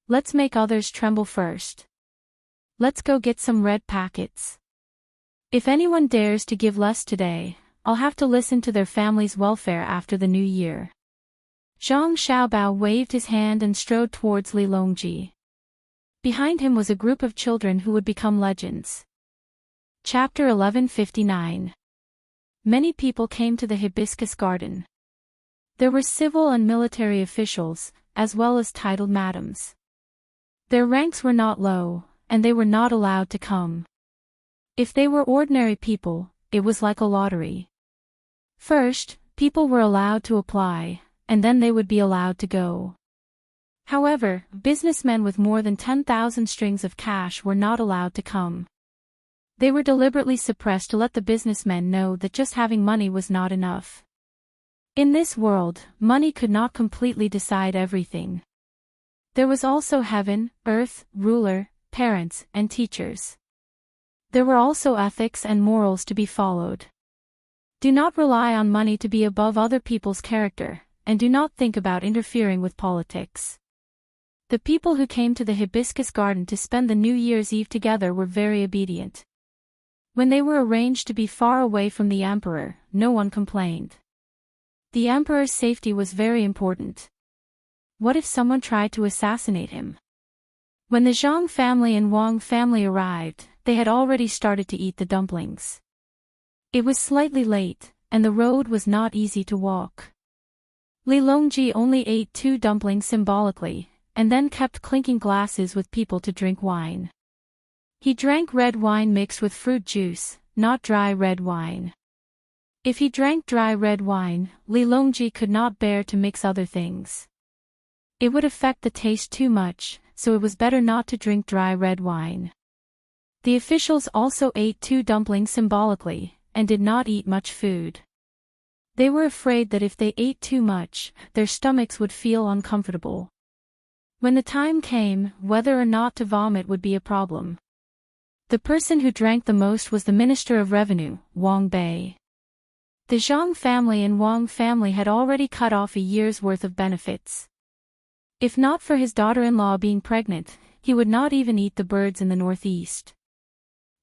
Let's make others tremble first. Let's go get some red packets. If anyone dares to give less today, I'll have to listen to their family's welfare after the new year. Zhang Xiaobao waved his hand and strode towards Li Longji. Behind him was a group of children who would become legends. Chapter 1159. Many people came to the hibiscus garden. There were civil and military officials, as well as titled madams. Their ranks were not low, and they were not allowed to come. If they were ordinary people, it was like a lottery. First, people were allowed to apply, and then they would be allowed to go. However, businessmen with more than 10,000 strings of cash were not allowed to come. They were deliberately suppressed to let the businessmen know that just having money was not enough. In this world, money could not completely decide everything. There was also heaven, earth, ruler, parents, and teachers. There were also ethics and morals to be followed. Do not rely on money to be above other people's character, and do not think about interfering with politics. The people who came to the hibiscus garden to spend the New Year's Eve together were very obedient. When they were arranged to be far away from the emperor, no one complained. The emperor's safety was very important. What if someone tried to assassinate him? When the Zhang family and Wang family arrived, they had already started to eat the dumplings. It was slightly late, and the road was not easy to walk. Li Longji only ate 2 dumplings symbolically, and then kept clinking glasses with people to drink wine. He drank red wine mixed with fruit juice, not dry red wine. If he drank dry red wine, Li Longji could not bear to mix other things. It would affect the taste too much, so it was better not to drink dry red wine. The officials also ate 2 dumplings symbolically, and did not eat much food. They were afraid that if they ate too much, their stomachs would feel uncomfortable. When the time came, whether or not to vomit would be a problem. The person who drank the most was the Minister of Revenue, Wang Bei. The Zhang family and Wang family had already cut off a year's worth of benefits. If not for his daughter-in-law being pregnant, he would not even eat the birds in the northeast.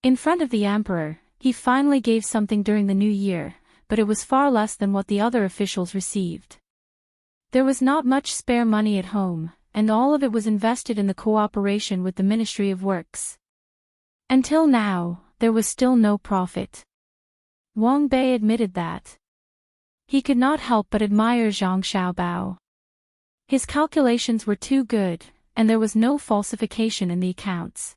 In front of the emperor, he finally gave something during the new year, but it was far less than what the other officials received. There was not much spare money at home, and all of it was invested in the cooperation with the Ministry of Works. Until now, there was still no profit. Wang Bei admitted that. He could not help but admire Zhang Xiaobao. His calculations were too good, and there was no falsification in the accounts.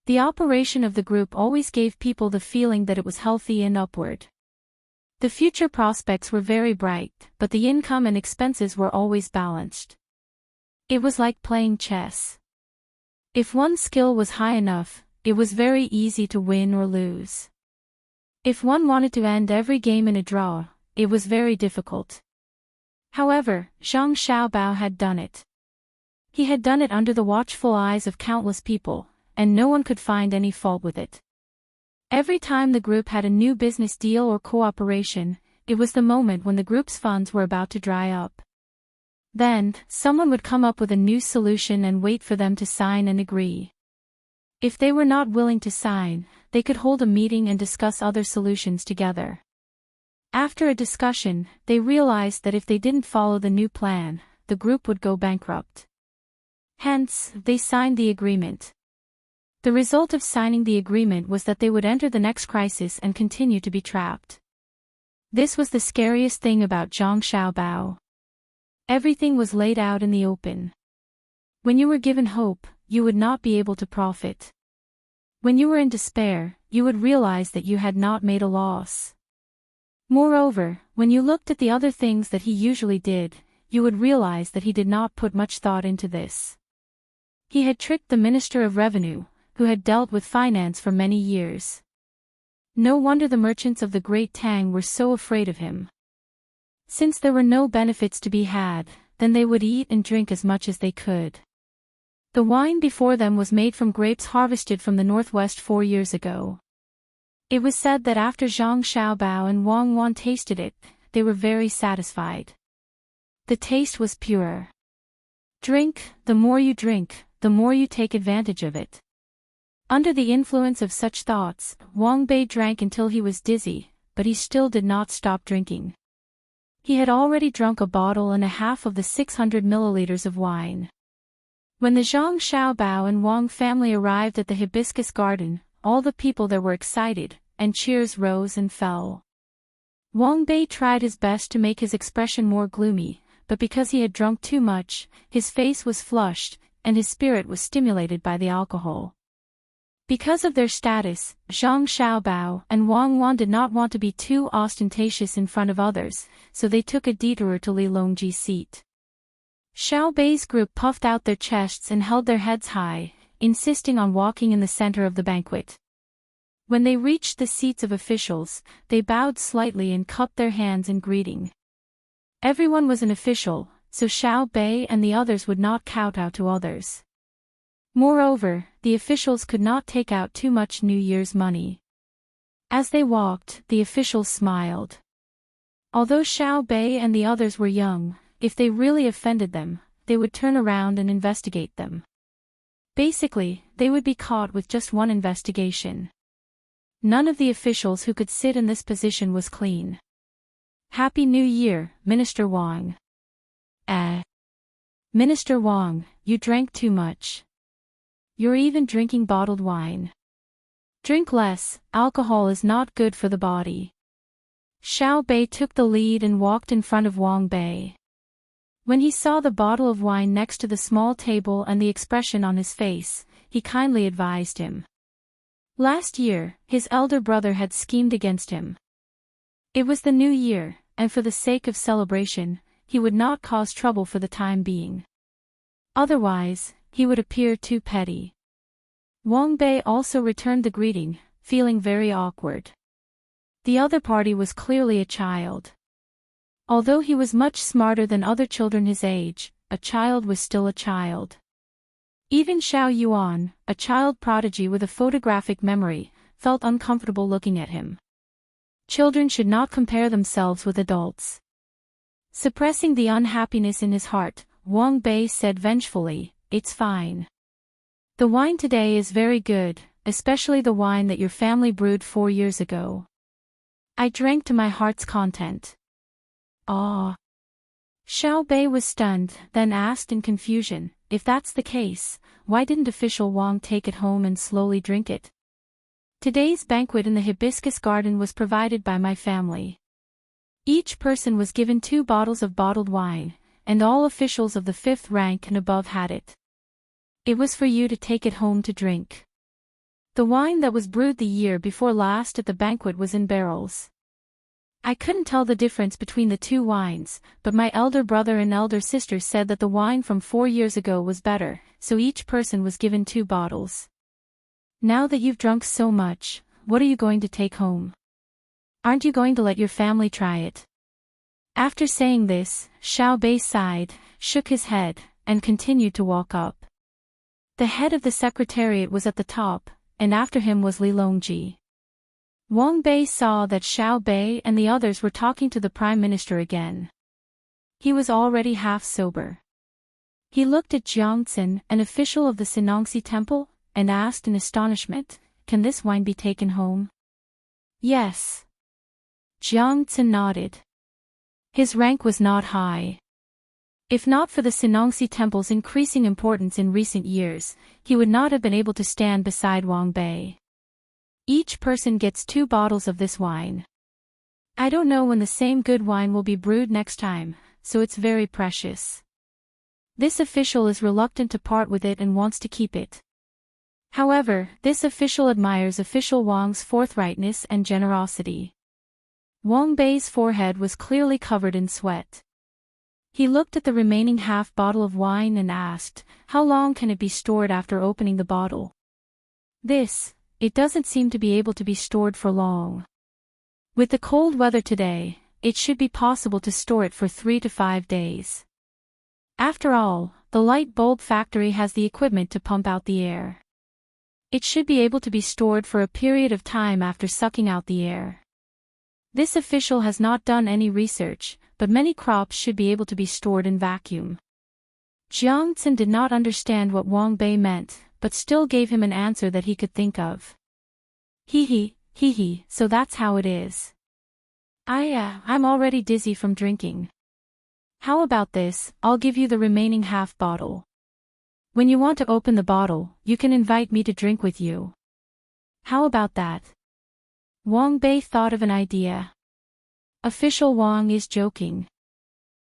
The operation of the group always gave people the feeling that it was healthy and upward. The future prospects were very bright, but the income and expenses were always balanced. It was like playing chess. If one skill was high enough, it was very easy to win or lose. If one wanted to end every game in a draw, it was very difficult. However, Zhang Xiaobao had done it. He had done it under the watchful eyes of countless people, and no one could find any fault with it. Every time the group had a new business deal or cooperation, it was the moment when the group's funds were about to dry up. Then, someone would come up with a new solution and wait for them to sign and agree. If they were not willing to sign, they could hold a meeting and discuss other solutions together. After a discussion, they realized that if they didn't follow the new plan, the group would go bankrupt. Hence, they signed the agreement. The result of signing the agreement was that they would enter the next crisis and continue to be trapped. This was the scariest thing about Zhang Xiaobao. Everything was laid out in the open. When you were given hope, you would not be able to profit. When you were in despair, you would realize that you had not made a loss. Moreover, when you looked at the other things that he usually did, you would realize that he did not put much thought into this. He had tricked the Minister of Revenue, who had dealt with finance for many years. No wonder the merchants of the Great Tang were so afraid of him. Since there were no benefits to be had, then they would eat and drink as much as they could. The wine before them was made from grapes harvested from the northwest 4 years ago. It was said that after Zhang Xiaobao and Wang Wan tasted it, they were very satisfied. The taste was pure. Drink, the more you drink, the more you take advantage of it. Under the influence of such thoughts, Wang Bei drank until he was dizzy, but he still did not stop drinking. He had already drunk a bottle and a half of the 600 milliliters of wine. When the Zhang Xiaobao and Wang family arrived at the hibiscus garden, all the people there were excited, and cheers rose and fell. Wang Bei tried his best to make his expression more gloomy, but because he had drunk too much, his face was flushed, and his spirit was stimulated by the alcohol. Because of their status, Zhang Xiaobao and Wang Wan did not want to be too ostentatious in front of others, so they took a detour to Li Longji's seat. Xiao Bei's group puffed out their chests and held their heads high, insisting on walking in the center of the banquet. When they reached the seats of officials, they bowed slightly and cupped their hands in greeting. Everyone was an official, so Xiao Bei and the others would not kowtow to others. Moreover, the officials could not take out too much New Year's money. As they walked, the officials smiled. Although Xiao Bei and the others were young, if they really offended them, they would turn around and investigate them. Basically, they would be caught with just one investigation. None of the officials who could sit in this position was clean. Happy New Year, Minister Wang. Minister Wang, you drank too much. You're even drinking bottled wine. Drink less, alcohol is not good for the body. Xiao Bei took the lead and walked in front of Wang Bei. When he saw the bottle of wine next to the small table and the expression on his face, he kindly advised him. Last year, his elder brother had schemed against him. It was the new year, and for the sake of celebration, he would not cause trouble for the time being. Otherwise, he would appear too petty. Wang Bei also returned the greeting, feeling very awkward. The other party was clearly a child. Although he was much smarter than other children his age, a child was still a child. Even Xiao Yuan, a child prodigy with a photographic memory, felt uncomfortable looking at him. Children should not compare themselves with adults. Suppressing the unhappiness in his heart, Wang Bei said vengefully, "It's fine. The wine today is very good, especially the wine that your family brewed 4 years ago. I drank to my heart's content. Ah. Xiao Bei was stunned, then asked in confusion, if that's the case, why didn't official Wang take it home and slowly drink it? Today's banquet in the hibiscus garden was provided by my family. Each person was given 2 bottles of bottled wine, and all officials of the 5th rank and above had it. It was for you to take it home to drink. The wine that was brewed the year before last at the banquet was in barrels. I couldn't tell the difference between the 2 wines, but my elder brother and elder sister said that the wine from 4 years ago was better, so each person was given 2 bottles. Now that you've drunk so much, what are you going to take home? Aren't you going to let your family try it? After saying this, Xiao Bei sighed, shook his head, and continued to walk up. The head of the secretariat was at the top, and after him was Li Longji. Wang Bei saw that Xiao Bei and the others were talking to the Prime Minister again. He was already half sober. He looked at Jiang Cin, an official of the Sinangxi Temple, and asked in astonishment, can this wine be taken home? Yes. Jiang Cin nodded. His rank was not high. If not for the Sinangxi Temple's increasing importance in recent years, he would not have been able to stand beside Wang Bei. Each person gets 2 bottles of this wine. I don't know when the same good wine will be brewed next time, so it's very precious. This official is reluctant to part with it and wants to keep it. However, this official admires official Wang's forthrightness and generosity. Wang Bei's forehead was clearly covered in sweat. He looked at the remaining half bottle of wine and asked, how long can it be stored after opening the bottle? It doesn't seem to be able to be stored for long. With the cold weather today, it should be possible to store it for 3 to 5 days. After all, the light bulb factory has the equipment to pump out the air. It should be able to be stored for a period of time after sucking out the air. This official has not done any research, but many crops should be able to be stored in vacuum. Jiang Cin did not understand what Wang Bei meant, but still gave him an answer that he could think of. Hee, so that's how it is. I'm already dizzy from drinking. How about this, I'll give you the remaining half bottle. When you want to open the bottle, you can invite me to drink with you. How about that? Wang Bei thought of an idea. Official Wang is joking.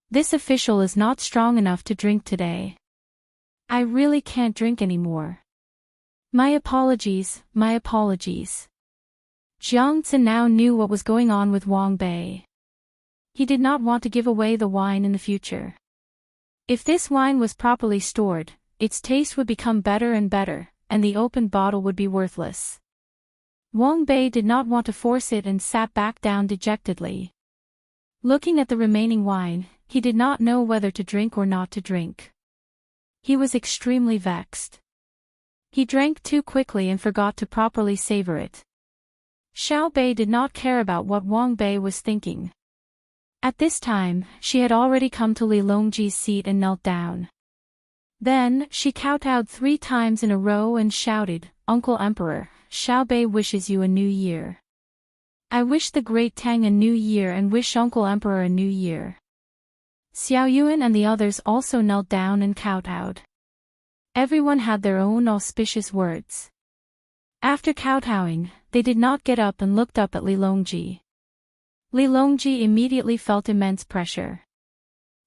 This official is not strong enough to drink today. I really can't drink anymore. My apologies. Jiang Cin now knew what was going on with Wang Bei. He did not want to give away the wine in the future. If this wine was properly stored, its taste would become better and better, and the opened bottle would be worthless. Wang Bei did not want to force it and sat back down dejectedly. Looking at the remaining wine, he did not know whether to drink or not to drink. He was extremely vexed. He drank too quickly and forgot to properly savor it. Xiao Bei did not care about what Wang Bei was thinking. At this time, she had already come to Li Longji's seat and knelt down. Then, she kowtowed 3 times in a row and shouted, Uncle Emperor, Xiao Bei wishes you a new year. I wish the great Tang a new year and wish Uncle Emperor a new year. Xiao Yuan and the others also knelt down and kowtowed. Everyone had their own auspicious words. After kowtowing, they did not get up and looked up at Li Longji. Li Longji immediately felt immense pressure.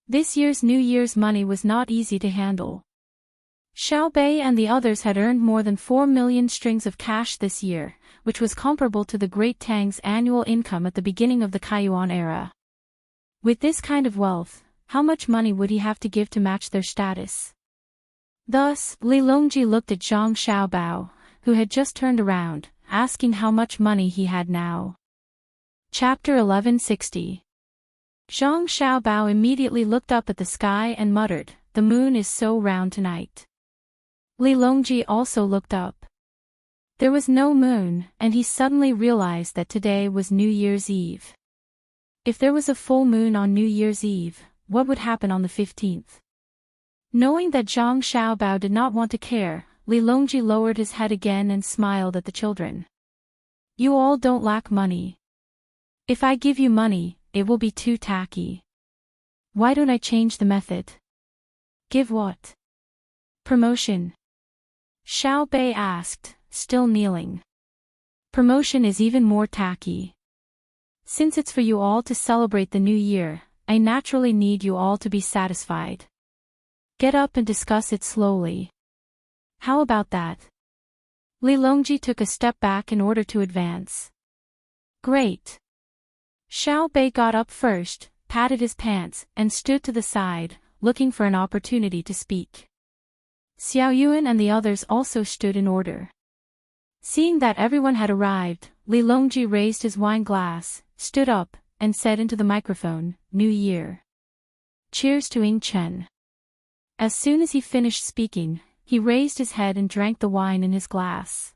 This year's New Year's money was not easy to handle. Xiao Bei and the others had earned more than 4 million strings of cash this year, which was comparable to the Great Tang's annual income at the beginning of the Kaiyuan era. With this kind of wealth, how much money would he have to give to match their status? Thus, Li Longji looked at Zhang Xiaobao, who had just turned around, asking how much money he had now. Chapter 1160. Zhang Xiaobao immediately looked up at the sky and muttered, the moon is so round tonight. Li Longji also looked up. There was no moon, and he suddenly realized that today was New Year's Eve. If there was a full moon on New Year's Eve, what would happen on the 15th? Knowing that Zhang Xiaobao did not want to care, Li Longji lowered his head again and smiled at the children. You all don't lack money. If I give you money, it will be too tacky. Why don't I change the method? Give what? Promotion. Xiao Bei asked, still kneeling. Promotion is even more tacky. Since it's for you all to celebrate the new year, I naturally need you all to be satisfied. Get up and discuss it slowly. How about that? Li Longji took a step back in order to advance. Great. Xiao Bei got up first, patted his pants, and stood to the side, looking for an opportunity to speak. Xiao Yuan and the others also stood in order. Seeing that everyone had arrived, Li Longji raised his wine glass, stood up, and said into the microphone, New Year. Cheers to Ing Chen. As soon as he finished speaking, he raised his head and drank the wine in his glass.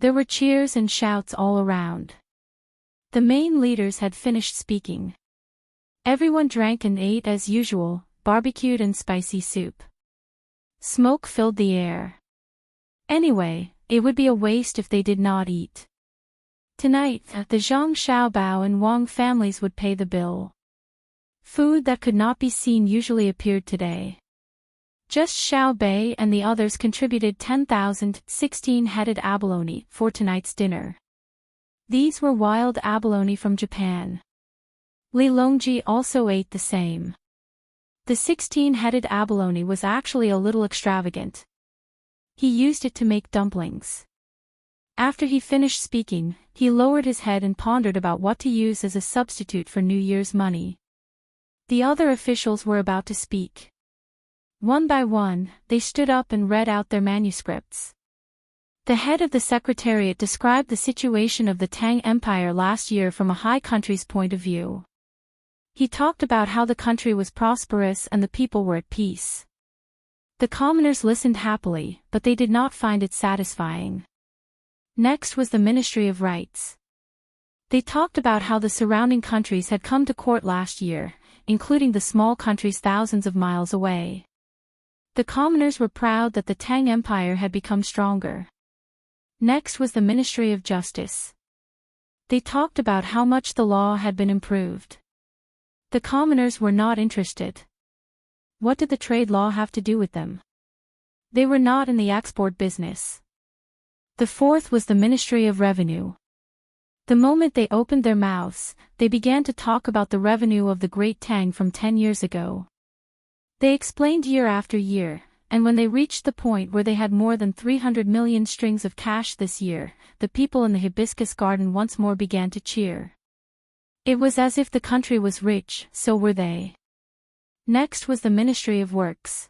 There were cheers and shouts all around. The main leaders had finished speaking. Everyone drank and ate as usual, barbecued and spicy soup. Smoke filled the air. Anyway, it would be a waste if they did not eat. Tonight, the Zhang Xiaobao and Wang families would pay the bill. Food that could not be seen usually appeared today. Just Xiao Bei and the others contributed 10,000 16-headed abalone for tonight's dinner. These were wild abalone from Japan. Li Longji also ate the same. The 16-headed abalone was actually a little extravagant. He used it to make dumplings. After he finished speaking, he lowered his head and pondered about what to use as a substitute for New Year's money. The other officials were about to speak. One by one, they stood up and read out their manuscripts. The head of the secretariat described the situation of the Tang Empire last year from a high country's point of view. He talked about how the country was prosperous and the people were at peace. The commoners listened happily, but they did not find it satisfying. Next was the Ministry of Rights. They talked about how the surrounding countries had come to court last year, including the small countries thousands of miles away. The commoners were proud that the Tang Empire had become stronger. Next was the Ministry of Justice. They talked about how much the law had been improved. The commoners were not interested. What did the trade law have to do with them? They were not in the export business. The fourth was the Ministry of Revenue. The moment they opened their mouths, they began to talk about the revenue of the Great Tang from 10 years ago. They explained year after year, and when they reached the point where they had more than 300 million strings of cash this year, the people in the hibiscus garden once more began to cheer. It was as if the country was rich, so were they. Next was the Ministry of Works.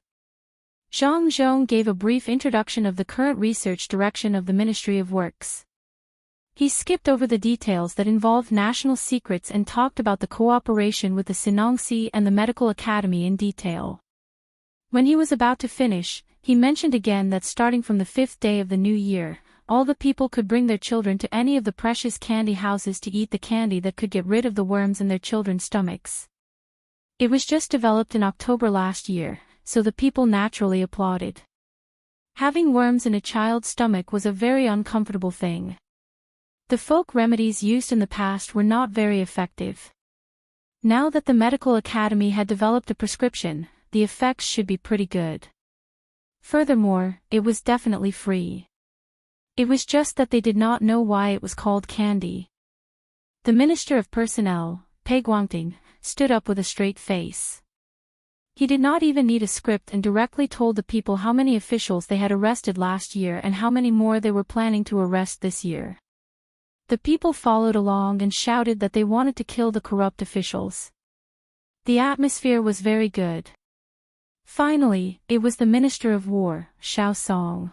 Zhang Zhong gave a brief introduction of the current research direction of the Ministry of Works. He skipped over the details that involved national secrets and talked about the cooperation with the Sinangxi and the Medical Academy in detail. When he was about to finish, he mentioned again that starting from the 5th day of the new year, all the people could bring their children to any of the precious candy houses to eat the candy that could get rid of the worms in their children's stomachs. It was just developed in October last year, so the people naturally applauded. Having worms in a child's stomach was a very uncomfortable thing. The folk remedies used in the past were not very effective. Now that the Medical Academy had developed a prescription, the effects should be pretty good. Furthermore, it was definitely free. It was just that they did not know why it was called candy. The Minister of Personnel, Pei Guangting, stood up with a straight face. He did not even need a script and directly told the people how many officials they had arrested last year and how many more they were planning to arrest this year. The people followed along and shouted that they wanted to kill the corrupt officials. The atmosphere was very good. Finally, it was the Minister of War, Xiao Song.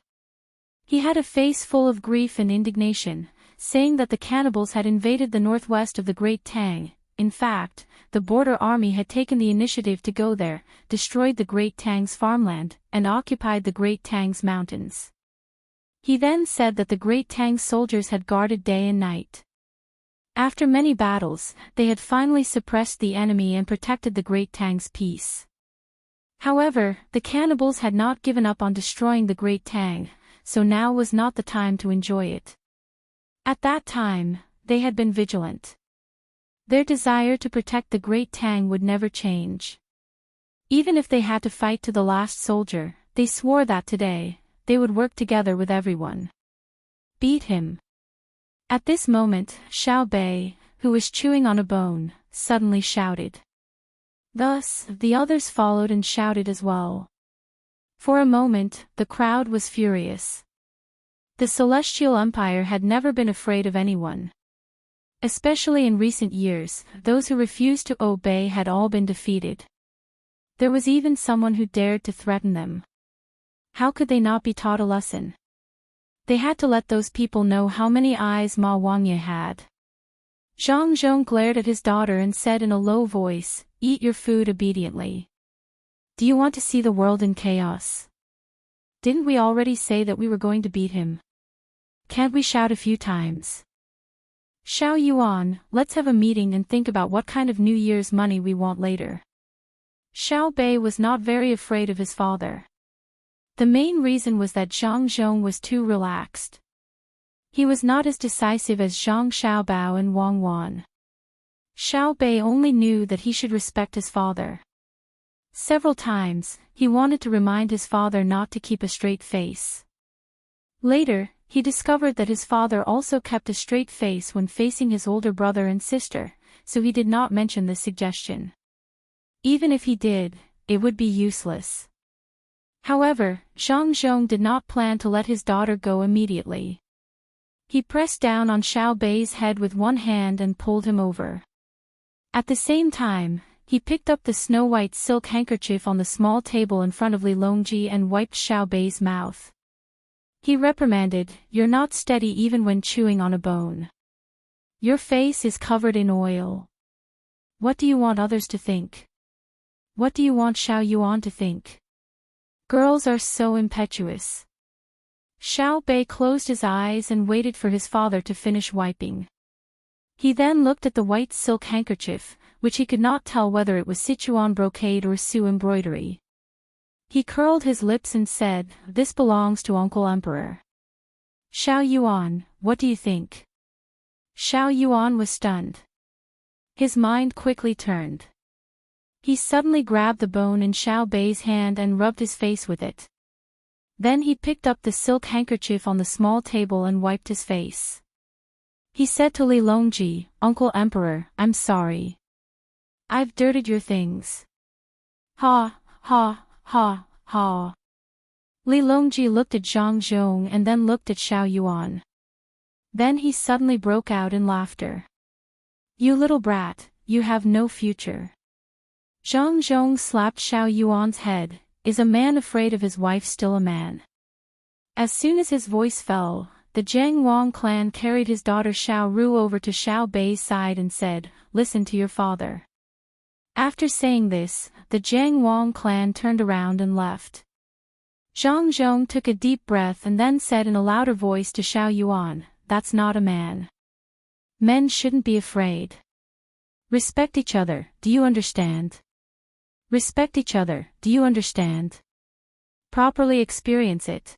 He had a face full of grief and indignation, saying that the cannibals had invaded the northwest of the Great Tang. In fact, the border army had taken the initiative to go there, destroyed the Great Tang's farmland, and occupied the Great Tang's mountains. He then said that the Great Tang soldiers had guarded day and night. After many battles, they had finally suppressed the enemy and protected the Great Tang's peace. However, the cannibals had not given up on destroying the great Tang, so now was not the time to enjoy it. At that time, they had been vigilant. Their desire to protect the great Tang would never change. Even if they had to fight to the last soldier, they swore that today, they would work together with everyone. Beat him. At this moment, Xiao Bei, who was chewing on a bone, suddenly shouted. Thus, the others followed and shouted as well. For a moment, the crowd was furious. The Celestial Empire had never been afraid of anyone. Especially in recent years, those who refused to obey had all been defeated. There was even someone who dared to threaten them. How could they not be taught a lesson? They had to let those people know how many eyes Ma Wangye had. Zhang Zhong glared at his daughter and said in a low voice, "Eat your food obediently. Do you want to see the world in chaos? Didn't we already say that we were going to beat him? Can't we shout a few times? Xiao Yuan, let's have a meeting and think about what kind of New Year's money we want later." Xiao Bei was not very afraid of his father. The main reason was that Zhang Zhong was too relaxed. He was not as decisive as Zhang Xiaobao and Wang Wan. Xiao Bei only knew that he should respect his father. Several times, he wanted to remind his father not to keep a straight face. Later, he discovered that his father also kept a straight face when facing his older brother and sister, so he did not mention this suggestion. Even if he did, it would be useless. However, Zhang Zhong did not plan to let his daughter go immediately. He pressed down on Xiao Bei's head with one hand and pulled him over. At the same time, he picked up the snow-white silk handkerchief on the small table in front of Li Longji and wiped Xiao Bei's mouth. He reprimanded, "You're not steady even when chewing on a bone. Your face is covered in oil. What do you want others to think? What do you want Xiao Yuan to think? Girls are so impetuous." Xiao Bei closed his eyes and waited for his father to finish wiping. He then looked at the white silk handkerchief, which he could not tell whether it was Sichuan brocade or Sioux embroidery. He curled his lips and said, "This belongs to Uncle Emperor." "Xiao Yuan, what do you think?" Xiao Yuan was stunned. His mind quickly turned. He suddenly grabbed the bone in Xiao Bei's hand and rubbed his face with it. Then he picked up the silk handkerchief on the small table and wiped his face. He said to Li Longji, "Uncle Emperor, I'm sorry. I've dirtied your things." Ha, ha, ha, ha. Li Longji looked at Zhang Zhong and then looked at Xiao Yuan. Then he suddenly broke out in laughter. "You little brat, you have no future." Zhang Zhong slapped Xiao Yuan's head. "Is a man afraid of his wife still a man?" As soon as his voice fell, the Jiang Wang clan carried his daughter Xiao Ru over to Xiao Bei's side and said, "Listen to your father." After saying this, the Jiang Wang clan turned around and left. Zhang Zhong took a deep breath and then said in a louder voice to Xiao Yuan, "That's not a man. Men shouldn't be afraid. Respect each other, do you understand? Respect each other, do you understand? Properly experience it."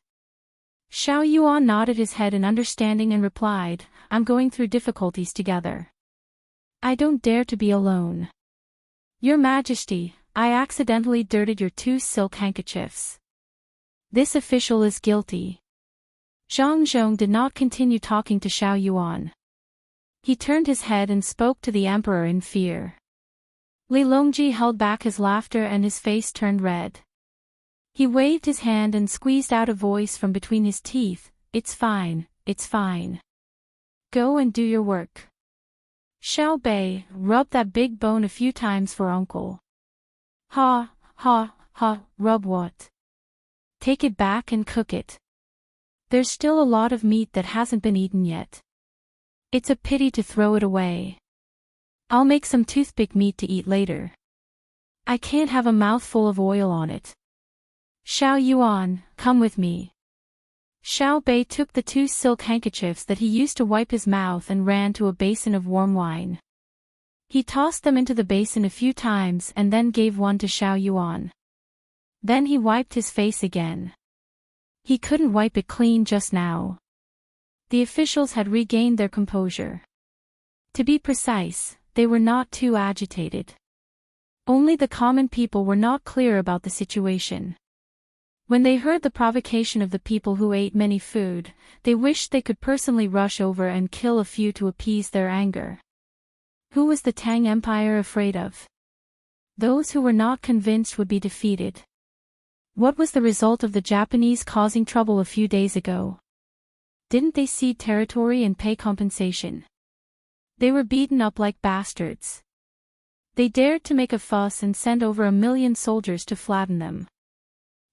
Xiao Yuan nodded his head in understanding and replied, "I'm going through difficulties together. I don't dare to be alone. Your Majesty, I accidentally dirtied your 2 silk handkerchiefs. This official is guilty." Zhang Zhong did not continue talking to Xiao Yuan. He turned his head and spoke to the emperor in fear. Li Longji held back his laughter and his face turned red. He waved his hand and squeezed out a voice from between his teeth, "It's fine, it's fine. Go and do your work. Xiao Bei, rub that big bone a few times for uncle." "Ha, ha, ha, rub what? Take it back and cook it. There's still a lot of meat that hasn't been eaten yet. It's a pity to throw it away. I'll make some toothpick meat to eat later. I can't have a mouthful of oil on it. Xiao Yuan, come with me." Xiao Bei took the 2 silk handkerchiefs that he used to wipe his mouth and ran to a basin of warm wine. He tossed them into the basin a few times and then gave one to Xiao Yuan. Then he wiped his face again. He couldn't wipe it clean just now. The officials had regained their composure. To be precise, they were not too agitated. Only the common people were not clear about the situation. When they heard the provocation of the people who ate many food, they wished they could personally rush over and kill a few to appease their anger. Who was the Tang Empire afraid of? Those who were not convinced would be defeated. What was the result of the Japanese causing trouble a few days ago? Didn't they cede territory and pay compensation? They were beaten up like bastards. They dared to make a fuss and send over 1 million soldiers to flatten them.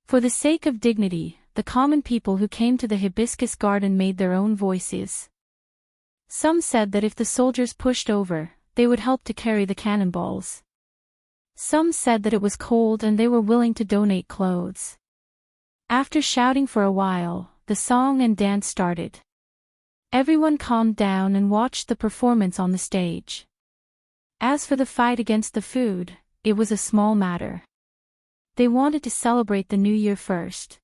For the sake of dignity, the common people who came to the hibiscus garden made their own voices. Some said that if the soldiers pushed over, they would help to carry the cannonballs. Some said that it was cold and they were willing to donate clothes. After shouting for a while, the song and dance started. Everyone calmed down and watched the performance on the stage. As for the fight against the food, it was a small matter. They wanted to celebrate the new year first.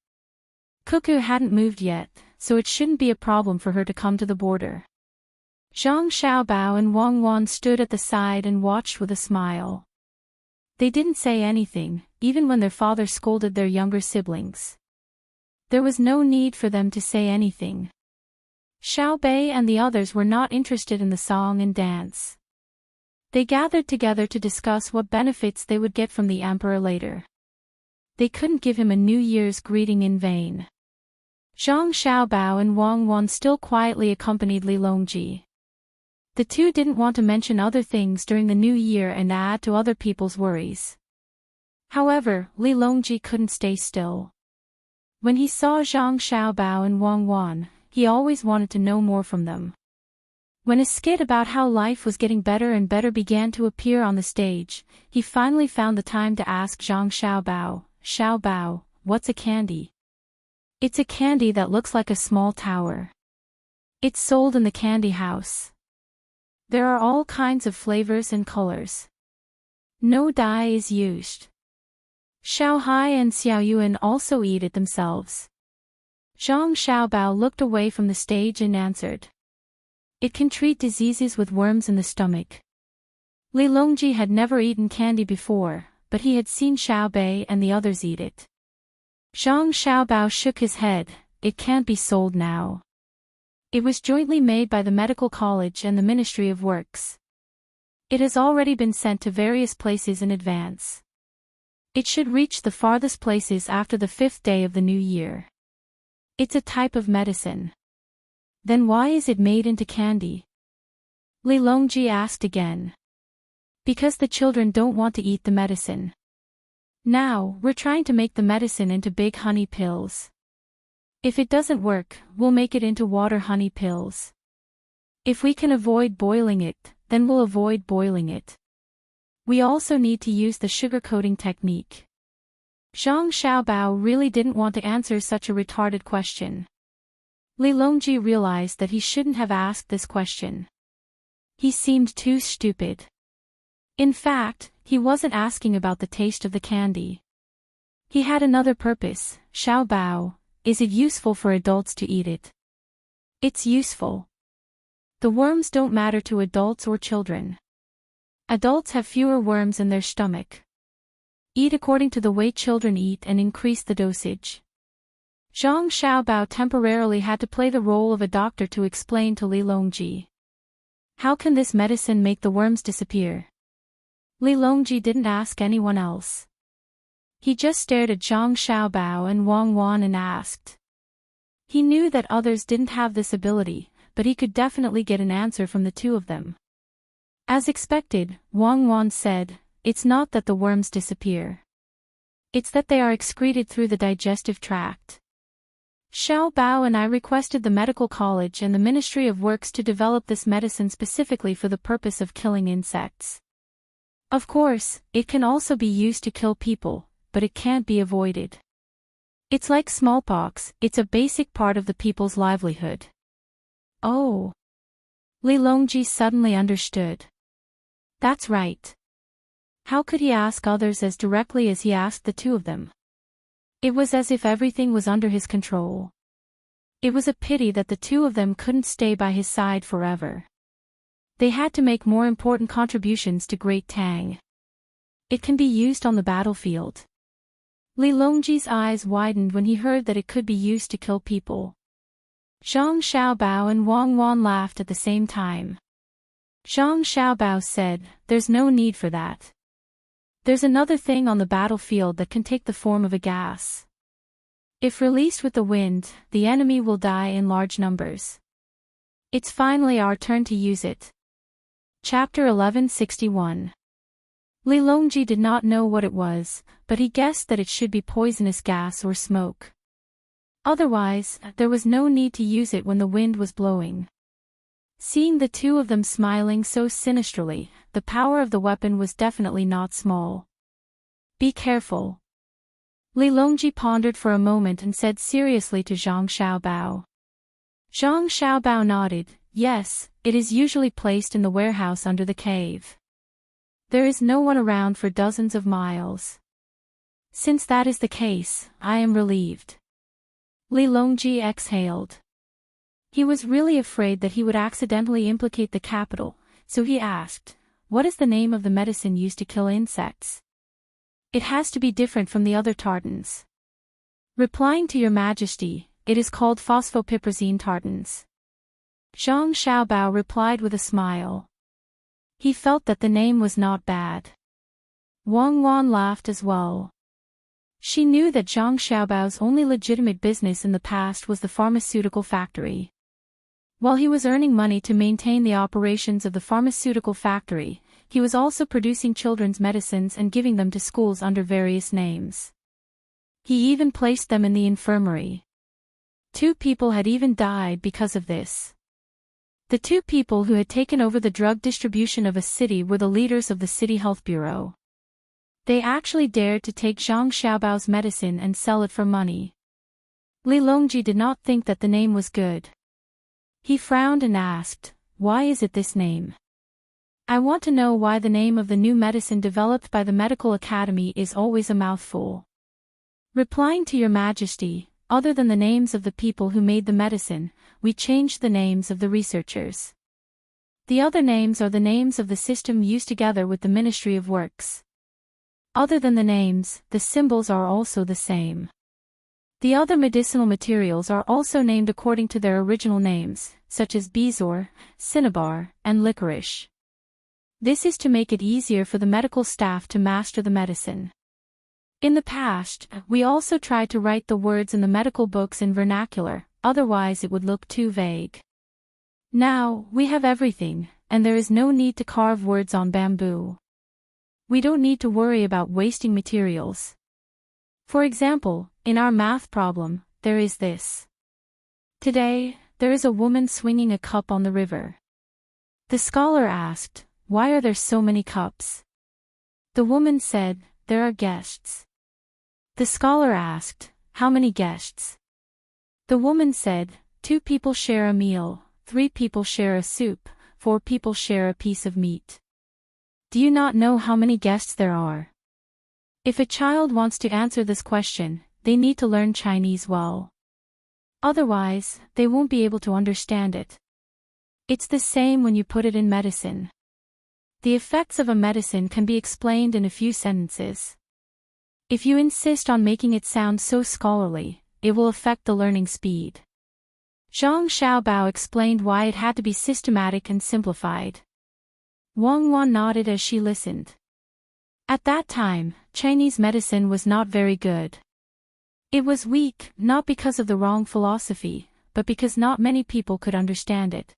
Cuckoo hadn't moved yet, so it shouldn't be a problem for her to come to the border. Zhang Xiaobao and Wang Wan stood at the side and watched with a smile. They didn't say anything, even when their father scolded their younger siblings. There was no need for them to say anything. Xiao Bei and the others were not interested in the song and dance. They gathered together to discuss what benefits they would get from the emperor later. They couldn't give him a New Year's greeting in vain. Zhang Xiaobao and Wang Wan still quietly accompanied Li Longji. The two didn't want to mention other things during the new year and add to other people's worries. However, Li Longji couldn't stay still. When he saw Zhang Xiaobao and Wang Wan, he always wanted to know more from them. When a skit about how life was getting better and better began to appear on the stage, he finally found the time to ask Zhang Xiaobao, "Xiaobao, what's a candy?" "It's a candy that looks like a small tower. It's sold in the candy house. There are all kinds of flavors and colors. No dye is used. Xiao Hai and Xiao Yuan also eat it themselves." Zhang Xiaobao looked away from the stage and answered. "It can treat diseases with worms in the stomach." Li Longji had never eaten candy before, but he had seen Xiao Bei and the others eat it. Zhang Xiaobao shook his head. "It can't be sold now. It was jointly made by the Medical College and the Ministry of Works. It has already been sent to various places in advance. It should reach the farthest places after the 5th day of the new year. It's a type of medicine." "Then why is it made into candy?" Li Longji asked again. "Because the children don't want to eat the medicine. Now, we're trying to make the medicine into big honey pills. If it doesn't work, we'll make it into water honey pills. If we can avoid boiling it, then we'll avoid boiling it. We also need to use the sugar coating technique." Zhang Xiaobao really didn't want to answer such a retarded question. Li Longji realized that he shouldn't have asked this question. He seemed too stupid. In fact, he wasn't asking about the taste of the candy. He had another purpose. "Xiaobao, is it useful for adults to eat it?" "It's useful. The worms don't matter to adults or children. Adults have fewer worms in their stomach. Eat according to the way children eat and increase the dosage." Zhang Xiaobao temporarily had to play the role of a doctor to explain to Li Longji. "How can this medicine make the worms disappear?" Li Longji didn't ask anyone else. He just stared at Zhang Xiaobao and Wang Wan and asked. He knew that others didn't have this ability, but he could definitely get an answer from the two of them. As expected, Wang Wan said, "It's not that the worms disappear. It's that they are excreted through the digestive tract. Xiao Bao and I requested the Medical College and the Ministry of Works to develop this medicine specifically for the purpose of killing insects. Of course, it can also be used to kill people, but it can't be avoided. It's like smallpox, it's a basic part of the people's livelihood." Oh. Li Longji suddenly understood. That's right. How could he ask others as directly as he asked the two of them? It was as if everything was under his control. It was a pity that the two of them couldn't stay by his side forever. They had to make more important contributions to Great Tang. It can be used on the battlefield. Li Longji's eyes widened when he heard that it could be used to kill people. Zhang Xiaobao and Wang Wan laughed at the same time. Zhang Xiaobao said, "There's no need for that. There's another thing on the battlefield that can take the form of a gas. If released with the wind, the enemy will die in large numbers. It's finally our turn to use it." Chapter 1161. Li Longji did not know what it was, but he guessed that it should be poisonous gas or smoke. Otherwise, there was no need to use it when the wind was blowing. Seeing the two of them smiling so sinisterly, the power of the weapon was definitely not small. "Be careful." Li Longji pondered for a moment and said seriously to Zhang Xiaobao. Zhang Xiaobao nodded. "Yes, it is usually placed in the warehouse under the cave. There is no one around for dozens of miles. Since that is the case, I am relieved." Li Longji exhaled. He was really afraid that he would accidentally implicate the capital, so he asked, "What is the name of the medicine used to kill insects? It has to be different from the other tartans." "Replying to your majesty, it is called phosphopiprazine tartans." Zhang Xiaobao replied with a smile. He felt that the name was not bad. Wang Wan laughed as well. She knew that Zhang Xiaobao's only legitimate business in the past was the pharmaceutical factory. While he was earning money to maintain the operations of the pharmaceutical factory, he was also producing children's medicines and giving them to schools under various names. He even placed them in the infirmary. 2 people had even died because of this. The 2 people who had taken over the drug distribution of a city were the leaders of the city health bureau. They actually dared to take Zhang Xiaobao's medicine and sell it for money. Li Longji did not think that the name was good. He frowned and asked, "Why is it this name? I want to know why the name of the new medicine developed by the Medical Academy is always a mouthful." Replying to your majesty, other than the names of the people who made the medicine, we changed the names of the researchers. The other names are the names of the system used together with the Ministry of Works. Other than the names, the symbols are also the same. The other medicinal materials are also named according to their original names, such as bezoar, cinnabar, and licorice. This is to make it easier for the medical staff to master the medicine. In the past, we also tried to write the words in the medical books in vernacular, otherwise it would look too vague. Now, we have everything, and there is no need to carve words on bamboo. We don't need to worry about wasting materials. For example, in our math problem, there is this. Today, there is a woman swinging a cup on the river. The scholar asked, "Why are there so many cups?" The woman said, "There are guests." The scholar asked, "How many guests?" The woman said, 2 people share a meal, 3 people share a soup, 4 people share a piece of meat. Do you not know how many guests there are? If a child wants to answer this question, they need to learn Chinese well. Otherwise, they won't be able to understand it. It's the same when you put it in medicine. The effects of a medicine can be explained in a few sentences. If you insist on making it sound so scholarly, it will affect the learning speed. Zhang Xiaobao explained why it had to be systematic and simplified. Wang Wan nodded as she listened. At that time, Chinese medicine was not very good. It was weak, not because of the wrong philosophy, but because not many people could understand it.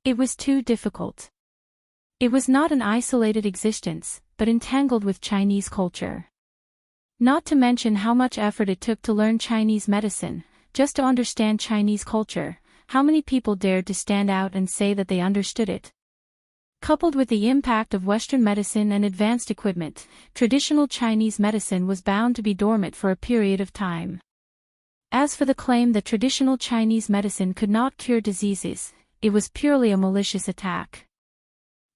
It was too difficult. It was not an isolated existence, but entangled with Chinese culture. Not to mention how much effort it took to learn Chinese medicine, just to understand Chinese culture, how many people dared to stand out and say that they understood it. Coupled with the impact of Western medicine and advanced equipment, traditional Chinese medicine was bound to be dormant for a period of time. As for the claim that traditional Chinese medicine could not cure diseases, it was purely a malicious attack.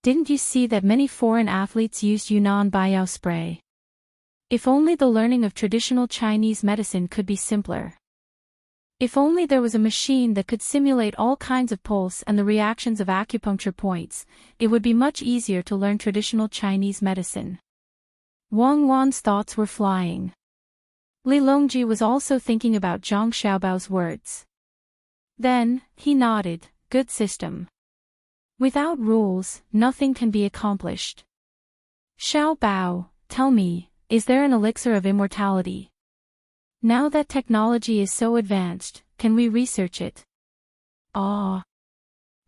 Didn't you see that many foreign athletes used Yunnan Baiyao spray? If only the learning of traditional Chinese medicine could be simpler. If only there was a machine that could simulate all kinds of pulse and the reactions of acupuncture points, it would be much easier to learn traditional Chinese medicine. Wang Wan's thoughts were flying. Li Longji was also thinking about Zhang Xiaobao's words. Then, he nodded, good system. Without rules, nothing can be accomplished. Xiaobao, tell me, is there an elixir of immortality? Now that technology is so advanced, can we research it? Ah.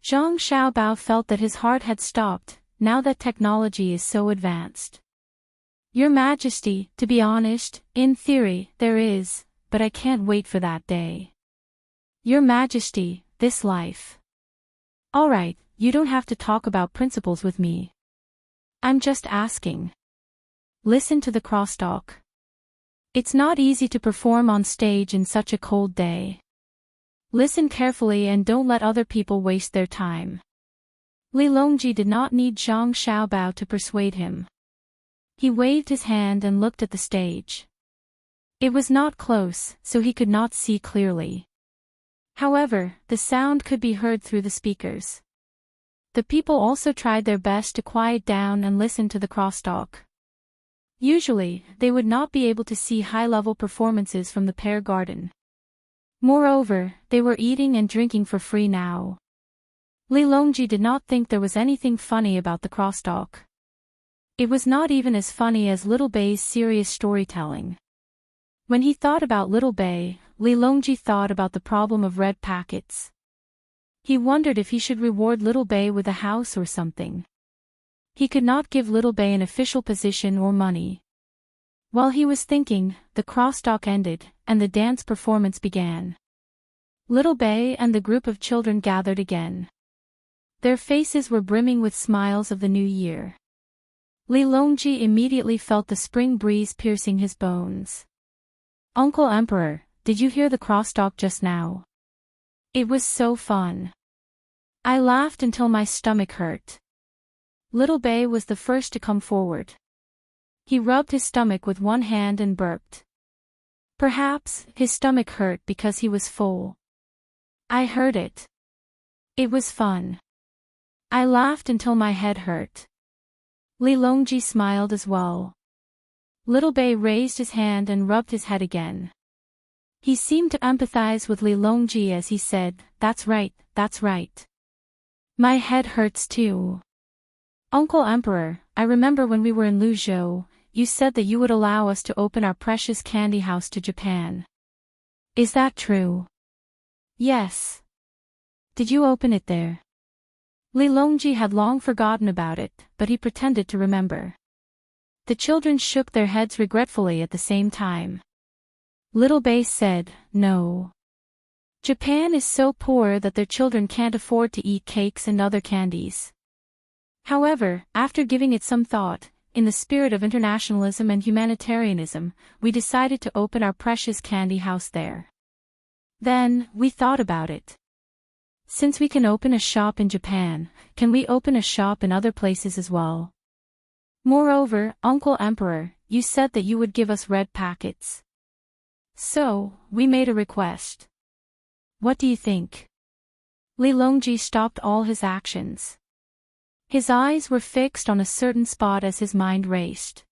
Zhang Xiaobao felt that his heart had stopped, now that technology is so advanced. Your Majesty, to be honest, in theory, there is, but I can't wait for that day. Your Majesty, this life. Alright, you don't have to talk about principles with me. I'm just asking. Listen to the crosstalk. It's not easy to perform on stage in such a cold day. Listen carefully and don't let other people waste their time. Li Longji did not need Zhang Xiaobao to persuade him. He waved his hand and looked at the stage. It was not close, so he could not see clearly. However, the sound could be heard through the speakers. The people also tried their best to quiet down and listen to the crosstalk. Usually, they would not be able to see high-level performances from the Pear Garden. Moreover, they were eating and drinking for free now. Li Longji did not think there was anything funny about the crosstalk. It was not even as funny as Little Bei's serious storytelling. When he thought about Little Bei, Li Longji thought about the problem of red packets. He wondered if he should reward Little Bei with a house or something. He could not give Little Bei an official position or money. While he was thinking, the crosstalk ended, and the dance performance began. Little Bei and the group of children gathered again. Their faces were brimming with smiles of the new year. Li Longji immediately felt the spring breeze piercing his bones. Uncle Emperor, did you hear the crosstalk just now? It was so fun. I laughed until my stomach hurt. Little Bei was the first to come forward. He rubbed his stomach with one hand and burped. Perhaps, his stomach hurt because he was full. I heard it. It was fun. I laughed until my head hurt. Li Longji smiled as well. Little Bei raised his hand and rubbed his head again. He seemed to empathize with Li Longji as he said, that's right, that's right. My head hurts too. Uncle Emperor, I remember when we were in Luzhou, you said that you would allow us to open our precious candy house to Japan. Is that true? Yes. Did you open it there? Li Longji had long forgotten about it, but he pretended to remember. The children shook their heads regretfully at the same time. Little Bei said, no. Japan is so poor that their children can't afford to eat cakes and other candies. However, after giving it some thought, in the spirit of internationalism and humanitarianism, we decided to open our precious candy house there. Then, we thought about it. Since we can open a shop in Japan, can we open a shop in other places as well? Moreover, Uncle Emperor, you said that you would give us red packets. So, we made a request. What do you think? Li Longji stopped all his actions. His eyes were fixed on a certain spot as his mind raced.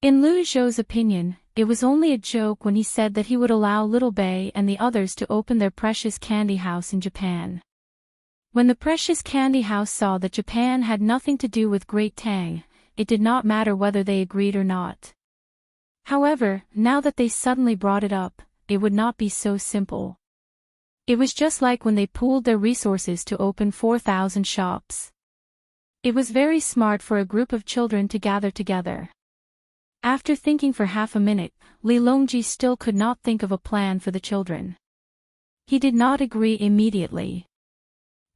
In Lu Zhou's opinion, it was only a joke when he said that he would allow Little Bei and the others to open their precious candy house in Japan. When the precious candy house saw that Japan had nothing to do with Great Tang, it did not matter whether they agreed or not. However, now that they suddenly brought it up, it would not be so simple. It was just like when they pooled their resources to open 4,000 shops. It was very smart for a group of children to gather together. After thinking for half a minute, Li Longji still could not think of a plan for the children. He did not agree immediately.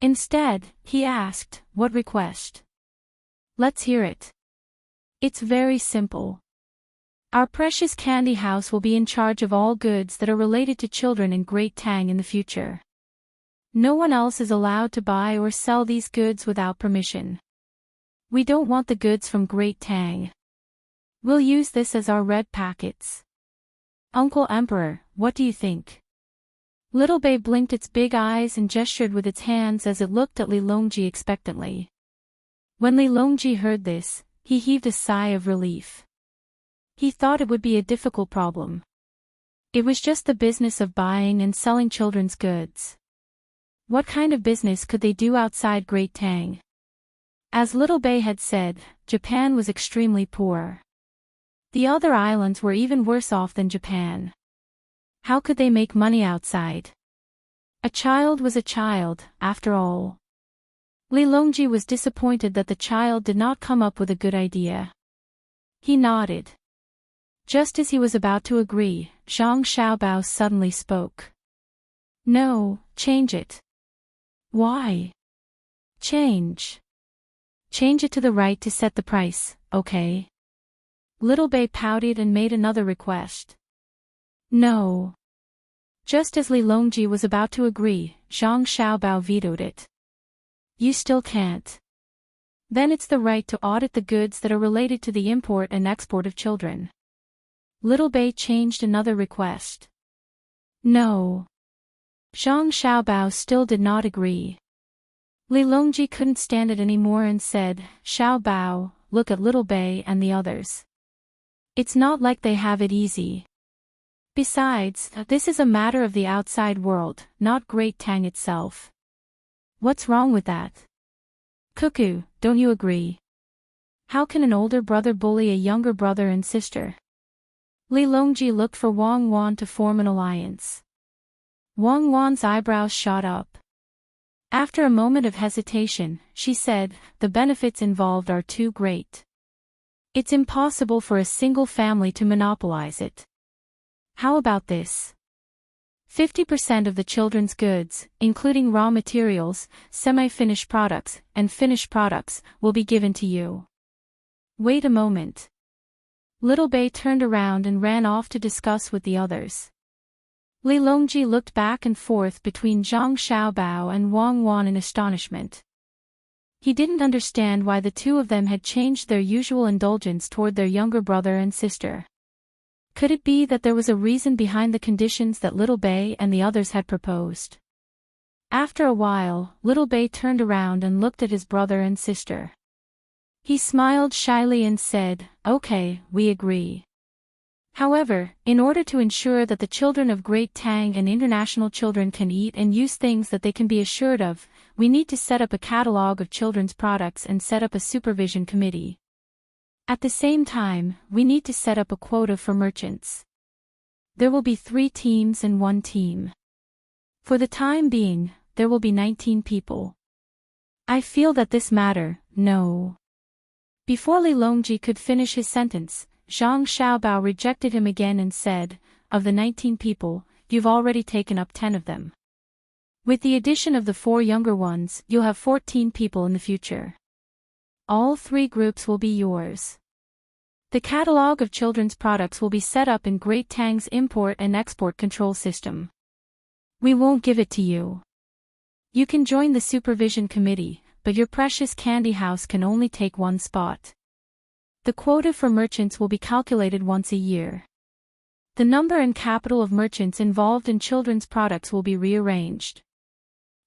Instead, he asked, what request? Let's hear it. It's very simple. Our precious candy house will be in charge of all goods that are related to children in Great Tang in the future. No one else is allowed to buy or sell these goods without permission. We don't want the goods from Great Tang. We'll use this as our red packets. Uncle Emperor, what do you think? Little Bei blinked its big eyes and gestured with its hands as it looked at Li Longji expectantly. When Li Longji heard this, he heaved a sigh of relief. He thought it would be a difficult problem. It was just the business of buying and selling children's goods. What kind of business could they do outside Great Tang? As Little Bei had said, Japan was extremely poor. The other islands were even worse off than Japan. How could they make money outside? A child was a child, after all. Li Longji was disappointed that the child did not come up with a good idea. He nodded. Just as he was about to agree, Zhang Xiaobao suddenly spoke. No, change it. Why? Change. Change it to the right to set the price, okay? Little Bei pouted and made another request. No. Just as Li Longji was about to agree, Zhang Xiaobao vetoed it. You still can't. Then it's the right to audit the goods that are related to the import and export of children. Little Bei changed another request. No. Zhang Xiaobao still did not agree. Li Longji couldn't stand it anymore and said, Xiaobao, look at Little Bei and the others. It's not like they have it easy. Besides, this is a matter of the outside world, not Great Tang itself. What's wrong with that? Cuckoo, don't you agree? How can an older brother bully a younger brother and sister? Li Longji looked for Wang Wan to form an alliance. Wang Wan's eyebrows shot up. After a moment of hesitation, she said, the benefits involved are too great. It's impossible for a single family to monopolize it. How about this? 50% of the children's goods, including raw materials, semi-finished products, and finished products, will be given to you. Wait a moment. Little Bei turned around and ran off to discuss with the others. Li Longji looked back and forth between Zhang Xiaobao and Wang Wan in astonishment. He didn't understand why the two of them had changed their usual indulgence toward their younger brother and sister. Could it be that there was a reason behind the conditions that Little Bei and the others had proposed? After a while, Little Bei turned around and looked at his brother and sister. He smiled shyly and said, okay, we agree. However, in order to ensure that the children of Great Tang and international children can eat and use things that they can be assured of, we need to set up a catalog of children's products and set up a supervision committee. At the same time, we need to set up a quota for merchants. There will be 3 teams and 1 team. For the time being, there will be 19 people. I feel that this matter, no. Before Li Longji could finish his sentence, Zhang Xiaobao rejected him again and said, of the 19 people, you've already taken up 10 of them. With the addition of the 4 younger ones, you'll have 14 people in the future. All 3 groups will be yours. The catalog of children's products will be set up in Great Tang's import and export control system. We won't give it to you. You can join the supervision committee, but your precious candy house can only take 1 spot. The quota for merchants will be calculated once a year. The number and capital of merchants involved in children's products will be rearranged.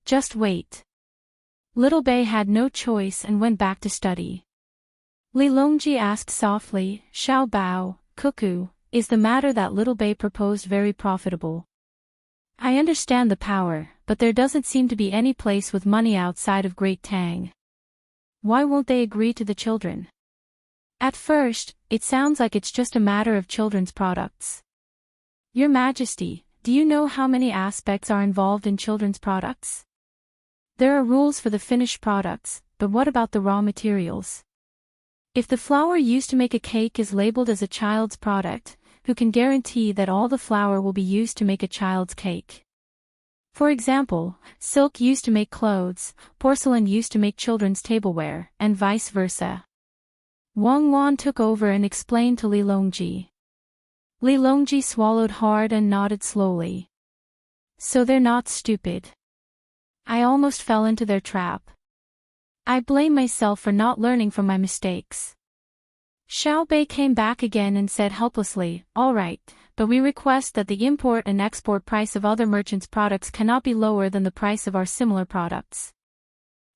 Just wait. Little Bei had no choice and went back to study. Li Longji asked softly, Xiaobao, Cuckoo, is the matter that Little Bei proposed very profitable? I understand the power, but there doesn't seem to be any place with money outside of Great Tang. Why won't they agree to the children? At first, it sounds like it's just a matter of children's products. Your Majesty, do you know how many aspects are involved in children's products? There are rules for the finished products, but what about the raw materials? If the flour used to make a cake is labeled as a child's product, who can guarantee that all the flour will be used to make a child's cake? For example, silk used to make clothes, porcelain used to make children's tableware, and vice versa. Wang Wan took over and explained to Li Longji. Li Longji swallowed hard and nodded slowly. So they're not stupid. I almost fell into their trap. I blame myself for not learning from my mistakes. Xiao Bei came back again and said helplessly, "All right, but we request that the import and export price of other merchants' products cannot be lower than the price of our similar products.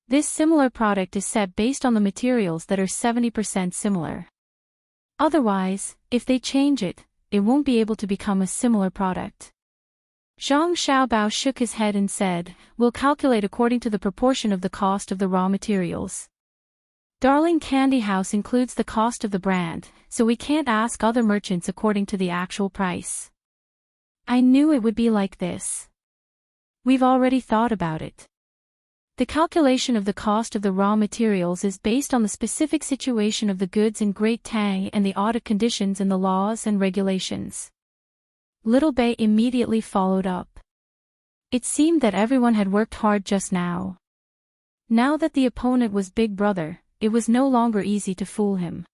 This similar product is set based on the materials that are 70% similar. Otherwise, if they change it, it won't be able to become a similar product." Zhang Xiaobao shook his head and said, "We'll calculate according to the proportion of the cost of the raw materials. Darling Candy House includes the cost of the brand, so we can't ask other merchants according to the actual price." I knew it would be like this. We've already thought about it. The calculation of the cost of the raw materials is based on the specific situation of the goods in Great Tang and the audit conditions in the laws and regulations. Little Bei immediately followed up. It seemed that everyone had worked hard just now. Now that the opponent was Big Brother, it was no longer easy to fool him.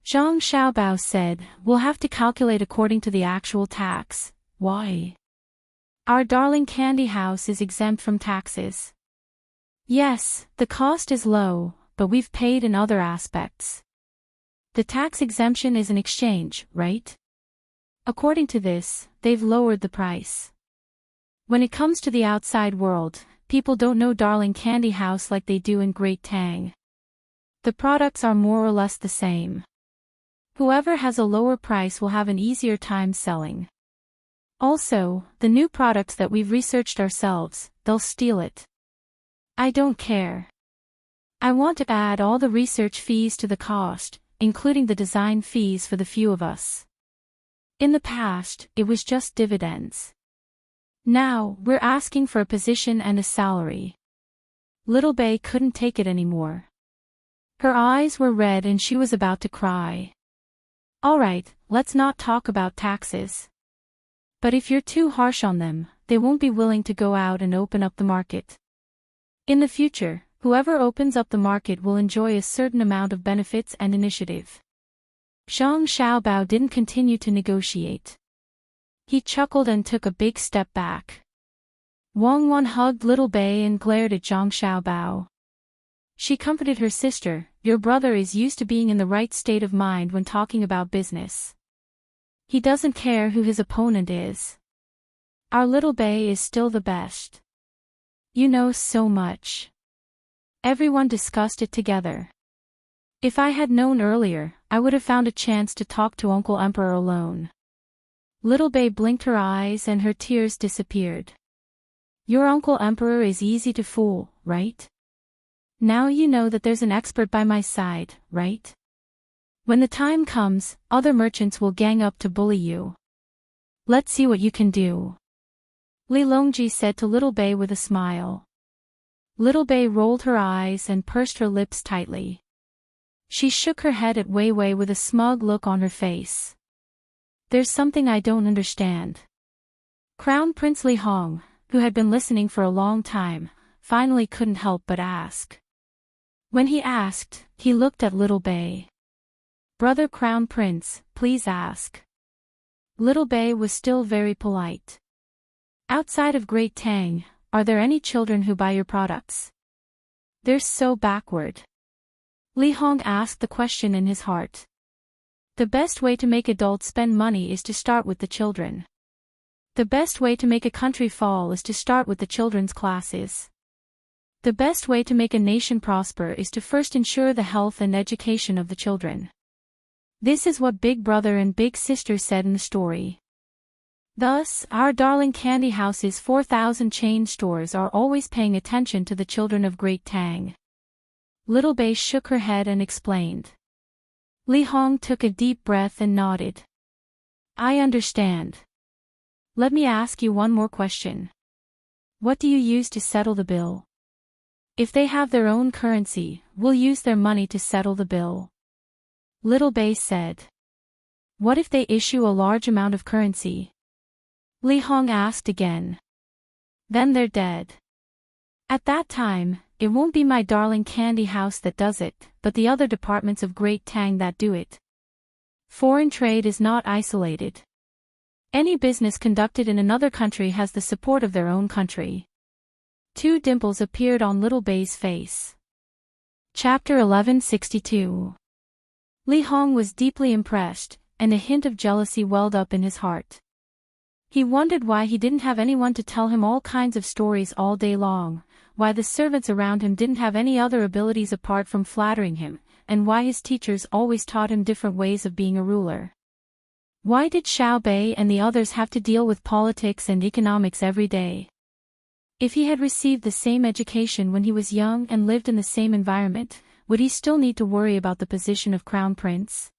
Zhang Xiaobao said, "We'll have to calculate according to the actual tax." "Why?" "Our Darling Candy House is exempt from taxes." "Yes, the cost is low, but we've paid in other aspects. The tax exemption is an exchange, right? According to this, they've lowered the price. When it comes to the outside world, people don't know Darling Candy House like they do in Great Tang. The products are more or less the same. Whoever has a lower price will have an easier time selling. Also, the new products that we've researched ourselves, they'll steal it. I don't care. I want to add all the research fees to the cost, including the design fees for the few of us. In the past, it was just dividends. Now, we're asking for a position and a salary." Little Bei couldn't take it anymore. Her eyes were red and she was about to cry. "All right, let's not talk about taxes. But if you're too harsh on them, they won't be willing to go out and open up the market. In the future, whoever opens up the market will enjoy a certain amount of benefits and initiative." Zhang Xiaobao didn't continue to negotiate. He chuckled and took a big step back. Wang Wan hugged Little Bei and glared at Zhang Xiaobao. She comforted her sister, "Your brother is used to being in the right state of mind when talking about business. He doesn't care who his opponent is. Our Little Bei is still the best. You know so much." Everyone discussed it together. If I had known earlier, I would have found a chance to talk to Uncle Emperor alone. Little Bei blinked her eyes and her tears disappeared. "Your Uncle Emperor is easy to fool, right? Now you know that there's an expert by my side, right? When the time comes, other merchants will gang up to bully you. Let's see what you can do." Li Longji said to Little Bei with a smile. Little Bei rolled her eyes and pursed her lips tightly. She shook her head at Wei Wei with a smug look on her face. "There's something I don't understand." Crown Prince Li Hong, who had been listening for a long time, finally couldn't help but ask. When he asked, he looked at Little Bei. "Brother Crown Prince, please ask." Little Bei was still very polite. "Outside of Great Tang, are there any children who buy your products?" "They're so backward." Li Hong asked the question in his heart. The best way to make adults spend money is to start with the children. The best way to make a country fall is to start with the children's classes. The best way to make a nation prosper is to first ensure the health and education of the children. This is what Big Brother and Big Sister said in the story. Thus, our Darling Candy House's 4,000 chain stores are always paying attention to the children of Great Tang. Little Bei shook her head and explained. Li Hong took a deep breath and nodded. "I understand. Let me ask you one more question. What do you use to settle the bill?" "If they have their own currency, we'll use their money to settle the bill." Little Bei said. "What if they issue a large amount of currency?" Li Hong asked again. "Then they're dead. At that time, it won't be my Darling Candy House that does it, but the other departments of Great Tang that do it. Foreign trade is not isolated. Any business conducted in another country has the support of their own country." Two dimples appeared on Little Bei's face. Chapter 1162. Li Hong was deeply impressed, and a hint of jealousy welled up in his heart. He wondered why he didn't have anyone to tell him all kinds of stories all day long, why the servants around him didn't have any other abilities apart from flattering him, and why his teachers always taught him different ways of being a ruler. Why did Xiao Bei and the others have to deal with politics and economics every day? If he had received the same education when he was young and lived in the same environment, would he still need to worry about the position of crown prince?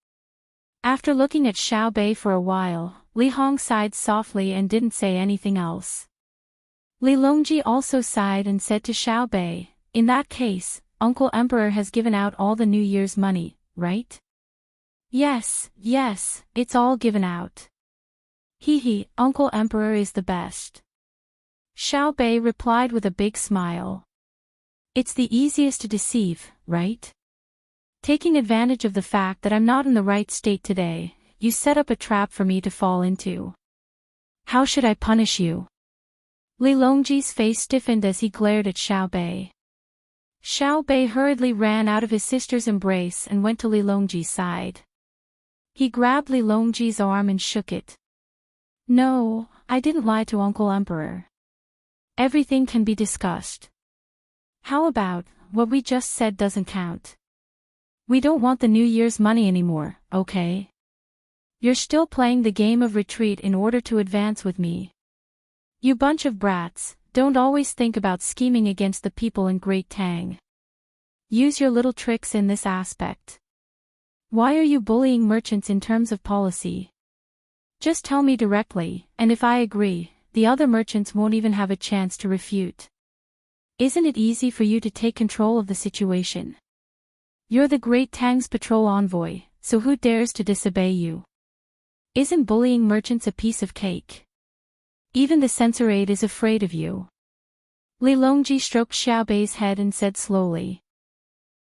After looking at Xiao Bei for a while, Li Hong sighed softly and didn't say anything else. Li Longji also sighed and said to Xiao Bei, "In that case, Uncle Emperor has given out all the New Year's money, right?" Yes, it's all given out. Hee, Uncle Emperor is the best. Xiao Bei replied with a big smile. It's the easiest to deceive, right? Taking advantage of the fact that I'm not in the right state today, you set up a trap for me to fall into. How should I punish you? Li Longji's face stiffened as he glared at Xiao Bei. Xiao Bei hurriedly ran out of his sister's embrace and went to Li Longji's side. He grabbed Li Longji's arm and shook it. No, I didn't lie to Uncle Emperor. Everything can be discussed. How about, what we just said doesn't count? We don't want the New Year's money anymore, okay? You're still playing the game of retreat in order to advance with me. You bunch of brats, don't always think about scheming against the people in Great Tang. Use your little tricks in this aspect. Why are you bullying merchants in terms of policy? Just tell me directly, and if I agree, the other merchants won't even have a chance to refute. Isn't it easy for you to take control of the situation? You're the Great Tang's patrol envoy, so who dares to disobey you? Isn't bullying merchants a piece of cake? Even the censorate is afraid of you. Li Longji stroked Xiao Bei's head and said slowly.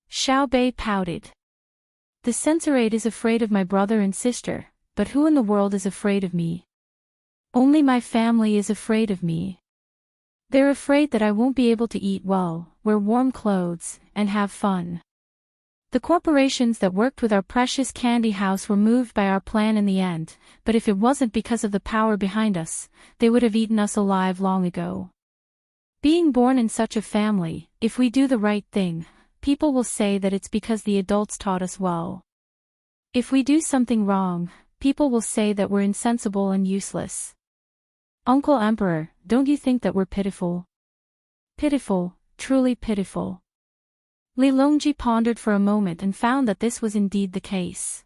Xiao Bei pouted. The censorate is afraid of my brother and sister, but who in the world is afraid of me? Only my family is afraid of me. They're afraid that I won't be able to eat well, wear warm clothes, and have fun. The corporations that worked with our precious candy house were moved by our plan in the end, but if it wasn't because of the power behind us, they would have eaten us alive long ago. Being born in such a family, if we do the right thing, people will say that it's because the adults taught us well. If we do something wrong, people will say that we're insensible and useless. Uncle Emperor, don't you think that we're pitiful? Pitiful, truly pitiful. Li Longji pondered for a moment and found that this was indeed the case.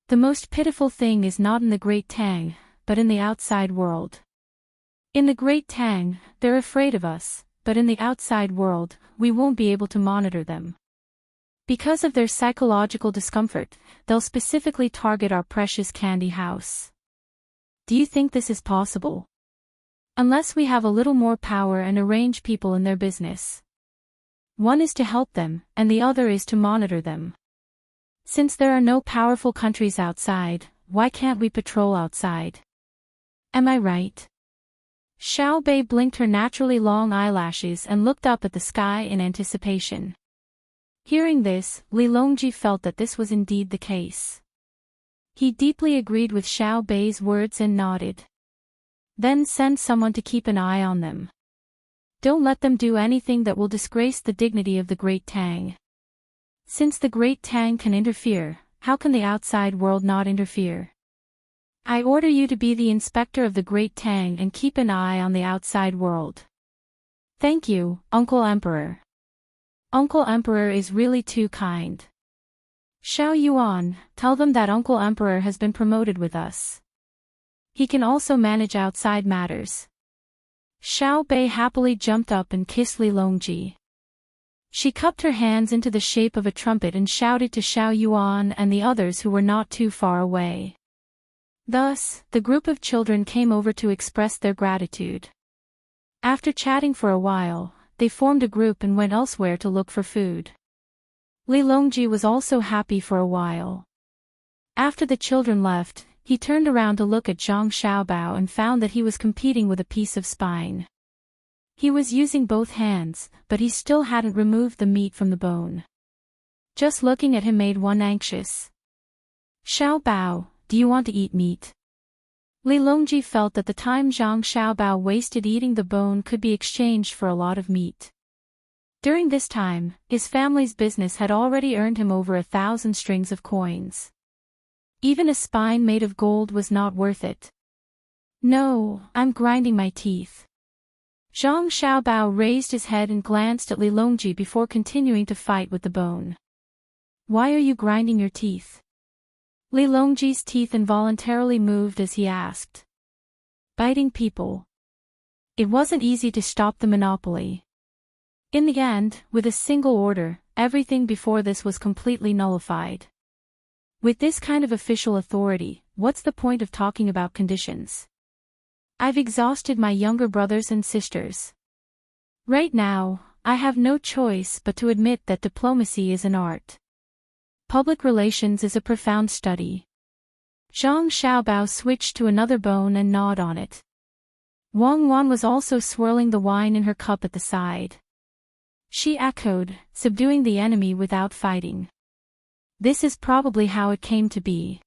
The most pitiful thing is not in the Great Tang, but in the outside world. In the Great Tang, they're afraid of us, but in the outside world, we won't be able to monitor them. Because of their psychological discomfort, they'll specifically target our precious candy house. Do you think this is possible? Unless we have a little more power and arrange people in their business. One is to help them, and the other is to monitor them. Since there are no powerful countries outside, why can't we patrol outside? Am I right? Xiao Bei blinked her naturally long eyelashes and looked up at the sky in anticipation. Hearing this, Li Longji felt that this was indeed the case. He deeply agreed with Xiao Bei's words and nodded. Then send someone to keep an eye on them. Don't let them do anything that will disgrace the dignity of the Great Tang. Since the Great Tang can interfere, how can the outside world not interfere? I order you to be the inspector of the Great Tang and keep an eye on the outside world. Thank you, Uncle Emperor. Uncle Emperor is really too kind. Xiao Yuan, tell them that Uncle Emperor has been promoted with us. He can also manage outside matters. Xiao Bei happily jumped up and kissed Li Longji. She cupped her hands into the shape of a trumpet and shouted to Xiao Yuan and the others who were not too far away. Thus, the group of children came over to express their gratitude. After chatting for a while, they formed a group and went elsewhere to look for food. Li Longji was also happy for a while. After the children left, he turned around to look at Zhang Xiaobao and found that he was competing with a piece of spine. He was using both hands, but he still hadn't removed the meat from the bone. Just looking at him made one anxious. Xiao Bao, do you want to eat meat? Li Longji felt that the time Zhang Xiaobao wasted eating the bone could be exchanged for a lot of meat. During this time, his family's business had already earned him over 1,000 strings of coins. Even a spine made of gold was not worth it. No, I'm grinding my teeth. Zhang Xiaobao raised his head and glanced at Li Longji before continuing to fight with the bone. Why are you grinding your teeth? Li Longji's teeth involuntarily moved as he asked. Biting people. It wasn't easy to stop the monopoly. In the end, with a single order, everything before this was completely nullified. With this kind of official authority, what's the point of talking about conditions? I've exhausted my younger brothers and sisters. Right now, I have no choice but to admit that diplomacy is an art. Public relations is a profound study. Zhang Xiaobao switched to another bone and gnawed on it. Wang Wan was also swirling the wine in her cup at the side. She echoed, subduing the enemy without fighting. This is probably how it came to be.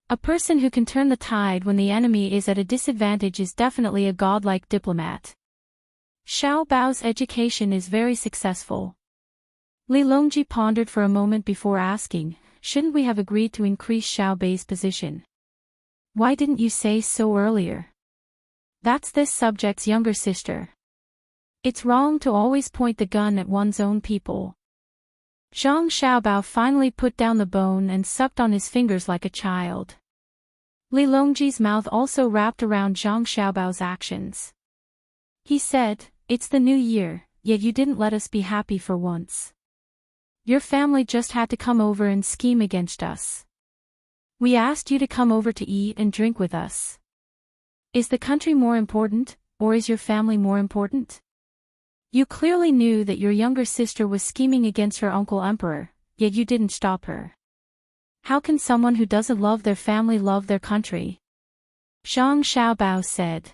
A person who can turn the tide when the enemy is at a disadvantage is definitely a godlike diplomat. Xiao Bao's education is very successful. Li Longji pondered for a moment before asking, shouldn't we have agreed to increase Xiao Bei's position? Why didn't you say so earlier? That's this subject's younger sister. It's wrong to always point the gun at one's own people. Zhang Xiaobao finally put down the bone and sucked on his fingers like a child. Li Longji's mouth also wrapped around Zhang Xiaobao's actions. He said, it's the new year, yet you didn't let us be happy for once. Your family just had to come over and scheme against us. We asked you to come over to eat and drink with us. Is the country more important, or is your family more important? You clearly knew that your younger sister was scheming against her uncle emperor, yet you didn't stop her. How can someone who doesn't love their family love their country? Zhang Xiaobao said.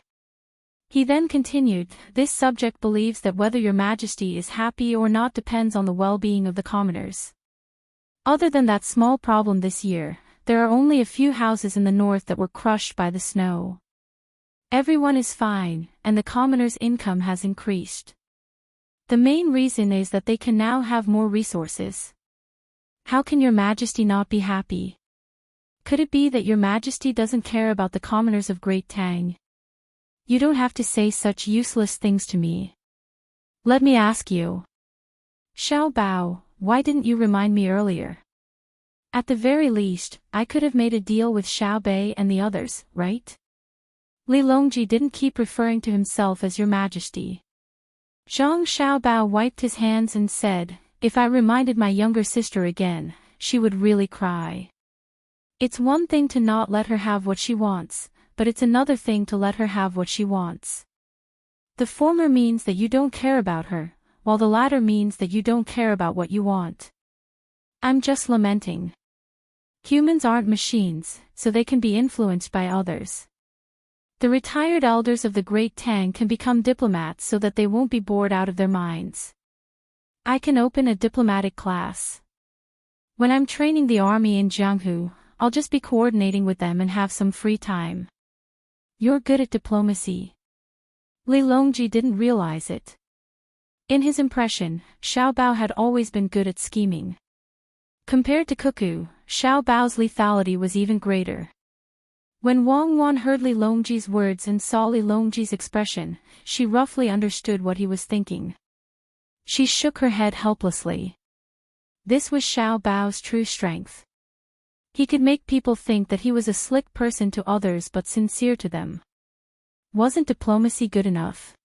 He then continued, this subject believes that whether your majesty is happy or not depends on the well-being of the commoners. Other than that small problem this year, there are only a few houses in the north that were crushed by the snow. Everyone is fine, and the commoners' income has increased. The main reason is that they can now have more resources. How can your majesty not be happy? Could it be that your majesty doesn't care about the commoners of Great Tang? You don't have to say such useless things to me. Let me ask you. Xiao Bao, why didn't you remind me earlier? At the very least, I could have made a deal with Xiao Bei and the others, right? Li Longji didn't keep referring to himself as your majesty. Zhang Xiaobao wiped his hands and said, if I reminded my younger sister again, she would really cry. It's one thing to not let her have what she wants, but it's another thing to let her have what she wants. The former means that you don't care about her, while the latter means that you don't care about what you want. I'm just lamenting. Humans aren't machines, so they can be influenced by others. The retired elders of the Great Tang can become diplomats so that they won't be bored out of their minds. I can open a diplomatic class. When I'm training the army in Jianghu, I'll just be coordinating with them and have some free time. You're good at diplomacy. Li Longji didn't realize it. In his impression, Xiao Bao had always been good at scheming. Compared to Cuckoo, Xiao Bao's lethality was even greater. When Wang Wan heard Li Longji's words and saw Li Longji's expression, she roughly understood what he was thinking. She shook her head helplessly. This was Xiao Bao's true strength. He could make people think that he was a slick person to others but sincere to them. Wasn't diplomacy good enough?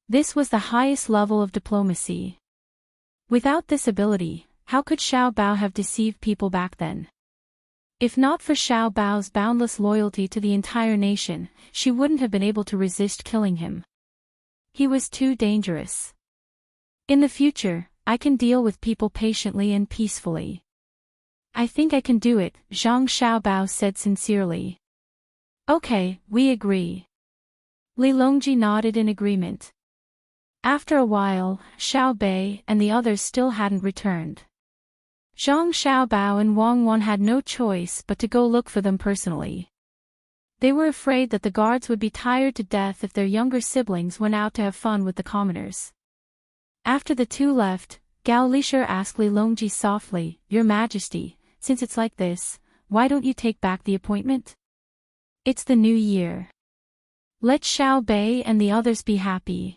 This was the highest level of diplomacy. Without this ability, how could Xiao Bao have deceived people back then? If not for Xiao Bao's boundless loyalty to the entire nation, she wouldn't have been able to resist killing him. He was too dangerous. In the future, I can deal with people patiently and peacefully. I think I can do it, Zhang Xiaobao said sincerely. Okay, we agree. Li Longji nodded in agreement. After a while, Xiao Bei and the others still hadn't returned. Zhang Xiaobao and Wang Wan had no choice but to go look for them personally. They were afraid that the guards would be tired to death if their younger siblings went out to have fun with the commoners. After the two left, Gao Lisher asked Li Longji softly, "Your Majesty, since it's like this, why don't you take back the appointment? It's the new year. Let Xiao Bei and the others be happy.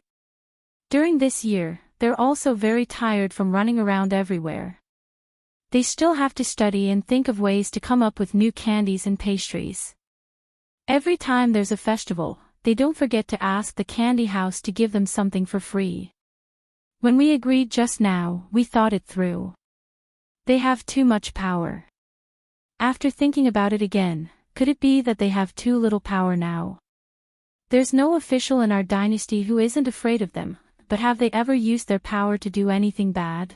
During this year, they're also very tired from running around everywhere. They still have to study and think of ways to come up with new candies and pastries. Every time there's a festival, they don't forget to ask the candy house to give them something for free. When we agreed just now, we thought it through. They have too much power. After thinking about it again, could it be that they have too little power now? There's no official in our dynasty who isn't afraid of them, but have they ever used their power to do anything bad?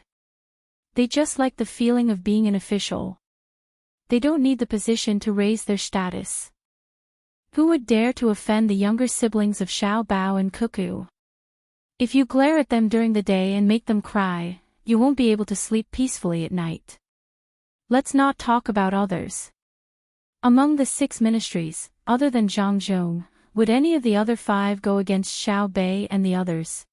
They just like the feeling of being an official. They don't need the position to raise their status. Who would dare to offend the younger siblings of Xiao Bao and Cuckoo? If you glare at them during the day and make them cry, you won't be able to sleep peacefully at night. Let's not talk about others. Among the 6 ministries, other than Zhang Zhong, would any of the other 5 go against Xiao Bei and the others?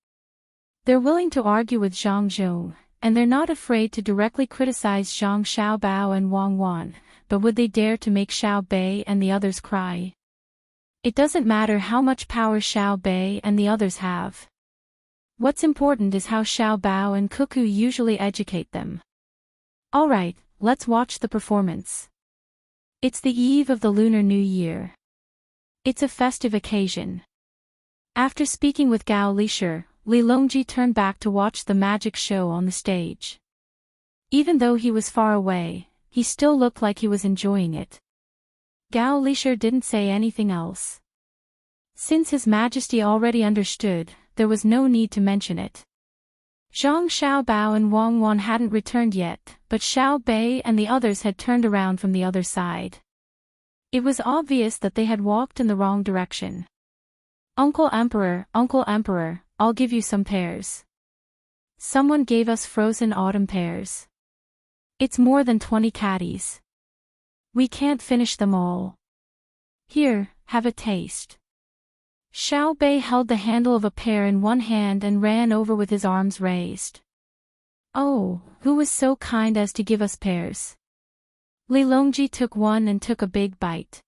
They're willing to argue with Zhang Zhong, and they're not afraid to directly criticize Zhang Xiaobao and Wang Wan, but would they dare to make Xiao Bei and the others cry? It doesn't matter how much power Xiao Bei and the others have. What's important is how Xiao Bao and Cuckoo usually educate them. Alright, let's watch the performance. It's the eve of the Lunar New Year. It's a festive occasion. After speaking with Gao Lisher, Li Longji turned back to watch the magic show on the stage. Even though he was far away, he still looked like he was enjoying it. Gao Lisher didn't say anything else. Since His Majesty already understood, there was no need to mention it. Zhang Xiaobao and Wang Wan hadn't returned yet, but Xiao Bei and the others had turned around from the other side. It was obvious that they had walked in the wrong direction. Uncle Emperor, I'll give you some pears. Someone gave us frozen autumn pears. It's more than 20 caddies. We can't finish them all. Here, have a taste. Xiao Bei held the handle of a pear in one hand and ran over with his arms raised. Oh, who was so kind as to give us pears? Li Longji took one and took a big bite.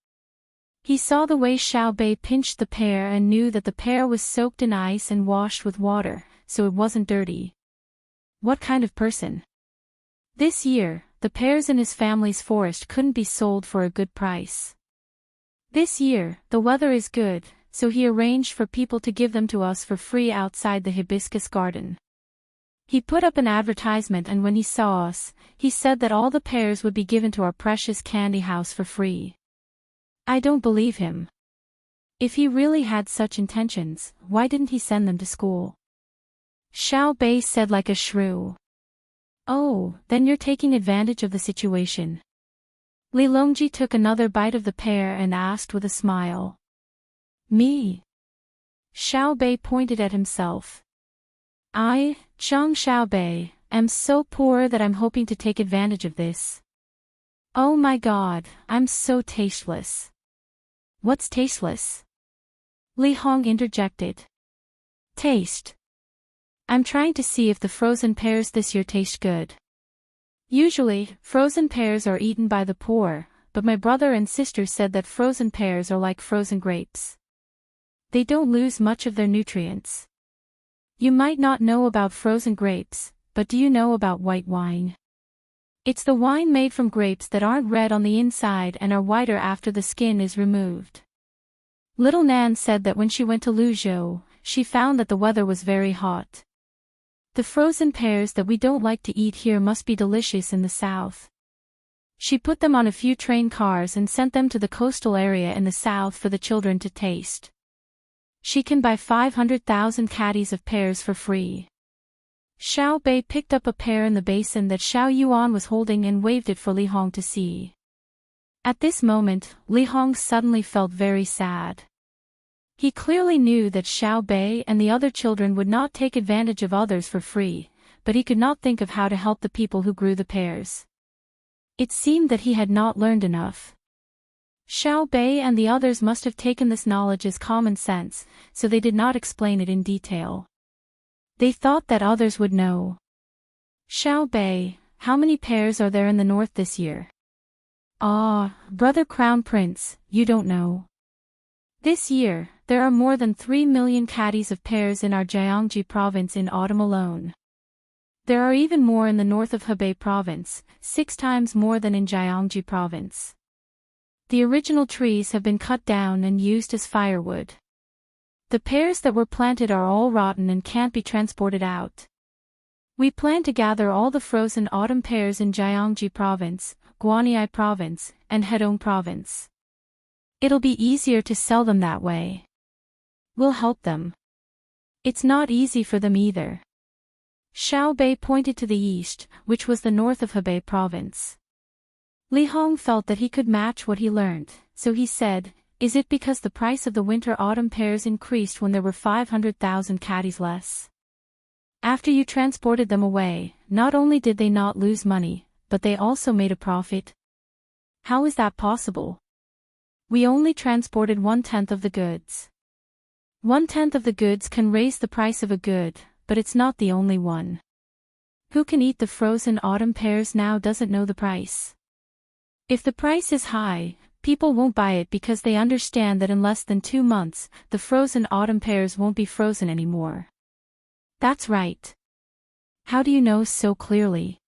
He saw the way Xiao Bei pinched the pear and knew that the pear was soaked in ice and washed with water, so it wasn't dirty. What kind of person? This year, the pears in his family's forest couldn't be sold for a good price. This year, the weather is good, so he arranged for people to give them to us for free outside the hibiscus garden. He put up an advertisement, and when he saw us, he said that all the pears would be given to our precious candy house for free. I don't believe him. If he really had such intentions, why didn't he send them to school? Xiao Bei said like a shrew. Oh, then you're taking advantage of the situation. Li Longji took another bite of the pear and asked with a smile. Me? Xiao Bei pointed at himself. I, Zhang Xiaobei, am so poor that I'm hoping to take advantage of this. Oh my God, I'm so tasteless. What's tasteless? Li Hong interjected. Taste. I'm trying to see if the frozen pears this year taste good. Usually, frozen pears are eaten by the poor, but my brother and sister said that frozen pears are like frozen grapes. They don't lose much of their nutrients. You might not know about frozen grapes, but do you know about white wine? It's the wine made from grapes that aren't red on the inside and are whiter after the skin is removed. Little Nan said that when she went to Luzhou, she found that the weather was very hot. The frozen pears that we don't like to eat here must be delicious in the south. She put them on a few train cars and sent them to the coastal area in the south for the children to taste. She can buy 500,000 caddies of pears for free. Xiao Bei picked up a pear in the basin that Xiao Yuan was holding and waved it for Li Hong to see. At this moment, Li Hong suddenly felt very sad. He clearly knew that Xiao Bei and the other children would not take advantage of others for free, but he could not think of how to help the people who grew the pears. It seemed that he had not learned enough. Xiao Bei and the others must have taken this knowledge as common sense, so they did not explain it in detail. They thought that others would know. Xiao Bei, how many pairs are there in the north this year? Ah, brother Crown Prince, you don't know. This year, there are more than 3 million caddies of pairs in our Jiangji province in autumn alone. There are even more in the north of Hebei province, 6 times more than in Jiangji province. The original trees have been cut down and used as firewood. The pears that were planted are all rotten and can't be transported out. We plan to gather all the frozen autumn pears in Jiangji province, Guanyi province, and Hedong province. It'll be easier to sell them that way. We'll help them. It's not easy for them either. Xiao Bei pointed to the east, which was the north of Hebei province. Li Hong felt that he could match what he learned, so he said, "Is it because the price of the winter-autumn pears increased when there were 500,000 caddies less? After you transported them away, not only did they not lose money, but they also made a profit? How is that possible? We only transported 1/10 of the goods. 1/10 of the goods can raise the price of a good, but it's not the only one. Who can eat the frozen autumn pears now doesn't know the price. If the price is high, people won't buy it because they understand that in less than 2 months, the frozen autumn pears won't be frozen anymore." That's right. How do you know so clearly?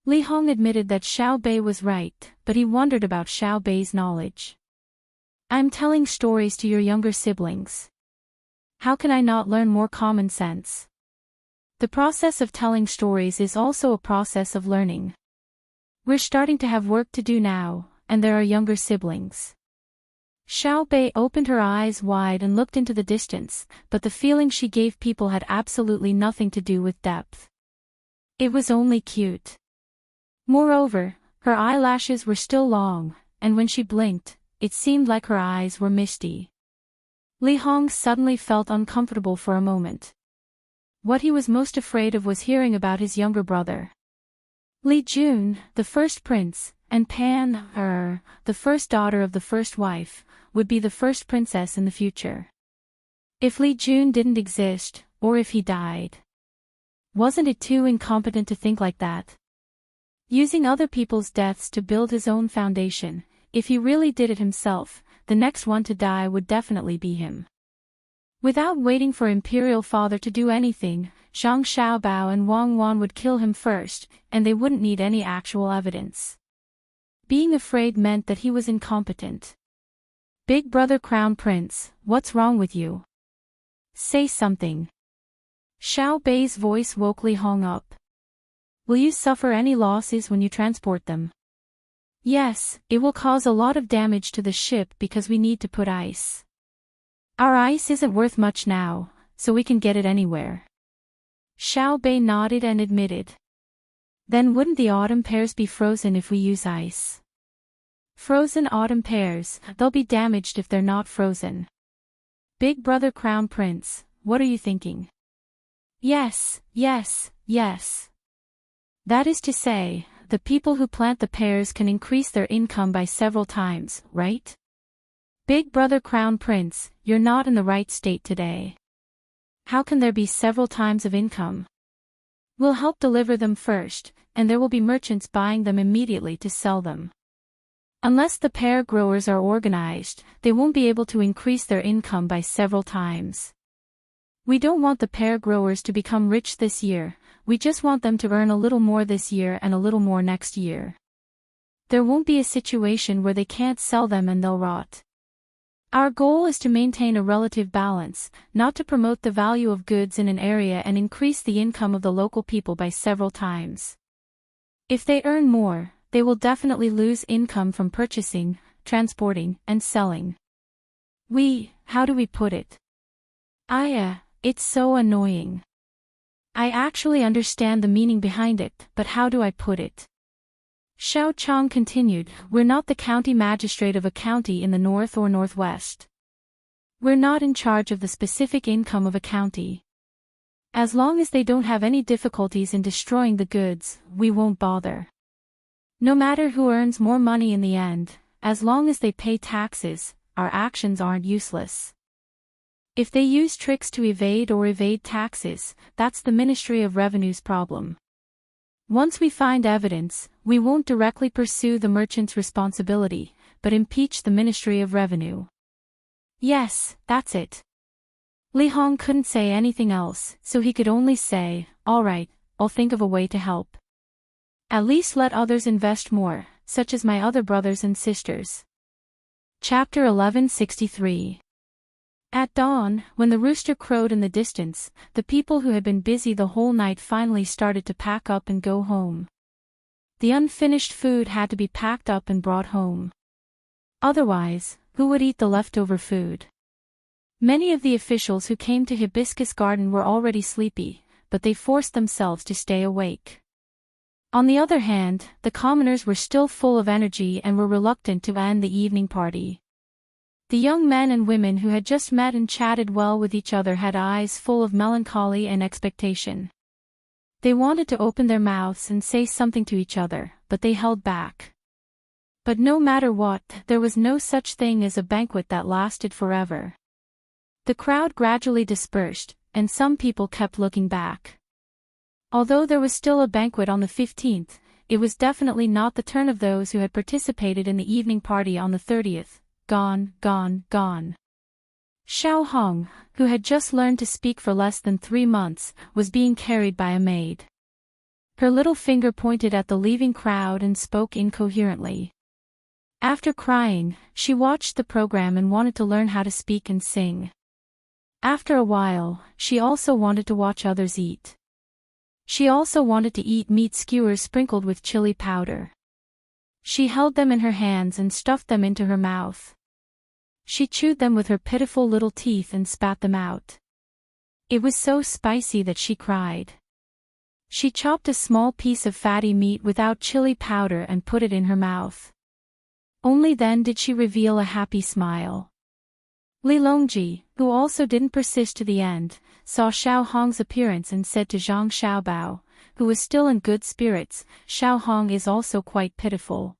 Li Hong admitted that Xiao Bei was right, but he wondered about Xiao Bei's knowledge. "I'm telling stories to your younger siblings. How can I not learn more common sense? The process of telling stories is also a process of learning. We're starting to have work to do now, and there are younger siblings." Xiao Bei opened her eyes wide and looked into the distance, but the feeling she gave people had absolutely nothing to do with depth. It was only cute. Moreover, her eyelashes were still long, and when she blinked, it seemed like her eyes were misty. Li Hong suddenly felt uncomfortable for a moment. What he was most afraid of was hearing about his younger brother. Li Jun, the first prince, and Pan, the first daughter of the first wife, would be the first princess in the future. If Li Jun didn't exist, or if he died. Wasn't it too incompetent to think like that? Using other people's deaths to build his own foundation, if he really did it himself, the next one to die would definitely be him. Without waiting for Imperial Father to do anything, Zhang Xiaobao and Wang Wan would kill him first, and they wouldn't need any actual evidence. Being afraid meant that he was incompetent. "Big brother Crown Prince, what's wrong with you? Say something." Xiao Bei's voice woke Li Hong up. "Will you suffer any losses when you transport them?" "Yes, it will cause a lot of damage to the ship because we need to put ice. Our ice isn't worth much now, so we can get it anywhere." Xiao Bei nodded and admitted. "Then wouldn't the autumn pears be frozen if we use ice?" "Frozen autumn pears, they'll be damaged if they're not frozen." "Big brother Crown Prince, what are you thinking?" Yes. That is to say, the people who plant the pears can increase their income by several times, right? Big brother Crown Prince, you're not in the right state today. How can there be several times of income? We'll help deliver them first, and there will be merchants buying them immediately to sell them. Unless the pear growers are organized, they won't be able to increase their income by several times. We don't want the pear growers to become rich this year, we just want them to earn a little more this year and a little more next year. There won't be a situation where they can't sell them and they'll rot. Our goal is to maintain a relative balance, not to promote the value of goods in an area and increase the income of the local people by several times. If they earn more, they will definitely lose income from purchasing, transporting, and selling. How do we put it? It's so annoying. I actually understand the meaning behind it, but how do I put it? Xiao Chang continued, we're not the county magistrate of a county in the north or northwest. We're not in charge of the specific income of a county. As long as they don't have any difficulties in destroying the goods, we won't bother. No matter who earns more money in the end, as long as they pay taxes, our actions aren't useless. If they use tricks to evade taxes, that's the Ministry of Revenue's problem. Once we find evidence, we won't directly pursue the merchant's responsibility, but impeach the Ministry of Revenue. Yes, that's it. Li Hong couldn't say anything else, so he could only say, "All right, I'll think of a way to help. At least let others invest more, such as my other brothers and sisters." Chapter 1163. At dawn, when the rooster crowed in the distance, the people who had been busy the whole night finally started to pack up and go home. The unfinished food had to be packed up and brought home. Otherwise, who would eat the leftover food? Many of the officials who came to Hibiscus Garden were already sleepy, but they forced themselves to stay awake. On the other hand, the commoners were still full of energy and were reluctant to end the evening party. The young men and women who had just met and chatted well with each other had eyes full of melancholy and expectation. They wanted to open their mouths and say something to each other, but they held back. But no matter what, there was no such thing as a banquet that lasted forever. The crowd gradually dispersed, and some people kept looking back. Although there was still a banquet on the 15th, it was definitely not the turn of those who had participated in the evening party on the 30th. Gone. Xiao Hong, who had just learned to speak for less than 3 months, was being carried by a maid. Her little finger pointed at the leaving crowd and spoke incoherently. After crying, she watched the program and wanted to learn how to speak and sing. After a while, she also wanted to watch others eat. She also wanted to eat meat skewers sprinkled with chili powder. She held them in her hands and stuffed them into her mouth. She chewed them with her pitiful little teeth and spat them out. It was so spicy that she cried. She chopped a small piece of fatty meat without chili powder and put it in her mouth. Only then did she reveal a happy smile. Li Longji, who also didn't persist to the end, saw Xiao Hong's appearance and said to Zhang Xiaobao, who was still in good spirits, "Xiao Hong is also quite pitiful.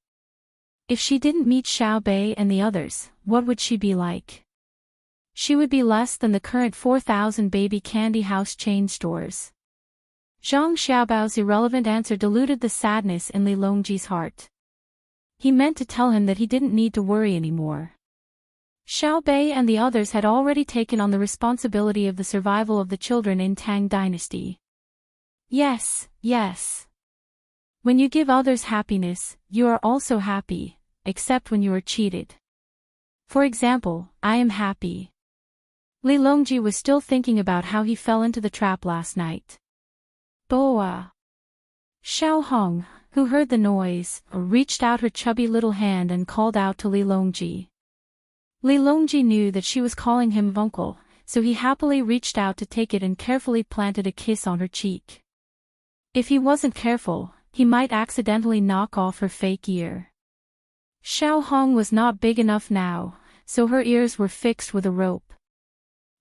If she didn't meet Xiao Bei and the others, what would she be like? She would be less than the current 4,000 baby candy house chain stores." Zhang Xiaobao's irrelevant answer diluted the sadness in Li Longji's heart. He meant to tell him that he didn't need to worry anymore. Xiao Bei and the others had already taken on the responsibility of the survival of the children in Tang dynasty. Yes. When you give others happiness, you are also happy, except when you are cheated. For example, I am happy. Li Longji was still thinking about how he fell into the trap last night. Boa. Xiao Hong, who heard the noise, reached out her chubby little hand and called out to Li Longji. Li Longji knew that she was calling him uncle, so he happily reached out to take it and carefully planted a kiss on her cheek. If he wasn't careful, he might accidentally knock off her fake ear. Xiao Hong was not big enough now, so her ears were fixed with a rope.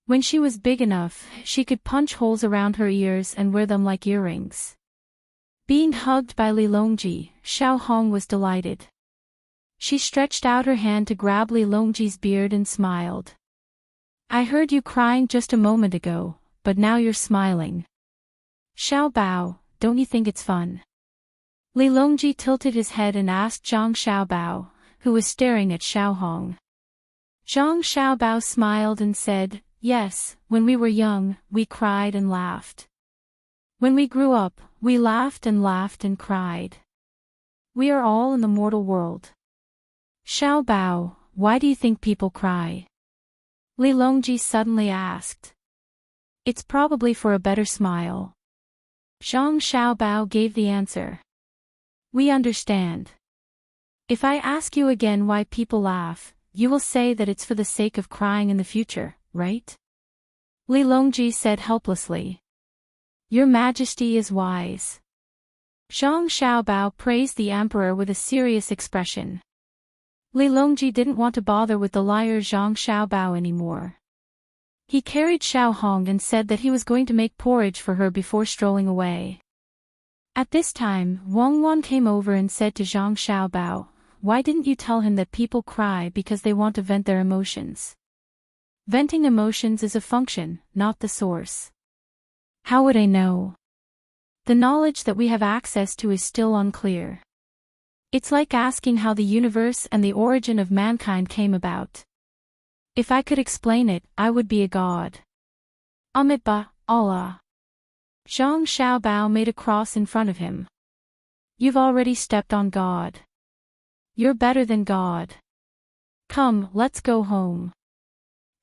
When she was big enough, she could punch holes around her ears and wear them like earrings. Being hugged by Li Longji, Xiao Hong was delighted. She stretched out her hand to grab Li Longji's beard and smiled. "I heard you crying just a moment ago, but now you're smiling. Xiao Bao, don't you think it's fun?" Li Longji tilted his head and asked Zhang Xiaobao, who was staring at Xiao Hong. Zhang Xiaobao smiled and said, "Yes, when we were young, we cried and laughed. When we grew up, we laughed and cried. We are all in the mortal world." "Xiao Bao, why do you think people cry?" Li Longji suddenly asked. "It's probably for a better smile." Zhang Xiaobao gave the answer. "We understand. If I ask you again why people laugh, you will say that it's for the sake of crying in the future, right?" Li Longji said helplessly. "Your Majesty is wise." Zhang Xiaobao praised the emperor with a serious expression. Li Longji didn't want to bother with the liar Zhang Xiaobao anymore. He carried Xiao Hong and said that he was going to make porridge for her before strolling away. At this time, Wang Wan came over and said to Zhang Xiaobao, "Why didn't you tell him that people cry because they want to vent their emotions? Venting emotions is a function, not the source." "How would I know? The knowledge that we have access to is still unclear. It's like asking how the universe and the origin of mankind came about. If I could explain it, I would be a god." Amitabha, Allah. Zhang Xiaobao made a cross in front of him. "You've already stepped on God. You're better than God. Come, let's go home.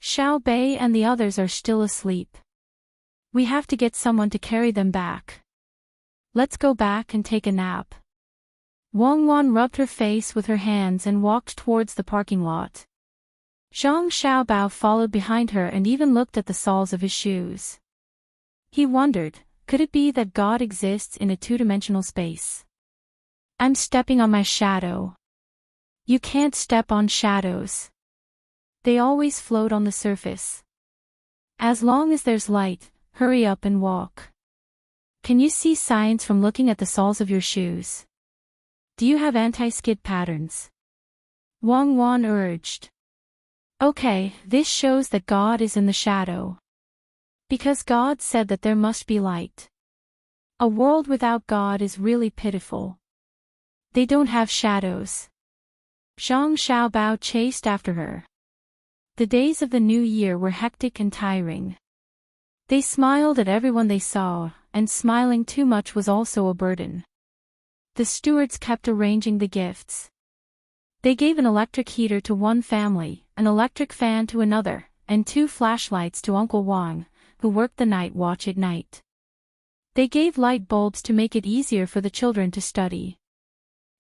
Xiao Bei and the others are still asleep. We have to get someone to carry them back. Let's go back and take a nap." Wang Wan rubbed her face with her hands and walked towards the parking lot. Zhang Xiaobao followed behind her and even looked at the soles of his shoes. He wondered, could it be that God exists in a two-dimensional space? "I'm stepping on my shadow." "You can't step on shadows. They always float on the surface. As long as there's light, hurry up and walk. Can you see signs from looking at the soles of your shoes? Do you have anti-skid patterns?" Wang Wan urged. "Okay, this shows that God is in the shadow. Because God said that there must be light. A world without God is really pitiful. They don't have shadows." Zhang Xiaobao chased after her. The days of the new year were hectic and tiring. They smiled at everyone they saw, and smiling too much was also a burden. The stewards kept arranging the gifts. They gave an electric heater to one family, an electric fan to another, and 2 flashlights to Uncle Wang, who worked the night watch at night. They gave light bulbs to make it easier for the children to study.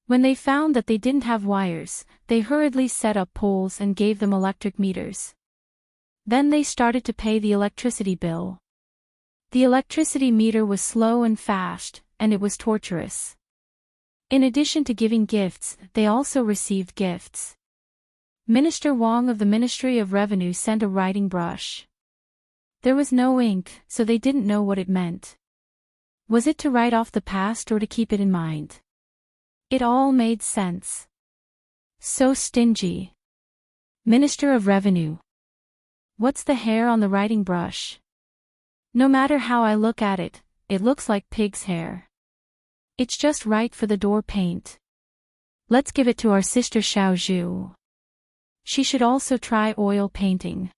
When they found that they didn't have wires, they hurriedly set up poles and gave them electric meters. Then they started to pay the electricity bill. The electricity meter was slow and fast, and it was torturous. In addition to giving gifts, they also received gifts. Minister Wang of the Ministry of Revenue sent a writing brush. There was no ink, so they didn't know what it meant. Was it to write off the past or to keep it in mind? It all made sense. So stingy. Minister of Revenue. What's the hair on the writing brush? No matter how I look at it, it looks like pig's hair. It's just right for the door paint. Let's give it to our sister Xiaozhu. She should also try oil painting.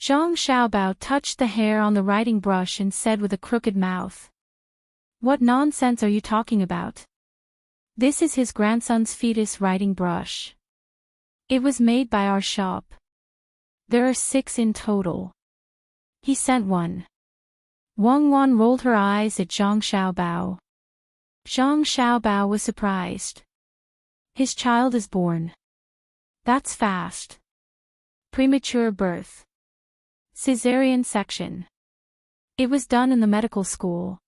Zhang Xiaobao touched the hair on the writing brush and said with a crooked mouth. "What nonsense are you talking about? This is his grandson's fetus writing brush. It was made by our shop. There are 6 in total. He sent one." Wang Wan rolled her eyes at Zhang Xiaobao. Zhang Xiaobao was surprised. "His child is born. That's fast. Premature birth. Caesarean section. It was done in the medical school.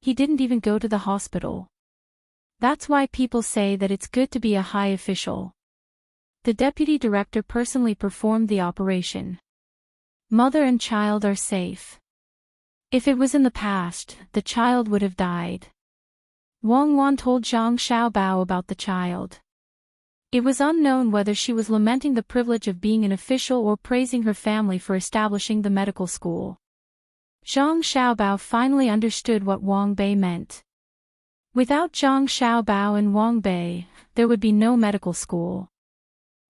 He didn't even go to the hospital. That's why people say that it's good to be a high official. The deputy director personally performed the operation. Mother and child are safe. If it was in the past, the child would have died." Wang Wan told Zhang Xiaobao about the child. It was unknown whether she was lamenting the privilege of being an official or praising her family for establishing the medical school. Zhang Xiaobao finally understood what Wang Bei meant. Without Zhang Xiaobao and Wang Bei, there would be no medical school.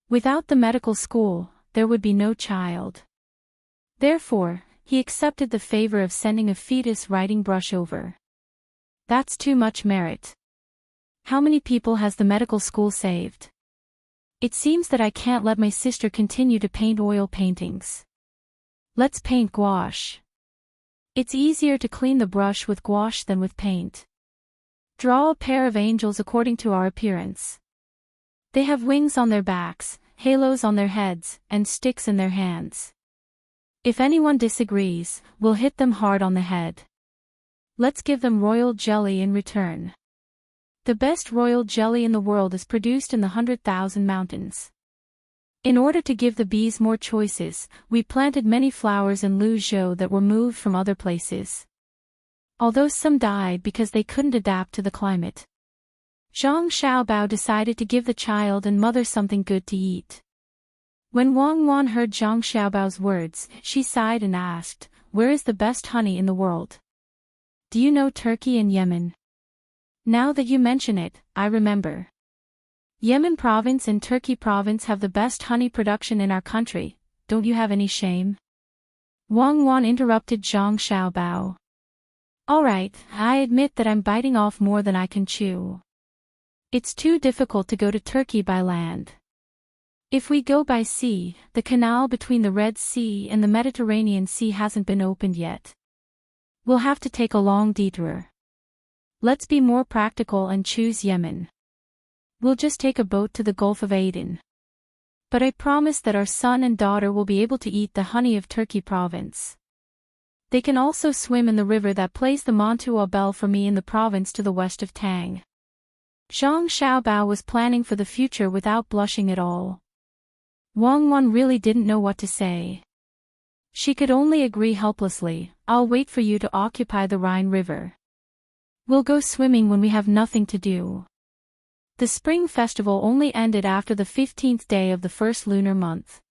Without the medical school, there would be no child. Therefore, he accepted the favor of sending a fetus writing brush over. That's too much merit. How many people has the medical school saved? It seems that I can't let my sister continue to paint oil paintings. Let's paint gouache. It's easier to clean the brush with gouache than with paint. Draw a pair of angels according to our appearance. They have wings on their backs, halos on their heads, and sticks in their hands. If anyone disagrees, we'll hit them hard on the head. Let's give them royal jelly in return. The best royal jelly in the world is produced in the 100,000 mountains. In order to give the bees more choices, we planted many flowers in Luzhou that were moved from other places. although some died because they couldn't adapt to the climate. Zhang Xiaobao decided to give the child and mother something good to eat. When Wang Wan heard Zhang Xiaobao's words, she sighed and asked, "Where is the best honey in the world?" "Do you know Turkey and Yemen?" "Now that you mention it, I remember. Yemen province and Turkey province have the best honey production in our country. Don't you have any shame?" Wang Wan interrupted Zhang Xiaobao. "All right, I admit that I'm biting off more than I can chew. It's too difficult to go to Turkey by land. If we go by sea, the canal between the Red Sea and the Mediterranean Sea hasn't been opened yet. We'll have to take a long detour. Let's be more practical and choose Yemen. We'll just take a boat to the Gulf of Aden. But I promise that our son and daughter will be able to eat the honey of Turkey province. They can also swim in the river that plays the Montua Bell for me in the province to the west of Tang." Zhang Xiaobao was planning for the future without blushing at all. Wang Wan really didn't know what to say. She could only agree helplessly. "I'll wait for you to occupy the Rhine River. We'll go swimming when we have nothing to do." The spring festival only ended after the 15th day of the first lunar month.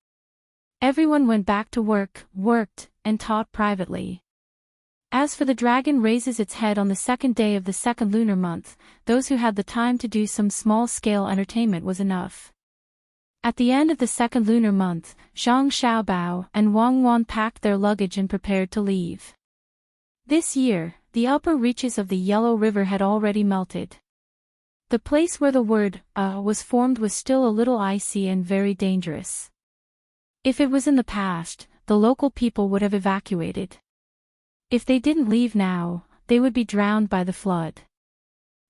Everyone went back to work, worked, and taught privately. As for the dragon raises its head on the second day of the second lunar month, those who had the time to do some small-scale entertainment was enough. At the end of the second lunar month, Zhang Xiaobao and Wang Wan packed their luggage and prepared to leave. This year, the upper reaches of the Yellow River had already melted. The place where the word was formed was still a little icy and very dangerous. If it was in the past, the local people would have evacuated. If they didn't leave now, they would be drowned by the flood.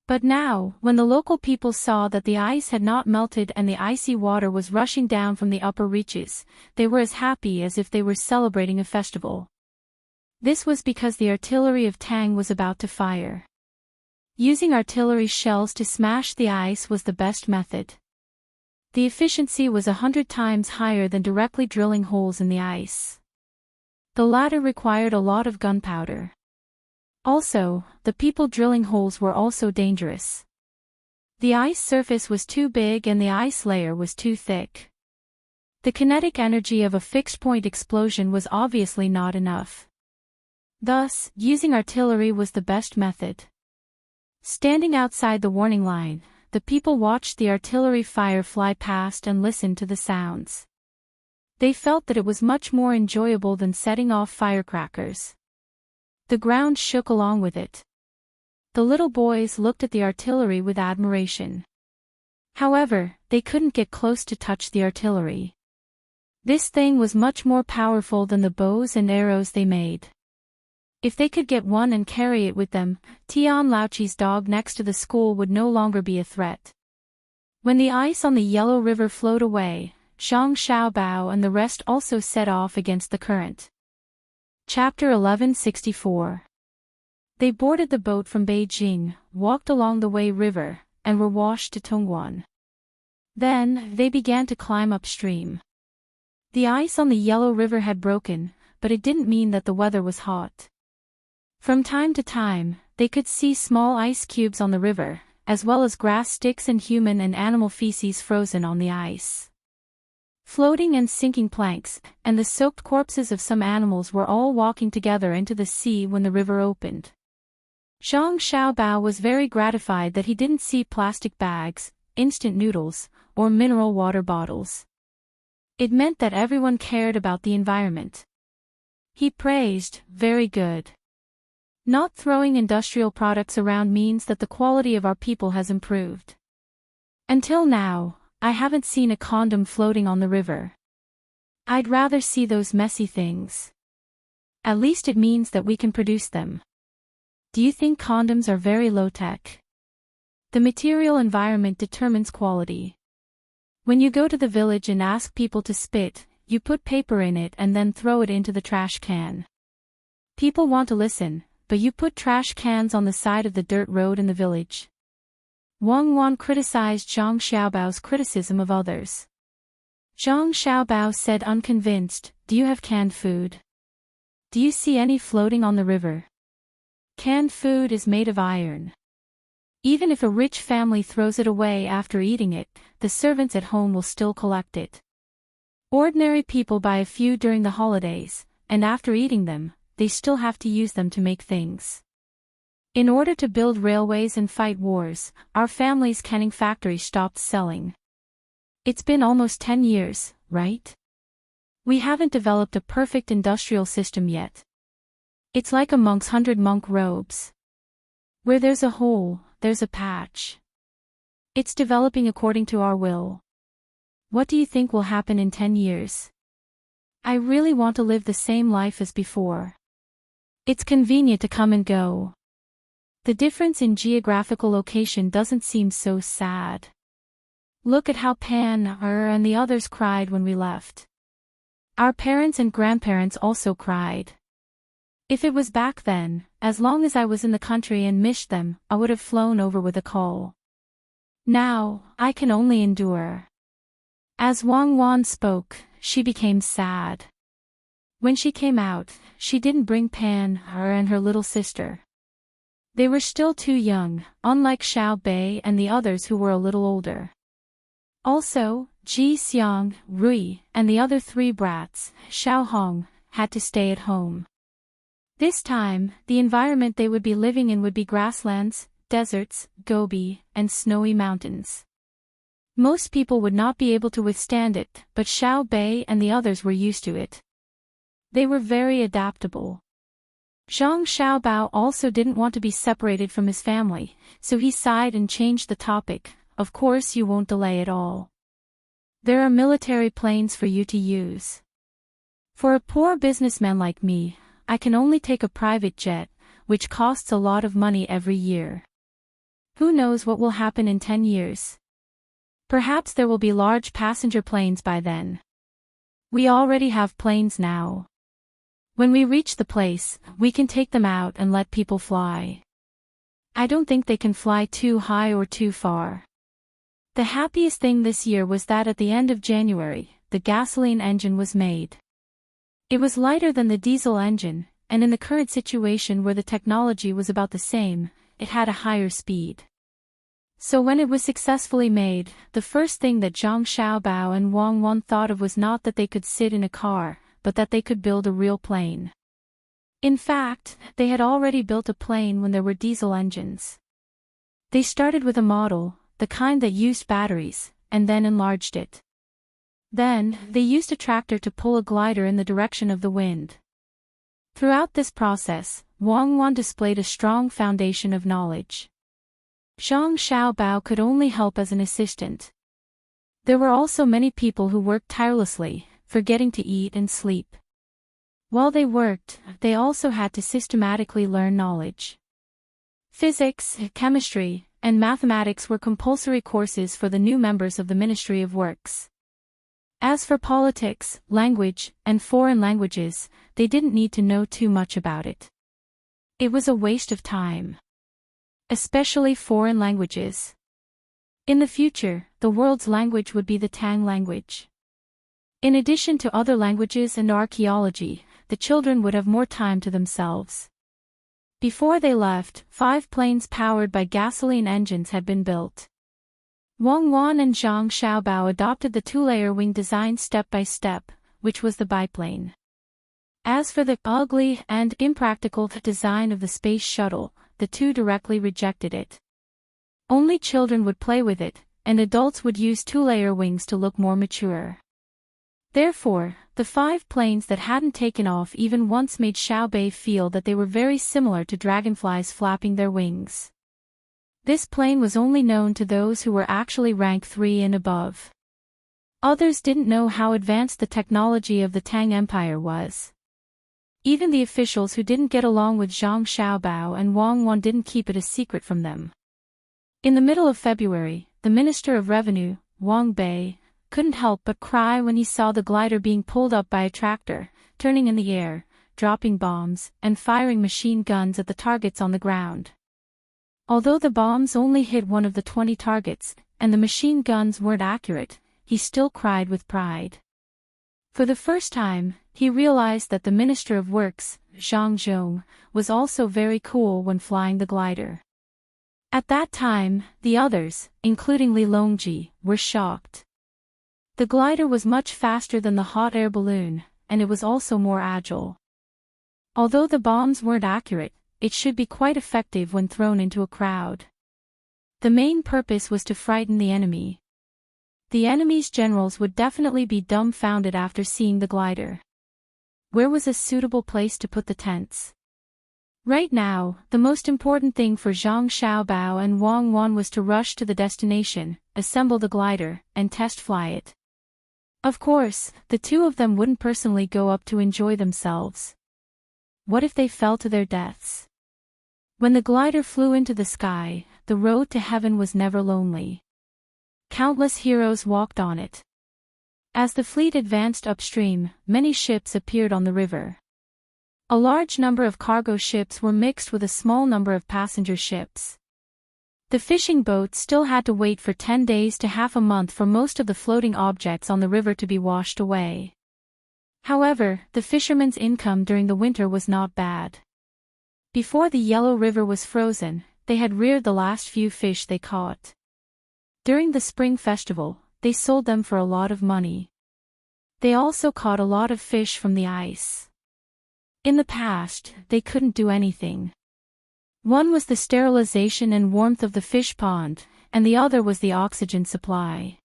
But now, when the local people saw that the ice had not melted and the icy water was rushing down from the upper reaches, they were as happy as if they were celebrating a festival. This was because the artillery of Tang was about to fire. Using artillery shells to smash the ice was the best method. The efficiency was 100 times higher than directly drilling holes in the ice. The latter required a lot of gunpowder. Also, the people drilling holes were also dangerous. The ice surface was too big and the ice layer was too thick. The kinetic energy of a fixed-point explosion was obviously not enough. Thus, using artillery was the best method. Standing outside the warning line, the people watched the artillery fire fly past and listened to the sounds. They felt that it was much more enjoyable than setting off firecrackers. The ground shook along with it. The little boys looked at the artillery with admiration. However, they couldn't get close to touch the artillery. This thing was much more powerful than the bows and arrows they made. If they could get one and carry it with them, Tian Laoqi's dog next to the school would no longer be a threat. When the ice on the Yellow River flowed away, Zhang Xiaobao and the rest also set off against the current. Chapter 1164. They boarded the boat from Beijing, walked along the Wei River, and were washed to Tongguan. Then, they began to climb upstream. The ice on the Yellow River had broken, but it didn't mean that the weather was hot. From time to time, they could see small ice cubes on the river, as well as grass sticks and human and animal feces frozen on the ice. Floating and sinking planks, and the soaked corpses of some animals were all walking together into the sea when the river opened. Zhang Xiaobao was very gratified that he didn't see plastic bags, instant noodles, or mineral water bottles. It meant that everyone cared about the environment. He praised, "Very good. Not throwing industrial products around means that the quality of our people has improved. Until now, I haven't seen a condom floating on the river. I'd rather see those messy things. At least it means that we can produce them. Do you think condoms are very low-tech? The material environment determines quality. When you go to the village and ask people to spit, you put paper in it and then throw it into the trash can. People want to listen, but you put trash cans on the side of the dirt road in the village." Wang Wan criticized Zhang Xiaobao's criticism of others. Zhang Xiaobao said unconvinced, "Do you have canned food? Do you see any floating on the river? Canned food is made of iron. Even if a rich family throws it away after eating it, the servants at home will still collect it. Ordinary people buy a few during the holidays, and after eating them, they still have to use them to make things. In order to build railways and fight wars, our family's canning factory stopped selling. It's been almost 10 years, right? We haven't developed a perfect industrial system yet. It's like a monk's 100 monk robes. Where there's a hole, there's a patch. It's developing according to our will. What do you think will happen in 10 years? I really want to live the same life as before. It's convenient to come and go. The difference in geographical location doesn't seem so sad. Look at how Pan and the others cried when we left. Our parents and grandparents also cried. If it was back then, as long as I was in the country and missed them, I would have flown over with a call. Now, I can only endure. As Wang Wan spoke, she became sad. When she came out, she didn't bring Pan and her little sister. They were still too young, unlike Xiao Bei and the others who were a little older. Also, Ji Xiang, Rui, and the other 3 brats, Xiao Hong, had to stay at home. This time, the environment they would be living in would be grasslands, deserts, Gobi, and snowy mountains. Most people would not be able to withstand it, but Xiao Bei and the others were used to it. They were very adaptable. Zhang Xiaobao also didn't want to be separated from his family, so he sighed and changed the topic. Of course you won't delay at all. There are military planes for you to use. For a poor businessman like me, I can only take a private jet, which costs a lot of money every year. Who knows what will happen in 10 years? Perhaps there will be large passenger planes by then. We already have planes now. When we reach the place, we can take them out and let people fly. I don't think they can fly too high or too far. The happiest thing this year was that at the end of January, the gasoline engine was made. It was lighter than the diesel engine, and in the current situation where the technology was about the same, it had a higher speed. So when it was successfully made, the first thing that Zhang Xiaobao and Wang Wan thought of was not that they could sit in a car, but that they could build a real plane. In fact, they had already built a plane when there were diesel engines. They started with a model, the kind that used batteries, and then enlarged it. Then, they used a tractor to pull a glider in the direction of the wind. Throughout this process, Wang Wan displayed a strong foundation of knowledge. Zhang Xiaobao could only help as an assistant. There were also many people who worked tirelessly, forgetting to eat and sleep. While they worked, they also had to systematically learn knowledge. Physics, chemistry, and mathematics were compulsory courses for the new members of the Ministry of Works. As for politics, language, and foreign languages, they didn't need to know too much about it. It was a waste of time. Especially foreign languages. In the future, the world's language would be the Tang language. In addition to other languages and archaeology, the children would have more time to themselves. Before they left, 5 planes powered by gasoline engines had been built. Wang Wan and Zhang Xiaobao adopted the 2-layer wing design step by step, which was the biplane. As for the ugly and impractical design of the space shuttle, the 2 directly rejected it. Only children would play with it, and adults would use 2-layer wings to look more mature. Therefore, the 5 planes that hadn't taken off even once made Xiao Bei feel that they were very similar to dragonflies flapping their wings. This plane was only known to those who were actually rank 3 and above. Others didn't know how advanced the technology of the Tang Empire was. Even the officials who didn't get along with Zhang Xiaobao and Wang Wan didn't keep it a secret from them. In the middle of February, the Minister of Revenue, Wang Bei, couldn't help but cry when he saw the glider being pulled up by a tractor, turning in the air, dropping bombs, and firing machine guns at the targets on the ground. Although the bombs only hit one of the 20 targets, and the machine guns weren't accurate, he still cried with pride. For the first time, he realized that the Minister of Works, Zhang Zhong, was also very cool when flying the glider. At that time, the others, including Li Longji, were shocked. The glider was much faster than the hot air balloon, and it was also more agile. Although the bombs weren't accurate, it should be quite effective when thrown into a crowd. The main purpose was to frighten the enemy. The enemy's generals would definitely be dumbfounded after seeing the glider. Where was a suitable place to put the tents? Right now, the most important thing for Zhang Xiaobao and Wang Wan was to rush to the destination, assemble the glider, and test fly it. Of course, the two of them wouldn't personally go up to enjoy themselves. What if they fell to their deaths? When the glider flew into the sky, the road to heaven was never lonely. Countless heroes walked on it. As the fleet advanced upstream, many ships appeared on the river. A large number of cargo ships were mixed with a small number of passenger ships. The fishing boats still had to wait for 10 days to half a month for most of the floating objects on the river to be washed away. However, the fishermen's income during the winter was not bad. Before the Yellow River was frozen, they had reared the last few fish they caught. During the spring festival, they sold them for a lot of money. They also caught a lot of fish from the ice. In the past, they couldn't do anything. One was the sterilization and warmth of the fish pond, and the other was the oxygen supply.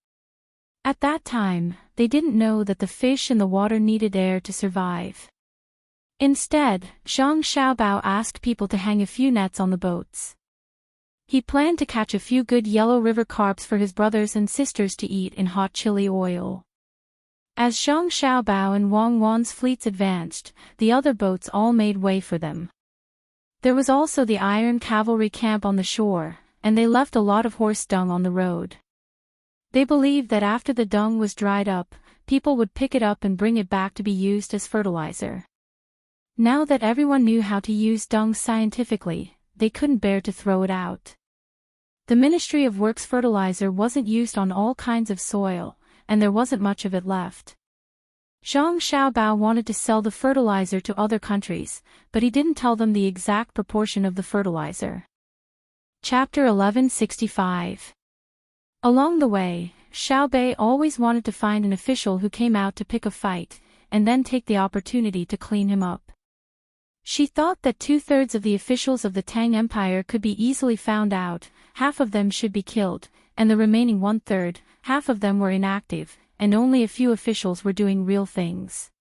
At that time, they didn't know that the fish in the water needed air to survive. Instead, Zhang Xiaobao asked people to hang a few nets on the boats. He planned to catch a few good Yellow River carps for his brothers and sisters to eat in hot chili oil. As Zhang Xiaobao and Wang Wan's fleets advanced, the other boats all made way for them. There was also the Iron Cavalry camp on the shore, and they left a lot of horse dung on the road. They believed that after the dung was dried up, people would pick it up and bring it back to be used as fertilizer. Now that everyone knew how to use dung scientifically, they couldn't bear to throw it out. The Ministry of Works fertilizer wasn't used on all kinds of soil, and there wasn't much of it left. Zhang Xiaobao wanted to sell the fertilizer to other countries, but he didn't tell them the exact proportion of the fertilizer. Chapter 1165. Along the way, Xiaobei always wanted to find an official who came out to pick a fight, and then take the opportunity to clean him up. She thought that 2/3 of the officials of the Tang Empire could be easily found out, half of them should be killed, and the remaining 1/3, half of them were inactive, and only a few officials were doing real things.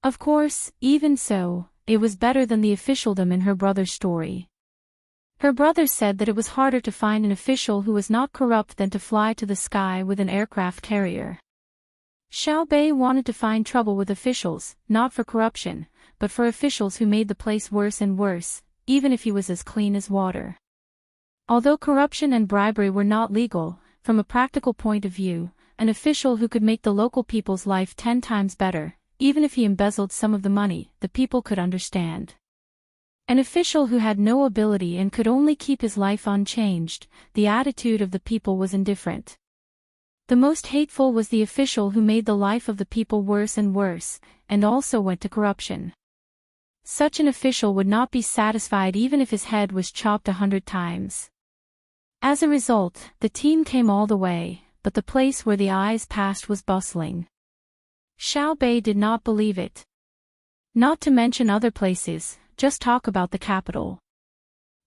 Of course, even so, it was better than the officialdom in her brother's story. Her brother said that it was harder to find an official who was not corrupt than to fly to the sky with an aircraft carrier. Xiaobei wanted to find trouble with officials, not for corruption, but for officials who made the place worse and worse, even if he was as clean as water. Although corruption and bribery were not legal, from a practical point of view, an official who could make the local people's life 10 times better, even if he embezzled some of the money, the people could understand. An official who had no ability and could only keep his life unchanged, the attitude of the people was indifferent. The most hateful was the official who made the life of the people worse and worse, and also went to corruption. Such an official would not be satisfied even if his head was chopped 100 times. As a result, the team came all the way, but the place where the eyes passed was bustling. Xiaobei did not believe it. Not to mention other places, just talk about the capital.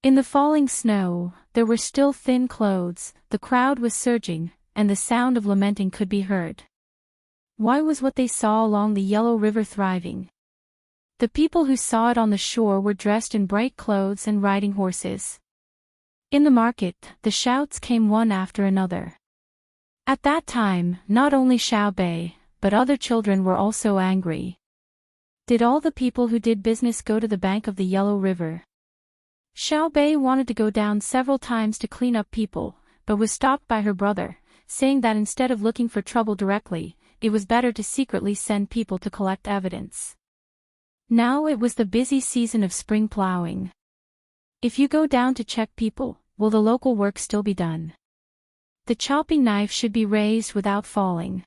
In the falling snow, there were still thin clothes, the crowd was surging, and the sound of lamenting could be heard. Why was what they saw along the Yellow River thriving? The people who saw it on the shore were dressed in bright clothes and riding horses. In the market, the shouts came one after another. At that time, not only Xiaobei, but other children were also angry. Did all the people who did business go to the bank of the Yellow River? Xiaobei wanted to go down several times to clean up people, but was stopped by her brother, saying that instead of looking for trouble directly, it was better to secretly send people to collect evidence. Now it was the busy season of spring plowing. If you go down to check people, will the local work still be done? The chopping knife should be raised without falling.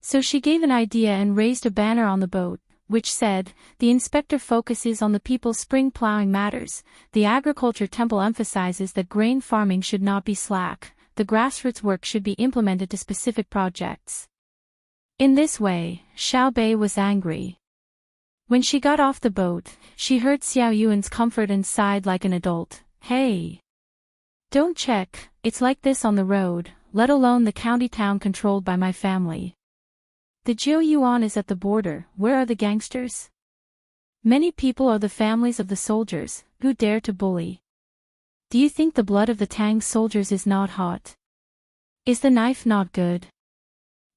So she gave an idea and raised a banner on the boat, which said, "The inspector focuses on the people's spring plowing matters. The agriculture temple emphasizes that grain farming should not be slack. The grassroots work should be implemented to specific projects." In this way, Xiao Bei was angry. When she got off the boat, she heard Xiao Yuan's comfort and sighed like an adult. "Hey! Don't check, it's like this on the road, let alone the county town controlled by my family. The Jiu Yuan is at the border, where are the gangsters? Many people are the families of the soldiers, who dare to bully. Do you think the blood of the Tang soldiers is not hot? Is the knife not good?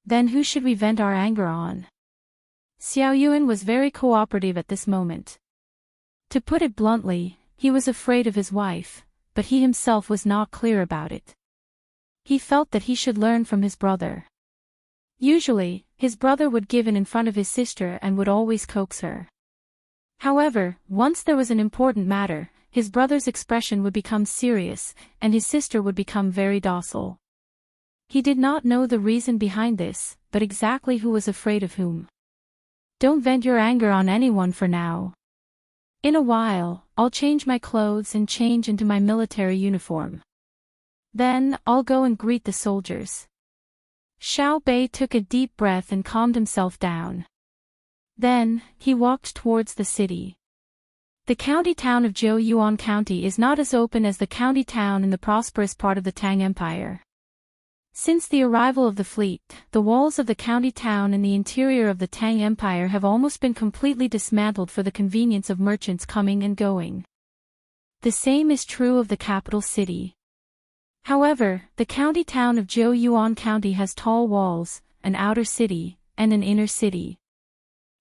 Then who should we vent our anger on?" Xiao Yuan was very cooperative at this moment. To put it bluntly, he was afraid of his wife, but he himself was not clear about it. He felt that he should learn from his brother. Usually, his brother would give in front of his sister and would always coax her. However, once there was an important matter, his brother's expression would become serious, and his sister would become very docile. He did not know the reason behind this, but exactly who was afraid of whom. "Don't vent your anger on anyone for now. In a while, I'll change my clothes and change into my military uniform. Then, I'll go and greet the soldiers." Xiao Bei took a deep breath and calmed himself down. Then, he walked towards the city. The county town of Jiuyuan County is not as open as the county town in the prosperous part of the Tang Empire. Since the arrival of the fleet, the walls of the county town in the interior of the Tang Empire have almost been completely dismantled for the convenience of merchants coming and going. The same is true of the capital city. However, the county town of Jiuyuan County has tall walls, an outer city, and an inner city.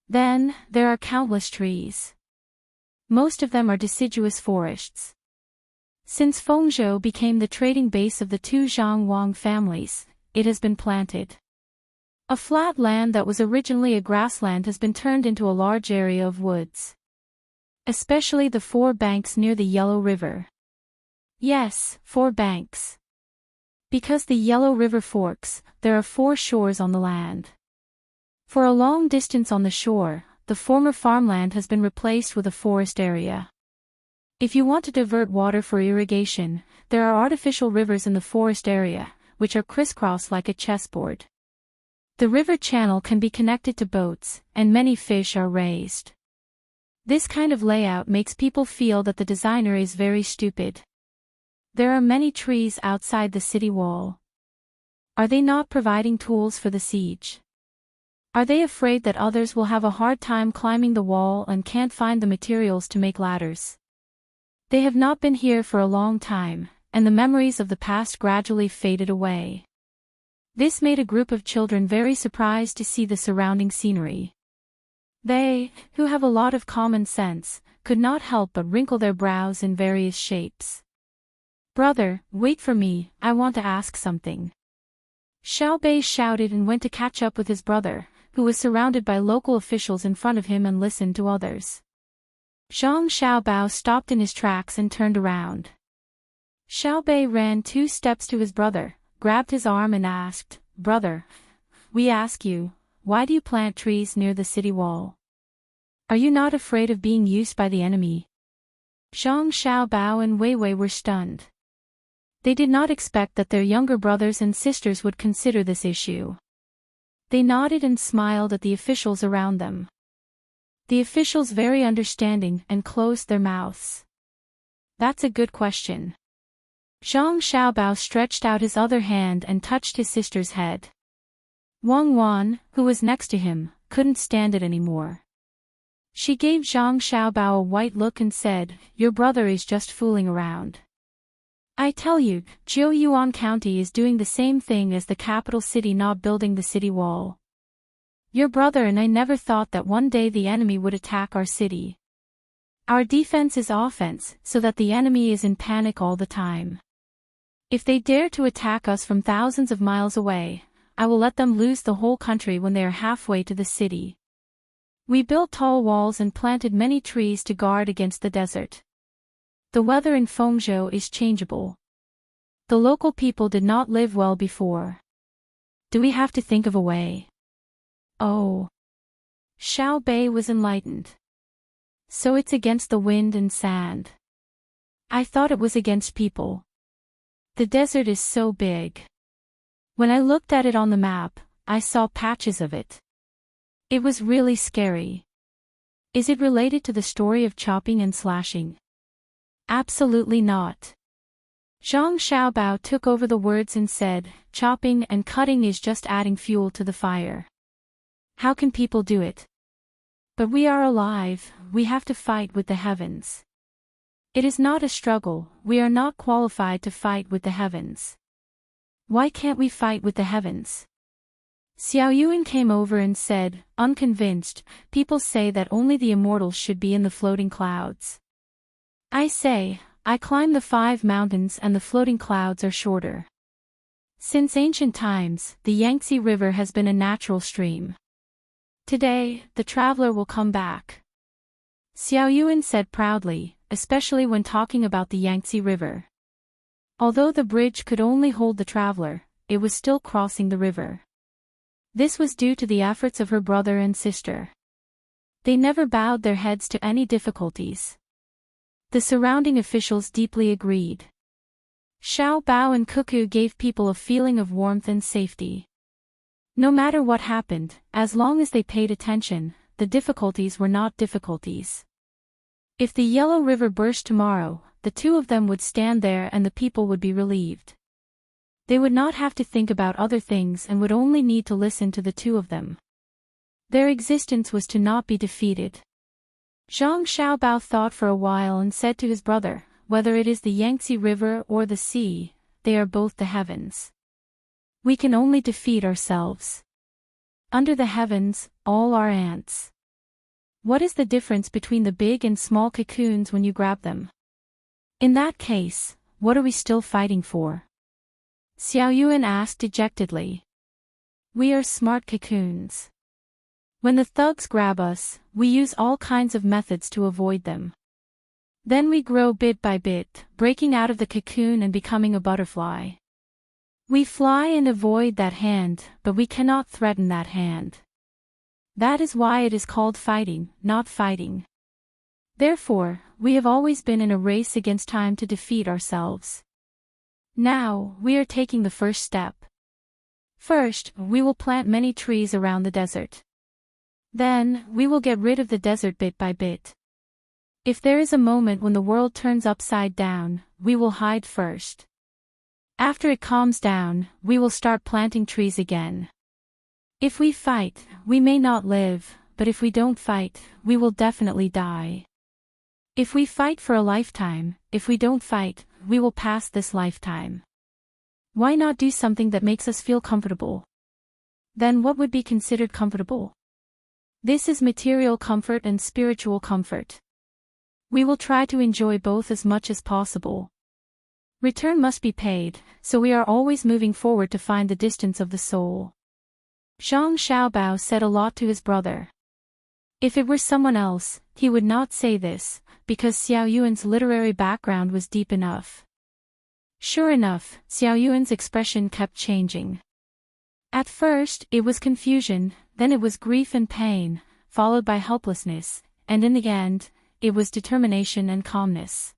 Then, there are countless trees. Most of them are deciduous forests. Since Fengzhou became the trading base of the two Zhang Wang families, it has been planted. A flat land that was originally a grassland has been turned into a large area of woods. Especially the 4 banks near the Yellow River. Yes, 4 banks. Because the Yellow River forks, there are 4 shores on the land. For a long distance on the shore, the former farmland has been replaced with a forest area. If you want to divert water for irrigation, there are artificial rivers in the forest area, which are crisscrossed like a chessboard. The river channel can be connected to boats, and many fish are raised. This kind of layout makes people feel that the designer is very stupid. There are many trees outside the city wall. Are they not providing tools for the siege? Are they afraid that others will have a hard time climbing the wall and can't find the materials to make ladders? They have not been here for a long time, and the memories of the past gradually faded away. This made a group of children very surprised to see the surrounding scenery. They, who have a lot of common sense, could not help but wrinkle their brows in various shapes. "Brother, wait for me, I want to ask something." Xiao Bei shouted and went to catch up with his brother, who was surrounded by local officials in front of him and listened to others. Zhang Xiaobao stopped in his tracks and turned around. Xiao Bei ran 2 steps to his brother, grabbed his arm and asked, "Brother, we ask you, why do you plant trees near the city wall? Are you not afraid of being used by the enemy?" Zhang Xiaobao and Wei Wei were stunned. They did not expect that their younger brothers and sisters would consider this issue. They nodded and smiled at the officials around them. The officials very understanding and closed their mouths. "That's a good question." Zhang Xiaobao stretched out his other hand and touched his sister's head. Wang Wan, who was next to him, couldn't stand it anymore. She gave Zhang Xiaobao a white look and said, "Your brother is just fooling around. I tell you, Jiuyuan County is doing the same thing as the capital city, not building the city wall. Your brother and I never thought that one day the enemy would attack our city. Our defense is offense, so that the enemy is in panic all the time. If they dare to attack us from thousands of miles away, I will let them lose the whole country when they are halfway to the city. We built tall walls and planted many trees to guard against the desert. The weather in Fengzhou is changeable. The local people did not live well before. Do we have to think of a way? Oh. Xiao Bei was enlightened. So it's against the wind and sand. I thought it was against people. The desert is so big. When I looked at it on the map, I saw patches of it. It was really scary. Is it related to the story of chopping and slashing? Absolutely not. Zhang Xiaobao took over the words and said, chopping and cutting is just adding fuel to the fire. How can people do it? But we are alive, we have to fight with the heavens. It is not a struggle, we are not qualified to fight with the heavens. Why can't we fight with the heavens? Xiao Yuan came over and said, unconvinced, people say that only the immortals should be in the floating clouds. I say, I climb the 5 mountains and the floating clouds are shorter. Since ancient times, the Yangtze River has been a natural stream. Today, the traveler will come back. Xiao Yuan said proudly, especially when talking about the Yangtze River. Although the bridge could only hold the traveler, it was still crossing the river. This was due to the efforts of her brother and sister. They never bowed their heads to any difficulties. The surrounding officials deeply agreed. Xiao Bao and Cuckoo gave people a feeling of warmth and safety. No matter what happened, as long as they paid attention, the difficulties were not difficulties. If the Yellow River burst tomorrow, the two of them would stand there and the people would be relieved. They would not have to think about other things and would only need to listen to the two of them. Their existence was to not be defeated. Zhang Xiaobao thought for a while and said to his brother, whether it is the Yangtze River or the sea, they are both the heavens. We can only defeat ourselves. Under the heavens, all are ants. What is the difference between the big and small cocoons when you grab them? In that case, what are we still fighting for? Xiao Yuan asked dejectedly. We are smart cocoons. When the thugs grab us, we use all kinds of methods to avoid them. Then we grow bit by bit, breaking out of the cocoon and becoming a butterfly. We fly and avoid that hand, but we cannot threaten that hand. That is why it is called fighting, not fighting. Therefore, we have always been in a race against time to defeat ourselves. Now, we are taking the first step. First, we will plant many trees around the desert. Then, we will get rid of the desert bit by bit. If there is a moment when the world turns upside down, we will hide first. After it calms down, we will start planting trees again. If we fight, we may not live, but if we don't fight, we will definitely die. If we fight for a lifetime, if we don't fight, we will pass this lifetime. Why not do something that makes us feel comfortable? Then what would be considered comfortable? This is material comfort and spiritual comfort. We will try to enjoy both as much as possible. Return must be paid, so we are always moving forward to find the distance of the soul. Zhang Xiaobao said a lot to his brother. If it were someone else, he would not say this, because Xiao Yuan's literary background was deep enough. Sure enough, Xiao Yuan's expression kept changing. At first, it was confusion, then it was grief and pain, followed by helplessness, and in the end, it was determination and calmness.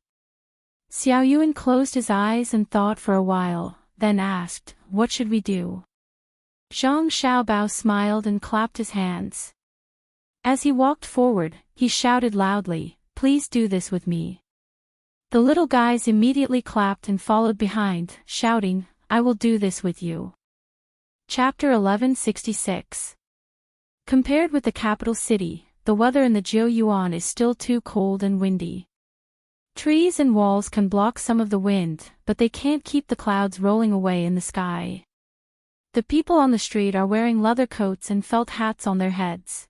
Xiao Yuan closed his eyes and thought for a while, then asked, "What should we do?" Zhang Xiaobao smiled and clapped his hands. As he walked forward, he shouted loudly, "Please do this with me." The little guys immediately clapped and followed behind, shouting, "I will do this with you." Chapter 1166. Compared with the capital city, the weather in the Jiuyuan is still too cold and windy. Trees and walls can block some of the wind, but they can't keep the clouds rolling away in the sky. The people on the street are wearing leather coats and felt hats on their heads.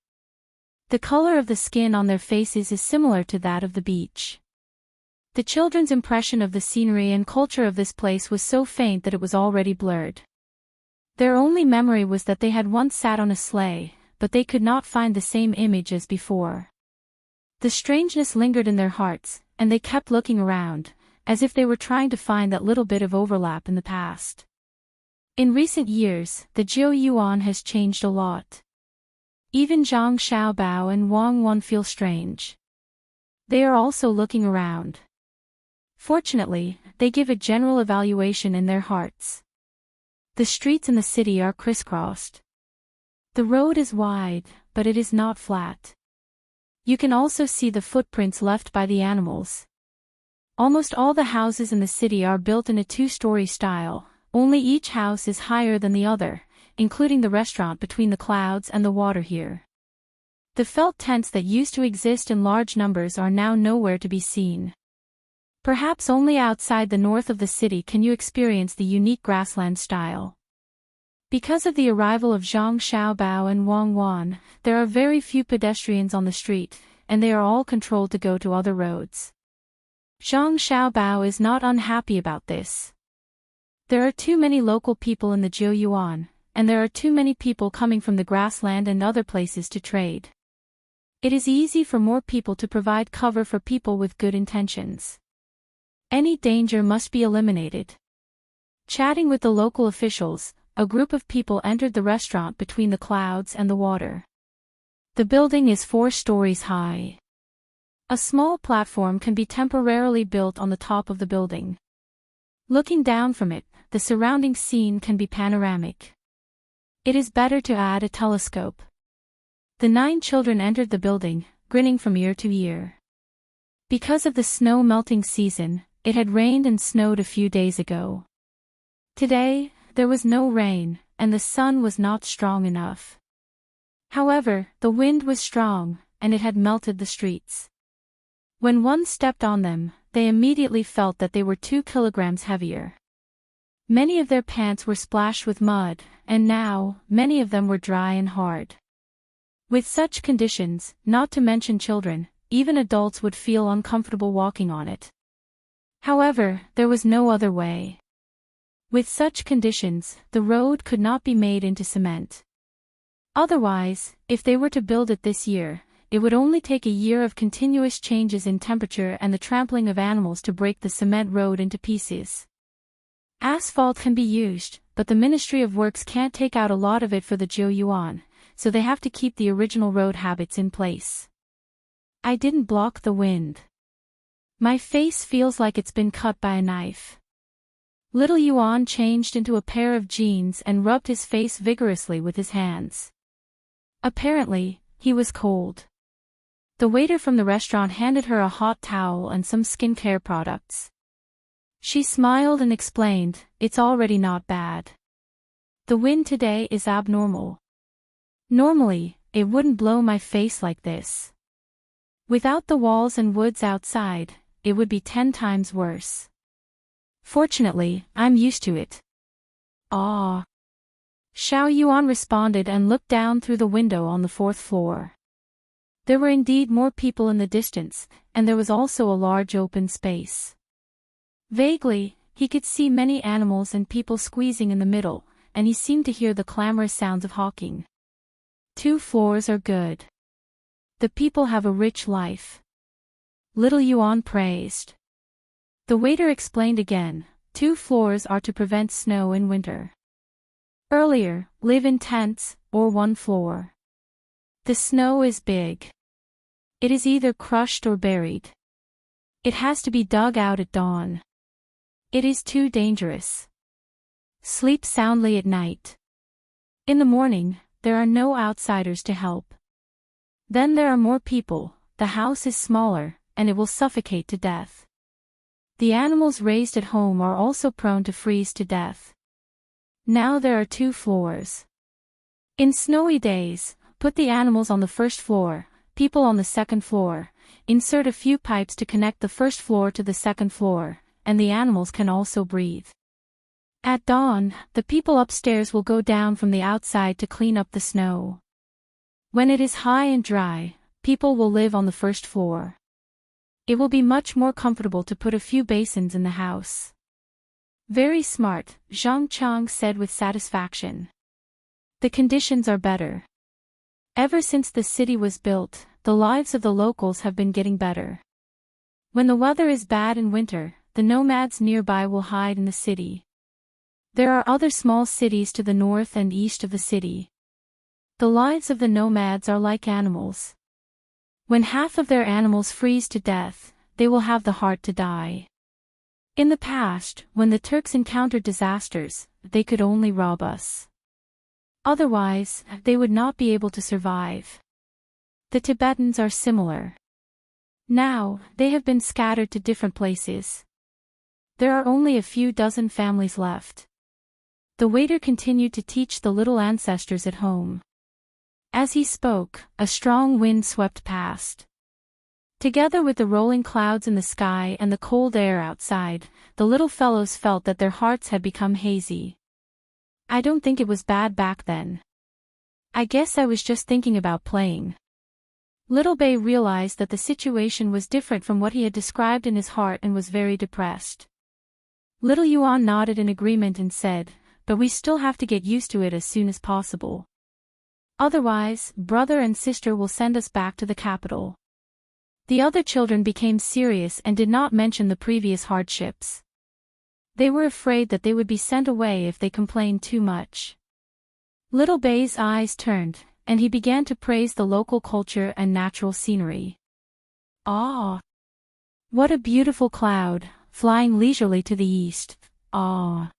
The color of the skin on their faces is similar to that of the beach. The children's impression of the scenery and culture of this place was so faint that it was already blurred. Their only memory was that they had once sat on a sleigh, but they could not find the same image as before. The strangeness lingered in their hearts, and they kept looking around, as if they were trying to find that little bit of overlap in the past. In recent years, the Jiuyuan has changed a lot. Even Zhang Xiaobao and Wang Wan feel strange. They are also looking around. Fortunately, they give a general evaluation in their hearts. The streets in the city are crisscrossed. The road is wide, but it is not flat. You can also see the footprints left by the animals. Almost all the houses in the city are built in a two-story style, only each house is higher than the other, including the restaurant between the clouds and the water here. The felt tents that used to exist in large numbers are now nowhere to be seen. Perhaps only outside the north of the city can you experience the unique grassland style. Because of the arrival of Zhang Xiaobao and Wang Wan, there are very few pedestrians on the street, and they are all controlled to go to other roads. Zhang Xiaobao is not unhappy about this. There are too many local people in the Jiuyuan, and there are too many people coming from the grassland and other places to trade. It is easy for more people to provide cover for people with good intentions. Any danger must be eliminated. Chatting with the local officials, a group of people entered the restaurant between the clouds and the water. The building is 4 stories high. A small platform can be temporarily built on the top of the building. Looking down from it, the surrounding scene can be panoramic. It is better to add a telescope. The 9 children entered the building, grinning from ear to ear. Because of the snow melting season, it had rained and snowed a few days ago. Today, there was no rain, and the sun was not strong enough. However, the wind was strong, and it had melted the streets. When one stepped on them, they immediately felt that they were 2 kilograms heavier. Many of their pants were splashed with mud, and now, many of them were dry and hard. With such conditions, not to mention children, even adults would feel uncomfortable walking on it. However, there was no other way. With such conditions, the road could not be made into cement. Otherwise, if they were to build it this year, it would only take a year of continuous changes in temperature and the trampling of animals to break the cement road into pieces. Asphalt can be used, but the Ministry of Works can't take out a lot of it for the Jiuyuan, so they have to keep the original road habits in place. I didn't block the wind. My face feels like it's been cut by a knife. Little Yuan changed into a pair of jeans and rubbed his face vigorously with his hands. Apparently, he was cold. The waiter from the restaurant handed her a hot towel and some skincare products. She smiled and explained, "It's already not bad. The wind today is abnormal. Normally, it wouldn't blow my face like this. Without the walls and woods outside, it would be 10 times worse. Fortunately, I'm used to it." "Ah." Xiao Yuan responded and looked down through the window on the 4th floor. There were indeed more people in the distance, and there was also a large open space. Vaguely, he could see many animals and people squeezing in the middle, and he seemed to hear the clamorous sounds of hawking. 2 floors are good. The people have a rich life. Little Yuan praised. The waiter explained again, 2 floors are to prevent snow in winter. Earlier, live in tents, or 1 floor. The snow is big. It is either crushed or buried. It has to be dug out at dawn. It is too dangerous. Sleep soundly at night. In the morning, there are no outsiders to help. Then there are more people, the house is smaller, and it will suffocate to death. The animals raised at home are also prone to freeze to death. Now there are 2 floors. In snowy days, put the animals on the 1st floor, people on the 2nd floor, insert a few pipes to connect the 1st floor to the 2nd floor, and the animals can also breathe. At dawn, the people upstairs will go down from the outside to clean up the snow. When it is high and dry, people will live on the 1st floor. It will be much more comfortable to put a few basins in the house. Very smart, Zhang Chang said with satisfaction. The conditions are better. Ever since the city was built, the lives of the locals have been getting better. When the weather is bad in winter, the nomads nearby will hide in the city. There are other small cities to the north and east of the city. The lives of the nomads are like animals. When half of their animals freeze to death, they will have the heart to die. In the past, when the Turks encountered disasters, they could only rob us. Otherwise, they would not be able to survive. The Tibetans are similar. Now, they have been scattered to different places. There are only a few dozen families left. The waiter continued to teach the little ancestors at home. As he spoke, a strong wind swept past. Together with the rolling clouds in the sky and the cold air outside, the little fellows felt that their hearts had become hazy. I don't think it was bad back then. I guess I was just thinking about playing. Little Bay realized that the situation was different from what he had described in his heart and was very depressed. Little Yuan nodded in agreement and said, "But we still have to get used to it as soon as possible. Otherwise, brother and sister will send us back to the capital." The other children became serious and did not mention the previous hardships. They were afraid that they would be sent away if they complained too much. Little Bay's eyes turned, and he began to praise the local culture and natural scenery. Ah! What a beautiful cloud, flying leisurely to the east. Ah!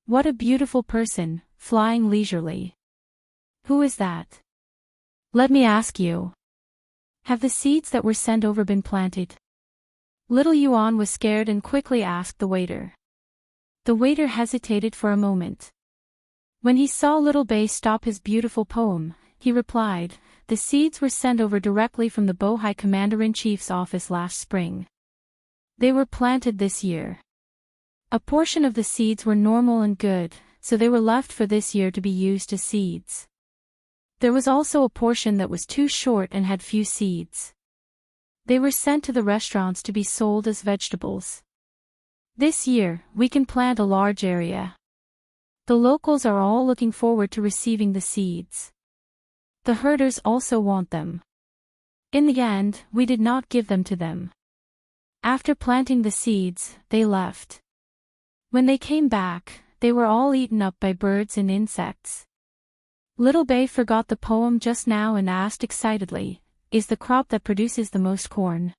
What a beautiful person, flying leisurely. Who is that? Let me ask you. Have the seeds that were sent over been planted? Little Yuan was scared and quickly asked the waiter. The waiter hesitated for a moment. When he saw Little Bay stop his beautiful poem, he replied, "The seeds were sent over directly from the Bohai Commander-in-Chief's office last spring. They were planted this year. A portion of the seeds were normal and good, so they were left for this year to be used as seeds. There was also a portion that was too short and had few seeds. They were sent to the restaurants to be sold as vegetables. This year, we can plant a large area. The locals are all looking forward to receiving the seeds. The herders also want them. In the end, we did not give them to them. After planting the seeds, they left. When they came back, they were all eaten up by birds and insects." Little Bay forgot the poem just now and asked excitedly, "Is the crop that produces the most corn?"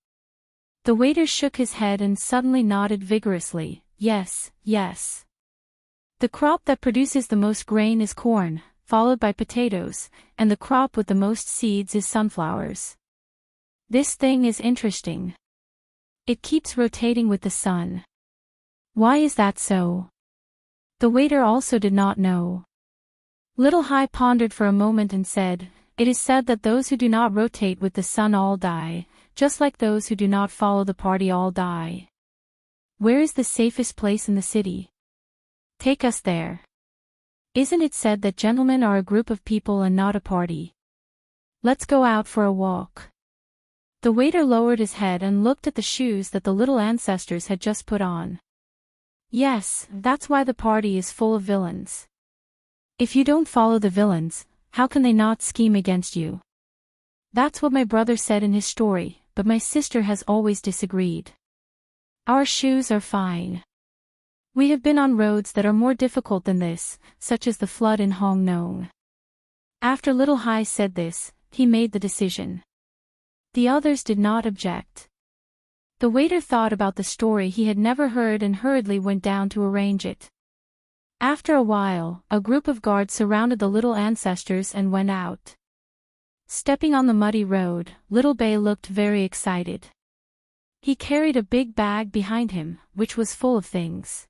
The waiter shook his head and suddenly nodded vigorously, "Yes, yes. The crop that produces the most grain is corn, followed by potatoes, and the crop with the most seeds is sunflowers. This thing is interesting. It keeps rotating with the sun. Why is that so?" The waiter also did not know. Little Hai pondered for a moment and said, "It is said that those who do not rotate with the sun all die, just like those who do not follow the party all die. Where is the safest place in the city? Take us there. Isn't it said that gentlemen are a group of people and not a party? Let's go out for a walk." The waiter lowered his head and looked at the shoes that the little ancestors had just put on. "Yes, that's why the party is full of villains. If you don't follow the villains, how can they not scheme against you? That's what my brother said in his story, but my sister has always disagreed. Our shoes are fine. We have been on roads that are more difficult than this, such as the flood in Hong Nong." After Little Hai said this, he made the decision. The others did not object. The waiter thought about the story he had never heard and hurriedly went down to arrange it. After a while, a group of guards surrounded the little ancestors and went out. Stepping on the muddy road, Little Bay looked very excited. He carried a big bag behind him, which was full of things.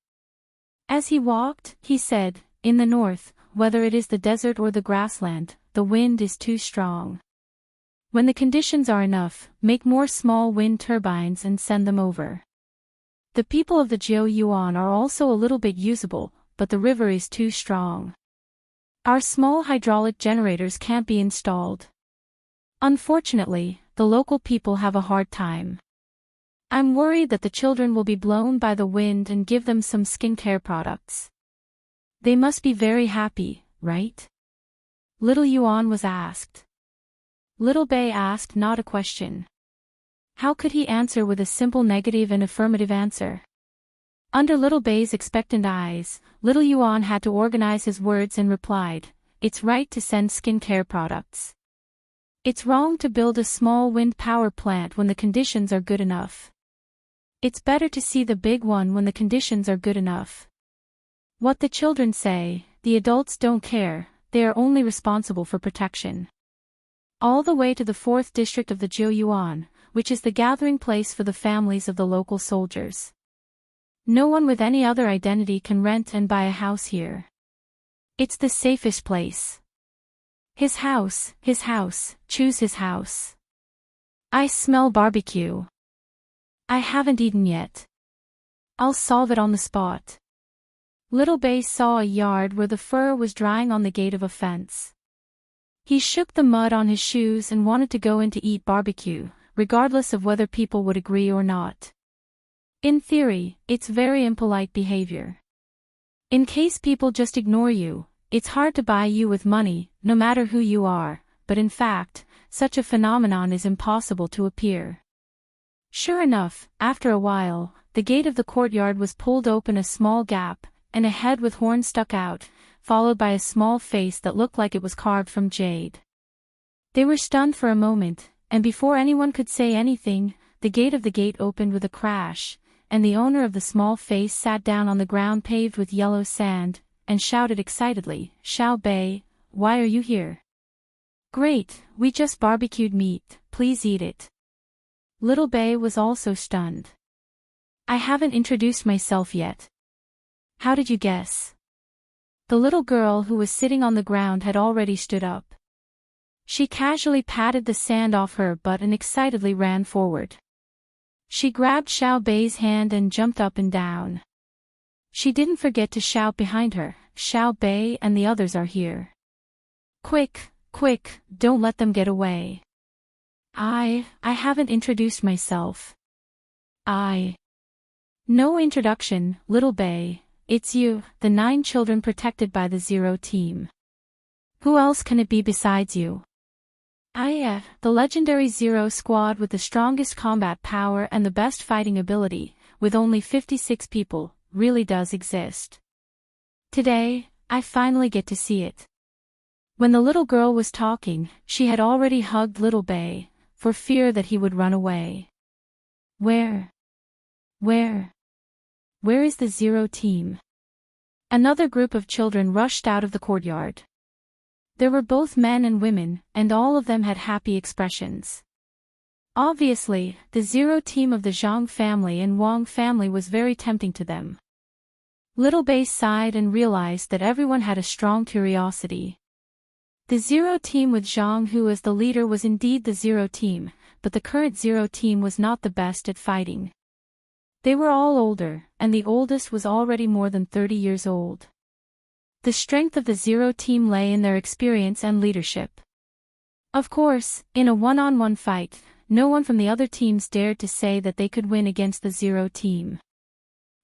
As he walked, he said, "In the north, whether it is the desert or the grassland, the wind is too strong. When the conditions are enough, make more small wind turbines and send them over. The people of the Jiao Yuan are also a little bit usable, but the river is too strong. Our small hydraulic generators can't be installed. Unfortunately, the local people have a hard time. I'm worried that the children will be blown by the wind and give them some skincare products. They must be very happy, right?" Little Yuan was asked. Little Bay asked not a question. How could he answer with a simple negative and affirmative answer? Under Little Bay's expectant eyes, Little Yuan had to organize his words and replied, it's right to send skincare products. It's wrong to build a small wind power plant when the conditions are good enough. It's better to see the big one when the conditions are good enough. What the children say, the adults don't care, they are only responsible for protection. All the way to the 4th district of the Jiuyuan, which is the gathering place for the families of the local soldiers. No one with any other identity can rent and buy a house here. It's the safest place. His house, choose his house. I smell barbecue. I haven't eaten yet. I'll solve it on the spot. Little Bei saw a yard where the fur was drying on the gate of a fence. He shook the mud on his shoes and wanted to go in to eat barbecue, regardless of whether people would agree or not. In theory, it's very impolite behavior. In case people just ignore you, it's hard to buy you with money, no matter who you are, but in fact, such a phenomenon is impossible to appear. Sure enough, after a while, the gate of the courtyard was pulled open a small gap, and a head with horns stuck out, followed by a small face that looked like it was carved from jade. They were stunned for a moment, and before anyone could say anything, the gate opened with a crash, and the owner of the small face sat down on the ground paved with yellow sand, and shouted excitedly, "Xiao Bei, why are you here?" "Great, we just barbecued meat, please eat it." Little Bei was also stunned. "I haven't introduced myself yet." "How did you guess?" The little girl who was sitting on the ground had already stood up. She casually patted the sand off her butt and excitedly ran forward. She grabbed Xiao Bei's hand and jumped up and down. She didn't forget to shout behind her, "Xiao Bei and the others are here. Quick, quick, don't let them get away." I haven't introduced myself." "No introduction, Little Bei, it's you, the 9 children protected by the Zero Team. Who else can it be besides you?" The legendary Zero Squad with the strongest combat power and the best fighting ability, with only 56 people, really does exist. Today, I finally get to see it." When the little girl was talking, she had already hugged Little Bei, for fear that he would run away. Where is the Zero Team?" Another group of children rushed out of the courtyard. There were both men and women, and all of them had happy expressions. Obviously, the Zero Team of the Zhang family and Wang family was very tempting to them. Little Bei sighed and realized that everyone had a strong curiosity. The Zero Team with Zhang Hu as the leader was indeed the Zero Team, but the current Zero Team was not the best at fighting. They were all older, and the oldest was already more than 30 years old. The strength of the Zero Team lay in their experience and leadership. Of course, in a one-on-one fight, no one from the other teams dared to say that they could win against the Zero Team.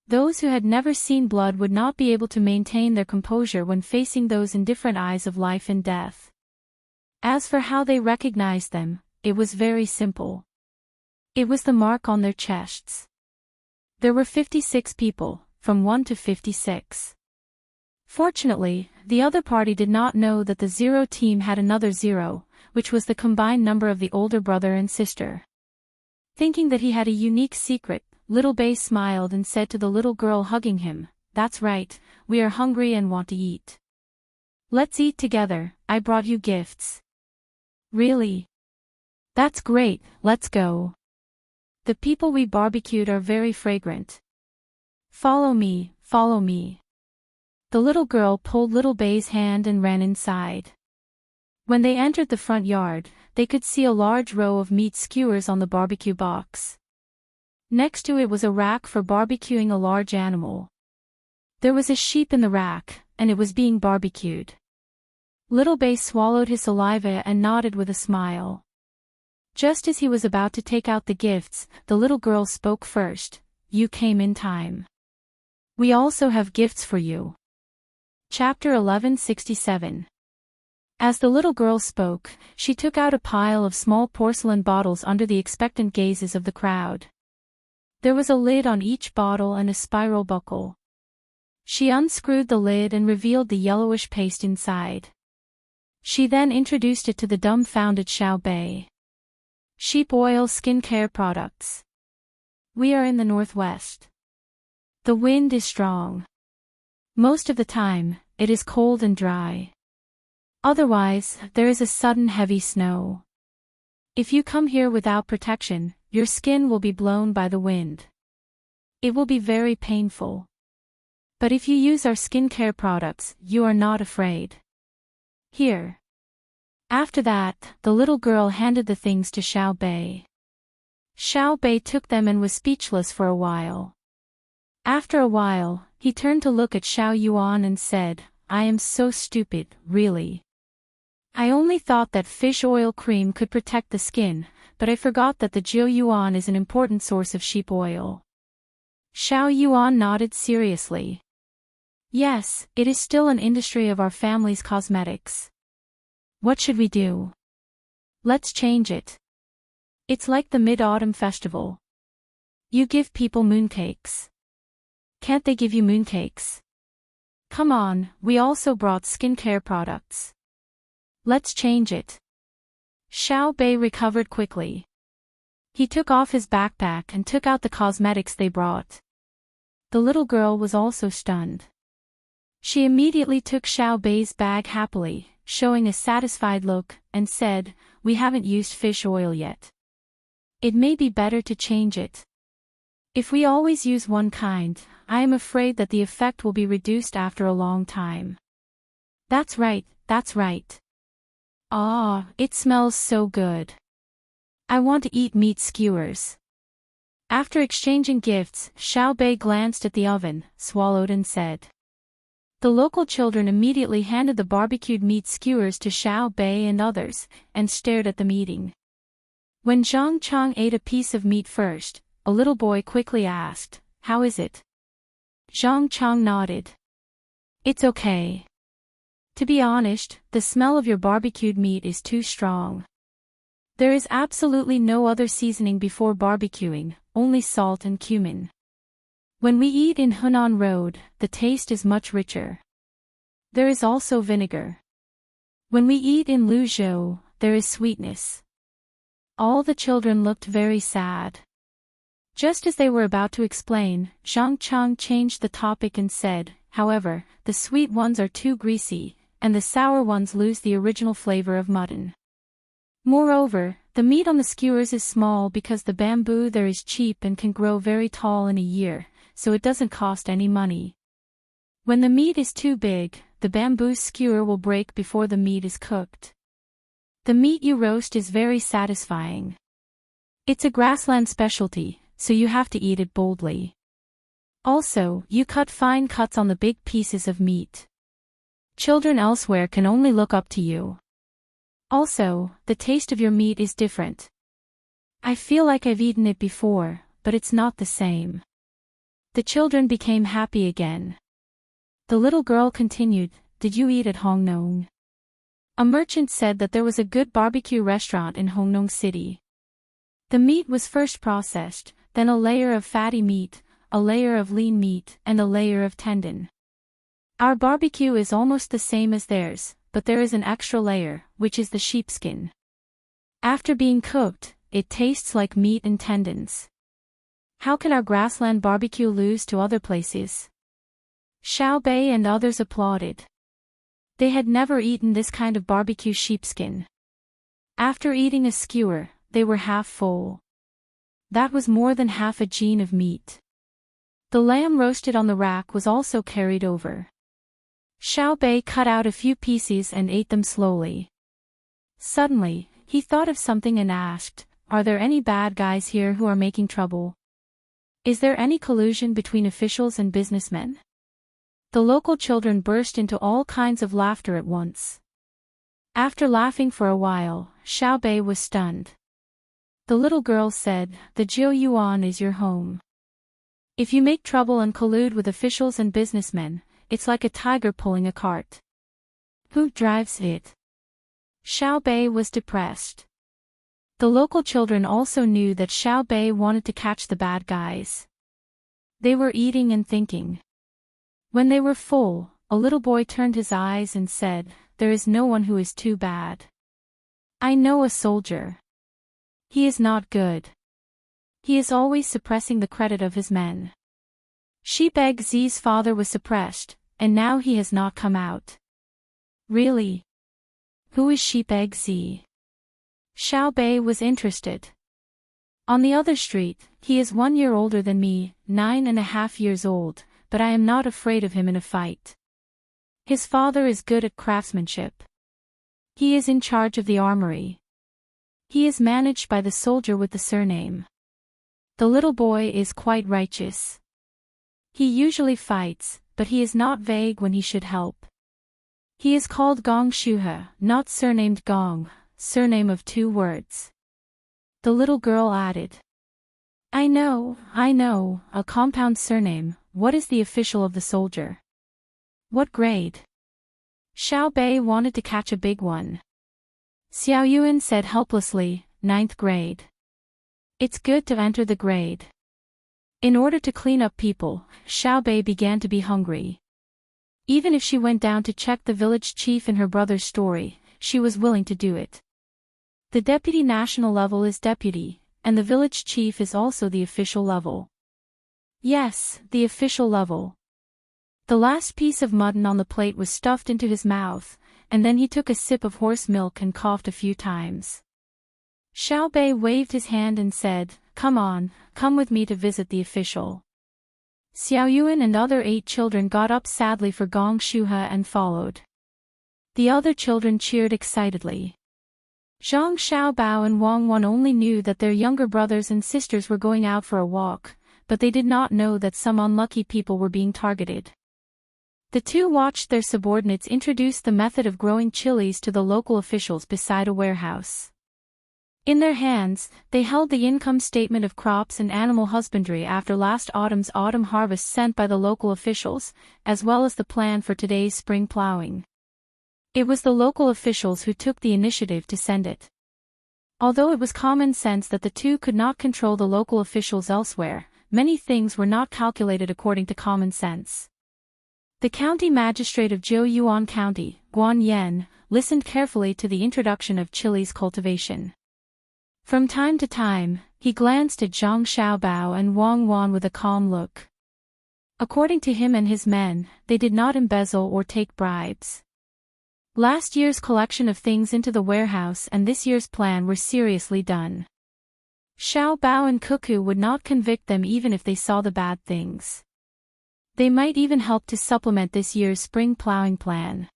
Those who had never seen blood would not be able to maintain their composure when facing those indifferent eyes of life and death. As for how they recognized them, it was very simple. It was the mark on their chests. There were 56 people, from 1 to 56. Fortunately, the other party did not know that the Zero Team had another zero, which was the combined number of the older brother and sister. Thinking that he had a unique secret, Little Bei smiled and said to the little girl hugging him, "That's right, we are hungry and want to eat. Let's eat together, I brought you gifts." "Really? That's great, let's go. The people we barbecued are very fragrant. Follow me, follow me." The little girl pulled Little Bei's hand and ran inside. When they entered the front yard, they could see a large row of meat skewers on the barbecue box. Next to it was a rack for barbecuing a large animal. There was a sheep in the rack, and it was being barbecued. Little Bei swallowed his saliva and nodded with a smile. Just as he was about to take out the gifts, the little girl spoke first. "You came in time. We also have gifts for you." Chapter 1167. As the little girl spoke, she took out a pile of small porcelain bottles under the expectant gazes of the crowd. There was a lid on each bottle and a spiral buckle. She unscrewed the lid and revealed the yellowish paste inside. She then introduced it to the dumbfounded Xiao Bei. Sheep oil skincare products. We are in the northwest. The wind is strong. Most of the time, it is cold and dry. Otherwise, there is a sudden heavy snow. If you come here without protection, your skin will be blown by the wind. It will be very painful. But if you use our skincare products, you are not afraid. Here. After that, the little girl handed the things to Xiao Bei. Xiao Bei took them and was speechless for a while. After a while, he turned to look at Xiao Yuan and said, I am so stupid, really. I only thought that fish oil cream could protect the skin, but I forgot that the Jiu Yuan is an important source of sheep oil. Xiao Yuan nodded seriously. Yes, it is still an industry of our family's cosmetics. What should we do? Let's change it. It's like the Mid-Autumn Festival. You give people mooncakes. Can't they give you mooncakes? Come on, we also brought skincare products. Let's change it. Xiao Bei recovered quickly. He took off his backpack and took out the cosmetics they brought. The little girl was also stunned. She immediately took Xiao Bei's bag happily, showing a satisfied look, and said, We haven't used fish oil yet. It may be better to change it. If we always use one kind, I am afraid that the effect will be reduced after a long time. That's right, that's right. Ah, it smells so good. I want to eat meat skewers. After exchanging gifts, Xiao Bei glanced at the oven, swallowed and said. The local children immediately handed the barbecued meat skewers to Xiao Bei and others, and stared at them eating. When Zhang Chang ate a piece of meat first, a little boy quickly asked, How is it? Zhang Chang nodded. It's okay. To be honest, the smell of your barbecued meat is too strong. There is absolutely no other seasoning before barbecuing, only salt and cumin. When we eat in Hunan Road, the taste is much richer. There is also vinegar. When we eat in Luzhou, there is sweetness. All the children looked very sad. Just as they were about to explain, Zhang Chang changed the topic and said, However, the sweet ones are too greasy, and the sour ones lose the original flavor of mutton. Moreover, the meat on the skewers is small because the bamboo there is cheap and can grow very tall in a year, so it doesn't cost any money. When the meat is too big, the bamboo skewer will break before the meat is cooked. The meat you roast is very satisfying. It's a grassland specialty, so you have to eat it boldly. Also, you cut fine cuts on the big pieces of meat. Children elsewhere can only look up to you. Also, the taste of your meat is different. I feel like I've eaten it before, but it's not the same. The children became happy again. The little girl continued, Did you eat at Hongnong? A merchant said that there was a good barbecue restaurant in Hongnong City. The meat was first processed, then a layer of fatty meat, a layer of lean meat, and a layer of tendon. Our barbecue is almost the same as theirs, but there is an extra layer, which is the sheepskin. After being cooked, it tastes like meat and tendons. How can our grassland barbecue lose to other places? Xiao Bei and others applauded. They had never eaten this kind of barbecue sheepskin. After eating a skewer, they were half full. That was more than half a jean of meat. The lamb roasted on the rack was also carried over. Xiao Bei cut out a few pieces and ate them slowly. Suddenly, he thought of something and asked, Are there any bad guys here who are making trouble? Is there any collusion between officials and businessmen? The local children burst into all kinds of laughter at once. After laughing for a while, Xiao Bei was stunned. The little girl said, The Jiu Yuan is your home. If you make trouble and collude with officials and businessmen, it's like a tiger pulling a cart. Who drives it? Xiao Bei was depressed. The local children also knew that Xiao Bei wanted to catch the bad guys. They were eating and thinking. When they were full, a little boy turned his eyes and said, there is no one who is too bad. I know a soldier. He is not good. He is always suppressing the credit of his men. Sheep Egg Z's father was suppressed, and now he has not come out. Really? Who is Sheep Egg Z? Xiao Bei was interested. On the other street, he is 1 year older than me, 9.5 years old, but I am not afraid of him in a fight. His father is good at craftsmanship. He is in charge of the armory. He is managed by the soldier with the surname. The little boy is quite righteous. He usually fights, but he is not vague when he should help. He is called Gong Shuhe, not surnamed Gong, surname of 2 words. The little girl added. I know, a compound surname. What is the official of the soldier? What grade? Xiao Bei wanted to catch a big one. Xiao Yuan said helplessly, 9th grade. It's good to enter the grade. In order to clean up people, Xiao Bei began to be hungry. Even if she went down to check the village chief in her brother's story, she was willing to do it. The deputy national level is deputy, and the village chief is also the official level. Yes, the official level. The last piece of mutton on the plate was stuffed into his mouth, and then he took a sip of horse milk and coughed a few times. Xiao Bei waved his hand and said, come on, come with me to visit the official. Xiao Yuan and other 8 children got up sadly for Gong Shuhe and followed. The other children cheered excitedly. Zhang Xiaobao and Wang Wan only knew that their younger brothers and sisters were going out for a walk, but they did not know that some unlucky people were being targeted. The 2 watched their subordinates introduce the method of growing chilies to the local officials beside a warehouse. In their hands, they held the income statement of crops and animal husbandry after last autumn's autumn harvest sent by the local officials, as well as the plan for today's spring plowing. It was the local officials who took the initiative to send it. Although it was common sense that the 2 could not control the local officials elsewhere, many things were not calculated according to common sense. The county magistrate of Zhouyuan County, Guan Yan, listened carefully to the introduction of chilies cultivation. From time to time, he glanced at Zhang Xiaobao and Wang Wan with a calm look. According to him and his men, they did not embezzle or take bribes. Last year's collection of things into the warehouse and this year's plan were seriously done. Xiao Bao and Cuckoo would not convict them even if they saw the bad things. They might even help to supplement this year's spring plowing plan.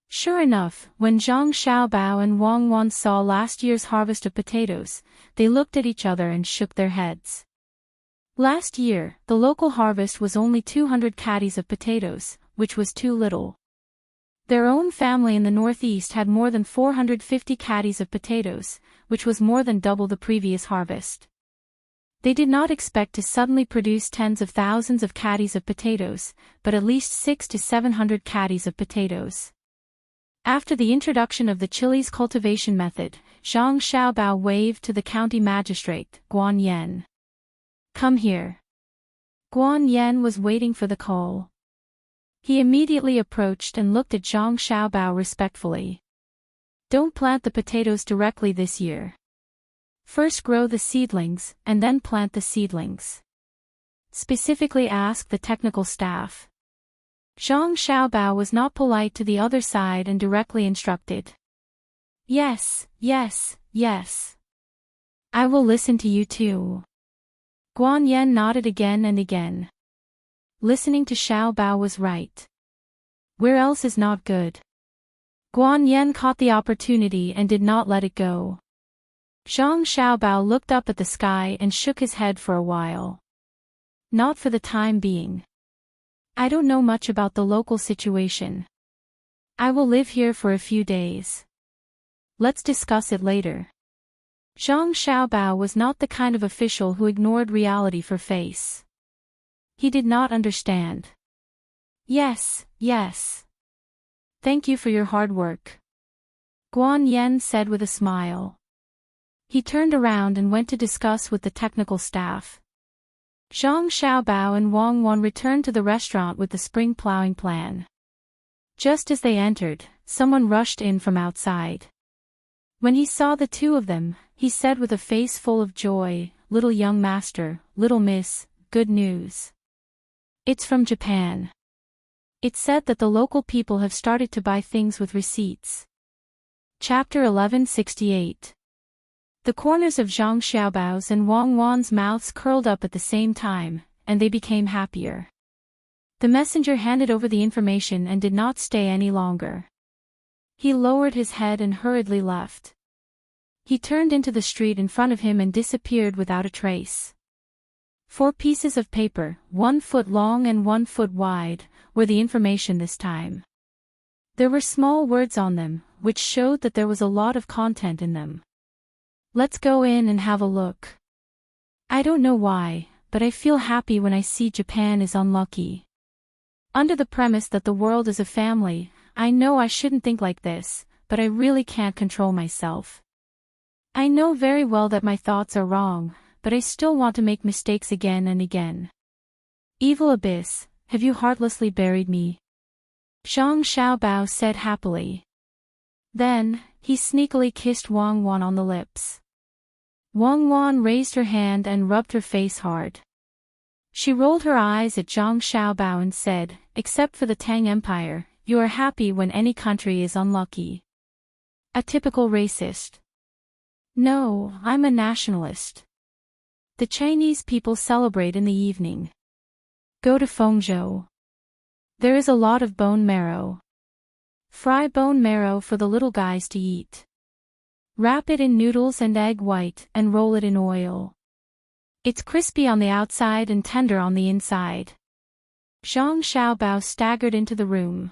Sure enough, when Zhang Xiaobao and Wang Wan saw last year's harvest of potatoes, they looked at each other and shook their heads. Last year, the local harvest was only 200 caddies of potatoes, which was too little. Their own family in the northeast had more than 450 caddies of potatoes, which was more than double the previous harvest. They did not expect to suddenly produce tens of thousands of caddies of potatoes, but at least 600 to 700 caddies of potatoes. After the introduction of the chilies cultivation method, Zhang Xiaobao waved to the county magistrate, Guan Yan. Come here. Guan Yan was waiting for the call. He immediately approached and looked at Zhang Xiaobao respectfully. Don't plant the potatoes directly this year. First grow the seedlings, and then plant the seedlings. Specifically ask the technical staff. Zhang Xiaobao was not polite to the other side and directly instructed. Yes. I will listen to you too. Guan Yan nodded again and again. Listening to Xiaobao was right. Where else is not good? Guan Yan caught the opportunity and did not let it go. Zhang Xiaobao looked up at the sky and shook his head for a while. Not for the time being. I don't know much about the local situation. I will live here for a few days. Let's discuss it later. Zhang Xiaobao was not the kind of official who ignored reality for face. He did not understand. Yes. Thank you for your hard work. Guan Yan said with a smile. He turned around and went to discuss with the technical staff. Zhang Xiaobao and Wang Wan returned to the restaurant with the spring plowing plan. Just as they entered, someone rushed in from outside. When he saw the two of them, he said with a face full of joy, "Little young master, little miss, good news. It's from Japan. It said that the local people have started to buy things with receipts." Chapter 1168. The corners of Zhang Xiaobao's and Wang Wan's mouths curled up at the same time, and they became happier. The messenger handed over the information and did not stay any longer. He lowered his head and hurriedly left. He turned into the street in front of him and disappeared without a trace. 4 pieces of paper, 1 foot long and 1 foot wide, were the information this time. There were small words on them, which showed that there was a lot of content in them. "Let's go in and have a look. I don't know why, but I feel happy when I see Japan is unlucky. Under the premise that the world is a family, I know I shouldn't think like this, but I really can't control myself. I know very well that my thoughts are wrong, but I still want to make mistakes again and again. Evil abyss, have you heartlessly buried me?" Zhang Xiaobao said happily. Then, he sneakily kissed Wang Wan on the lips. Wang Wan raised her hand and rubbed her face hard. She rolled her eyes at Zhang Xiaobao and said, "Except for the Tang Empire, you are happy when any country is unlucky. A typical racist." "No, I'm a nationalist. The Chinese people celebrate in the evening. Go to Fengzhou. There is a lot of bone marrow. Fry bone marrow for the little guys to eat. Wrap it in noodles and egg white and roll it in oil. It's crispy on the outside and tender on the inside." Zhang Xiaobao staggered into the room.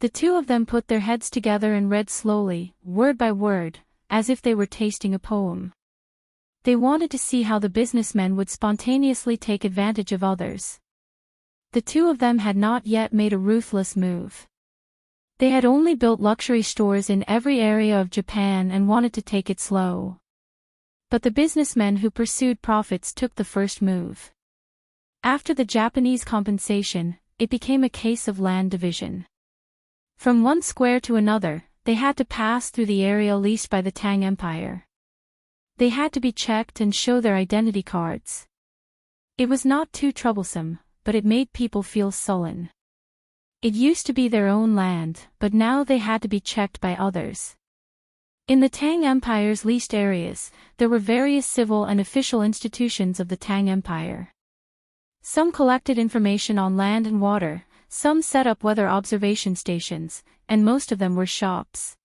The two of them put their heads together and read slowly, word by word, as if they were tasting a poem. They wanted to see how the businessmen would spontaneously take advantage of others. The two of them had not yet made a ruthless move. They had only built luxury stores in every area of Japan and wanted to take it slow. But the businessmen who pursued profits took the first move. After the Japanese compensation, it became a case of land division. From one square to another, they had to pass through the area leased by the Tang Empire. They had to be checked and show their identity cards. It was not too troublesome, but it made people feel sullen. It used to be their own land, but now they had to be checked by others. In the Tang Empire's leased areas, there were various civil and official institutions of the Tang Empire. Some collected information on land and water, some set up weather observation stations, and most of them were shops.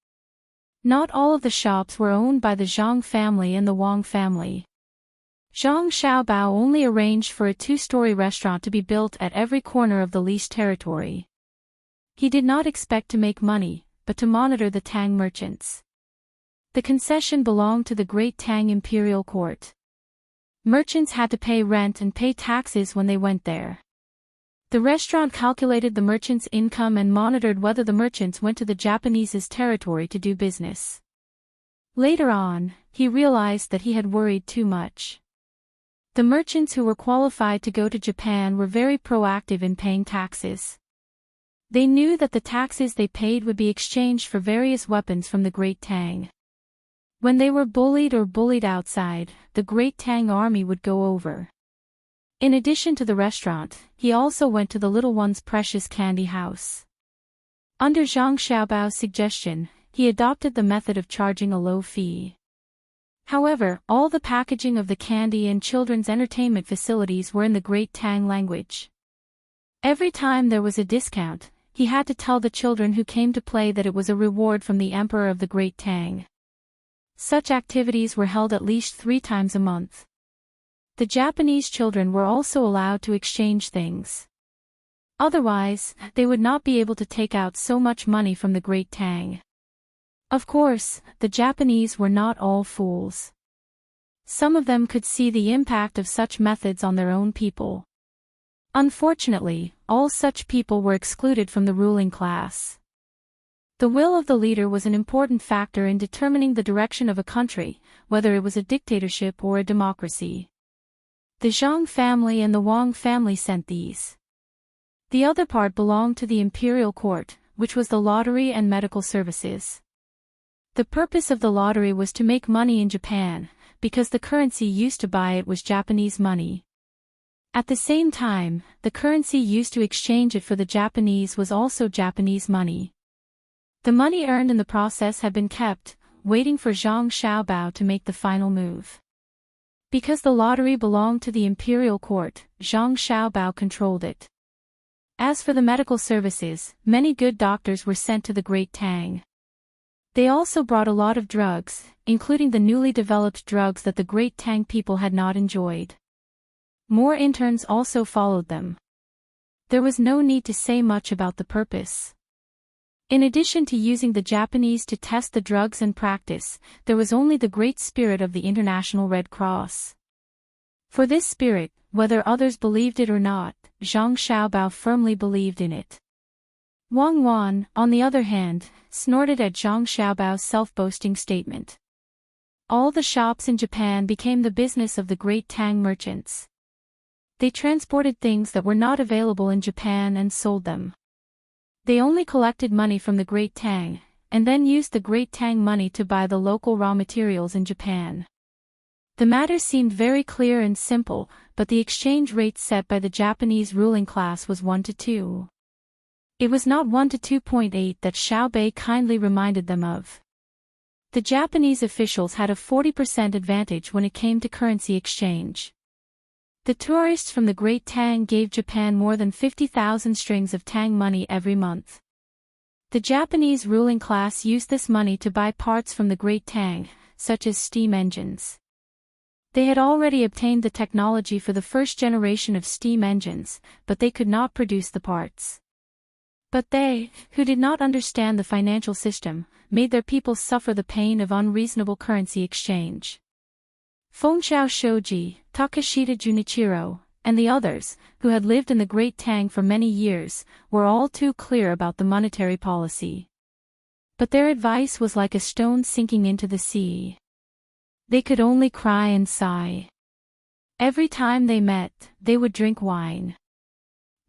Not all of the shops were owned by the Zhang family and the Wang family. Zhang Xiaobao only arranged for a 2-story restaurant to be built at every corner of the leased territory. He did not expect to make money, but to monitor the Tang merchants. The concession belonged to the Great Tang Imperial Court. Merchants had to pay rent and pay taxes when they went there. The restaurant calculated the merchants' income and monitored whether the merchants went to the Japanese's territory to do business. Later on, he realized that he had worried too much. The merchants who were qualified to go to Japan were very proactive in paying taxes. They knew that the taxes they paid would be exchanged for various weapons from the Great Tang. When they were bullied or bullied outside, the Great Tang army would go over. In addition to the restaurant, he also went to the little one's precious candy house. Under Zhang Xiaobao's suggestion, he adopted the method of charging a low fee. However, all the packaging of the candy and children's entertainment facilities were in the Great Tang language. Every time there was a discount, he had to tell the children who came to play that it was a reward from the Emperor of the Great Tang. Such activities were held at least 3 times a month. The Japanese children were also allowed to exchange things. Otherwise, they would not be able to take out so much money from the Great Tang. Of course, the Japanese were not all fools. Some of them could see the impact of such methods on their own people. Unfortunately, all such people were excluded from the ruling class. The will of the leader was an important factor in determining the direction of a country, whether it was a dictatorship or a democracy. The Zhang family and the Wang family sent these. The other part belonged to the imperial court, which was the lottery and medical services. The purpose of the lottery was to make money in Japan, because the currency used to buy it was Japanese money. At the same time, the currency used to exchange it for the Japanese was also Japanese money. The money earned in the process had been kept, waiting for Zhang Xiaobao to make the final move. Because the lottery belonged to the imperial court, Zhang Xiaobao controlled it. As for the medical services, many good doctors were sent to the Great Tang. They also brought a lot of drugs, including the newly developed drugs that the Great Tang people had not enjoyed. More interns also followed them. There was no need to say much about the purpose. In addition to using the Japanese to test the drugs and practice, there was only the great spirit of the International Red Cross. For this spirit, whether others believed it or not, Zhang Xiaobao firmly believed in it. Wang Wan, on the other hand, snorted at Zhang Xiaobao's self-boasting statement. All the shops in Japan became the business of the Great Tang merchants. They transported things that were not available in Japan and sold them. They only collected money from the Great Tang, and then used the Great Tang money to buy the local raw materials in Japan. The matter seemed very clear and simple, but the exchange rate set by the Japanese ruling class was 1 to 2. It was not 1 to 2.8 that Xiaobei kindly reminded them of. The Japanese officials had a 40% advantage when it came to currency exchange. The tourists from the Great Tang gave Japan more than 50,000 strings of Tang money every month. The Japanese ruling class used this money to buy parts from the Great Tang, such as steam engines. They had already obtained the technology for the first generation of steam engines, but they could not produce the parts. But they, who did not understand the financial system, made their people suffer the pain of unreasonable currency exchange. Fengxiao Shoji, Takashita Junichiro, and the others, who had lived in the Great Tang for many years, were all too clear about the monetary policy. But their advice was like a stone sinking into the sea. They could only cry and sigh. Every time they met, they would drink wine.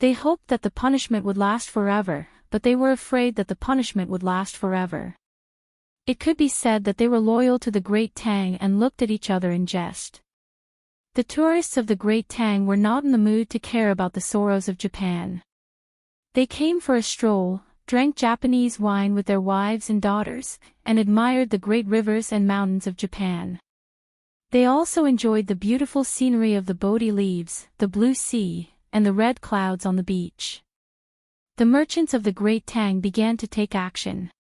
They hoped that the punishment would last forever, but they were afraid that the punishment would last forever. It could be said that they were loyal to the Great Tang and looked at each other in jest. The tourists of the Great Tang were not in the mood to care about the sorrows of Japan. They came for a stroll, drank Japanese wine with their wives and daughters, and admired the great rivers and mountains of Japan. They also enjoyed the beautiful scenery of the Bodhi leaves, the blue sea, and the red clouds on the beach. The merchants of the Great Tang began to take action.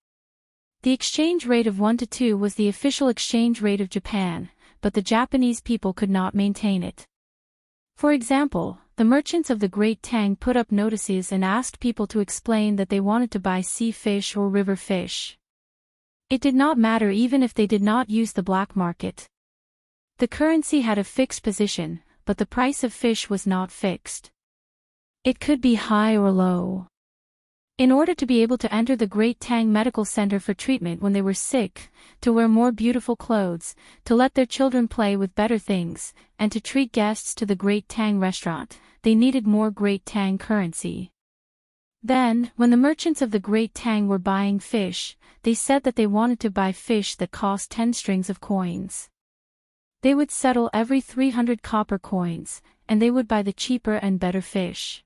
The exchange rate of 1 to 2 was the official exchange rate of Japan, but the Japanese people could not maintain it. For example, the merchants of the Great Tang put up notices and asked people to explain that they wanted to buy sea fish or river fish. It did not matter even if they did not use the black market. The currency had a fixed position, but the price of fish was not fixed. It could be high or low. In order to be able to enter the Great Tang Medical Center for treatment when they were sick, to wear more beautiful clothes, to let their children play with better things, and to treat guests to the Great Tang restaurant, they needed more Great Tang currency. Then, when the merchants of the Great Tang were buying fish, they said that they wanted to buy fish that cost 10 strings of coins. They would settle every 300 copper coins, and they would buy the cheaper and better fish.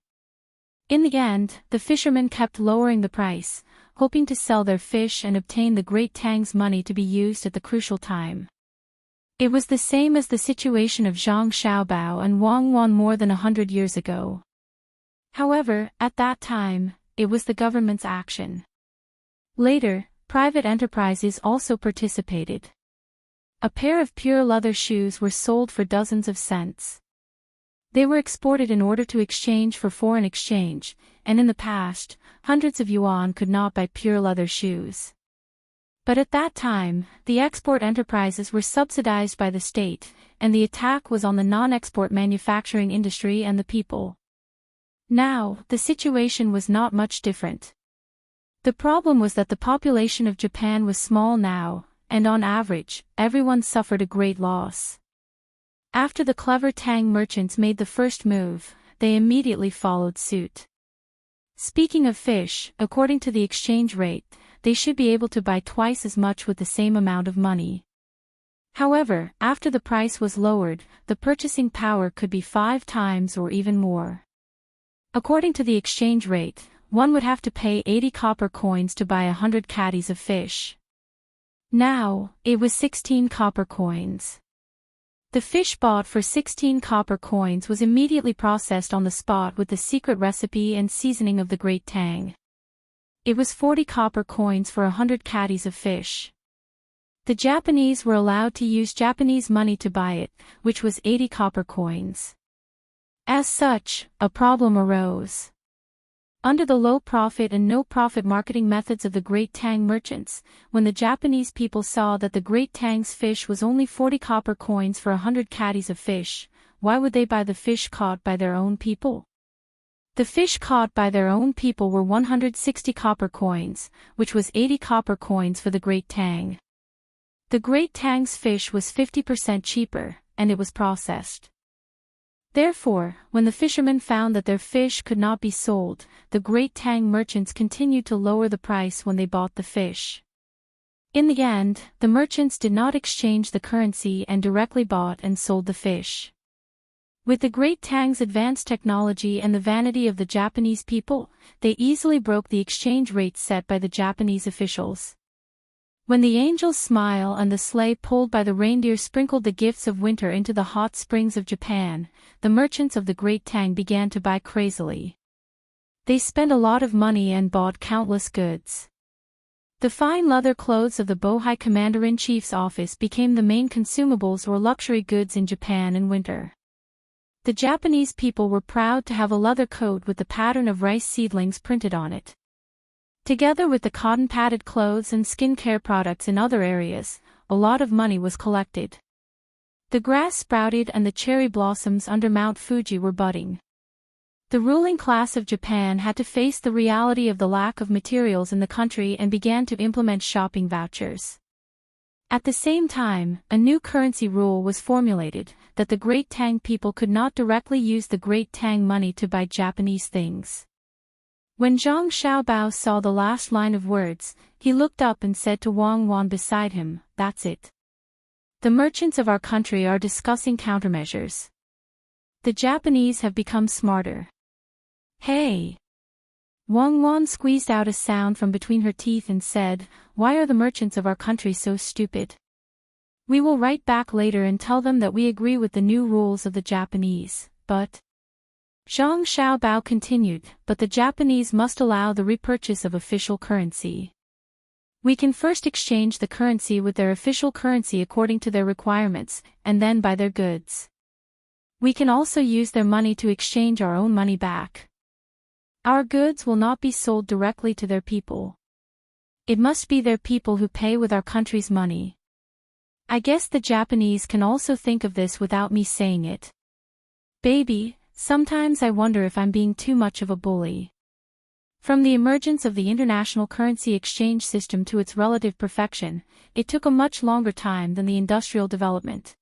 In the end, the fishermen kept lowering the price, hoping to sell their fish and obtain the Great Tang's money to be used at the crucial time. It was the same as the situation of Zhang Xiaobao and Wang Wan more than 100 years ago. However, at that time, it was the government's action. Later, private enterprises also participated. A pair of pure leather shoes were sold for dozens of cents. They were exported in order to exchange for foreign exchange, and in the past, hundreds of yuan could not buy pure leather shoes. But at that time, the export enterprises were subsidized by the state, and the attack was on the non-export manufacturing industry and the people. Now, the situation was not much different. The problem was that the population of Japan was small now, and on average, everyone suffered a great loss. After the clever Tang merchants made the first move, they immediately followed suit. Speaking of fish, according to the exchange rate, they should be able to buy twice as much with the same amount of money. However, after the price was lowered, the purchasing power could be 5 times or even more. According to the exchange rate, one would have to pay 80 copper coins to buy 100 caddies of fish. Now, it was 16 copper coins. The fish bought for 16 copper coins was immediately processed on the spot with the secret recipe and seasoning of the great Tang. It was 40 copper coins for 100 caddies of fish. The Japanese were allowed to use Japanese money to buy it, which was 80 copper coins. As such, a problem arose. Under the low-profit and no-profit marketing methods of the Great Tang merchants, when the Japanese people saw that the Great Tang's fish was only 40 copper coins for 100 caddies of fish, why would they buy the fish caught by their own people? The fish caught by their own people were 160 copper coins, which was 80 copper coins for the Great Tang. The Great Tang's fish was 50% cheaper, and it was processed. Therefore, when the fishermen found that their fish could not be sold, the Great Tang merchants continued to lower the price when they bought the fish. In the end, the merchants did not exchange the currency and directly bought and sold the fish. With the Great Tang's advanced technology and the vanity of the Japanese people, they easily broke the exchange rates set by the Japanese officials. When the angels smile and the sleigh pulled by the reindeer sprinkled the gifts of winter into the hot springs of Japan, the merchants of the Great Tang began to buy crazily. They spent a lot of money and bought countless goods. The fine leather clothes of the Bohai Commander-in-Chief's office became the main consumables or luxury goods in Japan in winter. The Japanese people were proud to have a leather coat with the pattern of rice seedlings printed on it. Together with the cotton-padded clothes and skincare products in other areas, a lot of money was collected. The grass sprouted and the cherry blossoms under Mount Fuji were budding. The ruling class of Japan had to face the reality of the lack of materials in the country and began to implement shopping vouchers. At the same time, a new currency rule was formulated, that the Great Tang people could not directly use the Great Tang money to buy Japanese things. When Zhang Xiaobao saw the last line of words, he looked up and said to Wang Wan beside him, "That's it. The merchants of our country are discussing countermeasures. The Japanese have become smarter." "Hey!" Wang Wan squeezed out a sound from between her teeth and said, "Why are the merchants of our country so stupid? We will write back later and tell them that we agree with the new rules of the Japanese, but..." Zhang Xiaobao continued, "But the Japanese must allow the repurchase of official currency. We can first exchange the currency with their official currency according to their requirements, and then buy their goods. We can also use their money to exchange our own money back. Our goods will not be sold directly to their people. It must be their people who pay with our country's money. I guess the Japanese can also think of this without me saying it. Baby, sometimes I wonder if I'm being too much of a bully." From the emergence of the international currency exchange system to its relative perfection, it took a much longer time than the industrial development.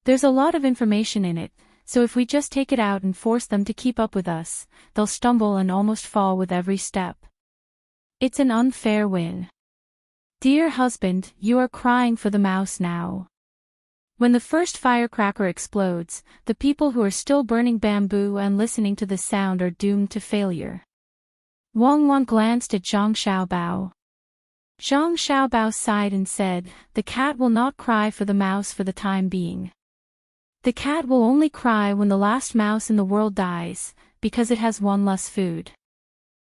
There's a lot of information in it, so if we just take it out and force them to keep up with us, they'll stumble and almost fall with every step. It's an unfair win. Dear husband, you are crying for the mouse now. When the first firecracker explodes, the people who are still burning bamboo and listening to the sound are doomed to failure. Wang Wan glanced at Zhang Xiaobao. Zhang Xiaobao sighed and said, "The cat will not cry for the mouse for the time being. The cat will only cry when the last mouse in the world dies, because it has one less food.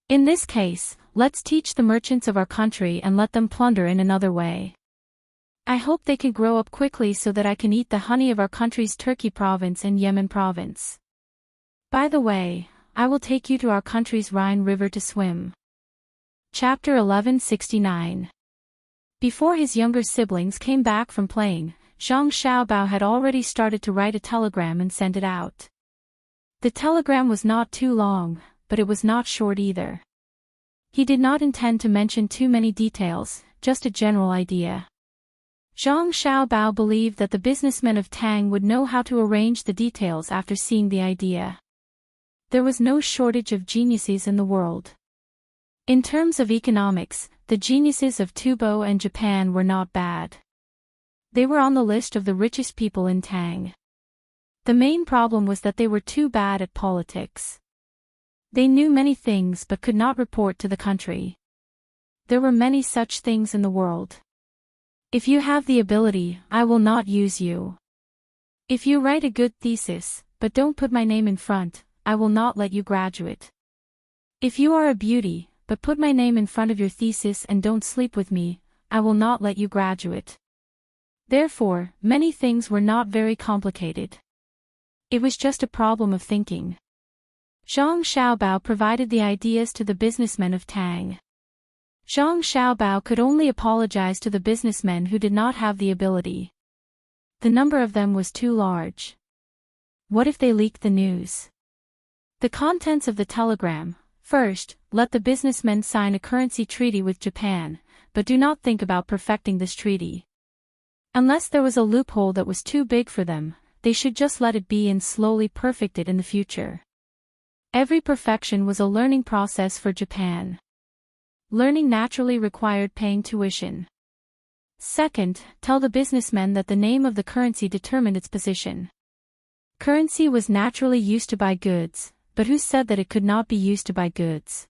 In this case, let's teach the merchants of our country and let them plunder in another way. I hope they can grow up quickly so that I can eat the honey of our country's Turkey province and Yemen province. By the way, I will take you to our country's Rhine River to swim." Chapter 1169. Before his younger siblings came back from playing, Zhang Xiaobao had already started to write a telegram and send it out. The telegram was not too long, but it was not short either. He did not intend to mention too many details, just a general idea. Zhang Xiaobao believed that the businessmen of Tang would know how to arrange the details after seeing the idea. there was no shortage of geniuses in the world. In terms of economics, the geniuses of Tubo and Japan were not bad. They were on the list of the richest people in Tang. The main problem was that they were too bad at politics. They knew many things but could not report to the country. There were many such things in the world. If you have the ability, I will not use you. If you write a good thesis, but don't put my name in front, I will not let you graduate. If you are a beauty, but put my name in front of your thesis and don't sleep with me, I will not let you graduate. Therefore, many things were not very complicated. It was just a problem of thinking. Zhang Xiaobao provided the ideas to the businessmen of Tang. Zhang Xiaobao could only apologize to the businessmen who did not have the ability. The number of them was too large. What if they leaked the news? The contents of the telegram: first, let the businessmen sign a currency treaty with Japan, but do not think about perfecting this treaty. Unless there was a loophole that was too big for them, they should just let it be and slowly perfect it in the future. Every perfection was a learning process for Japan. Learning naturally required paying tuition. Second, tell the businessmen that the name of the currency determined its position. Currency was naturally used to buy goods, but who said that it could not be used to buy goods?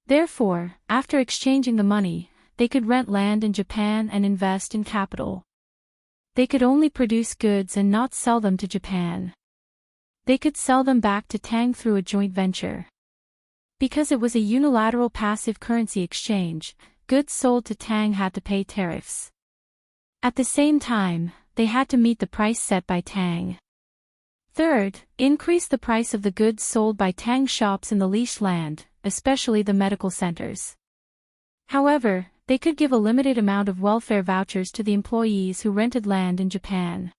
Therefore, after exchanging the money, they could rent land in Japan and invest in capital. They could only produce goods and not sell them to Japan. They could sell them back to Tang through a joint venture. Because it was a unilateral passive currency exchange, goods sold to Tang had to pay tariffs. At the same time, they had to meet the price set by Tang. Third, increase the price of the goods sold by Tang shops in the leased land, especially the medical centers. However, they could give a limited amount of welfare vouchers to the employees who rented land in Japan.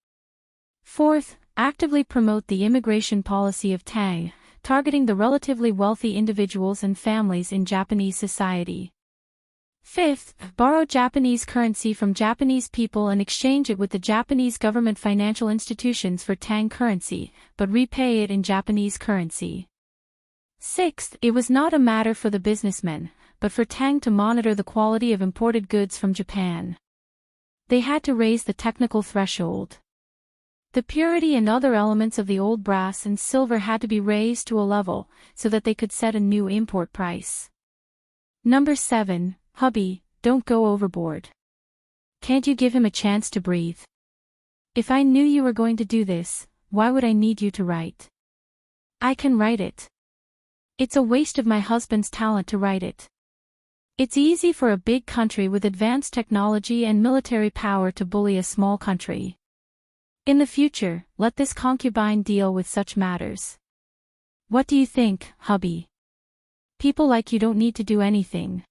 Fourth, actively promote the immigration policy of Tang, targeting the relatively wealthy individuals and families in Japanese society. Fifth, borrow Japanese currency from Japanese people and exchange it with the Japanese government financial institutions for Tang currency, but repay it in Japanese currency. Sixth, it was not a matter for the businessmen, but for Tang to monitor the quality of imported goods from Japan. They had to raise the technical threshold. The purity and other elements of the old brass and silver had to be raised to a level, so that they could set a new import price. Number 7, hubby, don't go overboard. Can't you give him a chance to breathe? If I knew you were going to do this, why would I need you to write? I can write it. It's a waste of my husband's talent to write it. It's easy for a big country with advanced technology and military power to bully a small country. In the future, let this concubine deal with such matters. What do you think, hubby? People like you don't need to do anything.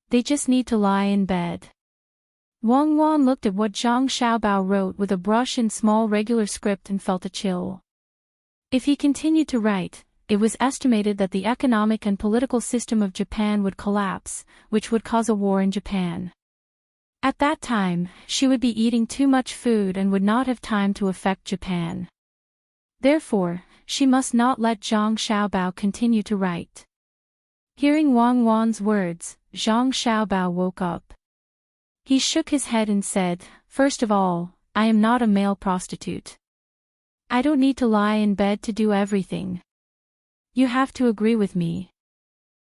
They just need to lie in bed. Wang Wan looked at what Zhang Xiaobao wrote with a brush in small regular script and felt a chill. If he continued to write, it was estimated that the economic and political system of Japan would collapse, which would cause a war in Japan. At that time, she would be eating too much food and would not have time to affect Japan. Therefore, she must not let Zhang Xiaobao continue to write. Hearing Wang Wan's words, Zhang Xiaobao woke up. He shook his head and said, "First of all, I am not a male prostitute. I don't need to lie in bed to do everything. You have to agree with me.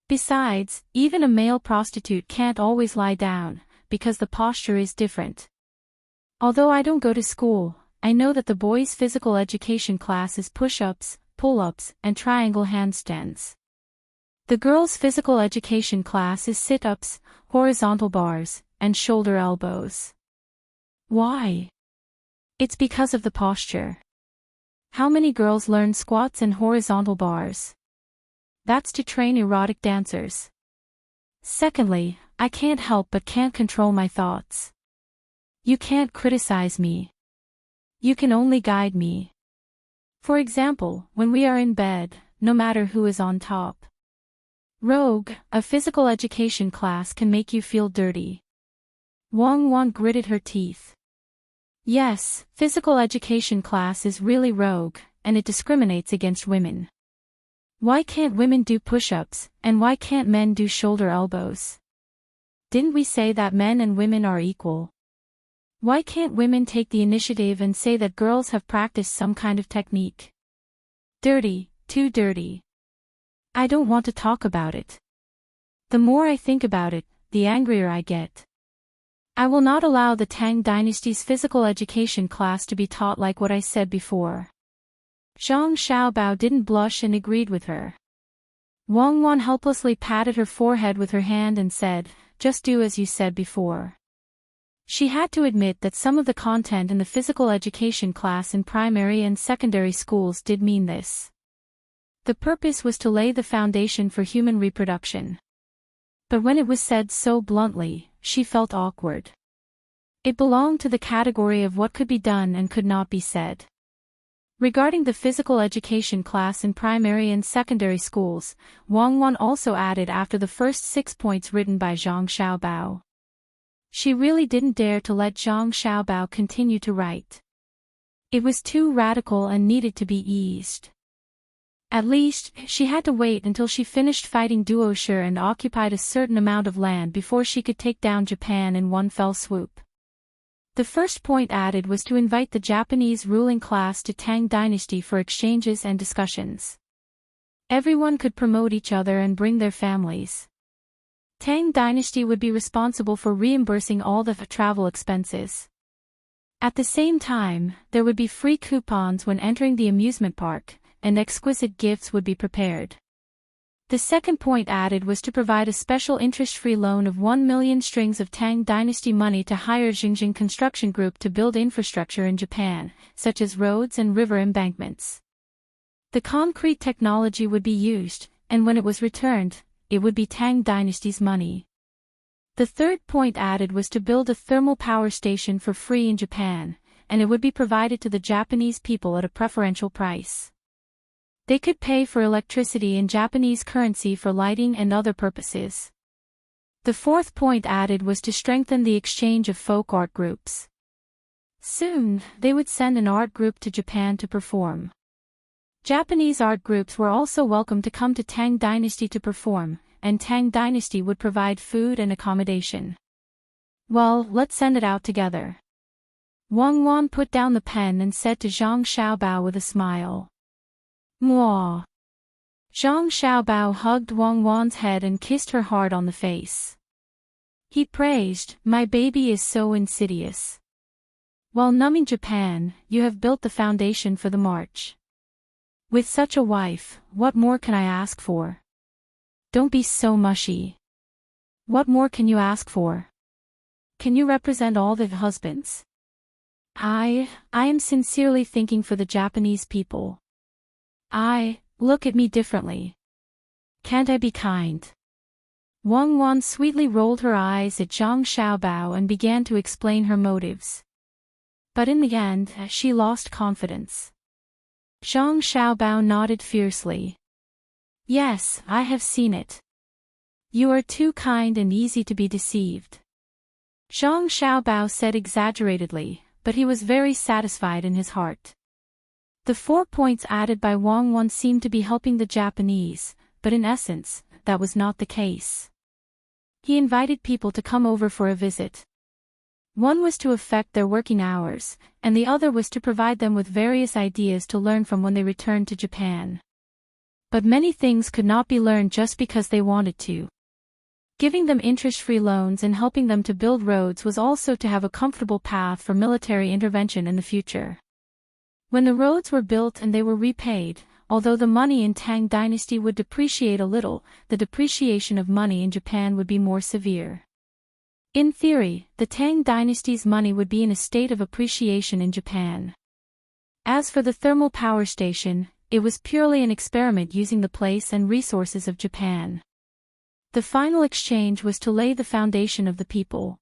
Besides, even a male prostitute can't always lie down, because the posture is different. Although I don't go to school, I know that the boys' physical education class is push-ups, pull-ups, and triangle handstands. The girls' physical education class is sit-ups, horizontal bars, and shoulder elbows. Why? It's because of the posture. How many girls learn squats and horizontal bars? That's to train erotic dancers. Secondly, I can't help but can't control my thoughts. You can't criticize me. You can only guide me. For example, when we are in bed, no matter who is on top. Rogue, a physical education class can make you feel dirty. Wang Wan gritted her teeth. Yes, physical education class is really rogue, and it discriminates against women. Why can't women do push-ups, and why can't men do shoulder elbows? Didn't we say that men and women are equal? Why can't women take the initiative and say that girls have practiced some kind of technique? Dirty, too dirty. I don't want to talk about it. The more I think about it, the angrier I get. I will not allow the Tang dynasty's physical education class to be taught like what I said before. Zhang Xiaobao didn't blush and agreed with her. Wang Wan helplessly patted her forehead with her hand and said, "Just do as you said before." She had to admit that some of the content in the physical education class in primary and secondary schools did mean this. The purpose was to lay the foundation for human reproduction. But when it was said so bluntly, she felt awkward. It belonged to the category of what could be done and could not be said. Regarding the physical education class in primary and secondary schools, Wang Wan also added after the first 6 points written by Zhang Xiaobao. She really didn't dare to let Zhang Xiaobao continue to write. It was too radical and needed to be eased. At least, she had to wait until she finished fighting Duoshe and occupied a certain amount of land before she could take down Japan in one fell swoop. The first point added was to invite the Japanese ruling class to Tang dynasty for exchanges and discussions. Everyone could promote each other and bring their families. Tang dynasty would be responsible for reimbursing all the travel expenses. At the same time, there would be free coupons when entering the amusement park, and exquisite gifts would be prepared. The second point added was to provide a special interest-free loan of 1 million strings of Tang dynasty money to hire Xinjiang Construction Group to build infrastructure in Japan, such as roads and river embankments. The concrete technology would be used, and when it was returned, it would be Tang dynasty's money. The third point added was to build a thermal power station for free in Japan, and it would be provided to the Japanese people at a preferential price. They could pay for electricity in Japanese currency for lighting and other purposes. The fourth point added was to strengthen the exchange of folk art groups. Soon, they would send an art group to Japan to perform. Japanese art groups were also welcome to come to Tang dynasty to perform, and Tang dynasty would provide food and accommodation. Well, let's send it out together. Wang Wan put down the pen and said to Zhang Xiaobao with a smile. Mwah. Zhang Xiaobao hugged Wang Wan's head and kissed her hard on the face. He praised, "My baby is so insidious. While numbing Japan, you have built the foundation for the march. With such a wife, what more can I ask for? Don't be so mushy. What more can you ask for? Can you represent all the husbands? I am sincerely thinking for the Japanese people. Look at me differently. Can't I be kind?" Wang Wan sweetly rolled her eyes at Zhang Xiaobao and began to explain her motives. But in the end, she lost confidence. Zhang Xiaobao nodded fiercely. "Yes, I have seen it. You are too kind and easy to be deceived." Zhang Xiaobao said exaggeratedly, but he was very satisfied in his heart. The 4 points added by Wang Wan seemed to be helping the Japanese, but in essence, that was not the case. He invited people to come over for a visit. One was to affect their working hours, and the other was to provide them with various ideas to learn from when they returned to Japan. But many things could not be learned just because they wanted to. Giving them interest-free loans and helping them to build roads was also to have a comfortable path for military intervention in the future. When the roads were built and they were repaid, although the money in Tang dynasty would depreciate a little, the depreciation of money in Japan would be more severe. In theory, the Tang dynasty's money would be in a state of appreciation in Japan. As for the thermal power station, it was purely an experiment using the place and resources of Japan. The final exchange was to lay the foundation of the people.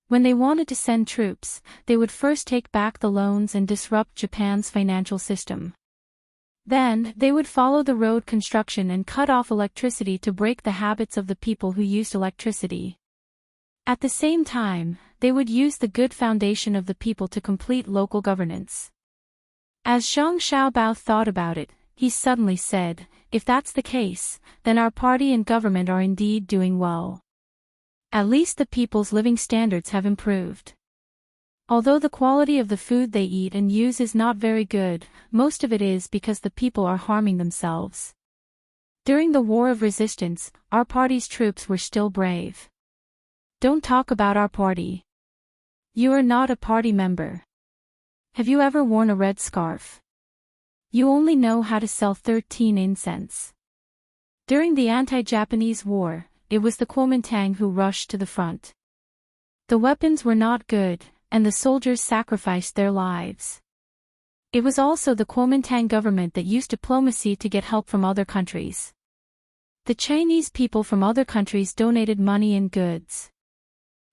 When they wanted to send troops, they would first take back the loans and disrupt Japan's financial system. Then, they would follow the road construction and cut off electricity to break the habits of the people who used electricity. At the same time, they would use the good foundation of the people to complete local governance. As Zhang Xiaobao thought about it, he suddenly said, "If that's the case, then our party and government are indeed doing well. At least the people's living standards have improved. Although the quality of the food they eat and use is not very good, most of it is because the people are harming themselves. During the War of Resistance, our party's troops were still brave." "Don't talk about our party. You are not a party member. Have you ever worn a red scarf? You only know how to sell 13 incense." During the anti-Japanese war, it was the Kuomintang who rushed to the front. The weapons were not good, and the soldiers sacrificed their lives. It was also the Kuomintang government that used diplomacy to get help from other countries. The Chinese people from other countries donated money and goods.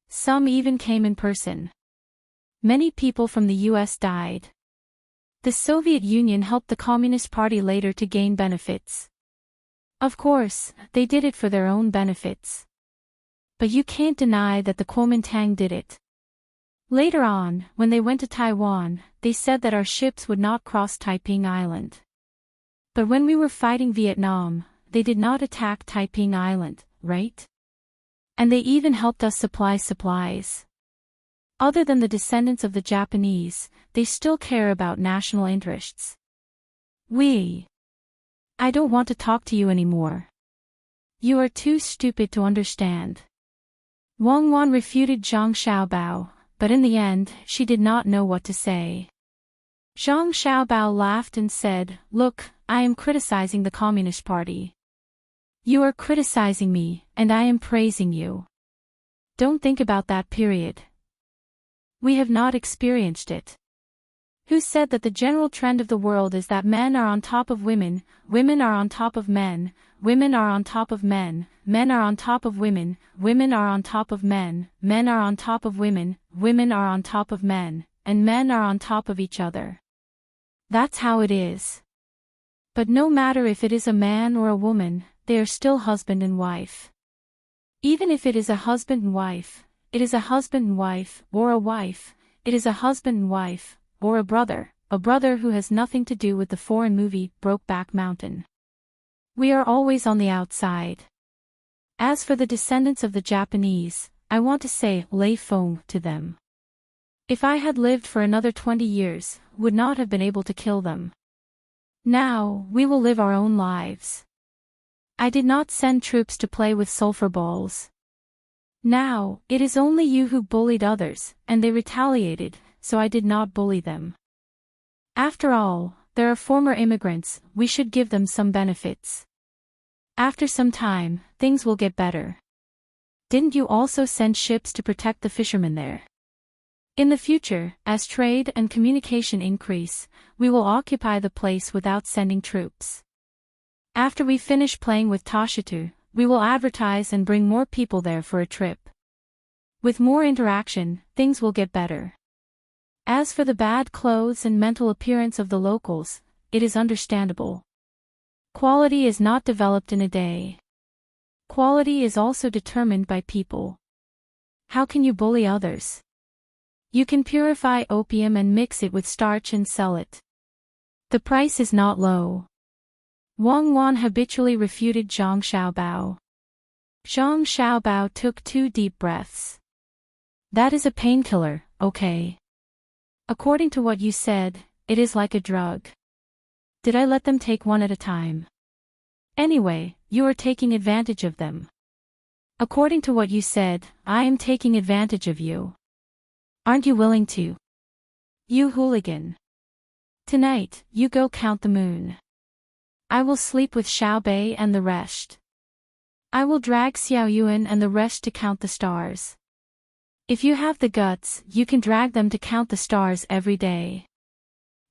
Some even came in person. Many people from the US died. The Soviet Union helped the Communist Party later to gain benefits. Of course, they did it for their own benefits. But you can't deny that the Kuomintang did it. Later on, when they went to Taiwan, they said that our ships would not cross Taiping Island. But when we were fighting Vietnam, they did not attack Taiping Island, right? And they even helped us supply supplies. Other than the descendants of the Japanese, they still care about national interests. I don't want to talk to you anymore. You are too stupid to understand. Wang Wan refuted Zhang Xiaobao, but in the end, she did not know what to say. Zhang Xiaobao laughed and said, "Look, I am criticizing the Communist Party. You are criticizing me, and I am praising you. Don't think about that period. We have not experienced it. Who said that the general trend of the world is that men are on top of women, women are on top of men, women are on top of men, men are on top of women, women are on top of men, men are on top of women, women are on top of men, and men are on top of each other. That's how it is. But no matter if it is a man or a woman, they are still husband and wife. Even if it is a husband and wife, it is a husband and wife, or a wife, it is a husband and wife, or a brother who has nothing to do with the foreign movie Brokeback Mountain. We are always on the outside. As for the descendants of the Japanese, I want to say Lei Feng to them. If I had lived for another 20 years, would not have been able to kill them. Now, we will live our own lives. I did not send troops to play with sulfur balls. Now, it is only you who bullied others, and they retaliated, so I did not bully them. After all, there are former immigrants, we should give them some benefits. After some time, things will get better. Didn't you also send ships to protect the fishermen there? In the future, as trade and communication increase, we will occupy the place without sending troops. After we finish playing with Tashitu, we will advertise and bring more people there for a trip. With more interaction, things will get better. As for the bad clothes and mental appearance of the locals, it is understandable. Quality is not developed in a day. Quality is also determined by people. How can you bully others? You can purify opium and mix it with starch and sell it. The price is not low. Wang Wan habitually refuted Zhang Xiaobao. Zhang Xiaobao took 2 deep breaths. That is a painkiller, okay? According to what you said, it is like a drug. Did I let them take one at a time? Anyway, you are taking advantage of them. According to what you said, I am taking advantage of you. Aren't you willing to? You hooligan. Tonight, you go count the moon. I will sleep with Xiao Bei and the rest. I will drag Xiao Yuan and the rest to count the stars. If you have the guts, you can drag them to count the stars every day.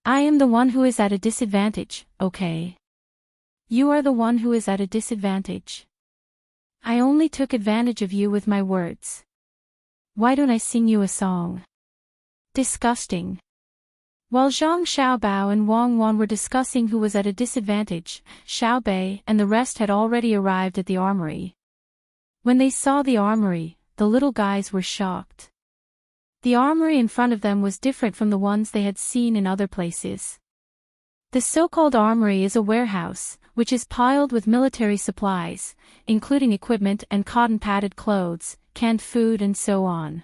I am the one who is at a disadvantage, okay? You are the one who is at a disadvantage. I only took advantage of you with my words. Why don't I sing you a song? Disgusting. While Zhang Xiaobao and Wang Wan were discussing who was at a disadvantage, Xiao Bei and the rest had already arrived at the armory. When they saw the armory, the little guys were shocked. The armory in front of them was different from the ones they had seen in other places. The so-called armory is a warehouse, which is piled with military supplies, including equipment and cotton-padded clothes, canned food and so on.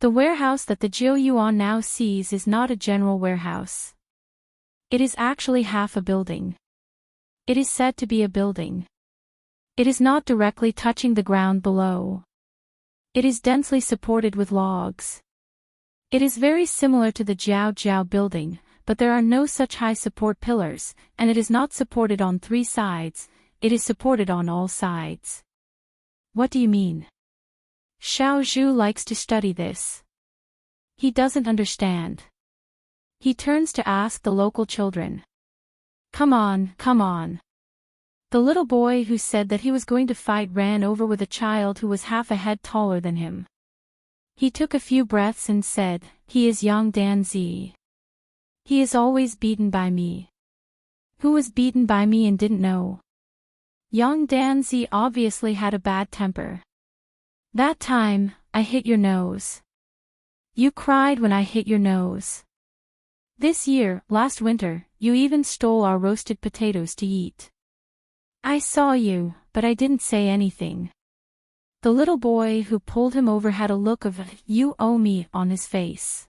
The warehouse that the Jiu Yuan now sees is not a general warehouse. It is actually half a building. It is said to be a building. It is not directly touching the ground below. It is densely supported with logs. It is very similar to the Jiao Jiao building, but there are no such high support pillars, and it is not supported on 3 sides, it is supported on all sides. What do you mean? Xiao Zhu likes to study this. He doesn't understand. He turns to ask the local children. Come on, come on. The little boy who said that he was going to fight ran over with a child who was half a head taller than him. He took a few breaths and said, he is Yang Danzi. He is always beaten by me. Who was beaten by me and didn't know? Yang Danzi obviously had a bad temper. That time, I hit your nose. You cried when I hit your nose. This year, last winter, you even stole our roasted potatoes to eat. I saw you, but I didn't say anything. The little boy who pulled him over had a look of, you owe me, on his face.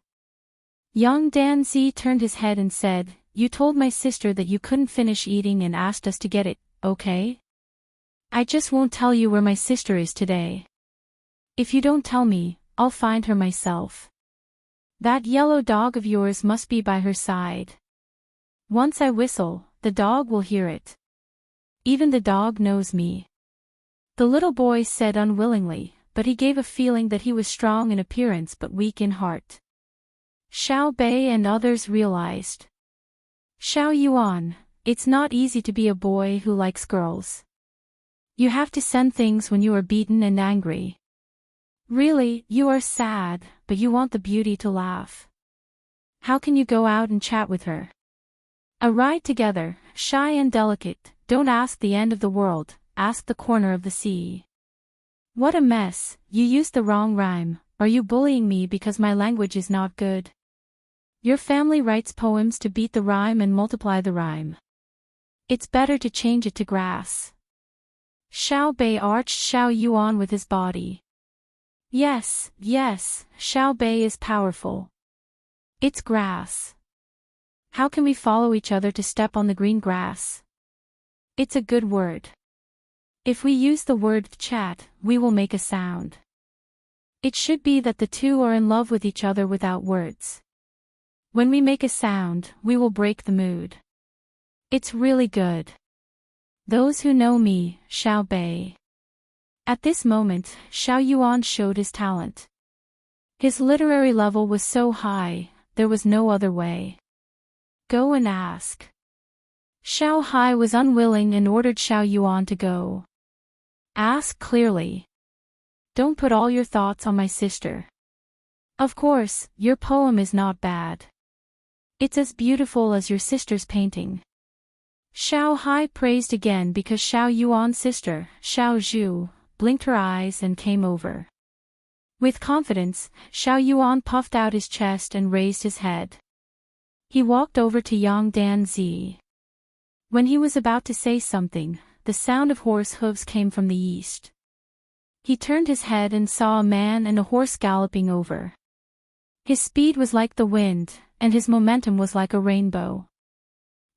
Yang Danzi turned his head and said, you told my sister that you couldn't finish eating and asked us to get it, okay? I just won't tell you where my sister is today. If you don't tell me, I'll find her myself. That yellow dog of yours must be by her side. Once I whistle, the dog will hear it. Even the dog knows me. The little boy said unwillingly, but he gave a feeling that he was strong in appearance but weak in heart. Xiao Bei and others realized. Xiao Yuan, it's not easy to be a boy who likes girls. You have to send things when you are beaten and angry. Really, you are sad, but you want the beauty to laugh. How can you go out and chat with her? A ride together, shy and delicate, don't ask the end of the world, ask the corner of the sea. What a mess, you used the wrong rhyme, are you bullying me because my language is not good? Your family writes poems to beat the rhyme and multiply the rhyme. It's better to change it to grass. Xiao Bei arched Xiao Yuan with his body. Yes, yes, Xiao Bei is powerful. It's grass. How can we follow each other to step on the green grass? It's a good word. If we use the word chat, we will make a sound. It should be that the two are in love with each other without words. When we make a sound, we will break the mood. It's really good. Those who know me, Xiao Bei. At this moment, Xiao Yuan showed his talent. His literary level was so high, there was no other way. Go and ask. Xiao Hai was unwilling and ordered Xiao Yuan to go. Ask clearly. Don't put all your thoughts on my sister. Of course, your poem is not bad. It's as beautiful as your sister's painting. Xiao Hai praised again because Xiao Yuan's sister, Xiao Zhu, blinked her eyes and came over. With confidence, Xiao Yuan puffed out his chest and raised his head. He walked over to Yang Danzi. When he was about to say something, the sound of horse hooves came from the east. He turned his head and saw a man and a horse galloping over. His speed was like the wind, and his momentum was like a rainbow.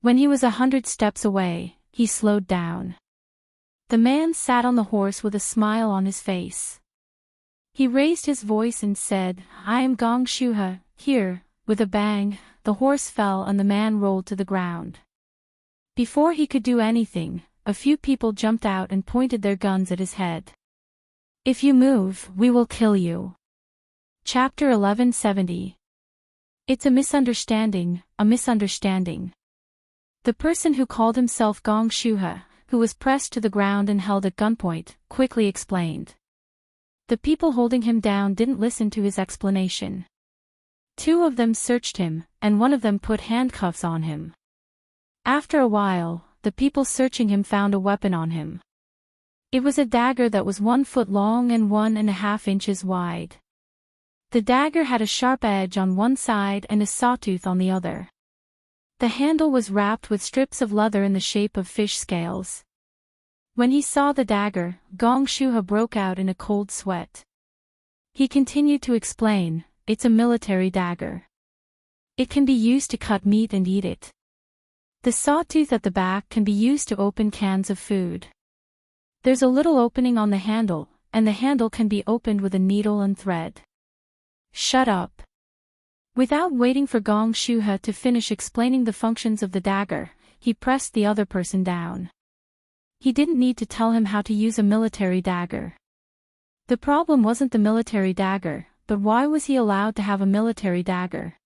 When he was 100 steps away, he slowed down. The man sat on the horse with a smile on his face. He raised his voice and said, I am Gong Shuhe, here. With a bang, the horse fell and the man rolled to the ground. Before he could do anything, a few people jumped out and pointed their guns at his head. If you move, we will kill you. Chapter 1170. It's a misunderstanding, a misunderstanding. The person who called himself Gong Shuhe, who was pressed to the ground and held at gunpoint, quickly explained. The people holding him down didn't listen to his explanation. 2 of them searched him, and 1 of them put handcuffs on him. After a while, the people searching him found a weapon on him. It was a dagger that was 1 foot long and 1.5 inches wide. The dagger had a sharp edge on one side and a sawtooth on the other. The handle was wrapped with strips of leather in the shape of fish scales. When he saw the dagger, Gong Shuha broke out in a cold sweat. He continued to explain, "It's a military dagger. It can be used to cut meat and eat it. The sawtooth at the back can be used to open cans of food. There's a little opening on the handle, and the handle can be opened with a needle and thread." "Shut up." Without waiting for Gong Shuha to finish explaining the functions of the dagger, he pressed the other person down. He didn't need to tell him how to use a military dagger. The problem wasn't the military dagger, but why was he allowed to have a military dagger?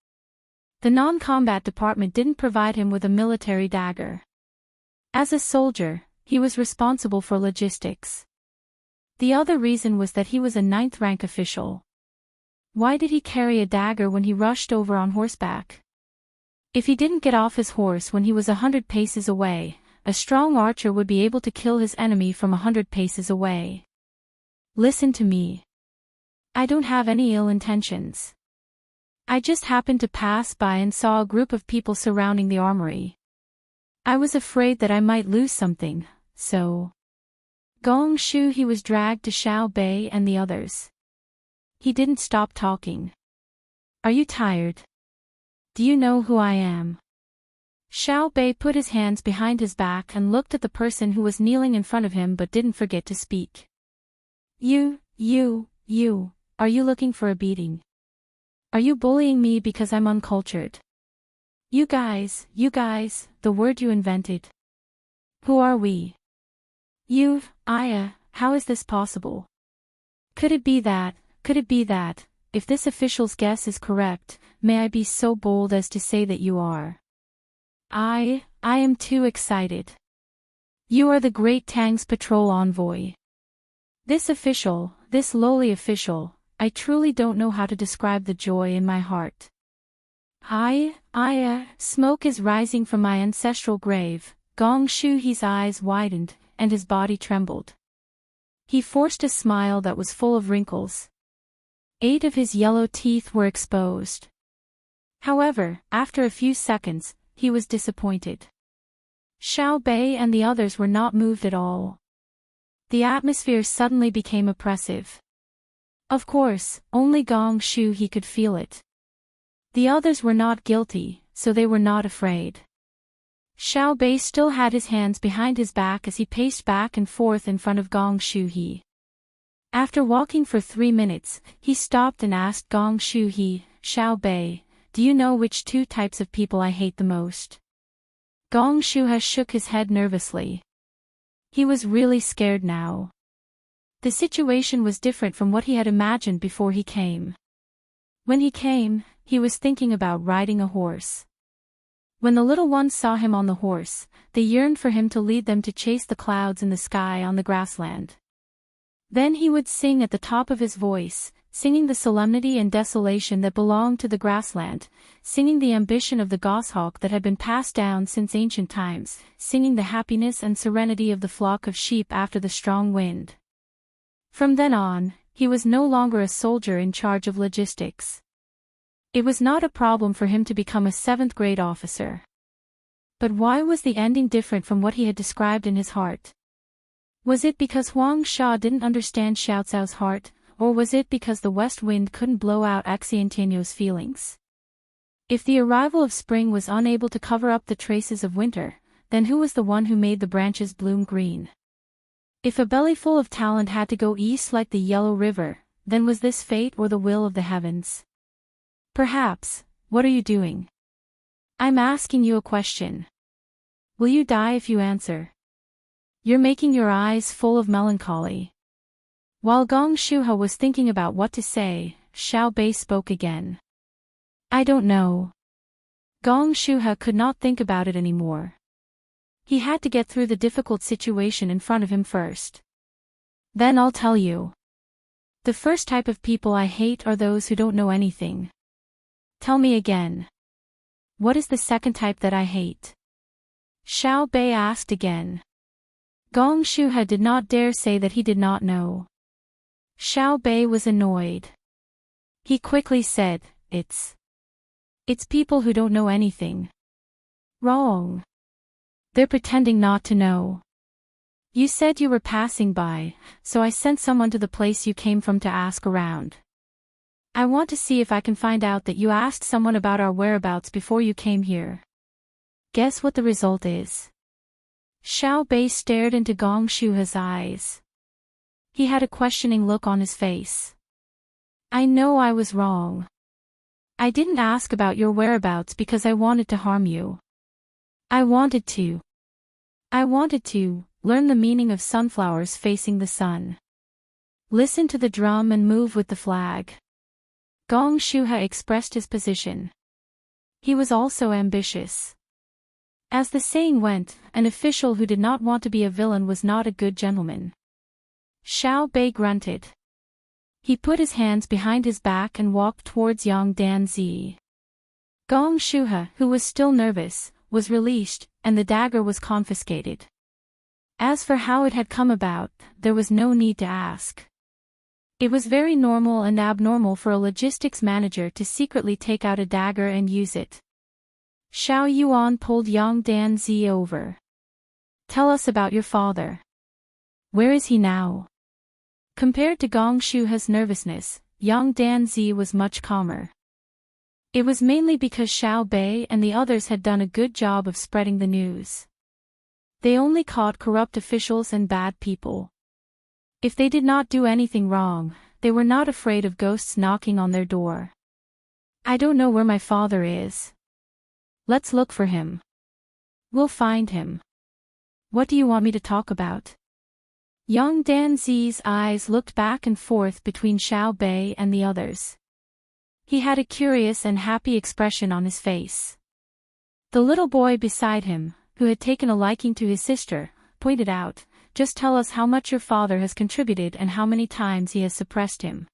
The non-combat department didn't provide him with a military dagger. As a soldier, he was responsible for logistics. The other reason was that he was a 9th rank official. Why did he carry a dagger when he rushed over on horseback? If he didn't get off his horse when he was 100 paces away, a strong archer would be able to kill his enemy from 100 paces away. Listen to me. I don't have any ill intentions. I just happened to pass by and saw a group of people surrounding the armory. I was afraid that I might lose something, so... Gong Shu he was dragged to Xiao Bei and the others. He didn't stop talking. Are you tired? Do you know who I am? Xiao Bei put his hands behind his back and looked at the person who was kneeling in front of him but didn't forget to speak. You, are you looking for a beating? Are you bullying me because I'm uncultured? You guys, the word you invented. Who are we? How is this possible? Could it be that, if this official's guess is correct, may I be so bold as to say that you are? I am too excited. You are the great Tang's patrol envoy. This lowly official, I truly don't know how to describe the joy in my heart. Smoke is rising from my ancestral grave. Gong Shu's eyes widened, and his body trembled. He forced a smile that was full of wrinkles. 8 of his yellow teeth were exposed. However, after a few seconds, he was disappointed. Xiao Bei and the others were not moved at all. The atmosphere suddenly became oppressive. Of course, only Gong Shu he could feel it. The others were not guilty, so they were not afraid. Xiao Bei still had his hands behind his back as he paced back and forth in front of Gong Shu he. After walking for 3 minutes, he stopped and asked Gong Shu he, "Xiao Bei, do you know which 2 types of people I hate the most?" Gong Shu shook his head nervously. He was really scared now. The situation was different from what he had imagined before he came. When he came, he was thinking about riding a horse. When the little ones saw him on the horse, they yearned for him to lead them to chase the clouds in the sky on the grassland. Then he would sing at the top of his voice, singing the solemnity and desolation that belonged to the grassland, singing the ambition of the goshawk that had been passed down since ancient times, singing the happiness and serenity of the flock of sheep after the strong wind. From then on, he was no longer a soldier in charge of logistics. It was not a problem for him to become a 7th grade officer. But why was the ending different from what he had described in his heart? Was it because Huang Sha didn't understand Xiao Cao's heart, or was it because the west wind couldn't blow out Enchanting's feelings? If the arrival of spring was unable to cover up the traces of winter, then who was the one who made the branches bloom green? If a bellyful of talent had to go east like the Yellow River, then was this fate or the will of the heavens? Perhaps. What are you doing? I'm asking you a question. Will you die if you answer? You're making your eyes full of melancholy. While Gong Shuha was thinking about what to say, Xiao Bei spoke again. I don't know. Gong Shuha could not think about it anymore. He had to get through the difficult situation in front of him first. Then I'll tell you. The first type of people I hate are those who don't know anything. Tell me again. What is the second type that I hate? Xiao Bei asked again. Gong Shuha did not dare say that he did not know. Xiao Bei was annoyed. He quickly said, It's people who don't know anything. Wrong. They're pretending not to know. You said you were passing by, so I sent someone to the place you came from to ask around. I want to see if I can find out that you asked someone about our whereabouts before you came here. Guess what the result is? Xiao Bei stared into Gong Shuha's eyes. He had a questioning look on his face. I know I was wrong. I didn't ask about your whereabouts because I wanted to harm you. I wanted to learn the meaning of sunflowers facing the sun. Listen to the drum and move with the flag. Gong Shuha expressed his position. He was also ambitious. As the saying went, an official who did not want to be a villain was not a good gentleman. Xiao Bei grunted. He put his hands behind his back and walked towards Yang Danzi. Gong Shuha, who was still nervous, was released, and the dagger was confiscated. As for how it had come about, there was no need to ask. It was very normal and abnormal for a logistics manager to secretly take out a dagger and use it. Xiao Yuan pulled Yang Danzi over. Tell us about your father. Where is he now? Compared to Gong Shuha's nervousness, Yang Danzi was much calmer. It was mainly because Xiao Bei and the others had done a good job of spreading the news. They only caught corrupt officials and bad people. If they did not do anything wrong, they were not afraid of ghosts knocking on their door. I don't know where my father is. Let's look for him. We'll find him. What do you want me to talk about? Yang Danzi's eyes looked back and forth between Xiao Bei and the others. He had a curious and happy expression on his face. The little boy beside him, who had taken a liking to his sister, pointed out, just tell us how much your father has contributed and how many times he has suppressed him.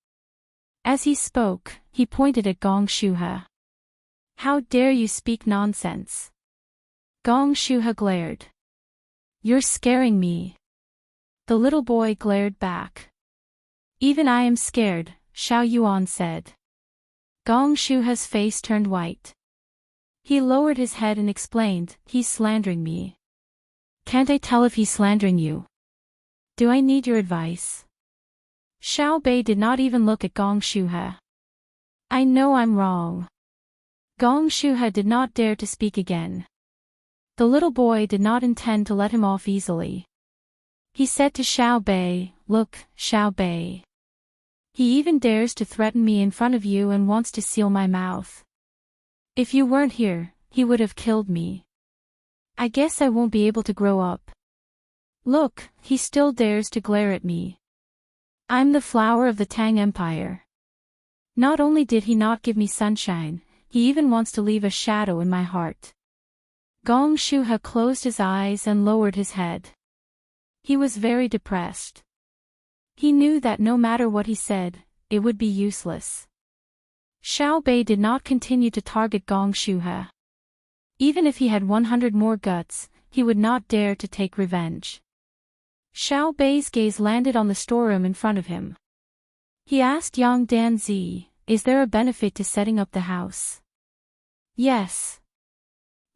As he spoke, he pointed at Gong Shuha. How dare you speak nonsense? Gong Shuha glared. You're scaring me. The little boy glared back. Even I am scared, Xiao Yuan said. Gong Shuha's face turned white. He lowered his head and explained, he's slandering me. Can't I tell if he's slandering you? Do I need your advice? Xiao Bei did not even look at Gong Shuha. I know I'm wrong. Gong Shuha did not dare to speak again. The little boy did not intend to let him off easily. He said to Xiao Bei, look, Xiao Bei. He even dares to threaten me in front of you and wants to seal my mouth. If you weren't here, he would have killed me. I guess I won't be able to grow up. Look, he still dares to glare at me. I'm the flower of the Tang Empire. Not only did he not give me sunshine, he even wants to leave a shadow in my heart. Gong Shuha closed his eyes and lowered his head. He was very depressed. He knew that no matter what he said, it would be useless. Xiao Bei did not continue to target Gong Shuha. Even if he had 100 more guts, he would not dare to take revenge. Xiao Bei's gaze landed on the storeroom in front of him. He asked Yang Danzi, is there a benefit to setting up the house? Yes.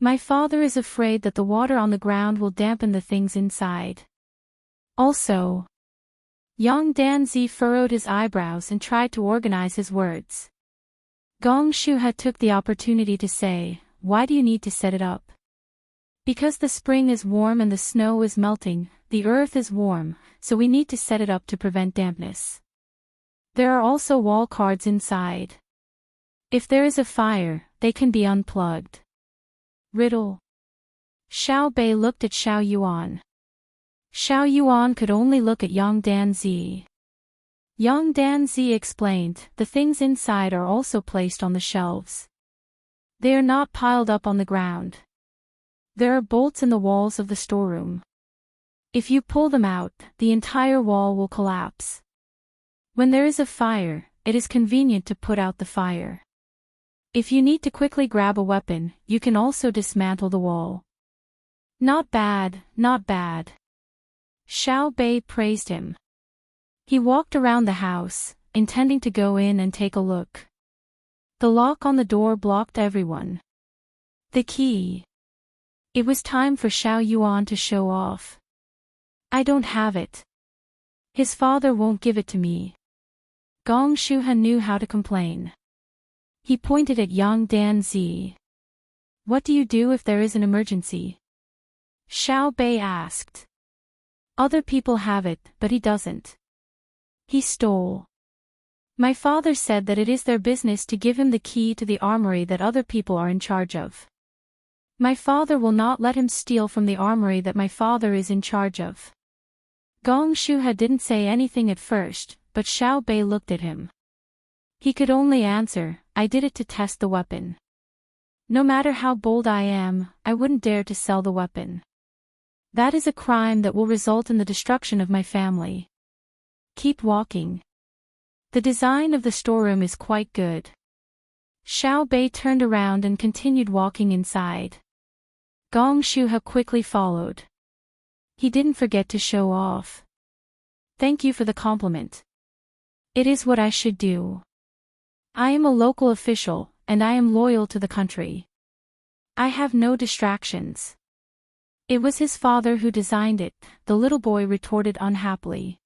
My father is afraid that the water on the ground will dampen the things inside. Also, Yang Danzi furrowed his eyebrows and tried to organize his words. Gong Shuha took the opportunity to say, why do you need to set it up? Because the spring is warm and the snow is melting, the earth is warm, so we need to set it up to prevent dampness. There are also wall cards inside. If there is a fire, they can be unplugged. Riddle. Xiao Bei looked at Xiao Yuan. Xiao Yuan could only look at Yang Danzi. Yang Danzi explained, the things inside are also placed on the shelves. They are not piled up on the ground. There are bolts in the walls of the storeroom. If you pull them out, the entire wall will collapse. When there is a fire, it is convenient to put out the fire. If you need to quickly grab a weapon, you can also dismantle the wall. Not bad, not bad. Xiao Bei praised him. He walked around the house, intending to go in and take a look. The lock on the door blocked everyone. The key. It was time for Xiao Yuan to show off. I don't have it. His father won't give it to me. Gong Shuhe knew how to complain. He pointed at Yang Danzi. What do you do if there is an emergency? Xiao Bei asked. Other people have it, but he doesn't. He stole. My father said that it is their business to give him the key to the armory that other people are in charge of. My father will not let him steal from the armory that my father is in charge of. Gong Shuhe didn't say anything at first, but Xiao Bei looked at him. He could only answer, I did it to test the weapon. No matter how bold I am, I wouldn't dare to sell the weapon. That is a crime that will result in the destruction of my family. Keep walking. The design of the storeroom is quite good. Xiao Bei turned around and continued walking inside. Gong Shuhe quickly followed. He didn't forget to show off. Thank you for the compliment. It is what I should do. I am a local official, and I am loyal to the country. I have no distractions. It was his father who designed it, the little boy retorted unhappily.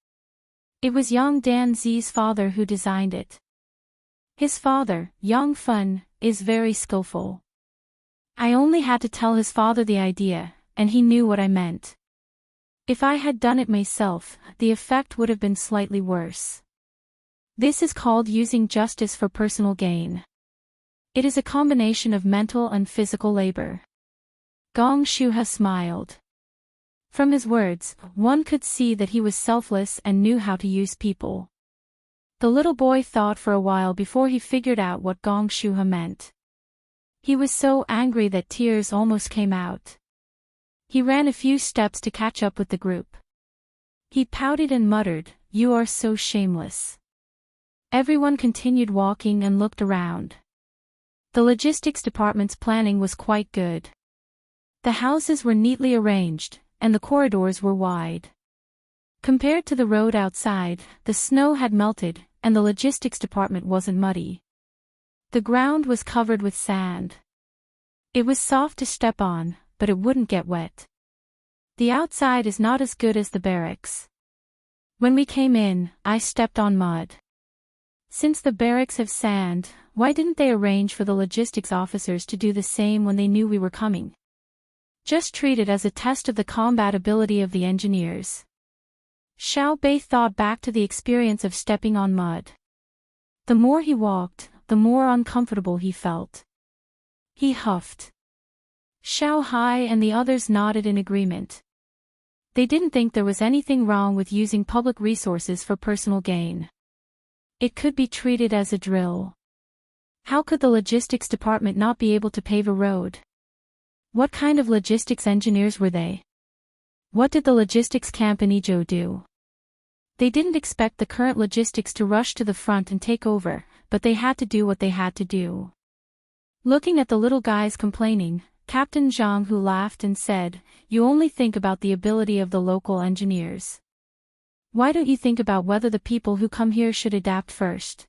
It was Yang Danzi's father who designed it. His father, Yang Fun, is very skillful. I only had to tell his father the idea, and he knew what I meant. If I had done it myself, the effect would have been slightly worse. This is called using justice for personal gain. It is a combination of mental and physical labor. Gong Shuhe smiled. From his words, one could see that he was selfless and knew how to use people. The little boy thought for a while before he figured out what Gong Shuhe meant. He was so angry that tears almost came out. He ran a few steps to catch up with the group. He pouted and muttered, "You are so shameless." Everyone continued walking and looked around. The logistics department's planning was quite good. The houses were neatly arranged, and the corridors were wide. Compared to the road outside, the snow had melted, and the logistics department wasn't muddy. The ground was covered with sand. It was soft to step on, but it wouldn't get wet. The outside is not as good as the barracks. When we came in, I stepped on mud. Since the barracks have sand, why didn't they arrange for the logistics officers to do the same when they knew we were coming? Just treat it as a test of the combat ability of the engineers. Xiao Bei thought back to the experience of stepping on mud. The more he walked, the more uncomfortable he felt. He huffed. Xiao Hai and the others nodded in agreement. They didn't think there was anything wrong with using public resources for personal gain. It could be treated as a drill. How could the logistics department not be able to pave a road? What kind of logistics engineers were they? What did the logistics camp in Izhou do? They didn't expect the current logistics to rush to the front and take over, but they had to do what they had to do. Looking at the little guys complaining, Captain Zhang Hu laughed and said, "You only think about the ability of the local engineers. Why don't you think about whether the people who come here should adapt first?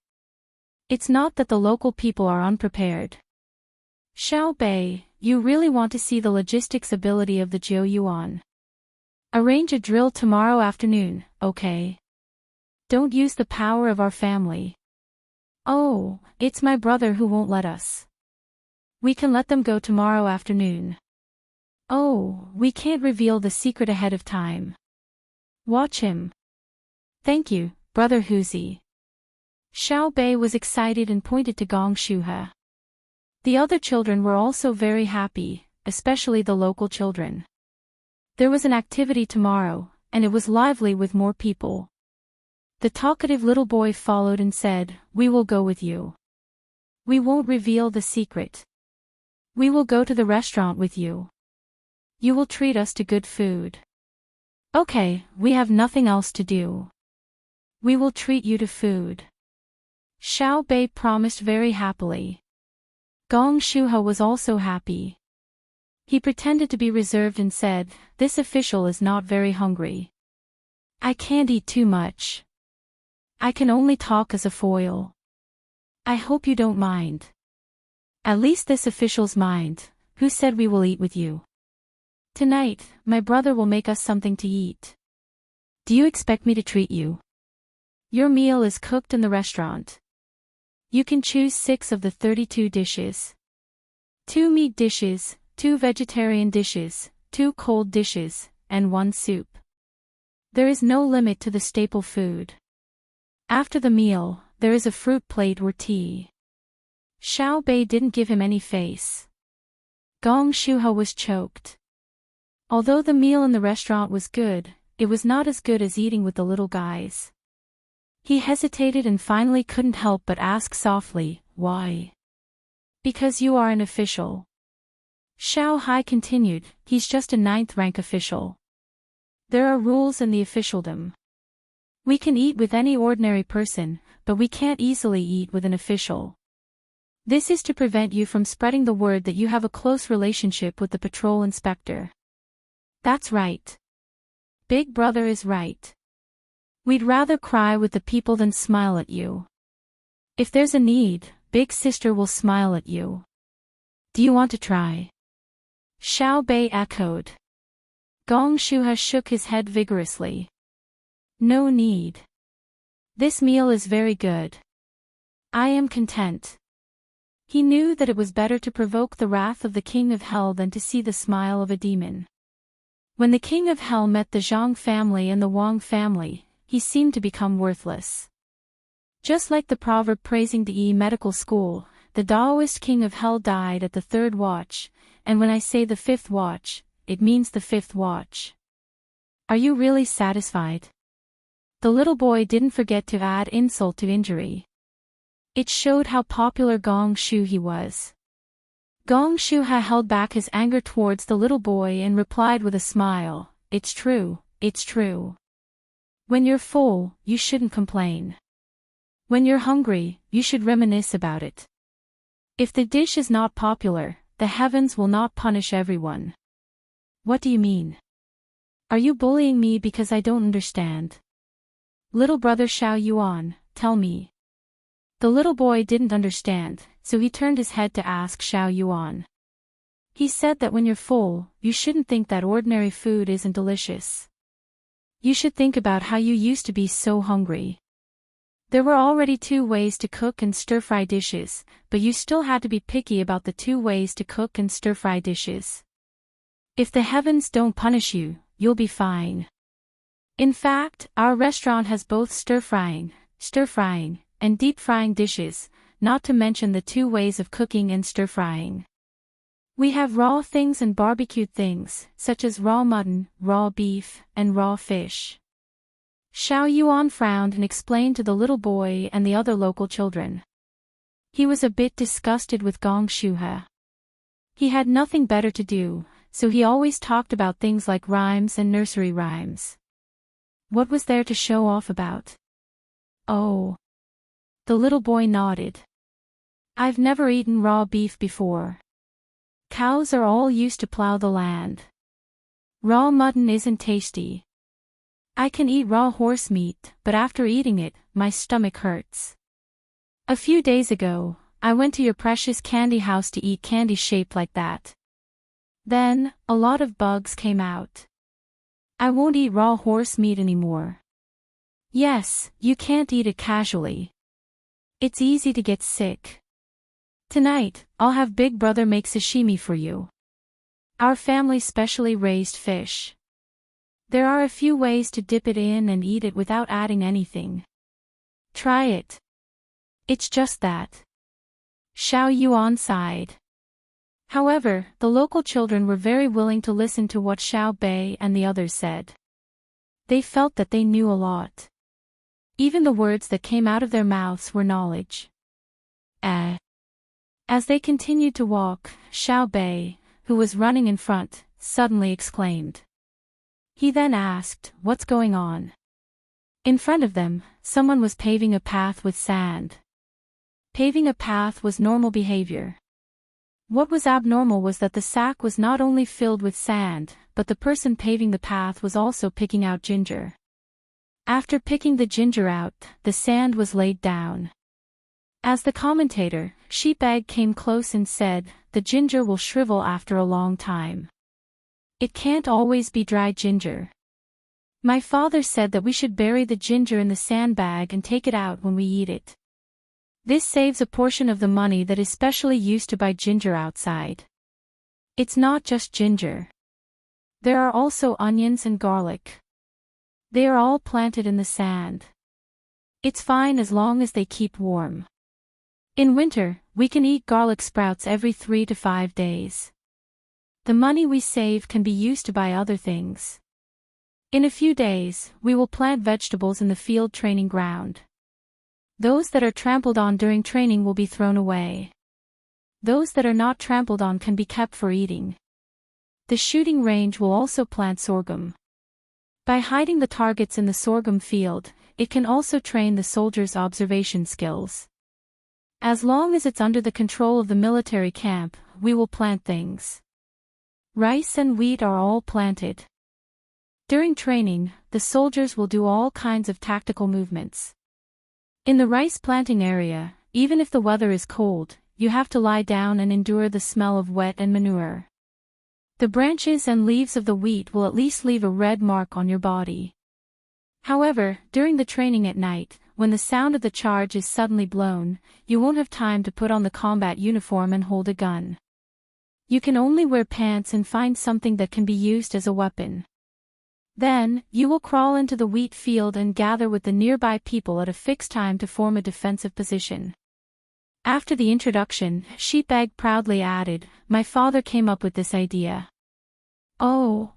It's not that the local people are unprepared." Xiao Bei, you really want to see the logistics ability of the Jiu Yuan. Arrange a drill tomorrow afternoon, okay? Don't use the power of our family. Oh, it's my brother who won't let us. We can let them go tomorrow afternoon. Oh, we can't reveal the secret ahead of time. Watch him. Thank you, Brother Huzi. Xiao Bei was excited and pointed to Gong Shuhe. The other children were also very happy, especially the local children. There was an activity tomorrow, and it was lively with more people. The talkative little boy followed and said, "We will go with you. We won't reveal the secret. We will go to the restaurant with you. You will treat us to good food. Okay, we have nothing else to do. We will treat you to food." Xiao Bei promised very happily. Gong Shuhe was also happy. He pretended to be reserved and said, "This official is not very hungry. I can't eat too much. I can only talk as a foil. I hope you don't mind." "At least this official's mind. Who said we will eat with you?" Tonight, my brother will make us something to eat. Do you expect me to treat you? Your meal is cooked in the restaurant. You can choose 6 of the 32 dishes. 2 meat dishes, 2 vegetarian dishes, 2 cold dishes, and 1 soup. There is no limit to the staple food. After the meal, there is a fruit plate or tea. Xiao Bei didn't give him any face. Gong Shuhe was choked. Although the meal in the restaurant was good, it was not as good as eating with the little guys. He hesitated and finally couldn't help but ask softly, "Why?" "Because you are an official." Xiao Hai continued, "He's just a 9th rank official. There are rules in the officialdom. We can eat with any ordinary person, but we can't easily eat with an official. This is to prevent you from spreading the word that you have a close relationship with the patrol inspector." "That's right. Big brother is right. We'd rather cry with the people than smile at you. If there's a need, big sister will smile at you. Do you want to try?" Xiao Bei echoed. Gong Shuhe shook his head vigorously. "No need. This meal is very good. I am content." He knew that it was better to provoke the wrath of the King of Hell than to see the smile of a demon. When the King of Hell met the Zhang family and the Wang family, he seemed to become worthless. Just like the proverb praising the medical school, the Taoist King of Hell died at the 3rd watch, and when I say the 5th watch, it means the 5th watch. Are you really satisfied? The little boy didn't forget to add insult to injury. It showed how popular Gong Shuhe was. Gong Shuhe held back his anger towards the little boy and replied with a smile, "It's true, it's true. When you're full, you shouldn't complain. When you're hungry, you should reminisce about it. If the dish is not popular, the heavens will not punish everyone." "What do you mean? Are you bullying me because I don't understand? Little brother Xiao Yuan, tell me." The little boy didn't understand, so he turned his head to ask Xiao Yuan. He said that when you're full, you shouldn't think that ordinary food isn't delicious. You should think about how you used to be so hungry. There were already 2 ways to cook and stir-fry dishes, but you still had to be picky about the 2 ways to cook and stir-fry dishes. If the heavens don't punish you, you'll be fine. In fact, our restaurant has both stir-frying, and deep-frying dishes, not to mention the 2 ways of cooking and stir-frying. We have raw things and barbecued things, such as raw mutton, raw beef, and raw fish. Xiao Yuan frowned and explained to the little boy and the other local children. He was a bit disgusted with Gong Shuhe. He had nothing better to do, so he always talked about things like rhymes and nursery rhymes. What was there to show off about? "Oh." The little boy nodded. "I've never eaten raw beef before. Cows are all used to plow the land. Raw mutton isn't tasty. I can eat raw horse meat, but after eating it, my stomach hurts. A few days ago, I went to your precious candy house to eat candy shaped like that. Then, a lot of bugs came out. I won't eat raw horse meat anymore." "Yes, you can't eat it casually. It's easy to get sick. Tonight, I'll have Big Brother make sashimi for you. Our family specially raised fish. There are a few ways to dip it in and eat it without adding anything. Try it. It's just that." Xiao Yuan sighed. However, the local children were very willing to listen to what Xiao Bei and the others said. They felt that they knew a lot. Even the words that came out of their mouths were knowledge. As they continued to walk, Xiao Bei, who was running in front, suddenly exclaimed. He then asked, "What's going on?" In front of them, someone was paving a path with sand. Paving a path was normal behavior. What was abnormal was that the sack was not only filled with sand, but the person paving the path was also picking out ginger. After picking the ginger out, the sand was laid down. As the commentator, Sheepegg came close and said, "The ginger will shrivel after a long time." It can't always be dry ginger. My father said that we should bury the ginger in the sandbag and take it out when we eat it. This saves a portion of the money that is specially used to buy ginger outside. It's not just ginger. There are also onions and garlic. They are all planted in the sand. It's fine as long as they keep warm. In winter, we can eat garlic sprouts every 3 to 5 days. The money we save can be used to buy other things. In a few days, we will plant vegetables in the field training ground. Those that are trampled on during training will be thrown away. Those that are not trampled on can be kept for eating. The shooting range will also plant sorghum. By hiding the targets in the sorghum field, it can also train the soldiers' observation skills. As long as it's under the control of the military camp, we will plant things. Rice and wheat are all planted. During training, the soldiers will do all kinds of tactical movements. In the rice planting area, even if the weather is cold, you have to lie down and endure the smell of wet and manure. The branches and leaves of the wheat will at least leave a red mark on your body. However, during the training at night, when the sound of the charge is suddenly blown, you won't have time to put on the combat uniform and hold a gun. You can only wear pants and find something that can be used as a weapon. Then, you will crawl into the wheat field and gather with the nearby people at a fixed time to form a defensive position. After the introduction, Sheepbag proudly added, "My father came up with this idea." Oh.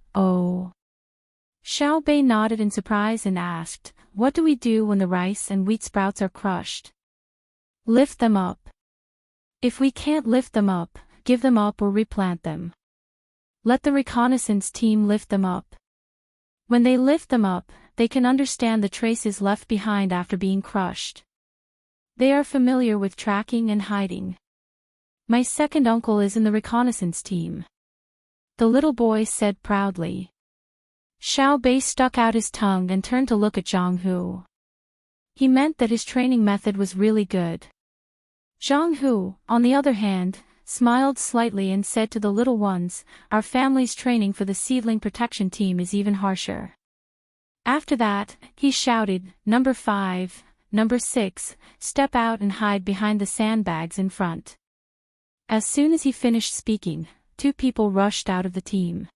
Xiao Bei nodded in surprise and asked, "What do we do when the rice and wheat sprouts are crushed?" "Lift them up. If we can't lift them up, give them up or replant them. Let the reconnaissance team lift them up. When they lift them up, they can understand the traces left behind after being crushed. They are familiar with tracking and hiding. My second uncle is in the reconnaissance team," the little boy said proudly. Xiao Bei stuck out his tongue and turned to look at Zhang Hu. He meant that his training method was really good. Zhang Hu, on the other hand, smiled slightly and said to the little ones, "Our family's training for the seedling protection team is even harsher." After that, he shouted, "Number 5, Number 6, step out and hide behind the sandbags in front." As soon as he finished speaking, 2 people rushed out of the team.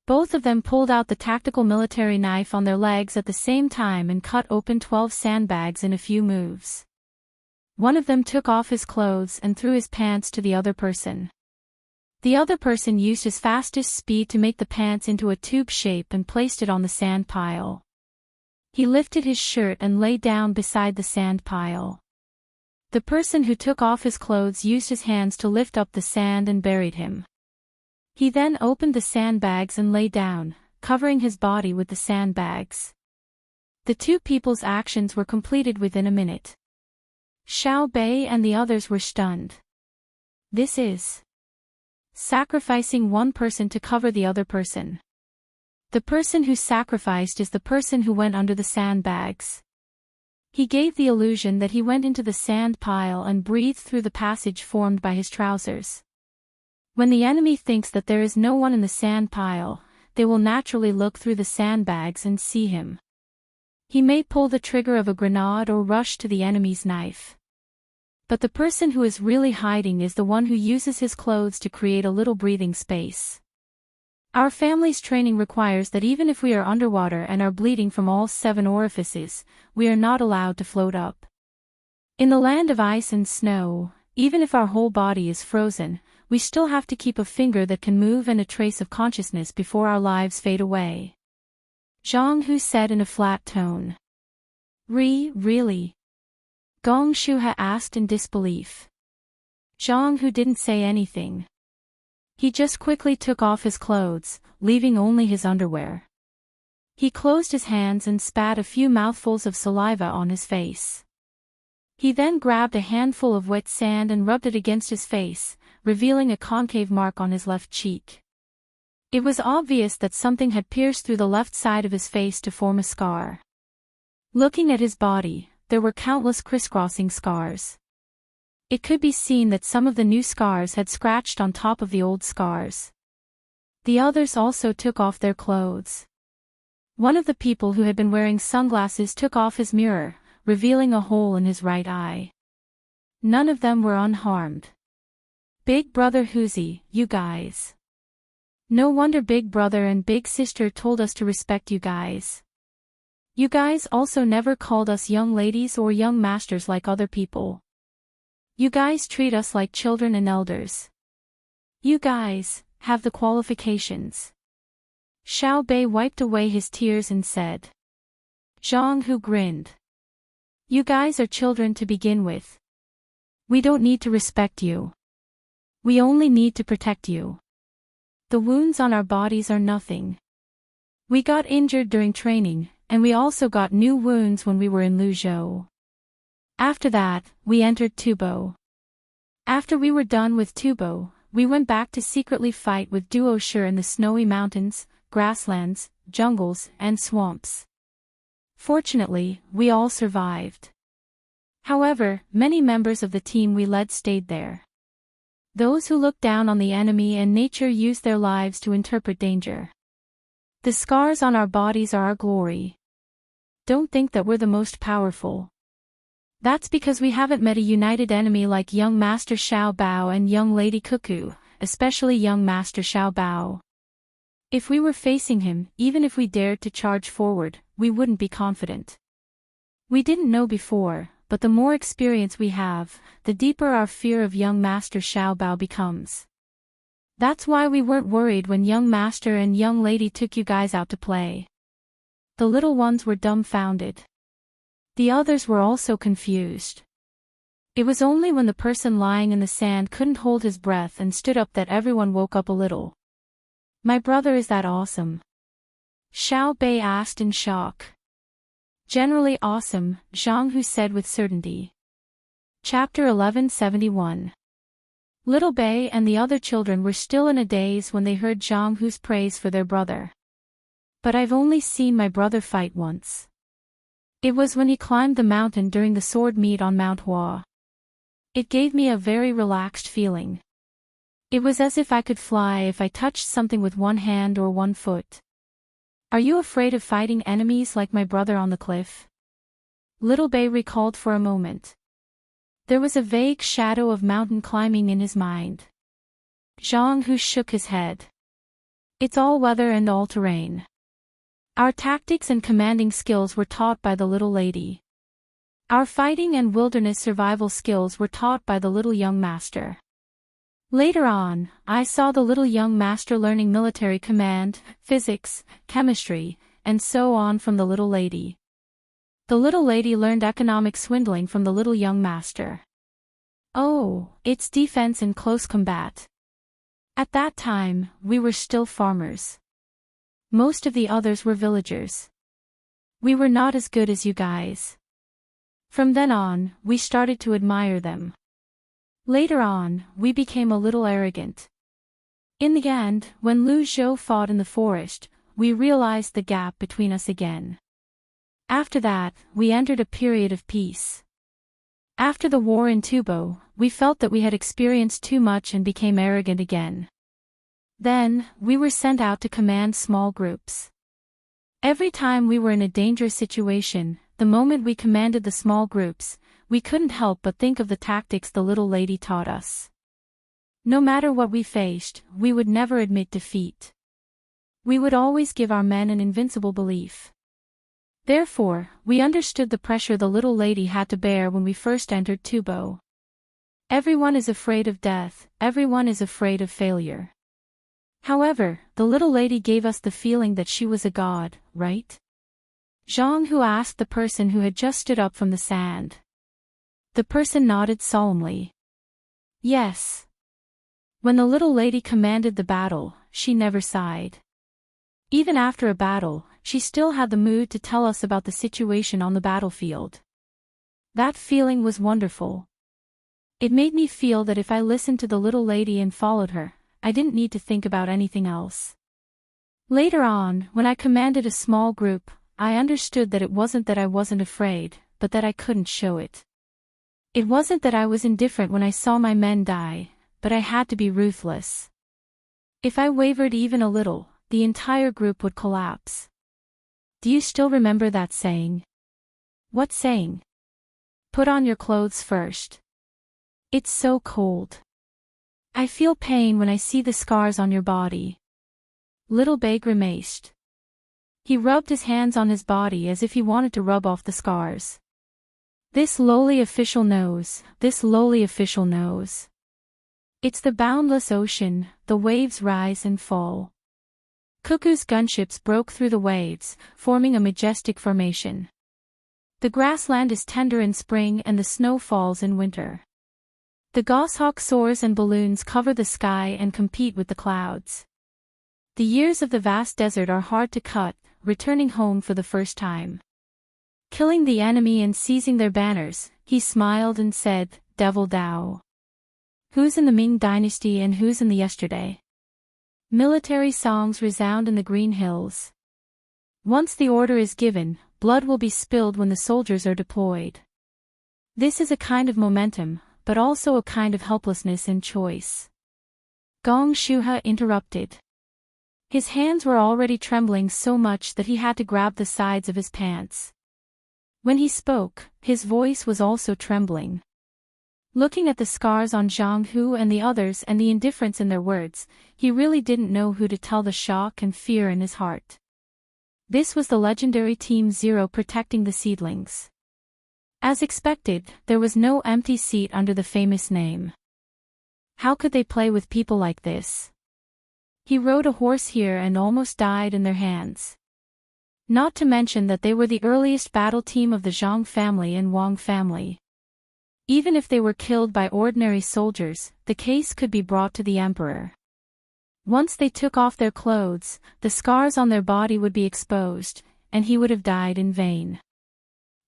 Both of them pulled out the tactical military knife on their legs at the same time and cut open 12 sandbags in a few moves. One of them took off his clothes and threw his pants to the other person. The other person used his fastest speed to make the pants into a tube shape and placed it on the sand pile. He lifted his shirt and lay down beside the sand pile. The person who took off his clothes used his hands to lift up the sand and buried him. He then opened the sandbags and lay down, covering his body with the sandbags. The 2 people's actions were completed within a minute. Xiao Bei and the others were stunned. This is sacrificing one person to cover the other person. The person who sacrificed is the person who went under the sandbags. He gave the illusion that he went into the sand pile and breathed through the passage formed by his trousers. When the enemy thinks that there is no one in the sand pile, they will naturally look through the sandbags and see him. He may pull the trigger of a grenade or rush to the enemy's knife. But the person who is really hiding is the one who uses his clothes to create a little breathing space. Our family's training requires that even if we are underwater and are bleeding from all 7 orifices, we are not allowed to float up. In the land of ice and snow, even if our whole body is frozen, we still have to keep a finger that can move and a trace of consciousness before our lives fade away. Zhang Hu said in a flat tone. Really? Gong Shuhe asked in disbelief. Zhang Hu didn't say anything. He just quickly took off his clothes, leaving only his underwear. He closed his hands and spat a few mouthfuls of saliva on his face. He then grabbed a handful of wet sand and rubbed it against his face, revealing a concave mark on his left cheek. It was obvious that something had pierced through the left side of his face to form a scar. Looking at his body, there were countless crisscrossing scars. It could be seen that some of the new scars had scratched on top of the old scars. The others also took off their clothes. One of the people who had been wearing sunglasses took off his mirror, revealing a hole in his right eye. None of them were unharmed. Big Brother Hoosie, you guys. No wonder Big Brother and Big Sister told us to respect you guys. You guys also never called us young ladies or young masters like other people. You guys treat us like children and elders. You guys have the qualifications. Xiao Bei wiped away his tears and said. Zhang Hu grinned. You guys are children to begin with. We don't need to respect you. We only need to protect you. The wounds on our bodies are nothing. We got injured during training, and we also got new wounds when we were in Luzhou. After that, we entered Tubo. After we were done with Tubo, we went back to secretly fight with Duoshi in the snowy mountains, grasslands, jungles, and swamps. Fortunately, we all survived. However, many members of the team we led stayed there. Those who looked down on the enemy and nature used their lives to interpret danger. The scars on our bodies are our glory. Don't think that we're the most powerful. That's because we haven't met a united enemy like young Master Xiao Bao and young Lady Cuckoo, especially young Master Xiao Bao. If we were facing him, even if we dared to charge forward, we wouldn't be confident. We didn't know before, but the more experience we have, the deeper our fear of young Master Xiao Bao becomes. That's why we weren't worried when young Master and young Lady took you guys out to play. The little ones were dumbfounded. The others were also confused. It was only when the person lying in the sand couldn't hold his breath and stood up that everyone woke up a little. My brother is that awesome? Xiao Bei asked in shock. Generally awesome, Zhang Hu said with certainty. Chapter 1171. Little Bei and the other children were still in a daze when they heard Zhang Hu's praise for their brother. But I've only seen my brother fight once. It was when he climbed the mountain during the sword meet on Mount Hua. It gave me a very relaxed feeling. It was as if I could fly if I touched something with one hand or one foot. Are you afraid of fighting enemies like my brother on the cliff? Little Bei recalled for a moment. There was a vague shadow of mountain climbing in his mind. Zhang Hu shook his head. It's all weather and all terrain. Our tactics and commanding skills were taught by the little lady. Our fighting and wilderness survival skills were taught by the little young master. Later on, I saw the little young master learning military command, physics, chemistry, and so on from the little lady. The little lady learned economic swindling from the little young master. Oh, it's defense and close combat. At that time, we were still farmers. Most of the others were villagers. We were not as good as you guys. From then on, we started to admire them. Later on, we became a little arrogant. In the end, when Lu Zhou fought in the forest, we realized the gap between us again. After that, we entered a period of peace. After the war in Tubo, we felt that we had experienced too much and became arrogant again. Then, we were sent out to command small groups. Every time we were in a dangerous situation, the moment we commanded the small groups, we couldn't help but think of the tactics the little lady taught us. No matter what we faced, we would never admit defeat. We would always give our men an invincible belief. Therefore, we understood the pressure the little lady had to bear when we first entered Tubo. Everyone is afraid of death, everyone is afraid of failure. However, the little lady gave us the feeling that she was a god, right? Zhang Hu asked the person who had just stood up from the sand. The person nodded solemnly. Yes. When the little lady commanded the battle, she never sighed. Even after a battle, she still had the mood to tell us about the situation on the battlefield. That feeling was wonderful. It made me feel that if I listened to the little lady and followed her, I didn't need to think about anything else. Later on, when I commanded a small group, I understood that it wasn't that I wasn't afraid, but that I couldn't show it. It wasn't that I was indifferent when I saw my men die, but I had to be ruthless. If I wavered even a little, the entire group would collapse. Do you still remember that saying? What saying? Put on your clothes first. It's so cold. I feel pain when I see the scars on your body. Little Bay grimaced. He rubbed his hands on his body as if he wanted to rub off the scars. This lowly official knows, this lowly official knows. It's the boundless ocean, the waves rise and fall. Cuckoo's gunships broke through the waves, forming a majestic formation. The grassland is tender in spring and the snow falls in winter. The goshawk soars and balloons cover the sky and compete with the clouds. The years of the vast desert are hard to cut, returning home for the first time. Killing the enemy and seizing their banners, he smiled and said, Devil Dao. Who's in the Ming dynasty and who's in the yesterday? Military songs resound in the green hills. Once the order is given, blood will be spilled when the soldiers are deployed. This is a kind of momentum, but also a kind of helplessness in choice. Gong Shuha interrupted. His hands were already trembling so much that he had to grab the sides of his pants. When he spoke, his voice was also trembling. Looking at the scars on Zhang Hu and the others and the indifference in their words, he really didn't know who to tell the shock and fear in his heart. This was the legendary Team Zero protecting the seedlings. As expected, there was no empty seat under the famous name. How could they play with people like this? He rode a horse here and almost died in their hands. Not to mention that they were the earliest battle team of the Zhang family and Wang family. Even if they were killed by ordinary soldiers, the case could be brought to the emperor. Once they took off their clothes, the scars on their body would be exposed, and he would have died in vain.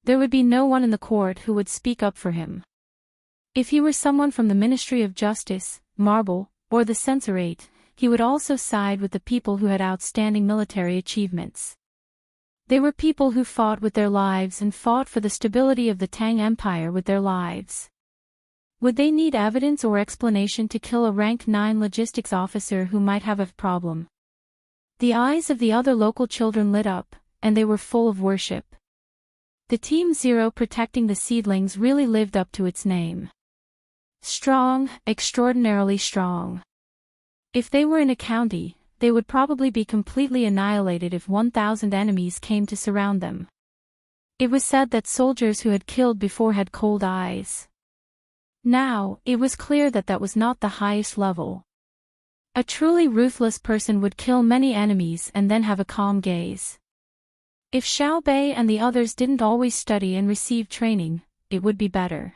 There would be no one in the court who would speak up for him. If he were someone from the Ministry of Justice, Marble, or the Censorate, he would also side with the people who had outstanding military achievements. They were people who fought with their lives and fought for the stability of the Tang Empire with their lives. Would they need evidence or explanation to kill a rank 9 logistics officer who might have a problem? The eyes of the other local children lit up, and they were full of worship. The Team Zero protecting the seedlings really lived up to its name. Strong, extraordinarily strong. If they were in a county, they would probably be completely annihilated if 1,000 enemies came to surround them. It was said that soldiers who had killed before had cold eyes. Now, it was clear that that was not the highest level. A truly ruthless person would kill many enemies and then have a calm gaze. If Xiao Bei and the others didn't always study and receive training, it would be better.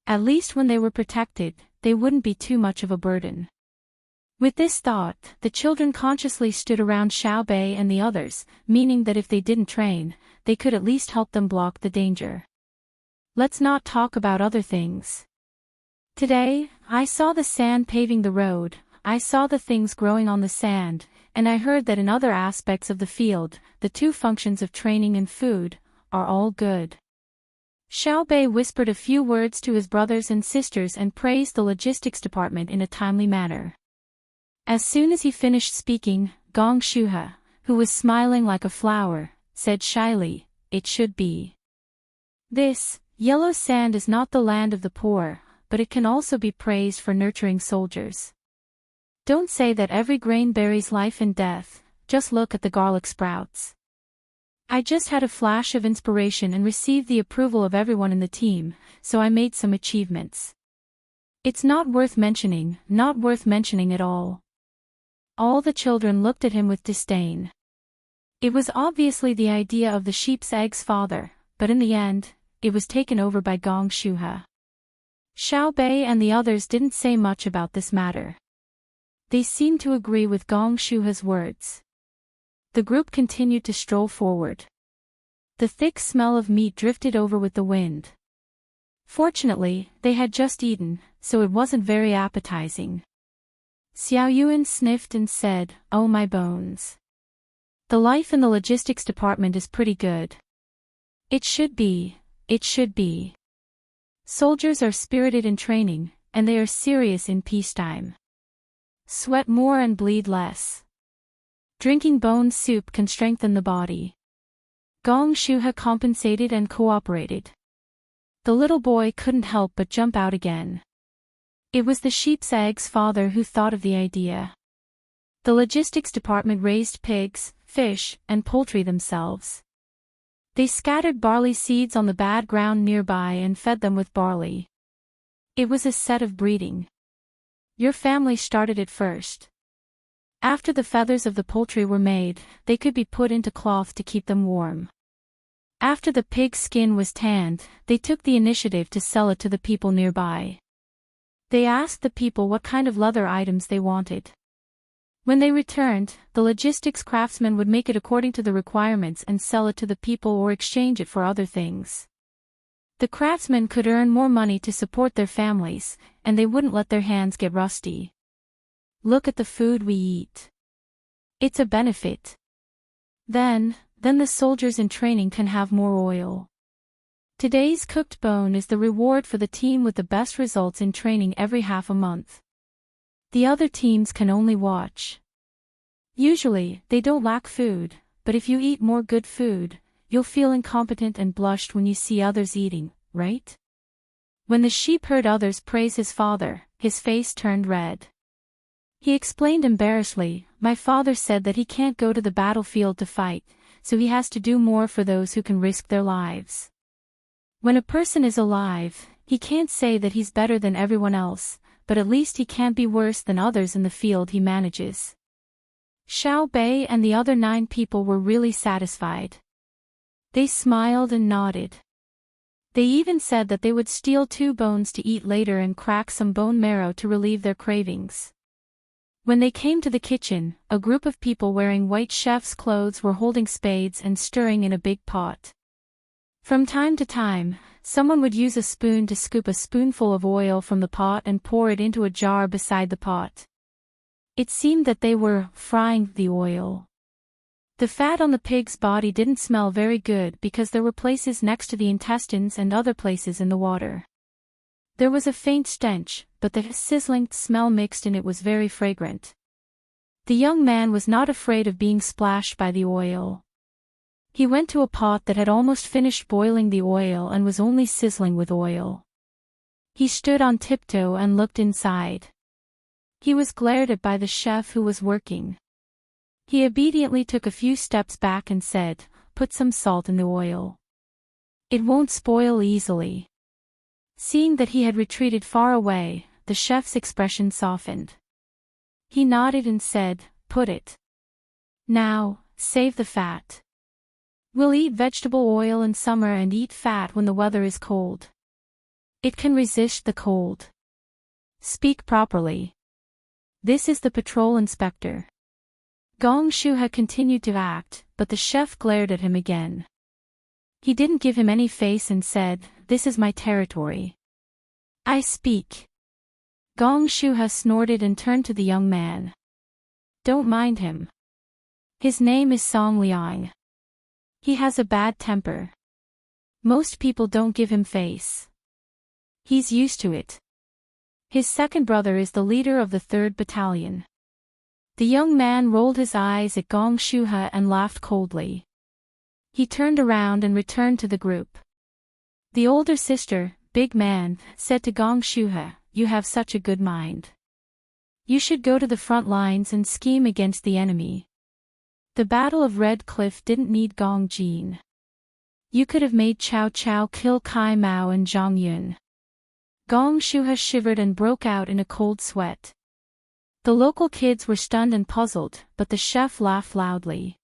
At least when they were protected, they wouldn't be too much of a burden. With this thought, the children consciously stood around Xiao Bei and the others, meaning that if they didn't train, they could at least help them block the danger. Let's not talk about other things. Today, I saw the sand paving the road, I saw the things growing on the sand, and I heard that in other aspects of the field, the two functions of training and food, are all good. Xiao Bei whispered a few words to his brothers and sisters and praised the logistics department in a timely manner. As soon as he finished speaking, Gong Shuha, who was smiling like a flower, said shyly, "It should be. This, yellow sand is not the land of the poor, but it can also be praised for nurturing soldiers. Don't say that every grain buries life and death, just look at the garlic sprouts." I just had a flash of inspiration and received the approval of everyone in the team, so I made some achievements. It's not worth mentioning at all. All the children looked at him with disdain. It was obviously the idea of the sheep's egg's father, but in the end, it was taken over by Gong Shuha. Xiao Bei and the others didn't say much about this matter. They seemed to agree with Gong Shuha's words. The group continued to stroll forward. The thick smell of meat drifted over with the wind. Fortunately, they had just eaten, so it wasn't very appetizing. Xiao Yuan sniffed and said, "Oh my bones. The life in the logistics department is pretty good. It should be. Soldiers are spirited in training, and they are serious in peacetime. Sweat more and bleed less. Drinking bone soup can strengthen the body. Gong Shuha compensated and cooperated. The little boy couldn't help but jump out again. It was the sheep's egg's father who thought of the idea. The logistics department raised pigs, fish, and poultry themselves. They scattered barley seeds on the bad ground nearby and fed them with barley. It was a set of breeding. Your family started it first. After the feathers of the poultry were made, they could be put into cloth to keep them warm. After the pig's skin was tanned, they took the initiative to sell it to the people nearby. They asked the people what kind of leather items they wanted. When they returned, the logistics craftsman would make it according to the requirements and sell it to the people or exchange it for other things. The craftsmen could earn more money to support their families, and they wouldn't let their hands get rusty. Look at the food we eat. It's a benefit. Then the soldiers in training can have more oil. Today's cooked bone is the reward for the team with the best results in training every half a month. The other teams can only watch. Usually, they don't lack food, but if you eat more good food, you'll feel incompetent and blushed when you see others eating, right? When the sheep heard others praise his father, his face turned red. He explained embarrassedly, "My father said that he can't go to the battlefield to fight, so he has to do more for those who can risk their lives. When a person is alive, he can't say that he's better than everyone else, but at least he can't be worse than others in the field he manages." Xiao Bei and the other 9 people were really satisfied. They smiled and nodded. They even said that they would steal 2 bones to eat later and crack some bone marrow to relieve their cravings. When they came to the kitchen, a group of people wearing white chef's clothes were holding spades and stirring in a big pot. From time to time, someone would use a spoon to scoop a spoonful of oil from the pot and pour it into a jar beside the pot. It seemed that they were frying the oil. The fat on the pig's body didn't smell very good because there were places next to the intestines and other places in the water. There was a faint stench, but the sizzling smell mixed in it was very fragrant. The young man was not afraid of being splashed by the oil. He went to a pot that had almost finished boiling the oil and was only sizzling with oil. He stood on tiptoe and looked inside. He was glared at by the chef who was working. He obediently took a few steps back and said, "Put some salt in the oil. It won't spoil easily." Seeing that he had retreated far away, the chef's expression softened. He nodded and said, "Put it. Now, save the fat. We'll eat vegetable oil in summer and eat fat when the weather is cold. It can resist the cold. Speak properly. This is the patrol inspector." Gong Shuha continued to act, but the chef glared at him again. He didn't give him any face and said, "This is my territory. I speak." Gong Shuha snorted and turned to the young man. "Don't mind him. His name is Song Liang. He has a bad temper. Most people don't give him face. He's used to it. His second brother is the leader of the 3rd Battalion." The young man rolled his eyes at Gong Shuha and laughed coldly. He turned around and returned to the group. The older sister, Big Man, said to Gong Shuha, "You have such a good mind. You should go to the front lines and scheme against the enemy." The Battle of Red Cliff didn't need Gong Jin. You could have made Cao Cao kill Kai Mao and Zhang Yun. Gong Shuha shivered and broke out in a cold sweat. The local kids were stunned and puzzled, but the chef laughed loudly.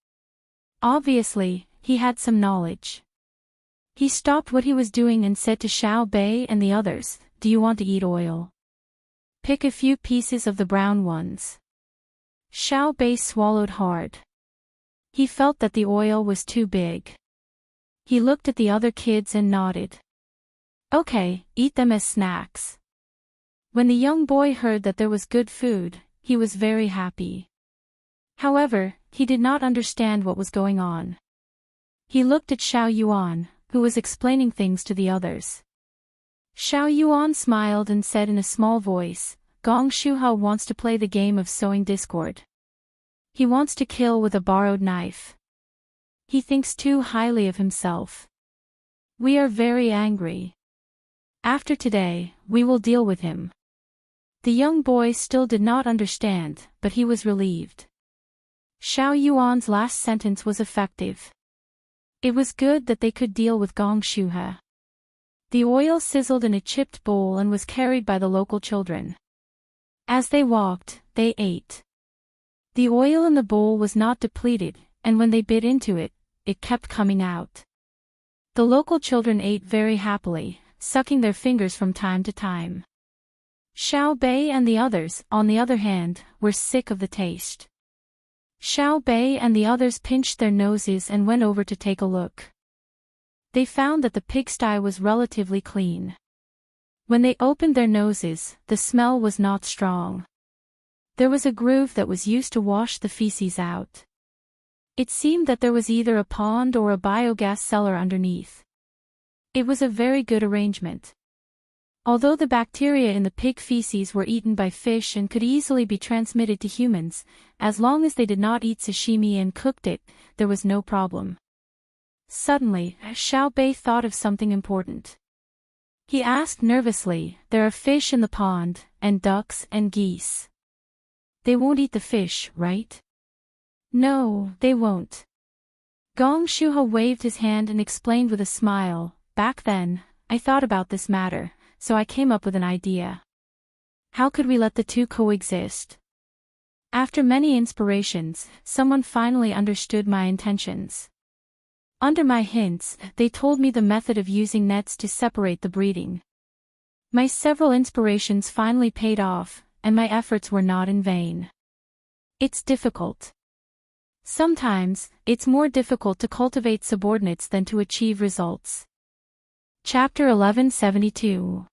Obviously, he had some knowledge. He stopped what he was doing and said to Xiao Bei and the others, "Do you want to eat oil? Pick a few pieces of the brown ones." Xiao Bei swallowed hard. He felt that the oil was too big. He looked at the other kids and nodded. "Okay, eat them as snacks." When the young boy heard that there was good food, he was very happy. However, he did not understand what was going on. He looked at Xiao Yuan, who was explaining things to the others. Xiao Yuan smiled and said in a small voice, Gong Shuha wants to play the game of sowing discord. He wants to kill with a borrowed knife. He thinks too highly of himself. We are very angry. After today, we will deal with him. The young boy still did not understand, but he was relieved. Xiao Yuan's last sentence was effective. It was good that they could deal with Gong Shuha. The oil sizzled in a chipped bowl and was carried by the local children. As they walked, they ate. The oil in the bowl was not depleted, and when they bit into it, it kept coming out. The local children ate very happily, sucking their fingers from time to time. Xiao Bei and the others, on the other hand, were sick of the taste. Xiao Bei and the others pinched their noses and went over to take a look. They found that the pigsty was relatively clean. When they opened their noses, the smell was not strong. There was a groove that was used to wash the feces out. It seemed that there was either a pond or a biogas cellar underneath. It was a very good arrangement. Although the bacteria in the pig feces were eaten by fish and could easily be transmitted to humans, as long as they did not eat sashimi and cooked it, there was no problem. Suddenly, Xiao Bei thought of something important. He asked nervously, "There are fish in the pond, and ducks and geese. They won't eat the fish, right?" "No, they won't." Gong Shuha waved his hand and explained with a smile, "Back then, I thought about this matter, so I came up with an idea. How could we let the two coexist?" After many inspirations, someone finally understood my intentions. Under my hints, they told me the method of using nets to separate the breeding. My several inspirations finally paid off, and my efforts were not in vain. It's difficult. Sometimes, it's more difficult to cultivate subordinates than to achieve results. Chapter 1172.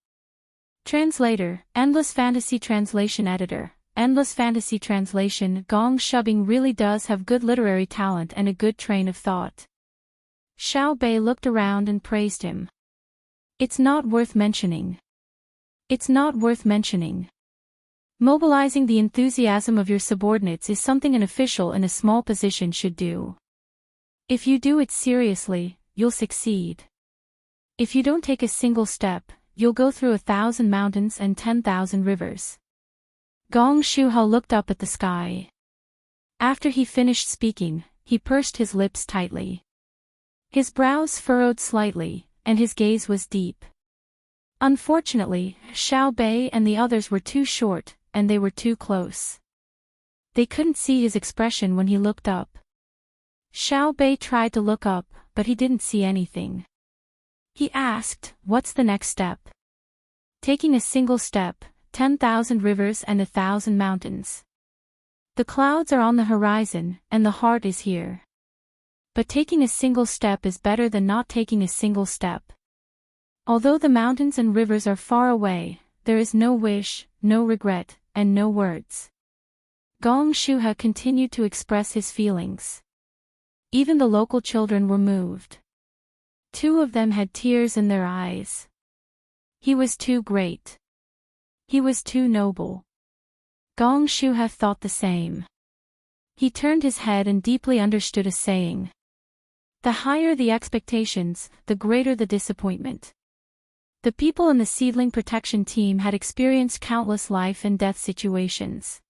Translator, Endless Fantasy Translation Editor. Endless Fantasy Translation. Gong Shubing really does have good literary talent and a good train of thought. Xiao Bei looked around and praised him. It's not worth mentioning. It's not worth mentioning. Mobilizing the enthusiasm of your subordinates is something an official in a small position should do. If you do it seriously, you'll succeed. If you don't take a single step, you'll go through 1,000 mountains and 10,000 rivers. Gong Shuha looked up at the sky. After he finished speaking, he pursed his lips tightly. His brows furrowed slightly, and his gaze was deep. Unfortunately, Xiao Bei and the others were too short, and they were too close. They couldn't see his expression when he looked up. Xiao Bei tried to look up, but he didn't see anything. He asked, "What's the next step?" "Taking a single step, 10,000 rivers and 1,000 mountains. The clouds are on the horizon, and the heart is here. But taking a single step is better than not taking a single step. Although the mountains and rivers are far away, there is no wish, no regret, and no words." Gong Shuha continued to express his feelings. Even the local children were moved. 2 of them had tears in their eyes. He was too great. He was too noble. Gong Shuha thought the same. He turned his head and deeply understood a saying. The higher the expectations, the greater the disappointment. The people in the seedling protection team had experienced countless life and death situations.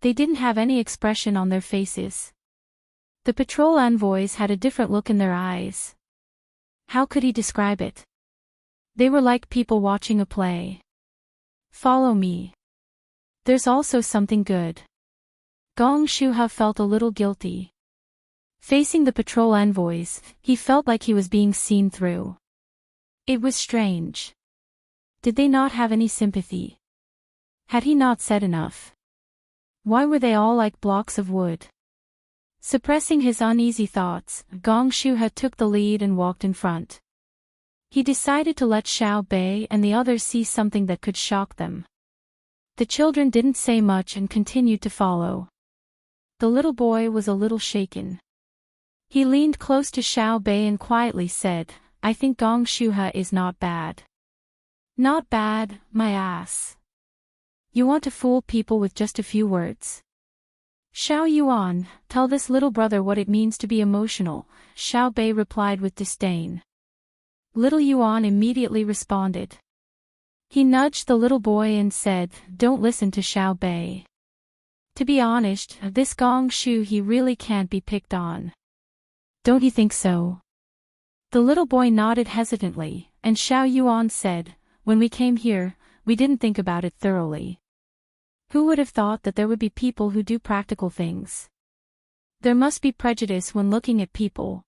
They didn't have any expression on their faces. The patrol envoys had a different look in their eyes. How could he describe it? They were like people watching a play. "Follow me. There's also something good." Gong Shuha felt a little guilty. Facing the patrol envoys, he felt like he was being seen through. It was strange. Did they not have any sympathy? Had he not said enough? Why were they all like blocks of wood? Suppressing his uneasy thoughts, Gong Shuha took the lead and walked in front. He decided to let Xiao Bei and the others see something that could shock them. The children didn't say much and continued to follow. The little boy was a little shaken. He leaned close to Xiao Bei and quietly said, "I think Gong Shuha is not bad." "Not bad, my ass." You want to fool people with just a few words. Xiao Yuan, tell this little brother what it means to be emotional, Xiao Bei replied with disdain. Little Yuan immediately responded. He nudged the little boy and said, don't listen to Xiao Bei. To be honest, this Gong Shu he really can't be picked on. Don't you think so? The little boy nodded hesitantly, and Xiao Yuan said, when we came here, we didn't think about it thoroughly. Who would have thought that there would be people who do practical things? There must be prejudice when looking at people.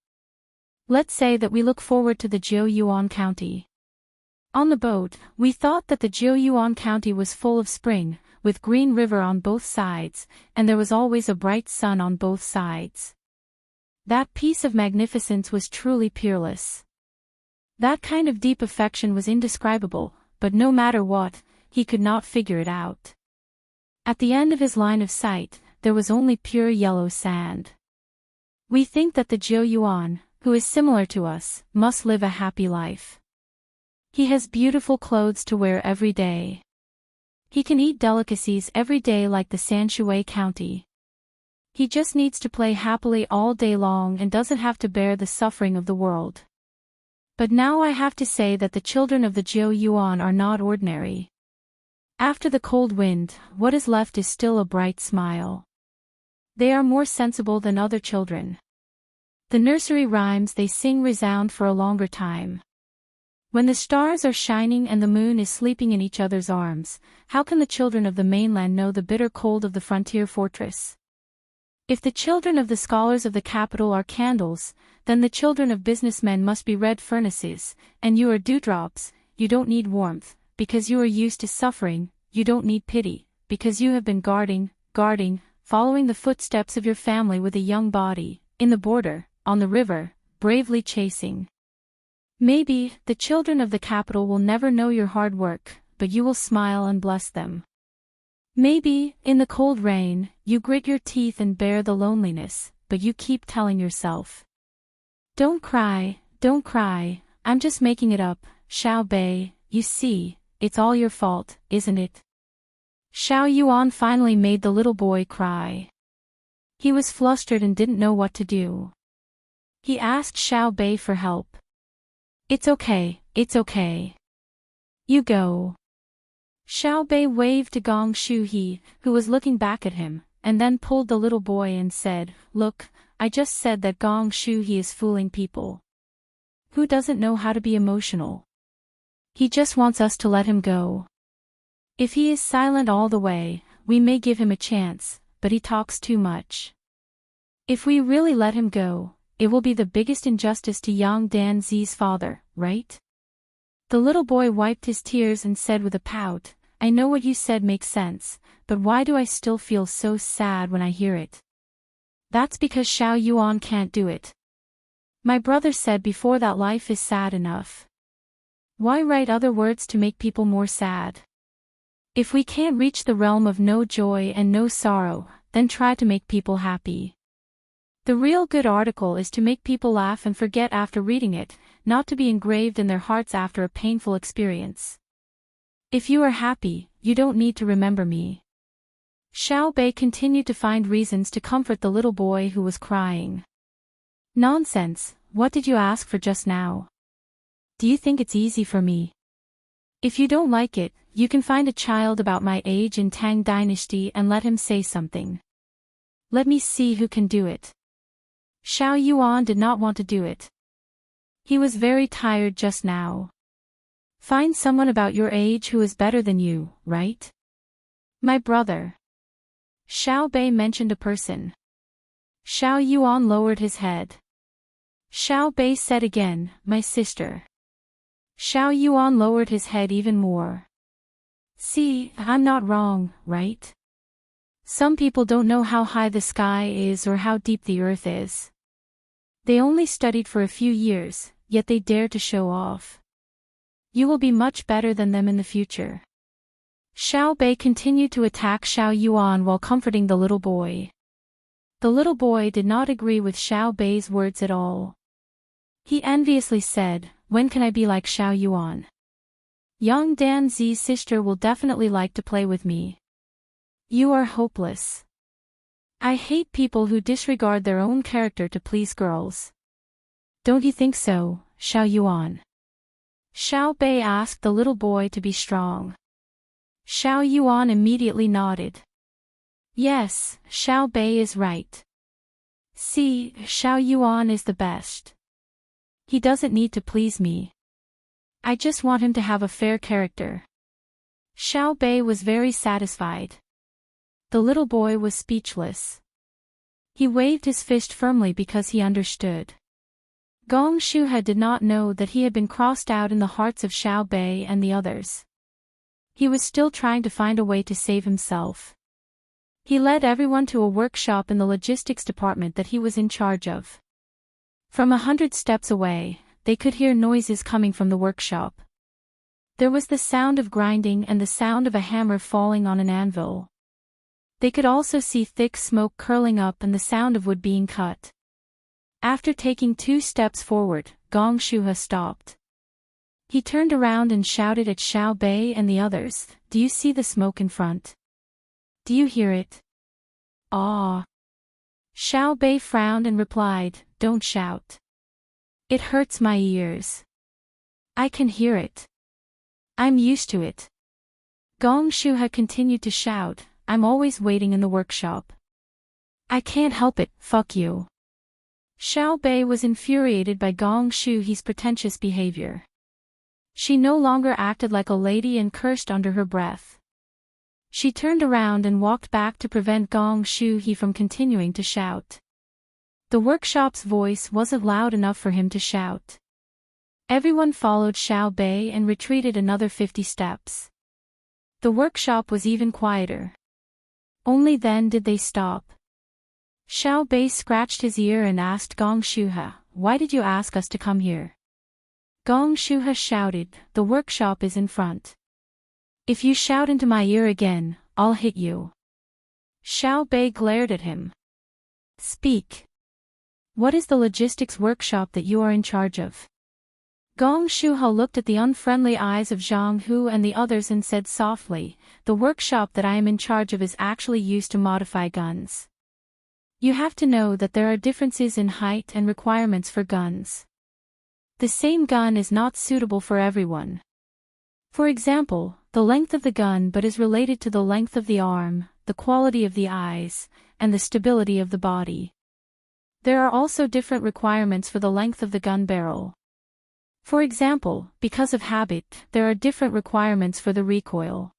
Let's say that we look forward to the Jiuyuan County. On the boat, we thought that the Jiuyuan County was full of spring, with green river on both sides, and there was always a bright sun on both sides. That piece of magnificence was truly peerless. That kind of deep affection was indescribable, but no matter what, he could not figure it out. At the end of his line of sight, there was only pure yellow sand. We think that the Jiuyuan, who is similar to us, must live a happy life. He has beautiful clothes to wear every day. He can eat delicacies every day like the Sanshui County. He just needs to play happily all day long and doesn't have to bear the suffering of the world. But now I have to say that the children of the Jiuyuan are not ordinary. After the cold wind, what is left is still a bright smile. They are more sensible than other children. The nursery rhymes they sing resound for a longer time. When the stars are shining and the moon is sleeping in each other's arms, how can the children of the mainland know the bitter cold of the frontier fortress? If the children of the scholars of the capital are candles, then the children of businessmen must be red furnaces, and you are dewdrops. You don't need warmth, because you are used to suffering. You don't need pity, because you have been guarding, following the footsteps of your family with a young body, in the border, on the river, bravely chasing. Maybe, the children of the capital will never know your hard work, but you will smile and bless them. Maybe, in the cold rain, you grit your teeth and bear the loneliness, but you keep telling yourself. Don't cry, I'm just making it up, Xiao Bei, you see, it's all your fault, isn't it? Xiao Yuan finally made the little boy cry. He was flustered and didn't know what to do. He asked Xiao Bei for help. It's okay. You go. Xiao Bei waved to Gong Shuhe, who was looking back at him, and then pulled the little boy and said, Look, I just said that Gong Shuhe is fooling people. Who doesn't know how to be emotional? He just wants us to let him go. If he is silent all the way, we may give him a chance, but he talks too much. If we really let him go, it will be the biggest injustice to Yang Danzi's father, right? The little boy wiped his tears and said with a pout, I know what you said makes sense, but why do I still feel so sad when I hear it? That's because Xiao Yuan can't do it. My brother said before that life is sad enough. Why write other words to make people more sad? If we can't reach the realm of no joy and no sorrow, then try to make people happy. The real good article is to make people laugh and forget after reading it, not to be engraved in their hearts after a painful experience. If you are happy, you don't need to remember me. Xiao Bei continued to find reasons to comfort the little boy who was crying. Nonsense, what did you ask for just now? Do you think it's easy for me? If you don't like it, you can find a child about my age in Tang Dynasty and let him say something. Let me see who can do it. Xiao Yuan did not want to do it. He was very tired just now. Find someone about your age who is better than you, right? My brother. Xiao Bei mentioned a person. Xiao Yuan lowered his head. Xiao Bei said again, my sister. Xiao Yuan lowered his head even more. See, I'm not wrong, right? Some people don't know how high the sky is or how deep the earth is. They only studied for a few years, yet they dare to show off. You will be much better than them in the future. Xiao Bei continued to attack Xiao Yuan while comforting the little boy. The little boy did not agree with Xiao Bei's words at all. He enviously said, when can I be like Xiao Yuan? Young Danzi's sister will definitely like to play with me. You are hopeless. I hate people who disregard their own character to please girls. Don't you think so, Xiao Yuan? Xiao Bei asked the little boy to be strong. Xiao Yuan immediately nodded. Yes, Xiao Bei is right. See, Xiao Yuan is the best. He doesn't need to please me. I just want him to have a fair character. Xiao Bei was very satisfied. The little boy was speechless. He waved his fist firmly because he understood. Gong Shuhe did not know that he had been crossed out in the hearts of Xiao Bei and the others. He was still trying to find a way to save himself. He led everyone to a workshop in the logistics department that he was in charge of. From 100 steps away, they could hear noises coming from the workshop. There was the sound of grinding and the sound of a hammer falling on an anvil. They could also see thick smoke curling up and the sound of wood being cut. After taking 2 steps forward, Gong Shuhe stopped. He turned around and shouted at Xiao Bei and the others, "Do you see the smoke in front? Do you hear it?" "Ah." Xiao Bei frowned and replied, "Don't shout. It hurts my ears. I can hear it. I'm used to it." Gong Shuhe continued to shout, "I'm always waiting in the workshop. I can't help it, fuck you." Xiao Bei was infuriated by Gong Shuhe's pretentious behavior. She no longer acted like a lady and cursed under her breath. She turned around and walked back to prevent Gong Shuhe from continuing to shout. The workshop's voice wasn't loud enough for him to shout. Everyone followed Xiao Bei and retreated another 50 steps. The workshop was even quieter. Only then did they stop. Xiao Bei scratched his ear and asked Gong Shuhe, "Why did you ask us to come here?" Gong Shuhe shouted, "The workshop is in front. If you shout into my ear again, I'll hit you." Xiao Bei glared at him. "Speak. What is the logistics workshop that you are in charge of?" Gong Shuhe looked at the unfriendly eyes of Zhang Hu and the others and said softly, "The workshop that I am in charge of is actually used to modify guns. You have to know that there are differences in height and requirements for guns. The same gun is not suitable for everyone. For example, the length of the gun but is related to the length of the arm, the quality of the eyes, and the stability of the body. There are also different requirements for the length of the gun barrel. For example, because of habit, there are different requirements for the recoil.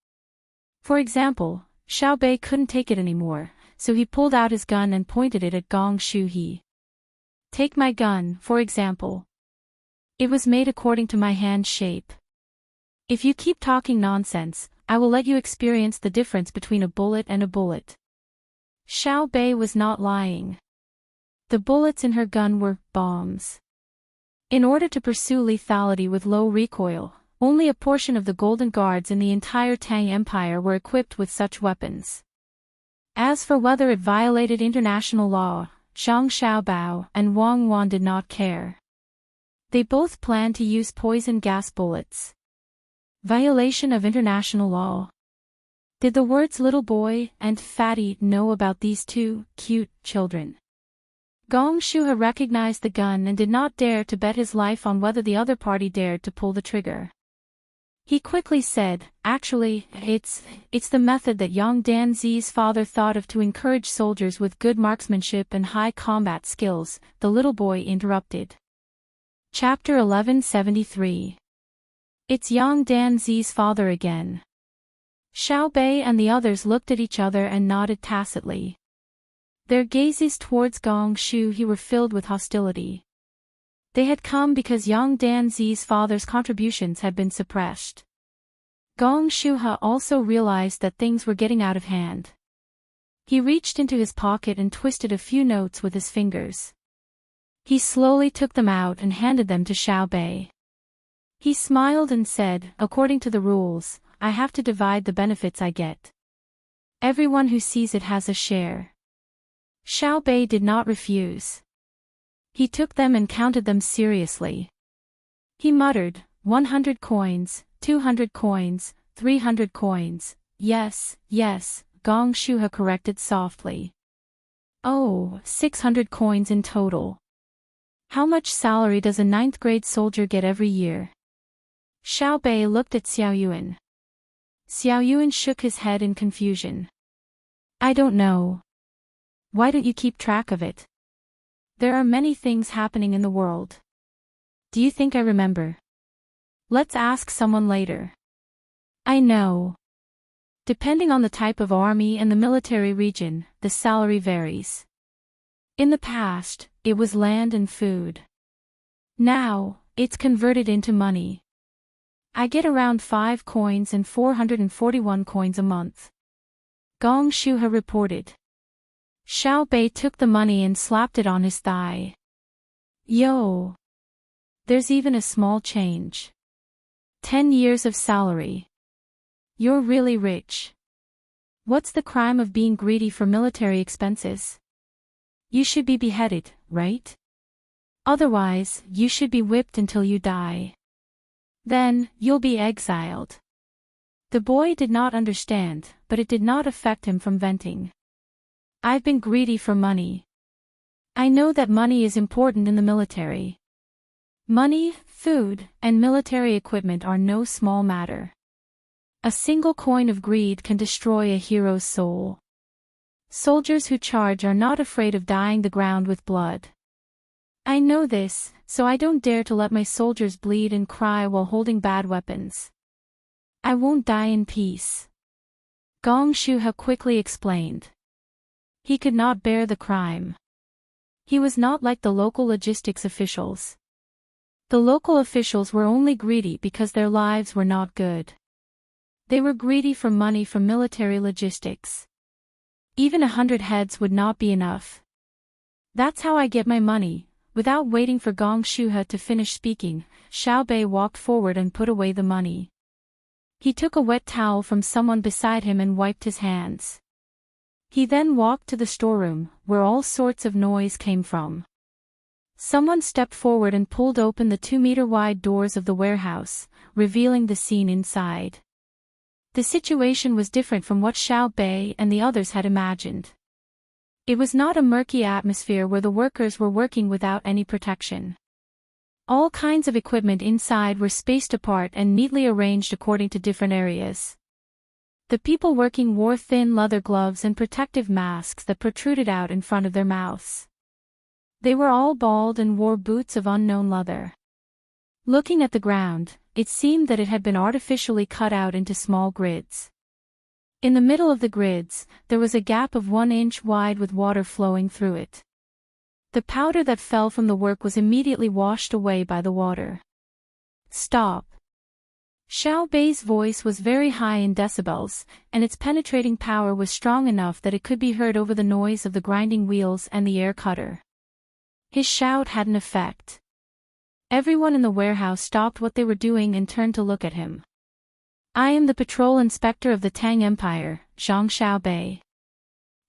For example, Xiao Bei couldn't take it anymore, so he pulled out his gun and pointed it at Gong Shuhe. Take my gun, for example. It was made according to my hand shape. If you keep talking nonsense, I will let you experience the difference between a bullet and a bullet. Xiao Bei was not lying. The bullets in her gun were bombs. In order to pursue lethality with low recoil, only a portion of the Golden Guards in the entire Tang Empire were equipped with such weapons. As for whether it violated international law, Zhang Xiaobao and Wang Wan did not care. They both planned to use poison gas bullets. Violation of international law. Did the words little boy and fatty know about these two cute children? Gong Shuhe recognized the gun and did not dare to bet his life on whether the other party dared to pull the trigger. He quickly said, "Actually, it's the method that Yang Danzi's father thought of to encourage soldiers with good marksmanship and high combat skills," the little boy interrupted. Chapter 1173. It's Yang Danzi's father again. Xiao Bei and the others looked at each other and nodded tacitly. Their gazes towards Gong Shuhe were filled with hostility. They had come because Yang Danzi's father's contributions had been suppressed. Gong Shuhe also realized that things were getting out of hand. He reached into his pocket and twisted a few notes with his fingers. He slowly took them out and handed them to Xiao Bei. He smiled and said, "According to the rules, I have to divide the benefits I get. Everyone who sees it has a share." Xiao Bei did not refuse. He took them and counted them seriously. He muttered, 100 coins, 200 coins, 300 coins. Yes, yes, Gong Shuha corrected softly. Oh, 600 coins in total. How much salary does a ninth-grade soldier get every year? Xiao Bei looked at Xiao Yuan. Xiao Yuan shook his head in confusion. I don't know. Why don't you keep track of it? There are many things happening in the world. Do you think I remember? Let's ask someone later. I know. Depending on the type of army and the military region, the salary varies. In the past, it was land and food. Now, it's converted into money. I get around 5 coins and 441 coins a month. Gong Shuha reported. Xiao Bei took the money and slapped it on his thigh. Yo! There's even a small change. 10 years of salary. You're really rich. What's the crime of being greedy for military expenses? You should be beheaded, right? Otherwise, you should be whipped until you die. Then, you'll be exiled. The boy did not understand, but it did not affect him from venting. I've been greedy for money. I know that money is important in the military. Money, food, and military equipment are no small matter. A single coin of greed can destroy a hero's soul. Soldiers who charge are not afraid of dyeing the ground with blood. I know this, so I don't dare to let my soldiers bleed and cry while holding bad weapons. I won't die in peace. Gong Shuha quickly explained. He could not bear the crime. He was not like the local logistics officials. The local officials were only greedy because their lives were not good. They were greedy for money from military logistics. Even 100 heads would not be enough. That's how I get my money. Without waiting for Gong Shuha to finish speaking, Xiao Bei walked forward and put away the money. He took a wet towel from someone beside him and wiped his hands. He then walked to the storeroom, where all sorts of noise came from. Someone stepped forward and pulled open the 2-meter-wide doors of the warehouse, revealing the scene inside. The situation was different from what Xiao Bei and the others had imagined. It was not a murky atmosphere where the workers were working without any protection. All kinds of equipment inside were spaced apart and neatly arranged according to different areas. The people working wore thin leather gloves and protective masks that protruded out in front of their mouths. They were all bald and wore boots of unknown leather. Looking at the ground, it seemed that it had been artificially cut out into small grids. In the middle of the grids, there was a gap of 1 inch wide with water flowing through it. The powder that fell from the work was immediately washed away by the water. Stop. Xiao Bei's voice was very high in decibels, and its penetrating power was strong enough that it could be heard over the noise of the grinding wheels and the air cutter. His shout had an effect. Everyone in the warehouse stopped what they were doing and turned to look at him. I am the patrol inspector of the Tang Empire, Zhang Xiaobei.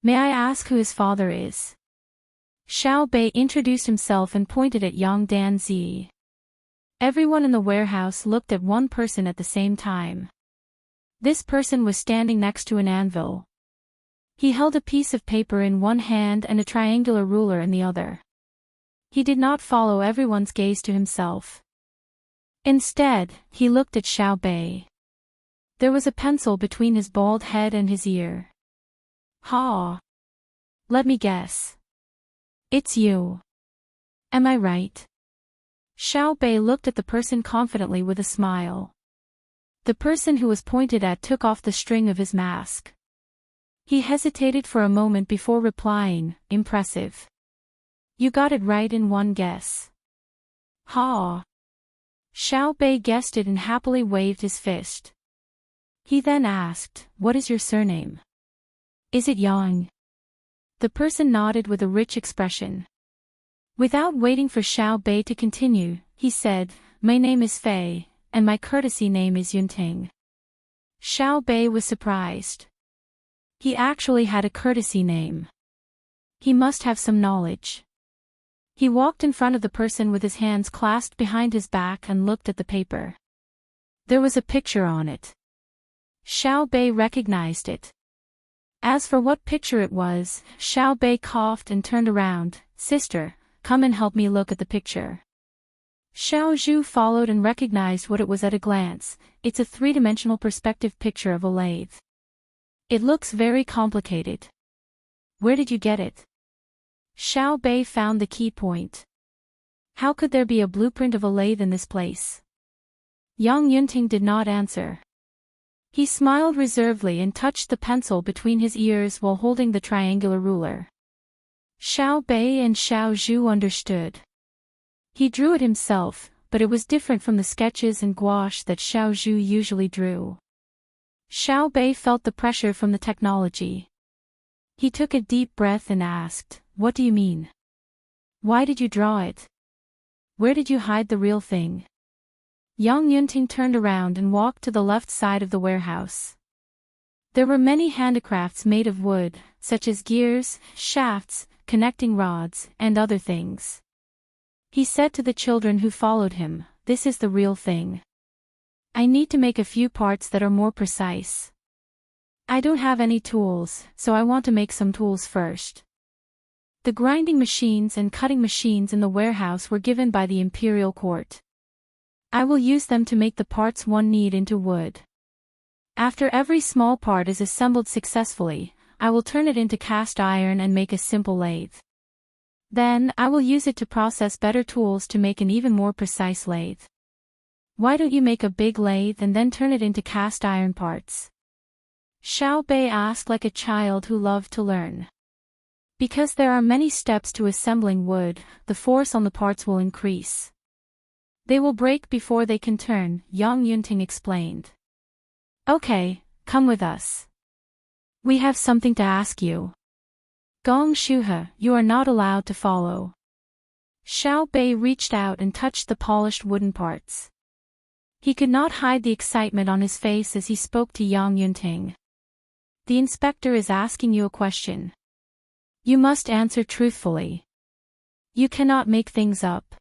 May I ask who his father is? Xiao Bei introduced himself and pointed at Yang Danzi. Everyone in the warehouse looked at one person at the same time. This person was standing next to an anvil. He held a piece of paper in one hand and a triangular ruler in the other. He did not follow everyone's gaze to himself. Instead, he looked at Xiao Bei. There was a pencil between his bald head and his ear. Ha! Let me guess. It's you. Am I right? Xiao Bei looked at the person confidently with a smile. The person who was pointed at took off the string of his mask. He hesitated for a moment before replying, impressive. You got it right in one guess. Ha! Xiao Bei guessed it and happily waved his fist. He then asked, what is your surname? Is it Yang? The person nodded with a rich expression. Without waiting for Xiao Bei to continue, he said, my name is Fei, and my courtesy name is Yunting. Xiao Bei was surprised. He actually had a courtesy name. He must have some knowledge. He walked in front of the person with his hands clasped behind his back and looked at the paper. There was a picture on it. Xiao Bei recognized it. As for what picture it was, Xiao Bei coughed and turned around. Sister, come and help me look at the picture. Xiao Zhu followed and recognized what it was at a glance. It's a three-dimensional perspective picture of a lathe. It looks very complicated. Where did you get it? Xiao Bei found the key point. How could there be a blueprint of a lathe in this place? Yang Yunting did not answer. He smiled reservedly and touched the pencil between his ears while holding the triangular ruler. Xiao Bei and Xiao Zhu understood. He drew it himself, but it was different from the sketches and gouache that Xiao Zhu usually drew. Xiao Bei felt the pressure from the technology. He took a deep breath and asked, "What do you mean? Why did you draw it? Where did you hide the real thing?" Yang Yunting turned around and walked to the left side of the warehouse. There were many handicrafts made of wood, such as gears, shafts, connecting rods, and other things. He said to the children who followed him, "This is the real thing. I need to make a few parts that are more precise. I don't have any tools, so I want to make some tools first." The grinding machines and cutting machines in the warehouse were given by the imperial court. I will use them to make the parts one need into wood. After every small part is assembled successfully, I will turn it into cast iron and make a simple lathe. Then, I will use it to process better tools to make an even more precise lathe. Why don't you make a big lathe and then turn it into cast iron parts? Xiao Bei asked like a child who loved to learn. Because there are many steps to assembling wood, the force on the parts will increase. They will break before they can turn, Yang Yunting explained. Okay, come with us. We have something to ask you. Gong Shuhe, you are not allowed to follow. Xiao Bei reached out and touched the polished wooden parts. He could not hide the excitement on his face as he spoke to Yang Yunting. The inspector is asking you a question. You must answer truthfully. You cannot make things up.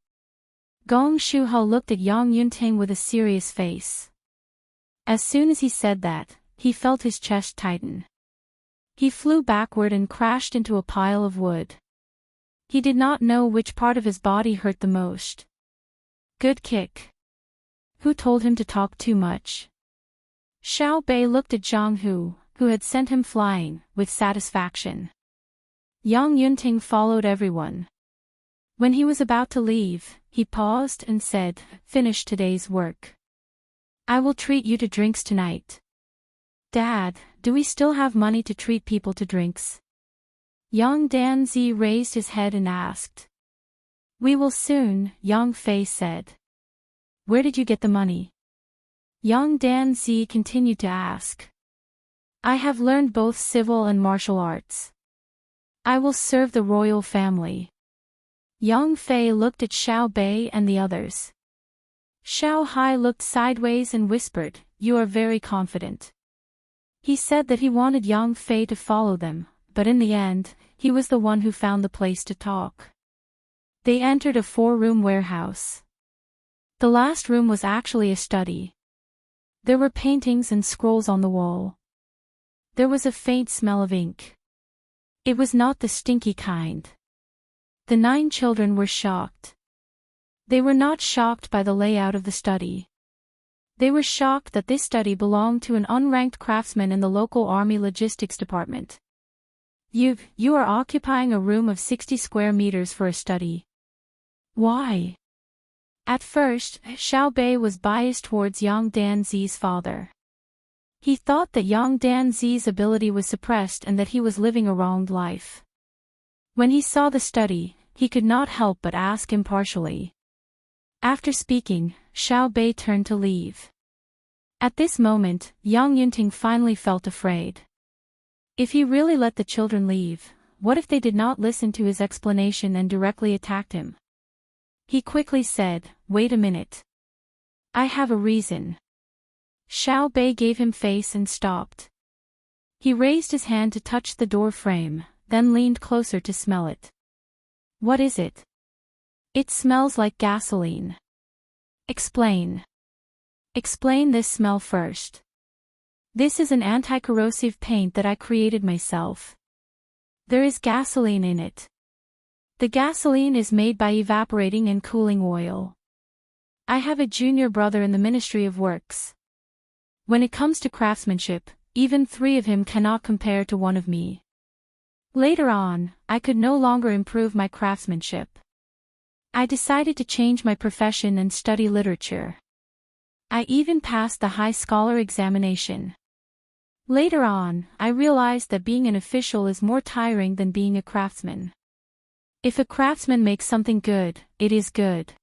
Gong Shuhe looked at Yang Yunting with a serious face. As soon as he said that, he felt his chest tighten. He flew backward and crashed into a pile of wood. He did not know which part of his body hurt the most. Good kick. Who told him to talk too much? Xiao Bei looked at Zhang Hu, who had sent him flying, with satisfaction. Yang Yunting followed everyone. When he was about to leave, he paused and said, "Finish today's work. I will treat you to drinks tonight." Dad, do we still have money to treat people to drinks? Yang Danzi raised his head and asked. We will soon, Yang Fei said. Where did you get the money? Yang Danzi continued to ask. I have learned both civil and martial arts. I will serve the royal family. Yang Fei looked at Xiao Bei and the others. Xiao Hai looked sideways and whispered, "You are very confident." He said that he wanted Yang Fei to follow them, but in the end, he was the one who found the place to talk. They entered a 4-room warehouse. The last room was actually a study. There were paintings and scrolls on the wall. There was a faint smell of ink. It was not the stinky kind. The 9 children were shocked. They were not shocked by the layout of the study. They were shocked that this study belonged to an unranked craftsman in the local army logistics department. You are occupying a room of 60 square meters for a study. Why? At first, Xiao Bei was biased towards Yang Danzi's father. He thought that Yang Danzi's ability was suppressed and that he was living a wronged life. When he saw the study, he could not help but ask impartially. After speaking, Xiao Bei turned to leave. At this moment, Yang Yunting finally felt afraid. If he really let the children leave, what if they did not listen to his explanation and directly attacked him? He quickly said, "Wait a minute. I have a reason." Xiao Bei gave him face and stopped. He raised his hand to touch the door frame, then leaned closer to smell it. What is it? It smells like gasoline. Explain. Explain this smell first. This is an anti-corrosive paint that I created myself. There is gasoline in it. The gasoline is made by evaporating and cooling oil. I have a junior brother in the Ministry of Works. When it comes to craftsmanship, even 3 of him cannot compare to 1 of me. Later on, I could no longer improve my craftsmanship. I decided to change my profession and study literature. I even passed the High Scholar examination. Later on, I realized that being an official is more tiring than being a craftsman. If a craftsman makes something good, it is good.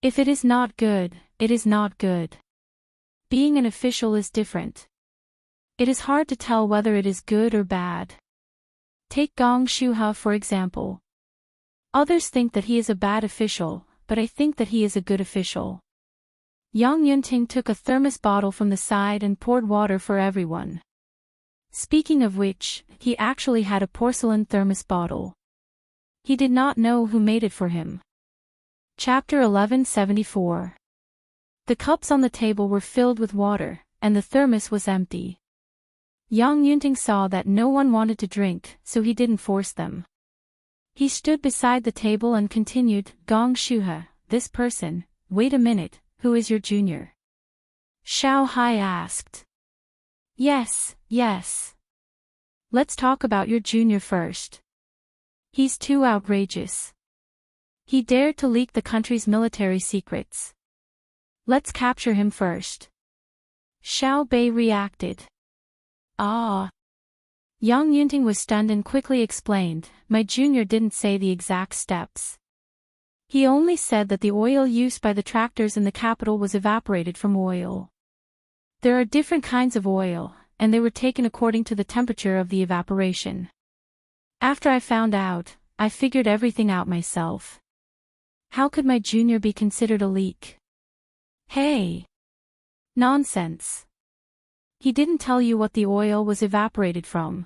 If it is not good, it is not good. Being an official is different. It is hard to tell whether it is good or bad. Take Gong Shuha for example. Others think that he is a bad official, but I think that he is a good official. Yang Yunting took a thermos bottle from the side and poured water for everyone. Speaking of which, he actually had a porcelain thermos bottle. He did not know who made it for him. Chapter 1174. The cups on the table were filled with water, and the thermos was empty. Yang Yunting saw that no one wanted to drink, so he didn't force them. He stood beside the table and continued, Gong Shuha, this person, wait a minute, who is your junior? Xiao Hai asked. Yes. Let's talk about your junior first. He's too outrageous. He dared to leak the country's military secrets. Let's capture him first. Xiao Bei reacted. Ah. Yang Yunting was stunned and quickly explained, my junior didn't say the exact steps. He only said that the oil used by the tractors in the capital was evaporated from oil. There are different kinds of oil, and they were taken according to the temperature of the evaporation. After I found out, I figured everything out myself. How could my junior be considered a leak? Hey! Nonsense. He didn't tell you what the oil was evaporated from.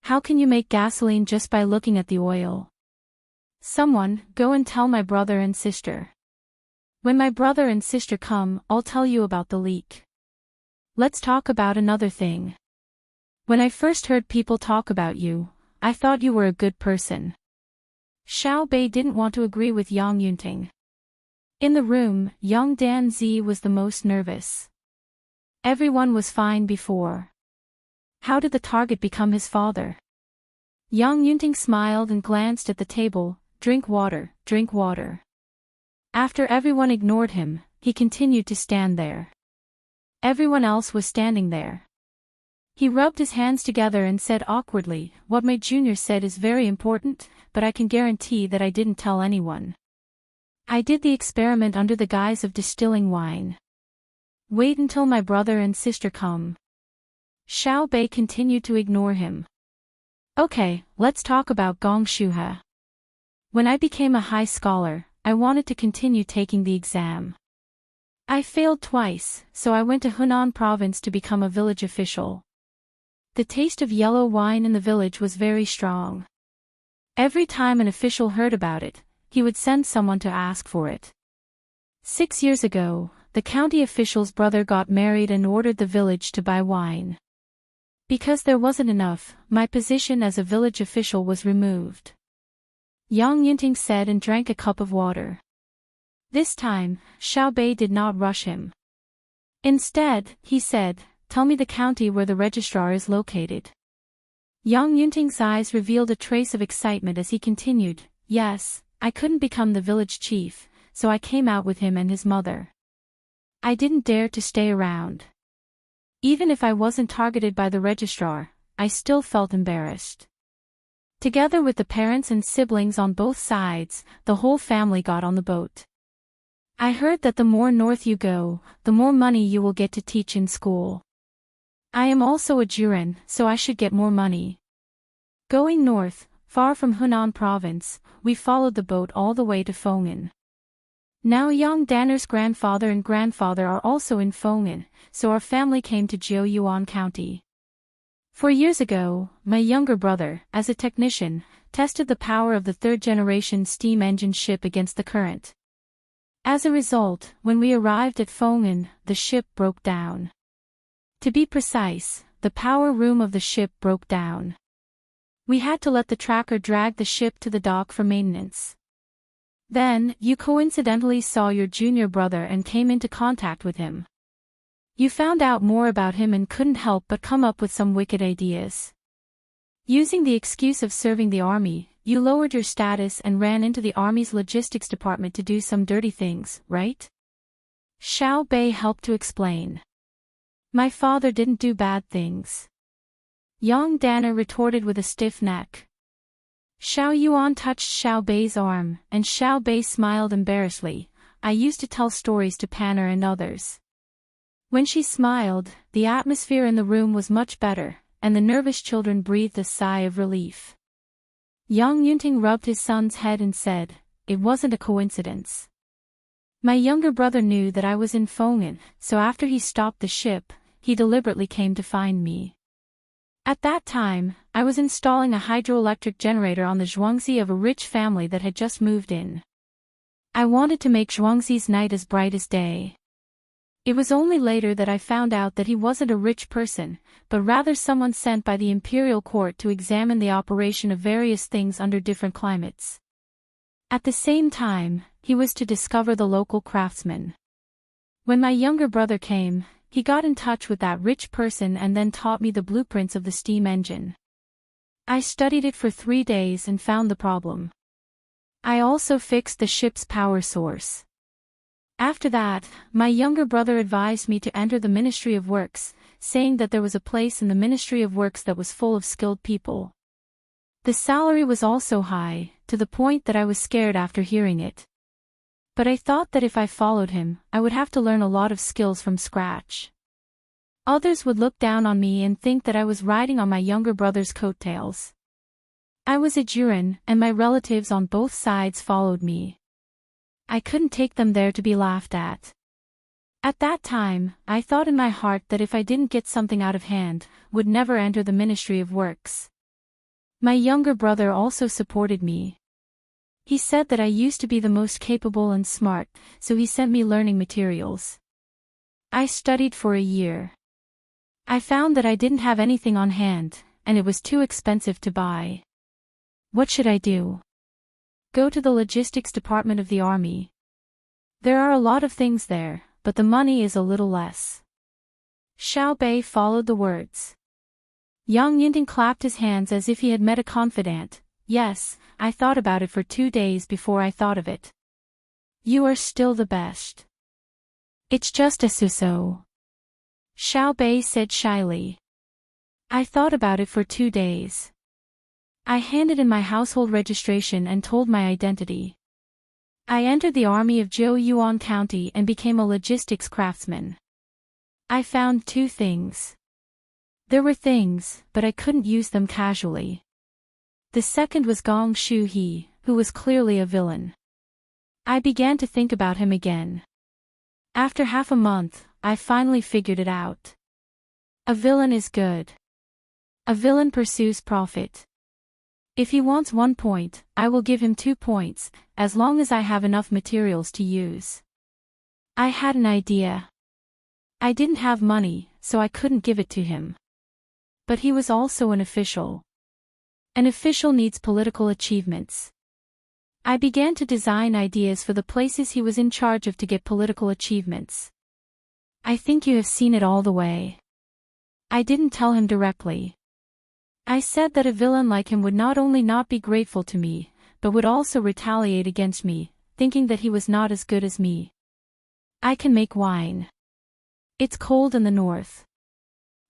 How can you make gasoline just by looking at the oil? Someone, go and tell my brother and sister. When my brother and sister come, I'll tell you about the leak. Let's talk about another thing. When I first heard people talk about you, I thought you were a good person. Xiao Bei didn't want to agree with Yang Yunting. In the room, Yang Danzi was the most nervous. Everyone was fine before. How did the target become his father? Yang Yunting smiled and glanced at the table, drink water, drink water. After everyone ignored him, he continued to stand there. Everyone else was standing there. He rubbed his hands together and said awkwardly, what my junior said is very important, but I can guarantee that I didn't tell anyone. I did the experiment under the guise of distilling wine. Wait until my brother and sister come. Xiao Bei continued to ignore him. Okay, let's talk about Gong Shuha. When I became a high scholar, I wanted to continue taking the exam. I failed twice, so I went to Hunan province to become a village official. The taste of yellow wine in the village was very strong. Every time an official heard about it, he would send someone to ask for it. 6 years ago, the county official's brother got married and ordered the village to buy wine. Because there wasn't enough, my position as a village official was removed. Yang Yunting said and drank a cup of water. This time, Xiao Bei did not rush him. Instead, he said, tell me the county where the registrar is located. Yang Yunting's eyes revealed a trace of excitement as he continued, yes, I couldn't become the village chief, so I came out with him and his mother. I didn't dare to stay around. Even if I wasn't targeted by the registrar, I still felt embarrassed. Together with the parents and siblings on both sides, the whole family got on the boat. I heard that the more north you go, the more money you will get to teach in school. I am also a Juren, so I should get more money. Going north, far from Hunan province, we followed the boat all the way to Feng'an. Now Yang Danner's grandfather and grandfather are also in Feng'an, so our family came to Jiuyuan County. 4 years ago, my younger brother, as a technician, tested the power of the third-generation steam engine ship against the current. As a result, when we arrived at Fongan, the ship broke down. To be precise, the power room of the ship broke down. We had to let the tracker drag the ship to the dock for maintenance. Then, you coincidentally saw your junior brother and came into contact with him. You found out more about him and couldn't help but come up with some wicked ideas. Using the excuse of serving the army, you lowered your status and ran into the army's logistics department to do some dirty things, right? Xiao Bei helped to explain. My father didn't do bad things. Yang Dana retorted with a stiff neck. Xiao Yuan touched Xiao Bei's arm, and Xiao Bei smiled embarrassedly. I used to tell stories to Panner and others. When she smiled, the atmosphere in the room was much better, and the nervous children breathed a sigh of relief. Yang Yunting rubbed his son's head and said, "It wasn't a coincidence. My younger brother knew that I was in Fongan, so after he stopped the ship, he deliberately came to find me. At that time, I was installing a hydroelectric generator on the Zhuangzi of a rich family that had just moved in. I wanted to make Zhuangzi's night as bright as day. It was only later that I found out that he wasn't a rich person, but rather someone sent by the imperial court to examine the operation of various things under different climates. At the same time, he was to discover the local craftsmen. When my younger brother came, he got in touch with that rich person and then taught me the blueprints of the steam engine. I studied it for 3 days and found the problem. I also fixed the ship's power source. After that, my younger brother advised me to enter the Ministry of Works, saying that there was a place in the Ministry of Works that was full of skilled people. The salary was also high, to the point that I was scared after hearing it. But I thought that if I followed him, I would have to learn a lot of skills from scratch. Others would look down on me and think that I was riding on my younger brother's coattails. I was a Juran, and my relatives on both sides followed me. I couldn't take them there to be laughed at. At that time, I thought in my heart that if I didn't get something out of hand, would never enter the Ministry of Works. My younger brother also supported me. He said that I used to be the most capable and smart, so he sent me learning materials. I studied for a year. I found that I didn't have anything on hand, and it was too expensive to buy. What should I do? Go to the logistics department of the army. There are a lot of things there, but the money is a little less. Xiao Bei followed the words. Yang Yinting clapped his hands as if he had met a confidant. Yes, I thought about it for 2 days before I thought of it. You are still the best. It's just a so-so. Xiao Bei said shyly. I thought about it for 2 days. I handed in my household registration and told my identity. I entered the army of Zhou County and became a logistics craftsman. I found 2 things. There were things, but I couldn't use them casually. The second was Gong Shu He, who was clearly a villain. I began to think about him again. After half a month, I finally figured it out. A villain is good. A villain pursues profit. If he wants 1 point, I will give him 2 points, as long as I have enough materials to use. I had an idea. I didn't have money, so I couldn't give it to him. But he was also an official. An official needs political achievements. I began to design ideas for the places he was in charge of to get political achievements. I think you have seen it all the way. I didn't tell him directly. I said that a villain like him would not only not be grateful to me, but would also retaliate against me, thinking that he was not as good as me. I can make wine. It's cold in the north.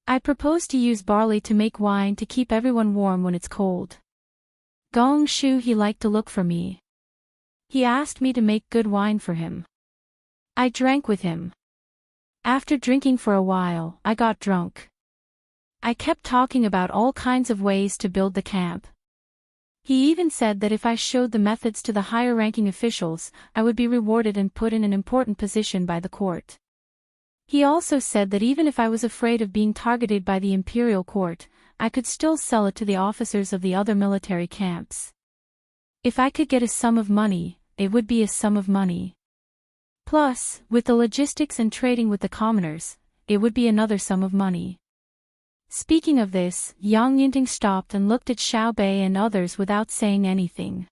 I propose to use barley to make wine to keep everyone warm when it's cold. Gong Shu He liked to look for me. He asked me to make good wine for him. I drank with him. After drinking for a while, I got drunk. I kept talking about all kinds of ways to build the camp. He even said that if I showed the methods to the higher-ranking officials, I would be rewarded and put in an important position by the court. He also said that even if I was afraid of being targeted by the imperial court, I could still sell it to the officers of the other military camps. If I could get a sum of money, it would be a sum of money. Plus, with the logistics and trading with the commoners, it would be another sum of money. Speaking of this, Yang Yunting stopped and looked at Xiao Bei and others without saying anything.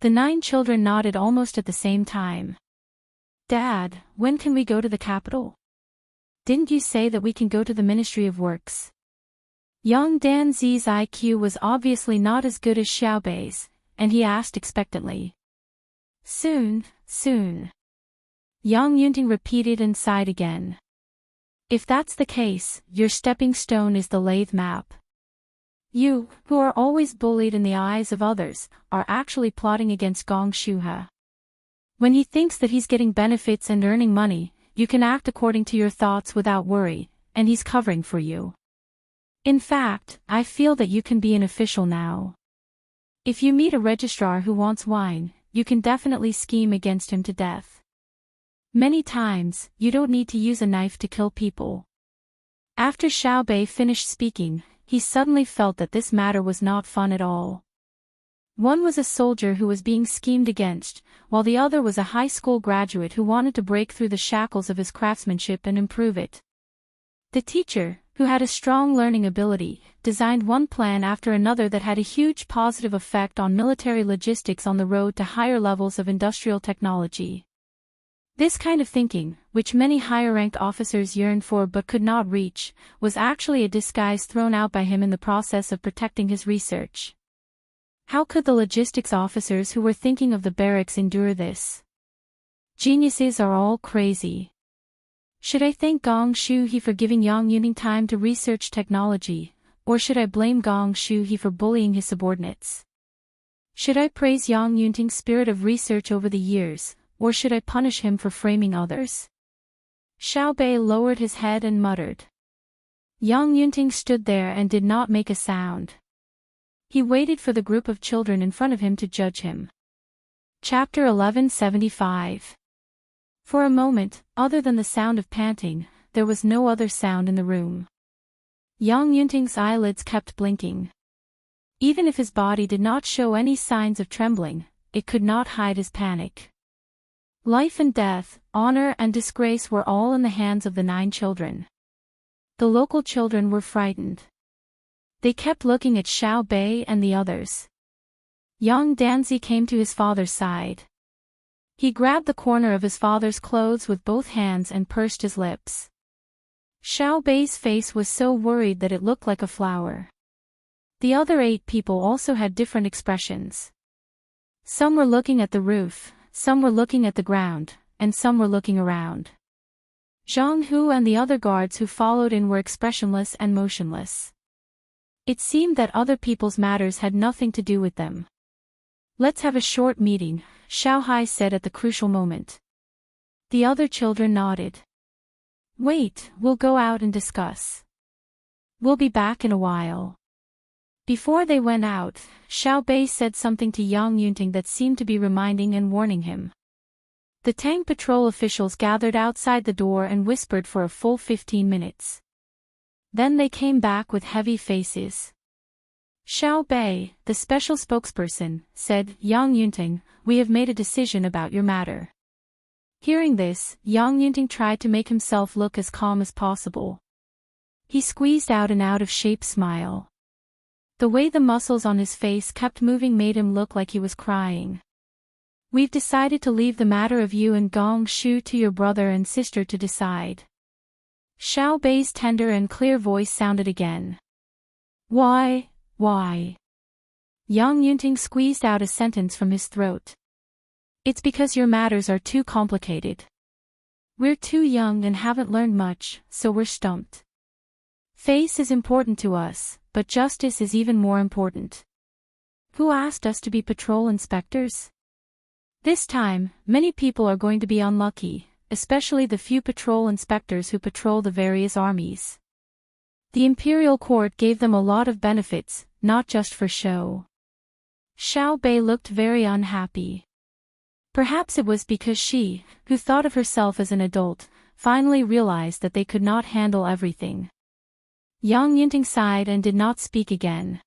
The 9 children nodded almost at the same time. Dad, when can we go to the capital? Didn't you say that we can go to the Ministry of Works? Young Danzi's IQ was obviously not as good as Xiao Bei's, and he asked expectantly. Soon, soon. Yang Yunting repeated and sighed again. If that's the case, your stepping stone is the lathe map. You, who are always bullied in the eyes of others, are actually plotting against Gong Shuhe. When he thinks that he's getting benefits and earning money, you can act according to your thoughts without worry, and he's covering for you. In fact, I feel that you can be an official now. If you meet a registrar who wants wine, you can definitely scheme against him to death. Many times, you don't need to use a knife to kill people. After Xiao Bei finished speaking, he suddenly felt that this matter was not fun at all. One was a soldier who was being schemed against, while the other was a high school graduate who wanted to break through the shackles of his craftsmanship and improve it. The teacher, who had a strong learning ability, designed one plan after another that had a huge positive effect on military logistics on the road to higher levels of industrial technology. This kind of thinking, which many higher-ranked officers yearned for but could not reach, was actually a disguise thrown out by him in the process of protecting his research. How could the logistics officers who were thinking of the barracks endure this? Geniuses are all crazy. Should I thank Gong Shuhe for giving Yang Yunting time to research technology, or should I blame Gong Shuhe for bullying his subordinates? Should I praise Yang Yunting's spirit of research over the years, or should I punish him for framing others? Xiao Bei lowered his head and muttered. Yang Yunting stood there and did not make a sound. He waited for the group of children in front of him to judge him. Chapter 1175. For a moment, other than the sound of panting, there was no other sound in the room. Yang Yunting's eyelids kept blinking. Even if his body did not show any signs of trembling, it could not hide his panic. Life and death, honor and disgrace were all in the hands of the 9 children. The local children were frightened. They kept looking at Xiao Bei and the others. Young Danzi came to his father's side. He grabbed the corner of his father's clothes with both hands and pursed his lips. Xiao Bei's face was so worried that it looked like a flower. The other 8 people also had different expressions. Some were looking at the roof, some were looking at the ground, and some were looking around. Zhang Hu and the other guards who followed in were expressionless and motionless. It seemed that other people's matters had nothing to do with them. Let's have a short meeting, Xiao Hai said at the crucial moment. The other children nodded. Wait, we'll go out and discuss. We'll be back in a while. Before they went out, Xiao Bei said something to Yang Yunting that seemed to be reminding and warning him. The Tang patrol officials gathered outside the door and whispered for a full 15 minutes. Then they came back with heavy faces. Xiao Bei, the special spokesperson, said, Yang Yunting, we have made a decision about your matter. Hearing this, Yang Yunting tried to make himself look as calm as possible. He squeezed out an out-of-shape smile. The way the muscles on his face kept moving made him look like he was crying. We've decided to leave the matter of you and Gong Shu to your brother and sister to decide. Xiao Bei's tender and clear voice sounded again. Why? Yang Yunting squeezed out a sentence from his throat. It's because your matters are too complicated. We're too young and haven't learned much, so we're stumped. Face is important to us, but justice is even more important. Who asked us to be patrol inspectors? This time, many people are going to be unlucky, especially the few patrol inspectors who patrol the various armies. The imperial court gave them a lot of benefits, not just for show. Xiao Bei looked very unhappy. Perhaps it was because she, who thought of herself as an adult, finally realized that they could not handle everything. Yang Yunting sighed and did not speak again.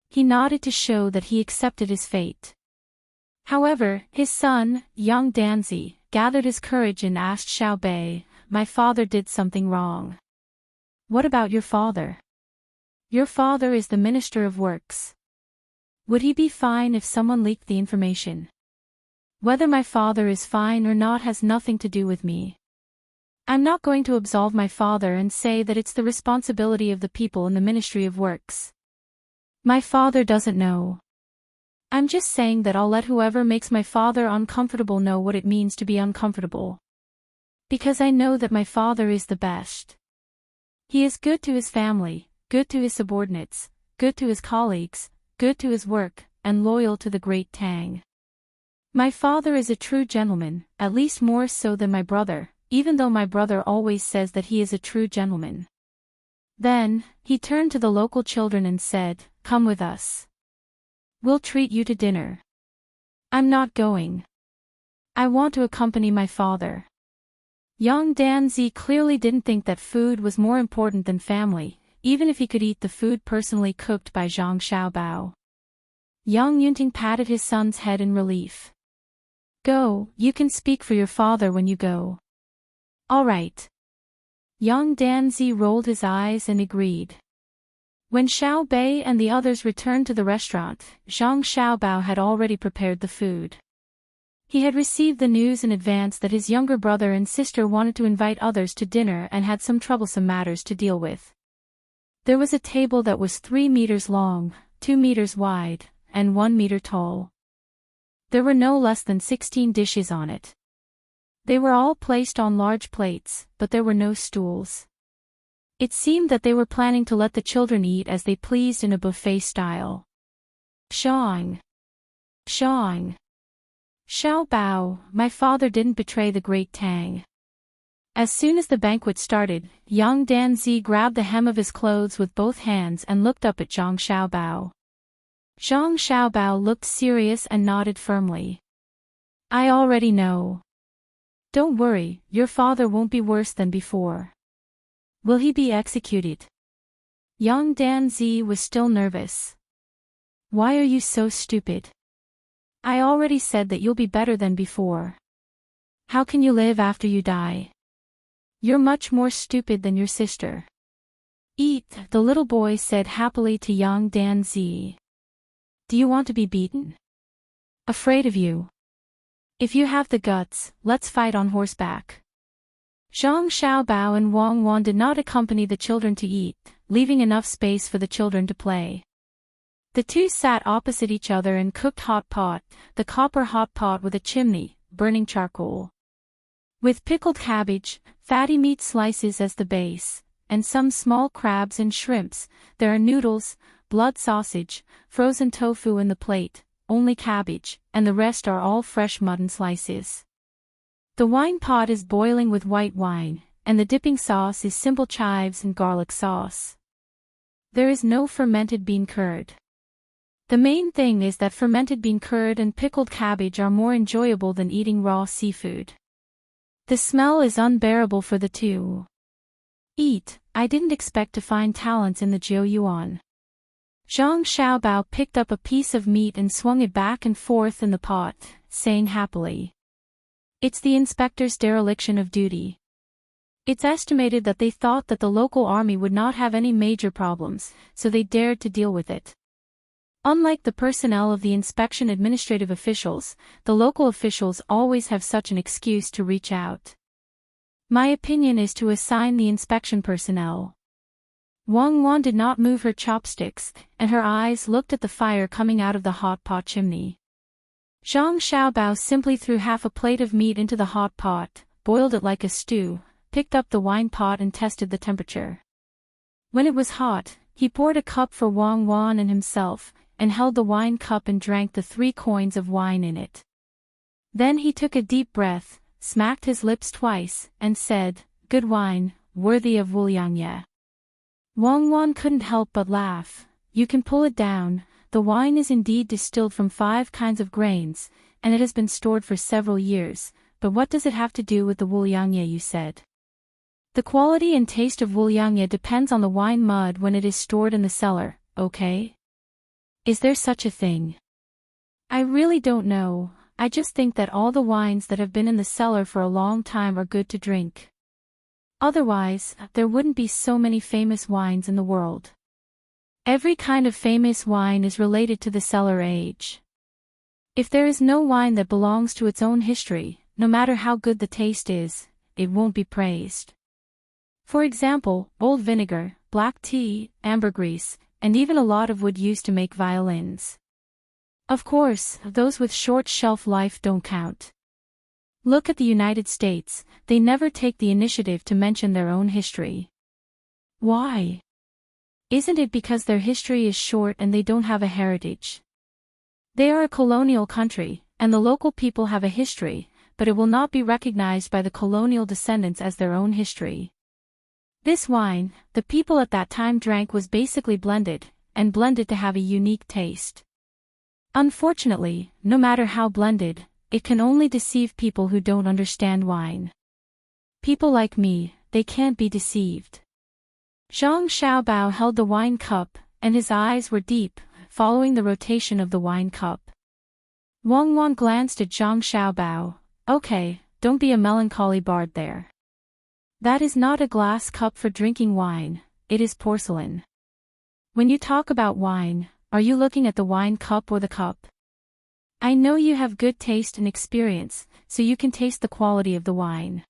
He nodded to show that he accepted his fate. However, his son, young Danzi, gathered his courage and asked Xiao Bei, "My father did something wrong. What about your father? Your father is the Minister of Works. Would he be fine if someone leaked the information? Whether my father is fine or not has nothing to do with me. I'm not going to absolve my father and say that it's the responsibility of the people in the Ministry of Works. My father doesn't know. I'm just saying that I'll let whoever makes my father uncomfortable know what it means to be uncomfortable. Because I know that my father is the best. He is good to his family, good to his subordinates, good to his colleagues, good to his work, and loyal to the great Tang. My father is a true gentleman, at least more so than my brother, even though my brother always says that he is a true gentleman." Then, he turned to the local children and said, "Come with us. We'll treat you to dinner." "I'm not going. I want to accompany my father." Yang Danzi clearly didn't think that food was more important than family, even if he could eat the food personally cooked by Zhang Xiaobao. Yang Yunting patted his son's head in relief. "Go, you can speak for your father when you go." "All right." Yang Danzi rolled his eyes and agreed. When Xiao Bei and the others returned to the restaurant, Zhang Xiaobao had already prepared the food. He had received the news in advance that his younger brother and sister wanted to invite others to dinner and had some troublesome matters to deal with. There was a table that was 3 meters long, 2 meters wide, and 1 meter tall. There were no less than 16 dishes on it. They were all placed on large plates, but there were no stools. It seemed that they were planning to let the children eat as they pleased in a buffet style. Shang. Shang. Xiao Bao, my father didn't betray the great Tang. As soon as the banquet started, Yang Danzi grabbed the hem of his clothes with both hands and looked up at Zhang Xiaobao. Zhang Xiaobao looked serious and nodded firmly. "I already know. Don't worry, your father won't be worse than before." "Will he be executed?" Yang Danzi was still nervous. "Why are you so stupid? I already said that you'll be better than before. How can you live after you die? You're much more stupid than your sister." "Eat," the little boy said happily to Yang Danzi. "Do you want to be beaten? Afraid of you? If you have the guts, let's fight on horseback." Zhang Xiaobao and Wang Wan did not accompany the children to eat, leaving enough space for the children to play. The two sat opposite each other and cooked hot pot, the copper hot pot with a chimney, burning charcoal. With pickled cabbage, fatty meat slices as the base, and some small crabs and shrimps, there are noodles, blood sausage, frozen tofu in the plate, only cabbage, and the rest are all fresh mutton slices. The wine pot is boiling with white wine, and the dipping sauce is simple chives and garlic sauce. There is no fermented bean curd. The main thing is that fermented bean curd and pickled cabbage are more enjoyable than eating raw seafood. The smell is unbearable for the two. "Eat, I didn't expect to find talents in the Jiu Yuan." Zhang Xiaobao picked up a piece of meat and swung it back and forth in the pot, saying happily, "It's the inspector's dereliction of duty. It's estimated that they thought that the local army would not have any major problems, so they dared to deal with it. Unlike the personnel of the inspection administrative officials, the local officials always have such an excuse to reach out. My opinion is to assign the inspection personnel." Wang Wan did not move her chopsticks, and her eyes looked at the fire coming out of the hot pot chimney. Zhang Xiaobao simply threw half a plate of meat into the hot pot, boiled it like a stew, picked up the wine pot and tested the temperature. When it was hot, he poured a cup for Wang Wan and himself, and held the wine cup and drank the 3 coins of wine in it. Then he took a deep breath, smacked his lips twice, and said, "Good wine, worthy of Wuliangye." Wang Wan couldn't help but laugh. "You can pull it down, the wine is indeed distilled from 5 kinds of grains, and it has been stored for several years, but what does it have to do with the Wuliangye you said? The quality and taste of Wuliangye depends on the wine mud when it is stored in the cellar, okay? Is there such a thing? I really don't know, I just think that all the wines that have been in the cellar for a long time are good to drink. Otherwise, there wouldn't be so many famous wines in the world. Every kind of famous wine is related to the cellar age. If there is no wine that belongs to its own history, no matter how good the taste is, it won't be praised. For example, old vinegar, black tea, ambergris, and even a lot of wood used to make violins. Of course, those with short shelf life don't count. Look at the United States, they never take the initiative to mention their own history. Why? Isn't it because their history is short and they don't have a heritage? They are a colonial country, and the local people have a history, but it will not be recognized by the colonial descendants as their own history. This wine, the people at that time drank, was basically blended, and blended to have a unique taste. Unfortunately, no matter how blended, it can only deceive people who don't understand wine. People like me, they can't be deceived. Zhang Xiaobao held the wine cup, and his eyes were deep, following the rotation of the wine cup. Wang Wan glanced at Zhang Xiaobao. Okay, don't be a melancholy bard there. That is not a glass cup for drinking wine, it is porcelain. When you talk about wine, are you looking at the wine cup or the cup? I know you have good taste and experience, so you can taste the quality of the wine.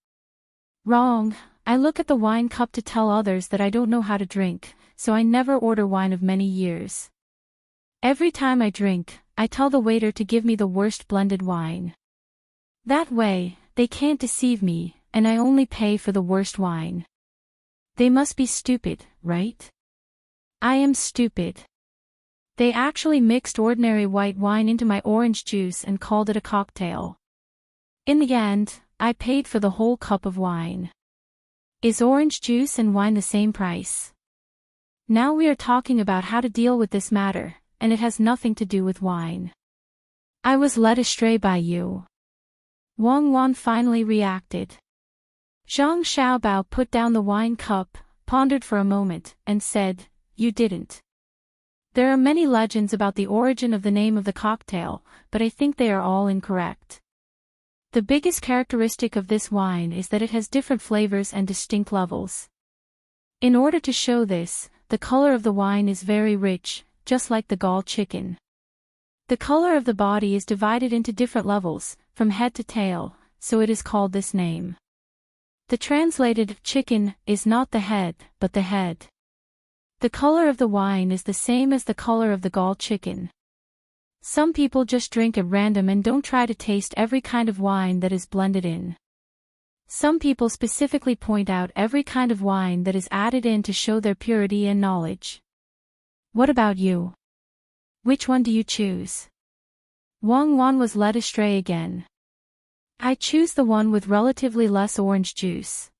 Wrong, I look at the wine cup to tell others that I don't know how to drink, so I never order wine of many years. Every time I drink, I tell the waiter to give me the worst blended wine. That way, they can't deceive me, and I only pay for the worst wine. They must be stupid, right? I am stupid. They actually mixed ordinary white wine into my orange juice and called it a cocktail. In the end, I paid for the whole cup of wine. Is orange juice and wine the same price? Now we are talking about how to deal with this matter, and it has nothing to do with wine. I was led astray by you. Wang Wan finally reacted. Zhang Xiaobao put down the wine cup, pondered for a moment, and said, "You didn't." There are many legends about the origin of the name of the cocktail, but I think they are all incorrect. The biggest characteristic of this wine is that it has different flavors and distinct levels. In order to show this, the color of the wine is very rich, just like the gall chicken. The color of the body is divided into different levels, from head to tail, so it is called this name. The translated chicken is not the head, but the head. The color of the wine is the same as the color of the gall chicken. Some people just drink at random and don't try to taste every kind of wine that is blended in. Some people specifically point out every kind of wine that is added in to show their purity and knowledge. What about you? Which one do you choose? Wang Wan was led astray again. I choose the one with relatively less orange juice.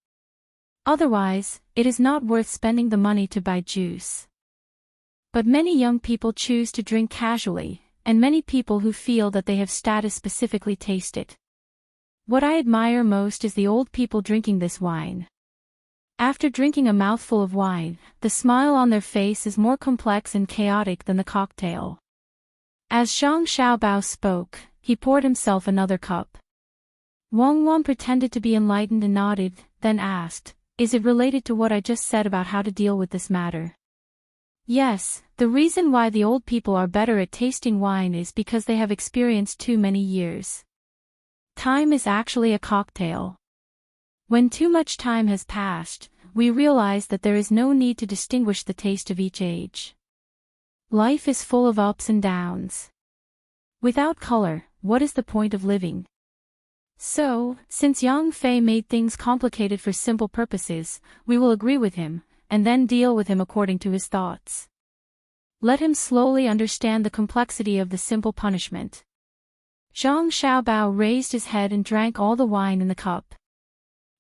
Otherwise, it is not worth spending the money to buy juice. But many young people choose to drink casually, and many people who feel that they have status specifically taste it. What I admire most is the old people drinking this wine. After drinking a mouthful of wine, the smile on their face is more complex and chaotic than the cocktail. As Zhang Xiaobao spoke, he poured himself another cup. Wang Wan pretended to be enlightened and nodded, then asked, "Is it related to what I just said about how to deal with this matter?" Yes, the reason why the old people are better at tasting wine is because they have experienced too many years. Time is actually a cocktail. When too much time has passed, we realize that there is no need to distinguish the taste of each age. Life is full of ups and downs. Without color, what is the point of living? So, since Yang Fei made things complicated for simple purposes, we will agree with him, and then deal with him according to his thoughts. Let him slowly understand the complexity of the simple punishment. Zhang Xiaobao raised his head and drank all the wine in the cup.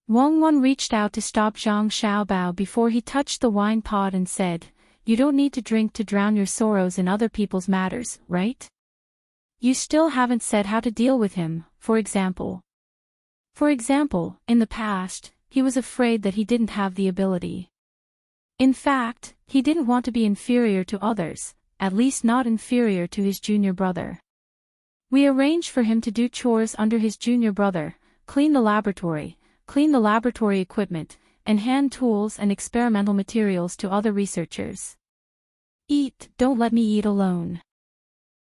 Wang Wan reached out to stop Zhang Xiaobao before he touched the wine pot and said, "You don't need to drink to drown your sorrows in other people's matters, right? You still haven't said how to deal with him, for example." For example, in the past, he was afraid that he didn't have the ability. In fact, he didn't want to be inferior to others, at least not inferior to his junior brother. We arranged for him to do chores under his junior brother, clean the laboratory equipment, and hand tools and experimental materials to other researchers. Eat, don't let me eat alone.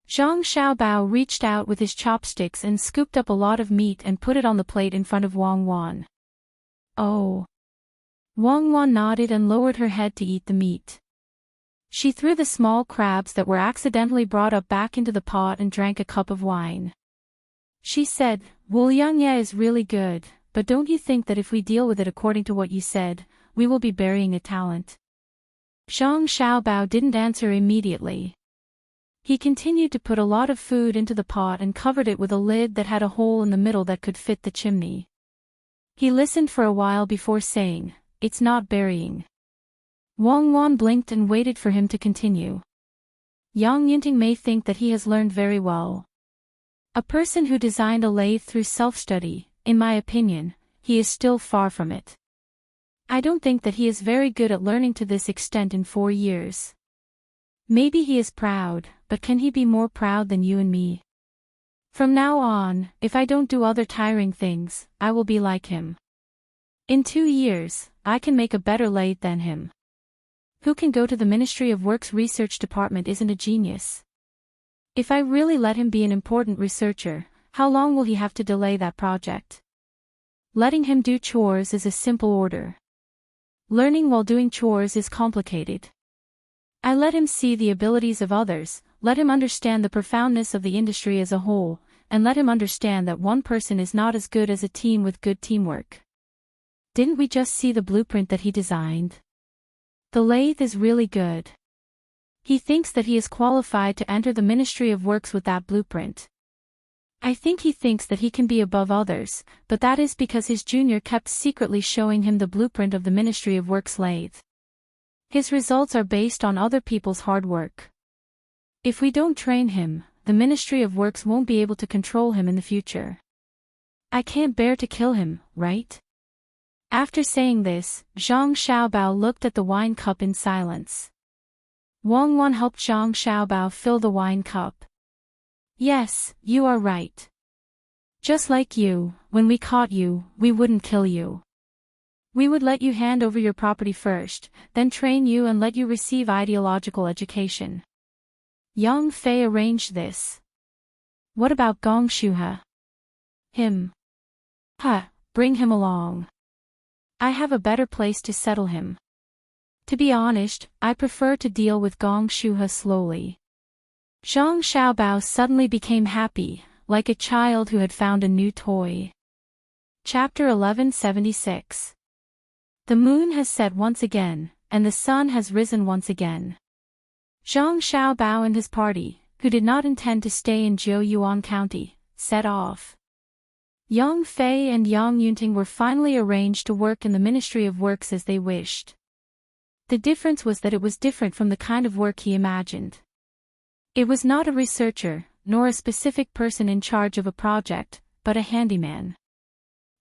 Zhang Xiaobao reached out with his chopsticks and scooped up a lot of meat and put it on the plate in front of Wang Wan. Oh. Wang Wan nodded and lowered her head to eat the meat. She threw the small crabs that were accidentally brought up back into the pot and drank a cup of wine. She said, "Wu Yangye is really good, but don't you think that if we deal with it according to what you said, we will be burying a talent?" Zhang Xiaobao didn't answer immediately. He continued to put a lot of food into the pot and covered it with a lid that had a hole in the middle that could fit the chimney. He listened for a while before saying, "It's not burying." Wang Wan blinked and waited for him to continue. Yang Yunting may think that he has learned very well. A person who designed a lathe through self-study, in my opinion, he is still far from it. I don't think that he is very good at learning to this extent in 4 years. Maybe he is proud, but can he be more proud than you and me? From now on, if I don't do other tiring things, I will be like him. In 2 years, I can make a better lathe than him. Who can go to the Ministry of Works research department isn't a genius. If I really let him be an important researcher, how long will he have to delay that project? Letting him do chores is a simple order. Learning while doing chores is complicated. I let him see the abilities of others, let him understand the profoundness of the industry as a whole, and let him understand that one person is not as good as a team with good teamwork. Didn't we just see the blueprint that he designed? The lathe is really good. He thinks that he is qualified to enter the Ministry of Works with that blueprint. I think he thinks that he can be above others, but that is because his junior kept secretly showing him the blueprint of the Ministry of Works lathe. His results are based on other people's hard work. If we don't train him, the Ministry of Works won't be able to control him in the future. I can't bear to kill him, right? After saying this, Zhang Xiaobao looked at the wine cup in silence. Wang Wan helped Zhang Xiaobao fill the wine cup. Yes, you are right. Just like you, when we caught you, we wouldn't kill you. We would let you hand over your property first, then train you and let you receive ideological education. Yang Fei arranged this. What about Gong Shuhe? Him. Bring him along. I have a better place to settle him. To be honest, I prefer to deal with Gong Shuhe slowly. Zhang Xiaobao suddenly became happy, like a child who had found a new toy. Chapter 1176. The moon has set once again, and the sun has risen once again. Zhang Xiaobao and his party, who did not intend to stay in Jiuyuan County, set off. Yang Fei and Yang Yunting were finally arranged to work in the Ministry of Works as they wished. The difference was that it was different from the kind of work he imagined. It was not a researcher, nor a specific person in charge of a project, but a handyman.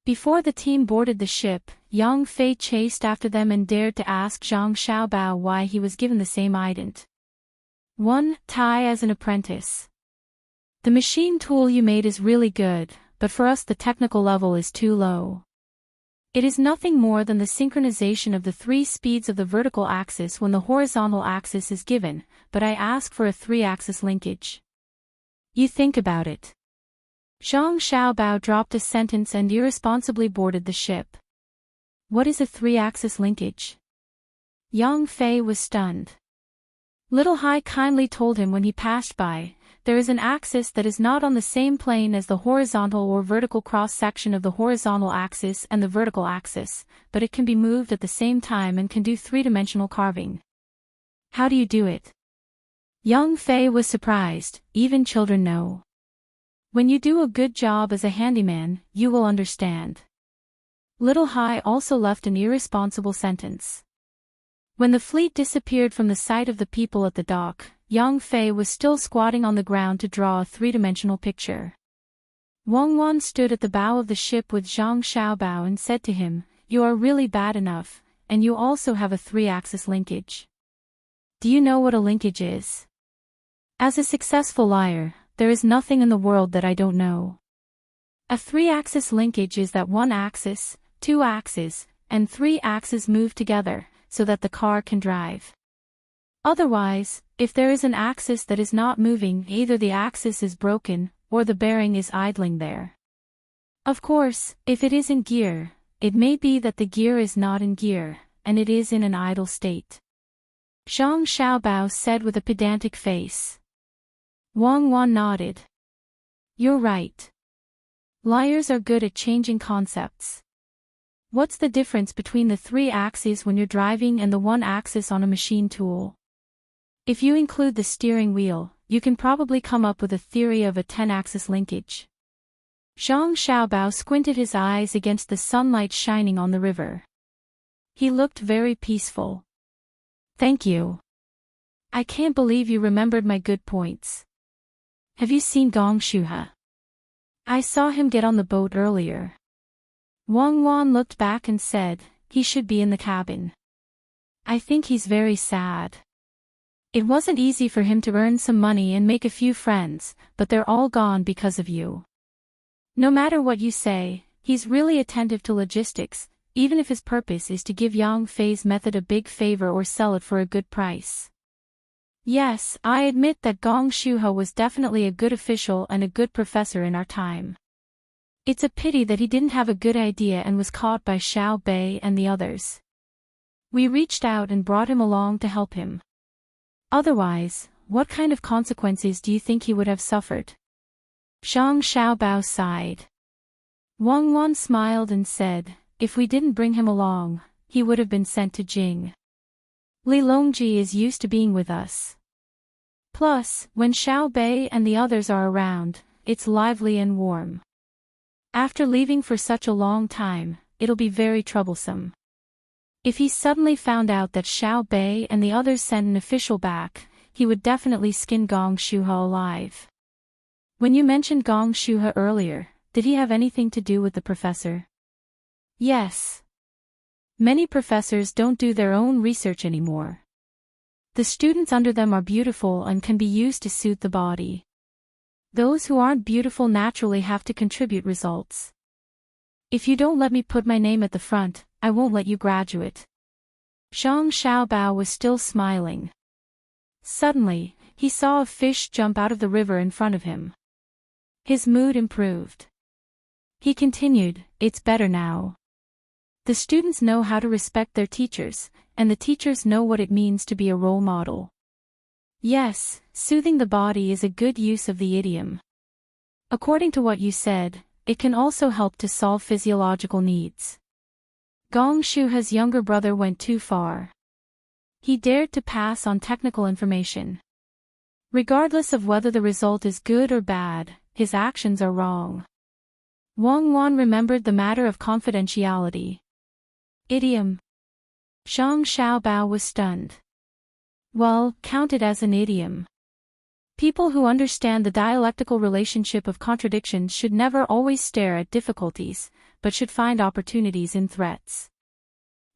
Before the team boarded the ship, Yang Fei chased after them and dared to ask Zhang Xiaobao why he was given the same ident. 1. Tai as an apprentice. The machine tool you made is really good, but for us the technical level is too low. It is nothing more than the synchronization of the 3 speeds of the vertical axis when the horizontal axis is given, but I ask for a 3-axis linkage. You think about it. Zhang Xiaobao dropped a sentence and irresponsibly boarded the ship. What is a 3-axis linkage? Yang Fei was stunned. Little Hai kindly told him when he passed by, there is an axis that is not on the same plane as the horizontal or vertical cross-section of the horizontal axis and the vertical axis, but it can be moved at the same time and can do 3-dimensional carving. How do you do it? Yang Fei was surprised, even children know. When you do a good job as a handyman, you will understand. Little Hai also left an irresponsible sentence. When the fleet disappeared from the sight of the people at the dock, Yang Fei was still squatting on the ground to draw a 3-dimensional picture. Wang Wan stood at the bow of the ship with Zhang Xiaobao and said to him, "You are really bad enough, and you also have a 3-axis linkage. Do you know what a linkage is?" As a successful liar, there is nothing in the world that I don't know. A 3-axis linkage is that one axis, 2 axes, and 3 axes move together, so that the car can drive. Otherwise, if there is an axis that is not moving, either the axis is broken, or the bearing is idling there. Of course, if it is in gear, it may be that the gear is not in gear, and it is in an idle state. Zhang Xiaobao said with a pedantic face. Wang Wan nodded. You're right. Liars are good at changing concepts. What's the difference between the 3 axes when you're driving and the 1 axis on a machine tool? If you include the steering wheel, you can probably come up with a theory of a 10-axis linkage. Zhang Xiaobao squinted his eyes against the sunlight shining on the river. He looked very peaceful. Thank you. I can't believe you remembered my good points. Have you seen Gong Shuhe? I saw him get on the boat earlier. Wang Wan looked back and said, he should be in the cabin. I think he's very sad. It wasn't easy for him to earn some money and make a few friends, but they're all gone because of you. No matter what you say, he's really attentive to logistics, even if his purpose is to give Yang Fei's method a big favor or sell it for a good price. Yes, I admit that Gong Shuhe was definitely a good official and a good professor in our time. It's a pity that he didn't have a good idea and was caught by Xiao Bei and the others. We reached out and brought him along to help him. Otherwise, what kind of consequences do you think he would have suffered? Zhang Xiaobao sighed. Wang Wan smiled and said, if we didn't bring him along, he would have been sent to Jing. Li Longji is used to being with us. Plus, when Xiao Bei and the others are around, it's lively and warm. After leaving for such a long time, it'll be very troublesome. If he suddenly found out that Xiao Bei and the others sent an official back, he would definitely skin Gong Shuhe alive. When you mentioned Gong Shuhe earlier, did he have anything to do with the professor? Yes. Many professors don't do their own research anymore. The students under them are beautiful and can be used to suit the body. Those who aren't beautiful naturally have to contribute results. If you don't let me put my name at the front, I won't let you graduate. Zhang Xiaobao was still smiling. Suddenly, he saw a fish jump out of the river in front of him. His mood improved. He continued, it's better now. The students know how to respect their teachers, and the teachers know what it means to be a role model. Yes, soothing the body is a good use of the idiom. According to what you said, it can also help to solve physiological needs. Gong Shuhe's younger brother went too far. He dared to pass on technical information. Regardless of whether the result is good or bad, his actions are wrong. Wang Wan remembered the matter of confidentiality. Idiom. Zhang Xiaobao was stunned. Well, count it as an idiom. People who understand the dialectical relationship of contradictions should never always stare at difficulties, but should find opportunities in threats.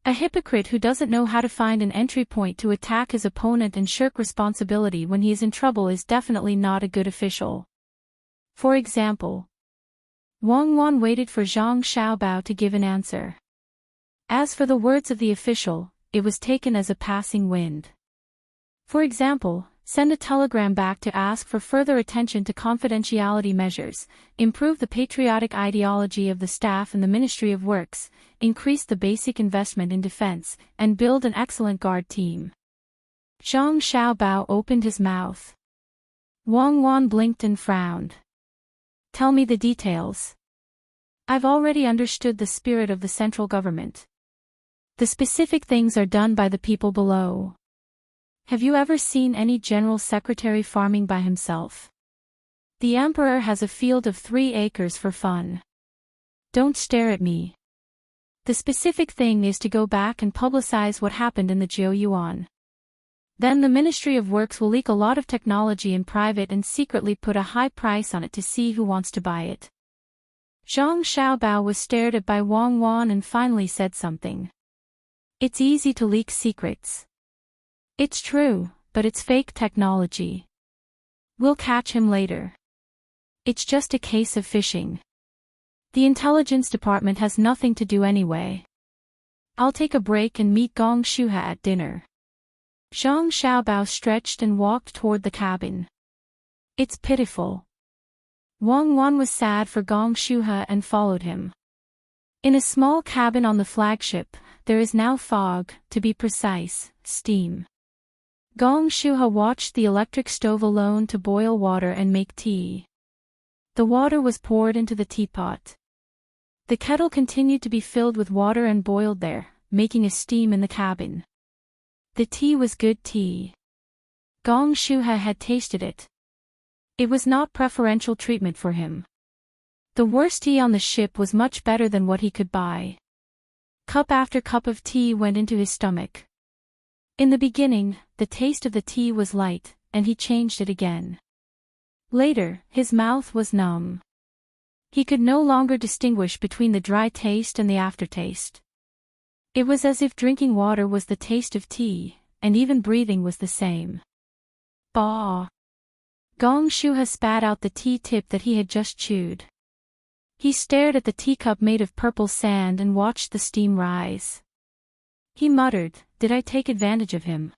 A hypocrite who doesn't know how to find an entry point to attack his opponent and shirk responsibility when he is in trouble is definitely not a good official. For example, Wang Wan waited for Zhang Xiaobao to give an answer. As for the words of the official, it was taken as a passing wind. For example, send a telegram back to ask for further attention to confidentiality measures, improve the patriotic ideology of the staff and the Ministry of Works, increase the basic investment in defense, and build an excellent guard team. Zhang Xiaobao opened his mouth. Wang Wan blinked and frowned. Tell me the details. I've already understood the spirit of the central government. The specific things are done by the people below. Have you ever seen any general secretary farming by himself? The emperor has a field of 3 acres for fun. Don't stare at me. The specific thing is to go back and publicize what happened in the Jiuyuan. Then the Ministry of Works will leak a lot of technology in private and secretly put a high price on it to see who wants to buy it. Zhang Xiaobao was stared at by Wang Wan and finally said something. It's easy to leak secrets. It's true, but it's fake technology. We'll catch him later. It's just a case of fishing. The intelligence department has nothing to do anyway. I'll take a break and meet Gong Shuha at dinner. Zhang Xiaobao stretched and walked toward the cabin. It's pitiful. Wang Wan was sad for Gong Shuha and followed him. In a small cabin on the flagship, there is now fog, to be precise, steam. Gong Shuha watched the electric stove alone to boil water and make tea. The water was poured into the teapot. The kettle continued to be filled with water and boiled there, making a steam in the cabin. The tea was good tea. Gong Shuha had tasted it. It was not preferential treatment for him. The worst tea on the ship was much better than what he could buy. Cup after cup of tea went into his stomach. In the beginning, the taste of the tea was light, and he changed it again. Later, his mouth was numb. He could no longer distinguish between the dry taste and the aftertaste. It was as if drinking water was the taste of tea, and even breathing was the same. Bah! Gong Shuha spat out the tea tip that he had just chewed. He stared at the teacup made of purple sand and watched the steam rise. He muttered, "Did I take advantage of him?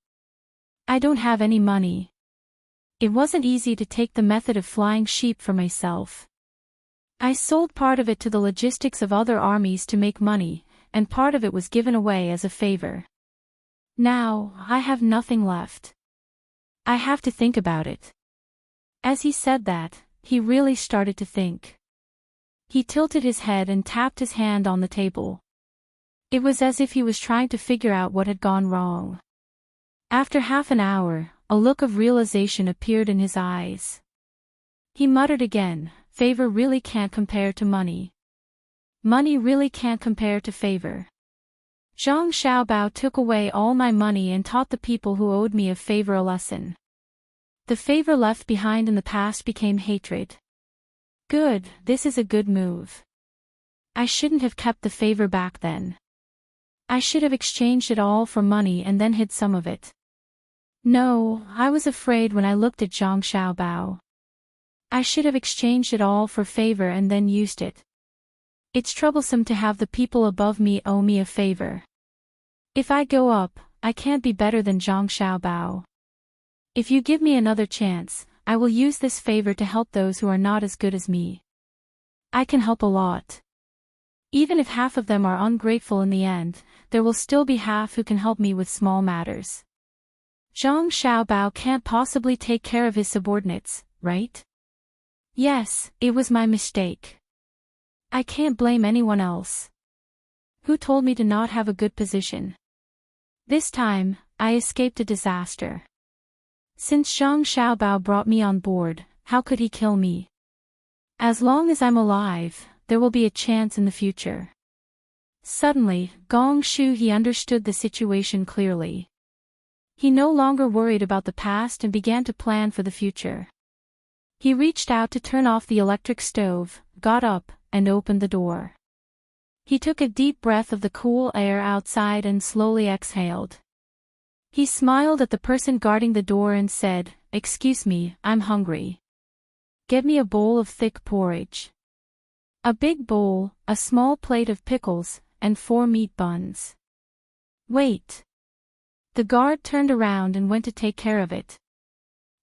I don't have any money." It wasn't easy to take the method of flying sheep for myself. I sold part of it to the logistics of other armies to make money, and part of it was given away as a favor. Now, I have nothing left. I have to think about it. As he said that, he really started to think. He tilted his head and tapped his hand on the table. It was as if he was trying to figure out what had gone wrong. After half an hour, a look of realization appeared in his eyes. He muttered again, "Favor really can't compare to money. Money really can't compare to favor. Zhang Xiaobao took away all my money and taught the people who owed me a favor a lesson. The favor left behind in the past became hatred. Good, this is a good move. I shouldn't have kept the favor back then. I should have exchanged it all for money and then hid some of it. No, I was afraid when I looked at Zhang Xiaobao. I should have exchanged it all for favor and then used it. It's troublesome to have the people above me owe me a favor. If I go up, I can't be better than Zhang Xiaobao. If you give me another chance, I will use this favor to help those who are not as good as me. I can help a lot. Even if half of them are ungrateful in the end, there will still be half who can help me with small matters. Zhang Xiaobao can't possibly take care of his subordinates, right? Yes, it was my mistake. I can't blame anyone else. Who told me to not have a good position? This time, I escaped a disaster. Since Zhang Xiaobao brought me on board, how could he kill me? As long as I'm alive, there will be a chance in the future. Suddenly, Gong Shuhe understood the situation clearly. He no longer worried about the past and began to plan for the future. He reached out to turn off the electric stove, got up, and opened the door. He took a deep breath of the cool air outside and slowly exhaled. He smiled at the person guarding the door and said, "Excuse me, I'm hungry. Get me a bowl of thick porridge. A big bowl, a small plate of pickles, and 4 meat buns." Wait. The guard turned around and went to take care of it.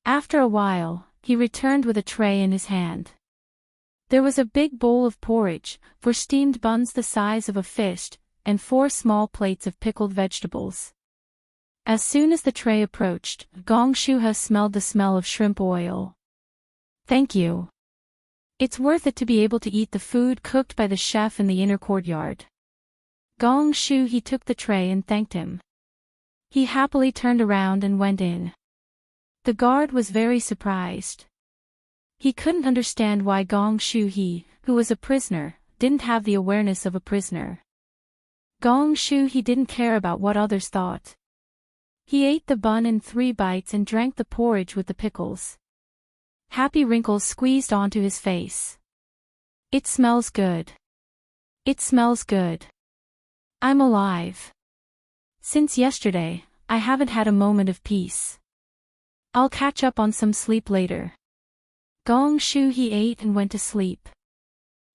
After a while, he returned with a tray in his hand. There was a big bowl of porridge, 4 steamed buns the size of a fist, and 4 small plates of pickled vegetables. As soon as the tray approached, Gong Shuha smelled the smell of shrimp oil. "Thank you. It's worth it to be able to eat the food cooked by the chef in the inner courtyard." Gong Shuhe took the tray and thanked him. He happily turned around and went in. The guard was very surprised. He couldn't understand why Gong Shuhe, who was a prisoner, didn't have the awareness of a prisoner. Gong Shuhe didn't care about what others thought. He ate the bun in 3 bites and drank the porridge with the pickles. Happy wrinkles squeezed onto his face. "It smells good. It smells good. I'm alive. Since yesterday, I haven't had a moment of peace. I'll catch up on some sleep later." Gong Shu he ate and went to sleep.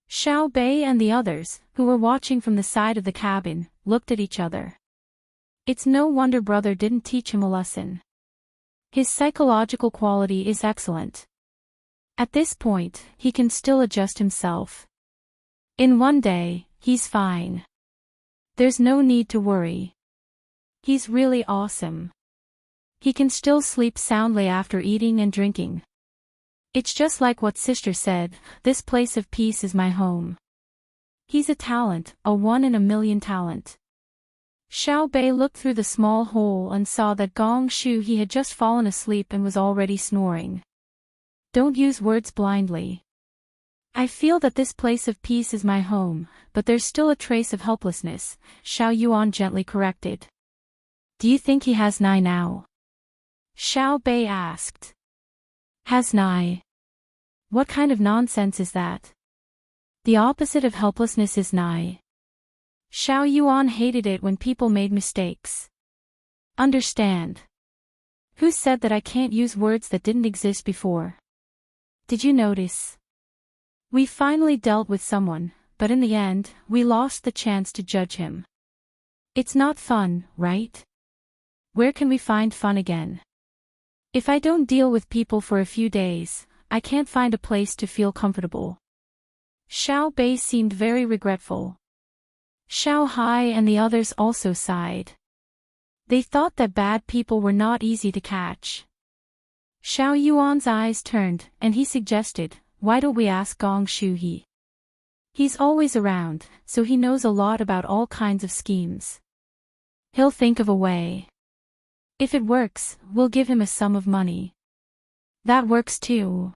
Xiao Bei and the others, who were watching from the side of the cabin, looked at each other. It's no wonder brother didn't teach him a lesson. His psychological quality is excellent. At this point, he can still adjust himself. In one day, he's fine. There's no need to worry. He's really awesome. He can still sleep soundly after eating and drinking. It's just like what sister said, this place of peace is my home. He's a talent, a 1 in a million talent. Xiao Bei looked through the small hole and saw that Gong Shu he had just fallen asleep and was already snoring. Don't use words blindly. I feel that this place of peace is my home, but there's still a trace of helplessness, Xiao Yuan gently corrected. Do you think he has nai now? Xiao Bei asked. Has nai? What kind of nonsense is that? The opposite of helplessness is nai. Xiao Yuan hated it when people made mistakes. Understand. Who said that I can't use words that didn't exist before? Did you notice? We finally dealt with someone, but in the end, we lost the chance to judge him. It's not fun, right? Where can we find fun again? If I don't deal with people for a few days, I can't find a place to feel comfortable. Xiao Bei seemed very regretful. Xiao Hai and the others also sighed. They thought that bad people were not easy to catch. Xiao Yuan's eyes turned, and he suggested, why don't we ask Gong Shu he? He's always around, so he knows a lot about all kinds of schemes. He'll think of a way. If it works, we'll give him a sum of money. That works too.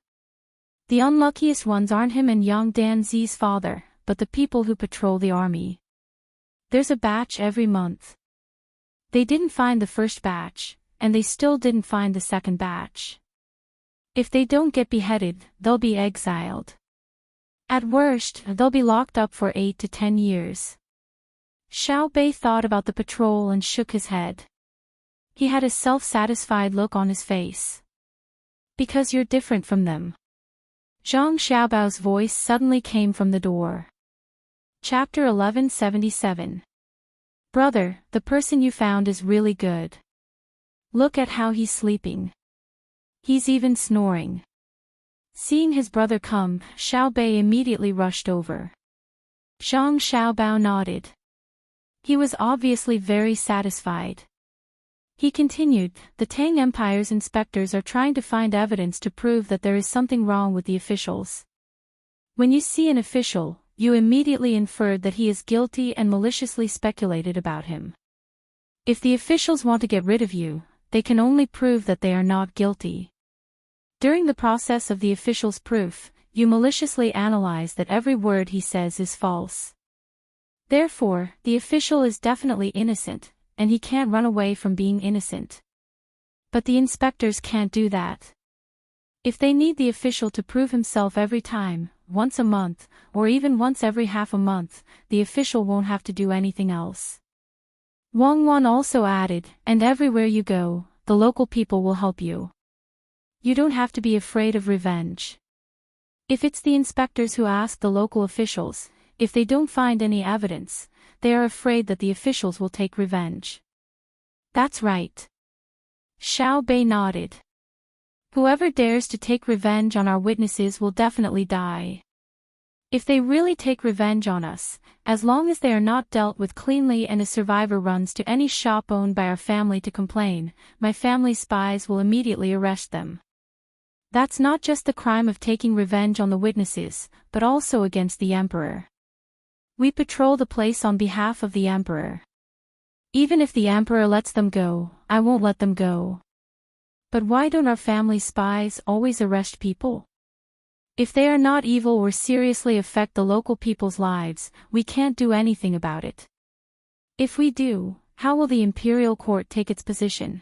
The unluckiest ones aren't him and Yang Danzi's father, but the people who patrol the army. There's a batch every month. They didn't find the first batch, and they still didn't find the second batch. If they don't get beheaded, they'll be exiled. At worst, they'll be locked up for 8 to 10 years. Xiao Bei thought about the patrol and shook his head. He had a self-satisfied look on his face. Because you're different from them. Zhang Xiaobao's voice suddenly came from the door. Chapter 1177. Brother, the person you found is really good. Look at how he's sleeping. He's even snoring. Seeing his brother come, Xiao Bei immediately rushed over. Zhang Xiaobao nodded. He was obviously very satisfied. He continued, the Tang Empire's inspectors are trying to find evidence to prove that there is something wrong with the officials. When you see an official, you immediately inferred that he is guilty and maliciously speculated about him. If the officials want to get rid of you, they can only prove that they are not guilty. During the process of the official's proof, you maliciously analyze that every word he says is false. Therefore, the official is definitely innocent, and he can't run away from being innocent. But the inspectors can't do that. If they need the official to prove himself every time, once a month, or even once every half a month, the official won't have to do anything else. Wang Wan also added, and everywhere you go, the local people will help you. You don't have to be afraid of revenge. If it's the inspectors who ask the local officials, if they don't find any evidence, they are afraid that the officials will take revenge. That's right. Xiao Bei nodded. Whoever dares to take revenge on our witnesses will definitely die. If they really take revenge on us, as long as they are not dealt with cleanly and a survivor runs to any shop owned by our family to complain, my family's spies will immediately arrest them. That's not just the crime of taking revenge on the witnesses, but also against the emperor. We patrol the place on behalf of the emperor. Even if the emperor lets them go, I won't let them go. But why don't our family spies always arrest people? If they are not evil or seriously affect the local people's lives, we can't do anything about it. If we do, how will the imperial court take its position?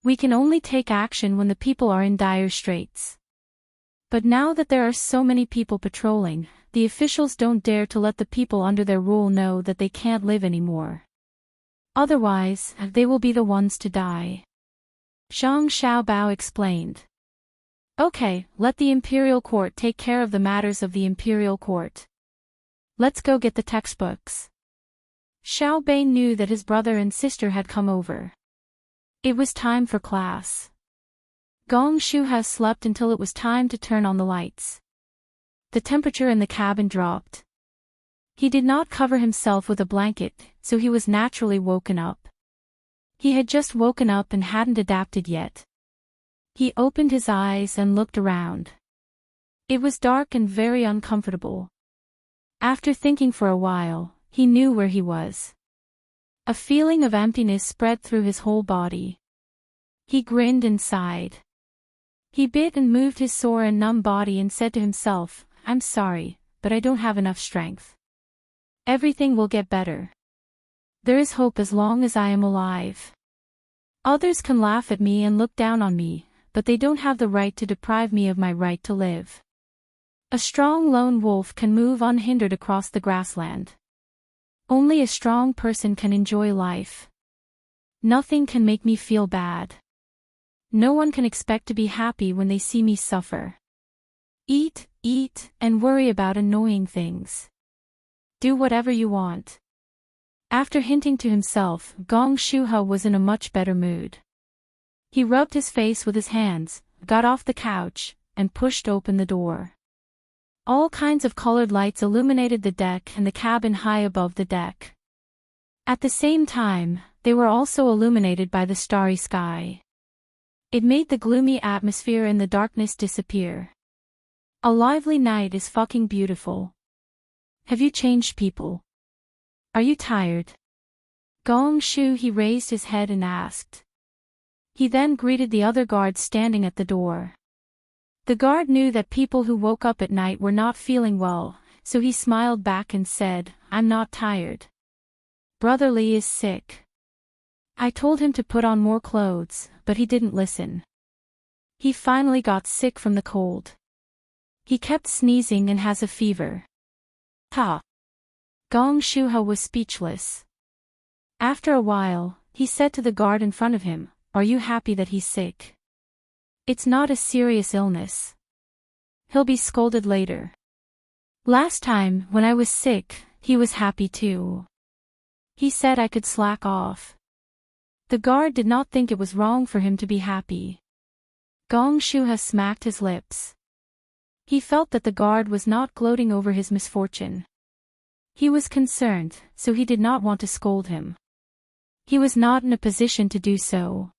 We can only take action when the people are in dire straits. But now that there are so many people patrolling, the officials don't dare to let the people under their rule know that they can't live anymore. Otherwise, they will be the ones to die. Zhang Xiaobao explained. Okay, let the Imperial Court take care of the matters of the Imperial Court. Let's go get the textbooks. Xiao Bei knew that his brother and sister had come over. It was time for class. Gong Shuha slept until it was time to turn on the lights. The temperature in the cabin dropped. He did not cover himself with a blanket, so he was naturally woken up. He had just woken up and hadn't adapted yet. He opened his eyes and looked around. It was dark and very uncomfortable. After thinking for a while, he knew where he was. A feeling of emptiness spread through his whole body. He grinned and sighed. He bit and moved his sore and numb body and said to himself, "I'm sorry, but I don't have enough strength. Everything will get better. There is hope as long as I am alive. Others can laugh at me and look down on me, but they don't have the right to deprive me of my right to live. A strong lone wolf can move unhindered across the grassland. Only a strong person can enjoy life. Nothing can make me feel bad. No one can expect to be happy when they see me suffer. Eat, and worry about annoying things. Do whatever you want." After hinting to himself, Gong Shuha was in a much better mood. He rubbed his face with his hands, got off the couch, and pushed open the door. All kinds of colored lights illuminated the deck and the cabin high above the deck. At the same time, they were also illuminated by the starry sky. It made the gloomy atmosphere and the darkness disappear. A lively night is fucking beautiful. Have you changed people? Are you tired? Gong Shu he raised his head and asked. He then greeted the other guards standing at the door. The guard knew that people who woke up at night were not feeling well, so he smiled back and said, "I'm not tired. Brother Li is sick. I told him to put on more clothes, but he didn't listen. He finally got sick from the cold. He kept sneezing and has a fever." Ha! Gong Shuha was speechless. After a while, he said to the guard in front of him, "Are you happy that he's sick? It's not a serious illness. He'll be scolded later. Last time, when I was sick, he was happy too. He said I could slack off." The guard did not think it was wrong for him to be happy. Gong Shuha smacked his lips. He felt that the guard was not gloating over his misfortune. He was concerned, so he did not want to scold him. He was not in a position to do so.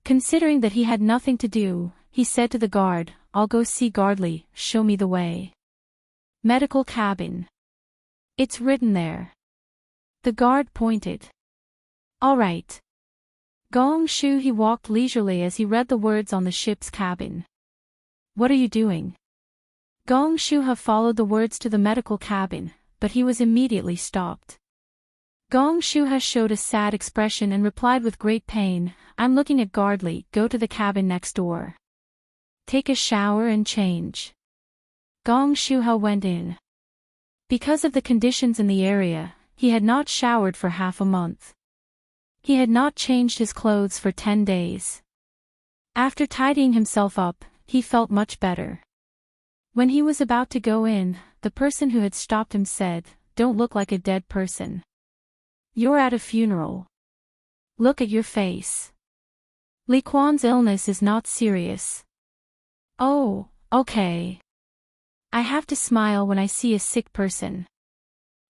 Considering that he had nothing to do, he said to the guard, "I'll go see Guardly, show me the way." Medical cabin. It's written there. The guard pointed. All right. Gong Shu he walked leisurely as he read the words on the ship's cabin. What are you doing? Gong Shuha followed the words to the medical cabin, but he was immediately stopped. Gong Shuha showed a sad expression and replied with great pain, "I'm looking at Guardly, go to the cabin next door. Take a shower and change." Gong Shuha went in. Because of the conditions in the area, he had not showered for half a month. He had not changed his clothes for 10 days. After tidying himself up, he felt much better. When he was about to go in, the person who had stopped him said, "Don't look like a dead person. You're at a funeral. Look at your face. Li Quan's illness is not serious." "Oh, okay. I have to smile when I see a sick person."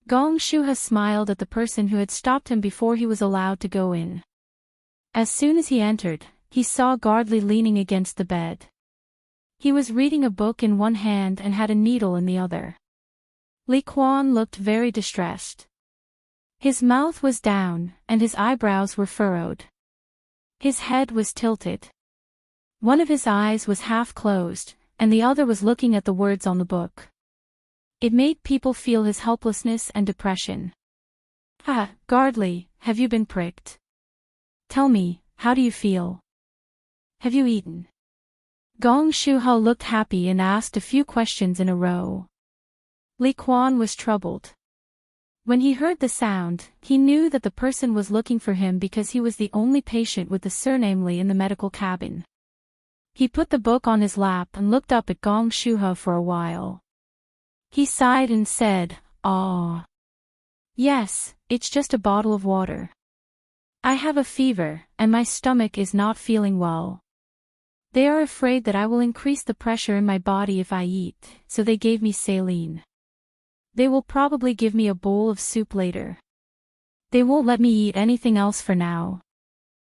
Gong Shuha smiled at the person who had stopped him before he was allowed to go in. As soon as he entered, he saw Guardly leaning against the bed. He was reading a book in one hand and had a needle in the other. Li Quan looked very distressed. His mouth was down, and his eyebrows were furrowed. His head was tilted. One of his eyes was half closed, and the other was looking at the words on the book. It made people feel his helplessness and depression. "Ha, Guardly, have you been pricked? Tell me, how do you feel? Have you eaten?" Gong Shuha looked happy and asked a few questions in a row. Li Quan was troubled. When he heard the sound, he knew that the person was looking for him because he was the only patient with the surname Li in the medical cabin. He put the book on his lap and looked up at Gong Shuha for a while. He sighed and said, "Ah. Yes, it's just a bottle of water. I have a fever, and my stomach is not feeling well. They are afraid that I will increase the pressure in my body if I eat, so they gave me saline. They will probably give me a bowl of soup later. They won't let me eat anything else for now."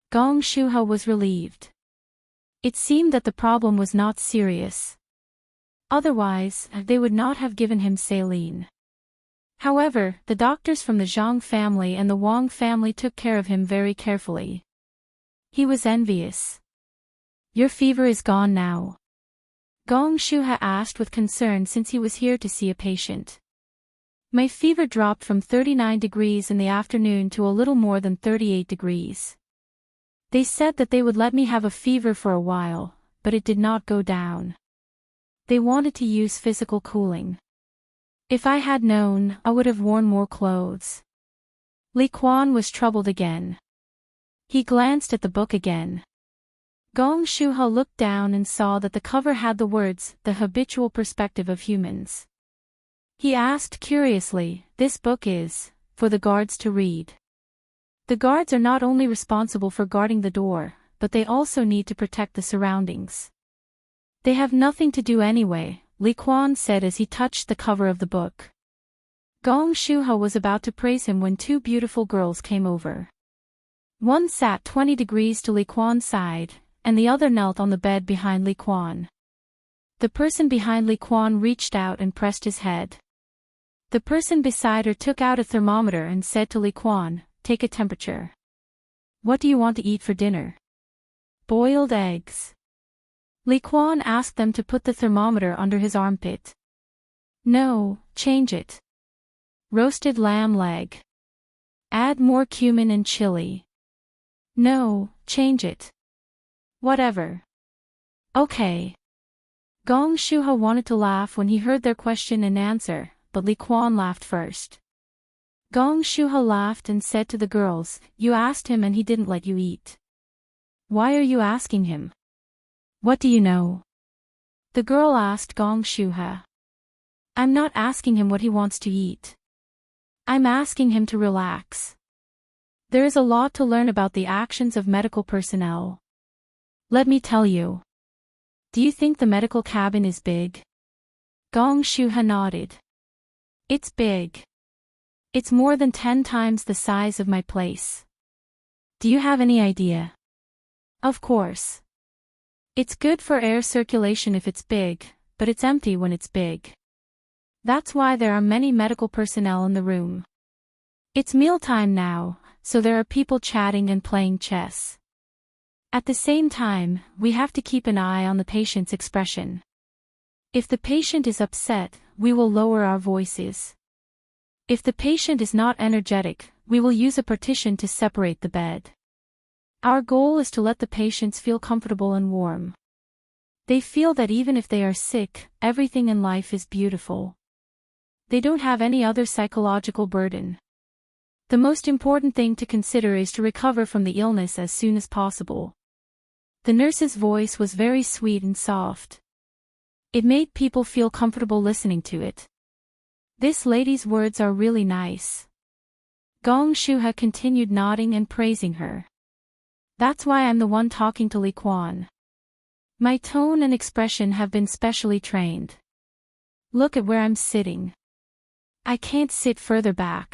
Gong Shuha was relieved. It seemed that the problem was not serious. Otherwise, they would not have given him saline. However, the doctors from the Zhang family and the Wang family took care of him very carefully. He was envious. "Your fever is gone now?" Gong Shuha asked with concern since he was here to see a patient. "My fever dropped from 39 degrees in the afternoon to a little more than 38 degrees. They said that they would let me have a fever for a while, but it did not go down. They wanted to use physical cooling. If I had known, I would have worn more clothes." Li Quan was troubled again. He glanced at the book again. Gong Shuha looked down and saw that the cover had the words, "The Habitual Perspective of Humans." He asked curiously, "This book is for the guards to read?" The guards are not only responsible for guarding the door, but they also need to protect the surroundings. They have nothing to do anyway, Li Quan said as he touched the cover of the book. Gong Shuha was about to praise him when two beautiful girls came over. One sat 20 degrees to Li Quan's side, and the other knelt on the bed behind Li Quan. The person behind Li Quan reached out and pressed his head. The person beside her took out a thermometer and said to Li Quan, "Take a temperature. What do you want to eat for dinner?" "Boiled eggs." Li Quan asked them to put the thermometer under his armpit. "No, change it. Roasted lamb leg. Add more cumin and chili." "No, change it. Whatever." "Okay." Gong Shuha wanted to laugh when he heard their question and answer, but Li Quan laughed first. Gong Shuha laughed and said to the girls, "You asked him and he didn't let you eat. Why are you asking him? What do you know?" The girl asked Gong Shuha. "I'm not asking him what he wants to eat. I'm asking him to relax. There is a lot to learn about the actions of medical personnel. Let me tell you. Do you think the medical cabin is big?" Gong Shuha nodded. "It's big. It's more than 10 times the size of my place. Do you have any idea?" "Of course. It's good for air circulation if it's big, but it's empty when it's big. That's why there are many medical personnel in the room. It's mealtime now, so there are people chatting and playing chess. At the same time, we have to keep an eye on the patient's expression. If the patient is upset, we will lower our voices. If the patient is not energetic, we will use a partition to separate the bed. Our goal is to let the patients feel comfortable and warm. They feel that even if they are sick, everything in life is beautiful. They don't have any other psychological burden. The most important thing to consider is to recover from the illness as soon as possible." The nurse's voice was very sweet and soft. It made people feel comfortable listening to it. This lady's words are really nice. Gong Shuha continued nodding and praising her. "That's why I'm the one talking to Li Quan. My tone and expression have been specially trained. Look at where I'm sitting. I can't sit further back.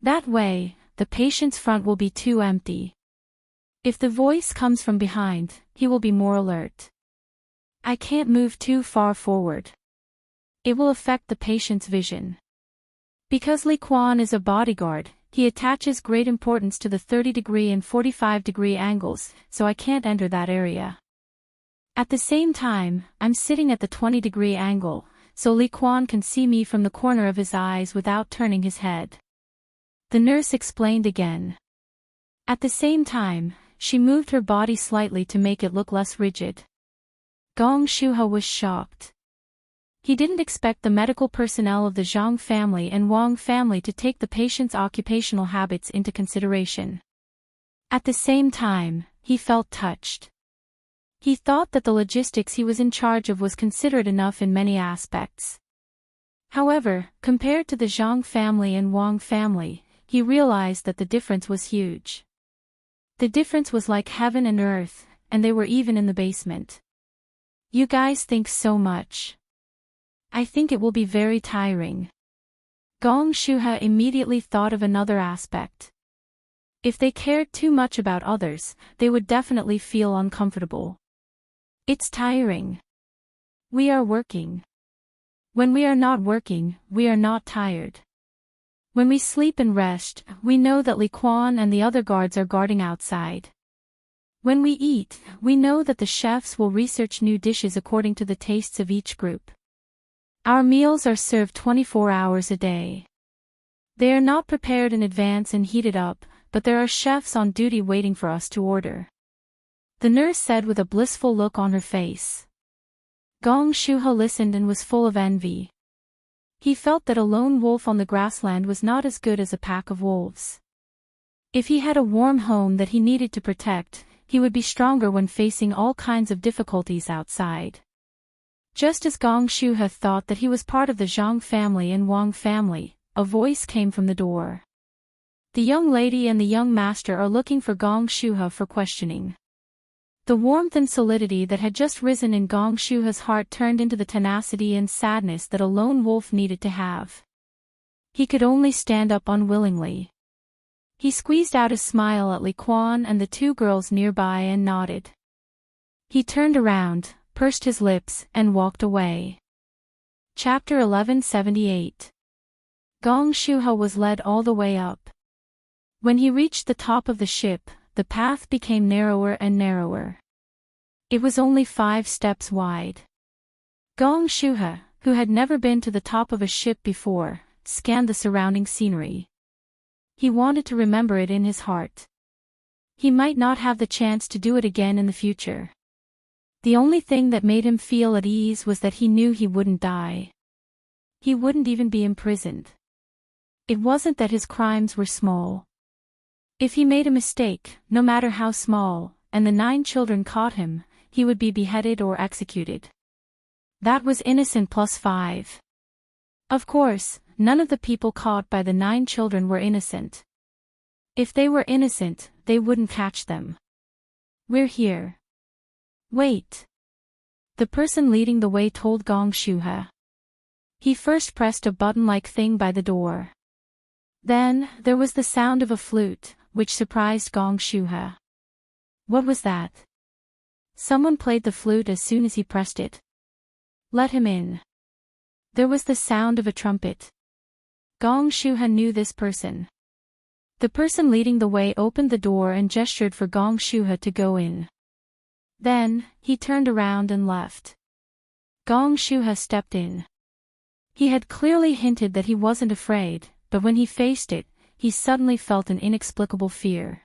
That way, the patient's front will be too empty. If the voice comes from behind, he will be more alert. I can't move too far forward. It will affect the patient's vision. Because Li Quan is a bodyguard, he attaches great importance to the 30-degree and 45-degree angles, so I can't enter that area. At the same time, I'm sitting at the 20-degree angle, so Li Quan can see me from the corner of his eyes without turning his head." The nurse explained again. At the same time, she moved her body slightly to make it look less rigid. Gong Shuha was shocked. He didn't expect the medical personnel of the Zhang family and Wang family to take the patient's occupational habits into consideration. At the same time, he felt touched. He thought that the logistics he was in charge of was considerate enough in many aspects. However, compared to the Zhang family and Wang family, he realized that the difference was huge. The difference was like heaven and earth, and they were even in the basement. You guys think so much. I think it will be very tiring. Gong Shuhe immediately thought of another aspect. If they cared too much about others, they would definitely feel uncomfortable. It's tiring. We are working. When we are not working, we are not tired. When we sleep and rest, we know that Li Quan and the other guards are guarding outside. When we eat, we know that the chefs will research new dishes according to the tastes of each group. Our meals are served 24 hours a day. They are not prepared in advance and heated up, but there are chefs on duty waiting for us to order. The nurse said with a blissful look on her face. Gong Shuhe listened and was full of envy. He felt that a lone wolf on the grassland was not as good as a pack of wolves. If he had a warm home that he needed to protect, he would be stronger when facing all kinds of difficulties outside. Just as Gong Shuhe thought that he was part of the Zhang family and Wang family, a voice came from the door. The young lady and the young master are looking for Gong Shuhe for questioning. The warmth and solidity that had just risen in Gong Shuhe's heart turned into the tenacity and sadness that a lone wolf needed to have. He could only stand up unwillingly. He squeezed out a smile at Li Quan and the two girls nearby and nodded. He turned around, pursed his lips, and walked away. Chapter 1178. Gong Shuhe was led all the way up. When he reached the top of the ship, the path became narrower and narrower. It was only 5 steps wide. Gong Shuhe, who had never been to the top of a ship before, scanned the surrounding scenery. He wanted to remember it in his heart. He might not have the chance to do it again in the future. The only thing that made him feel at ease was that he knew he wouldn't die. He wouldn't even be imprisoned. It wasn't that his crimes were small. If he made a mistake, no matter how small, and the 9 children caught him, he would be beheaded or executed. That was innocent plus 5. Of course, none of the people caught by the 9 children were innocent. If they were innocent, they wouldn't catch them. We're here. Wait. The person leading the way told Gong Shuhe. He first pressed a button-like thing by the door. Then, there was the sound of a flute, which surprised Gong Shuhe. What was that? Someone played the flute as soon as he pressed it. Let him in. There was the sound of a trumpet. Gong Shuhe knew this person. The person leading the way opened the door and gestured for Gong Shuhe to go in. Then, he turned around and left. Gong Shuhe stepped in. He had clearly hinted that he wasn't afraid, but when he faced it, he suddenly felt an inexplicable fear.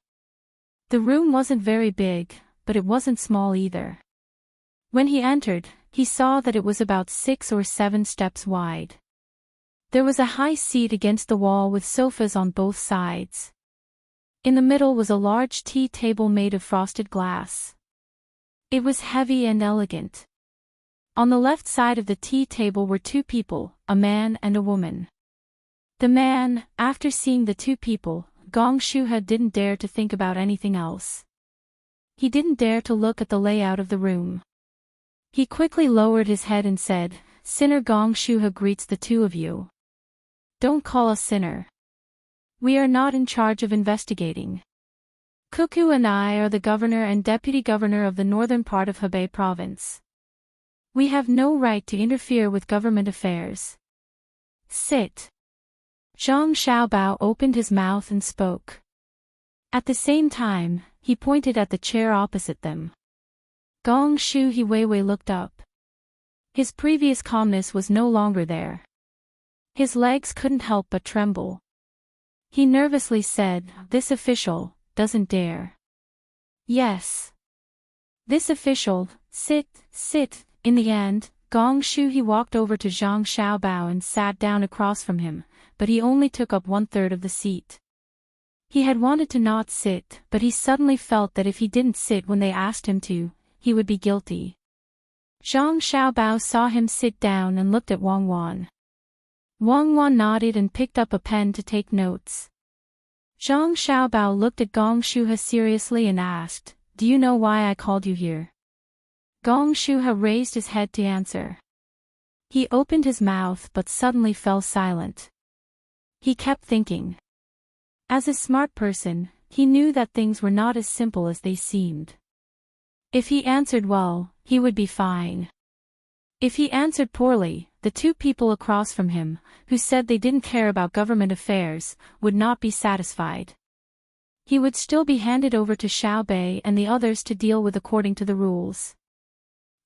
The room wasn't very big, but it wasn't small either. When he entered, he saw that it was about 6 or 7 steps wide. There was a high seat against the wall with sofas on both sides. In the middle was a large tea table made of frosted glass. It was heavy and elegant. On the left side of the tea table were 2 people, a man and a woman. The man, after seeing the 2 people, Gong Shuhe didn't dare to think about anything else. He didn't dare to look at the layout of the room. He quickly lowered his head and said, "Sinner Gong Shuhe greets the 2 of you. Don't call us sinner. We are not in charge of investigating. Cuckoo and I are the governor and deputy governor of the northern part of Hebei province. We have no right to interfere with government affairs. Sit." Zhang Xiaobao opened his mouth and spoke. At the same time, he pointed at the chair opposite them. Gong Shuhe Weiwei looked up. His previous calmness was no longer there. His legs couldn't help but tremble. He nervously said, "This official doesn't dare." "Yes. This official, sit. In the end, Gong Shuhe walked over to Zhang Xiaobao and sat down across from him, but he only took up 1/3 of the seat. He had wanted to not sit, but he suddenly felt that if he didn't sit when they asked him to, he would be guilty. Zhang Xiaobao saw him sit down and looked at Wang Wan. Wang Wan nodded and picked up a pen to take notes. Zhang Xiaobao looked at Gong Shuhe seriously and asked, "Do you know why I called you here?" Gong Shuhe raised his head to answer. He opened his mouth but suddenly fell silent. He kept thinking. As a smart person, he knew that things were not as simple as they seemed. If he answered well, he would be fine. If he answered poorly, the two people across from him, who said they didn't care about government affairs, would not be satisfied. He would still be handed over to Xiao Bei and the others to deal with according to the rules.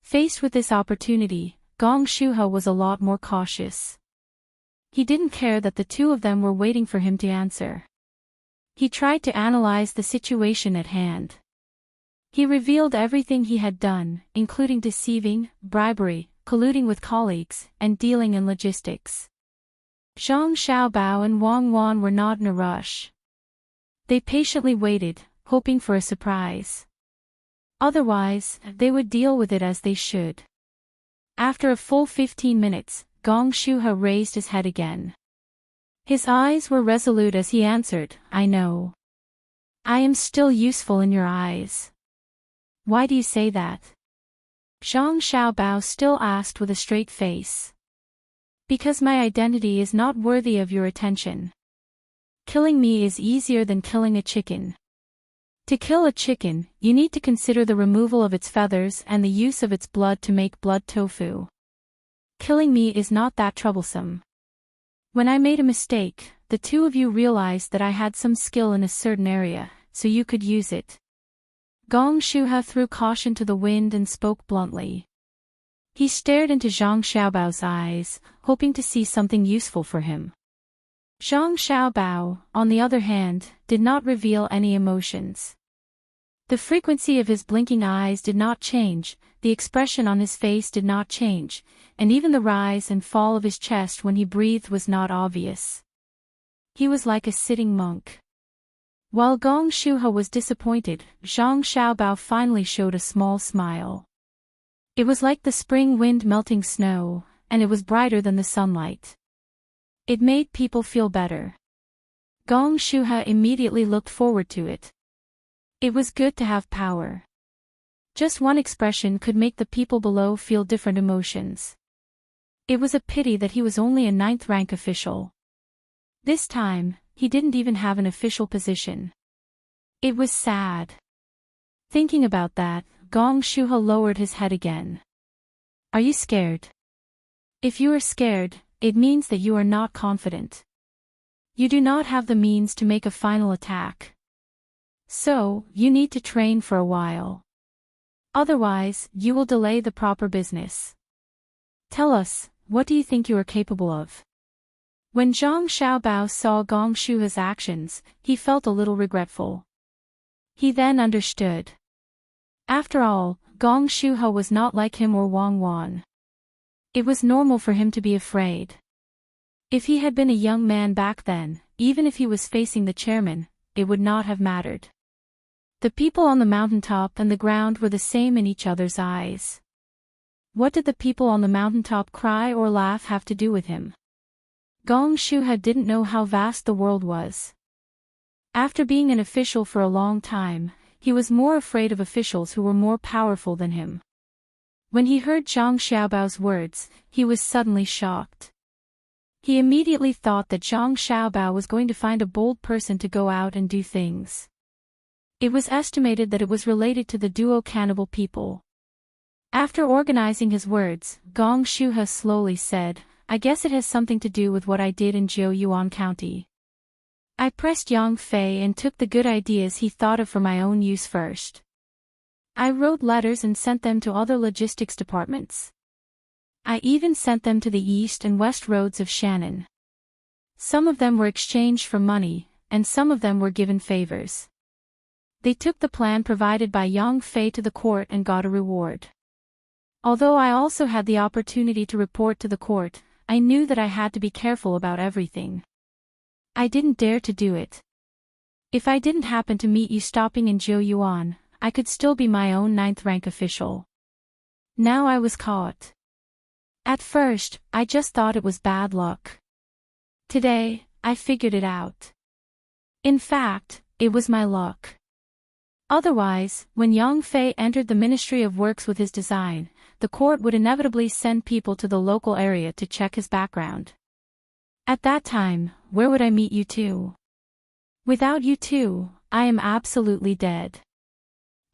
Faced with this opportunity, Gong Shuhe was a lot more cautious. He didn't care that the two of them were waiting for him to answer. He tried to analyze the situation at hand. He revealed everything he had done, including deceiving, bribery, colluding with colleagues, and dealing in logistics. Zhang Xiaobao and Wang Wan were not in a rush. They patiently waited, hoping for a surprise. Otherwise, they would deal with it as they should. After a full 15 minutes, Gong Shuhe raised his head again. His eyes were resolute as he answered, "I know. I am still useful in your eyes." "Why do you say that?" Zhang Xiaobao still asked with a straight face. "Because my identity is not worthy of your attention. Killing me is easier than killing a chicken. To kill a chicken, you need to consider the removal of its feathers and the use of its blood to make blood tofu. Killing me is not that troublesome. When I made a mistake, the two of you realized that I had some skill in a certain area, so you could use it." Gong Shuhe threw caution to the wind and spoke bluntly. He stared into Zhang Xiaobao's eyes, hoping to see something useful for him. Zhang Xiaobao, on the other hand, did not reveal any emotions. The frequency of his blinking eyes did not change, the expression on his face did not change, and even the rise and fall of his chest when he breathed was not obvious. He was like a sitting monk. While Gong Shuhe was disappointed, Zhang Xiaobao finally showed a small smile. It was like the spring wind melting snow, and it was brighter than the sunlight. It made people feel better. Gong Shuhe immediately looked forward to it. It was good to have power. Just one expression could make the people below feel different emotions. It was a pity that he was only a 9th-rank official. This time, he didn't even have an official position. It was sad. Thinking about that, Gong Shuhe lowered his head again. "Are you scared? If you are scared, it means that you are not confident. You do not have the means to make a final attack. So, you need to train for a while. Otherwise, you will delay the proper business. Tell us, what do you think you are capable of?" When Zhang Xiaobao saw Gong Shuhe's actions, he felt a little regretful. He then understood. After all, Gong Shuhe was not like him or Wang Wan. It was normal for him to be afraid. If he had been a young man back then, even if he was facing the chairman, it would not have mattered. The people on the mountaintop and the ground were the same in each other's eyes. What did the people on the mountaintop cry or laugh have to do with him? Gong Shuhe didn't know how vast the world was. After being an official for a long time, he was more afraid of officials who were more powerful than him. When he heard Zhang Xiaobao's words, he was suddenly shocked. He immediately thought that Zhang Xiaobao was going to find a bold person to go out and do things. It was estimated that it was related to the duo cannibal people. After organizing his words, Gong Shuhe slowly said, "I guess it has something to do with what I did in Jiuyuan County. I pressed Yang Fei and took the good ideas he thought of for my own use first. I wrote letters and sent them to other logistics departments. I even sent them to the east and west roads of Shannon. Some of them were exchanged for money, and some of them were given favors. They took the plan provided by Yang Fei to the court and got a reward. Although I also had the opportunity to report to the court, I knew that I had to be careful about everything. I didn't dare to do it. If I didn't happen to meet you stopping in Jiuyuan, I could still be my own 9th rank official. Now I was caught. At first, I just thought it was bad luck. Today, I figured it out. In fact, it was my luck. Otherwise, when Yang Fei entered the Ministry of Works with his design, the court would inevitably send people to the local area to check his background. At that time, where would I meet you two? Without you two, I am absolutely dead.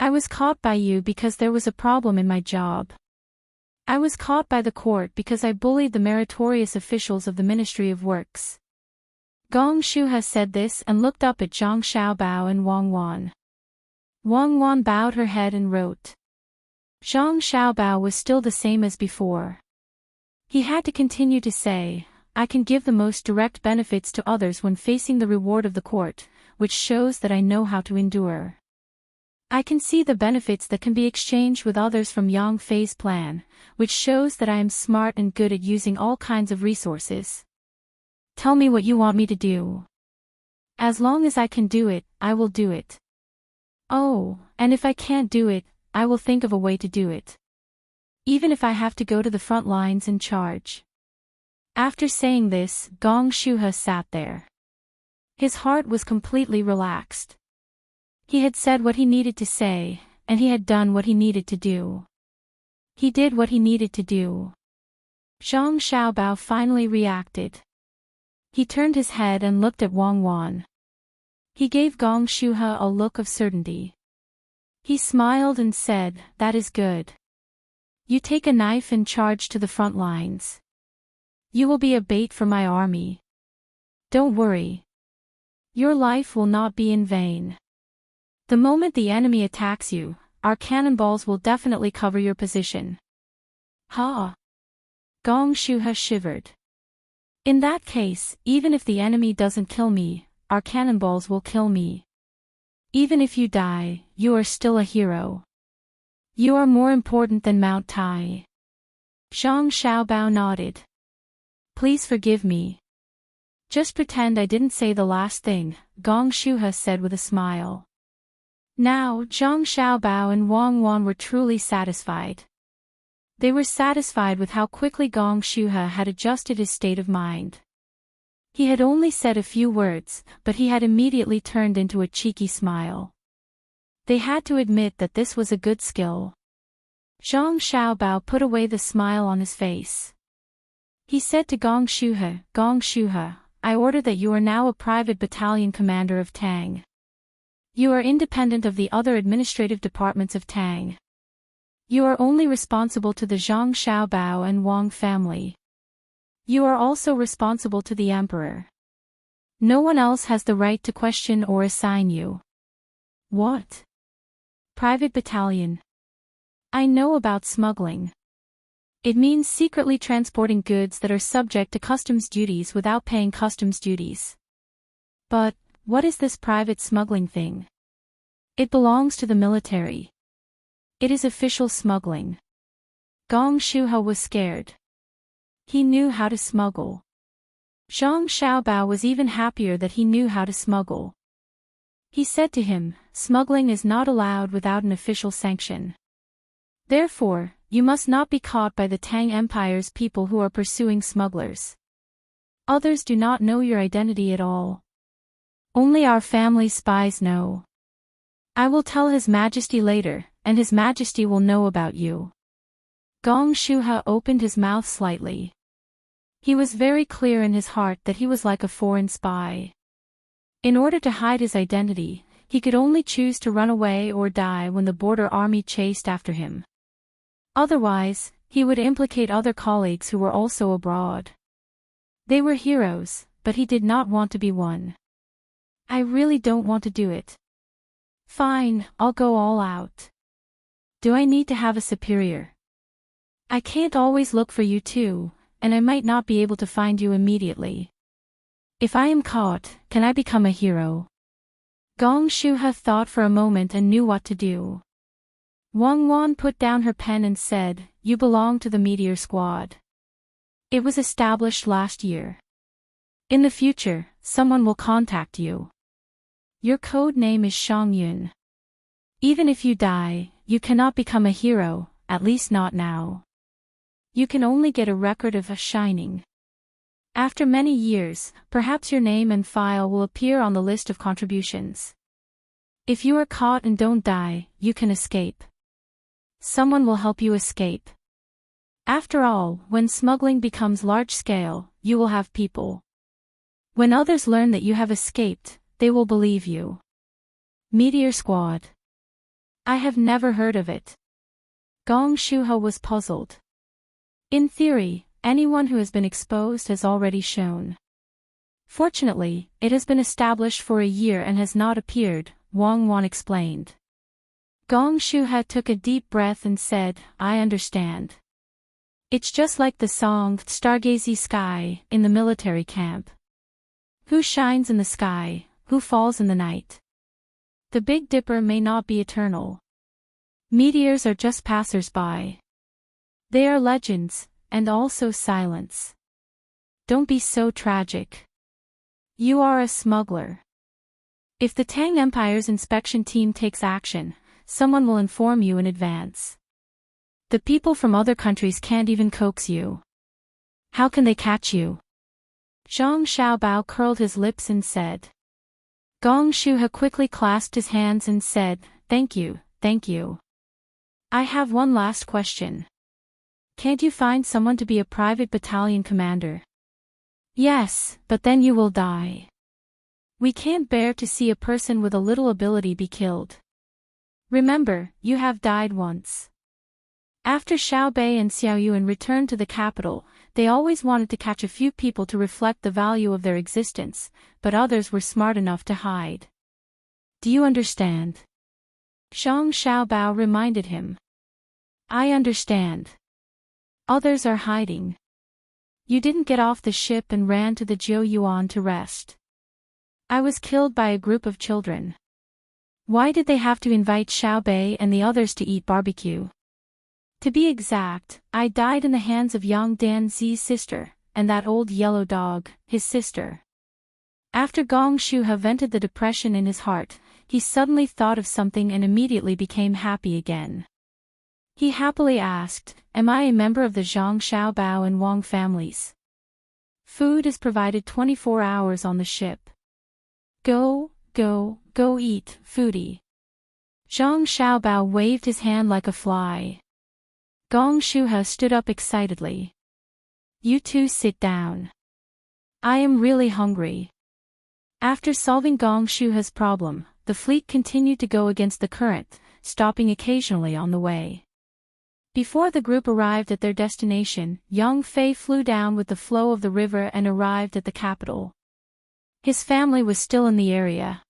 I was caught by you because there was a problem in my job. I was caught by the court because I bullied the meritorious officials of the Ministry of Works. Gong Shuhe said this and looked up at Zhang Xiaobao and Wang Wan. Wang Wan bowed her head and wrote. Zhang Xiaobao was still the same as before. He had to continue to say, I can give the most direct benefits to others when facing the reward of the court, which shows that I know how to endure. I can see the benefits that can be exchanged with others from Yang Fei's plan, which shows that I am smart and good at using all kinds of resources. Tell me what you want me to do. As long as I can do it, I will do it. Oh, and if I can't do it, I will think of a way to do it. Even if I have to go to the front lines and charge. After saying this, Gong Shuhe sat there. His heart was completely relaxed. He had said what he needed to say, and he had done what he needed to do. He did what he needed to do. Zhang Xiaobao finally reacted. He turned his head and looked at Wang Wan. He gave Gong Shuhe a look of certainty. He smiled and said, that is good. You take a knife and charge to the front lines. You will be a bait for my army. Don't worry. Your life will not be in vain. The moment the enemy attacks you, our cannonballs will definitely cover your position. Ha! Gong Shuhe shivered. In that case, even if the enemy doesn't kill me, our cannonballs will kill me. Even if you die, you are still a hero. You are more important than Mount Tai. Zhang Xiaobao nodded. Please forgive me. Just pretend I didn't say the last thing, Gong Shuhe said with a smile. Now, Zhang Xiaobao and Wang Wan were truly satisfied. They were satisfied with how quickly Gong Shuhe had adjusted his state of mind. He had only said a few words, but he had immediately turned into a cheeky smile. They had to admit that this was a good skill. Zhang Xiaobao put away the smile on his face. He said to Gong Shuhe, I order that you are now a private battalion commander of Tang. You are independent of the other administrative departments of Tang. You are only responsible to the Zhang Xiaobao and Wang family. You are also responsible to the emperor. No one else has the right to question or assign you. What? Private battalion. I know about smuggling. It means secretly transporting goods that are subject to customs duties without paying customs duties. But, what is this private smuggling thing? It belongs to the military. It is official smuggling. Gong Shuhe was scared. He knew how to smuggle. Zhang Xiaobao was even happier that he knew how to smuggle. He said to him, smuggling is not allowed without an official sanction. Therefore, you must not be caught by the Tang Empire's people who are pursuing smugglers. Others do not know your identity at all. Only our family spies know. I will tell His Majesty later, and His Majesty will know about you. Gong Shuhe opened his mouth slightly. He was very clear in his heart that he was like a foreign spy. In order to hide his identity, he could only choose to run away or die when the border army chased after him. Otherwise, he would implicate other colleagues who were also abroad. They were heroes, but he did not want to be one. I really don't want to do it. Fine, I'll go all out. Do I need to have a superior? I can't always look for you too, and I might not be able to find you immediately. If I am caught, can I become a hero? Gong Shuhe thought for a moment and knew what to do. Wang Wan put down her pen and said, You belong to the Meteor Squad. It was established last year. In the future, someone will contact you. Your code name is Shangyun. Even if you die, you cannot become a hero, at least not now. You can only get a record of a shining. After many years, perhaps your name and file will appear on the list of contributions. If you are caught and don't die, you can escape. Someone will help you escape. After all, when smuggling becomes large-scale, you will have people. When others learn that you have escaped, they will believe you. Meteor Squad. I have never heard of it. Gong Shuho was puzzled. In theory, anyone who has been exposed has already shown. Fortunately, it has been established for a year and has not appeared, Wang Wan explained. Gong Shuha took a deep breath and said, I understand. It's just like the song Stargazy Sky in the military camp. Who shines in the sky, who falls in the night? The Big Dipper may not be eternal. Meteors are just passers-by. They are legends, and also silence. Don't be so tragic. You are a smuggler. If the Tang Empire's inspection team takes action, someone will inform you in advance. The people from other countries can't even coax you. How can they catch you? Zhang Xiaobao curled his lips and said. Gong Shuha quickly clasped his hands and said, Thank you, thank you. I have one last question. Can't you find someone to be a private battalion commander? Yes, but then you will die. We can't bear to see a person with a little ability be killed. Remember, you have died once. After Xiao Bei and Xiao Yuan returned to the capital, they always wanted to catch a few people to reflect the value of their existence, but others were smart enough to hide. Do you understand? Zhang Xiaobao reminded him. I understand. Others are hiding. You didn't get off the ship and ran to the Jiuyuan to rest. I was killed by a group of children. Why did they have to invite Xiao Bei and the others to eat barbecue? To be exact, I died in the hands of Yang Danzi's sister, and that old yellow dog, his sister. After Gong Shuha vented the depression in his heart, he suddenly thought of something and immediately became happy again. He happily asked, Am I a member of the Zhang Xiaobao and Wang families? Food is provided 24 hours on the ship. Go eat, foodie. Zhang Xiaobao waved his hand like a fly. Gong Shuha stood up excitedly. You two sit down. I am really hungry. After solving Gong Shuha's problem, the fleet continued to go against the current, stopping occasionally on the way. Before the group arrived at their destination, Yang Fei flew down with the flow of the river and arrived at the capital. His family was still in the area.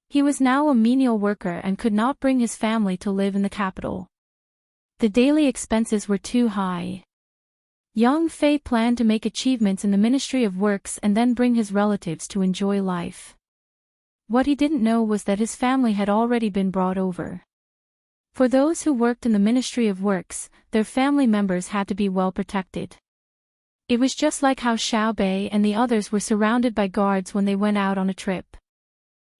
He was now a menial worker and could not bring his family to live in the capital. The daily expenses were too high. Yang Fei planned to make achievements in the Ministry of Works and then bring his relatives to enjoy life. What he didn't know was that his family had already been brought over. For those who worked in the Ministry of Works, their family members had to be well protected. It was just like how Xiao Bei and the others were surrounded by guards when they went out on a trip.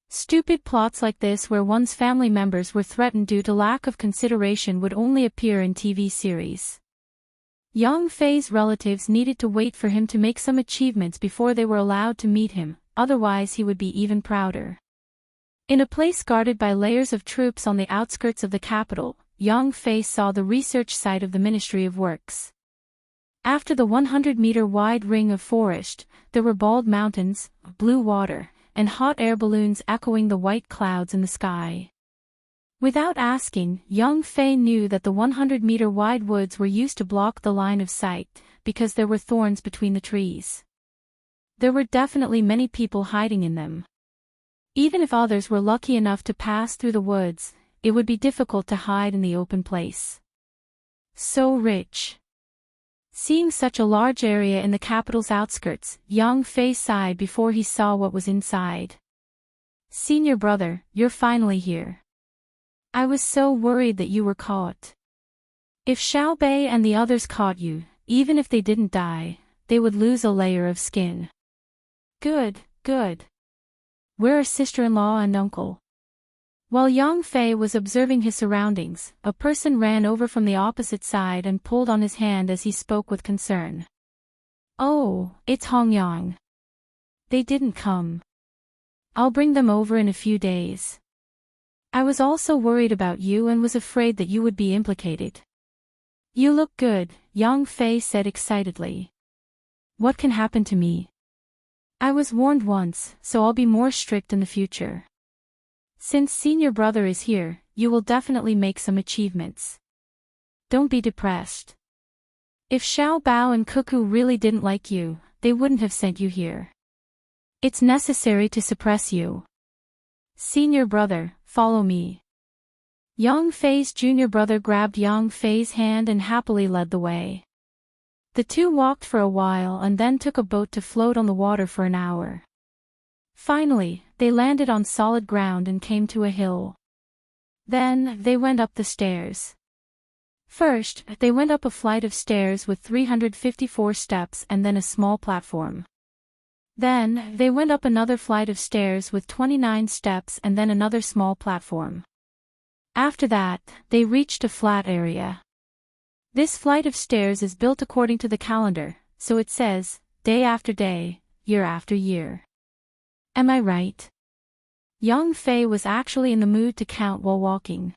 Stupid plots like this where one's family members were threatened due to lack of consideration would only appear in TV series. Yang Fei's relatives needed to wait for him to make some achievements before they were allowed to meet him, otherwise he would be even prouder. In a place guarded by layers of troops on the outskirts of the capital, Yang Fei saw the research site of the Ministry of Works. After the 100-meter-wide ring of forest, there were bald mountains, blue water, and hot air balloons echoing the white clouds in the sky. Without asking, Yang Fei knew that the 100-meter-wide woods were used to block the line of sight, because there were thorns between the trees. There were definitely many people hiding in them. Even if others were lucky enough to pass through the woods, it would be difficult to hide in the open place. So rich. Seeing such a large area in the capital's outskirts, Yang Fei sighed before he saw what was inside. Senior brother, you're finally here. I was so worried that you were caught. If Xiao Bei and the others caught you, even if they didn't die, they would lose a layer of skin. Good. Where are sister-in-law and uncle? While Yang Fei was observing his surroundings, a person ran over from the opposite side and pulled on his hand as he spoke with concern. "Oh, it's Hong Yang. They didn't come. I'll bring them over in a few days. I was also worried about you and was afraid that you would be implicated." "You look good," Yang Fei said excitedly. "What can happen to me? I was warned once, so I'll be more strict in the future. Since senior brother is here, you will definitely make some achievements. Don't be depressed. If Xiao Bao and Cuckoo really didn't like you, they wouldn't have sent you here. It's necessary to suppress you. Senior brother, follow me." Yang Fei's junior brother grabbed Yang Fei's hand and happily led the way. The two walked for a while and then took a boat to float on the water for an hour. Finally, they landed on solid ground and came to a hill. Then, they went up the stairs. First, they went up a flight of stairs with 354 steps and then a small platform. Then, they went up another flight of stairs with 29 steps and then another small platform. After that, they reached a flat area. This flight of stairs is built according to the calendar, so it says, day after day, year after year. Am I right? Yang Fei was actually in the mood to count while walking.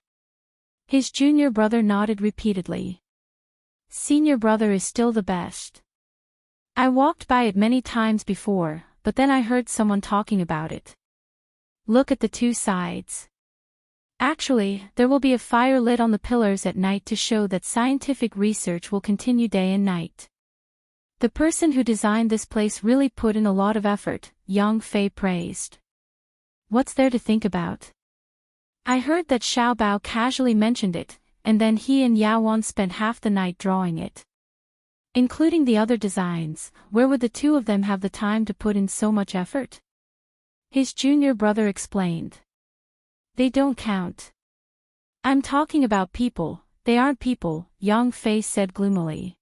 His junior brother nodded repeatedly. Senior brother is still the best. I walked by it many times before, but then I heard someone talking about it. Look at the two sides. Actually, there will be a fire lit on the pillars at night to show that scientific research will continue day and night. The person who designed this place really put in a lot of effort, Yang Fei praised. What's there to think about? I heard that Xiao Bao casually mentioned it, and then he and Yao Wan spent half the night drawing it. Including the other designs, where would the two of them have the time to put in so much effort? His junior brother explained. They don't count. I'm talking about people, they aren't people, Yang Fei said gloomily.